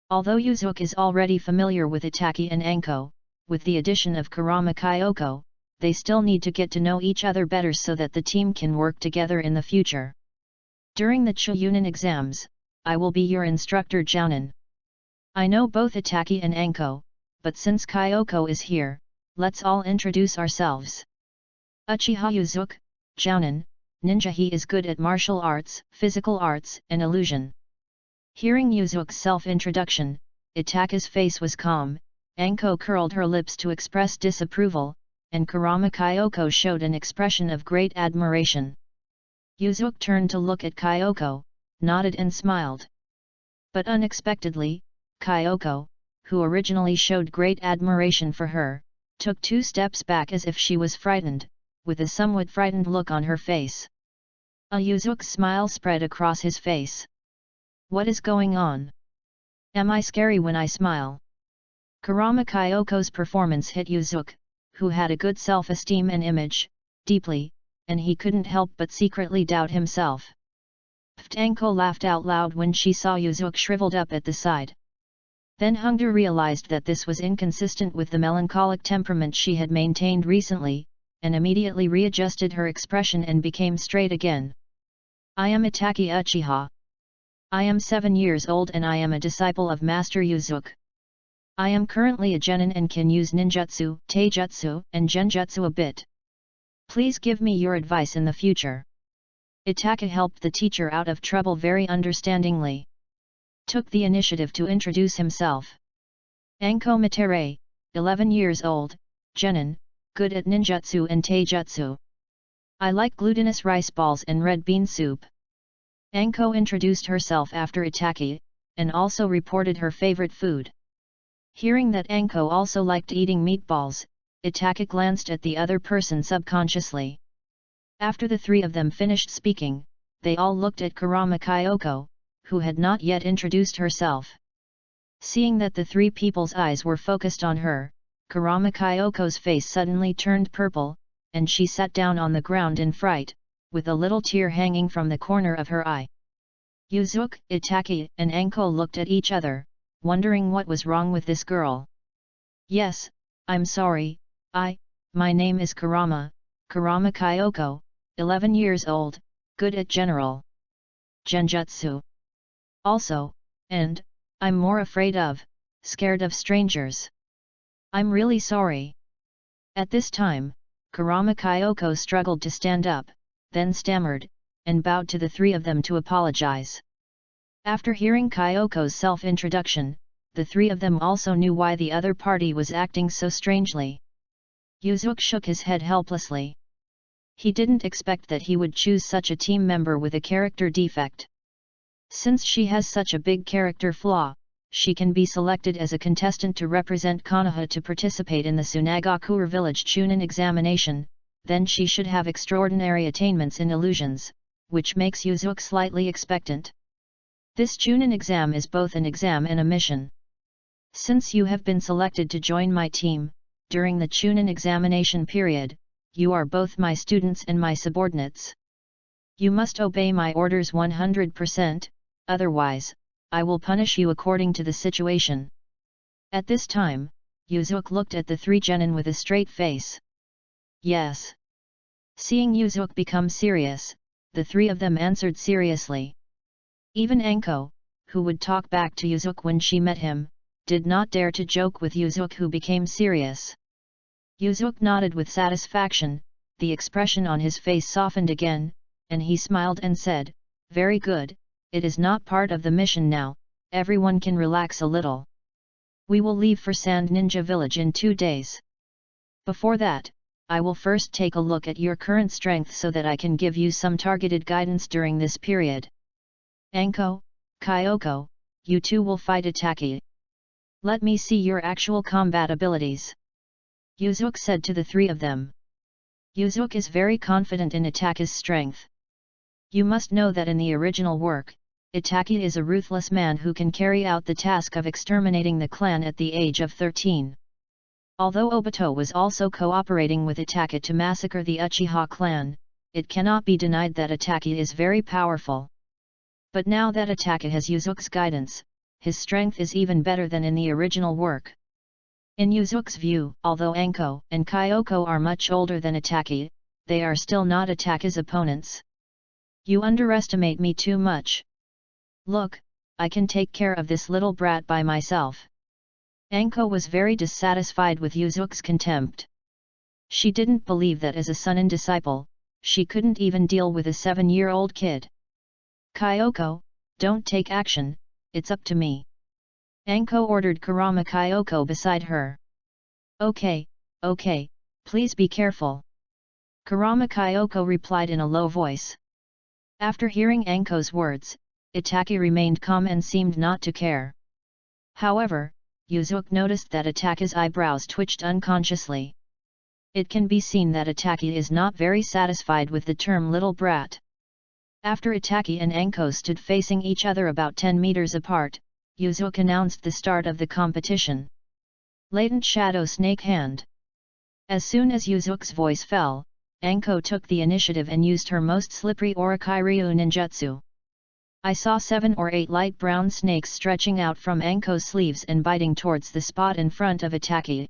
Although Yuzuki is already familiar with Itaki and Anko, with the addition of Kurama Kyoko, they still need to get to know each other better so that the team can work together in the future. During the Chuunin exams, I will be your instructor Jounin. I know both Itaki and Anko, but since Kyoko is here, let's all introduce ourselves. Uchiha Yuzuki, Jounin, ninja. He is good at martial arts, physical arts, and illusion. Hearing Yuzuki's self-introduction, Itaki's face was calm, Anko curled her lips to express disapproval, and Kurama Kyoko showed an expression of great admiration. Yuzuki turned to look at Kyoko, nodded and smiled. But unexpectedly, Kyoko, who originally showed great admiration for her, took 2 steps back as if she was frightened, with a somewhat frightened look on her face. Yuzuki's smile spread across his face. What is going on? Am I scary when I smile? Kurama Kyoko's performance hit Yuzuki, who had a good self-esteem and image, deeply, and he couldn't help but secretly doubt himself. Anko laughed out loud when she saw Yuzuki shriveled up at the side. Then Hongdu realized that this was inconsistent with the melancholic temperament she had maintained recently, and immediately readjusted her expression and became straight again. I am Itaki Uchiha. I am 7 years old and I am a disciple of Master Yuzuki. I am currently a genin and can use ninjutsu, taijutsu, and genjutsu a bit. Please give me your advice in the future. Itaki helped the teacher out of trouble very understandingly. Took the initiative to introduce himself. Anko Mitere, 11 years old, genin, good at ninjutsu and taijutsu. I like glutinous rice balls and red bean soup. Anko introduced herself after Itaki, and also reported her favorite food. Hearing that Anko also liked eating meatballs, Itaki glanced at the other person subconsciously. After the 3 of them finished speaking, they all looked at Kurama Kyoko, who had not yet introduced herself. Seeing that the 3 people's eyes were focused on her, Kurama Kyoko's face suddenly turned purple, and she sat down on the ground in fright, with a little tear hanging from the corner of her eye. Yuzuki, Itaki, and Anko looked at each other, wondering what was wrong with this girl. Yes, I'm sorry, my name is Kurama, Kurama Kyoko, 11 years old, good at general genjutsu. Also, and, I'm more scared of strangers. I'm really sorry. At this time, Kurama Kyoko struggled to stand up, then stammered, and bowed to the three of them to apologize. After hearing Kyoko's self-introduction, the three of them also knew why the other party was acting so strangely. Yuzuki shook his head helplessly. He didn't expect that he would choose such a team member with a character defect. Since she has such a big character flaw, she can be selected as a contestant to represent Konoha to participate in the Tsunagakure village Chunin examination, then she should have extraordinary attainments in illusions, which makes Yuzuki slightly expectant. This Chunin exam is both an exam and a mission. Since you have been selected to join my team, during the Chunin examination period, you are both my students and my subordinates. You must obey my orders 100%, otherwise, I will punish you according to the situation. At this time, Yuzuki looked at the three genin with a straight face. Yes. Seeing Yuzuki become serious, the three of them answered seriously. Even Anko, who would talk back to Yuzuki when she met him, did not dare to joke with Yuzuki, who became serious. Yuzuki nodded with satisfaction, the expression on his face softened again, and he smiled and said, "Very good, it is not part of the mission now, everyone can relax a little. We will leave for Sand Ninja Village in 2 days. Before that, I will first take a look at your current strength so that I can give you some targeted guidance during this period. Anko, Kyoko, you two will fight Itaki. Let me see your actual combat abilities," Yuzuki said to the three of them. Yuzuki is very confident in Itaki's strength. You must know that in the original work, Itaki is a ruthless man who can carry out the task of exterminating the clan at the age of 13. Although Obito was also cooperating with Itaki to massacre the Uchiha clan, it cannot be denied that Itaki is very powerful. But now that Itaki has Yuzuki's guidance, his strength is even better than in the original work. In Yuzuki's view, although Anko and Kyoko are much older than Itaki, they are still not Itaki's opponents. You underestimate me too much. Look, I can take care of this little brat by myself. Anko was very dissatisfied with Yuzuki's contempt. She didn't believe that as a Sunin disciple, she couldn't even deal with a 7-year-old kid. Kyoko, don't take action, it's up to me. Anko ordered Kurama Kyoko beside her. Okay, please be careful. Kurama Kyoko replied in a low voice. After hearing Anko's words, Itaki remained calm and seemed not to care. However, Yuzuki noticed that Itaki's eyebrows twitched unconsciously. It can be seen that Itaki is not very satisfied with the term little brat. After Itaki and Anko stood facing each other about 10 meters apart, Yuzuki announced the start of the competition. Latent Shadow Snake Hand. As soon as Yuzuki's voice fell, Anko took the initiative and used her most slippery Orikiryu ninjutsu. I saw 7 or 8 light brown snakes stretching out from Anko's sleeves and biting towards the spot in front of Itaki.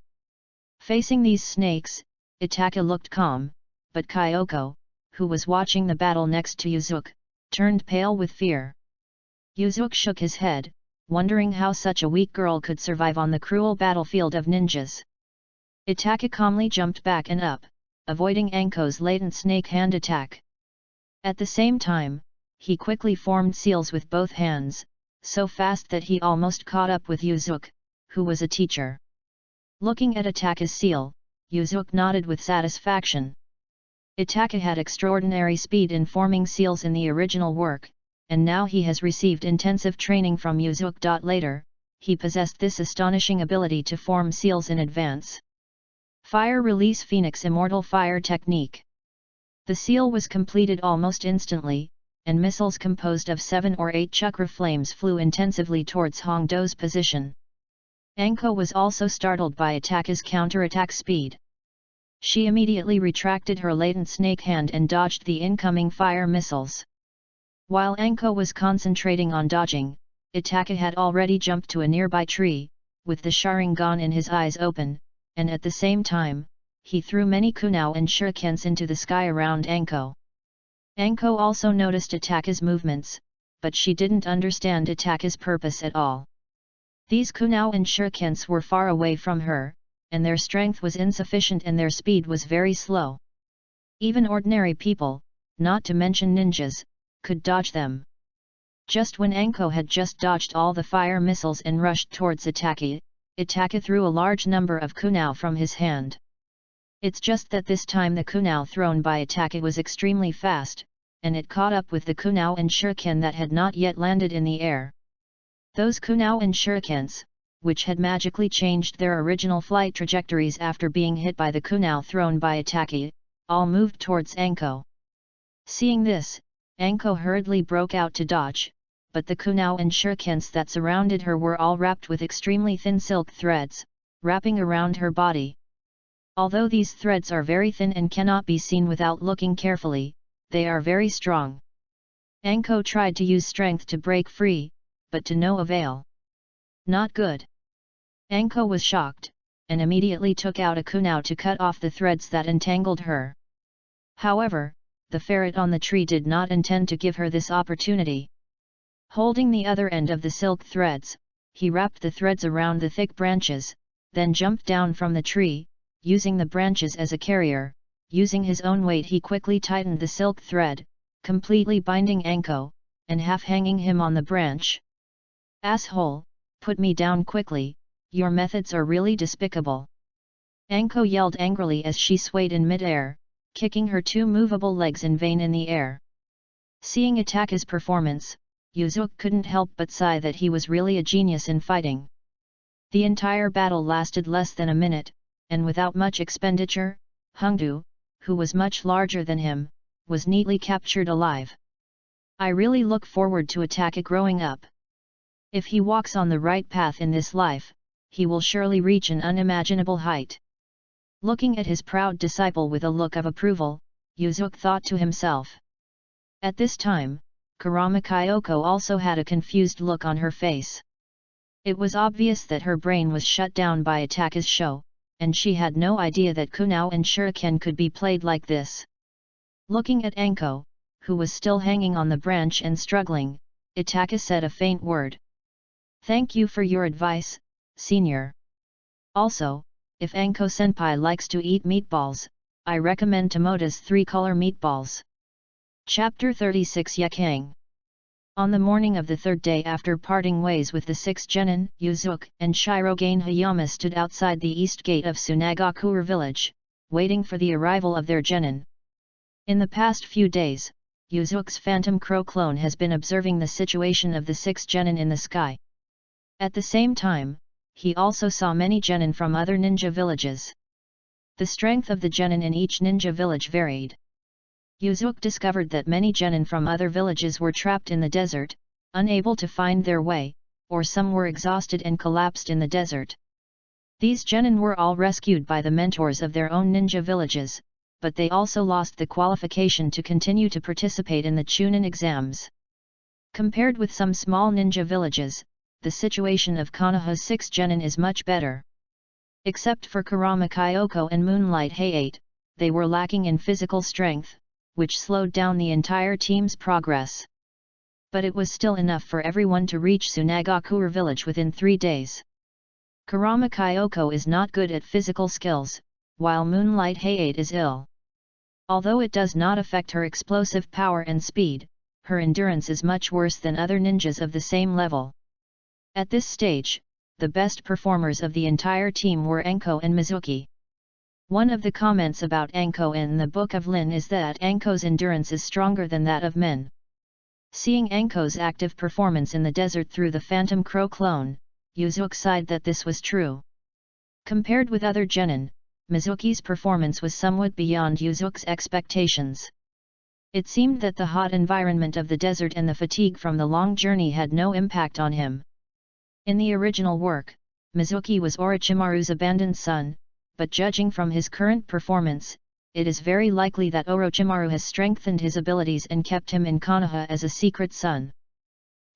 Facing these snakes, Itaki looked calm, but Kyoko, who was watching the battle next to Yuzuki, turned pale with fear. Yuzuki shook his head, wondering how such a weak girl could survive on the cruel battlefield of ninjas. Itaki calmly jumped back and up, avoiding Anko's latent snake hand attack. At the same time, he quickly formed seals with both hands, so fast that he almost caught up with Yuzuki, who was a teacher. Looking at Itaki's seal, Yuzuki nodded with satisfaction. Itaki had extraordinary speed in forming seals in the original work, and now he has received intensive training from Yuzuki. Later, he possessed this astonishing ability to form seals in advance. Fire Release Phoenix Immortal Fire Technique. The seal was completed almost instantly, and missiles composed of 7 or 8 chakra flames flew intensively towards Hongdo's position. Anko was also startled by Itaki's counterattack speed. She immediately retracted her latent snake hand and dodged the incoming fire missiles. While Anko was concentrating on dodging, Itaki had already jumped to a nearby tree, with the Sharingan in his eyes open, and at the same time, he threw many kunao and shurikens into the sky around Anko. Anko also noticed Ataka's movements, but she didn't understand Ataka's purpose at all. These kunao and shurikens were far away from her, and their strength was insufficient and their speed was very slow. Even ordinary people, not to mention ninjas, could dodge them. Just when Anko had just dodged all the fire missiles and rushed towards Ataka, Ataka threw a large number of kunao from his hand. It's just that this time the kunao thrown by Ataka was extremely fast, and it caught up with the kunao and shuriken that had not yet landed in the air. Those kunao and shurikens, which had magically changed their original flight trajectories after being hit by the kunao thrown by Ataka, all moved towards Anko. Seeing this, Anko hurriedly broke out to dodge, but the kunao and shurikens that surrounded her were all wrapped with extremely thin silk threads, wrapping around her body. Although these threads are very thin and cannot be seen without looking carefully, they are very strong. Anko tried to use strength to break free, but to no avail. Not good. Anko was shocked, and immediately took out a kunao to cut off the threads that entangled her. However, the ferret on the tree did not intend to give her this opportunity. Holding the other end of the silk threads, he wrapped the threads around the thick branches, then jumped down from the tree, using the branches as a carrier. Using his own weight he quickly tightened the silk thread, completely binding Anko, and half-hanging him on the branch. "Asshole, put me down quickly, your methods are really despicable." Anko yelled angrily as she swayed in mid-air, kicking her two movable legs in vain in the air. Seeing Ataka's performance, Yuzuki couldn't help but sigh that he was really a genius in fighting. The entire battle lasted less than a minute, and without much expenditure, Hongdu, who was much larger than him, was neatly captured alive. I really look forward to Ataka growing up. If he walks on the right path in this life, he will surely reach an unimaginable height. Looking at his proud disciple with a look of approval, Yuzuki thought to himself. At this time, Kurama Kyoko also had a confused look on her face. It was obvious that her brain was shut down by Ataka's show, and she had no idea that kunao and shuriken could be played like this. Looking at Anko, who was still hanging on the branch and struggling, Ataka said a faint word. "Thank you for your advice, senior. Also, if Anko-senpai likes to eat meatballs, I recommend Tomoda's 3-color meatballs." Chapter 36 Yakang. On the morning of the third day after parting ways with the 6 genin, Yuzuki and Shirogane Hayama stood outside the east gate of Tsunagakure village, waiting for the arrival of their genin. In the past few days, Yuzuki's phantom crow clone has been observing the situation of the 6 genin in the sky. At the same time, he also saw many genin from other ninja villages. The strength of the genin in each ninja village varied. Yuzuki discovered that many genin from other villages were trapped in the desert, unable to find their way, or some were exhausted and collapsed in the desert. These genin were all rescued by the mentors of their own ninja villages, but they also lost the qualification to continue to participate in the Chunin exams. Compared with some small ninja villages, the situation of Konoha's 6 genin is much better. Except for Kurama Kyoko and Moonlight Hayate, they were lacking in physical strength, which slowed down the entire team's progress. But it was still enough for everyone to reach Tsunagakure village within 3 days. Kurama Kyoko is not good at physical skills, while Moonlight Hayate is ill. Although it does not affect her explosive power and speed, her endurance is much worse than other ninjas of the same level. At this stage, the best performers of the entire team were Anko and Mizuki. One of the comments about Anko in the Book of Lin is that Anko's endurance is stronger than that of men. Seeing Anko's active performance in the desert through the Phantom Crow clone, Yuzuki sighed that this was true. Compared with other genin, Mizuki's performance was somewhat beyond Yuzuki's expectations. It seemed that the hot environment of the desert and the fatigue from the long journey had no impact on him. In the original work, Mizuki was Orochimaru's abandoned son, but judging from his current performance, it is very likely that Orochimaru has strengthened his abilities and kept him in Konoha as a secret son.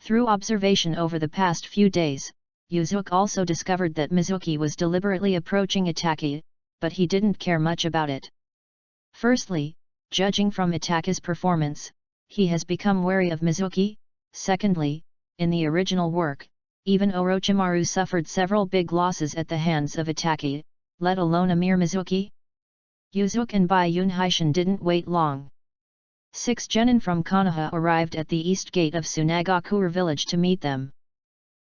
Through observation over the past few days, Yuzuki also discovered that Mizuki was deliberately approaching Ataka, but he didn't care much about it. Firstly, judging from Itake's performance, he has become wary of Mizuki. Secondly, in the original work, even Orochimaru suffered several big losses at the hands of Itake, let alone a mere Mizuki. Yuzuki and Bai Yunhaishin didn't wait long. 6 genin from Konoha arrived at the east gate of Tsunagakure village to meet them.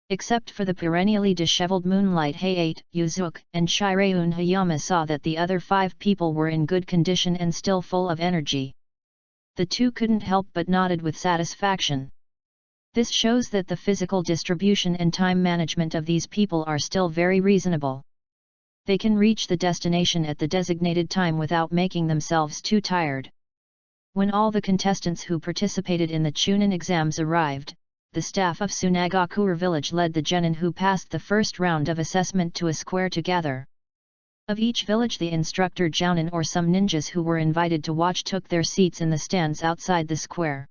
Except for the perennially disheveled Moonlight Hayate, Yuzuki and Shireun Hayama saw that the other 5 people were in good condition and still full of energy. The two couldn't help but nodded with satisfaction. This shows that the physical distribution and time management of these people are still very reasonable. They can reach the destination at the designated time without making themselves too tired. When all the contestants who participated in the Chunin exams arrived, the staff of Tsunagakure village led the genin who passed the first round of assessment to a square to gather. Of each village, the instructor jounin or some ninjas who were invited to watch took their seats in the stands outside the square.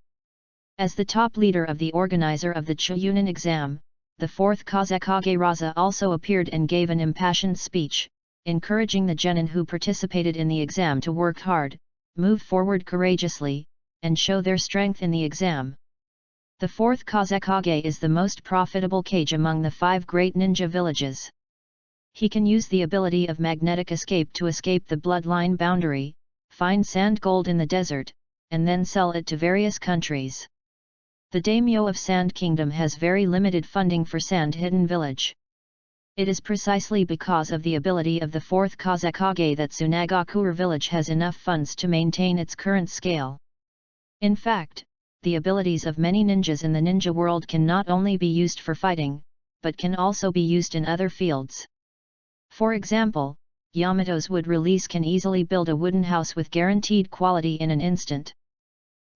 As the top leader of the organizer of the Chunin exam, the 4th Kazekage Raza also appeared and gave an impassioned speech, encouraging the genin who participated in the exam to work hard, move forward courageously, and show their strength in the exam. The 4th Kazekage is the most profitable kage among the 5 great ninja villages. He can use the ability of magnetic escape to escape the bloodline boundary, find sand gold in the desert, and then sell it to various countries. The daimyo of Sand Kingdom has very limited funding for Sand Hidden Village. It is precisely because of the ability of the 4th Kazekage that Tsunagakure village has enough funds to maintain its current scale. In fact, the abilities of many ninjas in the ninja world can not only be used for fighting, but can also be used in other fields. For example, Yamato's wood release can easily build a wooden house with guaranteed quality in an instant.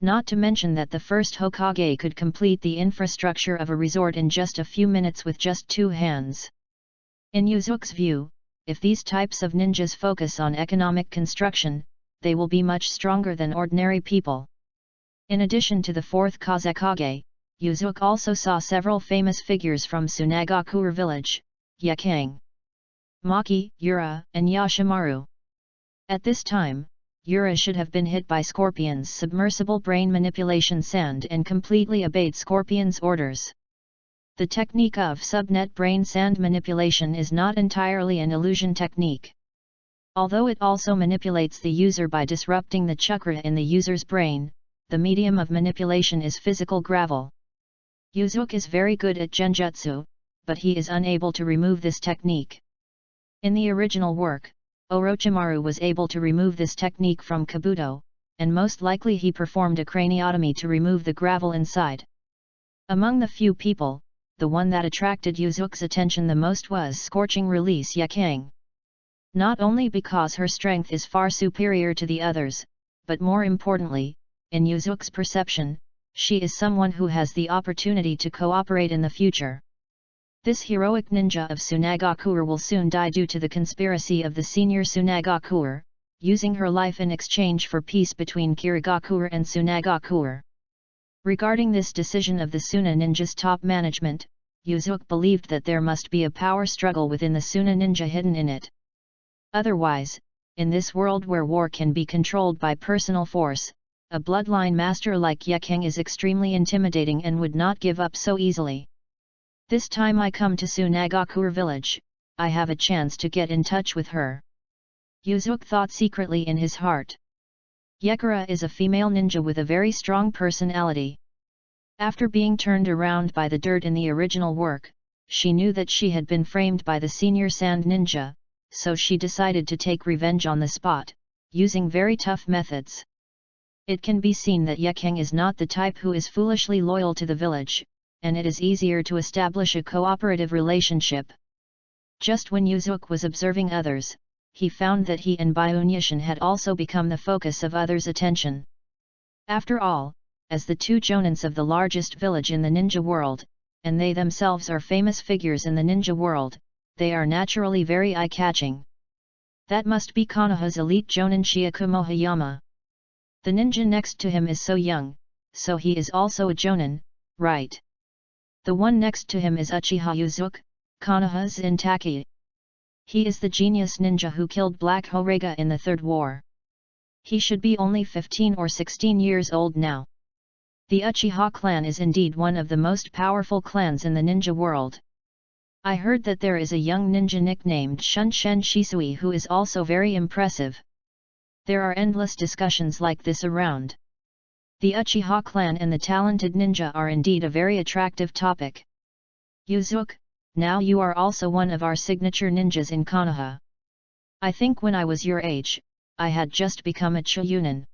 Not to mention that the first Hokage could complete the infrastructure of a resort in just a few minutes with just 2 hands. In Yuzuki's view, if these types of ninjas focus on economic construction, they will be much stronger than ordinary people. In addition to the 4th Kazekage, Yuzuki also saw several famous figures from Tsunagakure village, Yakang, Maki, Yura, and Yashimaru. At this time, Yura should have been hit by Scorpion's submersible brain manipulation sand and completely obeyed Scorpion's orders. The technique of subnet brain sand manipulation is not entirely an illusion technique. Although it also manipulates the user by disrupting the chakra in the user's brain, the medium of manipulation is physical gravel. Yuzuki is very good at genjutsu, but he is unable to remove this technique. In the original work, Orochimaru was able to remove this technique from Kabuto, and most likely he performed a craniotomy to remove the gravel inside. Among the few people, the one that attracted Yuzuki's attention the most was Scorching Release Yakang. Not only because her strength is far superior to the others, but more importantly, in Yuzuki's perception, she is someone who has the opportunity to cooperate in the future. This heroic ninja of Tsunagakure will soon die due to the conspiracy of the senior Tsunagakure, using her life in exchange for peace between Kirigakure and Tsunagakure. Regarding this decision of the Suna ninja's top management, Yuzuki believed that there must be a power struggle within the Suna ninja hidden in it. Otherwise, in this world where war can be controlled by personal force, a bloodline master like Yakang is extremely intimidating and would not give up so easily. This time I come to Tsunagakure village, I have a chance to get in touch with her. Yuzuki thought secretly in his heart. Yakura is a female ninja with a very strong personality. After being turned around by the dirt in the original work, she knew that she had been framed by the senior sand ninja, so she decided to take revenge on the spot, using very tough methods. It can be seen that Yakang is not the type who is foolishly loyal to the village, and it is easier to establish a cooperative relationship. Just when Yuzuki was observing others, he found that he and Byunyashin had also become the focus of others' attention. After all, as the 2 jonins of the largest village in the ninja world, and they themselves are famous figures in the ninja world, they are naturally very eye-catching. That must be Konoha's elite jonin Shiakumo Hayama. The ninja next to him is so young, so he is also a jonin, right? The one next to him is Uchiha Yuzuki, Konoha's Intaki. He is the genius ninja who killed Black Horega in the Third War. He should be only 15 or 16 years old now. The Uchiha clan is indeed one of the most powerful clans in the ninja world. I heard that there is a young ninja nicknamed Shunshen Shisui who is also very impressive. There are endless discussions like this around. The Uchiha clan and the talented ninja are indeed a very attractive topic. Yuzuki, now you are also one of our signature ninjas in Konoha. I think when I was your age, I had just become a Chunin.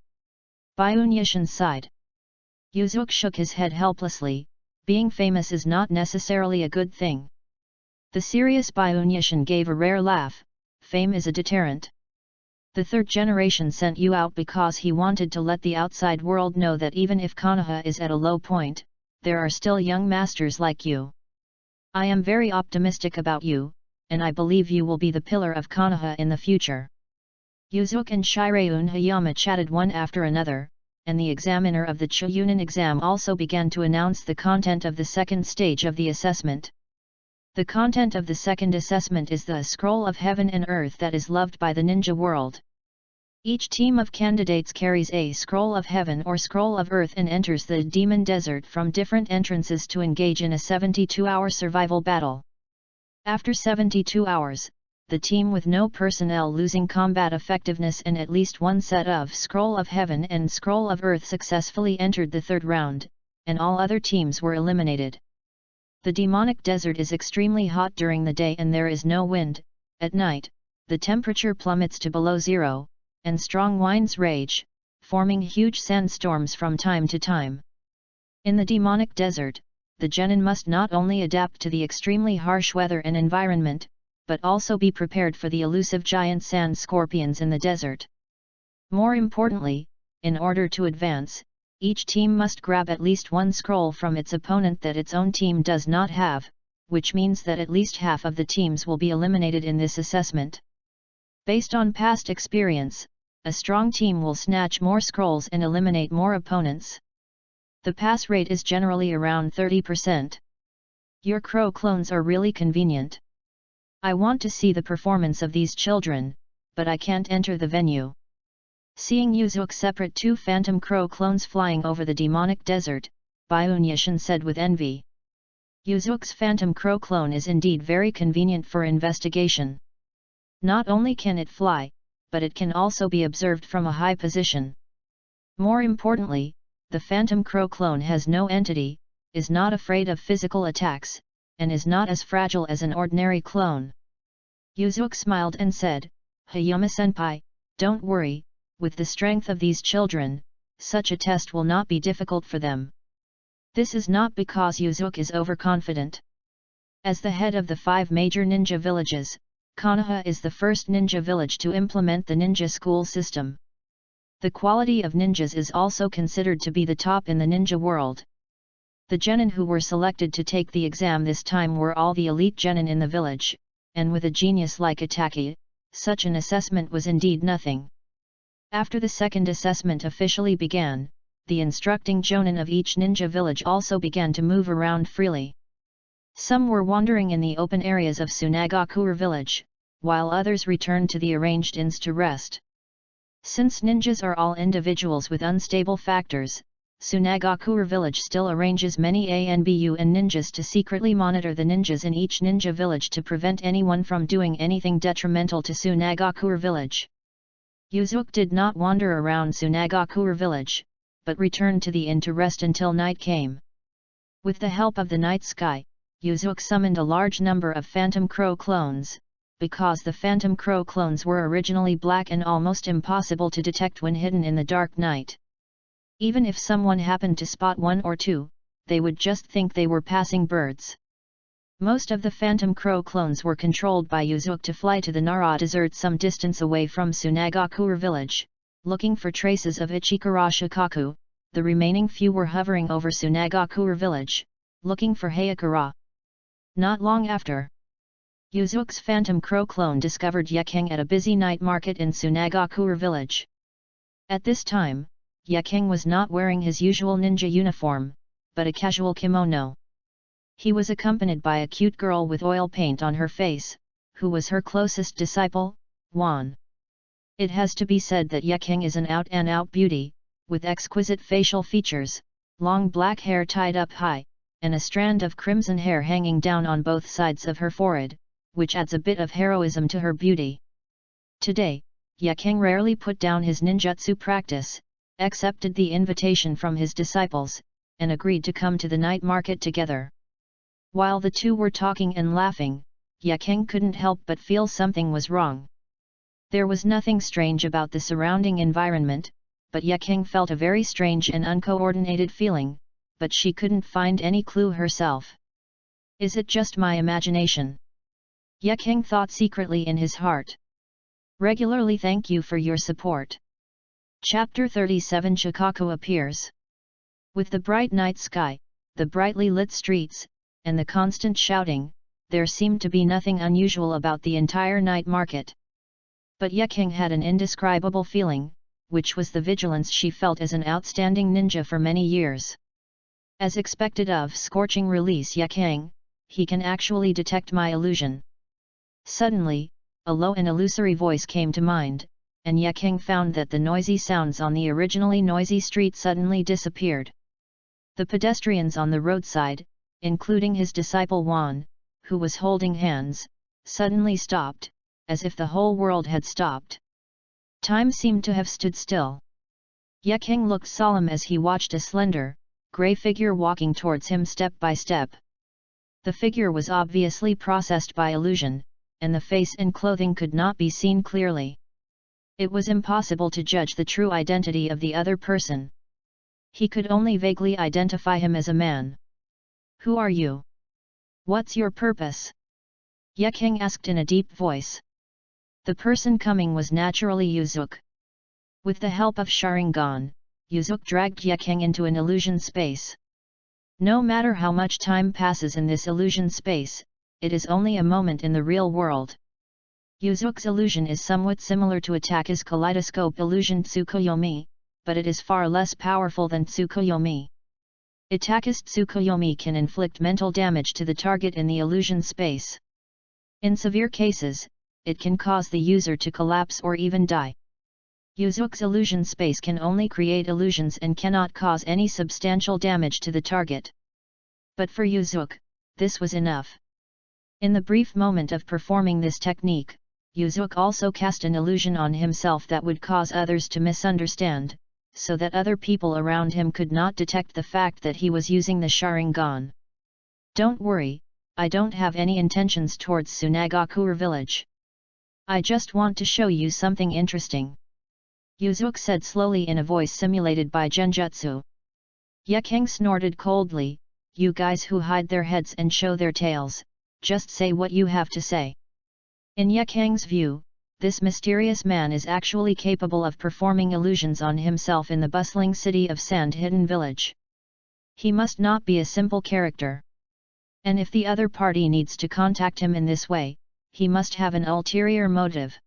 Byunyishin sighed. Yuzuki shook his head helplessly. Being famous is not necessarily a good thing. The serious Byunyishin gave a rare laugh. Fame is a deterrent. The third generation sent you out because he wanted to let the outside world know that even if Konoha is at a low point, there are still young masters like you. I am very optimistic about you, and I believe you will be the pillar of Konoha in the future. Yuzuki and Shirayun Hayama chatted one after another, and the examiner of the Chunin exam also began to announce the content of the second stage of the assessment. The content of the second assessment is the scroll of heaven and earth that is loved by the ninja world. Each team of candidates carries a scroll of heaven or scroll of earth and enters the demon desert from different entrances to engage in a 72-hour survival battle. After 72 hours, the team with no personnel losing combat effectiveness and at least one set of Scroll of Heaven and Scroll of Earth successfully entered the third round, and all other teams were eliminated. The demonic desert is extremely hot during the day and there is no wind. At night, the temperature plummets to below zero, and strong winds rage, forming huge sandstorms from time to time. In the demonic desert, the genin must not only adapt to the extremely harsh weather and environment, but also be prepared for the elusive giant sand scorpions in the desert. More importantly, in order to advance, each team must grab at least one scroll from its opponent that its own team does not have, which means that at least half of the teams will be eliminated in this assessment. Based on past experience, a strong team will snatch more scrolls and eliminate more opponents. The pass rate is generally around 30%. Your crow clones are really convenient. I want to see the performance of these children, but I can't enter the venue. Seeing Yuzuki's separate two phantom crow clones flying over the demonic desert, Byunyishin said with envy. Yuzuki's phantom crow clone is indeed very convenient for investigation. Not only can it fly, but it can also be observed from a high position. More importantly, the phantom crow clone has no entity, is not afraid of physical attacks, and is not as fragile as an ordinary clone. Yuzuki smiled and said, Hayama-senpai, don't worry, with the strength of these children, such a test will not be difficult for them. This is not because Yuzuki is overconfident. As the head of the 5 major ninja villages, Konoha is the first ninja village to implement the ninja school system. The quality of ninjas is also considered to be the top in the ninja world. The genin who were selected to take the exam this time were all the elite genin in the village, and with a genius like Itaki, such an assessment was indeed nothing. After the second assessment officially began, the instructing jonin of each ninja village also began to move around freely. Some were wandering in the open areas of Tsunagakure village, while others returned to the arranged inns to rest. Since ninjas are all individuals with unstable factors, Tsunagakure village still arranges many ANBU and ninjas to secretly monitor the ninjas in each ninja village to prevent anyone from doing anything detrimental to Tsunagakure village. Yuzuki did not wander around Tsunagakure village, but returned to the inn to rest until night came. With the help of the night sky, Yuzuki summoned a large number of phantom crow clones, because the phantom crow clones were originally black and almost impossible to detect when hidden in the dark night. Even if someone happened to spot one or two, they would just think they were passing birds. Most of the phantom crow clones were controlled by Yuzuki to fly to the Nara desert some distance away from Tsunagakure village, looking for traces of Ichikara Shikaku. The remaining few were hovering over Tsunagakure village, looking for Hayakura. Not long after, Yuzuki's phantom crow clone discovered Yekeng at a busy night market in Tsunagakure village. At this time, Yekeng was not wearing his usual ninja uniform, but a casual kimono. He was accompanied by a cute girl with oil paint on her face, who was her closest disciple, Wan. It has to be said that Yekeng is an out-and-out beauty, with exquisite facial features, long black hair tied up high, and a strand of crimson hair hanging down on both sides of her forehead, which adds a bit of heroism to her beauty. Today, Yekeng rarely put down his ninjutsu practice, accepted the invitation from his disciples, and agreed to come to the night market together. While the two were talking and laughing, Yekeng couldn't help but feel something was wrong. There was nothing strange about the surrounding environment, but Yekeng felt a very strange and uncoordinated feeling, but she couldn't find any clue herself. Is it just my imagination? Yekeng thought secretly in his heart. Regularly thank you for your support. Chapter 37 Shikaku appears. With the bright night sky, the brightly lit streets, and the constant shouting, there seemed to be nothing unusual about the entire night market. But Yekeng had an indescribable feeling, which was the vigilance she felt as an outstanding ninja for many years. As expected of Scorching Release Yekeng, he can actually detect my illusion. Suddenly, a low and illusory voice came to mind, and Yekeng found that the noisy sounds on the originally noisy street suddenly disappeared. The pedestrians on the roadside, including his disciple Wan, who was holding hands, suddenly stopped, as if the whole world had stopped. Time seemed to have stood still. Yekeng looked solemn as he watched a slender, grey figure walking towards him step by step. The figure was obviously processed by illusion, and the face and clothing could not be seen clearly. It was impossible to judge the true identity of the other person. He could only vaguely identify him as a man. Who are you? What's your purpose? Yekeng asked in a deep voice. The person coming was naturally Yuzuk. With the help of Sharingan, Yuzuk dragged Yekeng into an illusion space. No matter how much time passes in this illusion space, it is only a moment in the real world. Yuzuk's illusion is somewhat similar to Ataka's kaleidoscope illusion Tsukuyomi, but it is far less powerful than Tsukuyomi. Ataka's Tsukuyomi can inflict mental damage to the target in the illusion space. In severe cases, it can cause the user to collapse or even die. Yuzuk's illusion space can only create illusions and cannot cause any substantial damage to the target. But for Yuzuk, this was enough. In the brief moment of performing this technique, Yuzuk also cast an illusion on himself that would cause others to misunderstand, so that other people around him could not detect the fact that he was using the Sharingan. Don't worry, I don't have any intentions towards Tsunagakure village. I just want to show you something interesting. Yuzuk said slowly in a voice simulated by Genjutsu. Yekeng snorted coldly, you guys who hide their heads and show their tails, just say what you have to say. In Yekeng's view, this mysterious man is actually capable of performing illusions on himself in the bustling city of Sand Hidden Village. He must not be a simple character. And if the other party needs to contact him in this way, he must have an ulterior motive.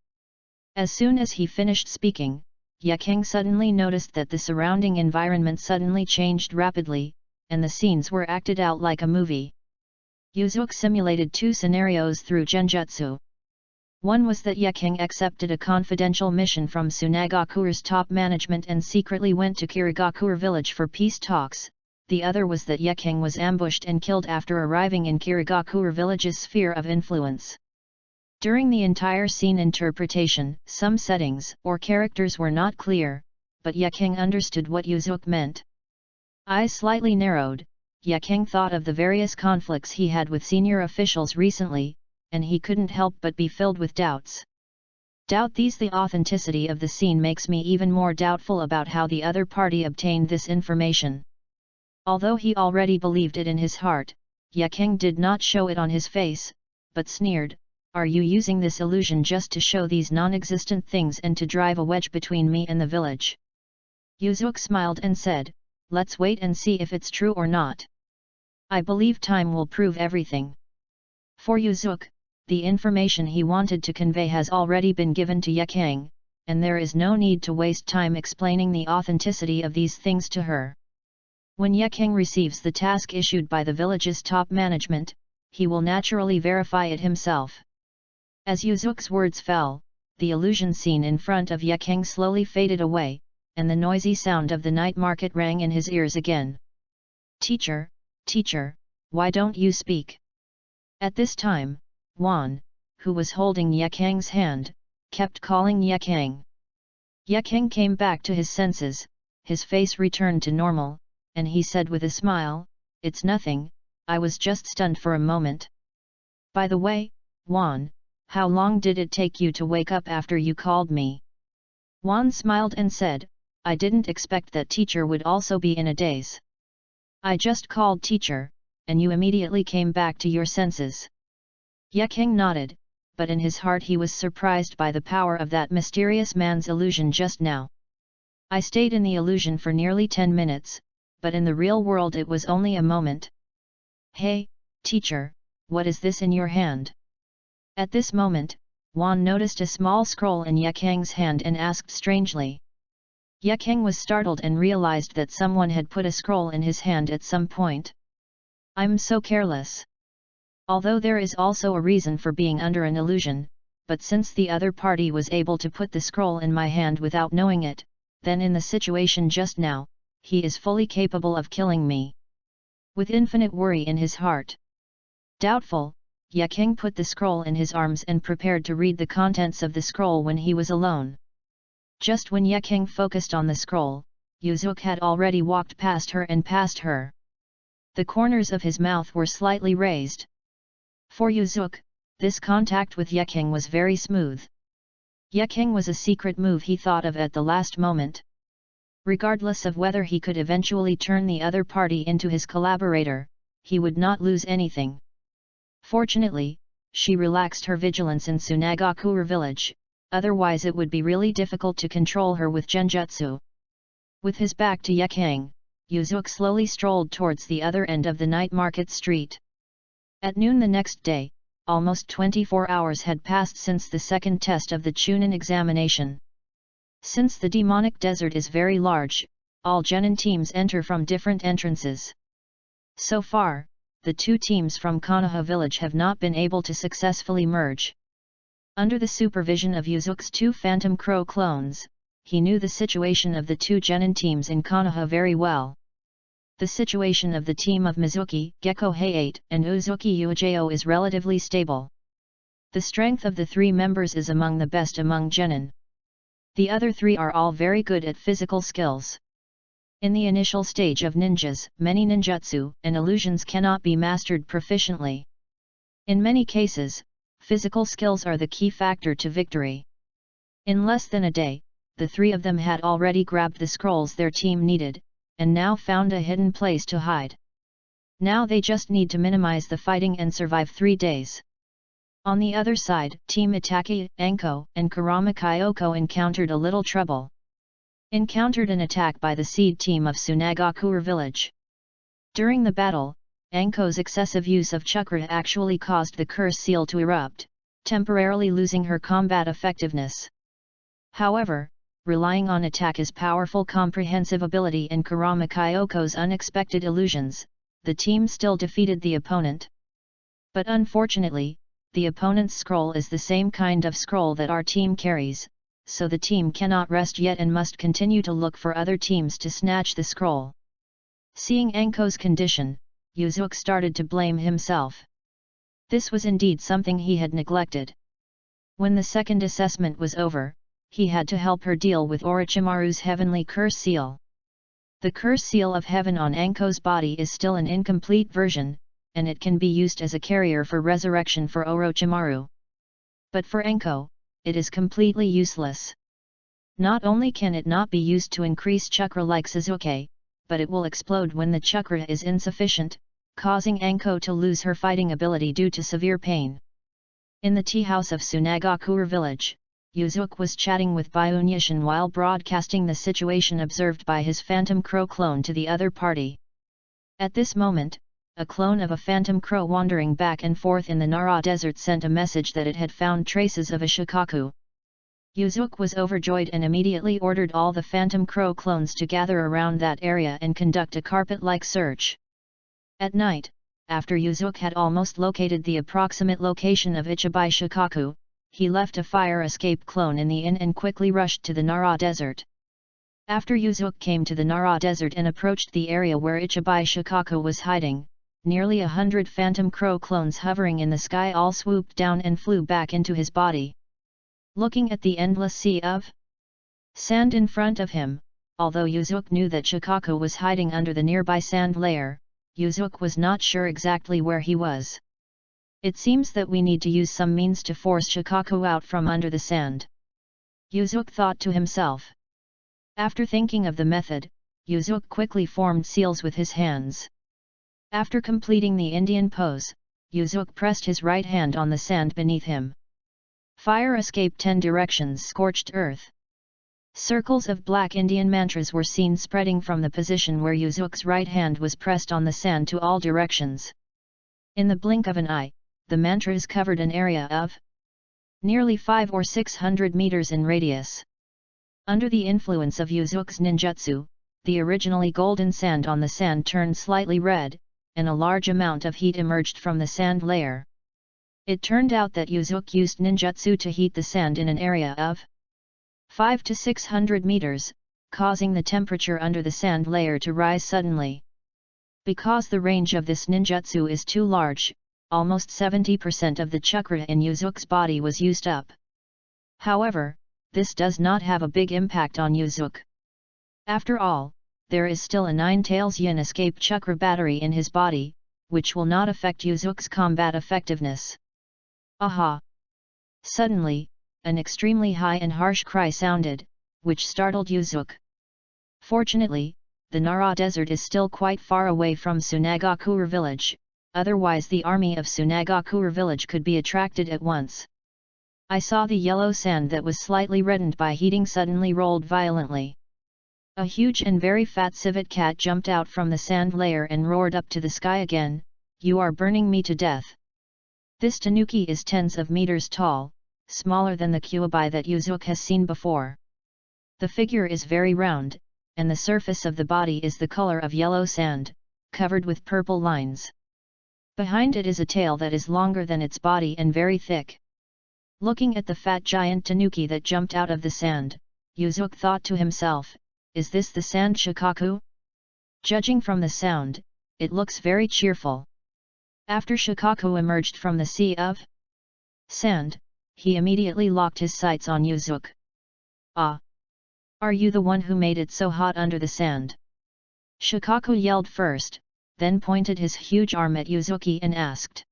As soon as he finished speaking, Yekeng suddenly noticed that the surrounding environment suddenly changed rapidly, and the scenes were acted out like a movie. Yuzuk simulated two scenarios through Genjutsu. One was that Yekeng accepted a confidential mission from Tsunagakure's top management and secretly went to Kirigakure village for peace talks. The other was that Yekeng was ambushed and killed after arriving in Kirigakure village's sphere of influence. During the entire scene interpretation, some settings or characters were not clear, but Yekeng understood what Yuzuk meant. Eyes slightly narrowed, Yekeng thought of the various conflicts he had with senior officials recently, and he couldn't help but be filled with doubts. The authenticity of the scene makes me even more doubtful about how the other party obtained this information. Although he already believed it in his heart, Yekeng did not show it on his face, but sneered, are you using this illusion just to show these non-existent things and to drive a wedge between me and the village? Yuzuk smiled and said, let's wait and see if it's true or not. I believe time will prove everything. For Yuzuk, the information he wanted to convey has already been given to Yekeng, and there is no need to waste time explaining the authenticity of these things to her. When Yekeng receives the task issued by the village's top management, he will naturally verify it himself. As Yuzuki's words fell, the illusion scene in front of Yekeng slowly faded away, and the noisy sound of the night market rang in his ears again. Teacher, teacher, why don't you speak? At this time, Wan, who was holding Yekeng's hand, kept calling Yekeng. Yekeng came back to his senses, his face returned to normal, and he said with a smile, "It's nothing, I was just stunned for a moment." By the way, Wan, how long did it take you to wake up after you called me? Wan smiled and said, "I didn't expect that teacher would also be in a daze. I just called teacher, and you immediately came back to your senses." Yekeng nodded, but in his heart he was surprised by the power of that mysterious man's illusion just now. "I stayed in the illusion for nearly 10 minutes, but in the real world it was only a moment." "Hey, teacher, what is this in your hand?" At this moment, Wan noticed a small scroll in Yekeng's hand and asked strangely. Yekeng was startled and realized that someone had put a scroll in his hand at some point. "I'm so careless. Although there is also a reason for being under an illusion, but since the other party was able to put the scroll in my hand without knowing it, then in the situation just now, he is fully capable of killing me." With infinite worry in his heart. Doubtful, Yekeng put the scroll in his arms and prepared to read the contents of the scroll when he was alone. Just when Yekeng focused on the scroll, Yuzuki had already walked past her and past her. The corners of his mouth were slightly raised. For Yuzuki, this contact with Yekeng was very smooth. Yekeng was a secret move he thought of at the last moment. Regardless of whether he could eventually turn the other party into his collaborator, he would not lose anything. Fortunately, she relaxed her vigilance in Tsunagakure village, otherwise it would be really difficult to control her with genjutsu. With his back to Yekeng, Yuzuki slowly strolled towards the other end of the night market street. At noon the next day, almost 24 hours had passed since the second test of the Chunin examination. Since the demonic desert is very large, all genin teams enter from different entrances. So far, the two teams from Konoha village have not been able to successfully merge. Under the supervision of Yuzuki's two Phantom Crow clones, he knew the situation of the two genin teams in Konoha very well. The situation of the team of Mizuki, Gecko Hayate, and Uzuki Uejo is relatively stable. The strength of the three members is among the best among genin. The other three are all very good at physical skills. In the initial stage of ninjas, many ninjutsu and illusions cannot be mastered proficiently. In many cases, physical skills are the key factor to victory. In less than a day, the three of them had already grabbed the scrolls their team needed, and now found a hidden place to hide. Now they just need to minimize the fighting and survive 3 days. On the other side, Team Itaki, Anko, and Kurama Kyoko encountered a little trouble. Encountered an attack by the seed team of Tsunagakure village. During the battle, Anko's excessive use of chakra actually caused the curse seal to erupt, temporarily losing her combat effectiveness. However, relying on Itaki's powerful comprehensive ability and Kurama Kyoko's unexpected illusions, the team still defeated the opponent. But unfortunately, the opponent's scroll is the same kind of scroll that our team carries, so the team cannot rest yet and must continue to look for other teams to snatch the scroll. Seeing Anko's condition, Yuzuki started to blame himself. This was indeed something he had neglected. When the second assessment was over, he had to help her deal with Orochimaru's heavenly curse seal. The curse seal of heaven on Anko's body is still an incomplete version, and it can be used as a carrier for resurrection for Orochimaru. But for Anko, it is completely useless. Not only can it not be used to increase chakra like Sasuke, but it will explode when the chakra is insufficient, causing Anko to lose her fighting ability due to severe pain. In the tea house of Tsunagakure village, Yuzuki was chatting with Byunyashin while broadcasting the situation observed by his Phantom Crow clone to the other party. At this moment, a clone of a Phantom Crow wandering back and forth in the Nara desert sent a message that it had found traces of a Shikaku. Yuzuki was overjoyed and immediately ordered all the Phantom Crow clones to gather around that area and conduct a carpet-like search. At night, after Yuzuki had almost located the approximate location of Ichibai Shikaku, he left a fire escape clone in the inn and quickly rushed to the Nara desert. After Yuzuki came to the Nara desert and approached the area where Ichibai Shikaku was hiding, nearly 100 phantom crow clones hovering in the sky all swooped down and flew back into his body. Looking at the endless sea of sand in front of him, although Yuzuki knew that Shikaku was hiding under the nearby sand layer, Yuzuki was not sure exactly where he was. It seems that we need to use some means to force Shikaku out from under the sand. Yuzuki thought to himself. After thinking of the method, Yuzuki quickly formed seals with his hands. After completing the Indian pose, Yuzuki pressed his right hand on the sand beneath him. Fire escape 10 directions scorched earth. Circles of black Indian mantras were seen spreading from the position where Yuzuki's right hand was pressed on the sand to all directions. In the blink of an eye, the mantras covered an area of nearly 500 or 600 meters in radius. Under the influence of Yuzuki's ninjutsu, the originally golden sand on the sand turned slightly red, and a large amount of heat emerged from the sand layer. It turned out that Yuzuki used ninjutsu to heat the sand in an area of 500 to 600 meters, causing the temperature under the sand layer to rise suddenly. Because the range of this ninjutsu is too large, almost 70% of the chakra in Yuzuki's body was used up. However, this does not have a big impact on Yuzuki. After all, there is still a 9 tails yin escape chakra battery in his body, which will not affect Yuzuki's combat effectiveness. Aha! Suddenly, an extremely high and harsh cry sounded, which startled Yuzuki. Fortunately, the Nara desert is still quite far away from Tsunagakure village, otherwise the army of Tsunagakure village could be attracted at once. I saw the yellow sand that was slightly reddened by heating suddenly rolled violently. A huge and very fat civet cat jumped out from the sand layer and roared up to the sky again, "You are burning me to death." This tanuki is tens of meters tall, smaller than the kyuubi that Yuzuki has seen before. The figure is very round, and the surface of the body is the color of yellow sand, covered with purple lines. Behind it is a tail that is longer than its body and very thick. Looking at the fat giant tanuki that jumped out of the sand, Yuzuki thought to himself, "Is this the sand Shikaku?" Judging from the sound, it looks very cheerful. After Shikaku emerged from the sea of sand, he immediately locked his sights on Yuzuki. "Ah! Are you the one who made it so hot under the sand?" Shikaku yelled first, then pointed his huge arm at Yuzuki and asked.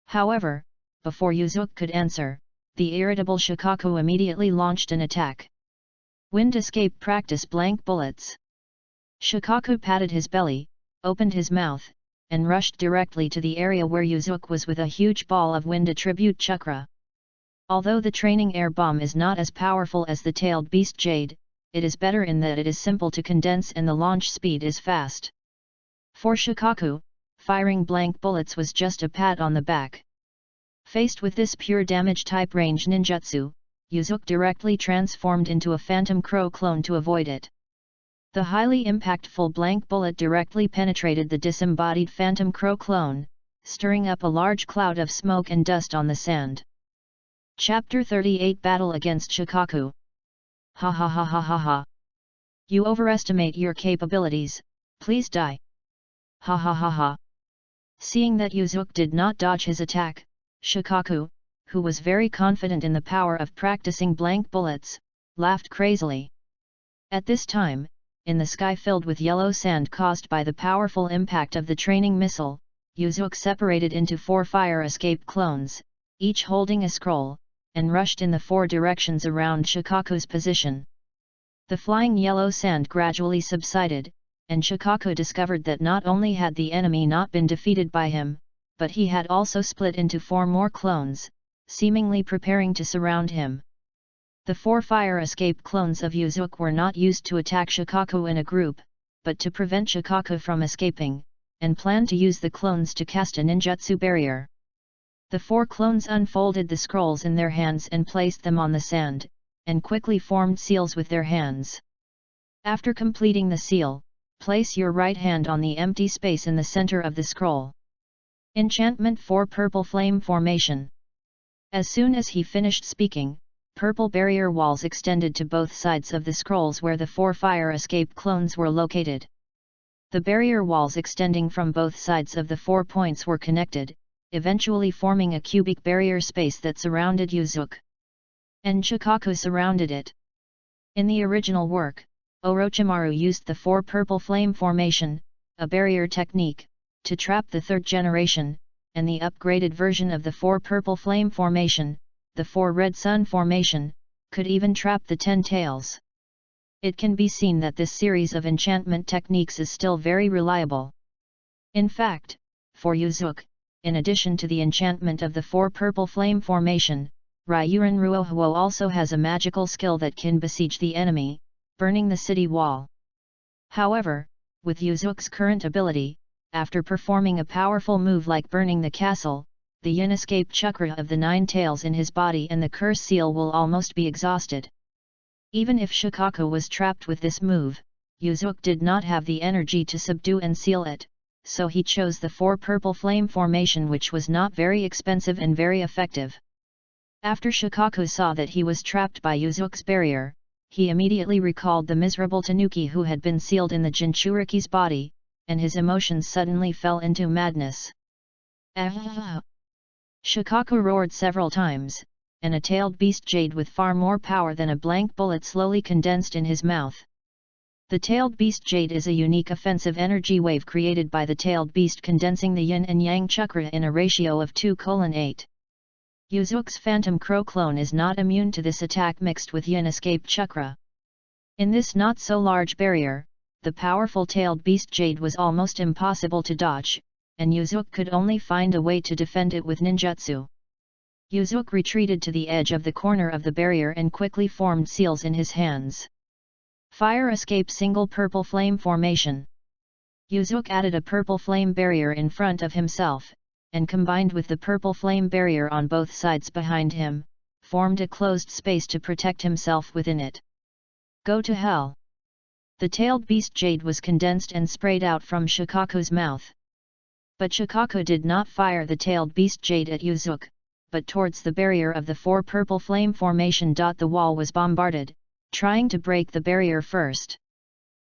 However, before Yuzuki could answer, the irritable Shikaku immediately launched an attack. Wind escape practice blank bullets. Shikaku patted his belly, opened his mouth, and rushed directly to the area where Yuzuki was with a huge ball of wind attribute chakra. Although the training air bomb is not as powerful as the tailed beast jade, it is better in that it is simple to condense and the launch speed is fast. For Shikaku, firing blank bullets was just a pat on the back. Faced with this pure damage type range ninjutsu, Yuzuki directly transformed into a phantom crow clone to avoid it. The highly impactful blank bullet directly penetrated the disembodied phantom crow clone, stirring up a large cloud of smoke and dust on the sand. Chapter 38 Battle against Shikaku. Ha ha ha ha ha ha. You overestimate your capabilities, please die. Ha ha ha ha. Seeing that Yuzuki did not dodge his attack, Shikaku, who was very confident in the power of practicing blank bullets, laughed crazily. At this time, in the sky filled with yellow sand caused by the powerful impact of the training missile, Yuzuki separated into 4 fire escape clones, each holding a scroll, and rushed in the 4 directions around Shikaku's position. The flying yellow sand gradually subsided, and Shikaku discovered that not only had the enemy not been defeated by him, but he had also split into 4 more clones, seemingly preparing to surround him. The 4 fire escape clones of Yuzuki were not used to attack Shikaku in a group, but to prevent Shikaku from escaping, and planned to use the clones to cast a ninjutsu barrier. The 4 clones unfolded the scrolls in their hands and placed them on the sand, and quickly formed seals with their hands. After completing the seal, place your right hand on the empty space in the center of the scroll. Enchantment for Purple Flame Formation. As soon as he finished speaking, purple barrier walls extended to both sides of the scrolls where the 4 fire escape clones were located. The barrier walls extending from both sides of the 4 points were connected, eventually forming a cubic barrier space that surrounded Yuzuki. And Shikaku surrounded it. In the original work, Orochimaru used the 4 purple flame formation, a barrier technique, to trap the 3rd generation, and the upgraded version of the 4 purple flame formation, the 4 red sun formation, could even trap the 10 tails. It can be seen that this series of enchantment techniques is still very reliable. In fact, for Yuzuki, in addition to the enchantment of the 4 purple flame formation, Ryurin Ruohuo also has a magical skill that can besiege the enemy, burning the city wall. However, with Yuzuki's current ability, after performing a powerful move like burning the castle, the yin escape chakra of the 9 tails in his body and the curse seal will almost be exhausted. Even if Shikaku was trapped with this move, Yuzuki did not have the energy to subdue and seal it, so he chose the 4 purple flame formation, which was not very expensive and very effective. After Shikaku saw that he was trapped by Yuzuki's barrier, he immediately recalled the miserable Tanuki who had been sealed in the Jinchuriki's body, and his emotions suddenly fell into madness. Ah! Shikaku roared several times, and a tailed beast jade with far more power than a blank bullet slowly condensed in his mouth. The tailed beast jade is a unique offensive energy wave created by the tailed beast condensing the yin and yang chakra in a ratio of 2:8. Yuzuki's phantom crow clone is not immune to this attack mixed with yin escape chakra. In this not so large barrier, the powerful tailed beast jade was almost impossible to dodge, and Yuzuki could only find a way to defend it with ninjutsu. Yuzuki retreated to the edge of the corner of the barrier and quickly formed seals in his hands. Fire escape single purple flame formation. Yuzuki added a purple flame barrier in front of himself, and combined with the purple flame barrier on both sides behind him, formed a closed space to protect himself within it. Go to hell! The tailed beast jade was condensed and sprayed out from Shikaku's mouth. But Shikaku did not fire the tailed beast jade at Yuzuki, but towards the barrier of the 4 purple flame formation. The wall was bombarded, trying to break the barrier first.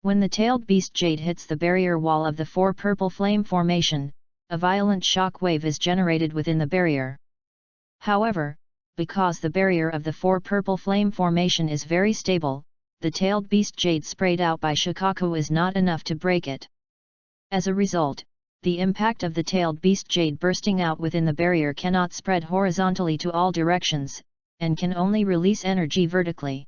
When the tailed beast jade hits the barrier wall of the 4 purple flame formation, a violent shock wave is generated within the barrier. However, because the barrier of the 4 purple flame formation is very stable, the tailed beast jade sprayed out by Shikaku is not enough to break it. As a result, the impact of the tailed beast jade bursting out within the barrier cannot spread horizontally to all directions, and can only release energy vertically.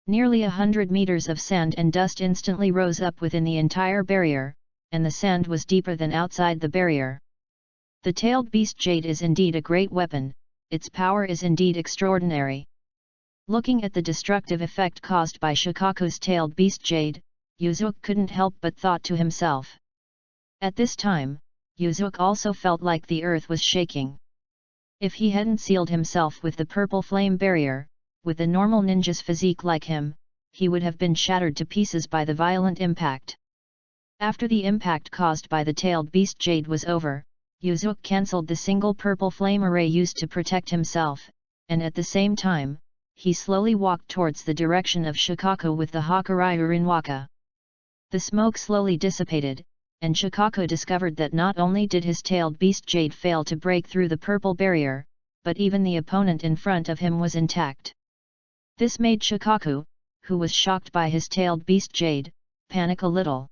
Nearly 100 meters of sand and dust instantly rose up within the entire barrier, and the sand was deeper than outside the barrier. The tailed beast jade is indeed a great weapon, its power is indeed extraordinary. Looking at the destructive effect caused by Shikaku's tailed beast jade, Yuzuki couldn't help but thought to himself. At this time, Yuzuki also felt like the earth was shaking. If he hadn't sealed himself with the purple flame barrier, with a normal ninja's physique like him, he would have been shattered to pieces by the violent impact. After the impact caused by the tailed beast jade was over, Yuzuki cancelled the single purple flame array used to protect himself, and at the same time, he slowly walked towards the direction of Shikaku with the Hakurai Urinwaka. The smoke slowly dissipated, and Shikaku discovered that not only did his tailed beast jade fail to break through the purple barrier, but even the opponent in front of him was intact. This made Shikaku, who was shocked by his tailed beast jade, panic a little.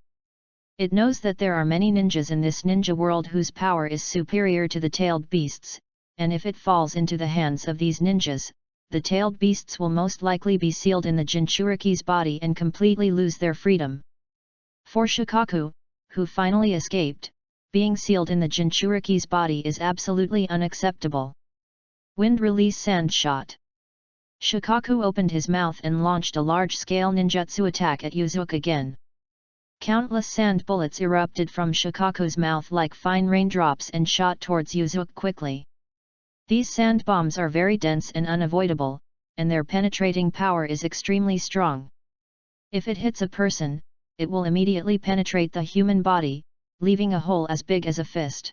It knows that there are many ninjas in this ninja world whose power is superior to the tailed beasts, and if it falls into the hands of these ninjas, the tailed beasts will most likely be sealed in the Jinchuriki's body and completely lose their freedom. For Shikaku, who finally escaped, being sealed in the Jinchuriki's body is absolutely unacceptable. Wind release sand shot. Shikaku opened his mouth and launched a large-scale ninjutsu attack at Yuzuki again. Countless sand bullets erupted from Shikaku's mouth like fine raindrops and shot towards Yuzuki quickly. These sand bombs are very dense and unavoidable, and their penetrating power is extremely strong. If it hits a person, it will immediately penetrate the human body, leaving a hole as big as a fist.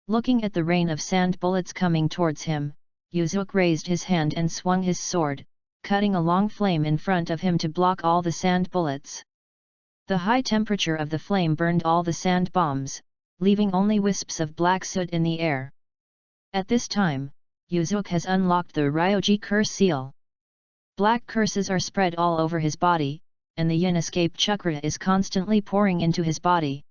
Looking at the rain of sand bullets coming towards him, Yuzuki raised his hand and swung his sword, cutting a long flame in front of him to block all the sand bullets. The high temperature of the flame burned all the sand bombs, leaving only wisps of black soot in the air. At this time, Yuzuki has unlocked the Ryoji curse seal. Black curses are spread all over his body, and the yin escape chakra is constantly pouring into his body.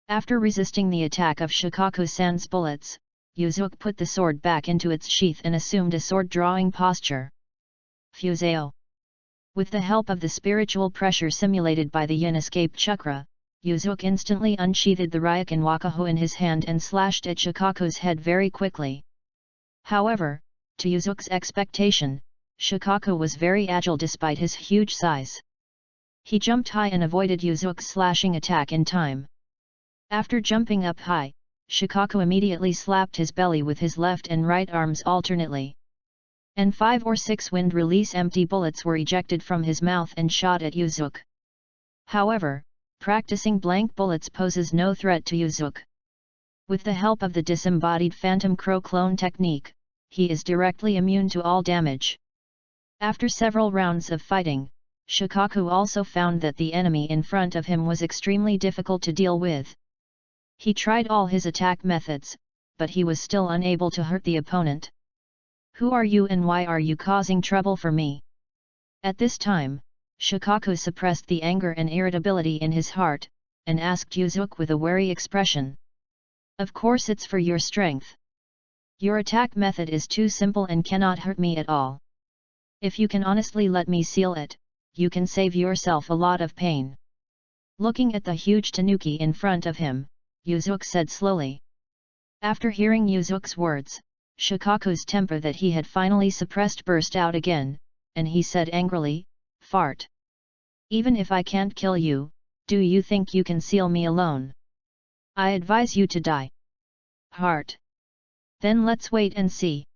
After resisting the attack of Shikaku-san's bullets, Yuzuki put the sword back into its sheath and assumed a sword-drawing posture. Fuseo. With the help of the spiritual pressure simulated by the yin escape chakra, Yuzuki instantly unsheathed the Ryokan Wakaho in his hand and slashed at Shikaku's head very quickly. However, to Yuzuki's expectation, Shikaku was very agile despite his huge size. He jumped high and avoided Yuzuki's slashing attack in time. After jumping up high, Shikaku immediately slapped his belly with his left and right arms alternately. And 5 or 6 wind-release empty bullets were ejected from his mouth and shot at Yuzuki. However, practicing blank bullets poses no threat to Yuzuki. With the help of the disembodied Phantom Crow clone technique, he is directly immune to all damage. After several rounds of fighting, Shikaku also found that the enemy in front of him was extremely difficult to deal with. He tried all his attack methods, but he was still unable to hurt the opponent. "Who are you and why are you causing trouble for me?" At this time, Shikaku suppressed the anger and irritability in his heart, and asked Yuzuki with a wary expression. "Of course it's for your strength. Your attack method is too simple and cannot hurt me at all. If you can honestly let me seal it, you can save yourself a lot of pain." Looking at the huge tanuki in front of him, Yuzuki said slowly. After hearing Yuzuki's words, Shikaku's temper that he had finally suppressed burst out again, and he said angrily, "Fart. Even if I can't kill you, do you think you can seal me alone? I advise you to die." "Heart. Then let's wait and see,"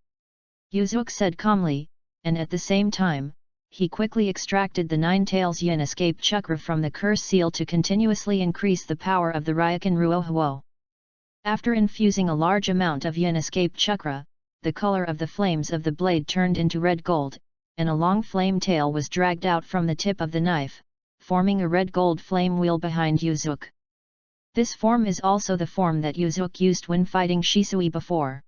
Yuzuki said calmly, and at the same time, he quickly extracted the 9 tails yin escape chakra from the curse seal to continuously increase the power of the Ryokan Ruohuo. After infusing a large amount of yin escape chakra, the color of the flames of the blade turned into red gold, and a long flame tail was dragged out from the tip of the knife, forming a red-gold flame wheel behind Yuzuki. This form is also the form that Yuzuki used when fighting Shisui before.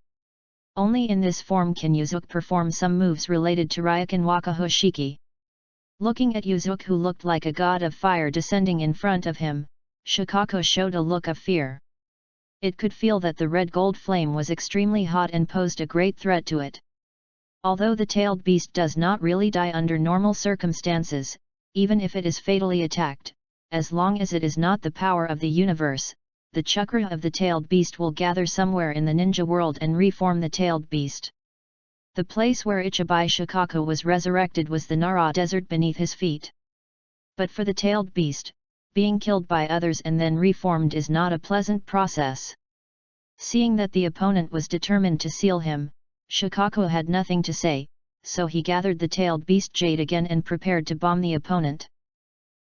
Only in this form can Yuzuki perform some moves related to Ryokan Wakaho Shiki. Looking at Yuzuki, who looked like a god of fire descending in front of him, Shikaku showed a look of fear. It could feel that the red-gold flame was extremely hot and posed a great threat to it. Although the tailed beast does not really die under normal circumstances, even if it is fatally attacked, as long as it is not the power of the universe, the chakra of the tailed beast will gather somewhere in the ninja world and reform the tailed beast. The place where Ichibai Shikaku was resurrected was the Nara desert beneath his feet. But for the tailed beast, being killed by others and then reformed is not a pleasant process. Seeing that the opponent was determined to seal him, Shikaku had nothing to say, so he gathered the tailed beast jade again and prepared to bomb the opponent.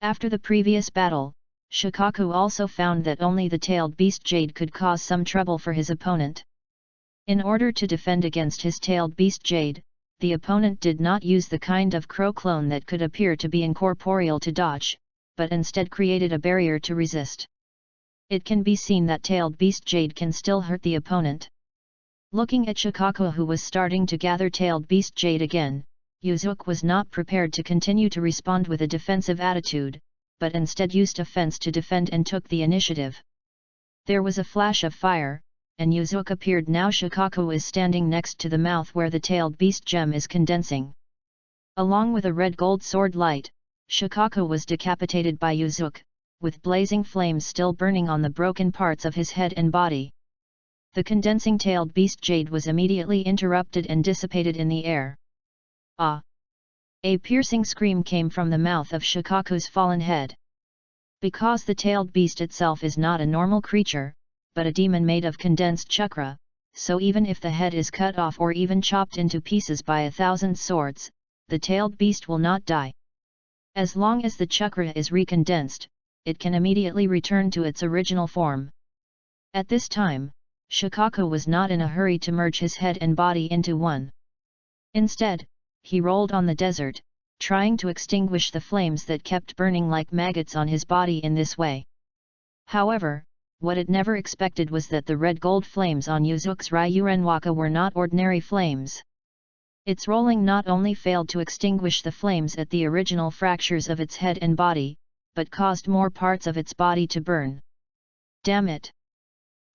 After the previous battle, Shikaku also found that only the tailed beast jade could cause some trouble for his opponent. In order to defend against his tailed beast jade, the opponent did not use the kind of crow clone that could appear to be incorporeal to dodge, but instead created a barrier to resist. It can be seen that tailed beast jade can still hurt the opponent. Looking at Shikaku, who was starting to gather tailed beast jade again, Yuzuki was not prepared to continue to respond with a defensive attitude, but instead used offense to defend and took the initiative. There was a flash of fire, and Yuzuki appeared. Now Shikaku is standing next to the mouth where the tailed beast gem is condensing. Along with a red gold sword light, Shikaku was decapitated by Yuzuki, with blazing flames still burning on the broken parts of his head and body. The condensing tailed beast jade was immediately interrupted and dissipated in the air. Ah! A piercing scream came from the mouth of Shikaku's fallen head. Because the tailed beast itself is not a normal creature, but a demon made of condensed chakra, so even if the head is cut off or even chopped into pieces by 1,000 swords, the tailed beast will not die. As long as the chakra is recondensed, it can immediately return to its original form. At this time, Shikaku was not in a hurry to merge his head and body into one. Instead, he rolled on the desert, trying to extinguish the flames that kept burning like maggots on his body in this way. However, what it never expected was that the red gold flames on Yuzuki's Ryurenwaka were not ordinary flames. Its rolling not only failed to extinguish the flames at the original fractures of its head and body, but caused more parts of its body to burn. Damn it!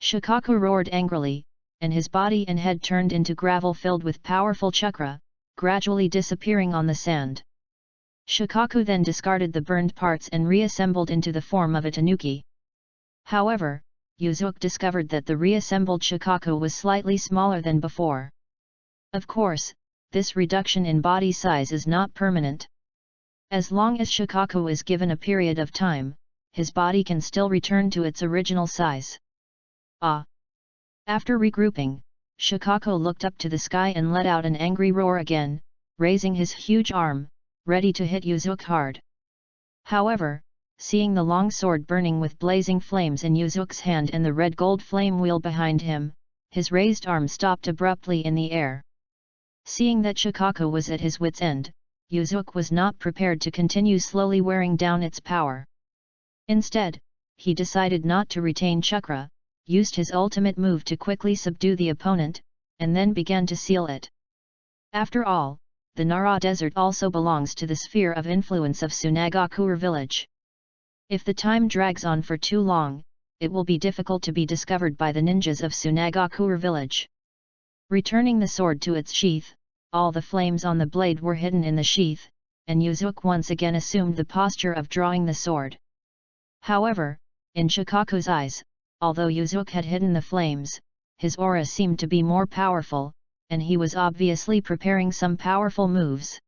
Shikaku roared angrily, and his body and head turned into gravel filled with powerful chakra, gradually disappearing on the sand. Shikaku then discarded the burned parts and reassembled into the form of a tanuki. However, Yuzuki discovered that the reassembled Shikaku was slightly smaller than before. Of course, this reduction in body size is not permanent. As long as Shikaku is given a period of time, his body can still return to its original size. Ah! After regrouping, Shikaku looked up to the sky and let out an angry roar again, raising his huge arm, ready to hit Yuzuki hard. However, seeing the long sword burning with blazing flames in Yuzuki's hand and the red gold flame wheel behind him, his raised arm stopped abruptly in the air. Seeing that Shikaku was at his wit's end, Yuzuki was not prepared to continue slowly wearing down its power. Instead, he decided not to retain chakra, used his ultimate move to quickly subdue the opponent, and then began to seal it. After all, the Nara Desert also belongs to the sphere of influence of Tsunagakure village. If the time drags on for too long, it will be difficult to be discovered by the ninjas of Tsunagakure village. Returning the sword to its sheath, all the flames on the blade were hidden in the sheath, and Yuzuki once again assumed the posture of drawing the sword. However, in Shikaku's eyes, although Yuzuki had hidden the flames, his aura seemed to be more powerful, and he was obviously preparing some powerful moves.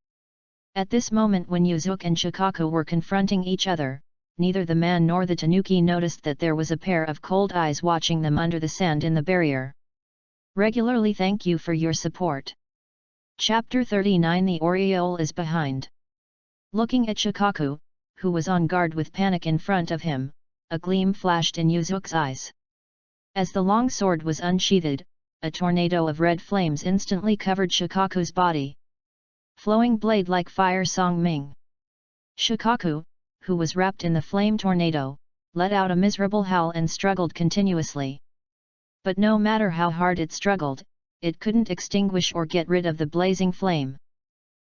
At this moment when Yuzuki and Shikaku were confronting each other, neither the man nor the tanuki noticed that there was a pair of cold eyes watching them under the sand in the barrier. Regularly thank you for your support. Chapter 39 The Aureole is behind. Looking at Shikaku, who was on guard with panic in front of him, a gleam flashed in Yuzuki's eyes. As the long sword was unsheathed, a tornado of red flames instantly covered Shikaku's body. Flowing blade like fire Song Ming. Shikaku, who was wrapped in the flame tornado, let out a miserable howl and struggled continuously. But no matter how hard it struggled, it couldn't extinguish or get rid of the blazing flame.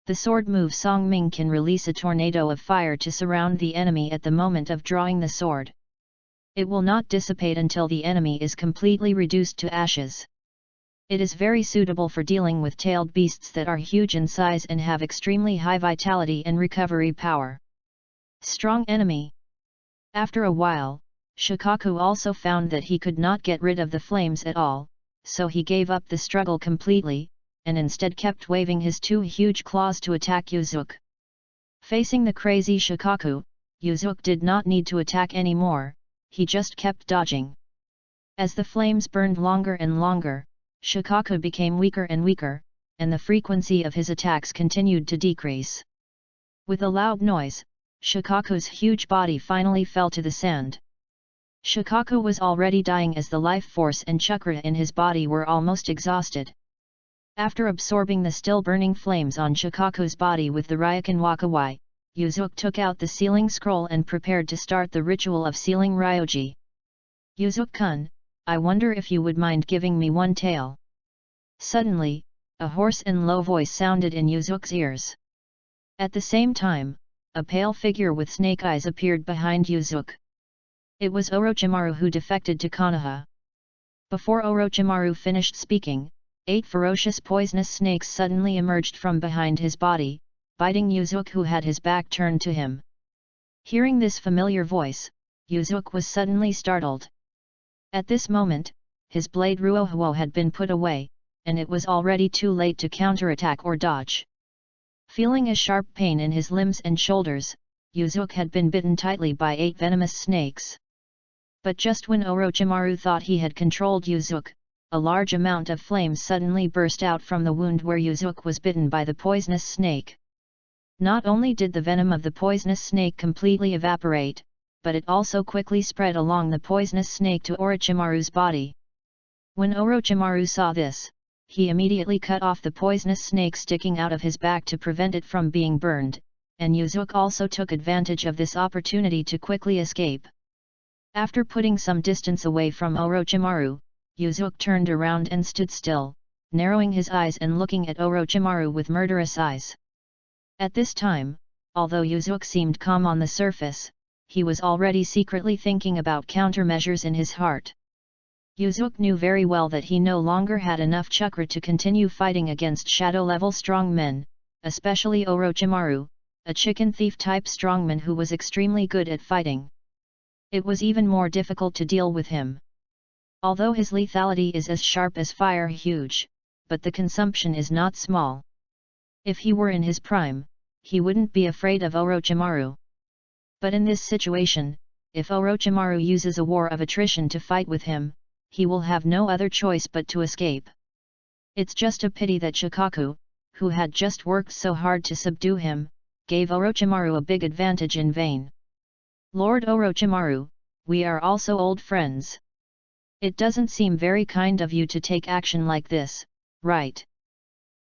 The sword move Song Ming can release a tornado of fire to surround the enemy at the moment of drawing the sword. It will not dissipate until the enemy is completely reduced to ashes. It is very suitable for dealing with tailed beasts that are huge in size and have extremely high vitality and recovery power. Strong enemy. After a while, Shikaku also found that he could not get rid of the flames at all, so he gave up the struggle completely, and instead kept waving his two huge claws to attack Yuzuki. Facing the crazy Shikaku, Yuzuki did not need to attack anymore, he just kept dodging. As the flames burned longer and longer, Shikaku became weaker and weaker, and the frequency of his attacks continued to decrease. With a loud noise, Shikaku's huge body finally fell to the sand. Shikaku was already dying as the life force and chakra in his body were almost exhausted. After absorbing the still burning flames on Shikaku's body with the Ryokan Wakawai, Yuzuki took out the sealing scroll and prepared to start the ritual of sealing Ryoji. Yuzuki-kun, I wonder if you would mind giving me one tale. Suddenly, a hoarse and low voice sounded in Yuzuki's ears. At the same time, a pale figure with snake eyes appeared behind Yuzuki. It was Orochimaru who defected to Konoha. Before Orochimaru finished speaking, 8 ferocious poisonous snakes suddenly emerged from behind his body, biting Yuzuki who had his back turned to him. Hearing this familiar voice, Yuzuki was suddenly startled. At this moment, his blade Ruohuo had been put away, and it was already too late to counterattack or dodge. Feeling a sharp pain in his limbs and shoulders, Yuzuki had been bitten tightly by 8 venomous snakes. But just when Orochimaru thought he had controlled Yuzuki, a large amount of flame suddenly burst out from the wound where Yuzuki was bitten by the poisonous snake. Not only did the venom of the poisonous snake completely evaporate, but it also quickly spread along the poisonous snake to Orochimaru's body. When Orochimaru saw this, he immediately cut off the poisonous snake sticking out of his back to prevent it from being burned, and Yuzuki also took advantage of this opportunity to quickly escape. After putting some distance away from Orochimaru, Yuzuki turned around and stood still, narrowing his eyes and looking at Orochimaru with murderous eyes. At this time, although Yuzuki seemed calm on the surface, he was already secretly thinking about countermeasures in his heart. Yuzuki knew very well that he no longer had enough chakra to continue fighting against shadow-level strongmen, especially Orochimaru, a chicken thief-type strongman who was extremely good at fighting. It was even more difficult to deal with him. Although his lethality is as sharp as fire huge, but the consumption is not small. If he were in his prime, he wouldn't be afraid of Orochimaru. But in this situation, if Orochimaru uses a war of attrition to fight with him, he will have no other choice but to escape. It's just a pity that Shikaku, who had just worked so hard to subdue him, gave Orochimaru a big advantage in vain. Lord Orochimaru, we are also old friends. It doesn't seem very kind of you to take action like this, right?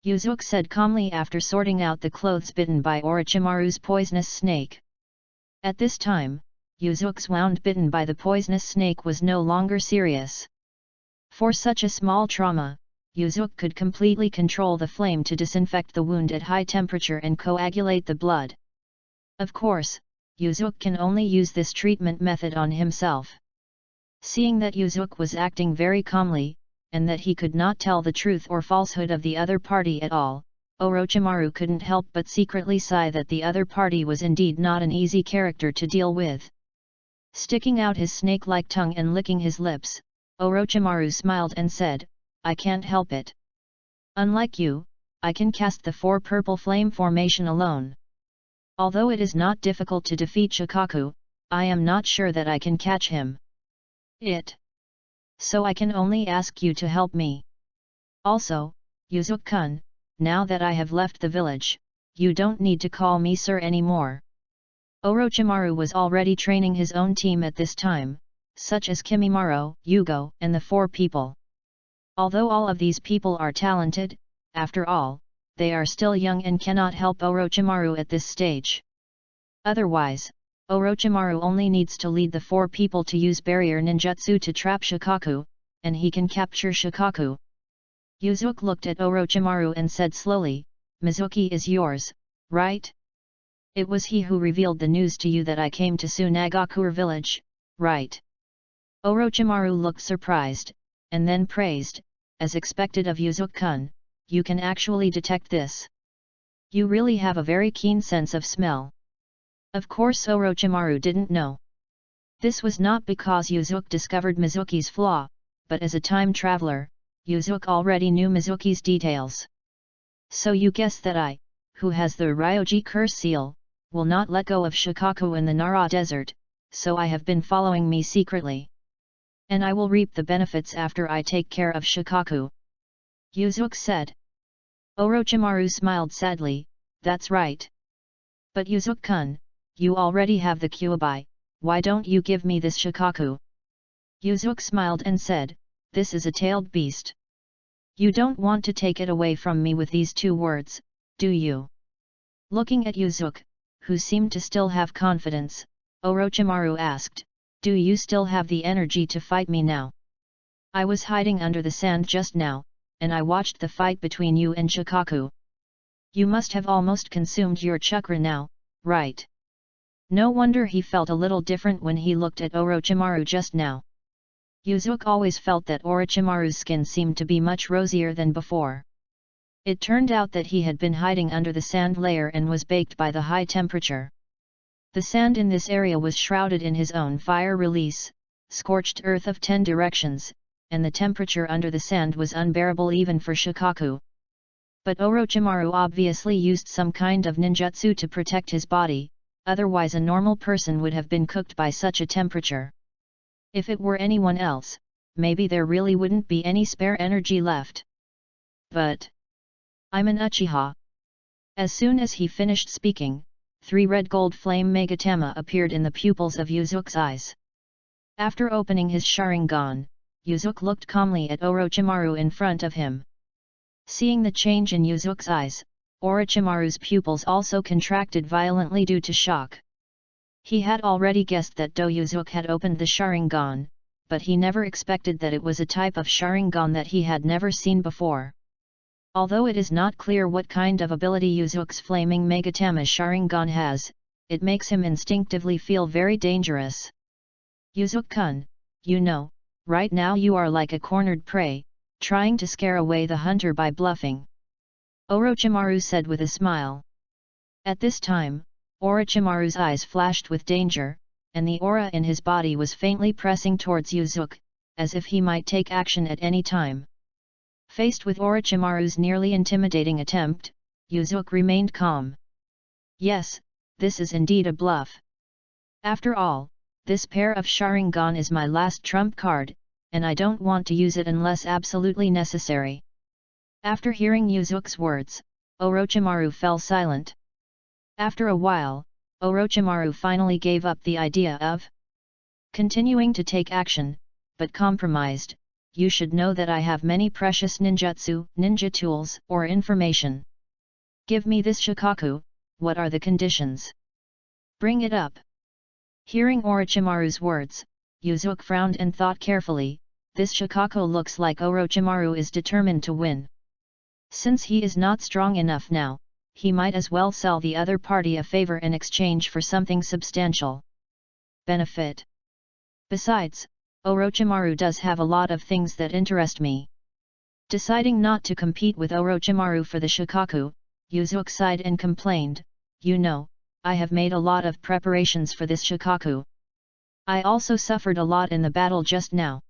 Yuzuki said calmly after sorting out the clothes bitten by Orochimaru's poisonous snake. At this time, Yuzuki's wound bitten by the poisonous snake was no longer serious. For such a small trauma, Yuzuki could completely control the flame to disinfect the wound at high temperature and coagulate the blood. Of course, Yuzuki can only use this treatment method on himself. Seeing that Yuzuki was acting very calmly, and that he could not tell the truth or falsehood of the other party at all, Orochimaru couldn't help but secretly sigh that the other party was indeed not an easy character to deal with. Sticking out his snake-like tongue and licking his lips, Orochimaru smiled and said, "I can't help it. Unlike you, I can cast the 4 purple flame formation alone. Although it is not difficult to defeat Shikaku, I am not sure that I can catch him. So I can only ask you to help me. Also, Yuzuki-kun, now that I have left the village, you don't need to call me sir anymore." Orochimaru was already training his own team at this time, such as Kimimaro, Yugo, and the 4 people. Although all of these people are talented, after all, they are still young and cannot help Orochimaru at this stage. Otherwise, Orochimaru only needs to lead the 4 people to use barrier ninjutsu to trap Shikaku, and he can capture Shikaku. Yuzuki looked at Orochimaru and said slowly, "Mizuki is yours, right? It was he who revealed the news to you that I came to Tsunagakure village, right?" Orochimaru looked surprised, and then praised, "As expected of Yuzuki-kun, you can actually detect this. You really have a very keen sense of smell." Of course Orochimaru didn't know. This was not because Yuzuki discovered Mizuki's flaw, but as a time traveler, Yuzuki already knew Mizuki's details. "So you guess that I, who has the Ryoji curse seal, will not let go of Shikaku in the Nara desert, so I have been following me secretly. And I will reap the benefits after I take care of Shikaku," Yuzuki said. Orochimaru smiled sadly, "That's right. But Yuzuki-kun, you already have the Kyuubi, why don't you give me this Shikaku?" Yuzuki smiled and said, "This is a tailed beast. You don't want to take it away from me with these 2 words, do you?" Looking at Yuzuki, who seemed to still have confidence, Orochimaru asked, "Do you still have the energy to fight me now? I was hiding under the sand just now, and I watched the fight between you and Shikaku. You must have almost consumed your chakra now, right?" No wonder he felt a little different when he looked at Orochimaru just now. Yuzuki always felt that Orochimaru's skin seemed to be much rosier than before. It turned out that he had been hiding under the sand layer and was baked by the high temperature. The sand in this area was shrouded in his own fire release, scorched earth of 10 directions, and the temperature under the sand was unbearable even for Shikaku. But Orochimaru obviously used some kind of ninjutsu to protect his body, otherwise a normal person would have been cooked by such a temperature. If it were anyone else, maybe there really wouldn't be any spare energy left. But I'm an Uchiha. As soon as he finished speaking, 3 red gold flame Megatama appeared in the pupils of Yuzuki's eyes. After opening his Sharingan, Yuzuki looked calmly at Orochimaru in front of him. Seeing the change in Yuzuki's eyes, Orochimaru's pupils also contracted violently due to shock. He had already guessed that Yuzuki had opened the Sharingan, but he never expected that it was a type of Sharingan that he had never seen before. Although it is not clear what kind of ability Yuzuki's flaming Megatama Sharingan has, it makes him instinctively feel very dangerous. Yuzuki-kun, you know, right now you are like a cornered prey, trying to scare away the hunter by bluffing. Orochimaru said with a smile. At this time, Orochimaru's eyes flashed with danger, and the aura in his body was faintly pressing towards Yuzuki, as if he might take action at any time. Faced with Orochimaru's nearly intimidating attempt, Yuzuki remained calm. Yes, this is indeed a bluff. After all, this pair of Sharingan is my last trump card, and I don't want to use it unless absolutely necessary. After hearing Yuzuki's words, Orochimaru fell silent. After a while, Orochimaru finally gave up the idea of continuing to take action, but compromised. You should know that I have many precious ninja tools or information. Give me this Shikaku, what are the conditions? Bring it up. Hearing Orochimaru's words, Yuzuki frowned and thought carefully, this Shikaku looks like Orochimaru is determined to win. Since he is not strong enough now, he might as well sell the other party a favor in exchange for something substantial. Benefit. Besides, Orochimaru does have a lot of things that interest me. Deciding not to compete with Orochimaru for the Shikaku, Yuzuki sighed and complained, you know, I have made a lot of preparations for this Shikaku. I also suffered a lot in the battle just now.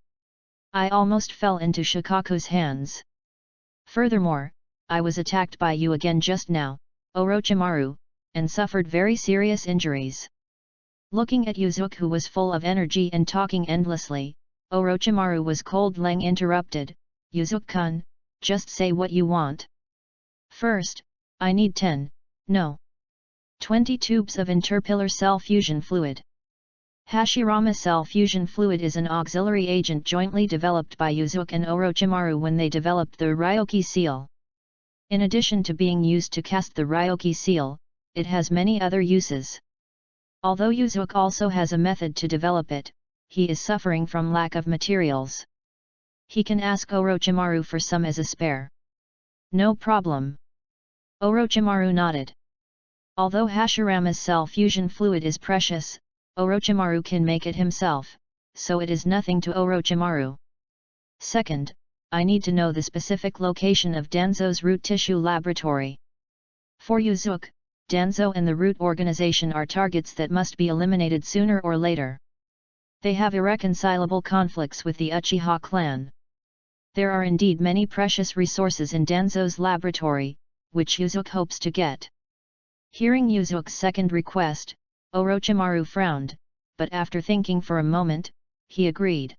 I almost fell into Shikaku's hands. Furthermore, I was attacked by you again just now, Orochimaru, and suffered very serious injuries. Looking at Yuzuki, who was full of energy and talking endlessly, Orochimaru was coldly interrupted, Yuzuki-kun, just say what you want. First, I need 20 tubes of interpillar cell fusion fluid. Hashirama cell fusion fluid is an auxiliary agent jointly developed by Yuzuki and Orochimaru when they developed the Ryoki seal. In addition to being used to cast the Ryoki seal, it has many other uses. Although Yuzuki also has a method to develop it, he is suffering from lack of materials. He can ask Orochimaru for some as a spare. No problem. Orochimaru nodded. Although Hashirama's cell fusion fluid is precious, Orochimaru can make it himself, so it is nothing to Orochimaru. Second, I need to know the specific location of Danzo's root tissue laboratory. For Yuzuki, Danzo and the root organization are targets that must be eliminated sooner or later. They have irreconcilable conflicts with the Uchiha clan. There are indeed many precious resources in Danzo's laboratory, which Yuzuki hopes to get. Hearing Yuzuki's second request, Orochimaru frowned, but after thinking for a moment, he agreed.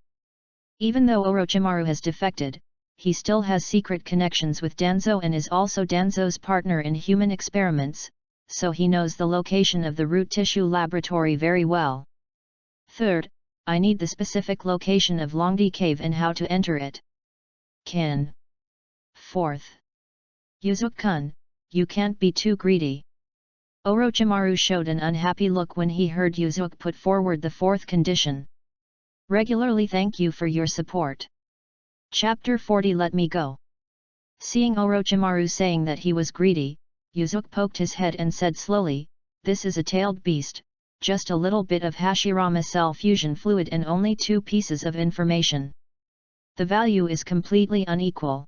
Even though Orochimaru has defected, he still has secret connections with Danzo and is also Danzo's partner in human experiments, so he knows the location of the root tissue laboratory very well. Third, I need the specific location of Longdi Cave and how to enter it. Fourth. Yuzuki-kun, you can't be too greedy. Orochimaru showed an unhappy look when he heard Yuzuki put forward the fourth condition. Regularly thank you for your support. Chapter 40. Let me go. Seeing Orochimaru saying that he was greedy, Yuzuki poked his head and said slowly, this is a tailed beast, just a little bit of Hashirama cell fusion fluid and only 2 pieces of information. The value is completely unequal.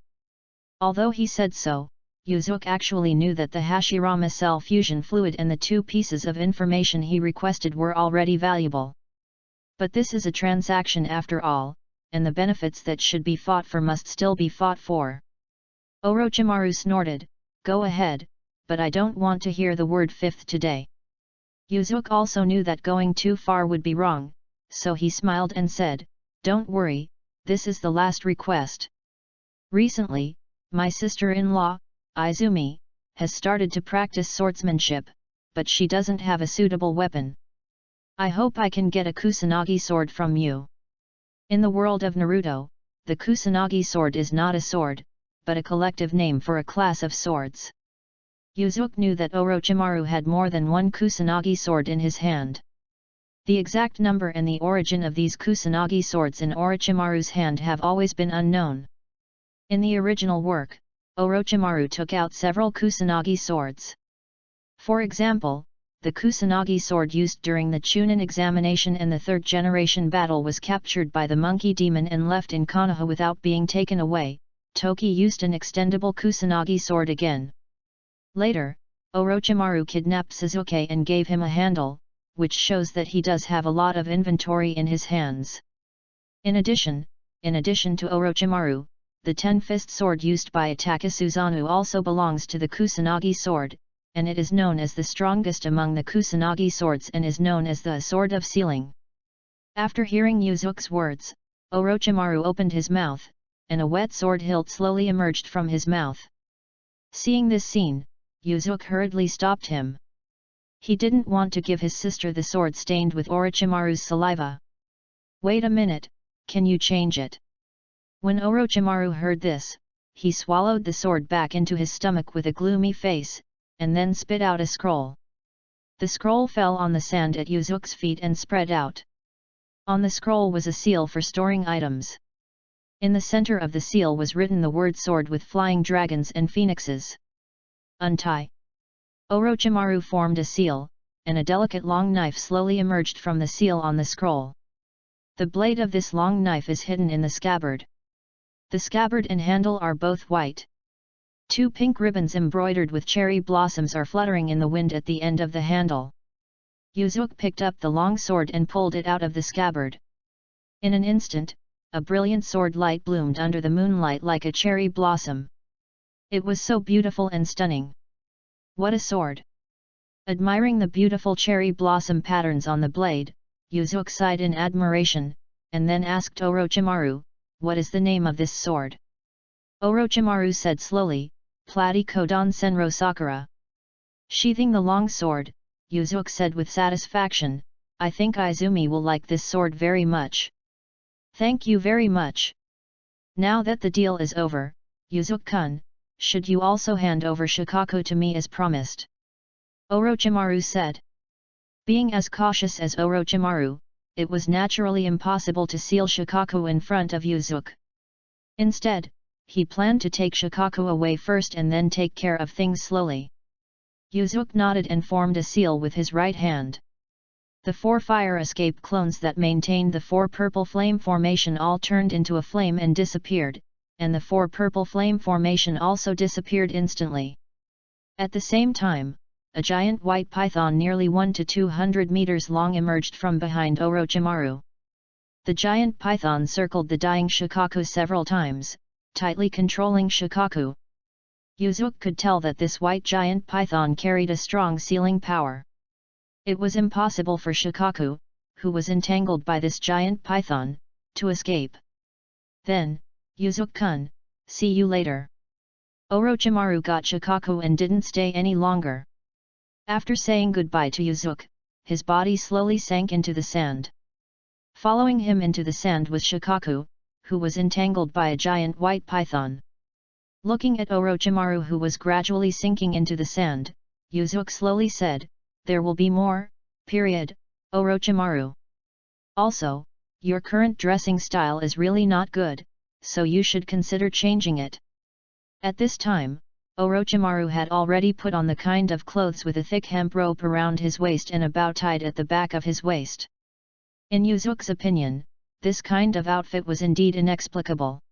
Although he said so, Yuzuki actually knew that the Hashirama cell fusion fluid and the 2 pieces of information he requested were already valuable. But this is a transaction after all, and the benefits that should be fought for must still be fought for. Orochimaru snorted, go ahead, but I don't want to hear the word fifth today. Yuzuki also knew that going too far would be wrong, so he smiled and said, don't worry, this is the last request. Recently, my sister-in-law, Izumi, has started to practice swordsmanship, but she doesn't have a suitable weapon. I hope I can get a Kusanagi sword from you. In the world of Naruto, the Kusanagi sword is not a sword, but a collective name for a class of swords. Yuzuki knew that Orochimaru had more than one Kusanagi sword in his hand. The exact number and the origin of these Kusanagi swords in Orochimaru's hand have always been unknown. In the original work, Orochimaru took out several Kusanagi swords. For example, the Kusanagi sword used during the Chunin examination and the third generation battle was captured by the monkey demon and left in Konoha without being taken away. Toki used an extendable Kusanagi sword again. Later, Orochimaru kidnapped Sasuke and gave him a handle, which shows that he does have a lot of inventory in his hands. In addition to Orochimaru, the ten-fist sword used by Itachi Susanoo also belongs to the Kusanagi sword, and it is known as the strongest among the Kusanagi swords and is known as the Sword of Sealing. After hearing Yuzuki's words, Orochimaru opened his mouth, and a wet sword hilt slowly emerged from his mouth. Seeing this scene, Yuzuki hurriedly stopped him. He didn't want to give his sister the sword stained with Orochimaru's saliva. "Wait a minute, can you change it?" When Orochimaru heard this, he swallowed the sword back into his stomach with a gloomy face, and then spit out a scroll. The scroll fell on the sand at Yuzuki's feet and spread out. On the scroll was a seal for storing items. In the center of the seal was written the word sword with flying dragons and phoenixes. "Untie." Orochimaru formed a seal, and a delicate long knife slowly emerged from the seal on the scroll. The blade of this long knife is hidden in the scabbard. The scabbard and handle are both white. Two pink ribbons embroidered with cherry blossoms are fluttering in the wind at the end of the handle. Yuzuki picked up the long sword and pulled it out of the scabbard. In an instant, a brilliant sword light bloomed under the moonlight like a cherry blossom. It was so beautiful and stunning. What a sword! Admiring the beautiful cherry blossom patterns on the blade, Yuzuki sighed in admiration, and then asked Orochimaru, "What is the name of this sword?" Orochimaru said slowly, "Plati Kodan Senro Sakura." Sheathing the long sword, Yuzuki said with satisfaction, "I think Izumi will like this sword very much." "Thank you very much. Now that the deal is over, Yuzuki-kun, should you also hand over Shikaku to me as promised?" Orochimaru said. Being as cautious as Orochimaru, it was naturally impossible to seal Shikaku in front of Yuzuki. Instead, he planned to take Shikaku away first and then take care of things slowly. Yuzuki nodded and formed a seal with his right hand. The 4 fire escape clones that maintained the 4 purple flame formation all turned into a flame and disappeared, and the 4 purple flame formation also disappeared instantly. At the same time, a giant white python nearly 1 to 200 meters long emerged from behind Orochimaru. The giant python circled the dying Shikaku several times, tightly controlling Shikaku. Yuzuki could tell that this white giant python carried a strong sealing power. It was impossible for Shikaku, who was entangled by this giant python, to escape. Then, "Yuzuki-kun, see you later." Orochimaru got Shikaku and didn't stay any longer. After saying goodbye to Yuzuki, his body slowly sank into the sand. Following him into the sand was Shikaku, who was entangled by a giant white python. Looking at Orochimaru who was gradually sinking into the sand, Yuzuki slowly said, "There will be more, Orochimaru. Also, your current dressing style is really not good, so you should consider changing it." At this time, Orochimaru had already put on the kind of clothes with a thick hemp rope around his waist and a bow tied at the back of his waist. In Yuzuki's opinion, this kind of outfit was indeed inexplicable.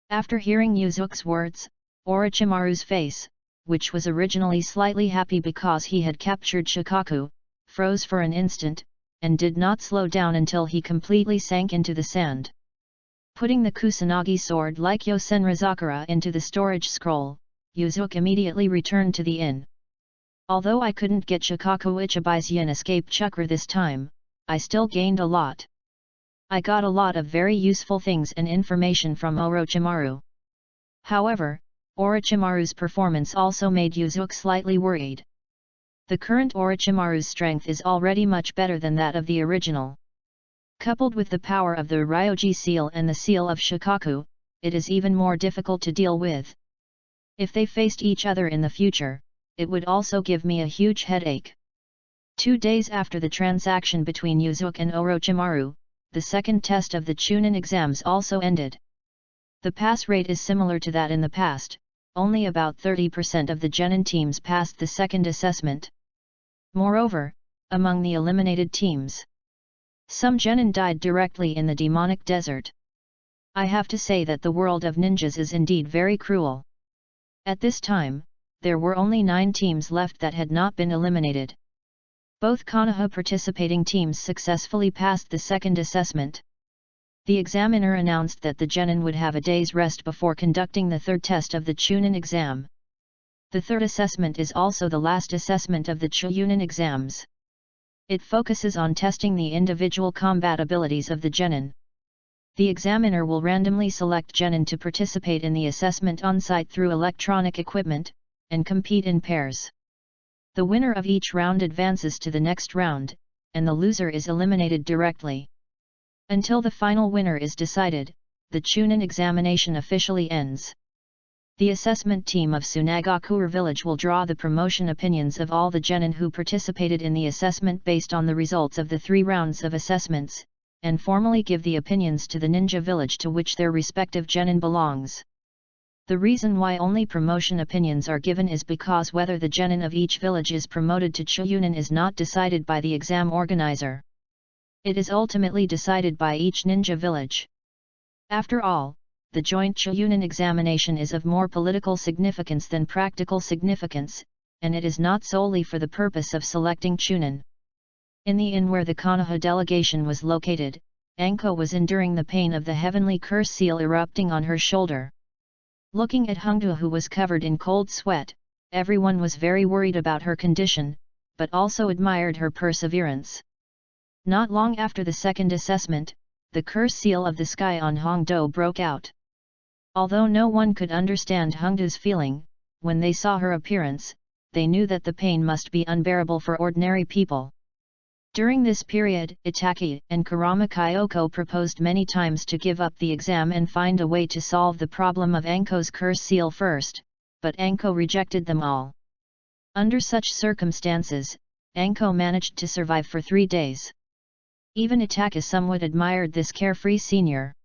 After hearing Yuzuki's words, Orochimaru's face, which was originally slightly happy because he had captured Shikaku, froze for an instant, and did not slow down until he completely sank into the sand. Putting the Kusanagi sword like Yosenrazakura into the storage scroll, Yuzuki immediately returned to the inn. "Although I couldn't get Shikaku Ichibi's yin escape chakra this time, I still gained a lot. I got a lot of very useful things and information from Orochimaru." However, Orochimaru's performance also made Yuzuki slightly worried. The current Orochimaru's strength is already much better than that of the original. Coupled with the power of the Ryoji seal and the seal of Shikaku, it is even more difficult to deal with, If they faced each other in the future, it would also give me a huge headache. 2 days after the transaction between Yuzuki and Orochimaru, the second test of the Chunin exams also ended. The pass rate is similar to that in the past, only about 30% of the genin teams passed the second assessment. Moreover, among the eliminated teams, some genin died directly in the demonic desert. I have to say that the world of ninjas is indeed very cruel. At this time, there were only 9 teams left that had not been eliminated. Both Konoha participating teams successfully passed the second assessment. The examiner announced that the genin would have a day's rest before conducting the third test of the Chunin exam. The third assessment is also the last assessment of the Chunin exams. It focuses on testing the individual combat abilities of the genin. The examiner will randomly select genin to participate in the assessment on-site through electronic equipment, and compete in pairs. The winner of each round advances to the next round, and the loser is eliminated directly. Until the final winner is decided, the Chunin examination officially ends. The assessment team of Tsunagakure village will draw the promotion opinions of all the genin who participated in the assessment based on the results of the 3 rounds of assessments, and formally give the opinions to the ninja village to which their respective genin belongs. The reason why only promotion opinions are given is because whether the genin of each village is promoted to Chunin is not decided by the exam organizer. It is ultimately decided by each ninja village. After all, the joint Chunin examination is of more political significance than practical significance, and it is not solely for the purpose of selecting Chunin. In the inn where the Konoha delegation was located, Anko was enduring the pain of the heavenly curse seal erupting on her shoulder. Looking at Hongdu, who was covered in cold sweat, everyone was very worried about her condition, but also admired her perseverance. Not long after the second assessment, the curse seal of the sky on Hongdu broke out. Although no one could understand Hongdu's feeling, when they saw her appearance, they knew that the pain must be unbearable for ordinary people. During this period, Itaki and Kurama Kyoko proposed many times to give up the exam and find a way to solve the problem of Anko's curse seal first, but Anko rejected them all. Under such circumstances, Anko managed to survive for 3 days. Even Itaki somewhat admired this carefree senior.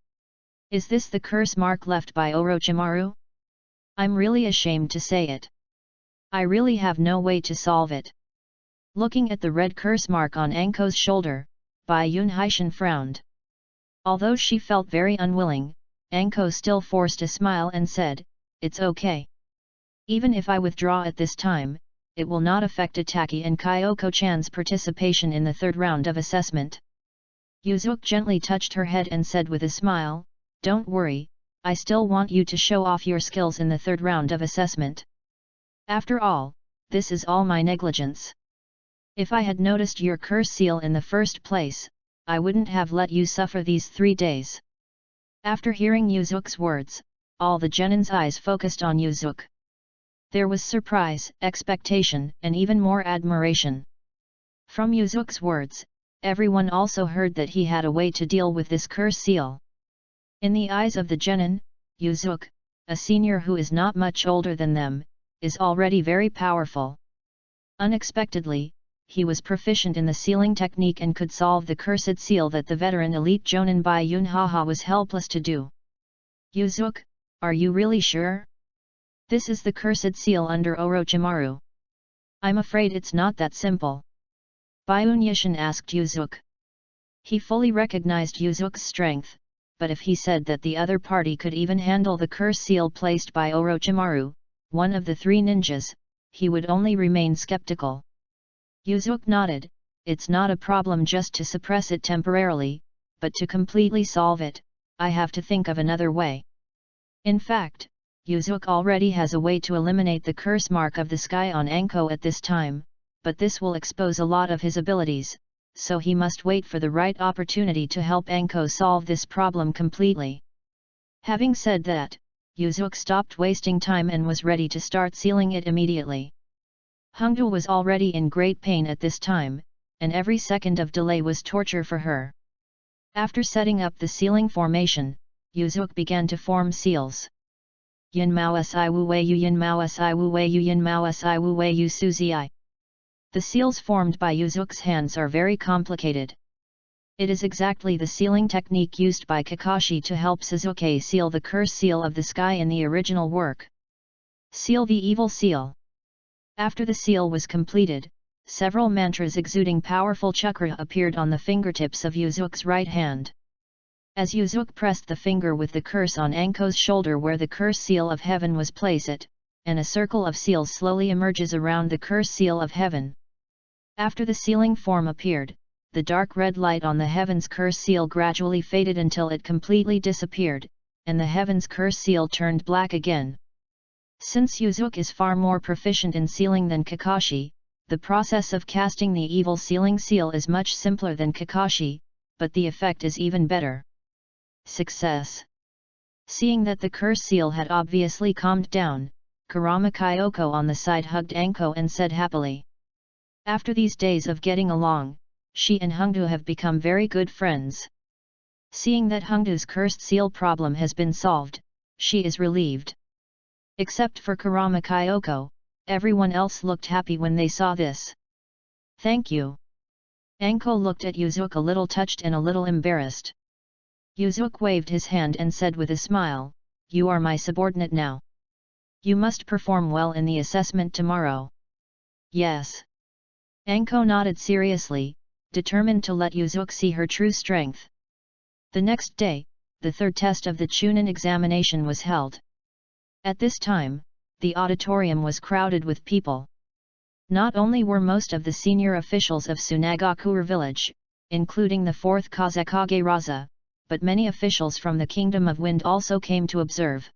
Is this the curse mark left by Orochimaru? I'm really ashamed to say it. I really have no way to solve it. Looking at the red curse mark on Anko's shoulder, Bai Yunhaishan frowned. Although she felt very unwilling, Anko still forced a smile and said, "It's okay. Even if I withdraw at this time, it will not affect Itaki and Kyoko-chan's participation in the third round of assessment." Yuzuki gently touched her head and said with a smile, "Don't worry, I still want you to show off your skills in the third round of assessment. After all, this is all my negligence. If I had noticed your curse seal in the first place, I wouldn't have let you suffer these 3 days." After hearing Yuzuki's words, all the genin's eyes focused on Yuzuki. There was surprise, expectation, and even more admiration. From Yuzuki's words, everyone also heard that he had a way to deal with this curse seal. In the eyes of the genin, Yuzuki, a senior who is not much older than them, is already very powerful. Unexpectedly, he was proficient in the sealing technique and could solve the cursed seal that the veteran elite Jonin Bai Yunhaha was helpless to do. "Yuzuki, are you really sure? This is the cursed seal under Orochimaru. I'm afraid it's not that simple." Bai Yunhaishan asked Yuzuki. He fully recognized Yuzuki's strength, but if he said that the other party could even handle the curse seal placed by Orochimaru, one of the 3 ninjas, he would only remain skeptical. Yuzuki nodded. "It's not a problem just to suppress it temporarily, but to completely solve it, I have to think of another way." In fact, Yuzuki already has a way to eliminate the curse mark of the sky on Anko at this time, but this will expose a lot of his abilities, so he must wait for the right opportunity to help Anko solve this problem completely. Having said that, Yuzuki stopped wasting time and was ready to start sealing it immediately. Hongdu was already in great pain at this time, and every second of delay was torture for her. After setting up the sealing formation, Yuzuki began to form seals. Yin Mao Si Wu Wei Yu Yin Mao Si Wu Wei Yu Yin Mao Si Wu Wei Yu Su Zi. The seals formed by Yuzuki's hands are very complicated. It is exactly the sealing technique used by Kakashi to help Suzuki seal the curse seal of the sky in the original work. Seal the evil seal. After the seal was completed, several mantras exuding powerful chakra appeared on the fingertips of Yuzuki's right hand. As Yuzuki pressed the finger with the curse on Anko's shoulder where the curse seal of heaven was placed, and a circle of seals slowly emerges around the curse seal of heaven. After the sealing form appeared, the dark red light on the heaven's curse seal gradually faded until it completely disappeared, and the heaven's curse seal turned black again. Since Yuzuki is far more proficient in sealing than Kakashi, the process of casting the evil sealing seal is much simpler than Kakashi, but the effect is even better. Success. Seeing that the curse seal had obviously calmed down, Kurama Kyoko on the side hugged Anko and said happily. After these days of getting along, she and Hongdu have become very good friends. Seeing that Hongdu's cursed seal problem has been solved, she is relieved. Except for Kurama Kyoko, everyone else looked happy when they saw this. Thank you. Anko looked at Yuzuki a little touched and a little embarrassed. Yuzuki waved his hand and said with a smile, "You are my subordinate now. You must perform well in the assessment tomorrow." Yes. Anko nodded seriously, determined to let Yuzuki see her true strength. The next day, the third test of the Chunin examination was held. At this time, the auditorium was crowded with people. Not only were most of the senior officials of Tsunagakure village, including the 4th Kazekage Raza, but many officials from the Kingdom of Wind also came to observe.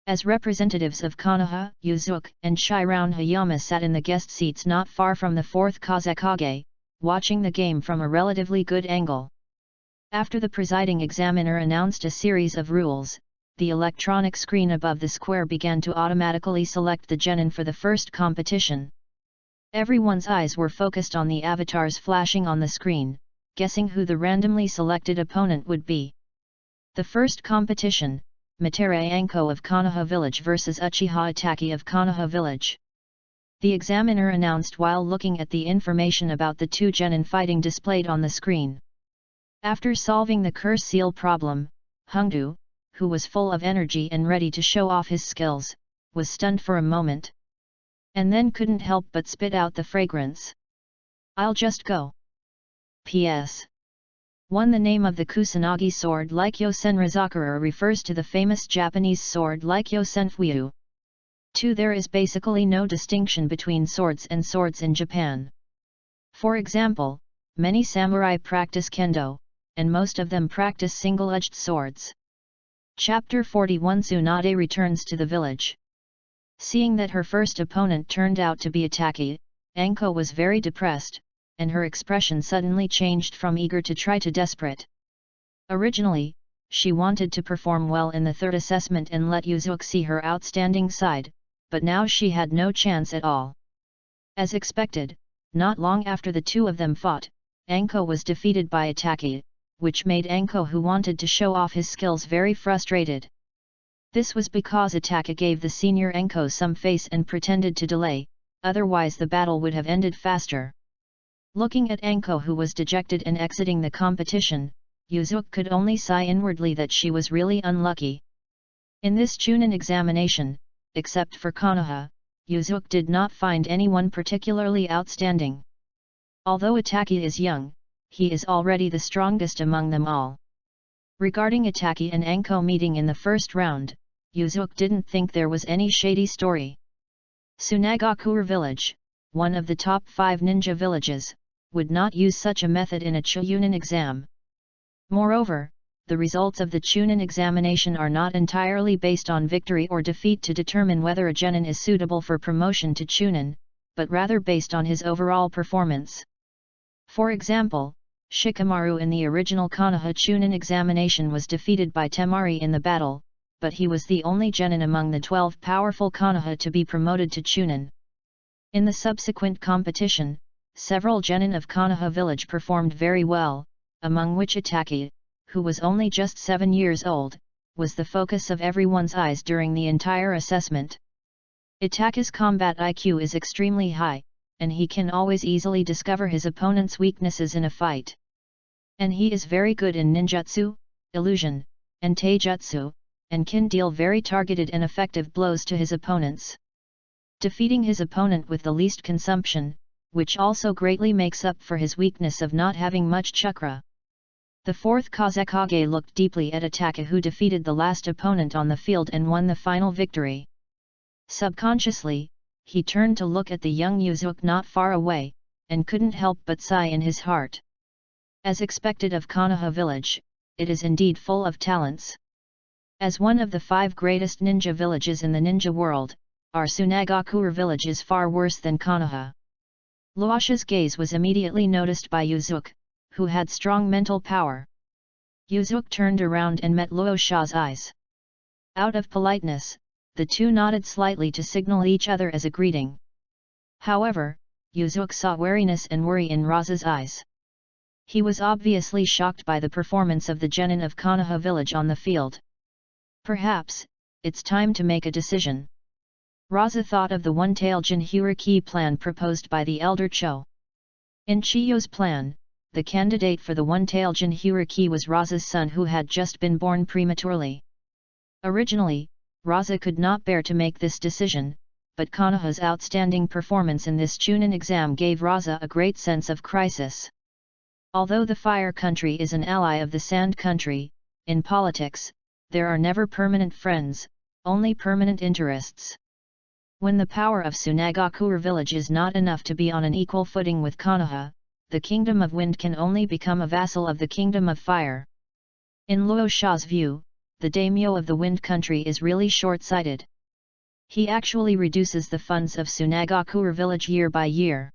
As representatives of Konoha, Yuzuki and Shirao Hayama sat in the guest seats not far from the 4th Kazekage, watching the game from a relatively good angle. After the presiding examiner announced a series of rules, the electronic screen above the square began to automatically select the genin for the first competition. Everyone's eyes were focused on the avatars flashing on the screen, guessing who the randomly selected opponent would be. The first competition, Matere Anko of Konoha Village vs Uchiha Itaki of Konoha Village. The examiner announced while looking at the information about the two genin fighting displayed on the screen. After solving the curse seal problem, Hongdu, who was full of energy and ready to show off his skills, was stunned for a moment. And then couldn't help but spit out the fragrance. "I'll just go. P.S. 1. The name of the Kusanagi sword like Yosen Razakura refers to the famous Japanese sword like Yosen Fuyu. 2. There is basically no distinction between swords and swords in Japan. For example, many samurai practice kendo, and most of them practice single-edged swords." Chapter 41. Tsunade returns to the village. Seeing that her first opponent turned out to be Itaki, Anko was very depressed, and her expression suddenly changed from eager to try to desperate. Originally, she wanted to perform well in the third assessment and let Yuzuki see her outstanding side, but now she had no chance at all. As expected, not long after the two of them fought, Anko was defeated by Itaki, which made Anko, who wanted to show off his skills, very frustrated. This was because Itaki gave the senior Anko some face and pretended to delay, otherwise the battle would have ended faster. Looking at Anko, who was dejected and exiting the competition, Yuzuki could only sigh inwardly that she was really unlucky. In this Chunin examination, except for Konoha, Yuzuki did not find anyone particularly outstanding. Although Itaki is young, he is already the strongest among them all. Regarding Itaki and Anko meeting in the first round, Yuzuki didn't think there was any shady story. Tsunagakure village, one of the top 5 ninja villages, would not use such a method in a Chunin exam. Moreover, the results of the Chunin examination are not entirely based on victory or defeat to determine whether a genin is suitable for promotion to Chunin, but rather based on his overall performance. For example, Shikamaru in the original Konoha Chunin examination was defeated by Temari in the battle, but he was the only genin among the 12 powerful Konoha to be promoted to Chunin. In the subsequent competition, several genin of Konoha village performed very well, among which Itaki, who was only just 7 years old, was the focus of everyone's eyes during the entire assessment. Itake's combat IQ is extremely high, and he can always easily discover his opponent's weaknesses in a fight. And he is very good in ninjutsu, illusion, and taijutsu, and can deal very targeted and effective blows to his opponents, defeating his opponent with the least consumption, which also greatly makes up for his weakness of not having much chakra. The fourth Kazekage looked deeply at Itake, who defeated the last opponent on the field and won the final victory. Subconsciously, he turned to look at the young Yuzuki not far away, and couldn't help but sigh in his heart. As expected of Konoha village, it is indeed full of talents. As one of the 5 greatest ninja villages in the ninja world, our Tsunagakure village is far worse than Konoha. Luasha's gaze was immediately noticed by Yuzuki, who had strong mental power. Yuzuki turned around and met Luosha's eyes. Out of politeness, the two nodded slightly to signal each other as a greeting. However, Yuzuki saw wariness and worry in Raza's eyes. He was obviously shocked by the performance of the genin of Konoha village on the field. Perhaps, it's time to make a decision. Raza thought of the one-tail Jinhyuriki plan proposed by the elder Cho. In Chiyo's plan, the candidate for the one-tail Jinhyuriki was Raza's son, who had just been born prematurely. Originally, Raza could not bear to make this decision, but Konoha's outstanding performance in this Chunin exam gave Raza a great sense of crisis. Although the Fire Country is an ally of the Sand Country, in politics, there are never permanent friends, only permanent interests. When the power of Tsunagakure village is not enough to be on an equal footing with Konoha, the Kingdom of Wind can only become a vassal of the Kingdom of Fire. In Luosha's view, the daimyo of the Wind Country is really short-sighted. He actually reduces the funds of Tsunagakure village year by year.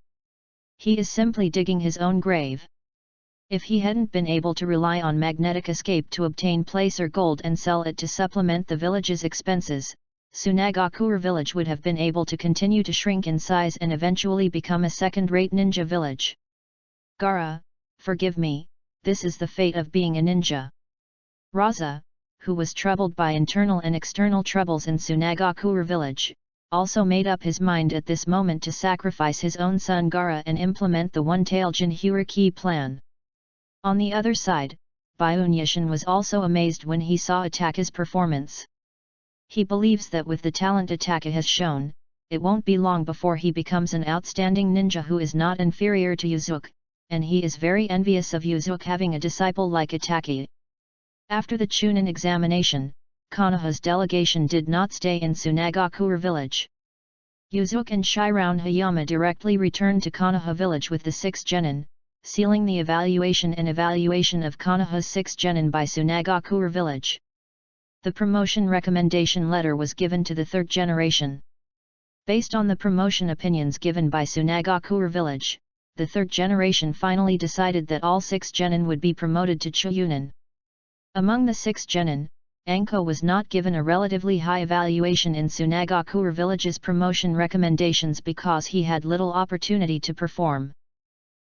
He is simply digging his own grave. If he hadn't been able to rely on magnetic escape to obtain placer gold and sell it to supplement the village's expenses, Tsunagakure village would have been able to continue to shrink in size and eventually become a second-rate ninja village. Gaara, forgive me, this is the fate of being a ninja. Raza, who was troubled by internal and external troubles in Tsunagakure village, also made up his mind at this moment to sacrifice his own son Gaara and implement the one-tail Jinhyuriki plan. On the other side, Byunyashin was also amazed when he saw Itake's performance. He believes that with the talent Itake has shown, it won't be long before he becomes an outstanding ninja who is not inferior to Yuzuki, and he is very envious of Yuzuki having a disciple like Itake. After the Chunin examination, Konoha's delegation did not stay in Tsunagakure village. Yuzuki and Shirao Hayama directly returned to Konoha village with the 6 genin, sealing the evaluation of Konoha's 6 genin by Tsunagakure village. The promotion recommendation letter was given to the 3rd generation. Based on the promotion opinions given by Tsunagakure village, the 3rd generation finally decided that all 6 genin would be promoted to Chunin. Among the 6 genin, Anko was not given a relatively high evaluation in Tsunagakure village's promotion recommendations because he had little opportunity to perform.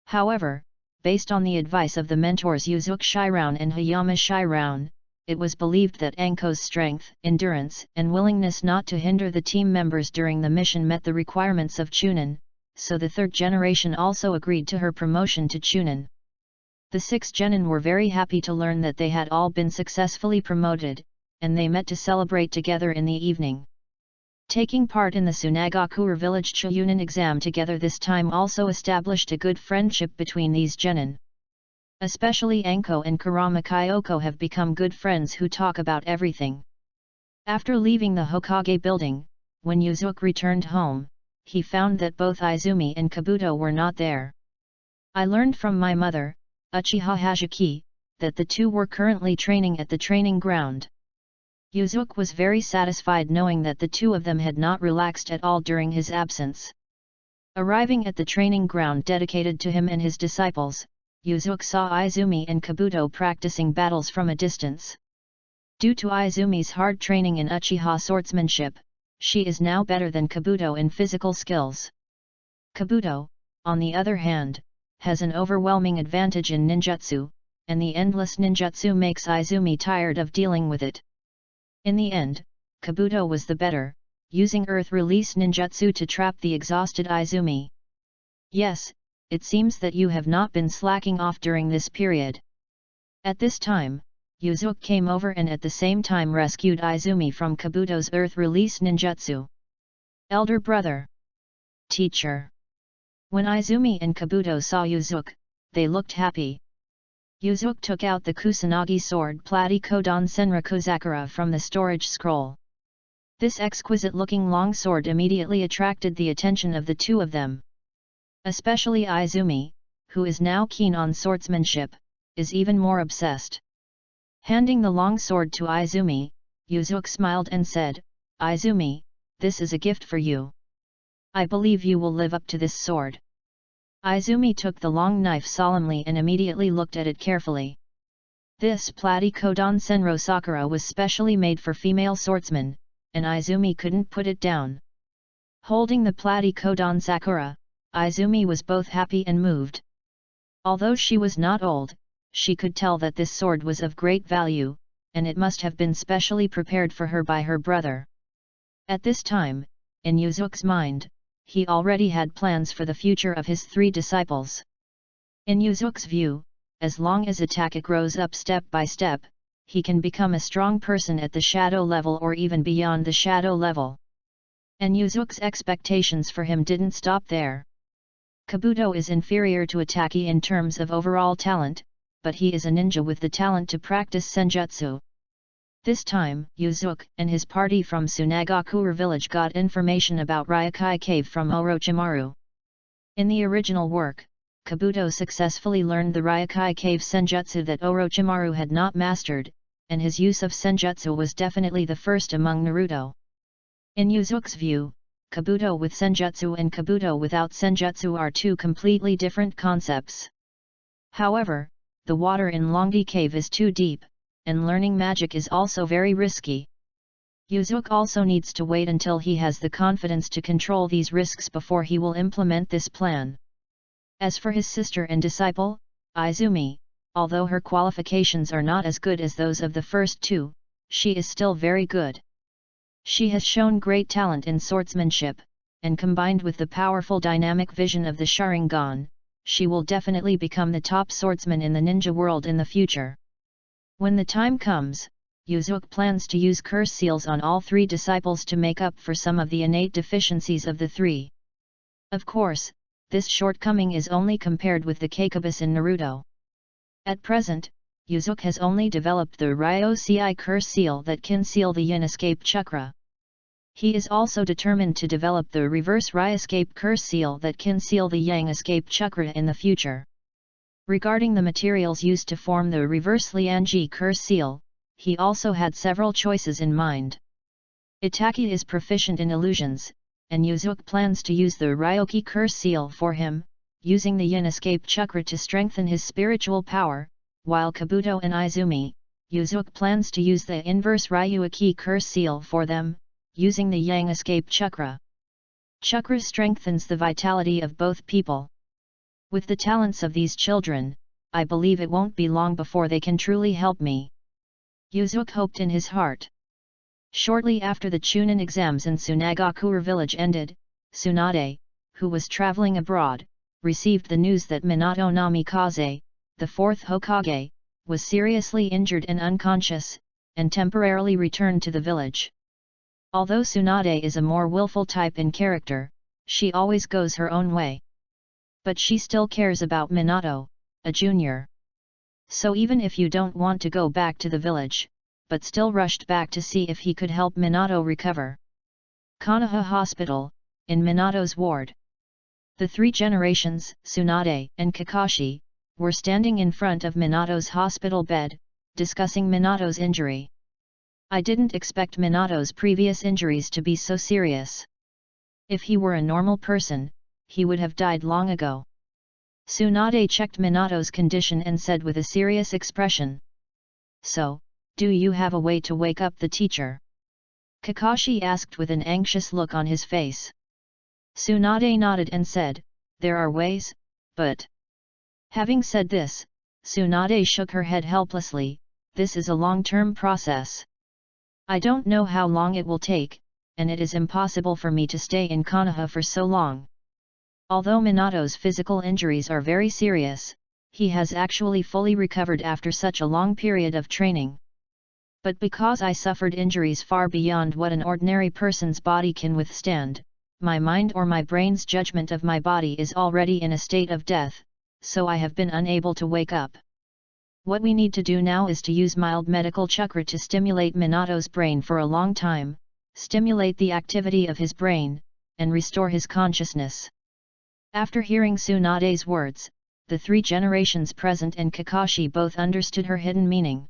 However, based on the advice of the mentors Yuzuki Shirao and Hayama Shirao, it was believed that Anko's strength, endurance, and willingness not to hinder the team members during the mission met the requirements of Chunin, so the 3rd generation also agreed to her promotion to Chunin. The 6 genin were very happy to learn that they had all been successfully promoted, and they met to celebrate together in the evening. Taking part in the Tsunagakure village Chunin exam together this time also established a good friendship between these genin. Especially Anko and Kurama Kyoko have become good friends who talk about everything. After leaving the Hokage building, when Yuzuki returned home, he found that both Izumi and Kabuto were not there. I learned from my mother, Uchiha Hazuki, that the two were currently training at the training ground. Yuzuki was very satisfied knowing that the two of them had not relaxed at all during his absence. Arriving at the training ground dedicated to him and his disciples, Yuzuki saw Izumi and Kabuto practicing battles from a distance. Due to Izumi's hard training in Uchiha swordsmanship, she is now better than Kabuto in physical skills. Kabuto, on the other hand, has an overwhelming advantage in ninjutsu, and the endless ninjutsu makes Izumi tired of dealing with it. In the end, Kabuto was the better, using earth-release ninjutsu to trap the exhausted Izumi. Yes, it seems that you have not been slacking off during this period. At this time, Yuzuki came over and at the same time rescued Izumi from Kabuto's earth-release ninjutsu. Elder brother. Teacher. When Izumi and Kabuto saw Yuzuki, they looked happy. Yuzuki took out the Kusanagi sword Plati Kodan Senraku Zakura from the storage scroll. This exquisite-looking long sword immediately attracted the attention of the two of them. Especially Izumi, who is now keen on swordsmanship, is even more obsessed. Handing the long sword to Izumi, Yuzuki smiled and said, "Izumi, this is a gift for you. I believe you will live up to this sword." Izumi took the long knife solemnly and immediately looked at it carefully. This Plati Kodan Senro Sakura was specially made for female swordsmen, and Izumi couldn't put it down. Holding the Plati Kodan Sakura, Izumi was both happy and moved. Although she was not old, she could tell that this sword was of great value, and it must have been specially prepared for her by her brother. At this time, in Yuzuki's mind, he already had plans for the future of his three disciples. In Yuzuki's view, as long as Itaka grows up step by step, he can become a strong person at the shadow level or even beyond the shadow level. And Yuzuki's expectations for him didn't stop there. Kabuto is inferior to Itaka in terms of overall talent, but he is a ninja with the talent to practice senjutsu. This time, Yuzuki and his party from Tsunagakure village got information about Ryokai Cave from Orochimaru. In the original work, Kabuto successfully learned the Ryokai Cave senjutsu that Orochimaru had not mastered, and his use of senjutsu was definitely the first among Naruto. In Yuzuki's view, Kabuto with senjutsu and Kabuto without senjutsu are two completely different concepts. However, the water in Longdi Cave is too deep, and learning magic is also very risky. Yuzuki also needs to wait until he has the confidence to control these risks before he will implement this plan. As for his sister and disciple, Izumi, although her qualifications are not as good as those of the first two, she is still very good. She has shown great talent in swordsmanship, and combined with the powerful dynamic vision of the Sharingan, she will definitely become the top swordsman in the ninja world in the future. When the time comes, Yuzuki plans to use curse seals on all three disciples to make up for some of the innate deficiencies of the three. Of course, this shortcoming is only compared with the Kakabas in Naruto. At present, Yuzuki has only developed the Ryosei curse seal that can seal the Yin escape chakra. He is also determined to develop the reverse Rai escape curse seal that can seal the Yang escape chakra in the future. Regarding the materials used to form the reverse Lianji curse seal, he also had several choices in mind. Itaka is proficient in illusions, and Yuzuki plans to use the Ryoki curse seal for him, using the Yin escape chakra to strengthen his spiritual power, while Kabuto and Izumi, Yuzuki plans to use the inverse Ryuaki curse seal for them, using the Yang escape chakra. Chakra strengthens the vitality of both people. With the talents of these children, I believe it won't be long before they can truly help me. Yuzuki hoped in his heart. Shortly after the Chunin exams in Tsunagakure village ended, Tsunade, who was traveling abroad, received the news that Minato Namikaze, the fourth Hokage, was seriously injured and unconscious, and temporarily returned to the village. Although Tsunade is a more willful type in character, she always goes her own way. But she still cares about Minato, a junior. So even if you don't want to go back to the village, but still rushed back to see if he could help Minato recover. Konoha Hospital, in Minato's ward. The three generations, Tsunade and Kakashi, were standing in front of Minato's hospital bed, discussing Minato's injury. I didn't expect Minato's previous injuries to be so serious. If he were a normal person, he would have died long ago. Tsunade checked Minato's condition and said with a serious expression. So, do you have a way to wake up the teacher? Kakashi asked with an anxious look on his face. Tsunade nodded and said, there are ways, but... Having said this, Tsunade shook her head helplessly, this is a long-term process. I don't know how long it will take, and it is impossible for me to stay in Konoha for so long. Although Minato's physical injuries are very serious, he has actually fully recovered after such a long period of training. But because I suffered injuries far beyond what an ordinary person's body can withstand, my mind or my brain's judgment of my body is already in a state of death, so I have been unable to wake up. What we need to do now is to use mild medical chakra to stimulate Minato's brain for a long time, stimulate the activity of his brain, and restore his consciousness. After hearing Tsunade's words, the three generations present and Kakashi both understood her hidden meaning.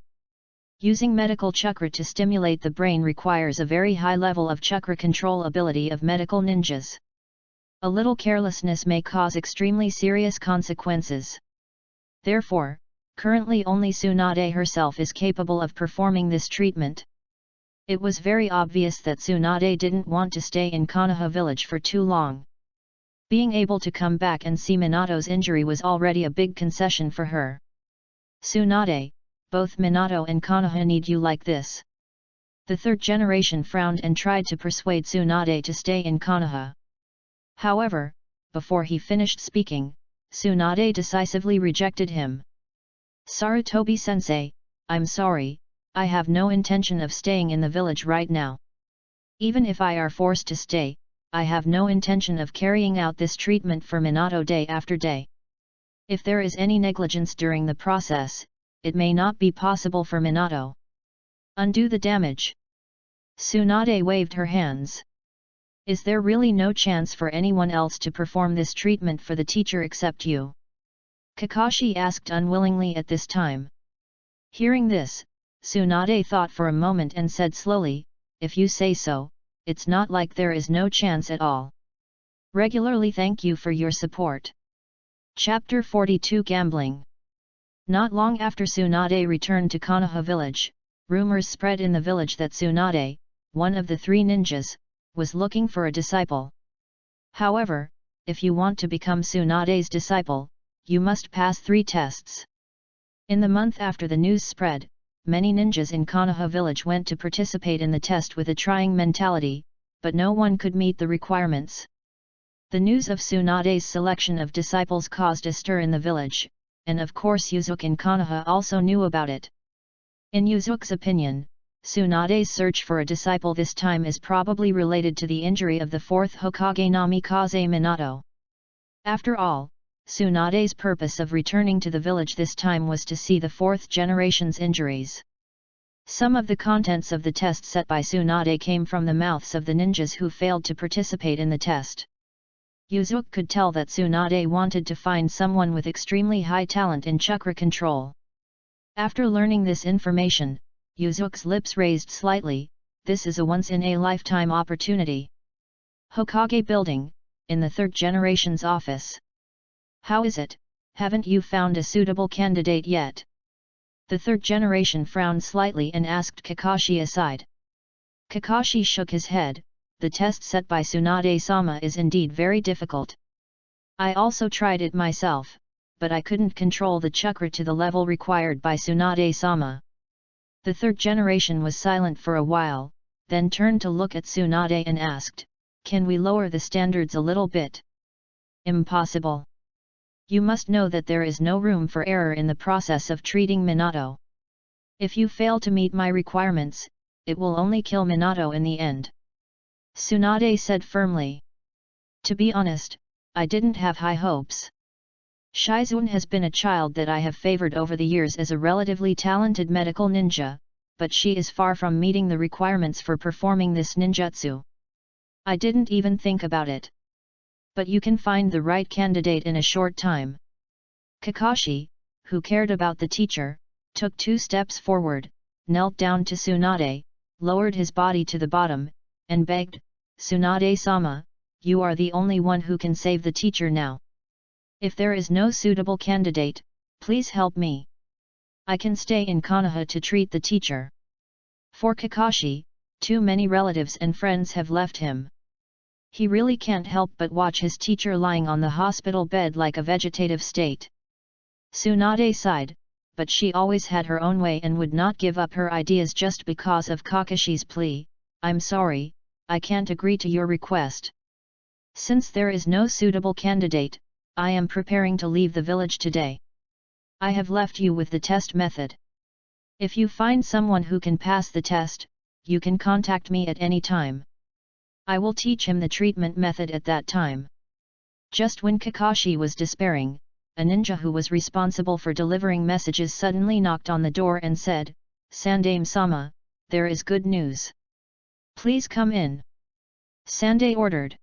Using medical chakra to stimulate the brain requires a very high level of chakra control ability of medical ninjas. A little carelessness may cause extremely serious consequences. Therefore, currently only Tsunade herself is capable of performing this treatment. It was very obvious that Tsunade didn't want to stay in Konoha village for too long. Being able to come back and see Minato's injury was already a big concession for her. Tsunade, both Minato and Konoha need you like this. The third generation frowned and tried to persuade Tsunade to stay in Konoha. However, before he finished speaking, Tsunade decisively rejected him. Sarutobi-sensei, I'm sorry, I have no intention of staying in the village right now. Even if I are forced to stay, I have no intention of carrying out this treatment for Minato day after day. If there is any negligence during the process, it may not be possible for Minato. Undo the damage. Tsunade waved her hands. Is there really no chance for anyone else to perform this treatment for the teacher except you? Kakashi asked unwillingly at this time. Hearing this, Tsunade thought for a moment and said slowly, if you say so, it's not like there is no chance at all. Regularly thank you for your support. Chapter 42 Gambling. Not long after Tsunade returned to Konoha village, rumors spread in the village that Tsunade, one of the three ninjas, was looking for a disciple. However, if you want to become Tsunade's disciple, you must pass 3 tests. In the month after the news spread, many ninjas in Konoha village went to participate in the test with a trying mentality, but no one could meet the requirements. The news of Tsunade's selection of disciples caused a stir in the village, and of course Yuzuki in Konoha also knew about it. In Yuzuki's opinion, Tsunade's search for a disciple this time is probably related to the injury of the 4th Hokage Namikaze Minato. After all, Tsunade's purpose of returning to the village this time was to see the 4th generation's injuries. Some of the contents of the test set by Tsunade came from the mouths of the ninjas who failed to participate in the test. Yuzuki could tell that Tsunade wanted to find someone with extremely high talent in chakra control. After learning this information, Yuzuki's lips raised slightly. This is a once-in-a-lifetime opportunity. Hokage Building, in the 3rd generation's office. How is it, haven't you found a suitable candidate yet? The 3rd generation frowned slightly and asked Kakashi aside. Kakashi shook his head. The test set by Tsunade-sama is indeed very difficult. I also tried it myself, but I couldn't control the chakra to the level required by Tsunade-sama. The 3rd generation was silent for a while, then turned to look at Tsunade and asked, can we lower the standards a little bit? Impossible. You must know that there is no room for error in the process of treating Minato. If you fail to meet my requirements, it will only kill Minato in the end. Tsunade said firmly. To be honest, I didn't have high hopes. Shizune has been a child that I have favored over the years as a relatively talented medical ninja, but she is far from meeting the requirements for performing this ninjutsu. I didn't even think about it. But you can find the right candidate in a short time. Kakashi, who cared about the teacher, took 2 steps forward, knelt down to Tsunade, lowered his body to the bottom, and begged, Tsunade-sama, you are the only one who can save the teacher now. If there is no suitable candidate, please help me. I can stay in Konoha to treat the teacher. For Kakashi, too many relatives and friends have left him. He really can't help but watch his teacher lying on the hospital bed like a vegetative state. Tsunade sighed, but she always had her own way and would not give up her ideas just because of Kakashi's plea. "I'm sorry, I can't agree to your request. Since there is no suitable candidate, I am preparing to leave the village today. I have left you with the test method. If you find someone who can pass the test, you can contact me at any time. I will teach him the treatment method at that time." Just when Kakashi was despairing, a ninja who was responsible for delivering messages suddenly knocked on the door and said, "Sandaime-sama, there is good news. Please come in." Sandai ordered.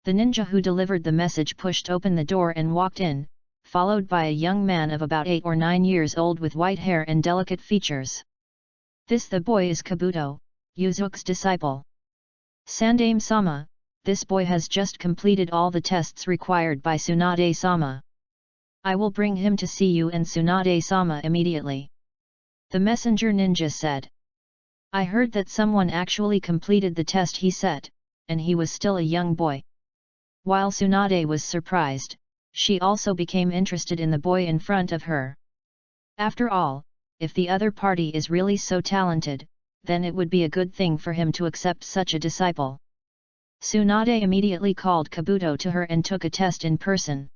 The ninja who delivered the message pushed open the door and walked in, followed by a young man of about 8 or 9 years old with white hair and delicate features. "This the boy is Kabuto, Yuzuki's disciple. Sandaime-sama, this boy has just completed all the tests required by Tsunade-sama. I will bring him to see you and Tsunade-sama immediately," the messenger ninja said. "I heard that someone actually completed the test he set, and he was still a young boy." While Tsunade was surprised, she also became interested in the boy in front of her. After all, if the other party is really so talented, then it would be a good thing for him to accept such a disciple. Tsunade immediately called Kabuto to her and took a test in person.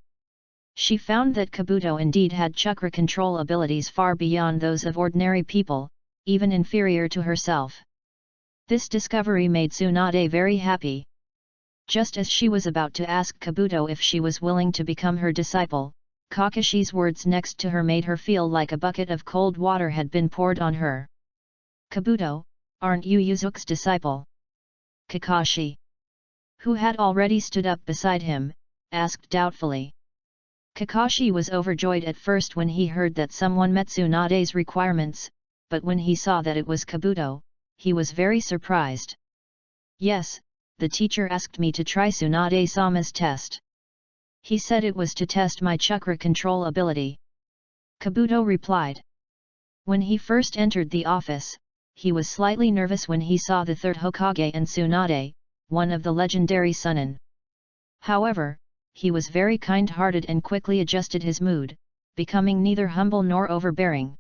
She found that Kabuto indeed had chakra control abilities far beyond those of ordinary people, even inferior to herself. This discovery made Tsunade very happy. Just as she was about to ask Kabuto if she was willing to become her disciple, Kakashi's words next to her made her feel like a bucket of cold water had been poured on her. "Kabuto, aren't you Yuzuki's disciple?" Kakashi, who had already stood up beside him, asked doubtfully. Kakashi was overjoyed at first when he heard that someone met Tsunade's requirements, but when he saw that it was Kabuto, he was very surprised. "Yes, the teacher asked me to try Tsunade-sama's test. He said it was to test my chakra control ability," Kabuto replied. When he first entered the office, he was slightly nervous when he saw the third Hokage and Tsunade, one of the legendary Sunin. However, he was very kind-hearted and quickly adjusted his mood, becoming neither humble nor overbearing.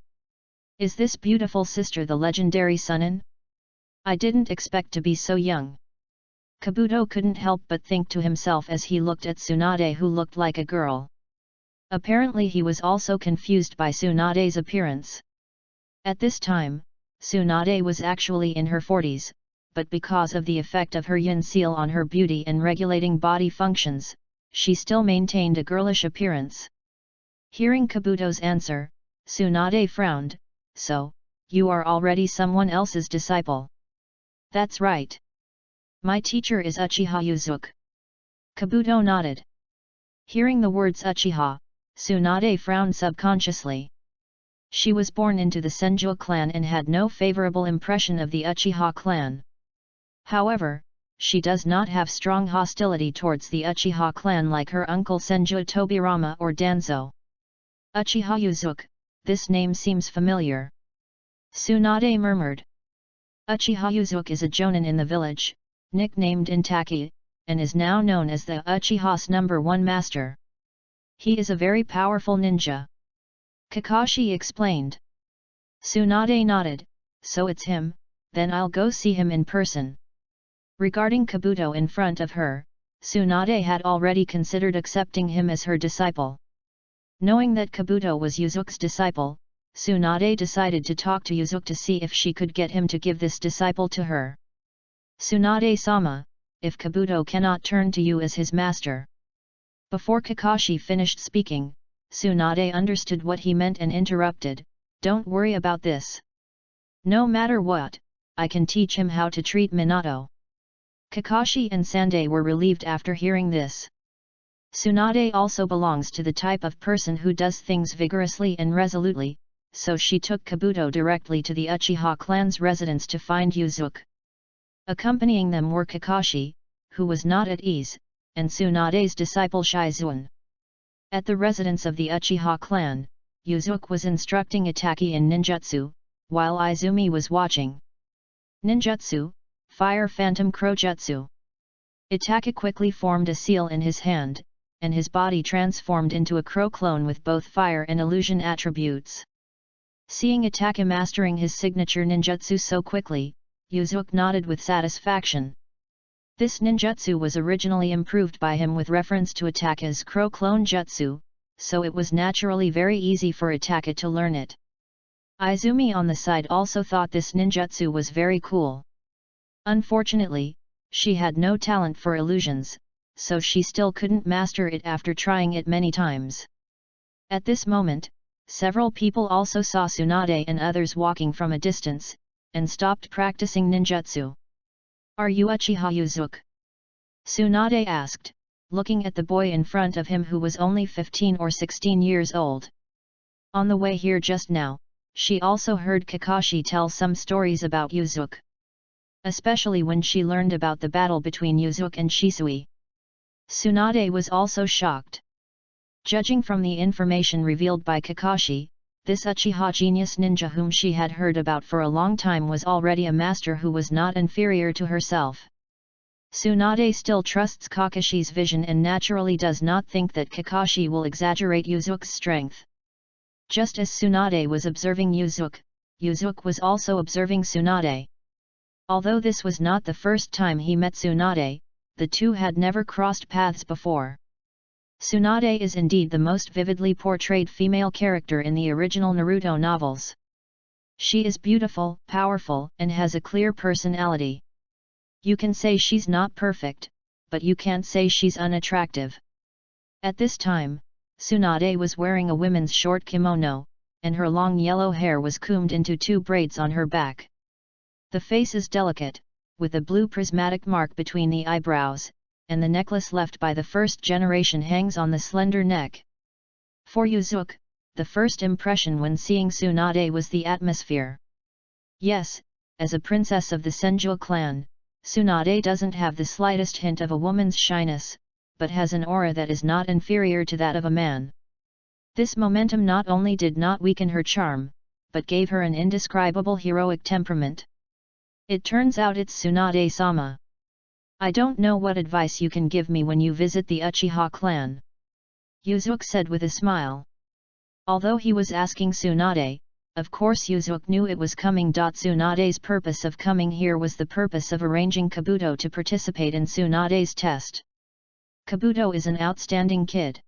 "Is this beautiful sister the legendary Sunin? I didn't expect to be so young." Kabuto couldn't help but think to himself as he looked at Tsunade, who looked like a girl. Apparently he was also confused by Tsunade's appearance. At this time, Tsunade was actually in her 40s, but because of the effect of her yin seal on her beauty and regulating body functions, she still maintained a girlish appearance. Hearing Kabuto's answer, Tsunade frowned. "So, you are already someone else's disciple?" "That's right. My teacher is Uchiha Yuzuki." Kabuto nodded. Hearing the words Uchiha, Tsunade frowned subconsciously. She was born into the Senju clan and had no favorable impression of the Uchiha clan. However, she does not have strong hostility towards the Uchiha clan like her uncle Senju Tobirama or Danzo. "Uchiha Yuzuki, this name seems familiar," Tsunade murmured. Uchiha Yuzuki is a jonin in the village, nicknamed Intaki, and is now known as the Uchiha's #1 master. He is a very powerful ninja, Kakashi explained. Tsunade nodded. "So it's him, then I'll go see him in person." Regarding Kabuto in front of her, Tsunade had already considered accepting him as her disciple. Knowing that Kabuto was Yuzuki's disciple, Tsunade decided to talk to Yuzuki to see if she could get him to give this disciple to her. "Tsunade-sama, if Kabuto cannot turn to you as his master." Before Kakashi finished speaking, Tsunade understood what he meant and interrupted, "Don't worry about this. No matter what, I can teach him how to treat Minato." Kakashi and Sandai were relieved after hearing this. Tsunade also belongs to the type of person who does things vigorously and resolutely, so she took Kabuto directly to the Uchiha clan's residence to find Yuzuki. Accompanying them were Kakashi, who was not at ease, and Tsunade's disciple Shizuan. At the residence of the Uchiha clan, Yuzuki was instructing Itaki in ninjutsu, while Izumi was watching. Ninjutsu, Fire Phantom Crojutsu. Itaki quickly formed a seal in his hand, and his body transformed into a crow clone with both fire and illusion attributes. Seeing Ataka mastering his signature ninjutsu so quickly, Yuzuki nodded with satisfaction. This ninjutsu was originally improved by him with reference to Ataka's Crow Clone Jutsu, so it was naturally very easy for Ataka to learn it. Izumi on the side also thought this ninjutsu was very cool. Unfortunately, she had no talent for illusions, so she still couldn't master it after trying it many times. At this moment, several people also saw Tsunade and others walking from a distance, and stopped practicing ninjutsu. "Are you Uchiha Yuzuki?" Tsunade asked, looking at the boy in front of him who was only 15 or 16 years old. On the way here just now, she also heard Kakashi tell some stories about Yuzuki. Especially when she learned about the battle between Yuzuki and Shisui. Tsunade was also shocked. Judging from the information revealed by Kakashi, this Uchiha genius ninja whom she had heard about for a long time was already a master who was not inferior to herself. Tsunade still trusts Kakashi's vision and naturally does not think that Kakashi will exaggerate Yuzuki's strength. Just as Tsunade was observing Yuzuki, Yuzuki was also observing Tsunade. Although this was not the first time he met Tsunade, the two had never crossed paths before. Tsunade is indeed the most vividly portrayed female character in the original Naruto novels. She is beautiful, powerful, and has a clear personality. You can say she's not perfect, but you can't say she's unattractive. At this time, Tsunade was wearing a women's short kimono, and her long yellow hair was combed into 2 braids on her back. The face is delicate, with a blue prismatic mark between the eyebrows, and the necklace left by the first generation hangs on the slender neck. For Yuzuki, the first impression when seeing Tsunade was the atmosphere. Yes, as a princess of the Senju clan, Tsunade doesn't have the slightest hint of a woman's shyness, but has an aura that is not inferior to that of a man. This momentum not only did not weaken her charm, but gave her an indescribable heroic temperament. It turns out it's Tsunade-sama. I don't know what advice you can give me when you visit the Uchiha clan, Yuzuki said with a smile. Although he was asking Tsunade, of course Yuzuki knew it was coming. Tsunade's purpose of coming here was the purpose of arranging Kabuto to participate in Tsunade's test. Kabuto is an outstanding kid.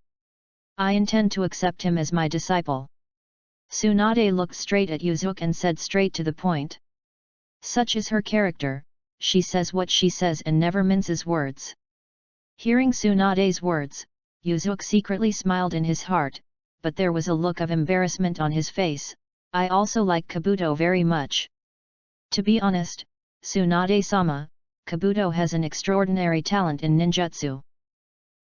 I intend to accept him as my disciple. Tsunade looked straight at Yuzuki and said straight to the point. Such is her character. She says what she says and never minces words. Hearing Tsunade's words, Yuzuki secretly smiled in his heart, but there was a look of embarrassment on his face. I also like Kabuto very much. To be honest, Tsunade-sama, Kabuto has an extraordinary talent in ninjutsu.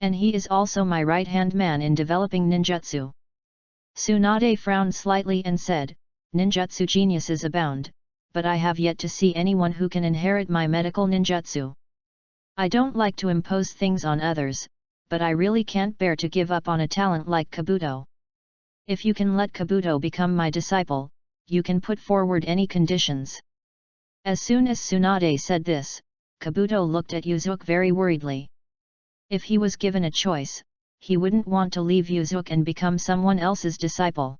And he is also my right-hand man in developing ninjutsu. Tsunade frowned slightly and said, ninjutsu geniuses abound, but I have yet to see anyone who can inherit my medical ninjutsu. I don't like to impose things on others, but I really can't bear to give up on a talent like Kabuto. If you can let Kabuto become my disciple, you can put forward any conditions. As soon as Tsunade said this, Kabuto looked at Yuzuki very worriedly. If he was given a choice, he wouldn't want to leave Yuzuki and become someone else's disciple.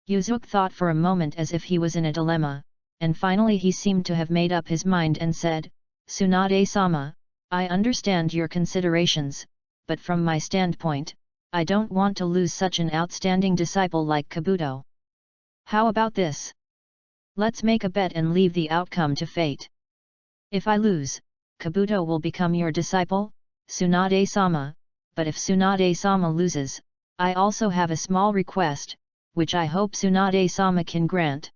Yuzuki thought for a moment as if he was in a dilemma, and finally he seemed to have made up his mind and said, Tsunade-sama, I understand your considerations, but from my standpoint, I don't want to lose such an outstanding disciple like Kabuto. How about this? Let's make a bet and leave the outcome to fate. If I lose, Kabuto will become your disciple, Tsunade-sama, but if Tsunade-sama loses, I also have a small request, which I hope Tsunade-sama can grant.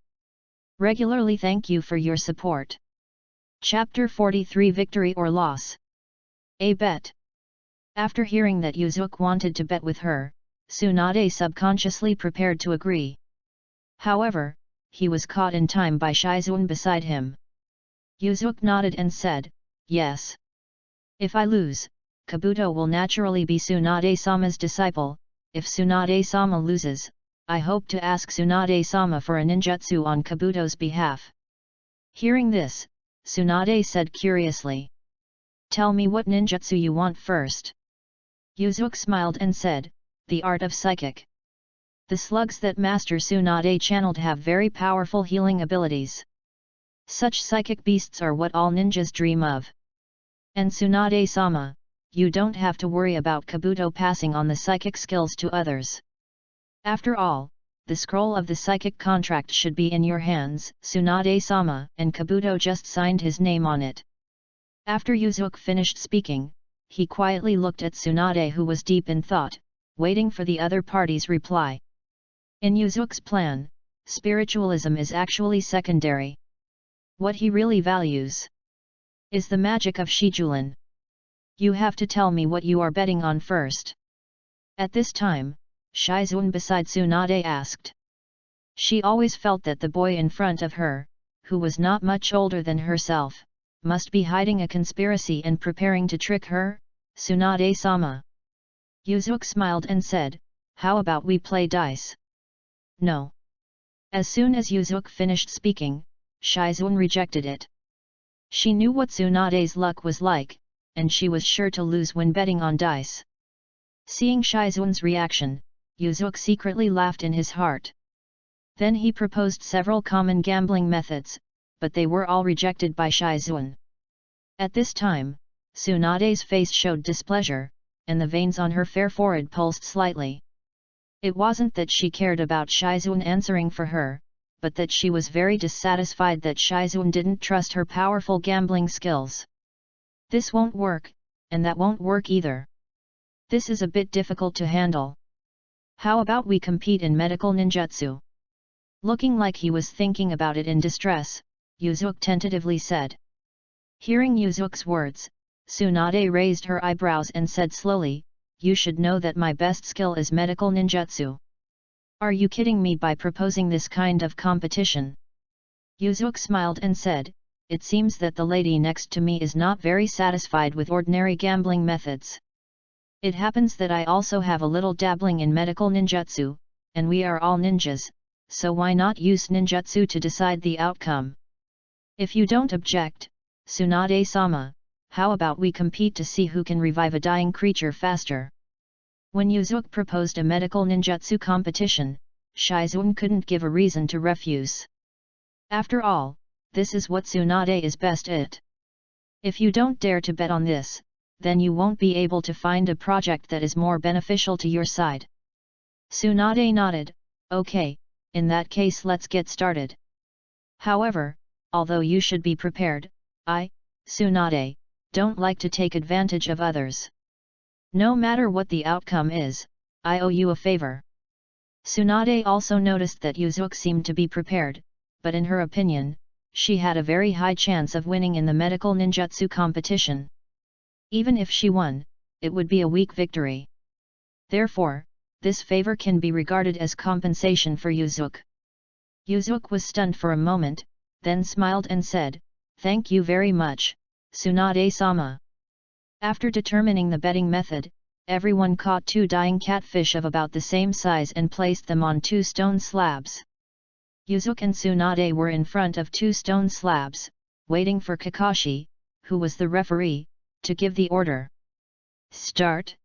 Regularly thank you for your support. Chapter 43 Victory or Loss. A bet. After hearing that Yuzuki wanted to bet with her, Tsunade subconsciously prepared to agree. However, he was caught in time by Shizune beside him. Yuzuki nodded and said, yes. If I lose, Kabuto will naturally be Tsunade-sama's disciple. If Tsunade-sama loses, I hope to ask Tsunade-sama for a ninjutsu on Kabuto's behalf. Hearing this, Tsunade said curiously. Tell me what ninjutsu you want first. Yuzuki smiled and said, the art of psychic. The slugs that Master Tsunade channeled have very powerful healing abilities. Such psychic beasts are what all ninjas dream of. And Tsunade-sama, you don't have to worry about Kabuto passing on the psychic skills to others. After all, the scroll of the psychic contract should be in your hands, Tsunade-sama, and Kabuto just signed his name on it. After Yuzuki finished speaking, he quietly looked at Tsunade, who was deep in thought, waiting for the other party's reply. In Yuzuki's plan, spiritualism is actually secondary. What he really values is the magic of Shijulin. You have to tell me what you are betting on first. At this time, Shizun beside Tsunade asked. She always felt that the boy in front of her, who was not much older than herself, must be hiding a conspiracy and preparing to trick her, Tsunade-sama. Yuzuki smiled and said, how about we play dice? No. As soon as Yuzuki finished speaking, Shizun rejected it. She knew what Tsunade's luck was like, and she was sure to lose when betting on dice. Seeing Shizun's reaction, Yuzuki secretly laughed in his heart. Then he proposed several common gambling methods, but they were all rejected by Shizun. At this time, Tsunade's face showed displeasure, and the veins on her fair forehead pulsed slightly. It wasn't that she cared about Shizun answering for her, but that she was very dissatisfied that Shizun didn't trust her powerful gambling skills. This won't work, and that won't work either. This is a bit difficult to handle. How about we compete in medical ninjutsu? Looking like he was thinking about it in distress, Yuzuki tentatively said. Hearing Yuzuki's words, Tsunade raised her eyebrows and said slowly, you should know that my best skill is medical ninjutsu. Are you kidding me by proposing this kind of competition? Yuzuki smiled and said, it seems that the lady next to me is not very satisfied with ordinary gambling methods. It happens that I also have a little dabbling in medical ninjutsu, and we are all ninjas, so why not use ninjutsu to decide the outcome? If you don't object, Tsunade-sama, how about we compete to see who can revive a dying creature faster? When Yuzuki proposed a medical ninjutsu competition, Shizun couldn't give a reason to refuse. After all, this is what Tsunade is best at. If you don't dare to bet on this, then you won't be able to find a project that is more beneficial to your side. Tsunade nodded, okay, in that case let's get started. However, although you should be prepared, I, Tsunade, don't like to take advantage of others. No matter what the outcome is, I owe you a favor. Tsunade also noticed that Yuzuki seemed to be prepared, but in her opinion, she had a very high chance of winning in the medical ninjutsu competition. Even if she won, it would be a weak victory. Therefore, this favor can be regarded as compensation for Yuzuki. Yuzuki was stunned for a moment, then smiled and said, thank you very much, Tsunade-sama. After determining the betting method, everyone caught 2 dying catfish of about the same size and placed them on 2 stone slabs. Yuzuki and Tsunade were in front of 2 stone slabs, waiting for Kakashi, who was the referee, to give the order. Start!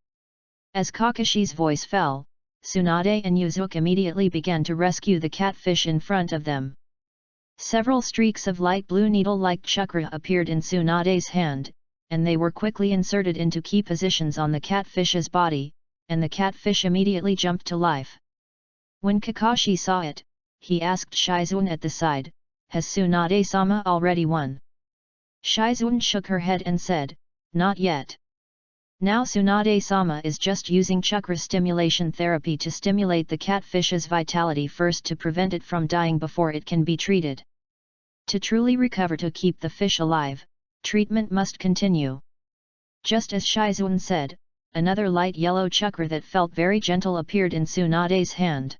As Kakashi's voice fell, Tsunade and Yuzuki immediately began to rescue the catfish in front of them. Several streaks of light blue needle-like chakra appeared in Tsunade's hand, and they were quickly inserted into key positions on the catfish's body, and the catfish immediately jumped to life. When Kakashi saw it, he asked Shizun at the side, has Tsunade-sama already won? Shizun shook her head and said, not yet. Now Tsunade-sama is just using chakra stimulation therapy to stimulate the catfish's vitality first to prevent it from dying before it can be treated. To truly recover to keep the fish alive, treatment must continue. Just as Shizun said, another light yellow chakra that felt very gentle appeared in Tsunade's hand.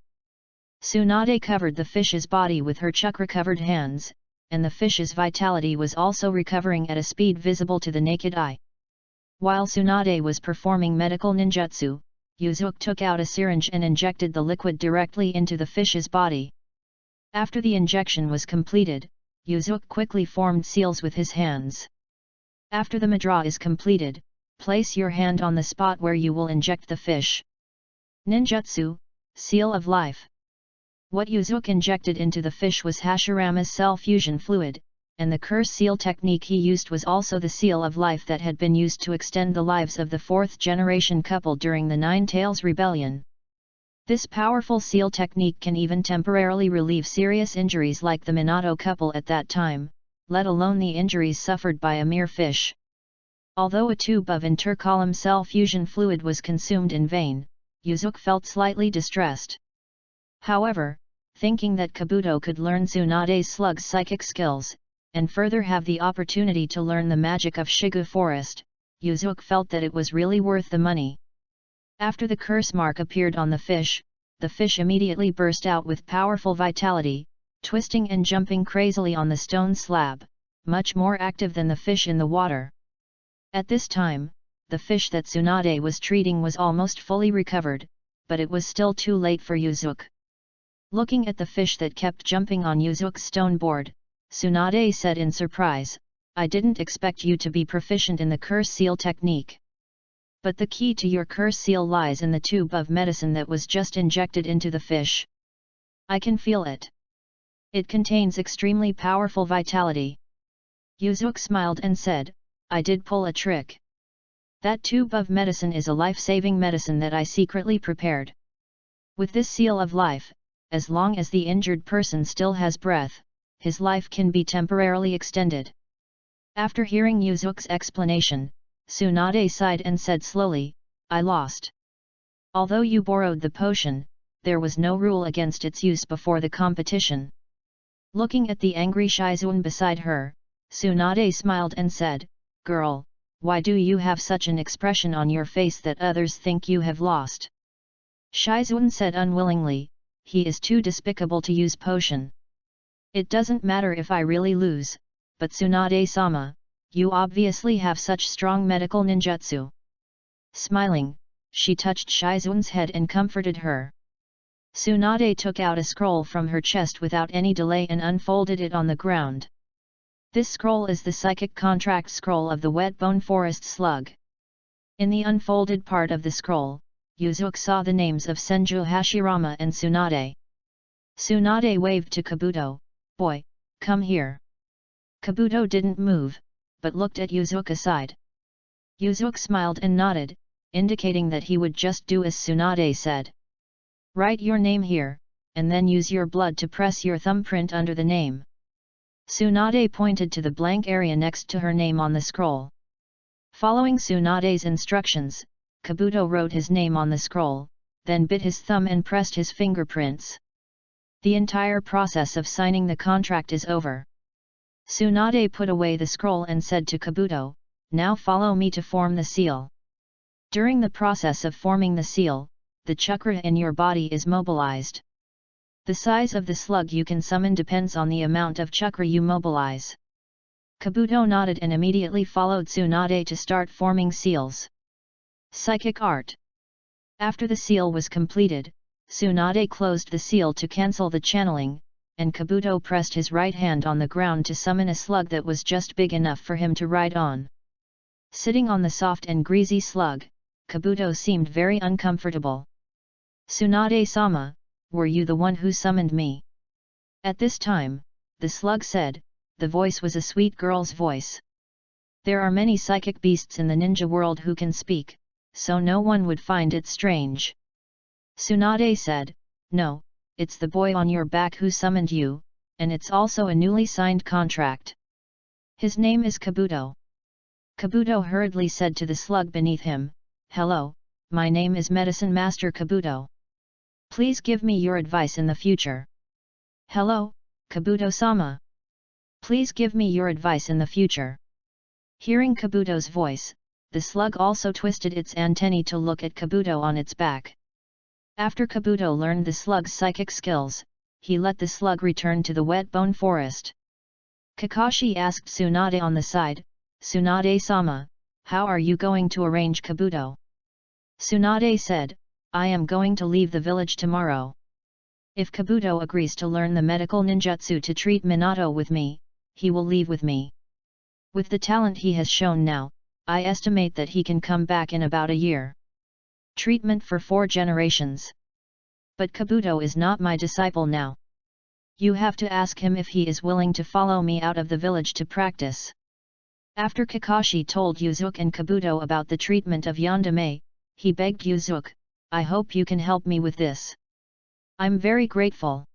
Tsunade covered the fish's body with her chakra-covered hands, and the fish's vitality was also recovering at a speed visible to the naked eye. While Tsunade was performing medical ninjutsu, Yuzuki took out a syringe and injected the liquid directly into the fish's body. After the injection was completed, Yuzuki quickly formed seals with his hands. After the mudra is completed, place your hand on the spot where you will inject the fish. Ninjutsu, Seal of Life. What Yuzuki injected into the fish was Hashirama's cell fusion fluid, and the curse seal technique he used was also the seal of life that had been used to extend the lives of the fourth-generation couple during the Nine Tails Rebellion. This powerful seal technique can even temporarily relieve serious injuries like the Minato couple at that time, let alone the injuries suffered by a mere fish. Although a tube of intercolumn cell fusion fluid was consumed in vain, Yuzuki felt slightly distressed. However, thinking that Kabuto could learn Tsunade's slug's psychic skills, and further have the opportunity to learn the magic of Shigu Forest, Yuzuki felt that it was really worth the money. After the curse mark appeared on the fish immediately burst out with powerful vitality, twisting and jumping crazily on the stone slab, much more active than the fish in the water. At this time, the fish that Tsunade was treating was almost fully recovered, but it was still too late for Yuzuki. Looking at the fish that kept jumping on Yuzuki's stone board, Tsunade said in surprise, "I didn't expect you to be proficient in the curse seal technique. But the key to your curse seal lies in the tube of medicine that was just injected into the fish. I can feel it. It contains extremely powerful vitality." Yuzuki smiled and said, "I did pull a trick. That tube of medicine is a life-saving medicine that I secretly prepared. With this seal of life, as long as the injured person still has breath, his life can be temporarily extended." After hearing Yuzuki's explanation, Tsunade sighed and said slowly, "I lost. Although you borrowed the potion, there was no rule against its use before the competition." Looking at the angry Shizune beside her, Tsunade smiled and said, "Girl, why do you have such an expression on your face that others think you have lost?" Shizune said unwillingly, "He is too despicable to use potion. It doesn't matter if I really lose, but Tsunade-sama, you obviously have such strong medical ninjutsu." Smiling, she touched Shizune's head and comforted her. Tsunade took out a scroll from her chest without any delay and unfolded it on the ground. This scroll is the psychic contract scroll of the Wet Bone Forest Slug. In the unfolded part of the scroll, Yuzuki saw the names of Senju Hashirama and Tsunade. Tsunade waved to Kabuto, "Boy, come here." Kabuto didn't move, but looked at Yuzuki aside. Yuzuki smiled and nodded, indicating that he would just do as Tsunade said. "Write your name here, and then use your blood to press your thumbprint under the name." Tsunade pointed to the blank area next to her name on the scroll. Following Tsunade's instructions, Kabuto wrote his name on the scroll, then bit his thumb and pressed his fingerprints. The entire process of signing the contract is over. Tsunade put away the scroll and said to Kabuto, "Now follow me to form the seal." During the process of forming the seal, the chakra in your body is mobilized. The size of the slug you can summon depends on the amount of chakra you mobilize. Kabuto nodded and immediately followed Tsunade to start forming seals. Psychic Art. After the seal was completed, Tsunade closed the seal to cancel the channeling, and Kabuto pressed his right hand on the ground to summon a slug that was just big enough for him to ride on. Sitting on the soft and greasy slug, Kabuto seemed very uncomfortable. "Tsunade-sama, were you the one who summoned me?" At this time, the slug said, the voice was a sweet girl's voice. There are many psychic beasts in the ninja world who can speak, so no one would find it strange. Tsunade said, "No, it's the boy on your back who summoned you, and it's also a newly signed contract. His name is Kabuto." Kabuto hurriedly said to the slug beneath him, "Hello, my name is Medicine Master Kabuto. Please give me your advice in the future." "Hello, Kabuto-sama. Please give me your advice in the future." Hearing Kabuto's voice, the slug also twisted its antennae to look at Kabuto on its back. After Kabuto learned the slug's psychic skills, he let the slug return to the Wet Bone Forest. Kakashi asked Tsunade on the side, "Tsunade-sama, how are you going to arrange Kabuto?" Tsunade said, "I am going to leave the village tomorrow. If Kabuto agrees to learn the medical ninjutsu to treat Minato with me, he will leave with me. With the talent he has shown now, I estimate that he can come back in about a year. Treatment for 4 generations." But Kabuto is not my disciple now. You have to ask him if he is willing to follow me out of the village to practice. After Kakashi told Yuzuki and Kabuto about the treatment of Yandere, he begged Yuzuki, I hope you can help me with this. I'm very grateful.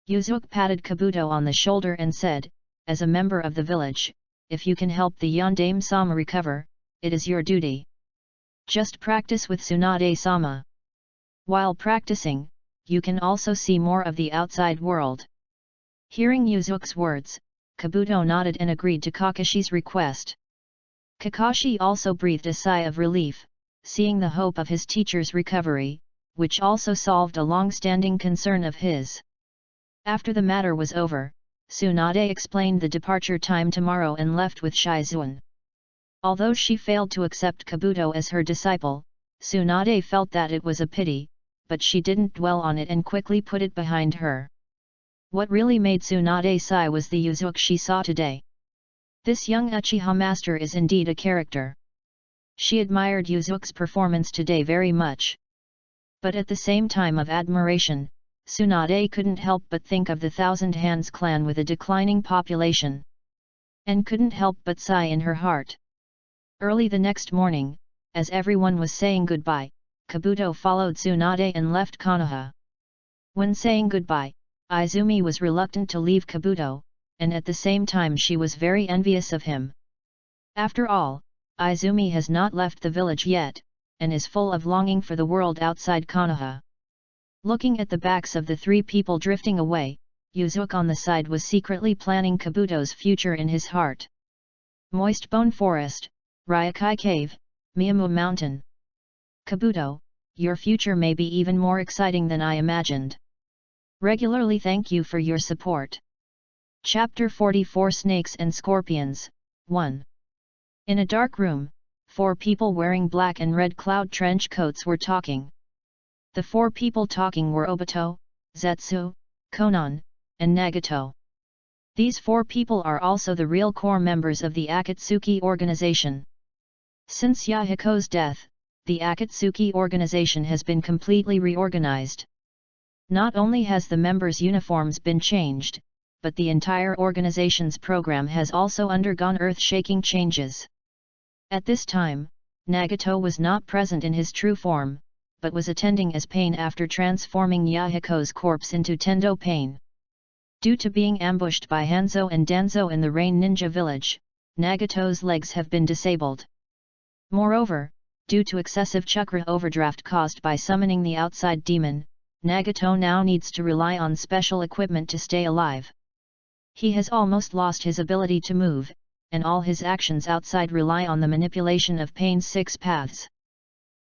Yuzuki patted Kabuto on the shoulder and said, as a member of the village, if you can help the Yandere-sama recover, it is your duty. Just practice with Tsunade-sama. While practicing, you can also see more of the outside world. Hearing Yuzuki's words, Kabuto nodded and agreed to Kakashi's request. Kakashi also breathed a sigh of relief, seeing the hope of his teacher's recovery, which also solved a long-standing concern of his. After the matter was over, Tsunade explained the departure time tomorrow and left with Shizuan. Although she failed to accept Kabuto as her disciple, Tsunade felt that it was a pity, but she didn't dwell on it and quickly put it behind her. What really made Tsunade sigh was the Yuzuki she saw today. This young Uchiha master is indeed a character. She admired Yuzuki's performance today very much. But at the same time of admiration, Tsunade couldn't help but think of the Thousand Hands clan with a declining population. And couldn't help but sigh in her heart. Early the next morning, as everyone was saying goodbye, Kabuto followed Tsunade and left Konoha. When saying goodbye, Izumi was reluctant to leave Kabuto, and at the same time she was very envious of him. After all, Izumi has not left the village yet, and is full of longing for the world outside Konoha. Looking at the backs of the three people drifting away, Yuzuki on the side was secretly planning Kabuto's future in his heart. Moist Bone Forest, Ryokai Cave, Miyamu Mountain. Kabuto, your future may be even more exciting than I imagined. Regularly thank you for your support. Chapter 44 Snakes and Scorpions, 1. In a dark room, 4 people wearing black and red cloud trench coats were talking. The 4 people talking were Obito, Zetsu, Konan, and Nagato. These 4 people are also the real core members of the Akatsuki organization. Since Yahiko's death, the Akatsuki organization has been completely reorganized. Not only has the members' uniforms been changed, but the entire organization's program has also undergone earth-shaking changes. At this time, Nagato was not present in his true form, but was attending as Pain after transforming Yahiko's corpse into Tendo Pain. Due to being ambushed by Hanzo and Danzo in the Rain Ninja village, Nagato's legs have been disabled. Moreover, due to excessive chakra overdraft caused by summoning the outside demon, Nagato now needs to rely on special equipment to stay alive. He has almost lost his ability to move, and all his actions outside rely on the manipulation of Pain's 6 paths.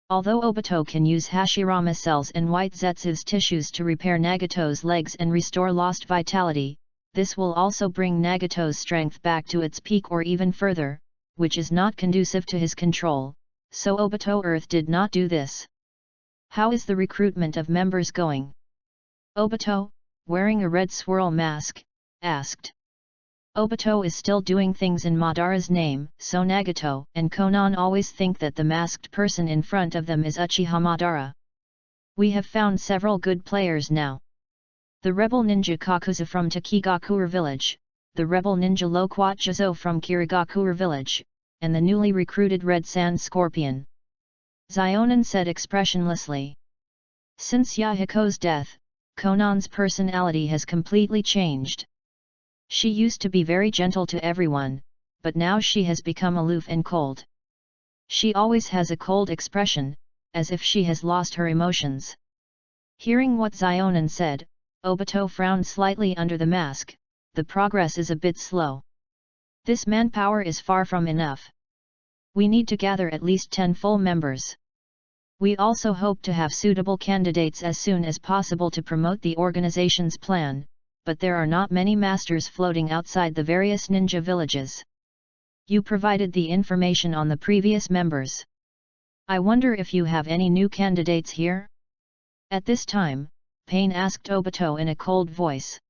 Although Obito can use Hashirama cells and White Zetsu's tissues to repair Nagato's legs and restore lost vitality, this will also bring Nagato's strength back to its peak or even further, which is not conducive to his control, so Obito Earth did not do this. How is the recruitment of members going? Obito, wearing a red swirl mask, asked. Obito is still doing things in Madara's name, so Nagato and Konan always think that the masked person in front of them is Uchiha Madara. We have found several good players now. The rebel ninja Kakuzu from Takigakure village, the rebel ninja Loquatjizo from Kirigakure village, and the newly recruited Red Sand Scorpion. Zionin said expressionlessly. Since Yahiko's death, Konan's personality has completely changed. She used to be very gentle to everyone, but now she has become aloof and cold. She always has a cold expression, as if she has lost her emotions. Hearing what Zionin said, Obito frowned slightly under the mask. The progress is a bit slow. This manpower is far from enough. We need to gather at least 10 full members. We also hope to have suitable candidates as soon as possible to promote the organization's plan, but there are not many masters floating outside the various ninja villages. You provided the information on the previous members. I wonder if you have any new candidates here? At this time, Pain asked Obito in a cold voice.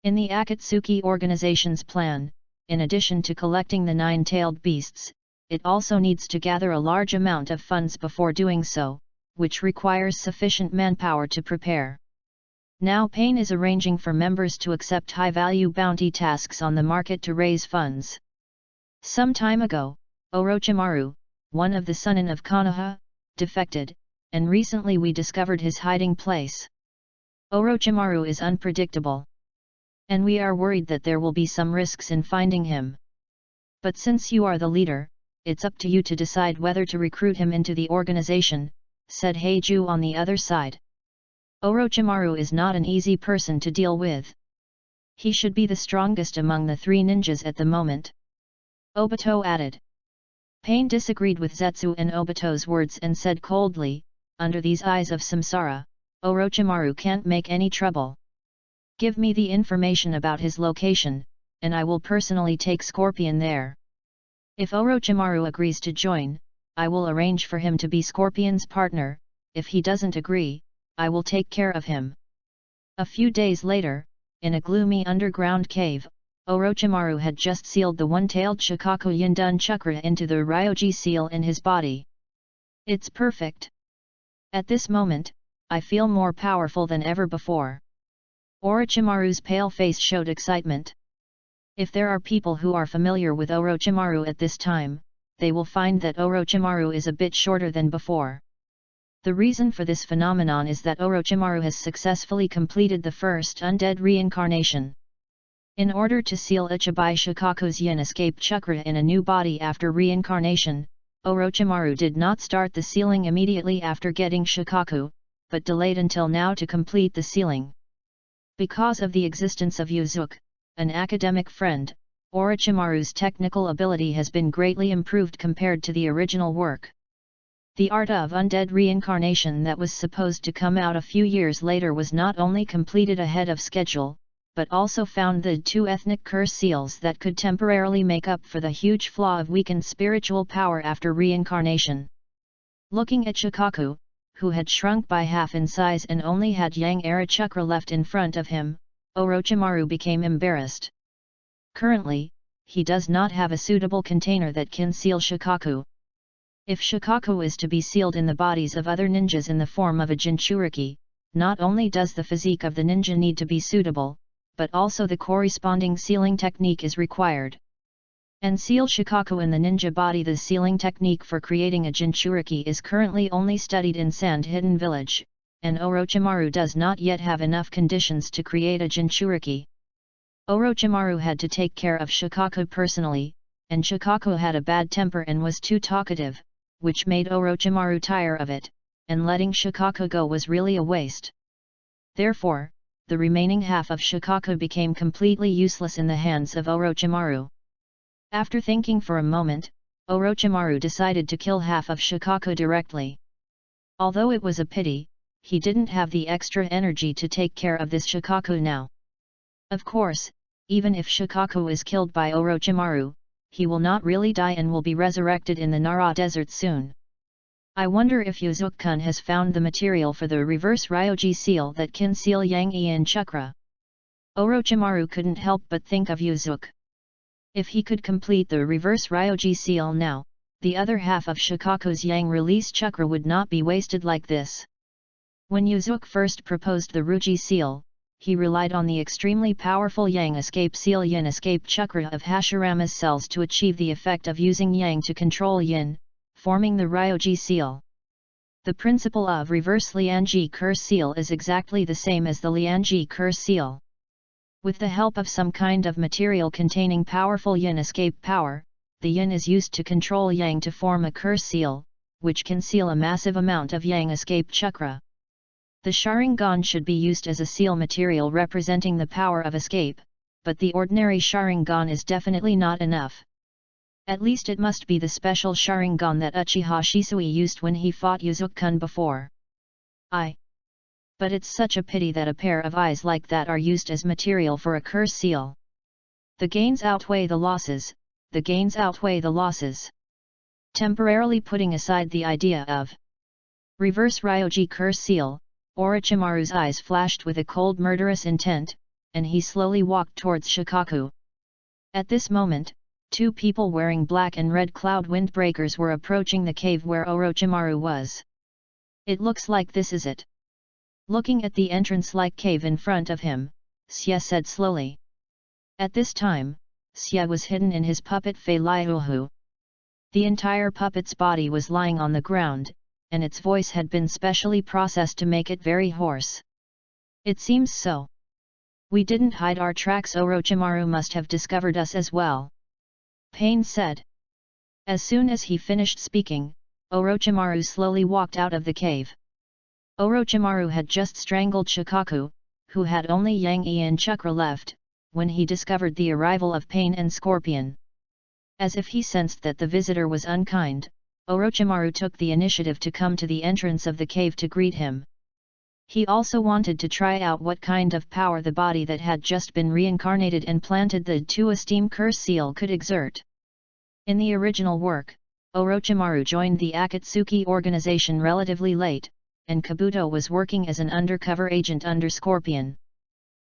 In the Akatsuki organization's plan, in addition to collecting the 9-tailed beasts, it also needs to gather a large amount of funds before doing so, which requires sufficient manpower to prepare. Now Pain is arranging for members to accept high-value bounty tasks on the market to raise funds. Some time ago, Orochimaru, one of the Sunin of Konoha, defected, and recently we discovered his hiding place. Orochimaru is unpredictable, and we are worried that there will be some risks in finding him. But since you are the leader, it's up to you to decide whether to recruit him into the organization, said Heiju on the other side. Orochimaru is not an easy person to deal with. He should be the strongest among the three ninjas at the moment. Obito added. Pain disagreed with Zetsu and Obito's words and said coldly, under these eyes of Samsara, Orochimaru can't make any trouble. Give me the information about his location, and I will personally take Scorpion there. If Orochimaru agrees to join, I will arrange for him to be Scorpion's partner. If he doesn't agree, I will take care of him. A few days later, in a gloomy underground cave, Orochimaru had just sealed the one-tailed Shikaku Yindun chakra into the Ryoji seal in his body. It's perfect. At this moment, I feel more powerful than ever before. Orochimaru's pale face showed excitement. If there are people who are familiar with Orochimaru at this time, they will find that Orochimaru is a bit shorter than before. The reason for this phenomenon is that Orochimaru has successfully completed the first undead reincarnation. In order to seal Ichibai Shikaku's yin escape chakra in a new body after reincarnation, Orochimaru did not start the sealing immediately after getting Shikaku, but delayed until now to complete the sealing. Because of the existence of Yuzuki, an academic friend, Orochimaru's technical ability has been greatly improved compared to the original work. The Art of Undead Reincarnation that was supposed to come out a few years later was not only completed ahead of schedule, but also found the two ethnic curse seals that could temporarily make up for the huge flaw of weakened spiritual power after reincarnation. Looking at Shikaku, who had shrunk by half in size and only had Yang-era chakra left in front of him, Orochimaru became embarrassed. Currently, he does not have a suitable container that can seal Shikaku. If Shikaku is to be sealed in the bodies of other ninjas in the form of a Jinchuriki, not only does the physique of the ninja need to be suitable, but also the corresponding sealing technique is required. And seal Shikaku in the ninja body. The sealing technique for creating a Jinchuriki is currently only studied in Sand Hidden Village, and Orochimaru does not yet have enough conditions to create a Jinchuriki. Orochimaru had to take care of Shikaku personally, and Shikaku had a bad temper and was too talkative, which made Orochimaru tire of it, and letting Shikaku go was really a waste. Therefore, the remaining half of Shikaku became completely useless in the hands of Orochimaru. After thinking for a moment, Orochimaru decided to kill half of Shikaku directly. Although it was a pity, he didn't have the extra energy to take care of this Shikaku now. Of course, even if Shikaku is killed by Orochimaru, he will not really die and will be resurrected in the Nara desert soon. I wonder if Yuzuki-kun has found the material for the reverse Ryoji seal that can seal Yang-en chakra. Orochimaru couldn't help but think of Yuzuki. If he could complete the reverse Ryoji seal now, the other half of Shikaku's Yang release chakra would not be wasted like this. When Yuzuki first proposed the Ruji seal, he relied on the extremely powerful Yang escape seal Yin escape chakra of Hashirama's cells to achieve the effect of using Yang to control Yin, forming the Ryoji seal. The principle of reverse Lianji curse seal is exactly the same as the Lianji curse seal. With the help of some kind of material containing powerful Yin escape power, the Yin is used to control Yang to form a curse seal, which can seal a massive amount of Yang escape chakra. The Sharingan should be used as a seal material representing the power of escape, but the ordinary Sharingan is definitely not enough. At least it must be the special Sharingan that Uchiha Shisui used when he fought Yuzuki-kun before. But it's such a pity that a pair of eyes like that are used as material for a curse seal. The gains outweigh the losses, the gains outweigh the losses. Temporarily putting aside the idea of reverse Ryoji curse seal, Orochimaru's eyes flashed with a cold murderous intent, and he slowly walked towards Shikaku. At this moment, two people wearing black and red cloud windbreakers were approaching the cave where Orochimaru was. It looks like this is it. Looking at the entrance-like cave in front of him, Xie said slowly. At this time, Xie was hidden in his puppet Fei Liuhu. The entire puppet's body was lying on the ground, and its voice had been specially processed to make it very hoarse. It seems so. We didn't hide our tracks. Orochimaru must have discovered us as well. Pain said. As soon as he finished speaking, Orochimaru slowly walked out of the cave. Orochimaru had just strangled Shikaku, who had only Yang Yi and Chakra left, when he discovered the arrival of Pain and Scorpion. As if he sensed that the visitor was unkind, Orochimaru took the initiative to come to the entrance of the cave to greet him. He also wanted to try out what kind of power the body that had just been reincarnated and planted the To Esteem curse seal could exert. In the original work, Orochimaru joined the Akatsuki organization relatively late, and Kabuto was working as an undercover agent under Scorpion.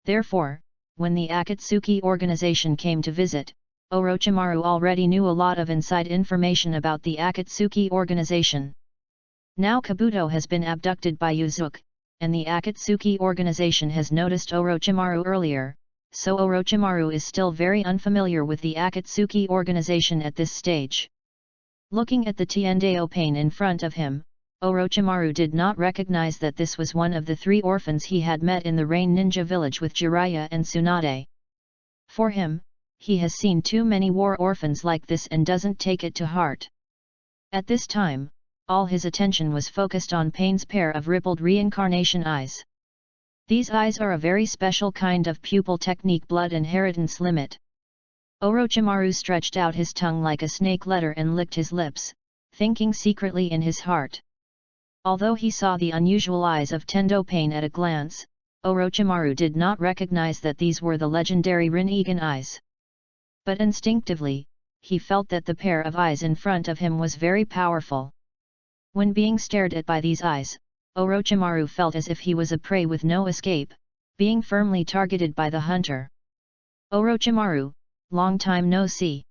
Therefore, when the Akatsuki organization came to visit, Orochimaru already knew a lot of inside information about the Akatsuki organization. Now Kabuto has been abducted by Uzuki, and the Akatsuki organization has noticed Orochimaru earlier, so Orochimaru is still very unfamiliar with the Akatsuki organization at this stage. Looking at the Tiendao Pain in front of him, Orochimaru did not recognize that this was one of the 3 orphans he had met in the Rain Ninja village with Jiraiya and Tsunade. For him, he has seen too many war orphans like this and doesn't take it to heart. At this time, all his attention was focused on Pain's pair of rippled reincarnation eyes. These eyes are a very special kind of pupil technique blood inheritance limit. Orochimaru stretched out his tongue like a snake letter and licked his lips, thinking secretly in his heart. Although he saw the unusual eyes of Tendo Pain at a glance, Orochimaru did not recognize that these were the legendary Rinnegan eyes. But instinctively, he felt that the pair of eyes in front of him was very powerful. When being stared at by these eyes, Orochimaru felt as if he was a prey with no escape, being firmly targeted by the hunter. Orochimaru, long time no see.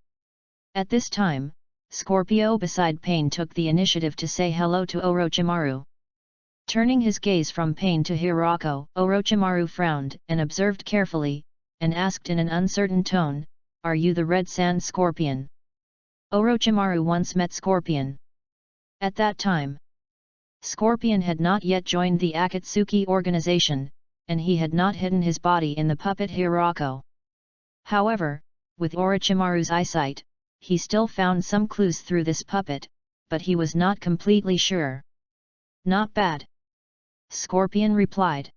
At this time, Scorpio beside Pain took the initiative to say hello to Orochimaru. Turning his gaze from Pain to Hirako, Orochimaru frowned and observed carefully, and asked in an uncertain tone, "Are you the Red Sand Scorpion?" Orochimaru once met Scorpion. At that time, Scorpion had not yet joined the Akatsuki organization, and he had not hidden his body in the puppet Hirako. However, with Orochimaru's eyesight, he still found some clues through this puppet, but he was not completely sure. "Not bad," Scorpion replied.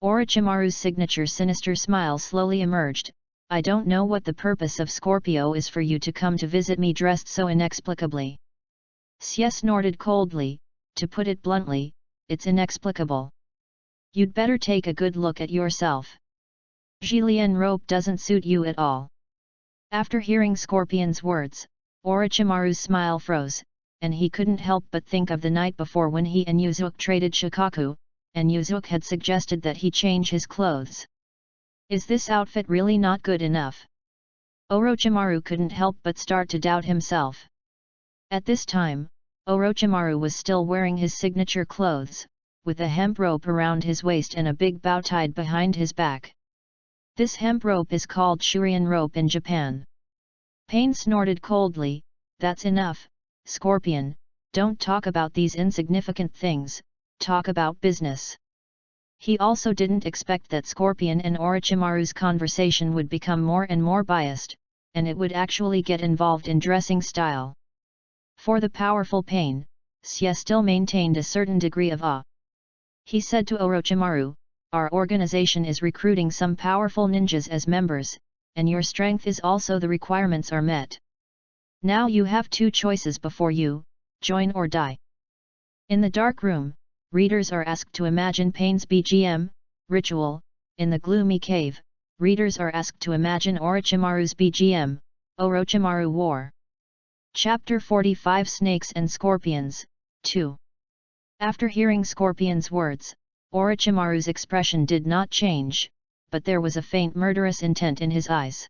Orochimaru's signature sinister smile slowly emerged. "I don't know what the purpose of Scorpio is for you to come to visit me dressed so inexplicably." Xie snorted coldly. "To put it bluntly, it's inexplicable. You'd better take a good look at yourself. Jilian rope doesn't suit you at all." After hearing Scorpion's words, Orochimaru's smile froze, and he couldn't help but think of the night before when he and Uzuki traded Shikaku, and Uzuki had suggested that he change his clothes. Is this outfit really not good enough? Orochimaru couldn't help but start to doubt himself. At this time, Orochimaru was still wearing his signature clothes, with a hemp rope around his waist and a big bow tied behind his back. This hemp rope is called shurian rope in Japan. Pain snorted coldly. "That's enough, Scorpion, don't talk about these insignificant things, talk about business." He also didn't expect that Scorpion and Orochimaru's conversation would become more and more biased, and it would actually get involved in dressing style. For the powerful Pain, Xie still maintained a certain degree of awe. He said to Orochimaru, "Our organization is recruiting some powerful ninjas as members, and your strength is also the requirements are met. Now you have 2 choices before you, join or die." In the dark room, readers are asked to imagine Pain's BGM, ritual. In the gloomy cave, readers are asked to imagine Orochimaru's BGM, Orochimaru War. Chapter 45 Snakes and Scorpions, 2. After hearing Scorpion's words, Orochimaru's expression did not change, but there was a faint murderous intent in his eyes.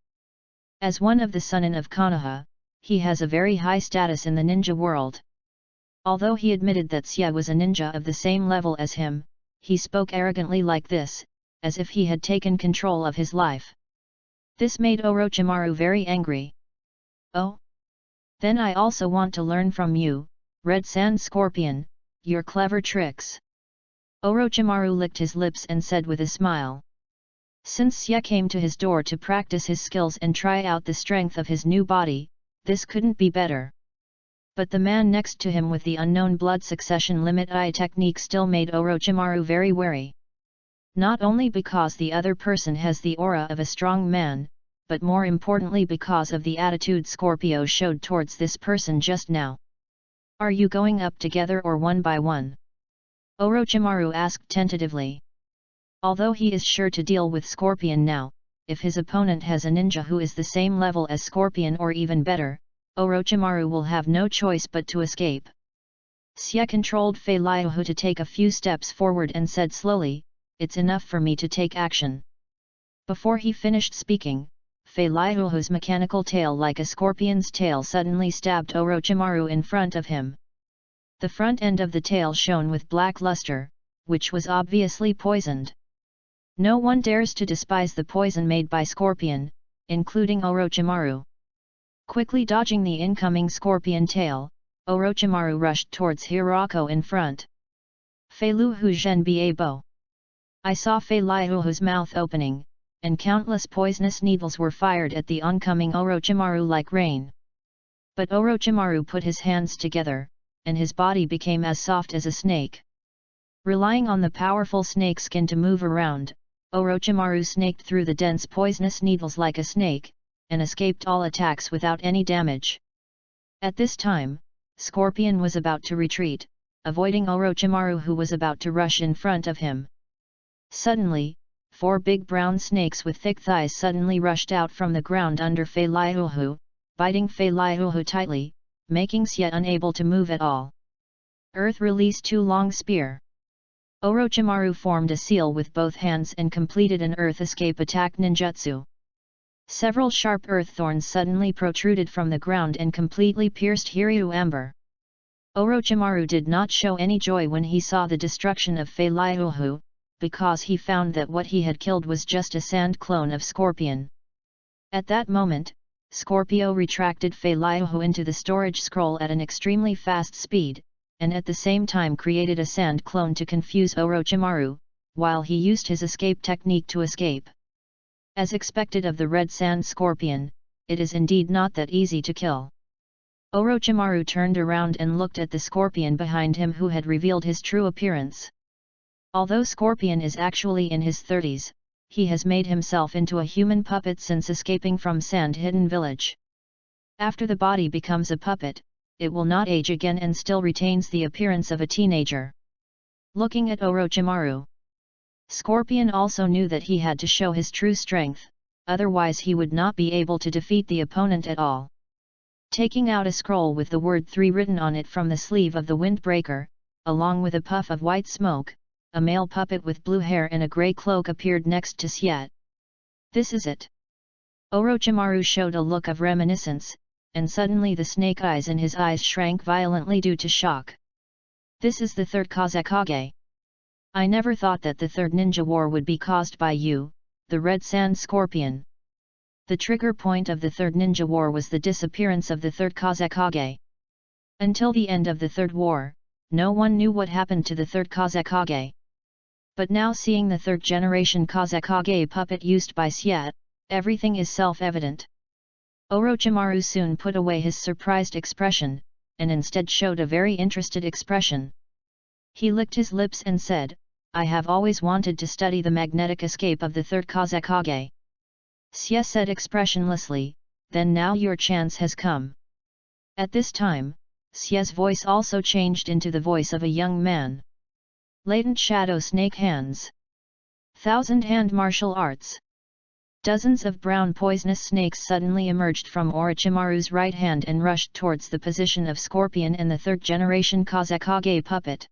As one of the Sunin of Konoha, he has a very high status in the ninja world. Although he admitted that Xie was a ninja of the same level as him, he spoke arrogantly like this, as if he had taken control of his life. This made Orochimaru very angry. "Oh? Then I also want to learn from you, Red Sand Scorpion, your clever tricks." Orochimaru licked his lips and said with a smile. Since Xie came to his door to practice his skills and try out the strength of his new body, this couldn't be better. But the man next to him with the unknown blood succession limit I technique still made Orochimaru very wary. Not only because the other person has the aura of a strong man, but more importantly because of the attitude Scorpio showed towards this person just now. "Are you going up together or one by one?" Orochimaru asked tentatively. Although he is sure to deal with Scorpion now, if his opponent has a ninja who is the same level as Scorpion or even better, Orochimaru will have no choice but to escape. Xie controlled Fei Liuhu to take a few steps forward and said slowly, "It's enough for me to take action." Before he finished speaking, Fei Liuhu's mechanical tail like a scorpion's tail suddenly stabbed Orochimaru in front of him. The front end of the tail shone with black luster, which was obviously poisoned. No one dares to despise the poison made by Scorpion, including Orochimaru. Quickly dodging the incoming scorpion tail, Orochimaru rushed towards Hirako in front. "Fei Liuhu Zhen Ba Bo." I saw Fei Liuhu's mouth opening, and countless poisonous needles were fired at the oncoming Orochimaru like rain. But Orochimaru put his hands together, and his body became as soft as a snake. Relying on the powerful snake skin to move around, Orochimaru snaked through the dense poisonous needles like a snake, and escaped all attacks without any damage. At this time, Scorpion was about to retreat, avoiding Orochimaru who was about to rush in front of him. Suddenly, 4 big brown snakes with thick thighs suddenly rushed out from the ground under Fei Liuhu, biting Fei Liuhu tightly, making Xie unable to move at all. Earth Release 2 Long Spear. Orochimaru formed a seal with both hands and completed an earth escape attack ninjutsu. Several sharp earth thorns suddenly protruded from the ground and completely pierced Hiryu Amber. Orochimaru did not show any joy when he saw the destruction of Fei Liuhu, because he found that what he had killed was just a sand clone of Scorpion. At that moment, Scorpio retracted Fei Liuhu into the storage scroll at an extremely fast speed, and at the same time created a sand clone to confuse Orochimaru, while he used his escape technique to escape. As expected of the red sand scorpion, it is indeed not that easy to kill. Orochimaru turned around and looked at the scorpion behind him who had revealed his true appearance. Although Scorpion is actually in his 30s, he has made himself into a human puppet since escaping from Sand Hidden Village. After the body becomes a puppet, it will not age again and still retains the appearance of a teenager. Looking at Orochimaru, Scorpion also knew that he had to show his true strength, otherwise he would not be able to defeat the opponent at all. Taking out a scroll with the word 3 written on it from the sleeve of the windbreaker, along with a puff of white smoke, a male puppet with blue hair and a grey cloak appeared next to Xie. "This is it." Orochimaru showed a look of reminiscence, and suddenly the snake eyes in his eyes shrank violently due to shock. "This is the third Kazekage. I never thought that the third ninja war would be caused by you, the Red Sand Scorpion." The trigger point of the third ninja war was the disappearance of the third Kazekage. Until the end of the third war, no one knew what happened to the third Kazekage. But now seeing the third generation Kazekage puppet used by Xie, everything is self-evident. Orochimaru soon put away his surprised expression, and instead showed a very interested expression. He licked his lips and said, "I have always wanted to study the magnetic escape of the third Kazekage." Xie said expressionlessly, "Then now your chance has come." At this time, Xie's voice also changed into the voice of a young man. Latent Shadow Snake Hands. Thousand Hand Martial Arts. Dozens of brown poisonous snakes suddenly emerged from Orochimaru's right hand and rushed towards the position of Scorpion and the third-generation Kazekage puppet.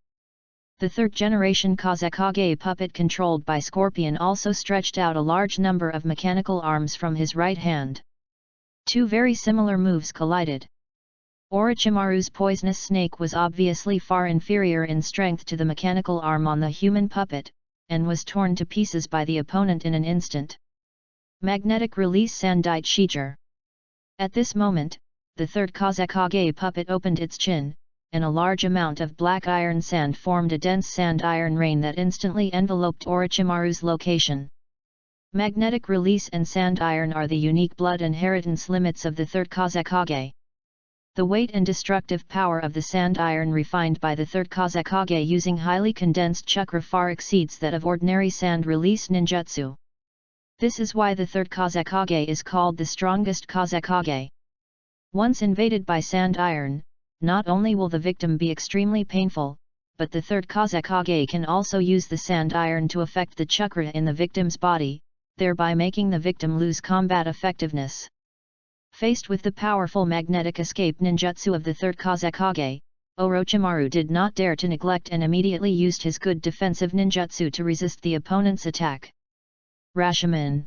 The third-generation Kazekage puppet controlled by Scorpion also stretched out a large number of mechanical arms from his right hand. Two very similar moves collided. Orochimaru's poisonous snake was obviously far inferior in strength to the mechanical arm on the human puppet, and was torn to pieces by the opponent in an instant. Magnetic Release Sandite Shijir. At this moment, the third Kazekage puppet opened its chin, and a large amount of black iron sand formed a dense sand-iron rain that instantly enveloped Orochimaru's location. Magnetic release and sand-iron are the unique blood inheritance limits of the third Kazekage. The weight and destructive power of the sand-iron refined by the third Kazekage using highly condensed chakra far exceeds that of ordinary sand release ninjutsu. This is why the third Kazekage is called the strongest Kazekage. Once invaded by sand-iron, not only will the victim be extremely painful, but the third Kazekage can also use the sand-iron to affect the chakra in the victim's body, thereby making the victim lose combat effectiveness. Faced with the powerful magnetic escape ninjutsu of the third Kazekage, Orochimaru did not dare to neglect and immediately used his good defensive ninjutsu to resist the opponent's attack. Rashomon.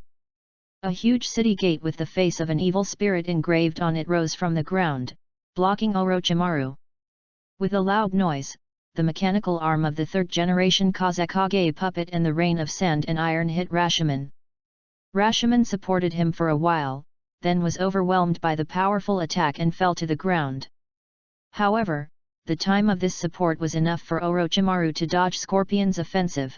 A huge city gate with the face of an evil spirit engraved on it rose from the ground, blocking Orochimaru. With a loud noise, the mechanical arm of the third-generation Kazekage puppet and the rain of sand and iron hit Rashomon. Rashomon supported him for a while, then was overwhelmed by the powerful attack and fell to the ground. However, the time of this support was enough for Orochimaru to dodge Scorpion's offensive.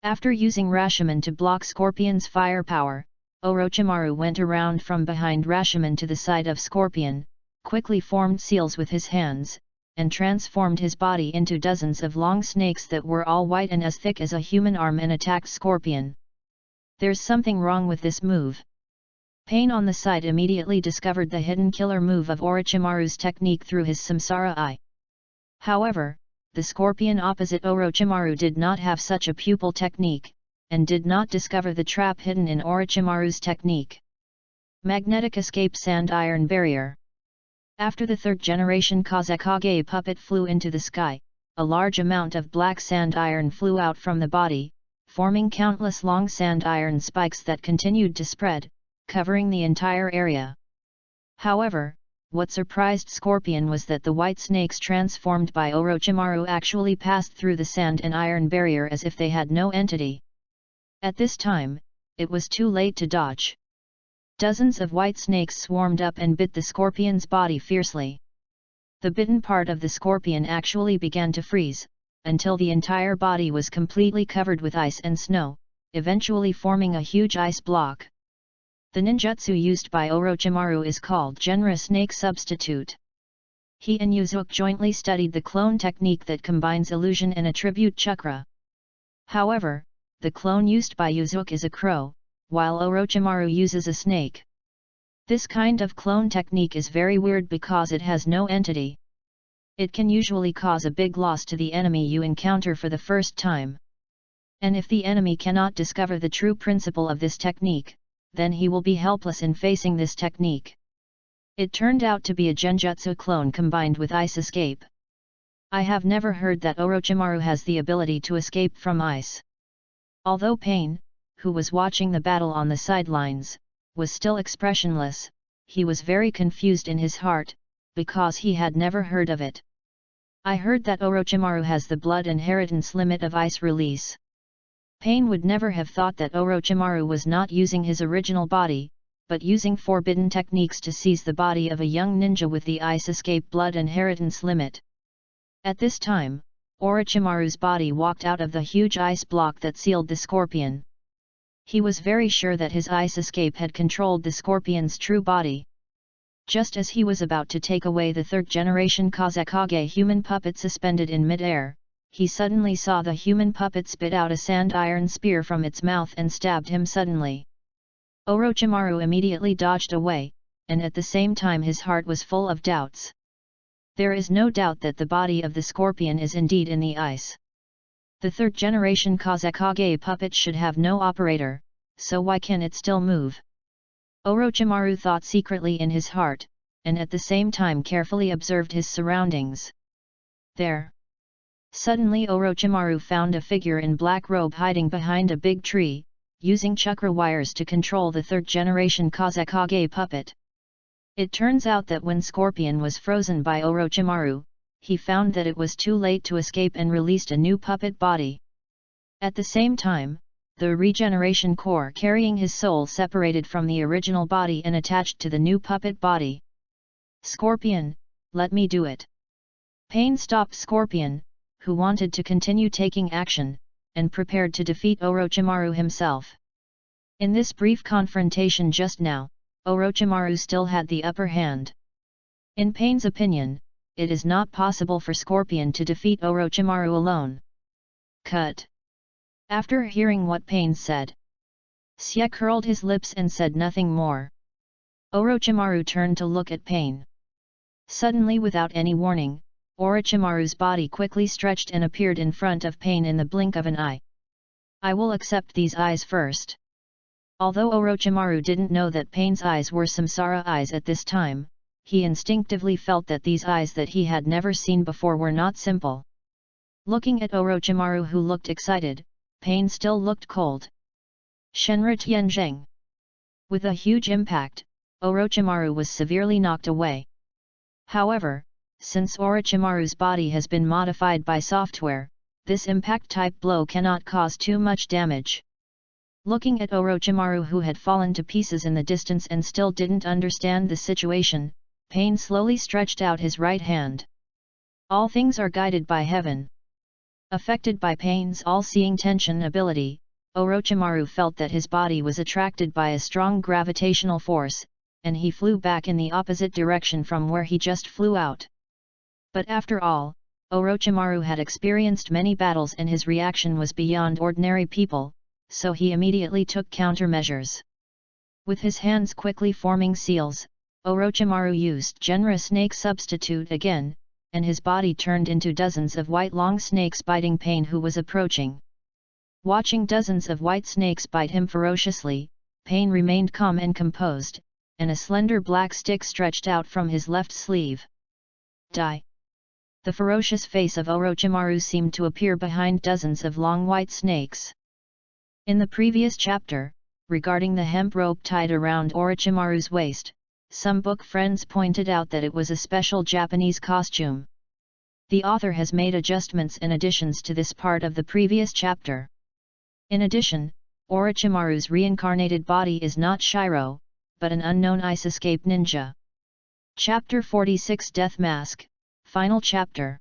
After using Rashomon to block Scorpion's firepower, Orochimaru went around from behind Rashomon to the side of Scorpion, quickly formed seals with his hands, and transformed his body into dozens of long snakes that were all white and as thick as a human arm and attacked Scorpion. There's something wrong with this move. Pain on the side immediately discovered the hidden killer move of Orochimaru's technique through his Samsara eye. However, the Scorpion opposite Orochimaru did not have such a pupil technique, and did not discover the trap hidden in Orochimaru's technique. Magnetic Escape Sand-Iron Barrier. After the third-generation Kazekage puppet flew into the sky, a large amount of black sand-iron flew out from the body, forming countless long sand-iron spikes that continued to spread, covering the entire area. However, what surprised Scorpion was that the white snakes transformed by Orochimaru actually passed through the sand and iron barrier as if they had no entity. At this time, it was too late to dodge. Dozens of white snakes swarmed up and bit the Scorpion's body fiercely. The bitten part of the Scorpion actually began to freeze, until the entire body was completely covered with ice and snow, eventually forming a huge ice block. The ninjutsu used by Orochimaru is called Genra Snake Substitute. He and Uzuke jointly studied the clone technique that combines illusion and attribute chakra. However, the clone used by Uzuke is a crow, while Orochimaru uses a snake. This kind of clone technique is very weird because it has no entity. It can usually cause a big loss to the enemy you encounter for the first time. And if the enemy cannot discover the true principle of this technique, then he will be helpless in facing this technique. It turned out to be a genjutsu clone combined with ice escape. I have never heard that Orochimaru has the ability to escape from ice. Although Pain, who was watching the battle on the sidelines, was still expressionless, he was very confused in his heart, because he had never heard of it. I heard that Orochimaru has the blood inheritance limit of ice release. Pain would never have thought that Orochimaru was not using his original body, but using forbidden techniques to seize the body of a young ninja with the ice escape blood inheritance limit. At this time, Orochimaru's body walked out of the huge ice block that sealed the Scorpion. He was very sure that his ice escape had controlled the Scorpion's true body. Just as he was about to take away the third-generation Kazekage human puppet suspended in mid-air, he suddenly saw the human puppet spit out a sand-iron spear from its mouth and stabbed him suddenly. Orochimaru immediately dodged away, and at the same time his heart was full of doubts. There is no doubt that the body of the Scorpion is indeed in the ice. The third-generation Kazekage puppet should have no operator, so why can it still move? Orochimaru thought secretly in his heart, and at the same time carefully observed his surroundings. There. Suddenly Orochimaru found a figure in black robe hiding behind a big tree, using chakra wires to control the third-generation Kazekage puppet. It turns out that when Scorpion was frozen by Orochimaru, he found that it was too late to escape and released a new puppet body. At the same time, the regeneration core carrying his soul separated from the original body and attached to the new puppet body. Scorpion, let me do it. Pain stopped Scorpion, who wanted to continue taking action, and prepared to defeat Orochimaru himself. In this brief confrontation just now, Orochimaru still had the upper hand. In Pain's opinion, it is not possible for Scorpion to defeat Orochimaru alone. Cut. After hearing what Pain said, Xie curled his lips and said nothing more. Orochimaru turned to look at Pain. Suddenly, without any warning, Orochimaru's body quickly stretched and appeared in front of Pain in the blink of an eye. I will accept these eyes first. Although Orochimaru didn't know that Pain's eyes were samsara eyes at this time, he instinctively felt that these eyes that he had never seen before were not simple. Looking at Orochimaru, who looked excited, Pain still looked cold. Shenra Tianzheng. With a huge impact, Orochimaru was severely knocked away. However, since Orochimaru's body has been modified by software, this impact-type blow cannot cause too much damage. Looking at Orochimaru, who had fallen to pieces in the distance and still didn't understand the situation, Pain slowly stretched out his right hand. All things are guided by heaven. Affected by Pain's all-seeing tension ability, Orochimaru felt that his body was attracted by a strong gravitational force, and he flew back in the opposite direction from where he just flew out. But after all, Orochimaru had experienced many battles and his reaction was beyond ordinary people, so he immediately took countermeasures. With his hands quickly forming seals, Orochimaru used Genra Snake Substitute again, and his body turned into dozens of white long snakes biting Pain, who was approaching. Watching dozens of white snakes bite him ferociously, Pain remained calm and composed, and a slender black stick stretched out from his left sleeve. Die! The ferocious face of Orochimaru seemed to appear behind dozens of long white snakes. In the previous chapter, regarding the hemp rope tied around Orochimaru's waist, some book friends pointed out that it was a special Japanese costume. The author has made adjustments and additions to this part of the previous chapter. In addition, Orochimaru's reincarnated body is not Shiro, but an unknown ice escape ninja. Chapter 46 Death Mask, Final Chapter.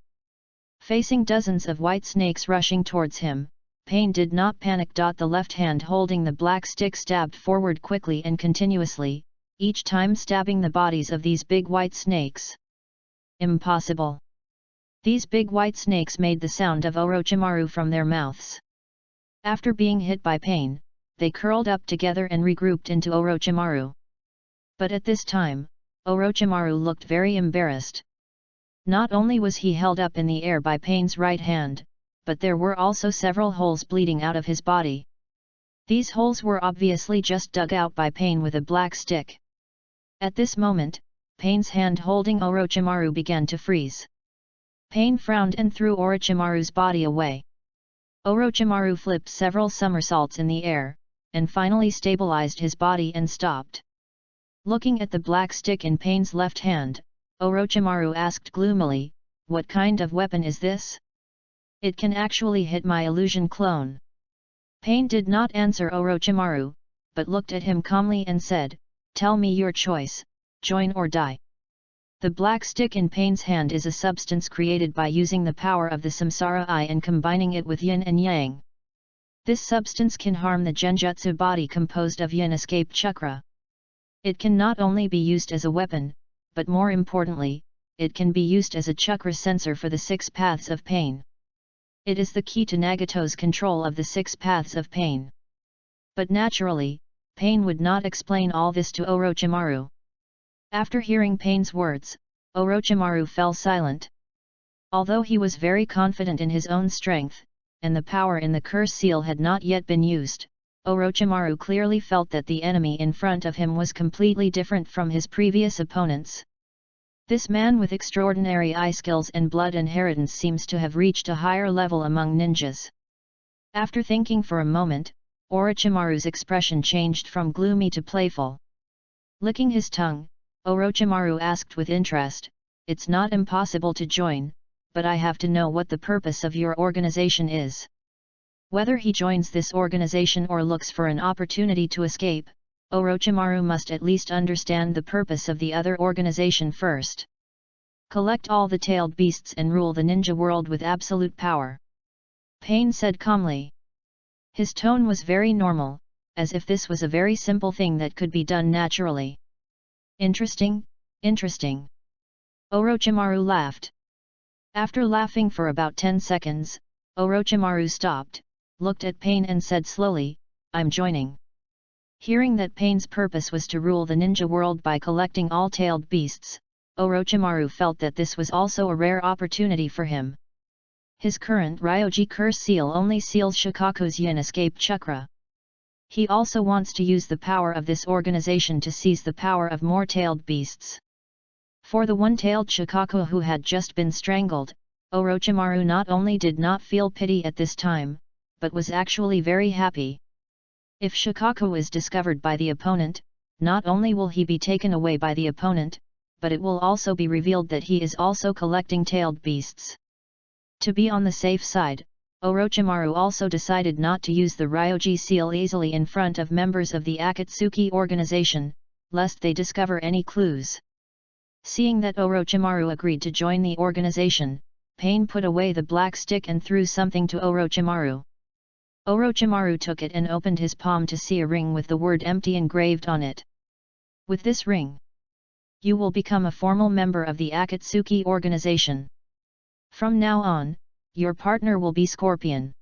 Facing dozens of white snakes rushing towards him, Pain did not panic. The left hand holding the black stick stabbed forward quickly and continuously, each time stabbing the bodies of these big white snakes. Impossible! These big white snakes made the sound of Orochimaru from their mouths. After being hit by Pain, they curled up together and regrouped into Orochimaru. But at this time, Orochimaru looked very embarrassed. Not only was he held up in the air by Pain's right hand, but there were also several holes bleeding out of his body. These holes were obviously just dug out by Pain with a black stick. At this moment, Pain's hand holding Orochimaru began to freeze. Pain frowned and threw Orochimaru's body away. Orochimaru flipped several somersaults in the air, and finally stabilized his body and stopped. Looking at the black stick in Pain's left hand, Orochimaru asked gloomily, "What kind of weapon is this? It can actually hit my illusion clone." Pain did not answer Orochimaru, but looked at him calmly and said, "Tell me your choice, join or die." The black stick in Pain's hand is a substance created by using the power of the Samsara Eye and combining it with yin and yang. This substance can harm the genjutsu body composed of yin escape chakra. It can not only be used as a weapon, but more importantly, it can be used as a chakra sensor for the 6 paths of pain. It is the key to Nagato's control of the 6 paths of pain. But naturally, Pain would not explain all this to Orochimaru. After hearing Pain's words, Orochimaru fell silent. Although he was very confident in his own strength, and the power in the curse seal had not yet been used, Orochimaru clearly felt that the enemy in front of him was completely different from his previous opponents. This man with extraordinary eye skills and blood inheritance seems to have reached a higher level among ninjas. After thinking for a moment, Orochimaru's expression changed from gloomy to playful. Licking his tongue, Orochimaru asked with interest. It's not impossible to join, but I have to know what the purpose of your organization is. Whether he joins this organization or looks for an opportunity to escape, Orochimaru must at least understand the purpose of the other organization first. Collect all the tailed beasts and rule the ninja world with absolute power. Pain said calmly. His tone was very normal, as if this was a very simple thing that could be done naturally. Interesting, interesting. Orochimaru laughed. After laughing for about 10 seconds, Orochimaru stopped, looked at Pain and said slowly, I'm joining. Hearing that Pain's purpose was to rule the ninja world by collecting all tailed beasts, Orochimaru felt that this was also a rare opportunity for him. His current Ryoji curse seal only seals Shikaku's yin escape chakra. He also wants to use the power of this organization to seize the power of more tailed beasts. For the one-tailed Shikaku who had just been strangled, Orochimaru not only did not feel pity at this time, but was actually very happy. If Shikaku is discovered by the opponent, not only will he be taken away by the opponent, but it will also be revealed that he is also collecting tailed beasts. To be on the safe side, Orochimaru also decided not to use the Ryoji seal easily in front of members of the Akatsuki organization, lest they discover any clues. Seeing that Orochimaru agreed to join the organization, Pain put away the black stick and threw something to Orochimaru. Orochimaru took it and opened his palm to see a ring with the word empty engraved on it. With this ring, you will become a formal member of the Akatsuki organization. From now on, your partner will be Scorpion.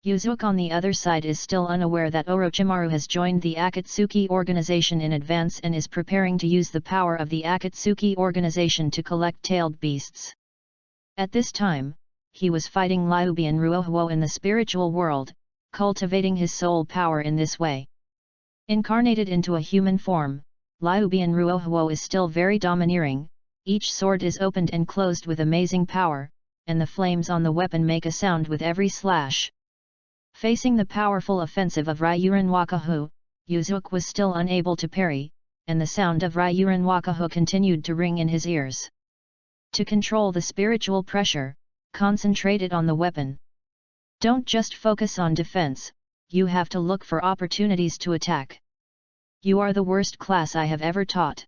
Yuzuki on the other side is still unaware that Orochimaru has joined the Akatsuki organization in advance and is preparing to use the power of the Akatsuki organization to collect tailed beasts. At this time, he was fighting Liubian Ruohuo in the spiritual world, cultivating his soul power in this way. Incarnated into a human form, Liubian Ruohuo is still very domineering. Each sword is opened and closed with amazing power, and the flames on the weapon make a sound with every slash. Facing the powerful offensive of Ryuran Wakahu, Yuzuki was still unable to parry, and the sound of Ryuran Wakahu continued to ring in his ears. To control the spiritual pressure, concentrate it on the weapon. Don't just focus on defense, you have to look for opportunities to attack. You are the worst class I have ever taught.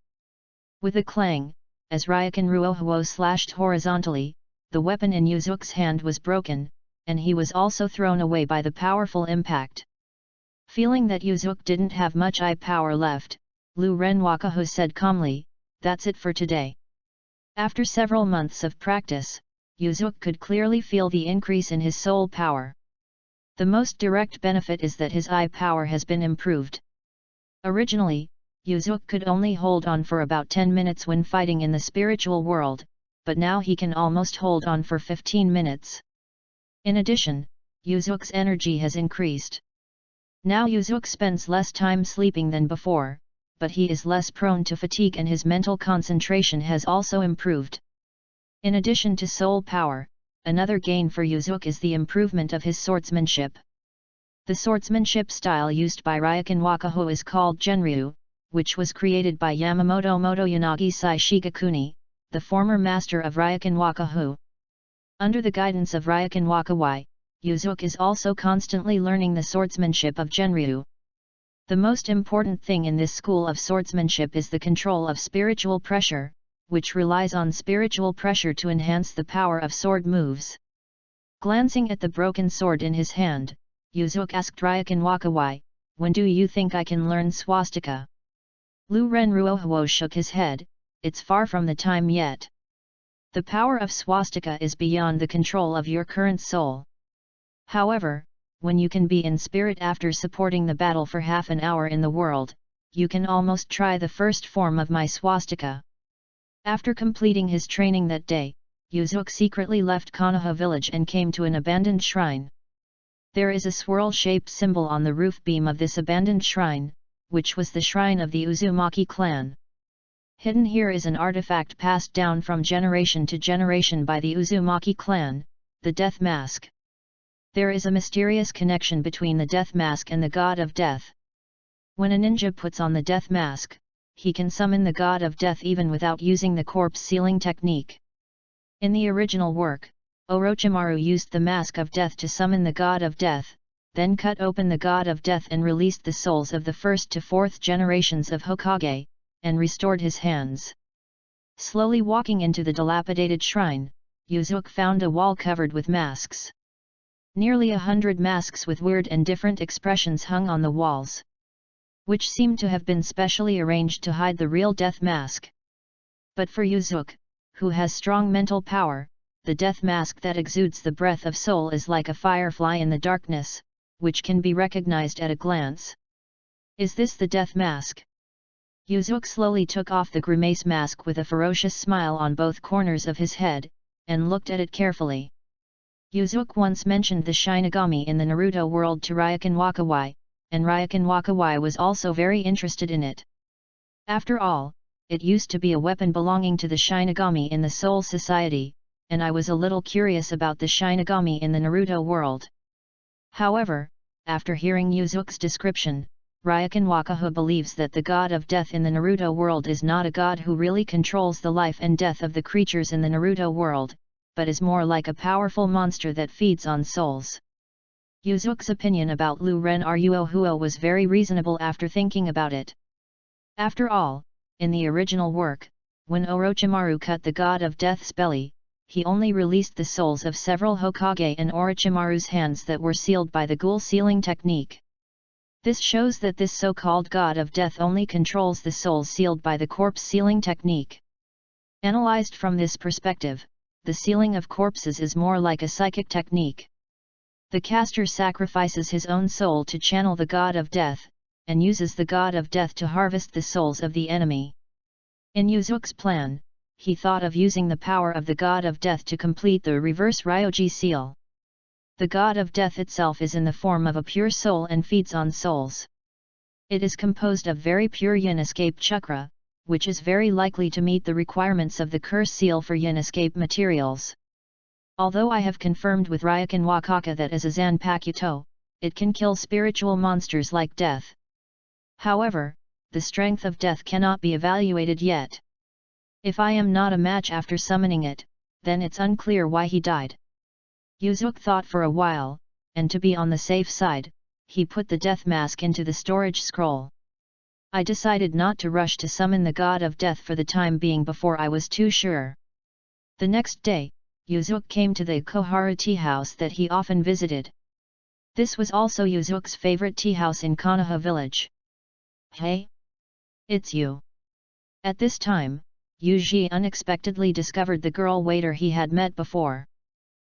With a clang, as Ryokan Ruohuo slashed horizontally, the weapon in Yuzuki's hand was broken, and he was also thrown away by the powerful impact. Feeling that Yuzuki didn't have much eye power left, Lu Ren Wakahu said calmly, "That's it for today." After several months of practice, Yuzuki could clearly feel the increase in his soul power. The most direct benefit is that his eye power has been improved. Originally, Yuzuki could only hold on for about 10 minutes when fighting in the spiritual world, but now he can almost hold on for 15 minutes. In addition, Yuzuki's energy has increased. Now Yuzuki spends less time sleeping than before, but he is less prone to fatigue and his mental concentration has also improved. In addition to soul power, another gain for Yuzuki is the improvement of his swordsmanship. The swordsmanship style used by Ryokan Wakahu is called Genryu, which was created by Yamamoto Motoyanagi Sai Shigakuni, the former master of Ryokan Wakahu. Under the guidance of Ryokan Wakawai, Yuzuki is also constantly learning the swordsmanship of Genryu. The most important thing in this school of swordsmanship is the control of spiritual pressure, which relies on spiritual pressure to enhance the power of sword moves. Glancing at the broken sword in his hand, Yuzuki asked Ryokan Wakawai, "When do you think I can learn swastika?" Lu Ren Ruohuo shook his head, "It's far from the time yet. The power of swastika is beyond the control of your current soul. However, when you can be in spirit after supporting the battle for half an hour in the world, you can almost try the first form of my swastika." After completing his training that day, Yuzuki secretly left Konoha village and came to an abandoned shrine. There is a swirl-shaped symbol on the roof beam of this abandoned shrine, which was the shrine of the Uzumaki clan. Hidden here is an artifact passed down from generation to generation by the Uzumaki clan, the Death Mask. There is a mysterious connection between the Death Mask and the God of Death. When a ninja puts on the Death Mask, he can summon the god of death even without using the corpse sealing technique. In the original work, Orochimaru used the mask of death to summon the god of death, then cut open the god of death and released the souls of the first to fourth generations of Hokage, and restored his hands. Slowly walking into the dilapidated shrine, Yuzuki found a wall covered with masks. Nearly 100 masks with weird and different expressions hung on the walls, which seemed to have been specially arranged to hide the real death mask. But for Yuzuki, who has strong mental power, the death mask that exudes the breath of soul is like a firefly in the darkness, which can be recognized at a glance. Is this the death mask? Yuzuki slowly took off the grimace mask with a ferocious smile on both corners of his head, and looked at it carefully. Yuzuki once mentioned the Shinigami in the Naruto world to Ryokan Wakawai, and Ryokan Wakawai was also very interested in it. After all, it used to be a weapon belonging to the Shinigami in the Soul Society, and I was a little curious about the Shinigami in the Naruto world. However, after hearing Yuzuki's description, Ryokan Wakawai believes that the god of death in the Naruto world is not a god who really controls the life and death of the creatures in the Naruto world, but is more like a powerful monster that feeds on souls. Yuzuki's opinion about Lu Ren Ruohuo was very reasonable after thinking about it. After all, in the original work, when Orochimaru cut the god of death's belly, he only released the souls of several Hokage in Orochimaru's hands that were sealed by the ghoul sealing technique. This shows that this so-called god of death only controls the souls sealed by the corpse sealing technique. Analyzed from this perspective, the sealing of corpses is more like a psychic technique. The caster sacrifices his own soul to channel the god of death, and uses the god of death to harvest the souls of the enemy. In Yuzuki's plan, he thought of using the power of the god of death to complete the reverse Ryoji seal. The god of death itself is in the form of a pure soul and feeds on souls. It is composed of very pure yin escape chakra, which is very likely to meet the requirements of the curse seal for yin escape materials. Although I have confirmed with Ryokan Wakawai that as a Zanpakuto, it can kill spiritual monsters like death. However, the strength of death cannot be evaluated yet. If I am not a match after summoning it, then it's unclear why he died. Yuzuki thought for a while, and to be on the safe side, he put the death mask into the storage scroll. I decided not to rush to summon the god of death for the time being before I was too sure. The next day, Yuzuki came to the Koharu tea house that he often visited. This was also Yuzuki's favorite tea house in Konoha village. Hey! It's you! At this time, Yuji unexpectedly discovered the girl waiter he had met before.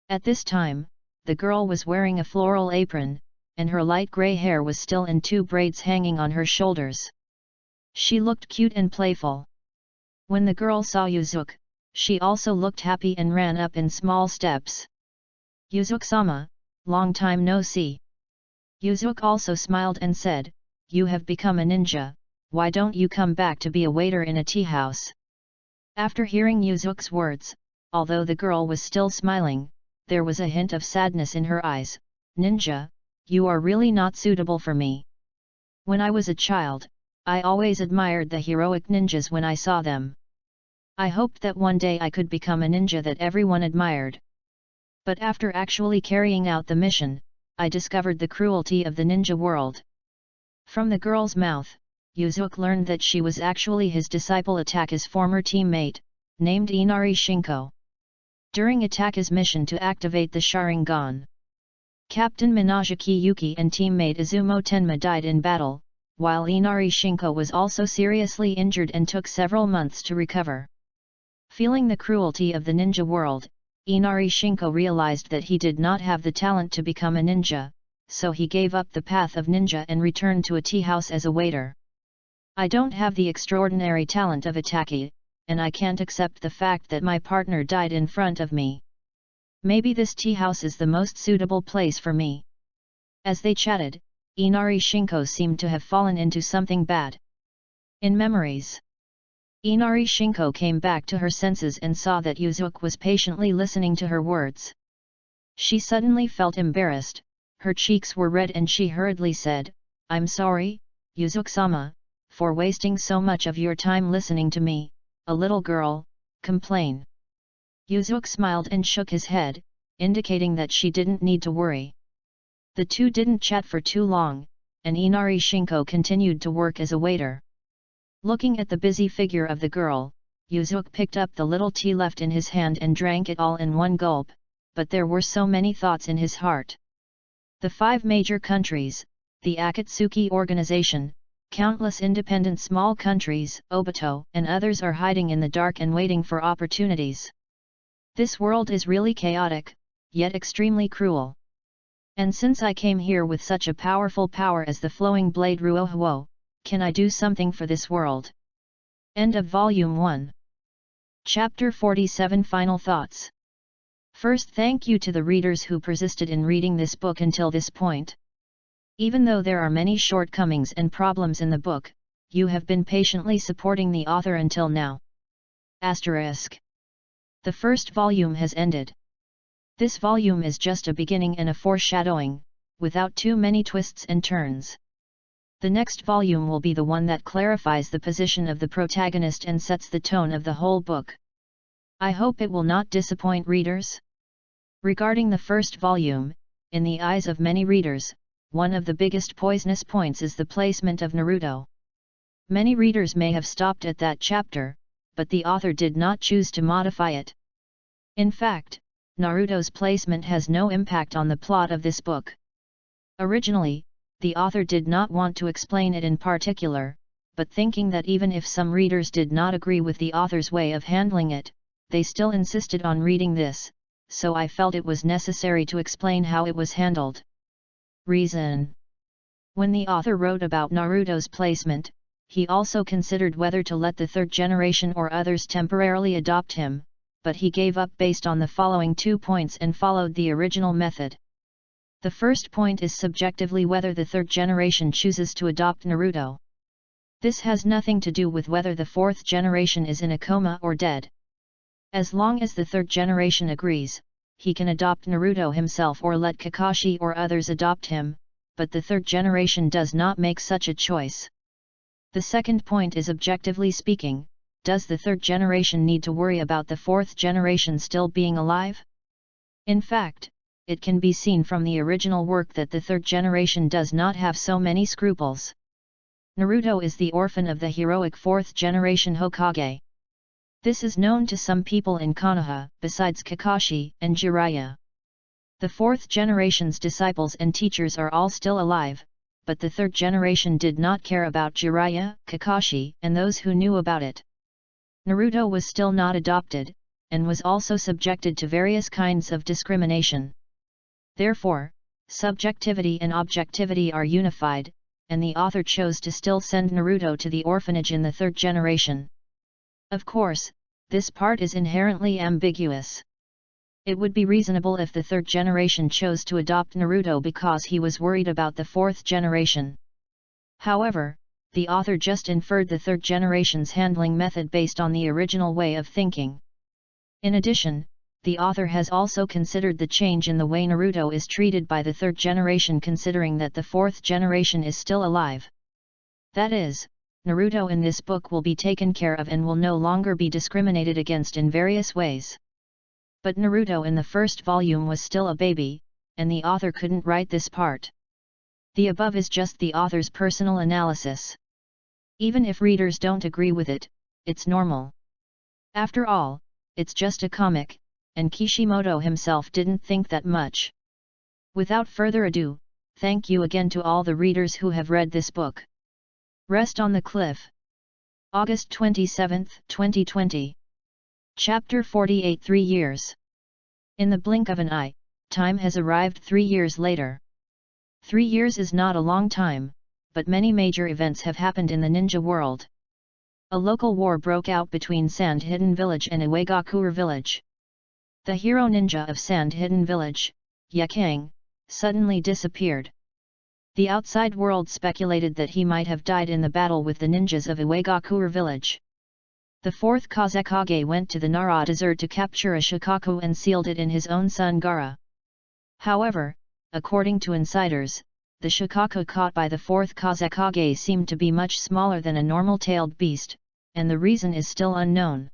At this time, the girl was wearing a floral apron, and her light grey hair was still in 2 braids hanging on her shoulders. She looked cute and playful. When the girl saw Yuzuki, she also looked happy and ran up in small steps. Yuzuki-sama, long time no see. Yuzuki also smiled and said, "You have become a ninja, why don't you come back to be a waiter in a tea house?" After hearing Yuzuki's words, although the girl was still smiling, there was a hint of sadness in her eyes. "Ninja, you are really not suitable for me. When I was a child, I always admired the heroic ninjas when I saw them. I hoped that one day I could become a ninja that everyone admired. But after actually carrying out the mission, I discovered the cruelty of the ninja world." From the girl's mouth, Yuzuki learned that she was actually his disciple Ataka's former teammate, named Inari Shinko. During Ataka's mission to activate the Sharingan, Captain Minajiki Yuki and teammate Izumo Tenma died in battle, while Inari Shinko was also seriously injured and took several months to recover. Feeling the cruelty of the ninja world, Inari Shinko realized that he did not have the talent to become a ninja, so he gave up the path of ninja and returned to a tea house as a waiter. "I don't have the extraordinary talent of Ataki, and I can't accept the fact that my partner died in front of me. Maybe this tea house is the most suitable place for me." As they chatted, Inari Shinko seemed to have fallen into something bad. In memories, Inari Shinko came back to her senses and saw that Yuzuki was patiently listening to her words. She suddenly felt embarrassed, her cheeks were red and she hurriedly said, "I'm sorry, Yuzuki-sama, for wasting so much of your time listening to me, a little girl, complain." Yuzuki smiled and shook his head, indicating that she didn't need to worry. The two didn't chat for too long, and Inari Shinko continued to work as a waiter. Looking at the busy figure of the girl, Yuzuki picked up the little tea left in his hand and drank it all in one gulp, but there were so many thoughts in his heart. The 5 major countries, the Akatsuki organization, countless independent small countries, Obito and others are hiding in the dark and waiting for opportunities. This world is really chaotic, yet extremely cruel. And since I came here with such a powerful power as the flowing blade Ruohuo, can I do something for this world? End of Volume 1. Chapter 47 Final Thoughts. First, thank you to the readers who persisted in reading this book until this point. Even though there are many shortcomings and problems in the book, you have been patiently supporting the author until now. Asterisk. The first volume has ended. This volume is just a beginning and a foreshadowing, without too many twists and turns. The next volume will be the one that clarifies the position of the protagonist and sets the tone of the whole book. I hope it will not disappoint readers. Regarding the first volume, in the eyes of many readers, one of the biggest poisonous points is the placement of Naruto. Many readers may have stopped at that chapter, but the author did not choose to modify it. In fact, Naruto's placement has no impact on the plot of this book. Originally, the author did not want to explain it in particular, but thinking that even if some readers did not agree with the author's way of handling it, they still insisted on reading this, so I felt it was necessary to explain how it was handled. Reason. When the author wrote about Naruto's placement, he also considered whether to let the 3rd generation or others temporarily adopt him, but he gave up based on the following 2 points and followed the original method. The first point is subjectively whether the 3rd generation chooses to adopt Naruto. This has nothing to do with whether the 4th generation is in a coma or dead. As long as the 3rd generation agrees, he can adopt Naruto himself or let Kakashi or others adopt him, but the 3rd generation does not make such a choice. The second point is objectively speaking, does the 3rd generation need to worry about the 4th generation still being alive? In fact, it can be seen from the original work that the 3rd generation does not have so many scruples. Naruto is the orphan of the heroic 4th generation Hokage. This is known to some people in Konoha, besides Kakashi and Jiraiya. The 4th generation's disciples and teachers are all still alive, but the 3rd generation did not care about Jiraiya, Kakashi, and those who knew about it. Naruto was still not adopted, and was also subjected to various kinds of discrimination. Therefore, subjectivity and objectivity are unified, and the author chose to still send Naruto to the orphanage in the 3rd generation. Of course, this part is inherently ambiguous. It would be reasonable if the 3rd generation chose to adopt Naruto because he was worried about the 4th generation. However, the author just inferred the 3rd generation's handling method based on the original way of thinking. In addition, the author has also considered the change in the way Naruto is treated by the 3rd generation, considering that the 4th generation is still alive. That is, Naruto in this book will be taken care of and will no longer be discriminated against in various ways. But Naruto in the first volume was still a baby, and the author couldn't write this part. The above is just the author's personal analysis. Even if readers don't agree with it, it's normal. After all, it's just a comic, and Kishimoto himself didn't think that much. Without further ado, thank you again to all the readers who have read this book. Rest on the Cliff. August 27, 2020. Chapter 48 3 years. In the blink of an eye, time has arrived 3 years later. 3 years is not a long time, but many major events have happened in the ninja world. A local war broke out between Sand Hidden Village and Iwagakure Village. The hero ninja of Sand Hidden Village, Yakang, suddenly disappeared. The outside world speculated that he might have died in the battle with the ninjas of Iwagakure Village. The 4th Kazekage went to the Nara Desert to capture a Shikaku and sealed it in his own son Gaara. However, according to insiders, the Shikaku caught by the fourth Kazekage seemed to be much smaller than a normal tailed beast, and the reason is still unknown.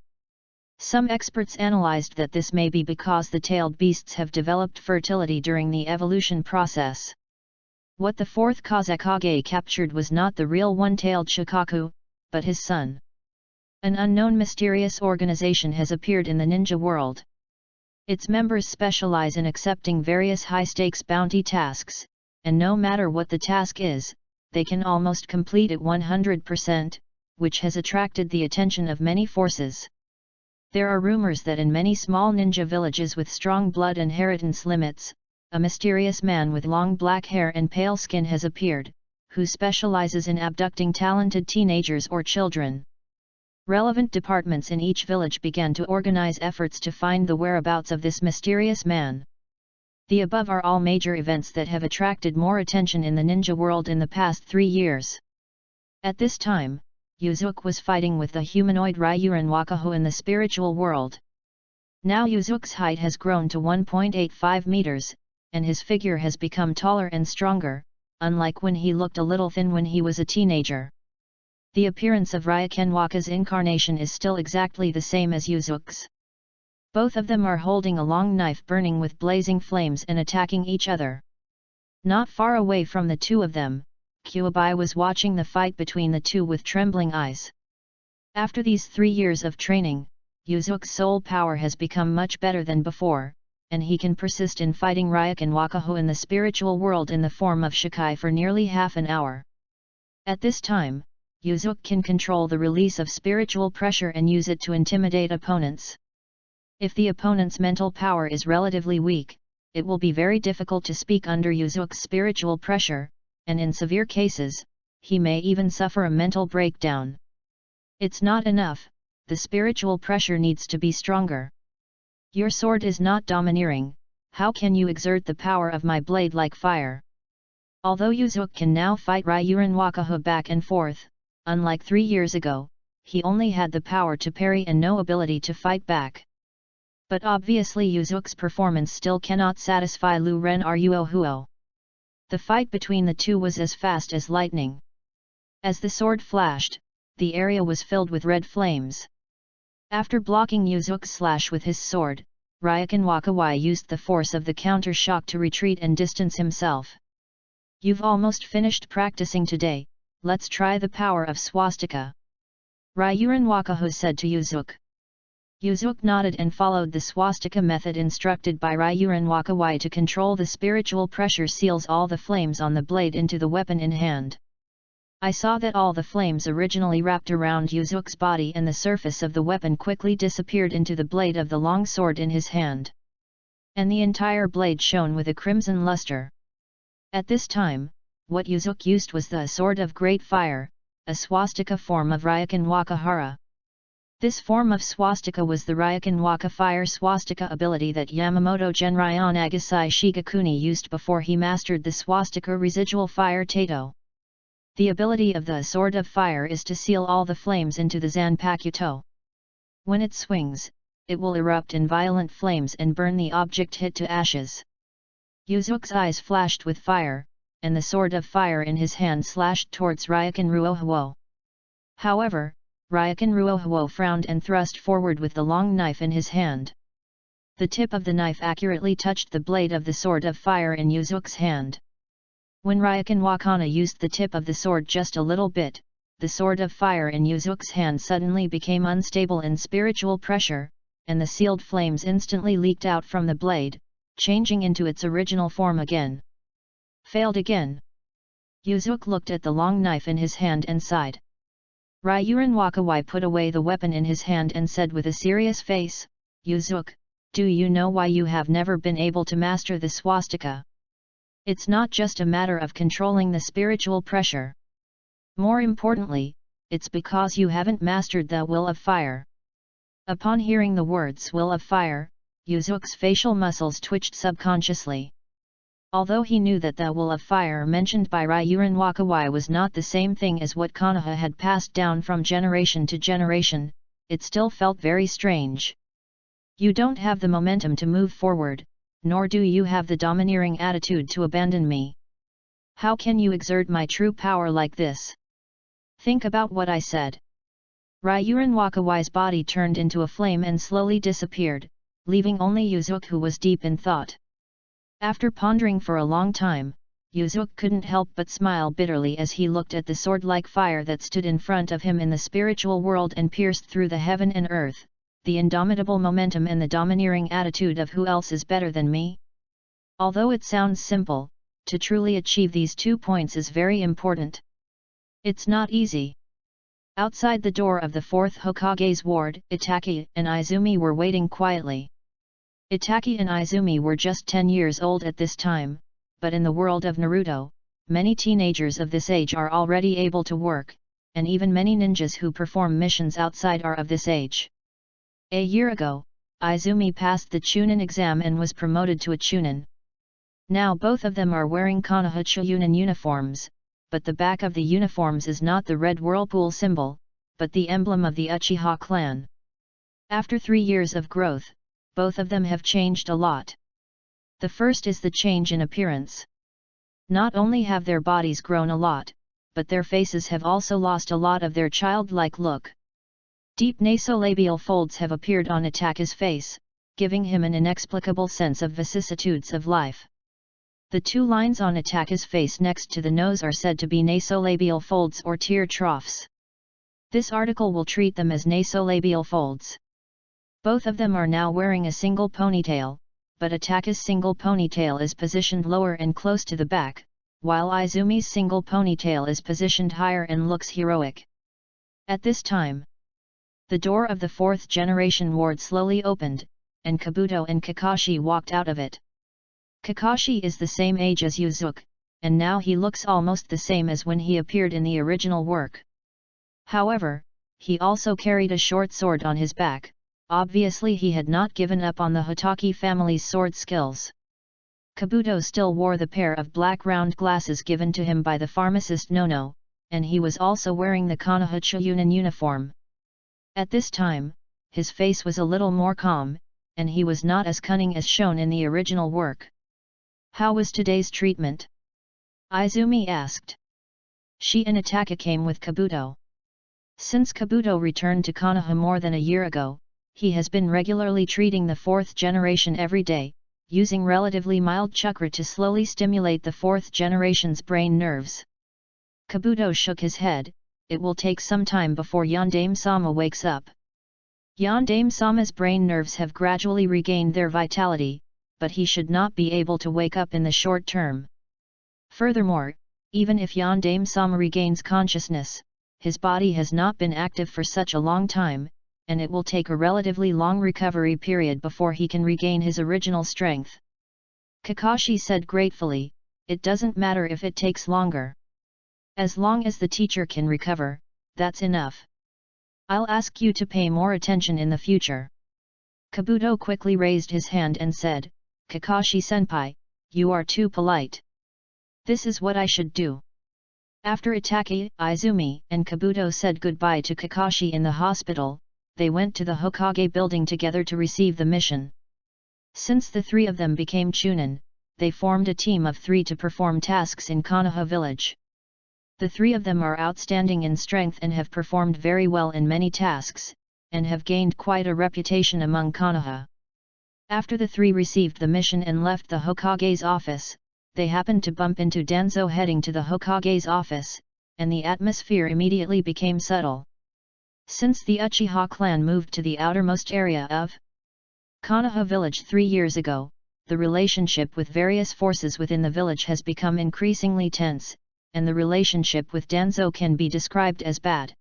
Some experts analyzed that this may be because the tailed beasts have developed fertility during the evolution process. What the fourth Kazekage captured was not the real one-tailed Shikaku, but his son. An unknown mysterious organization has appeared in the ninja world. Its members specialize in accepting various high-stakes bounty tasks, and no matter what the task is, they can almost complete it 100%, which has attracted the attention of many forces. There are rumors that in many small ninja villages with strong blood inheritance limits, a mysterious man with long black hair and pale skin has appeared, who specializes in abducting talented teenagers or children. Relevant departments in each village began to organize efforts to find the whereabouts of this mysterious man. The above are all major events that have attracted more attention in the ninja world in the past 3 years. At this time, Yuzuki was fighting with the humanoid Ryuran Wakaho in the spiritual world. Now Yuzuki's height has grown to 1.85 meters, and his figure has become taller and stronger, unlike when he looked a little thin when he was a teenager. The appearance of Ryuken Waka's incarnation is still exactly the same as Yuzuki's. Both of them are holding a long knife burning with blazing flames and attacking each other. Not far away from the two of them, Kuwabai was watching the fight between the two with trembling eyes. After these 3 years of training, Yuzuki's soul power has become much better than before, and he can persist in fighting Ryuken Wakaho in the spiritual world in the form of Shikai for nearly half an hour. At this time, Yuzuki can control the release of spiritual pressure and use it to intimidate opponents. If the opponent's mental power is relatively weak, it will be very difficult to speak under Yuzuki's spiritual pressure, and in severe cases, he may even suffer a mental breakdown. It's not enough, the spiritual pressure needs to be stronger. Your sword is not domineering, how can you exert the power of my blade like fire? Although Yuzuki can now fight Ryuran Wakaho back and forth, unlike 3 years ago, he only had the power to parry and no ability to fight back. But obviously Yuzuki's performance still cannot satisfy Lu Ren Ruo Huo. The fight between the two was as fast as lightning. As the sword flashed, the area was filled with red flames. After blocking Yuzuki's slash with his sword, Ryuken Wakawa used the force of the counter-shock to retreat and distance himself. You've almost finished practicing today, let's try the power of swastika. Ryuran Wakaho said to Yuzuki. Yuzuki nodded and followed the swastika method instructed by Ryuran Wakawa to control the spiritual pressure seals all the flames on the blade into the weapon in hand. I saw that all the flames originally wrapped around Yuzuki's body and the surface of the weapon quickly disappeared into the blade of the long sword in his hand. And the entire blade shone with a crimson luster. At this time, what Yuzuki used was the Sword of Great Fire, a swastika form of Ryuken Wakahara. This form of swastika was the Ryuken Waka Fire swastika ability that Yamamoto Genryon Agasai Shigakuni used before he mastered the swastika residual fire Tato. The ability of the Sword of Fire is to seal all the flames into the Zanpakuto. When it swings, it will erupt in violent flames and burn the object hit to ashes. Yuzuki's eyes flashed with fire, and the Sword of Fire in his hand slashed towards Ryuken Ruohuo. However, Ryuken Ruohuo frowned and thrust forward with the long knife in his hand. The tip of the knife accurately touched the blade of the Sword of Fire in Yuzuki's hand. When Ryuken Wakana used the tip of the sword just a little bit, the Sword of Fire in Yuzuki's hand suddenly became unstable in spiritual pressure, and the sealed flames instantly leaked out from the blade, changing into its original form again. Failed again. Yuzuki looked at the long knife in his hand and sighed. Ryuran Wakawai put away the weapon in his hand and said with a serious face, "Yuzuki, do you know why you have never been able to master the swastika? It's not just a matter of controlling the spiritual pressure. More importantly, it's because you haven't mastered the Will of Fire." Upon hearing the words Will of Fire, Yuzuki's facial muscles twitched subconsciously. Although he knew that the Will of Fire mentioned by Ryuran Wakawai was not the same thing as what Konoha had passed down from generation to generation, it still felt very strange. You don't have the momentum to move forward, nor do you have the domineering attitude to abandon me. How can you exert my true power like this? Think about what I said. Ryuran Wakawai's body turned into a flame and slowly disappeared, leaving only Yuzuki, who was deep in thought. After pondering for a long time, Yuzuki couldn't help but smile bitterly as he looked at the sword-like fire that stood in front of him in the spiritual world and pierced through the heaven and earth, the indomitable momentum and the domineering attitude of who else is better than me? Although it sounds simple, to truly achieve these 2 points is very important. It's not easy. Outside the door of the 4th Hokage's ward, Itaki and Izumi were waiting quietly. Itaki and Izumi were just 10 years old at this time, but in the world of Naruto, many teenagers of this age are already able to work, and even many ninjas who perform missions outside are of this age. A year ago, Izumi passed the Chunin exam and was promoted to a Chunin. Now both of them are wearing Konoha Chunin uniforms, but the back of the uniforms is not the red whirlpool symbol, but the emblem of the Uchiha clan. After 3 years of growth, both of them have changed a lot. The first is the change in appearance. Not only have their bodies grown a lot, but their faces have also lost a lot of their childlike look. Deep nasolabial folds have appeared on Itaki's face, giving him an inexplicable sense of vicissitudes of life. The 2 lines on Itaki's face next to the nose are said to be nasolabial folds or tear troughs. This article will treat them as nasolabial folds. Both of them are now wearing a single ponytail, but Itaki's single ponytail is positioned lower and close to the back, while Izumi's single ponytail is positioned higher and looks heroic. At this time, the door of the 4th generation ward slowly opened, and Kabuto and Kakashi walked out of it. Kakashi is the same age as Yuzuki, and now he looks almost the same as when he appeared in the original work. However, he also carried a short sword on his back. Obviously he had not given up on the Hotaki family's sword skills. Kabuto still wore the pair of black round glasses given to him by the pharmacist Nono, and he was also wearing the Konoha Chunin uniform. At this time, his face was a little more calm, and he was not as cunning as shown in the original work. How was today's treatment? Izumi asked. She and Itaka came with Kabuto. Since Kabuto returned to Konoha more than a year ago, he has been regularly treating the 4th generation every day, using relatively mild chakra to slowly stimulate the 4th generation's brain nerves. Kabuto shook his head. It will take some time before Yondaime-sama wakes up. Yondaime-sama's brain nerves have gradually regained their vitality, but he should not be able to wake up in the short term. Furthermore, even if Yondaime-sama regains consciousness, his body has not been active for such a long time, and it will take a relatively long recovery period before he can regain his original strength. Kakashi said gratefully, "It doesn't matter if it takes longer. As long as the teacher can recover, that's enough. I'll ask you to pay more attention in the future." Kabuto quickly raised his hand and said, "Kakashi-senpai, you are too polite. This is what I should do." After Itaki, Izumi, and Kabuto said goodbye to Kakashi in the hospital, they went to the Hokage building together to receive the mission. Since the 3 of them became Chunin, they formed a team of 3 to perform tasks in Konoha village. The 3 of them are outstanding in strength and have performed very well in many tasks, and have gained quite a reputation among Konoha. After the 3 received the mission and left the Hokage's office, they happened to bump into Danzo heading to the Hokage's office, and the atmosphere immediately became subtle. Since the Uchiha clan moved to the outermost area of Konoha village 3 years ago, the relationship with various forces within the village has become increasingly tense, and the relationship with Danzo can be described as bad.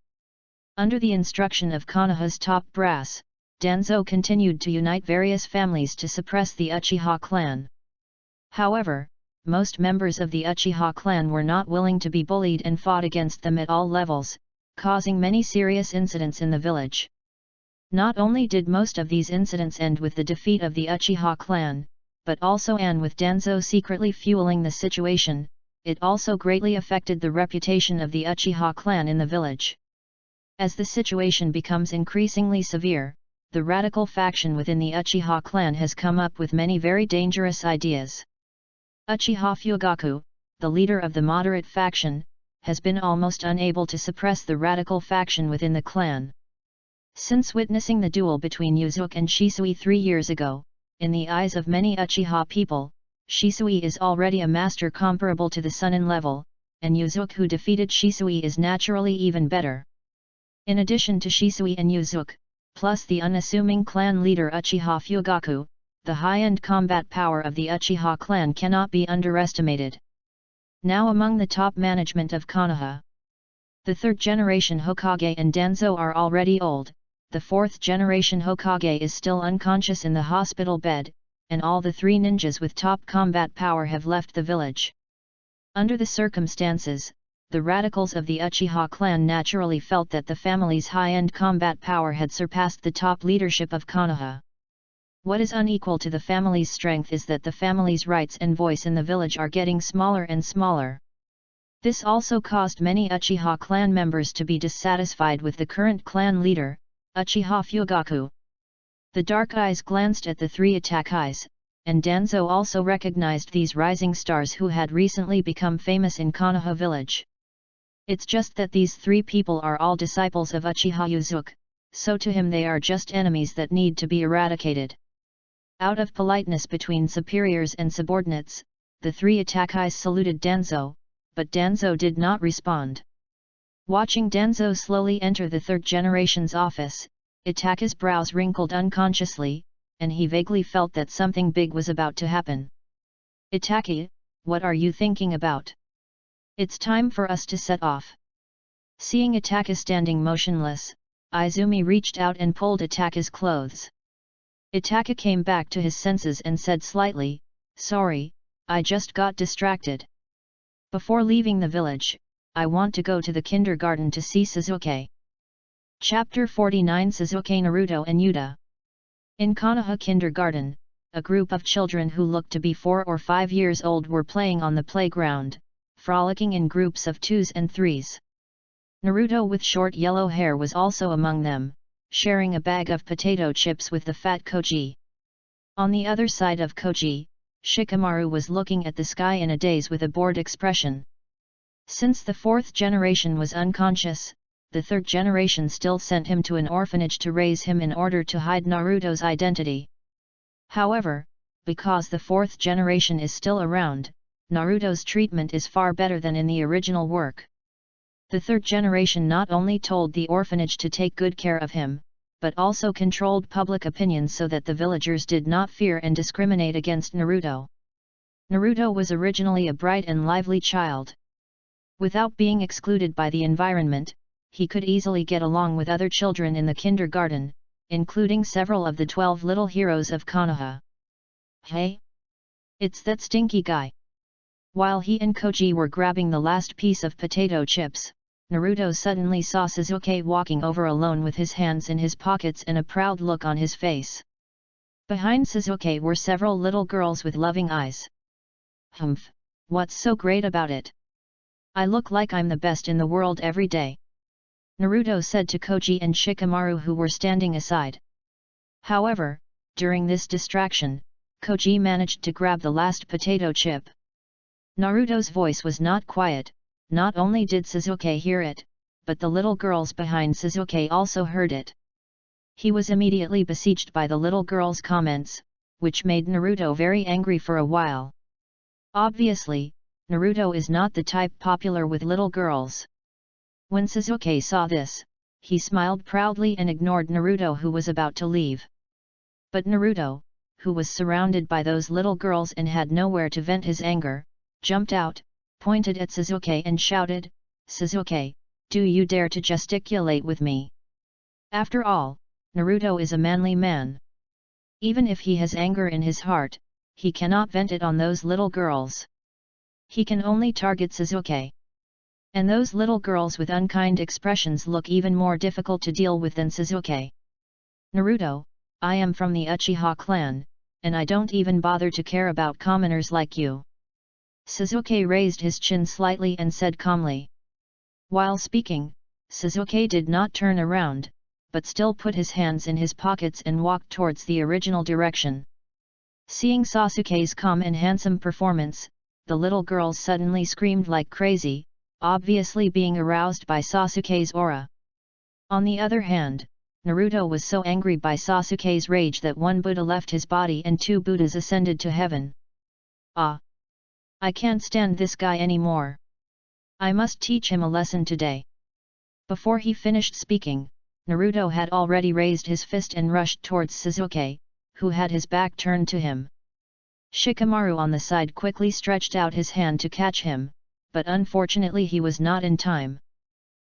Under the instruction of Konoha's top brass, Danzo continued to unite various families to suppress the Uchiha clan. However, most members of the Uchiha clan were not willing to be bullied and fought against them at all levels, causing many serious incidents in the village. Not only did most of these incidents end with the defeat of the Uchiha clan, but also and with Danzo secretly fueling the situation, it also greatly affected the reputation of the Uchiha clan in the village. As the situation becomes increasingly severe, the radical faction within the Uchiha clan has come up with many very dangerous ideas. Uchiha Fugaku, the leader of the moderate faction, has been almost unable to suppress the radical faction within the clan. Since witnessing the duel between Yuzuki and Shisui 3 years ago, in the eyes of many Uchiha people, Shisui is already a master comparable to the Sun in level, and Yuzuki who defeated Shisui is naturally even better. In addition to Shisui and Yuzuki, plus the unassuming clan leader Uchiha Fugaku, the high-end combat power of the Uchiha clan cannot be underestimated. Now among the top management of Konoha, the third generation Hokage and Danzo are already old, the fourth generation Hokage is still unconscious in the hospital bed, and all the 3 ninjas with top combat power have left the village. Under the circumstances, the radicals of the Uchiha clan naturally felt that the family's high-end combat power had surpassed the top leadership of Konoha. What is unequal to the family's strength is that the family's rights and voice in the village are getting smaller and smaller. This also caused many Uchiha clan members to be dissatisfied with the current clan leader, Uchiha Fugaku. The dark eyes glanced at the 3 attack eyes, and Danzo also recognized these rising stars who had recently become famous in Konoha village. It's just that these 3 people are all disciples of Uchiha Yuzuki, so to him they are just enemies that need to be eradicated. Out of politeness between superiors and subordinates, the 3 attack eyes saluted Danzo, but Danzo did not respond. Watching Danzo slowly enter the third generation's office, Itake's brows wrinkled unconsciously, and he vaguely felt that something big was about to happen. Itake, what are you thinking about? It's time for us to set off. Seeing Itake standing motionless, Izumi reached out and pulled Itake's clothes. Itake came back to his senses and said slightly, "Sorry, I just got distracted. Before leaving the village, I want to go to the kindergarten to see Suzuki." Chapter 49 Suzuki, Naruto and Yuta. In Konoha kindergarten, a group of children who looked to be 4 or 5 years old were playing on the playground, frolicking in groups of 2s and 3s. Naruto with short yellow hair was also among them, sharing a bag of potato chips with the fat Koji. On the other side of Koji, Shikamaru was looking at the sky in a daze with a bored expression. Since the 4th generation was unconscious, the 3rd generation still sent him to an orphanage to raise him in order to hide Naruto's identity. However, because the 4th generation is still around, Naruto's treatment is far better than in the original work. The 3rd generation not only told the orphanage to take good care of him, but also controlled public opinion so that the villagers did not fear and discriminate against Naruto. Naruto was originally a bright and lively child. Without being excluded by the environment, he could easily get along with other children in the kindergarten, including several of the 12 little heroes of Konoha. "Hey! It's that stinky guy!" While he and Koji were grabbing the last piece of potato chips, Naruto suddenly saw Suzuki walking over alone with his hands in his pockets and a proud look on his face. Behind Suzuki were several little girls with loving eyes. "Humph, what's so great about it? I look like I'm the best in the world every day," Naruto said to Koji and Shikamaru who were standing aside. However, during this distraction, Koji managed to grab the last potato chip. Naruto's voice was not quiet. Not only did Suzuki hear it, but the little girls behind Suzuki also heard it. He was immediately besieged by the little girls' comments, which made Naruto very angry for a while. Obviously, Naruto is not the type popular with little girls. When Suzuki saw this, he smiled proudly and ignored Naruto who was about to leave. But Naruto, who was surrounded by those little girls and had nowhere to vent his anger, jumped out, pointed at Suzuki and shouted, "Suzuki, do you dare to gesticulate with me?" After all, Naruto is a manly man. Even if he has anger in his heart, he cannot vent it on those little girls. He can only target Suzuki. And those little girls with unkind expressions look even more difficult to deal with than Suzuki. "Naruto, I am from the Uchiha clan, and I don't even bother to care about commoners like you." Suzuki raised his chin slightly and said calmly. While speaking, Suzuki did not turn around, but still put his hands in his pockets and walked towards the original direction. Seeing Sasuke's calm and handsome performance, the little girls suddenly screamed like crazy, obviously being aroused by Sasuke's aura. On the other hand, Naruto was so angry by Sasuke's rage that one Buddha left his body and 2 Buddhas ascended to heaven. Ah! I can't stand this guy anymore. I must teach him a lesson today. Before he finished speaking, Naruto had already raised his fist and rushed towards Sasuke, who had his back turned to him. Shikamaru on the side quickly stretched out his hand to catch him, but unfortunately he was not in time.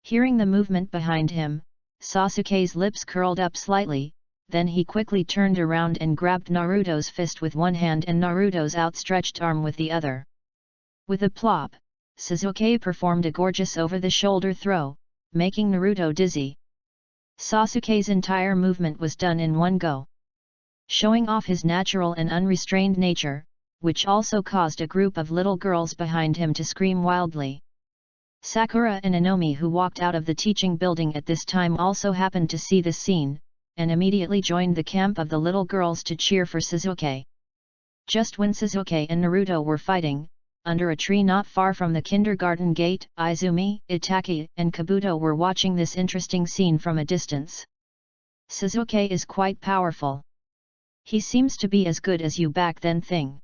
Hearing the movement behind him, Sasuke's lips curled up slightly, then he quickly turned around and grabbed Naruto's fist with one hand and Naruto's outstretched arm with the other. With a plop, Sasuke performed a gorgeous over-the-shoulder throw, making Naruto dizzy. Sasuke's entire movement was done in one go, showing off his natural and unrestrained nature, which also caused a group of little girls behind him to scream wildly. Sakura and Inomi, who walked out of the teaching building at this time, also happened to see this scene, and immediately joined the camp of the little girls to cheer for Sasuke. Just when Sasuke and Naruto were fighting, under a tree not far from the kindergarten gate, Izumi, Itachi, and Kabuto were watching this interesting scene from a distance. Sasuke is quite powerful. He seems to be as good as you back then thing.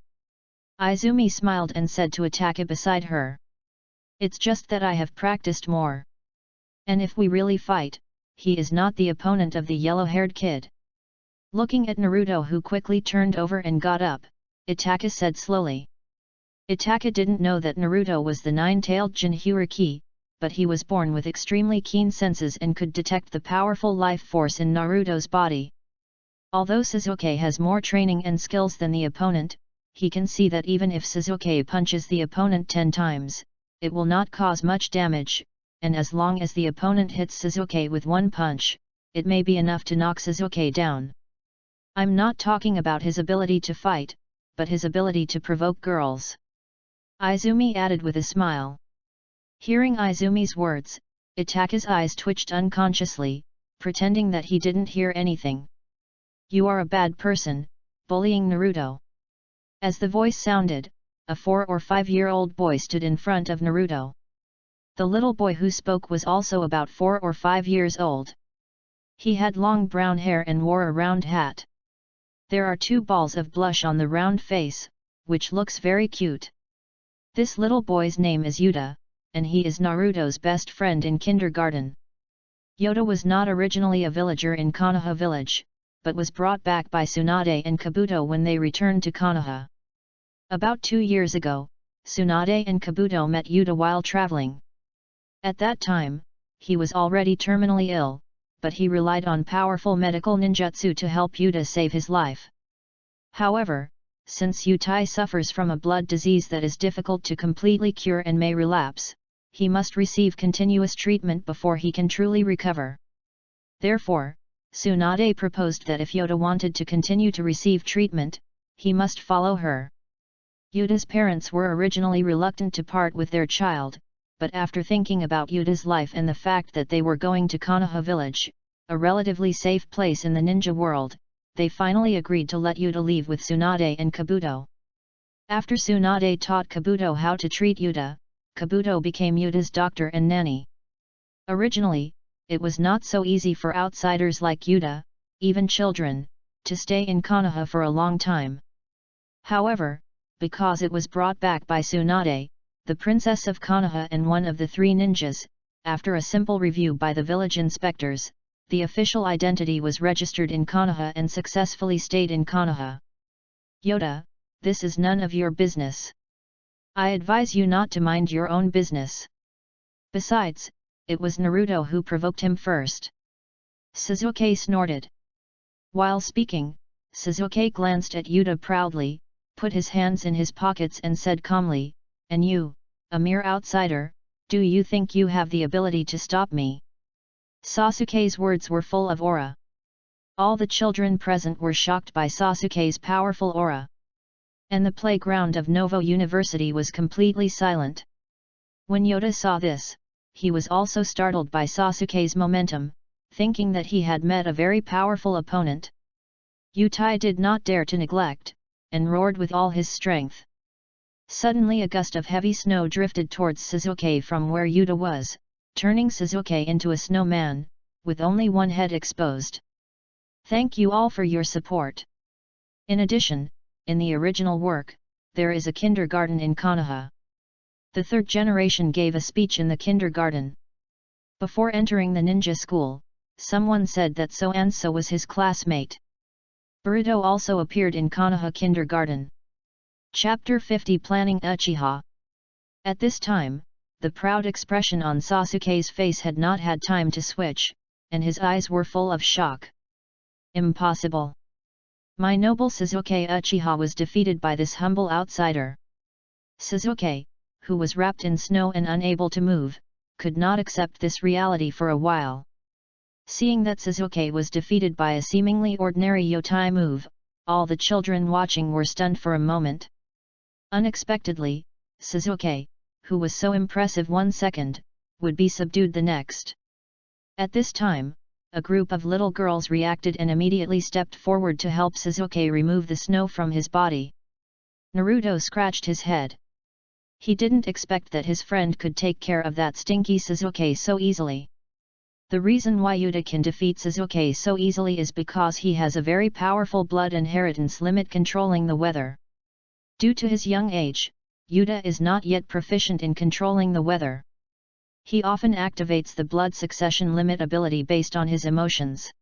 Izumi smiled and said to Itachi beside her. It's just that I have practiced more. And if we really fight, he is not the opponent of the yellow-haired kid. Looking at Naruto, who quickly turned over and got up, Itachi said slowly. Itachi didn't know that Naruto was the nine-tailed Jinchuriki, but he was born with extremely keen senses and could detect the powerful life force in Naruto's body. Although Sasuke has more training and skills than the opponent, he can see that even if Sasuke punches the opponent 10 times, it will not cause much damage, and as long as the opponent hits Sasuke with one punch, it may be enough to knock Sasuke down. I'm not talking about his ability to fight, but his ability to provoke girls. Izumi added with a smile. Hearing Izumi's words, Itachi's eyes twitched unconsciously, pretending that he didn't hear anything. You are a bad person, bullying Naruto. As the voice sounded, a 4 or 5-year-old boy stood in front of Naruto. The little boy who spoke was also about 4 or 5 years old. He had long brown hair and wore a round hat. There are 2 balls of blush on the round face, which looks very cute. This little boy's name is Yuta, and he is Naruto's best friend in kindergarten. Yuta was not originally a villager in Konoha village, but was brought back by Tsunade and Kabuto when they returned to Konoha. About 2 years ago, Tsunade and Kabuto met Yuta while traveling. At that time, he was already terminally ill, but he relied on powerful medical ninjutsu to help Yuta save his life. However, since Yuta suffers from a blood disease that is difficult to completely cure and may relapse, he must receive continuous treatment before he can truly recover. Therefore, Tsunade proposed that if Yuta wanted to continue to receive treatment, he must follow her. Yuta's parents were originally reluctant to part with their child, but after thinking about Yuta's life and the fact that they were going to Konoha village, a relatively safe place in the ninja world, they finally agreed to let Yuta leave with Tsunade and Kabuto. After Tsunade taught Kabuto how to treat Yuta, Kabuto became Yuta's doctor and nanny. Originally, it was not so easy for outsiders like Yuta, even children, to stay in Konoha for a long time. However, because it was brought back by Tsunade, the princess of Konoha and one of the 3 ninjas, after a simple review by the village inspectors, the official identity was registered in Konoha and successfully stayed in Konoha. Yuta, this is none of your business. I advise you not to mind your own business. Besides, it was Naruto who provoked him first. Sasuke snorted. While speaking, Sasuke glanced at Yuta proudly, put his hands in his pockets and said calmly, "And you, a mere outsider, do you think you have the ability to stop me?" Sasuke's words were full of aura. All the children present were shocked by Sasuke's powerful aura. And the playground of Novo University was completely silent. When Yuta saw this, he was also startled by Sasuke's momentum, thinking that he had met a very powerful opponent. Yuta did not dare to neglect, and roared with all his strength. Suddenly a gust of heavy snow drifted towards Shizuke from where Yuta was, turning Shizuke into a snowman, with only one head exposed. Thank you all for your support. In addition, in the original work, there is a kindergarten in Konoha. The third generation gave a speech in the kindergarten. Before entering the ninja school, someone said that so-and-so was his classmate. Boruto also appeared in Konoha kindergarten. Chapter 50 Planning Uchiha. At this time, the proud expression on Sasuke's face had not had time to switch, and his eyes were full of shock. Impossible! My noble Shizuke Uchiha was defeated by this humble outsider. Shizuke, who was wrapped in snow and unable to move, could not accept this reality for a while. Seeing that Shizuke was defeated by a seemingly ordinary yotai move, all the children watching were stunned for a moment. Unexpectedly, Shizuke, who was so impressive 1 second, would be subdued the next. At this time, a group of little girls reacted and immediately stepped forward to help Shizuke remove the snow from his body. Naruto scratched his head. He didn't expect that his friend could take care of that stinky Shizuke so easily. The reason why Yuta can defeat Shizuke so easily is because he has a very powerful blood inheritance limit controlling the weather. Due to his young age, Yuta is not yet proficient in controlling the weather. He often activates the blood succession limit ability based on his emotions.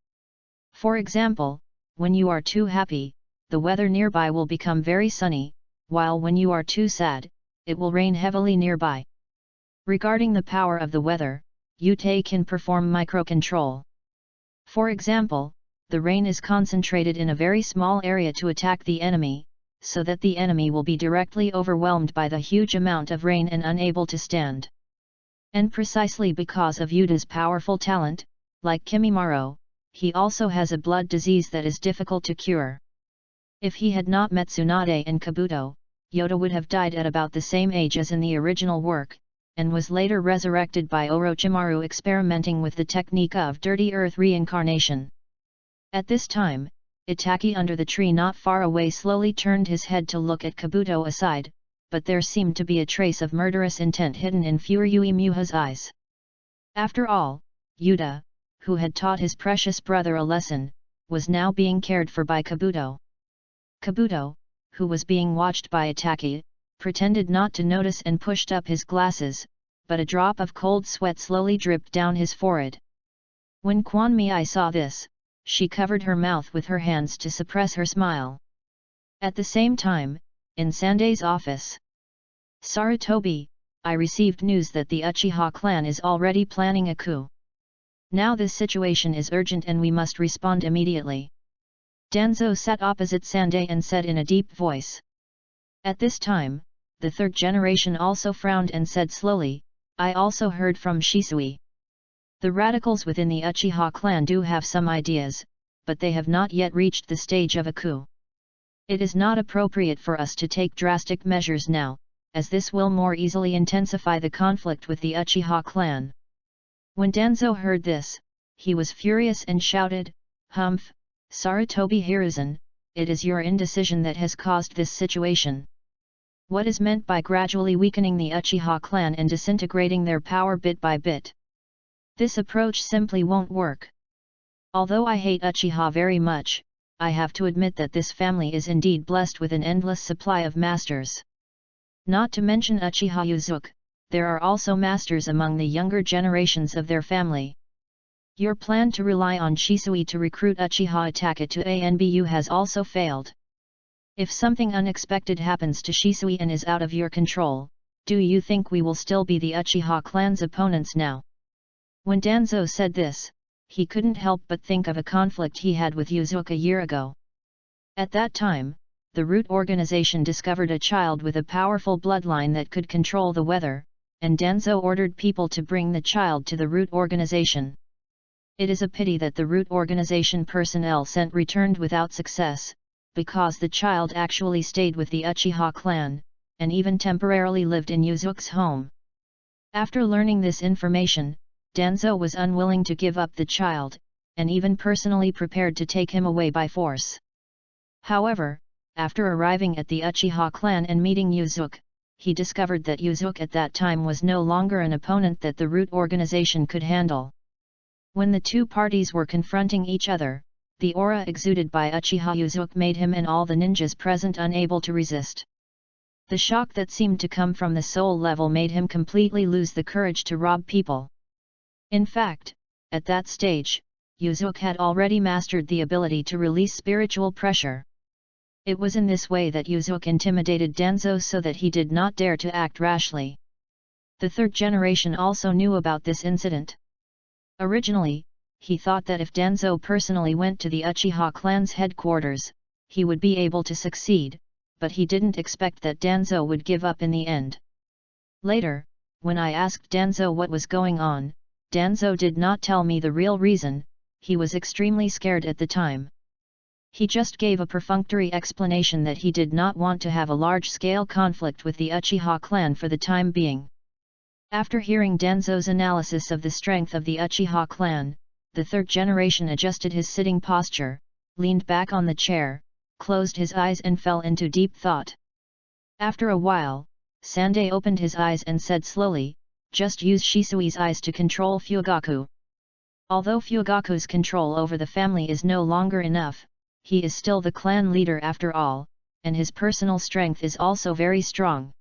For example, when you are too happy, the weather nearby will become very sunny, while when you are too sad, it will rain heavily nearby. Regarding the power of the weather, Yuta can perform microcontrol. For example, the rain is concentrated in a very small area to attack the enemy, so that the enemy will be directly overwhelmed by the huge amount of rain and unable to stand. And precisely because of Yuta's powerful talent, like Kimimaro, he also has a blood disease that is difficult to cure. If he had not met Tsunade and Kabuto, Yuta would have died at about the same age as in the original work, and was later resurrected by Orochimaru experimenting with the technique of dirty earth reincarnation. At this time, Itaki under the tree not far away slowly turned his head to look at Kabuto aside, but there seemed to be a trace of murderous intent hidden in Furui Muha's eyes. After all, Yuta, who had taught his precious brother a lesson, was now being cared for by Kabuto. Kabuto, who was being watched by Itaki, pretended not to notice and pushed up his glasses, but a drop of cold sweat slowly dripped down his forehead. When Quan Mei saw this, she covered her mouth with her hands to suppress her smile. At the same time, in Sandei's office. Sarutobi, I received news that the Uchiha clan is already planning a coup. Now this situation is urgent and we must respond immediately. Danzo sat opposite Sandei and said in a deep voice. At this time, the third generation also frowned and said slowly, I also heard from Shisui. The radicals within the Uchiha clan do have some ideas, but they have not yet reached the stage of a coup. It is not appropriate for us to take drastic measures now, as this will more easily intensify the conflict with the Uchiha clan. When Danzo heard this, he was furious and shouted, Humph, Sarutobi Hiruzen, it is your indecision that has caused this situation. What is meant by gradually weakening the Uchiha clan and disintegrating their power bit by bit? This approach simply won't work. Although I hate Uchiha very much, I have to admit that this family is indeed blessed with an endless supply of masters. Not to mention Uchiha Yuzuki, there are also masters among the younger generations of their family. Your plan to rely on Shisui to recruit Uchiha Itachi to ANBU has also failed. If something unexpected happens to Shisui and is out of your control, do you think we will still be the Uchiha clan's opponents now? When Danzo said this, he couldn't help but think of a conflict he had with Yuzuki a year ago. At that time, the root organization discovered a child with a powerful bloodline that could control the weather, and Danzo ordered people to bring the child to the root organization. It is a pity that the root organization personnel sent returned without success, because the child actually stayed with the Uchiha clan, and even temporarily lived in Yuzuki's home. After learning this information, Danzo was unwilling to give up the child, and even personally prepared to take him away by force. However, after arriving at the Uchiha clan and meeting Yuzuki, he discovered that Yuzuki at that time was no longer an opponent that the root organization could handle. When the two parties were confronting each other, the aura exuded by Uchiha Yuzuki made him and all the ninjas present unable to resist. The shock that seemed to come from the soul level made him completely lose the courage to rob people. In fact, at that stage, Yuzuki had already mastered the ability to release spiritual pressure. It was in this way that Yuzuki intimidated Danzo so that he did not dare to act rashly. The third generation also knew about this incident. Originally, he thought that if Danzo personally went to the Uchiha clan's headquarters, he would be able to succeed, but he didn't expect that Danzo would give up in the end. Later, when I asked Danzo what was going on, Danzo did not tell me the real reason. He was extremely scared at the time. He just gave a perfunctory explanation that he did not want to have a large-scale conflict with the Uchiha clan for the time being. After hearing Danzo's analysis of the strength of the Uchiha clan, the third generation adjusted his sitting posture, leaned back on the chair, closed his eyes and fell into deep thought. After a while, Sandai opened his eyes and said slowly, "Just use Shisui's eyes to control Fugaku." Although Fugaku's control over the family is no longer enough, he is still the clan leader after all, and his personal strength is also very strong.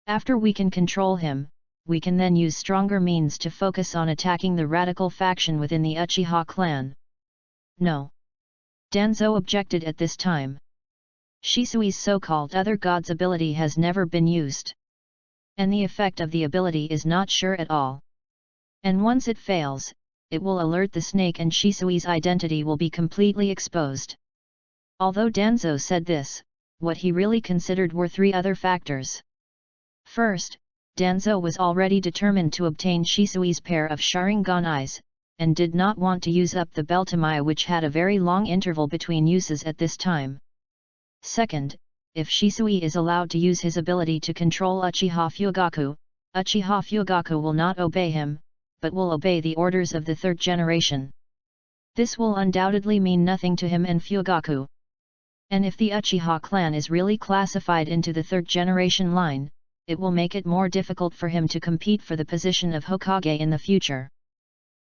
After we can control him, we can then use stronger means to focus on attacking the radical faction within the Uchiha clan. No. Danzo objected at this time. Shisui's so-called other god's ability has never been used. And the effect of the ability is not sure at all. And once it fails, it will alert the snake and Shisui's identity will be completely exposed. Although Danzo said this, what he really considered were three other factors. First, Danzo was already determined to obtain Shisui's pair of Sharingan eyes, and did not want to use up the Beltamiya, which had a very long interval between uses at this time. Second, if Shisui is allowed to use his ability to control Uchiha Fugaku will not obey him, but will obey the orders of the third generation. This will undoubtedly mean nothing to him and Fugaku. And if the Uchiha clan is really classified into the third generation line, it will make it more difficult for him to compete for the position of Hokage in the future.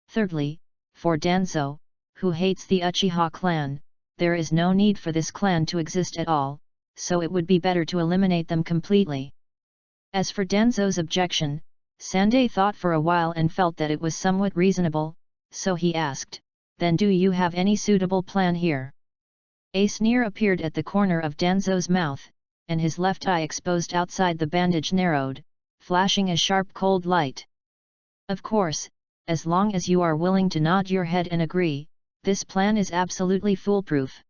Thirdly, for Danzo, who hates the Uchiha clan, there is no need for this clan to exist at all, so it would be better to eliminate them completely. As for Danzo's objection, Sandai thought for a while and felt that it was somewhat reasonable, so he asked, "Then do you have any suitable plan here?" A sneer appeared at the corner of Danzo's mouth, and his left eye exposed outside the bandage narrowed, flashing a sharp cold light. "Of course, as long as you are willing to nod your head and agree, this plan is absolutely foolproof.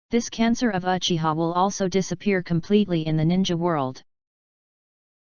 This cancer of Uchiha will also disappear completely in the ninja world.